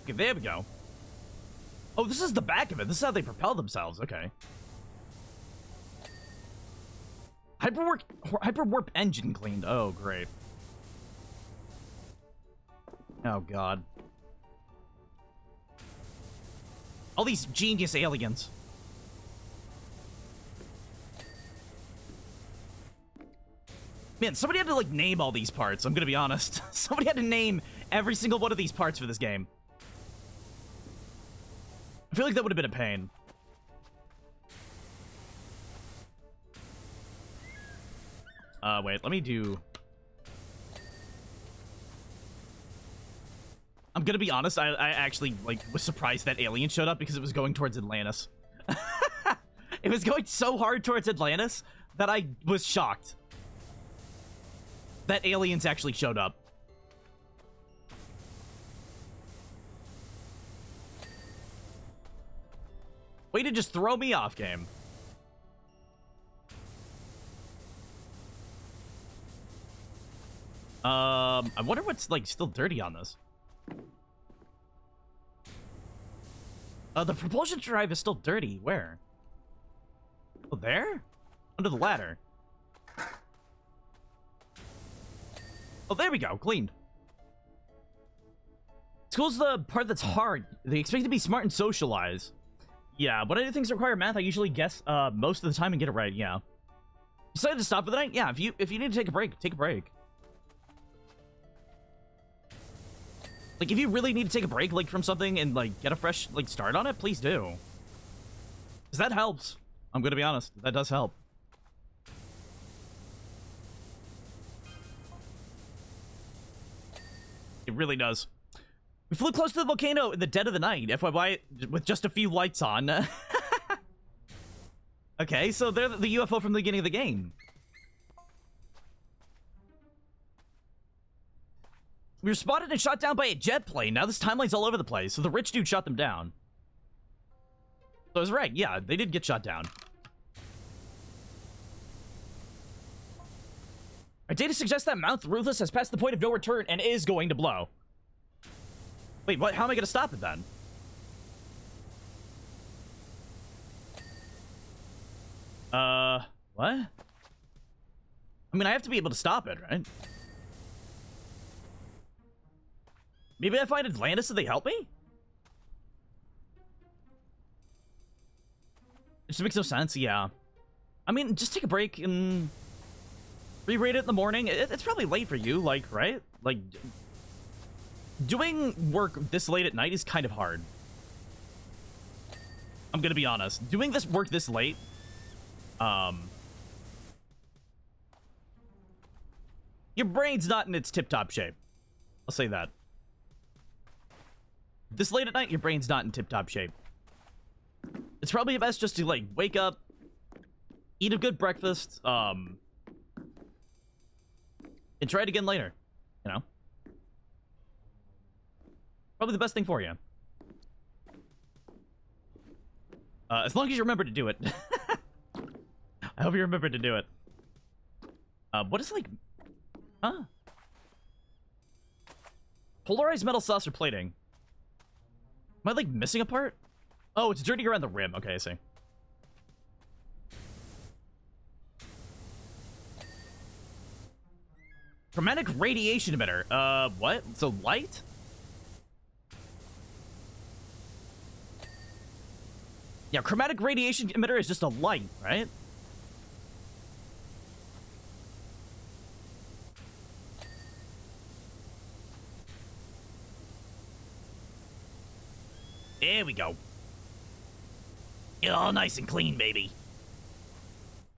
Okay, there we go. Oh, this is the back of it. This is how they propel themselves. Okay. Hyperwarp engine cleaned. Oh, great. Oh, God. All these genius aliens. Man, somebody had to, like, name all these parts. I'm gonna be honest. Somebody had to name every single one of these parts for this game. I feel like that would have been a pain. Wait, let me do... I'm gonna be honest, I actually, like, was surprised that alien showed up because it was going towards Atlantis. It was going so hard towards Atlantis that I was shocked that aliens actually showed up. Way to just throw me off, game. I wonder what's, like, still dirty on this. The propulsion drive is still dirty. Where? Oh, there? Under the ladder. Oh, there we go. Cleaned. School's the part that's hard. They expect you to be smart and socialize. Yeah, when I do things that require math, I usually guess most of the time and get it right. Yeah. Decided to stop for the night? Yeah, if you need to take a break, take a break. Like, if you really need to take a break, like, from something and, like, get a fresh, like, start on it, please do. Because that helps. I'm gonna be honest. That does help. It really does. We flew close to the volcano in the dead of the night, FYI, with just a few lights on. Okay, so they're the UFO from the beginning of the game. We were spotted and shot down by a jet plane. Now this timeline's all over the place, so the rich dude shot them down. So I was right, yeah, they did get shot down. Our data suggests that Mount Ruthless has passed the point of no return and is going to blow. Wait, what? How am I going to stop it then? What? I mean, I have to be able to stop it, right? Maybe I find Atlantis and they help me? It just makes no sense, yeah. I mean, just take a break and re-rate it in the morning. It's probably late for you, like, right? Like, doing work this late at night is kind of hard. I'm gonna be honest. Doing this work this late, your brain's not in its tip-top shape. I'll say that. This late at night, your brain's not in tip-top shape. It's probably best just to, like, wake up, eat a good breakfast, and try it again later, you know? Probably the best thing for you. As long as you remember to do it. I hope you remember to do it. What is, like... Huh? Polarized metal saucer plating. Am I, like, missing a part? Oh, it's dirty around the rim. Okay, I see. Chromatic radiation emitter. What? So light? Yeah, chromatic radiation emitter is just a light, right? There we go. Get all nice and clean, baby.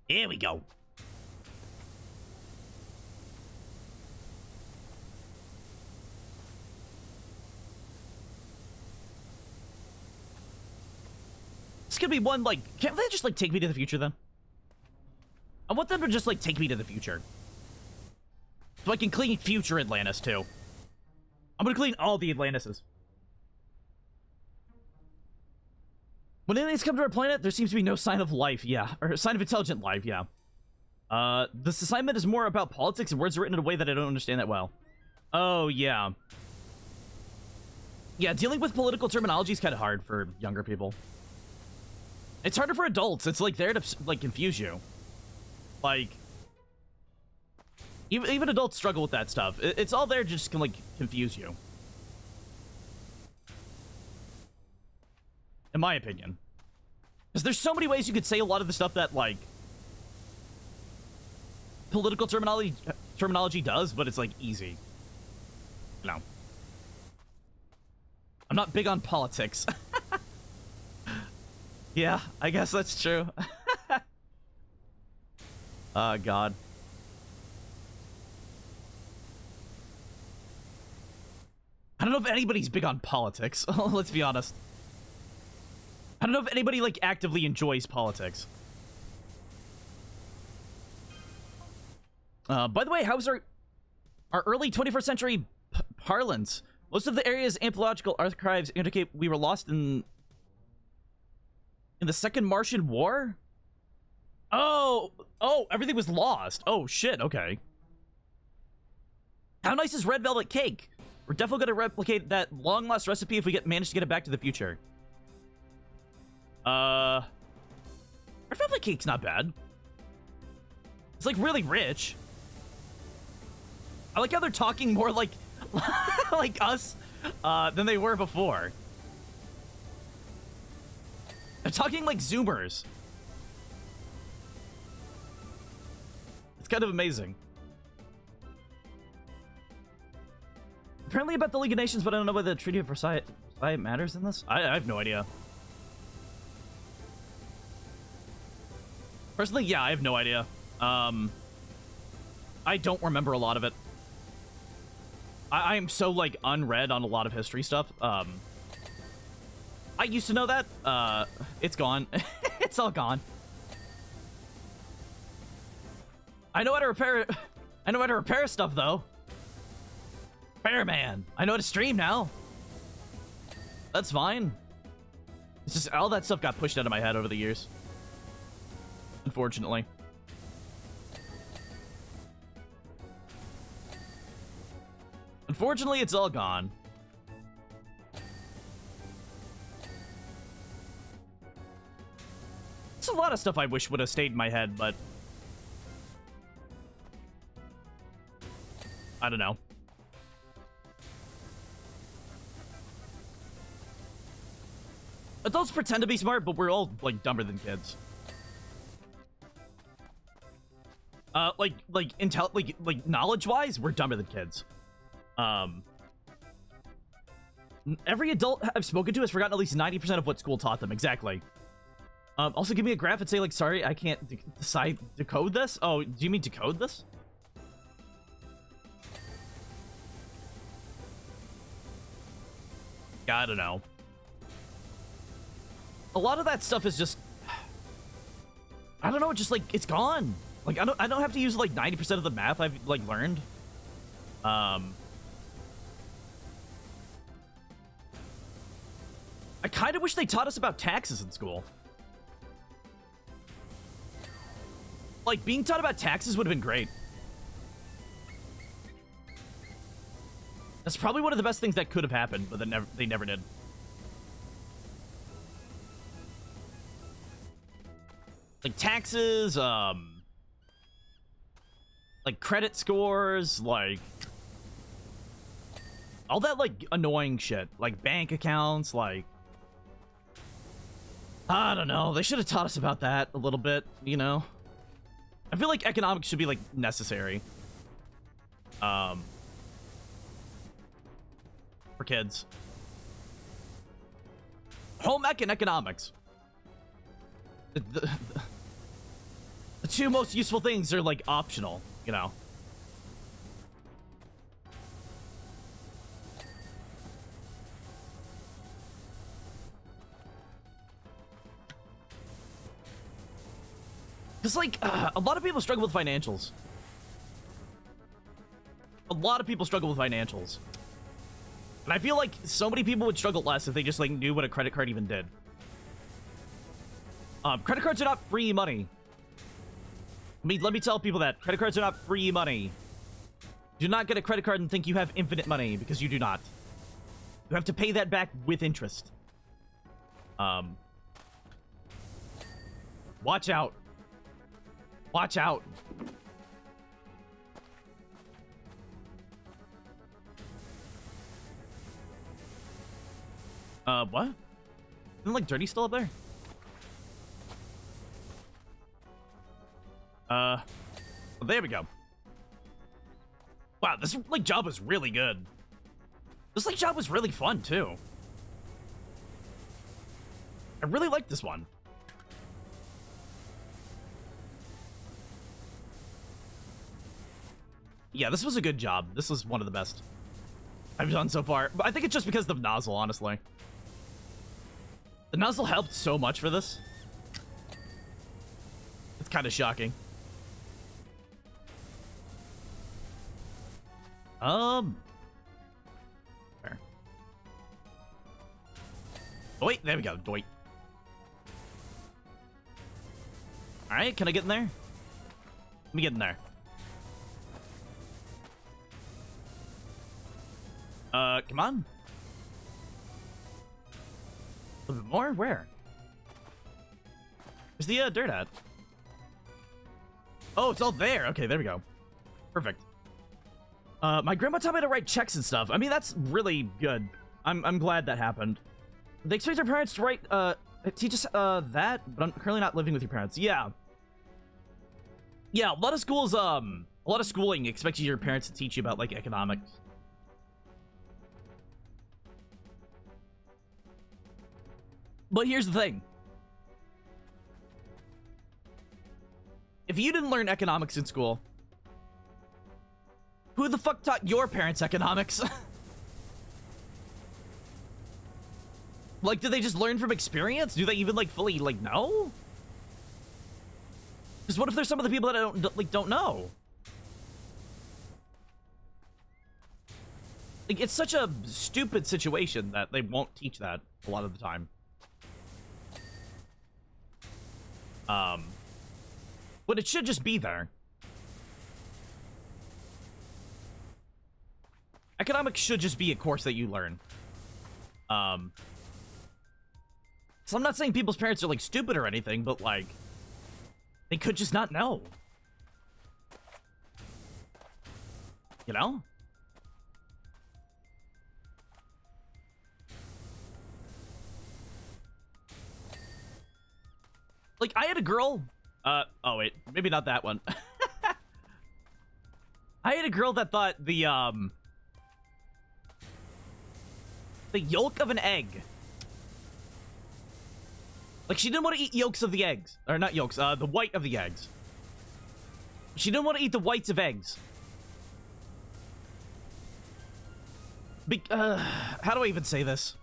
Here we go. This could be one, like, can't they just, like, take me to the future, then? I want them to just, like, take me to the future. So I can clean future Atlantis, too. I'm gonna clean all the Atlantises. When aliens come to our planet, there seems to be no sign of life, yeah. Or sign of intelligent life, yeah. This assignment is more about politics and words written in a way that I don't understand that well. Oh, yeah. Yeah, dealing with political terminology is kind of hard for younger people. It's harder for adults. It's, like, there to, like, confuse you. Like, even adults struggle with that stuff. It's all there just to, like, confuse you. In my opinion. Because there's so many ways you could say a lot of the stuff that, like, political terminology does, but it's, like, easy. No. I'm not big on politics. Yeah, I guess that's true. Oh, God. I don't know if anybody's big on politics. Let's be honest. I don't know if anybody, like, actively enjoys politics. By the way, how's our early 21st century parlance? Most of the area's anthropological archives indicate we were lost in the Second Martian War? Oh, everything was lost. Oh, shit, okay. How nice is red velvet cake? We're definitely gonna replicate that long lost recipe if we manage to get it back to the future. Red velvet cake's not bad. It's like really rich. I like how they're talking more like like us than they were before. They're talking like Zoomers. It's kind of amazing. Apparently about the League of Nations, but I don't know whether the Treaty of Versailles matters in this. I have no idea. Personally, yeah, I have no idea. I don't remember a lot of it. I am so, like, unread on a lot of history stuff. I used to know that. It's gone. It's all gone. I know how to repair... I know how to repair stuff, though. Repairman. I know how to stream now. That's fine. It's just all that stuff got pushed out of my head over the years. Unfortunately. Unfortunately, it's all gone. There's a lot of stuff I wish would have stayed in my head, but... I don't know. Adults pretend to be smart, but we're all, like, dumber than kids. Like knowledge-wise, we're dumber than kids. Every adult I've spoken to has forgotten at least 90% of what school taught them. Exactly. Also give me a graph and say, like, sorry, I can't decode this? Oh, do you mean decode this? Yeah, I don't know. A lot of that stuff is just... I don't know, just, like, it's gone. Like, I don't have to use, like, 90% of the math I've, like, learned. I kind of wish they taught us about taxes in school. Like, being taught about taxes would have been great. That's probably one of the best things that could have happened, but they never did. Like, taxes, like, credit scores, like... all that, like, annoying shit. Like, bank accounts, like... I don't know. They should have taught us about that a little bit, you know? I feel like economics should be, like, necessary. For kids. Home ec and economics. The two most useful things are, like, optional, you know? Because, like, a lot of people struggle with financials. A lot of people struggle with financials. And I feel like so many people would struggle less if they just, like, knew what a credit card even did. Credit cards are not free money. Let me tell people that. Credit cards are not free money. Do not get a credit card and think you have infinite money, because you do not. You have to pay that back with interest. Watch out. Watch out. What? Isn't, like, Dirty still up there? Well, there we go. Wow, this, like, job was really good. This, like, job was really fun, too. I really like this one. Yeah, this was a good job. This was one of the best I've done so far. But I think it's just because of the nozzle, honestly. The nozzle helped so much for this. It's kind of shocking. Where? Oh, wait, there we go. Wait. Alright, can I get in there? Let me get in there. Come on. A little bit more? Where? Where's the dirt at? Oh, it's all there. Okay, there we go. Perfect. My grandma taught me to write checks and stuff. I mean, that's really good. I'm glad that happened. They expect their parents to write, teach us, that, but I'm currently not living with your parents. Yeah. Yeah, a lot of schools, a lot of schooling expects your parents to teach you about, like, economics. But here's the thing. If you didn't learn economics in school, who the fuck taught your parents economics? Like, did they just learn from experience? Do they even, like, fully, like, know? Because what if there's some of the people that don't know? Like, it's such a stupid situation that they won't teach that a lot of the time. But it should just be there. Economics should just be a course that you learn. So I'm not saying people's parents are, like, stupid or anything, but, like, they could just not know. You know? Like, I had a girl... oh, wait. Maybe not that one. I had a girl that thought the yolk of an egg... Like, she didn't want to eat yolks of the eggs. Or not yolks, the white of the eggs. She didn't want to eat the whites of eggs. How do I even say this?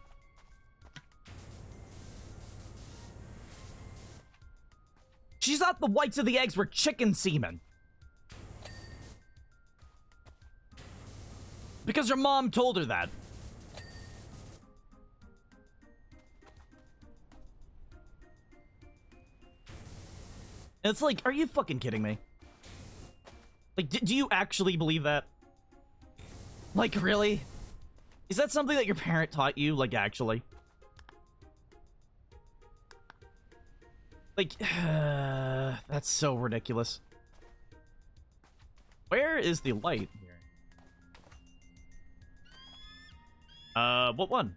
She thought the whites of the eggs were chicken semen. Because her mom told her that. It's like, are you fucking kidding me? Like, do you actually believe that? Like, really? Is that something that your parent taught you, like, actually? Like, that's so ridiculous. Where is the light here? What one?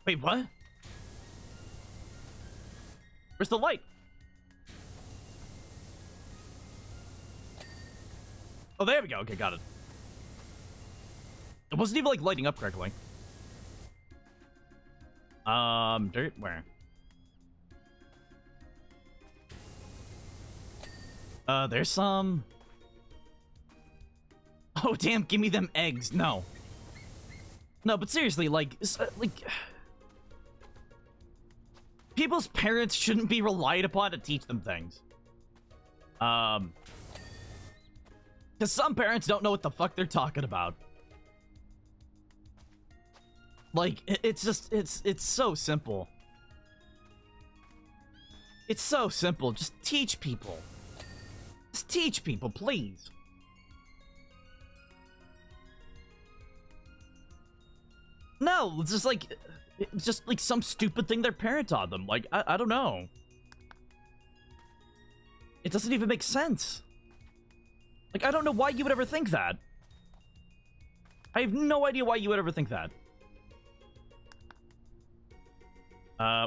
Wait, what? Where's the light? Oh, there we go. Okay, got it. It wasn't even, like, lighting up correctly. Dirt? Where? There's some... Oh, damn, give me them eggs. No. No, but seriously, like... People's parents shouldn't be relied upon to teach them things. Because some parents don't know what the fuck they're talking about. Like, it's just, it's so simple. It's so simple. Just teach people. Just teach people, please. No, it's just like some stupid thing their parent taught them. Like, I don't know. It doesn't even make sense. Like, I don't know why you would ever think that. I have no idea why you would ever think that.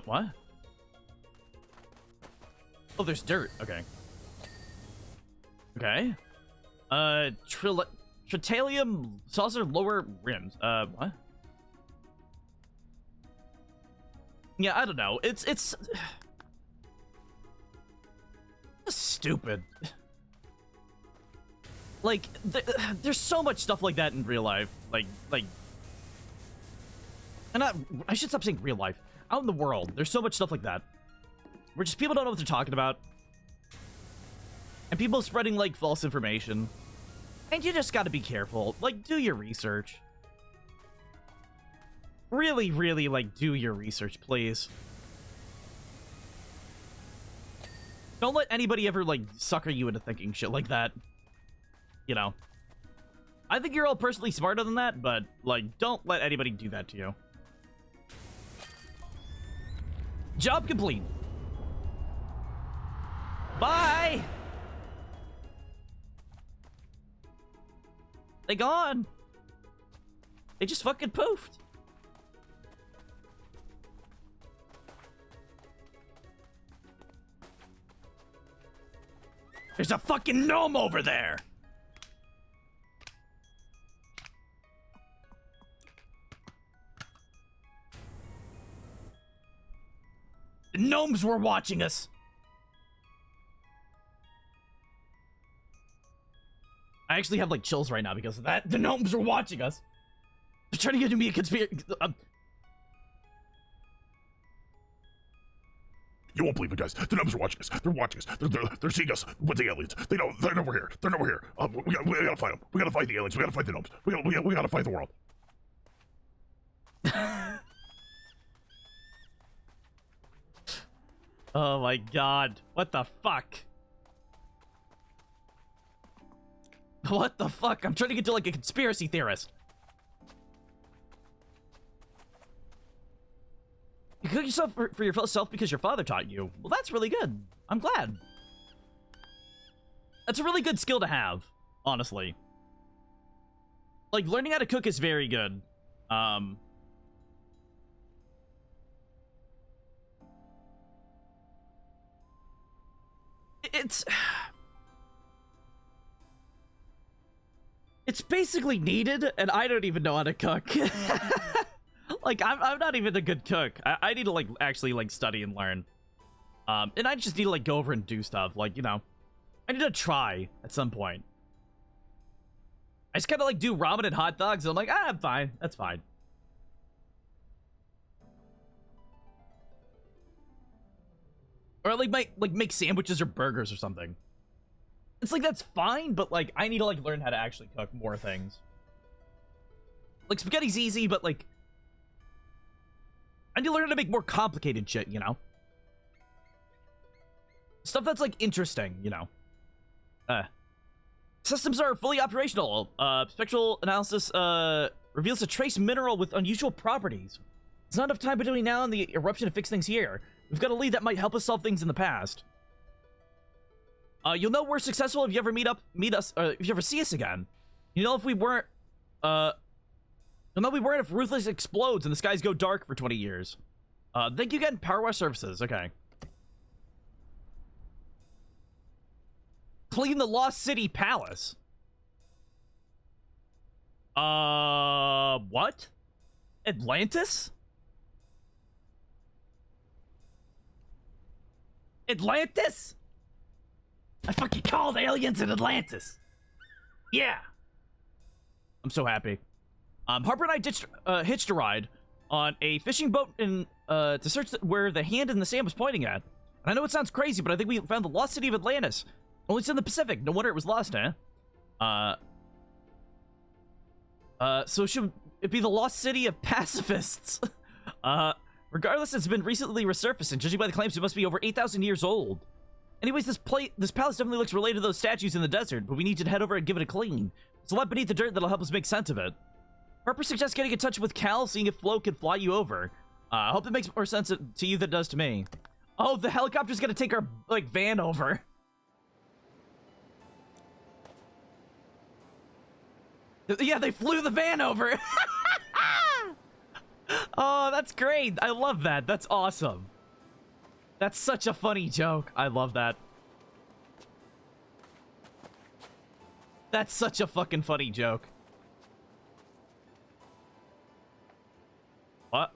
What? Oh, there's dirt. Okay. Okay. Tritalium saucer lower rims. What? Yeah, I don't know. It's stupid. Like, there's so much stuff like that in real life. Like, and I should stop saying real life. Out in the world, there's so much stuff like that. Where just people don't know what they're talking about. And people spreading, like, false information. And you just gotta be careful. Like, do your research. Really, really, like, do your research, please. Don't let anybody ever, like, sucker you into thinking shit like that. You know? I think you're all personally smarter than that, but, like, don't let anybody do that to you. Job complete. Bye! They gone. They just fucking poofed. There's a fucking gnome over there! The gnomes were watching us! I actually have, like, chills right now because of that. The gnomes were watching us! They're trying to get to me a conspiracy... You won't believe it, guys. The gnomes are watching us. They're watching us. They're seeing us with the aliens. They're over here. They're over here. We gotta fight them. We gotta fight the aliens. We gotta fight the gnomes. We gotta fight the world. Oh my god. What the fuck? What the fuck? I'm trying to get to, like, a conspiracy theorist. You cook yourself for yourself because your father taught you. Well, that's really good. I'm glad. That's a really good skill to have, honestly. Like, learning how to cook is very good. It's basically needed, and I don't even know how to cook. Like, I'm not even a good cook. I need to, like, actually, like, study and learn. And I just need to, like, go over and do stuff. Like, you know, I need to try at some point. I just kind of, like, do ramen and hot dogs, and I'm like, ah, I'm fine. That's fine. Or, like, make sandwiches or burgers or something. It's like, that's fine, but, like, I need to, like, learn how to actually cook more things. Like, spaghetti's easy, but, like, I need to learn how to make more complicated shit, you know? Stuff that's, like, interesting, you know? Systems are fully operational. Spectral analysis, reveals a trace mineral with unusual properties. It's not enough time between now and the eruption to fix things here. We've got a lead that might help us solve things in the past. You'll know we're successful if you ever meet us, if you ever see us again. You know if we weren't, you'll know we weren't if Ruthless explodes and the skies go dark for 20 years. Thank you again, PowerWash services. Okay. Clean the Lost City Palace. What? Atlantis? Atlantis? I fucking called aliens in Atlantis. Yeah. I'm so happy. Harper and I hitched a ride on a fishing boat to search where the hand in the sand was pointing at. And I know it sounds crazy, but I think we found the lost city of Atlantis. Only it's in the Pacific. No wonder it was lost, eh? So should it be the lost city of pacifists? Regardless, it's been recently resurfaced, and judging by the claims, it must be over 8,000 years old. Anyways, this palace definitely looks related to those statues in the desert, but we need to head over and give it a clean. There's a lot beneath the dirt that'll help us make sense of it. Harper suggests getting in touch with Cal, seeing if Flo can fly you over. I hope it makes more sense to you than it does to me. Oh, the helicopter's gonna take our, like, van over. Yeah, they flew the van over. Oh, that's great. I love that. That's awesome. That's such a funny joke. I love that. That's such a fucking funny joke. What?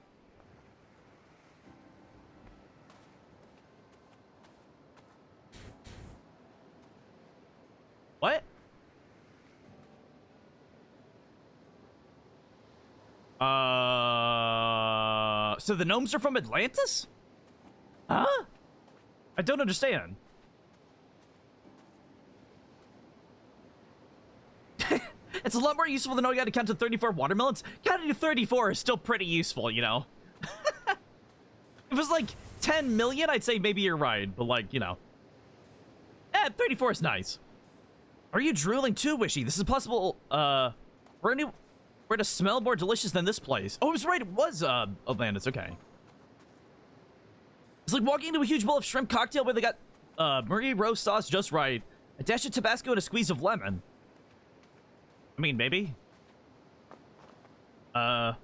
What? So the gnomes are from Atlantis? Huh? I don't understand. It's a lot more useful than knowing how to count to 34 watermelons. Counting to 34 is still pretty useful, you know? If it was like 10 million, I'd say maybe you're right, but like, you know. Yeah, 34 is nice. Are you drooling too, Wishy? This is possible, we're to smell more delicious than this place. Oh, I was right, it was, Atlantis, okay. It's like walking into a huge bowl of shrimp cocktail where they got, Marie Rose sauce just right, a dash of Tabasco and a squeeze of lemon. I mean, maybe. So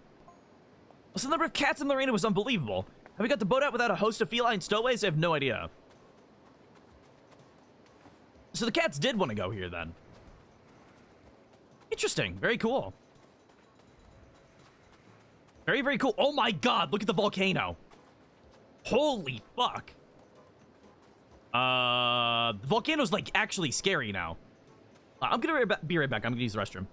the number of cats in the arena was unbelievable. Have we got the boat out without a host of feline stowaways? I have no idea. So the cats did want to go here, then. Interesting. Very cool. Very, very cool. Oh my god, look at the volcano. Holy fuck. The volcano's, like, actually scary now. I'm gonna be right back. I'm gonna use the restroom.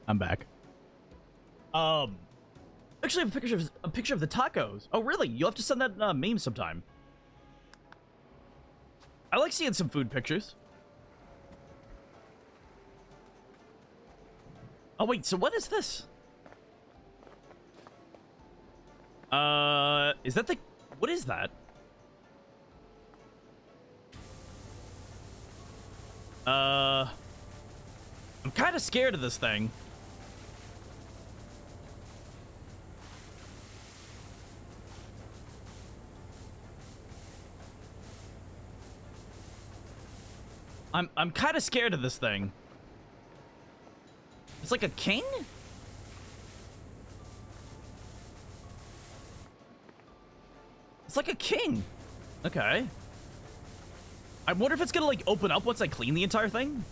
I'm back. Actually, I have a picture of the tacos. Oh, really? You'll have to send that meme sometime. I like seeing some food pictures. Oh, wait, so what is this? Is that the... What is that? I'm kind of scared of this thing. I'm kind of scared of this thing. It's like a king? It's like a king. Okay. I wonder if it's gonna, like, open up once I clean the entire thing.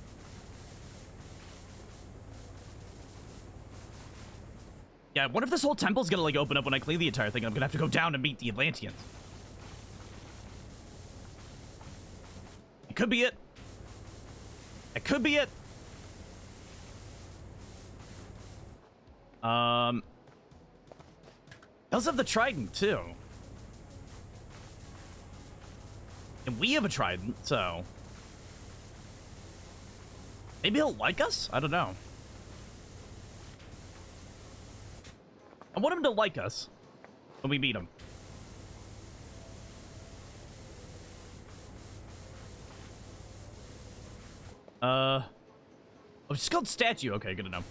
Yeah, I wonder if this whole temple's gonna, like, open up when I clean the entire thing. I'm gonna have to go down and meet the Atlanteans. It could be it. It could be it. They also have the trident, too. And we have a trident, so... Maybe he'll like us? I don't know. I want him to like us when we meet him. Oh, it's called statue. Okay, good to know.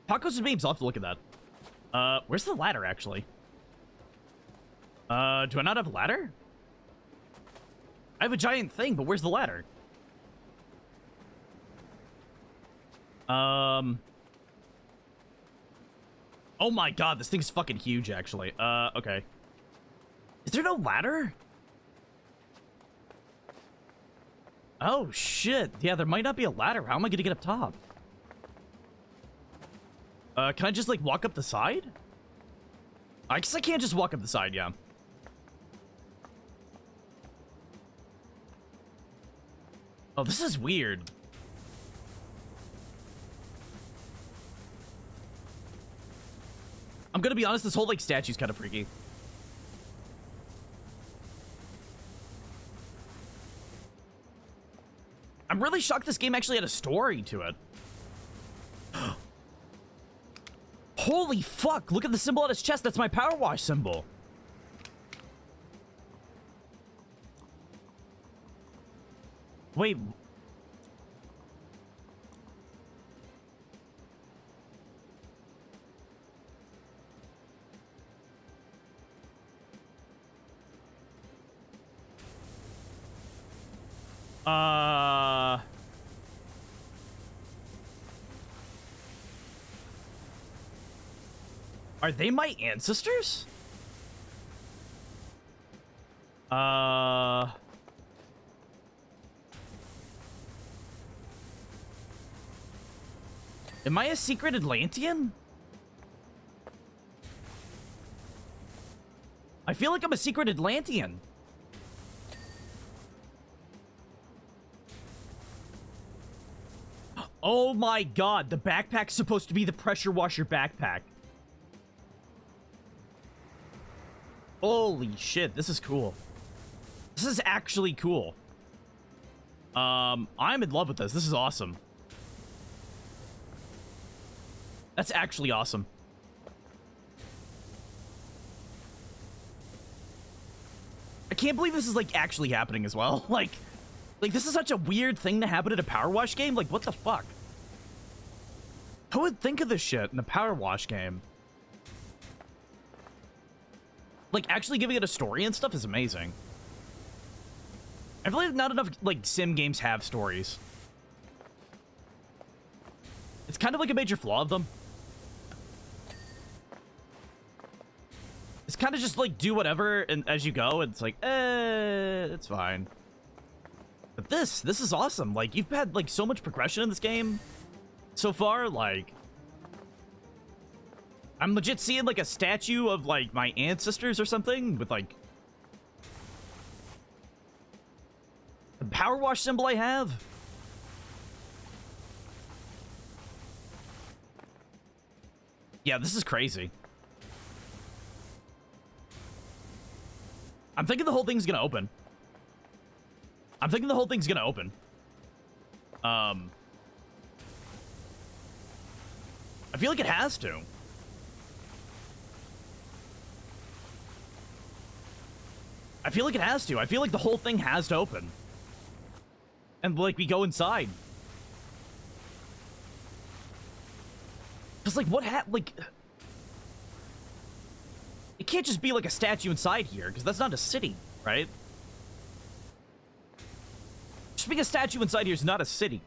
Tacos and memes, I'll have to look at that. Where's the ladder, actually? Do I not have a ladder? I have a giant thing, but where's the ladder? Oh my god, this thing's fucking huge, actually. Okay. Is there no ladder? Oh, shit. Yeah, there might not be a ladder. How am I gonna get up top? Can I just, like, walk up the side? I guess I can't just walk up the side, yeah. Oh, this is weird. I'm gonna be honest, this whole, like, statue's kind of freaky. I'm really shocked this game actually had a story to it. Holy fuck, look at the symbol on his chest. That's my PowerWash symbol. Wait. Are they my ancestors? Am I a secret Atlantean? I feel like I'm a secret Atlantean. Oh my god, the backpack's supposed to be the pressure washer backpack. Holy shit, this is cool. This is actually cool. I'm in love with this. This is awesome. That's actually awesome. I can't believe this is, like, actually happening as well. Like, this is such a weird thing to happen in a PowerWash game. Like, what the fuck? Who would think of this shit in a PowerWash game? Like, actually giving it a story and stuff is amazing. I feel like not enough, like, sim games have stories. It's kind of like a major flaw of them. It's kind of just, like, do whatever and as you go, and it's like, it's fine. But this is awesome. Like, you've had, like, so much progression in this game so far, like... I'm legit seeing, like, a statue of, like, my ancestors or something with, like... the PowerWash symbol I have. Yeah, this is crazy. I'm thinking the whole thing's gonna open. I feel like it has to. I feel like it has to. I feel like the whole thing has to open. And, like, we go inside. Because, like, like... it can't just be, like, a statue inside here, because that's not a city, right? Just being a statue inside here is not a city.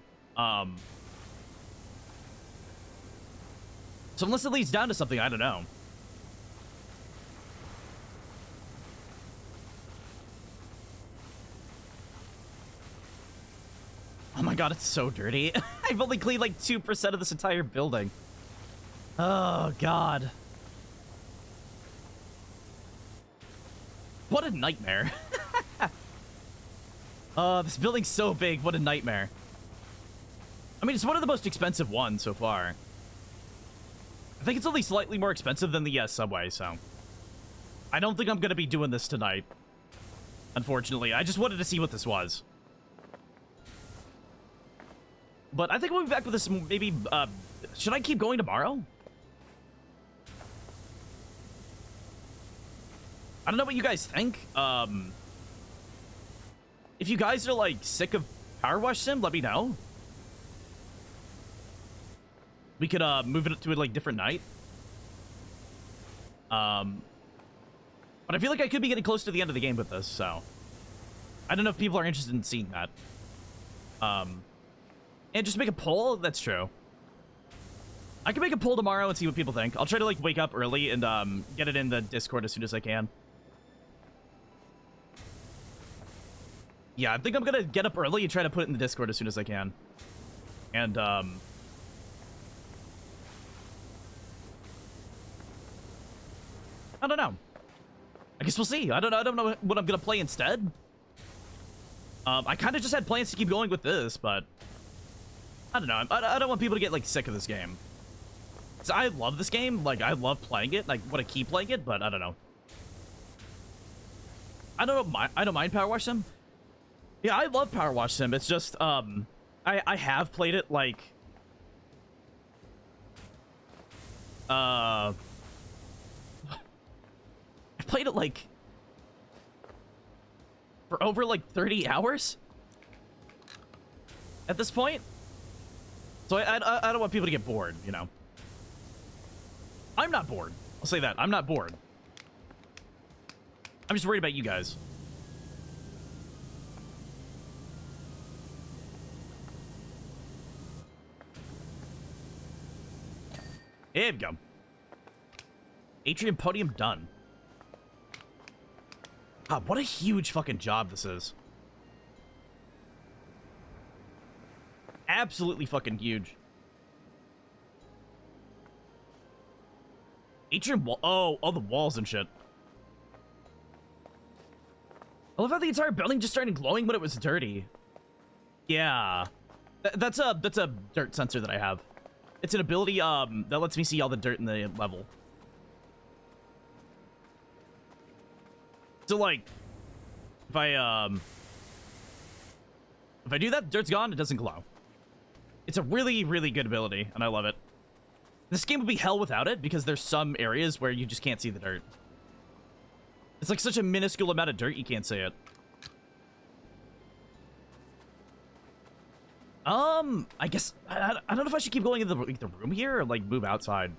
So unless it leads down to something, I don't know. Oh my god, it's so dirty. I've only cleaned like 2% of this entire building. Oh god. What a nightmare. This building's so big, what a nightmare. I mean, it's one of the most expensive ones so far. I think it's only slightly more expensive than the subway, so... I don't think I'm gonna be doing this tonight. Unfortunately, I just wanted to see what this was. But I think we'll be back with this maybe, should I keep going tomorrow? I don't know what you guys think. If you guys are, like, sick of PowerWash Sim, let me know. We could, move it to a, like, different night. But I feel like I could be getting close to the end of the game with this, so... I don't know if people are interested in seeing that. And just make a poll? That's true. I can make a poll tomorrow and see what people think. I'll try to like wake up early and get it in the Discord as soon as I can. Yeah, I think I'm gonna get up early and try to put it in the Discord as soon as I can. And I don't know. I guess we'll see. I don't know what I'm gonna play instead. I kind of just had plans to keep going with this, but I don't know. I don't want people to get like sick of this game. So I love this game. Like I love playing it. Like want to keep playing it, but I don't know. I don't mind PowerWash Sim. Yeah, I love PowerWash Sim. It's just I have played it like I played it like for over like 30 hours at this point. So I don't want people to get bored, you know. I'm not bored. I'll say that. I'm not bored. I'm just worried about you guys. There we go. Atrium podium done. God, what a huge fucking job this is. Absolutely fucking huge. Atrium wall. Oh, all the walls and shit. I love how the entire building just started glowing when it was dirty. Yeah. That's a dirt sensor that I have. It's an ability that lets me see all the dirt in the level. So like if I do that, dirt's gone, it doesn't glow. It's a really, really good ability, and I love it. This game would be hell without it, because there's some areas where you just can't see the dirt. It's like such a minuscule amount of dirt, you can't see it. I guess, I don't know if I should keep going into the room here, or like move outside.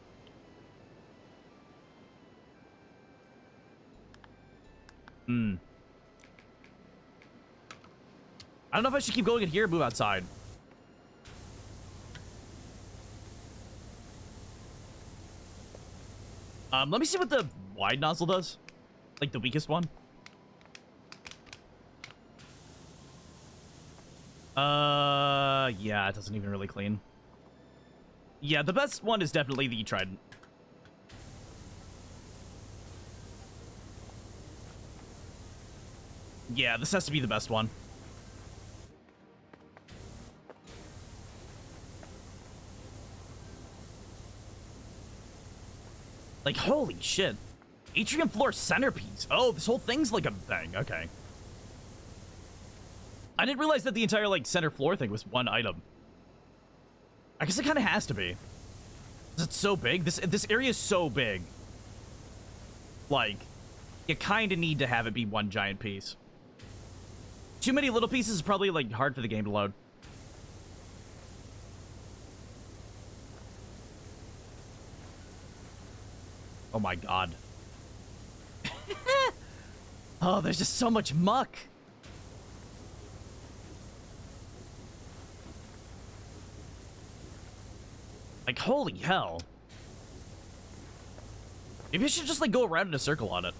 I don't know if I should keep going in here or move outside. Let me see what the wide nozzle does. Like the weakest one. Yeah, it doesn't even really clean. Yeah, the best one is definitely the Trident. Yeah, this has to be the best one. Like, holy shit. Atrium floor centerpiece. Oh, this whole thing's like a thing. Okay. I didn't realize that the entire, like, center floor thing was one item. I guess it kind of has to be. It's so big. This area is so big. Like, you kind of need to have it be one giant piece. Too many little pieces is probably, like, hard for the game to load. Oh my god. Oh, there's just so much muck. Like, holy hell. Maybe I should just, like, go around in a circle on it.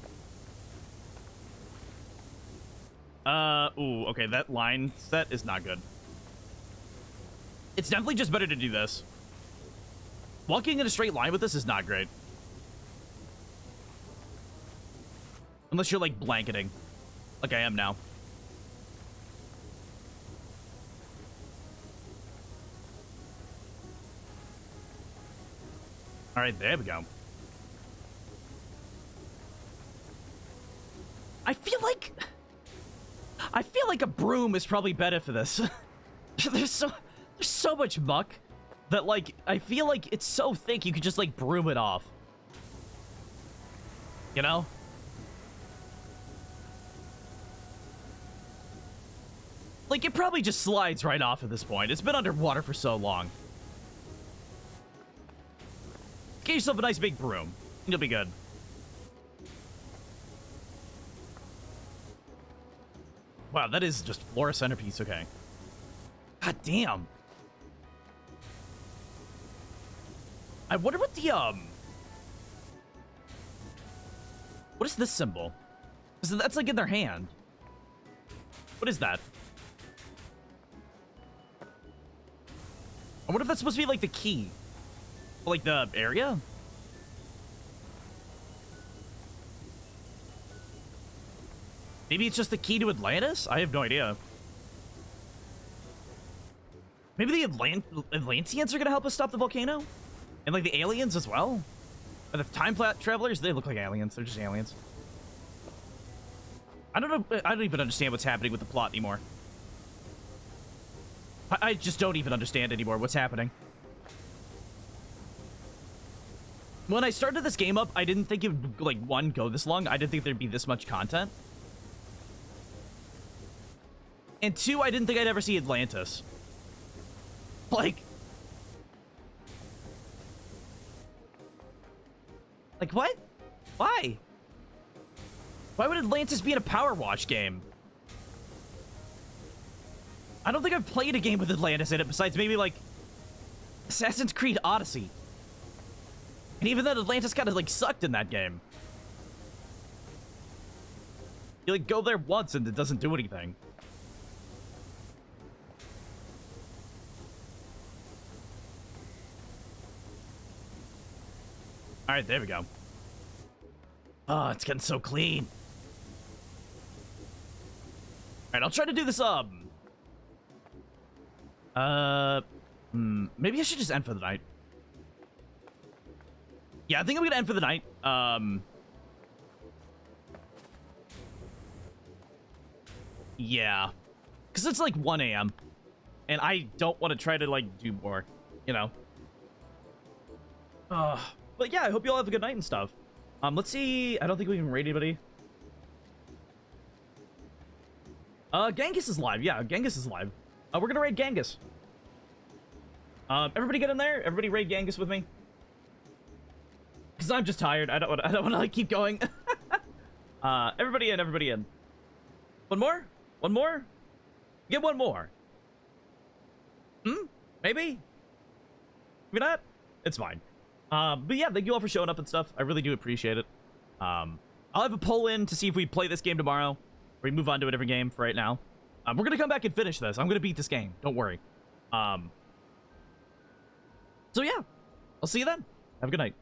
Ooh, okay, that line set is not good. It's definitely just better to do this. Walking in a straight line with this is not great. Unless you're, like, blanketing. Like I am now. Alright, there we go. I feel like a broom is probably better for this. There's so much muck that, like, I feel like it's so thick you could just, like, broom it off. You know? Like, it probably just slides right off at this point. It's been underwater for so long. Get yourself a nice big broom. You'll be good. Wow, that is just floor centerpiece. Okay. God damn. I wonder what the, what is this symbol? Because that's, like, in their hand. What is that? I wonder if that's supposed to be, like, the key. Like, the area? Maybe it's just the key to Atlantis? I have no idea. Maybe the Atlanteans are gonna help us stop the volcano? And, like, the aliens as well? Are the time travelers? They look like aliens. They're just aliens. I don't know. I don't even understand what's happening with the plot anymore. I just don't even understand anymore what's happening. When I started this game up, I didn't think it would, like, one, go this long. I didn't think there'd be this much content. And two, I didn't think I'd ever see Atlantis. Like, what? Why? Why would Atlantis be in a PowerWash game? I don't think I've played a game with Atlantis in it besides maybe, like, Assassin's Creed Odyssey. And even then, Atlantis kind of, like, sucked in that game. You, like, go there once and it doesn't do anything. Alright, there we go. Oh, it's getting so clean. Alright, I'll try to do this, maybe I should just end for the night. Yeah, I think I'm gonna end for the night. Yeah. Because it's like 1 a.m. And I don't want to try to, like, do more, you know? But yeah, I hope you all have a good night and stuff. Let's see. I don't think we can raid anybody. Genghis is live. Yeah, Genghis is live. We're gonna raid Genghis. Everybody get in there. Everybody raid Genghis with me. Because I'm just tired. I don't want to, like, keep going. Everybody in. Everybody in. One more? One more? Get one more. Maybe? Maybe not? It's fine. But yeah, thank you all for showing up and stuff. I really do appreciate it. I'll have a poll in to see if we play this game tomorrow, or we move on to a different game for right now. We're gonna come back and finish this. I'm gonna beat this game. Don't worry. So yeah, I'll see you then. Have a good night.